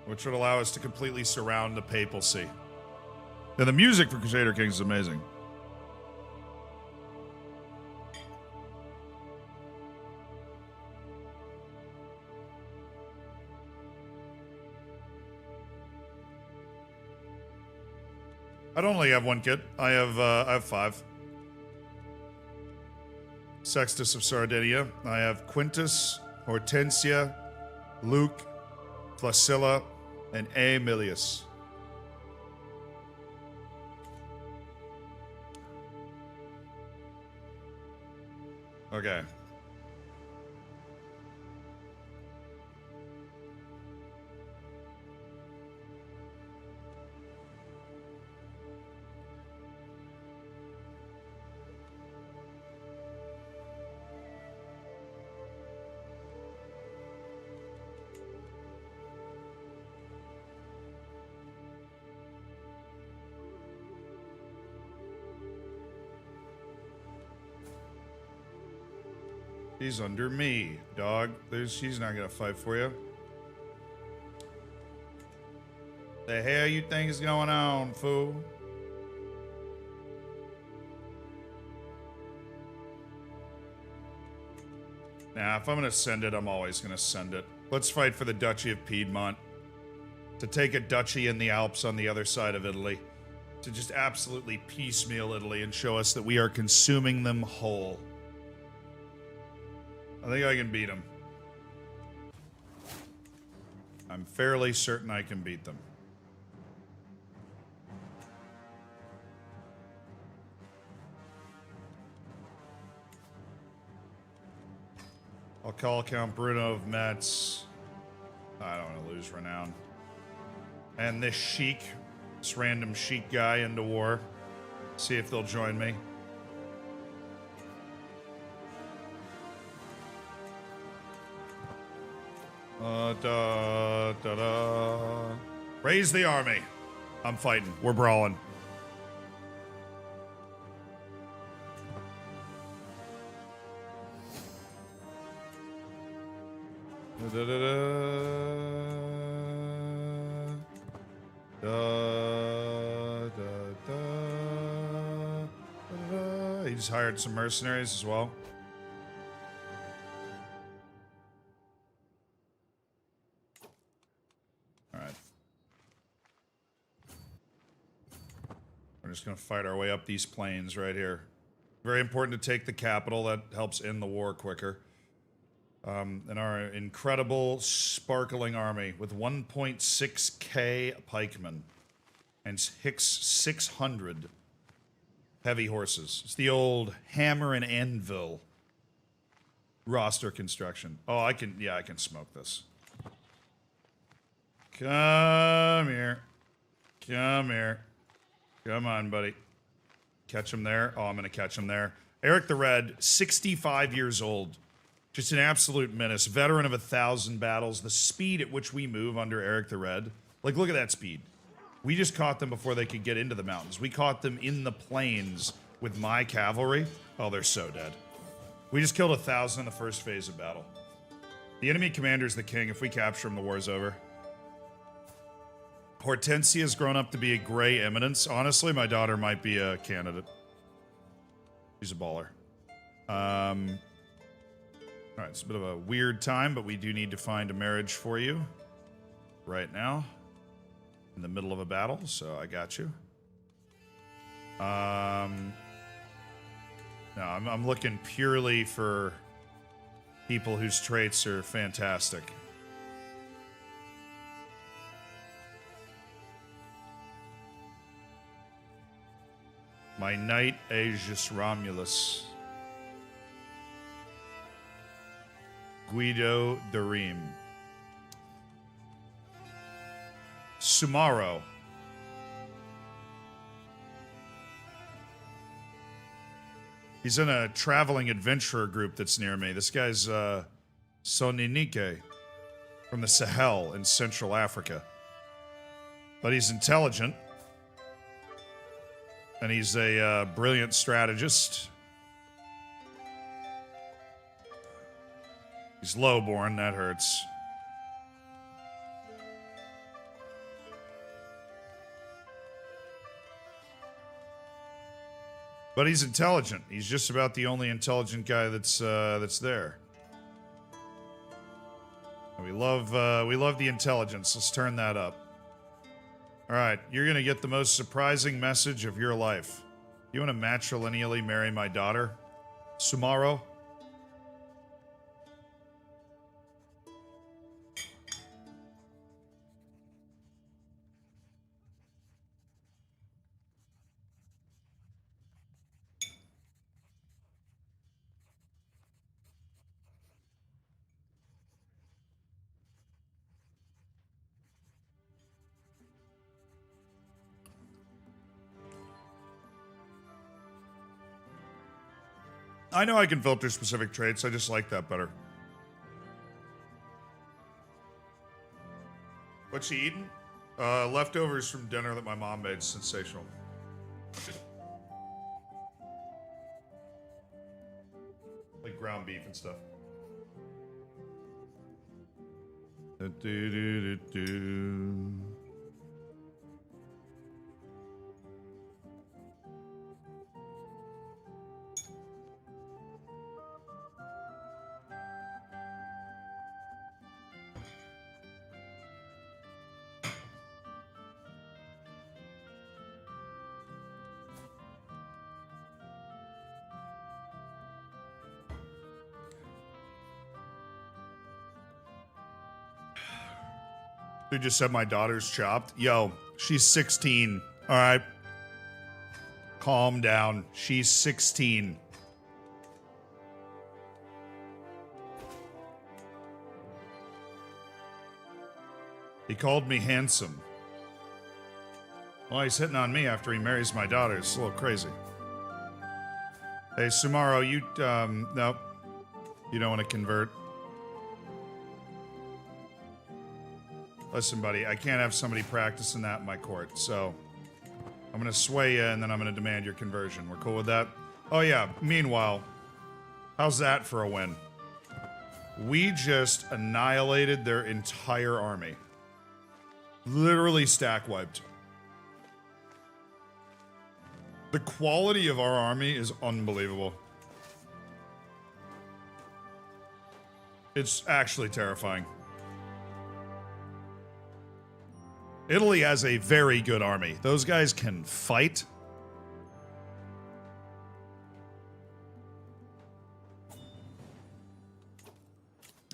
which would allow us to completely surround the papacy. And the music for Crusader Kings is amazing. I don't only have one kid. I have 5. Sextus of Sardinia. I have Quintus, Hortensia, Luke, Flaccilla, and Aemilius. Okay. He's under me, dog. She's not gonna fight for you. The hell you think is going on, fool? Nah, if I'm gonna send it, I'm always gonna send it. Let's fight for the Duchy of Piedmont. To take a duchy in the Alps on the other side of Italy. To just absolutely piecemeal Italy and show us that we are consuming them whole. I think I can beat them. I'm fairly certain I can beat them. I'll call Count Bruno of Metz. I don't want to lose renown. And this sheik, this random sheik guy into war. See if they'll join me. Raise the army. I'm fighting. We're brawling. He just hired some mercenaries as well. Just going to fight our way up these plains right here. Very important to take the capital. That helps end the war quicker. And our incredible, sparkling army with 1.6k pikemen and 600 heavy horses. It's the old hammer and anvil roster construction. Oh, I can smoke this. Come here. Come here. Come on, buddy. Catch him there. Oh, I'm going to catch him there. Eric the Red, 65 years old. Just an absolute menace. Veteran of 1,000 battles. The speed at which we move under Eric the Red. Like, look at that speed. We just caught them before they could get into the mountains. We caught them in the plains with my cavalry. Oh, they're so dead. We just killed 1,000 in the first phase of battle. The enemy commander's the king. If we capture him, the war's over. Hortensia has grown up to be a gray eminence. Honestly, my daughter might be a candidate. She's a baller. All right, it's a bit of a weird time, but we do need to find a marriage for you right now. In the middle of a battle, so I got you. No, I'm looking purely for people whose traits are fantastic. My knight Aegis Romulus. Guido Darim. Sumaro. He's in a traveling adventurer group that's near me. This guy's Soninike from the Sahel in Central Africa. But he's intelligent. And he's a brilliant strategist. He's lowborn, that hurts. But he's intelligent. He's just about the only intelligent guy that's there. We love the intelligence. Let's turn that up. All right, you're gonna get the most surprising message of your life. You want to matrilineally marry my daughter, Sumaro? I know I can filter specific traits. I just like that better. What's she eating? Leftovers from dinner that my mom made. Sensational. Like ground beef and stuff. Who just said my daughter's chopped? Yo, she's 16. All right. Calm down. She's 16. He called me handsome. Well, he's hitting on me after he marries my daughter. It's a little crazy. Hey, Sumaro, you, nope. You don't want to convert. Listen, buddy, I can't have somebody practicing that in my court, so I'm going to sway you, and then I'm going to demand your conversion. We're cool with that? Oh, yeah. Meanwhile, how's that for a win? We just annihilated their entire army. Literally stack wiped. The quality of our army is unbelievable. It's actually terrifying. Italy has a very good army. Those guys can fight.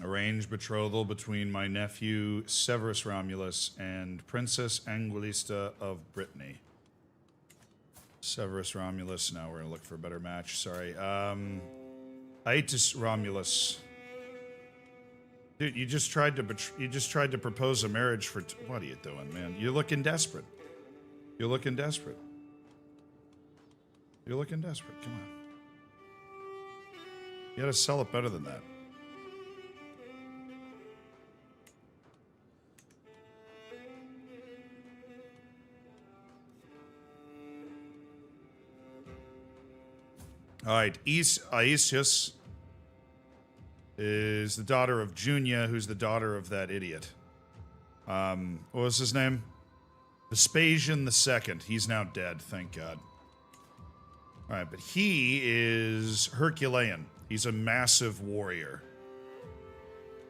Arranged betrothal between my nephew Severus Romulus and Princess Anguilista of Brittany. Severus Romulus. Now we're gonna look for a better match. Sorry. Aetus Romulus. Dude, you just tried to propose a marriage for. What are you doing, man? You're looking desperate. You're looking desperate. You're looking desperate. Come on. You gotta sell it better than that. All right, Aesius is the daughter of Junia, who's the daughter of that idiot. What was his name? Vespasian II. He's now dead, thank God. All right, but he is Herculean. He's a massive warrior.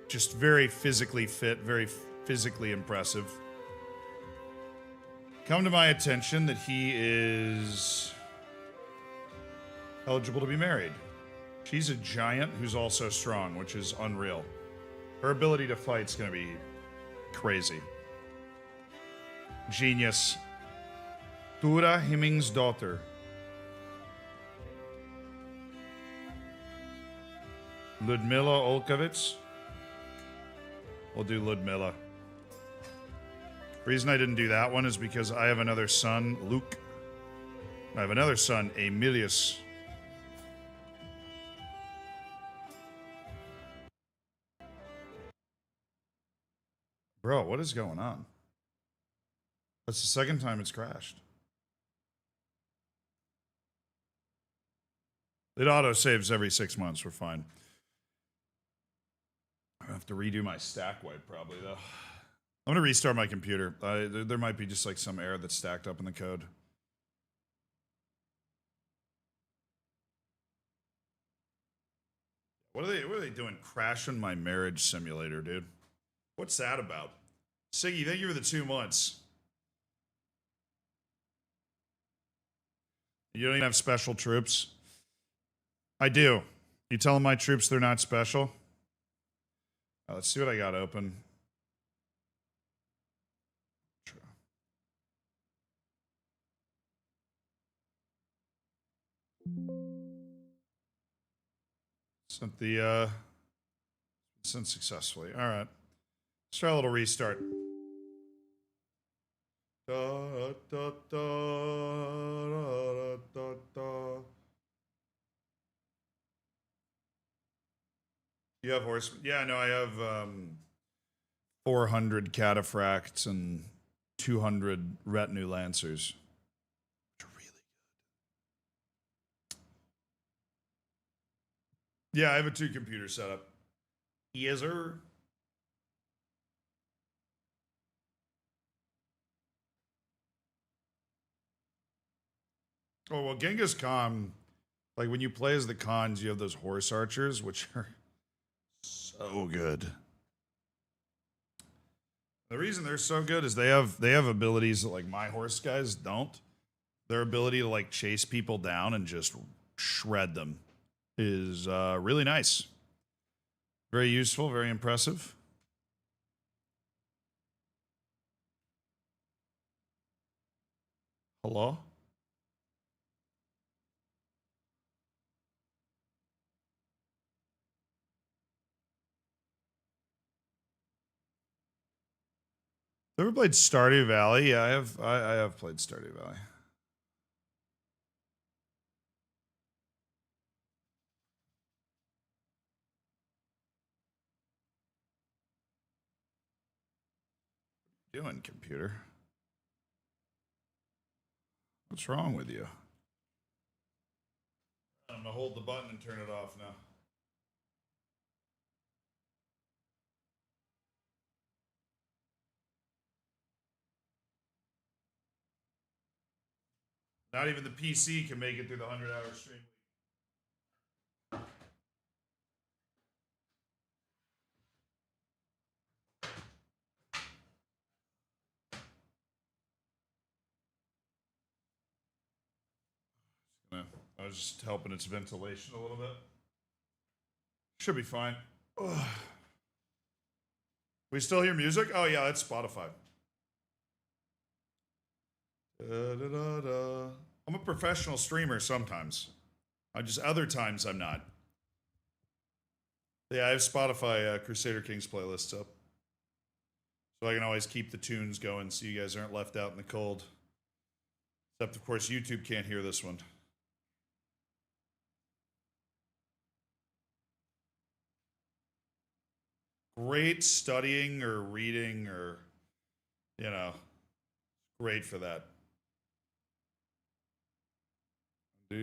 Just very physically fit, very physically impressive. Come to my attention that he is eligible to be married. She's a giant who's also strong, which is unreal. Her ability to fight's gonna be crazy. Genius. Tura Hemming's daughter. Ludmila Olkovitz. We'll do Ludmila. The reason I didn't do that one is because I have another son, Luke. I have another son, Emilius. Bro, what is going on? That's the second time it's crashed. It auto saves every 6 months. We're fine. I have to redo my stack wipe probably though. I'm gonna restart my computer. There might be just like some error that's stacked up in the code. What are they doing? Crashing my marriage simulator, dude. What's that about? Siggy, thank you for the 2 months. You don't even have special troops? I do. You telling my troops they're not special? Let's see what I got open. Sent successfully. All right. Let's try a little restart. Da, da, da, da, da, da. You have horsemen? Yeah, no, I have 400 cataphracts and 200 retinue lancers. Which are really good. Yeah, I have a 2-computer setup. Yes, sir. Oh, well, Genghis Khan, like when you play as the Khans, you have those horse archers, which are so good. The reason they're so good is they have abilities that like my horse guys don't. Their ability to like chase people down and just shred them is really nice. Very useful, very impressive. Hello? Ever played Stardew Valley? Yeah, I have played Stardew Valley. What are you doing, computer? What's wrong with you? I'm gonna hold the button and turn it off now. Not even the PC can make it through the 100-hour stream. I was just helping its ventilation a little bit. Should be fine. Ugh. We still hear music? Oh yeah, that's Spotify. Da, da, da, da. I'm a professional streamer sometimes. Other times I'm not. Yeah, I have Spotify Crusader Kings playlists up. So I can always keep the tunes going so you guys aren't left out in the cold. Except, of course, YouTube can't hear this one. Great studying or reading or, you know, great for that. No,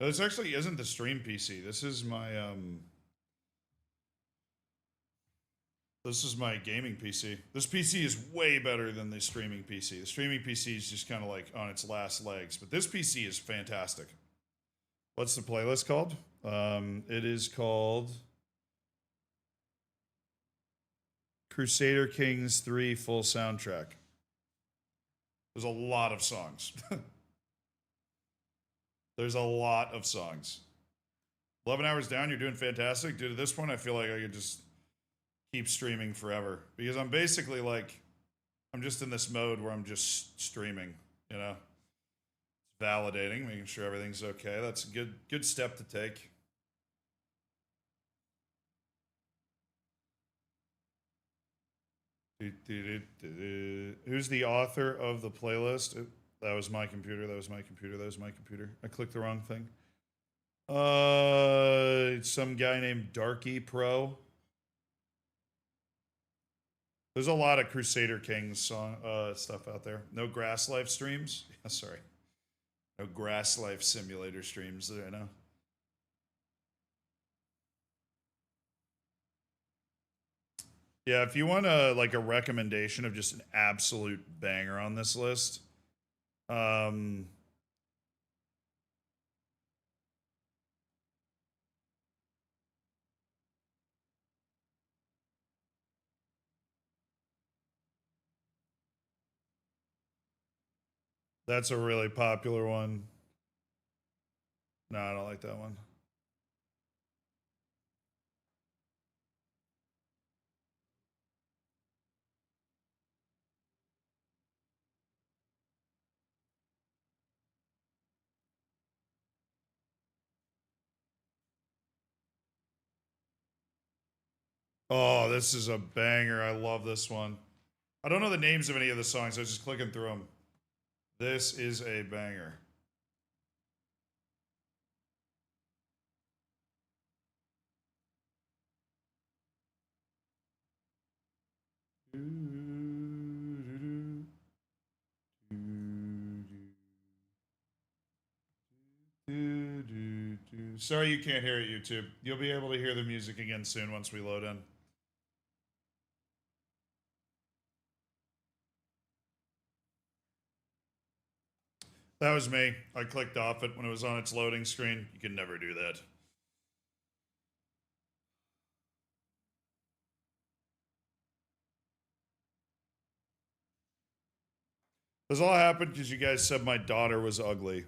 this actually isn't the stream PC. This is my gaming PC. This PC is way better than the streaming PC. The streaming PC is just kind of like on its last legs, but this PC is fantastic. What's the playlist called? It is called Crusader Kings 3 full soundtrack. There's a lot of songs. There's a lot of songs. 11 hours down, you're doing fantastic. Dude, at this point, I feel like I could just keep streaming forever. Because I'm basically like, I'm just in this mode where I'm just streaming, you know? It's validating, making sure everything's okay. That's a good step to take. Who's the author of the playlist? That was my computer. That was my computer. That was my computer. I clicked the wrong thing. Some guy named Darky Pro. There's a lot of Crusader Kings song stuff out there. No Grass Life streams. Sorry, no Grass Life Simulator streams there. I know. Yeah, if you want like a recommendation of just an absolute banger on this list, that's a really popular one. No, I don't like that one. Oh, this is a banger. I love this one. I don't know the names of any of the songs. I was just clicking through them. This is a banger. Sorry you can't hear it, YouTube. You'll be able to hear the music again soon once we load in. That was me. I clicked off it when it was on its loading screen. You can never do that. This all happened because you guys said my daughter was ugly.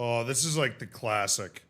Oh, this is like the classic.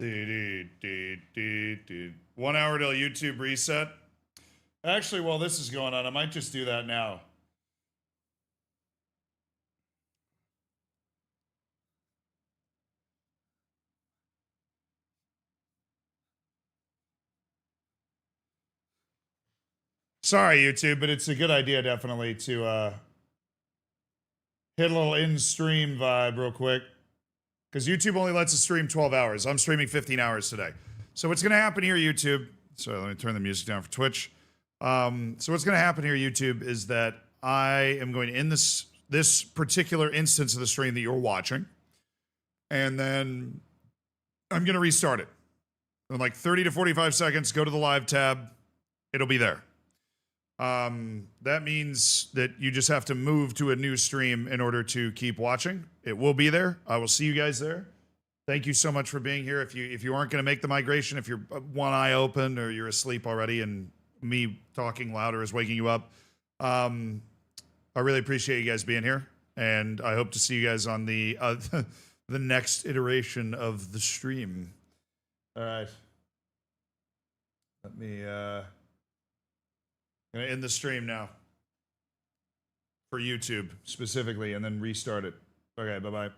Dude. 1 hour till YouTube reset. Actually, while this is going on, I might just do that now. Sorry, YouTube, but it's a good idea definitely to hit a little in-stream vibe real quick. Because YouTube only lets us stream 12 hours. I'm streaming 15 hours today. So what's going to happen here, YouTube... Sorry, let me turn the music down for Twitch. So what's going to happen here, YouTube, is that I am going to end this particular instance of the stream that you're watching. And then I'm going to restart it. In like 30 to 45 seconds, go to the live tab. It'll be there. That means that you just have to move to a new stream in order to keep watching. It will be there. I will see you guys there. Thank you so much for being here. If you aren't going to make the migration, if you're one eye open or you're asleep already and me talking louder is waking you up, I really appreciate you guys being here. And I hope to see you guys on the the next iteration of the stream. All right. Let me gonna end the stream now. For YouTube specifically, and then restart it. Okay, bye-bye.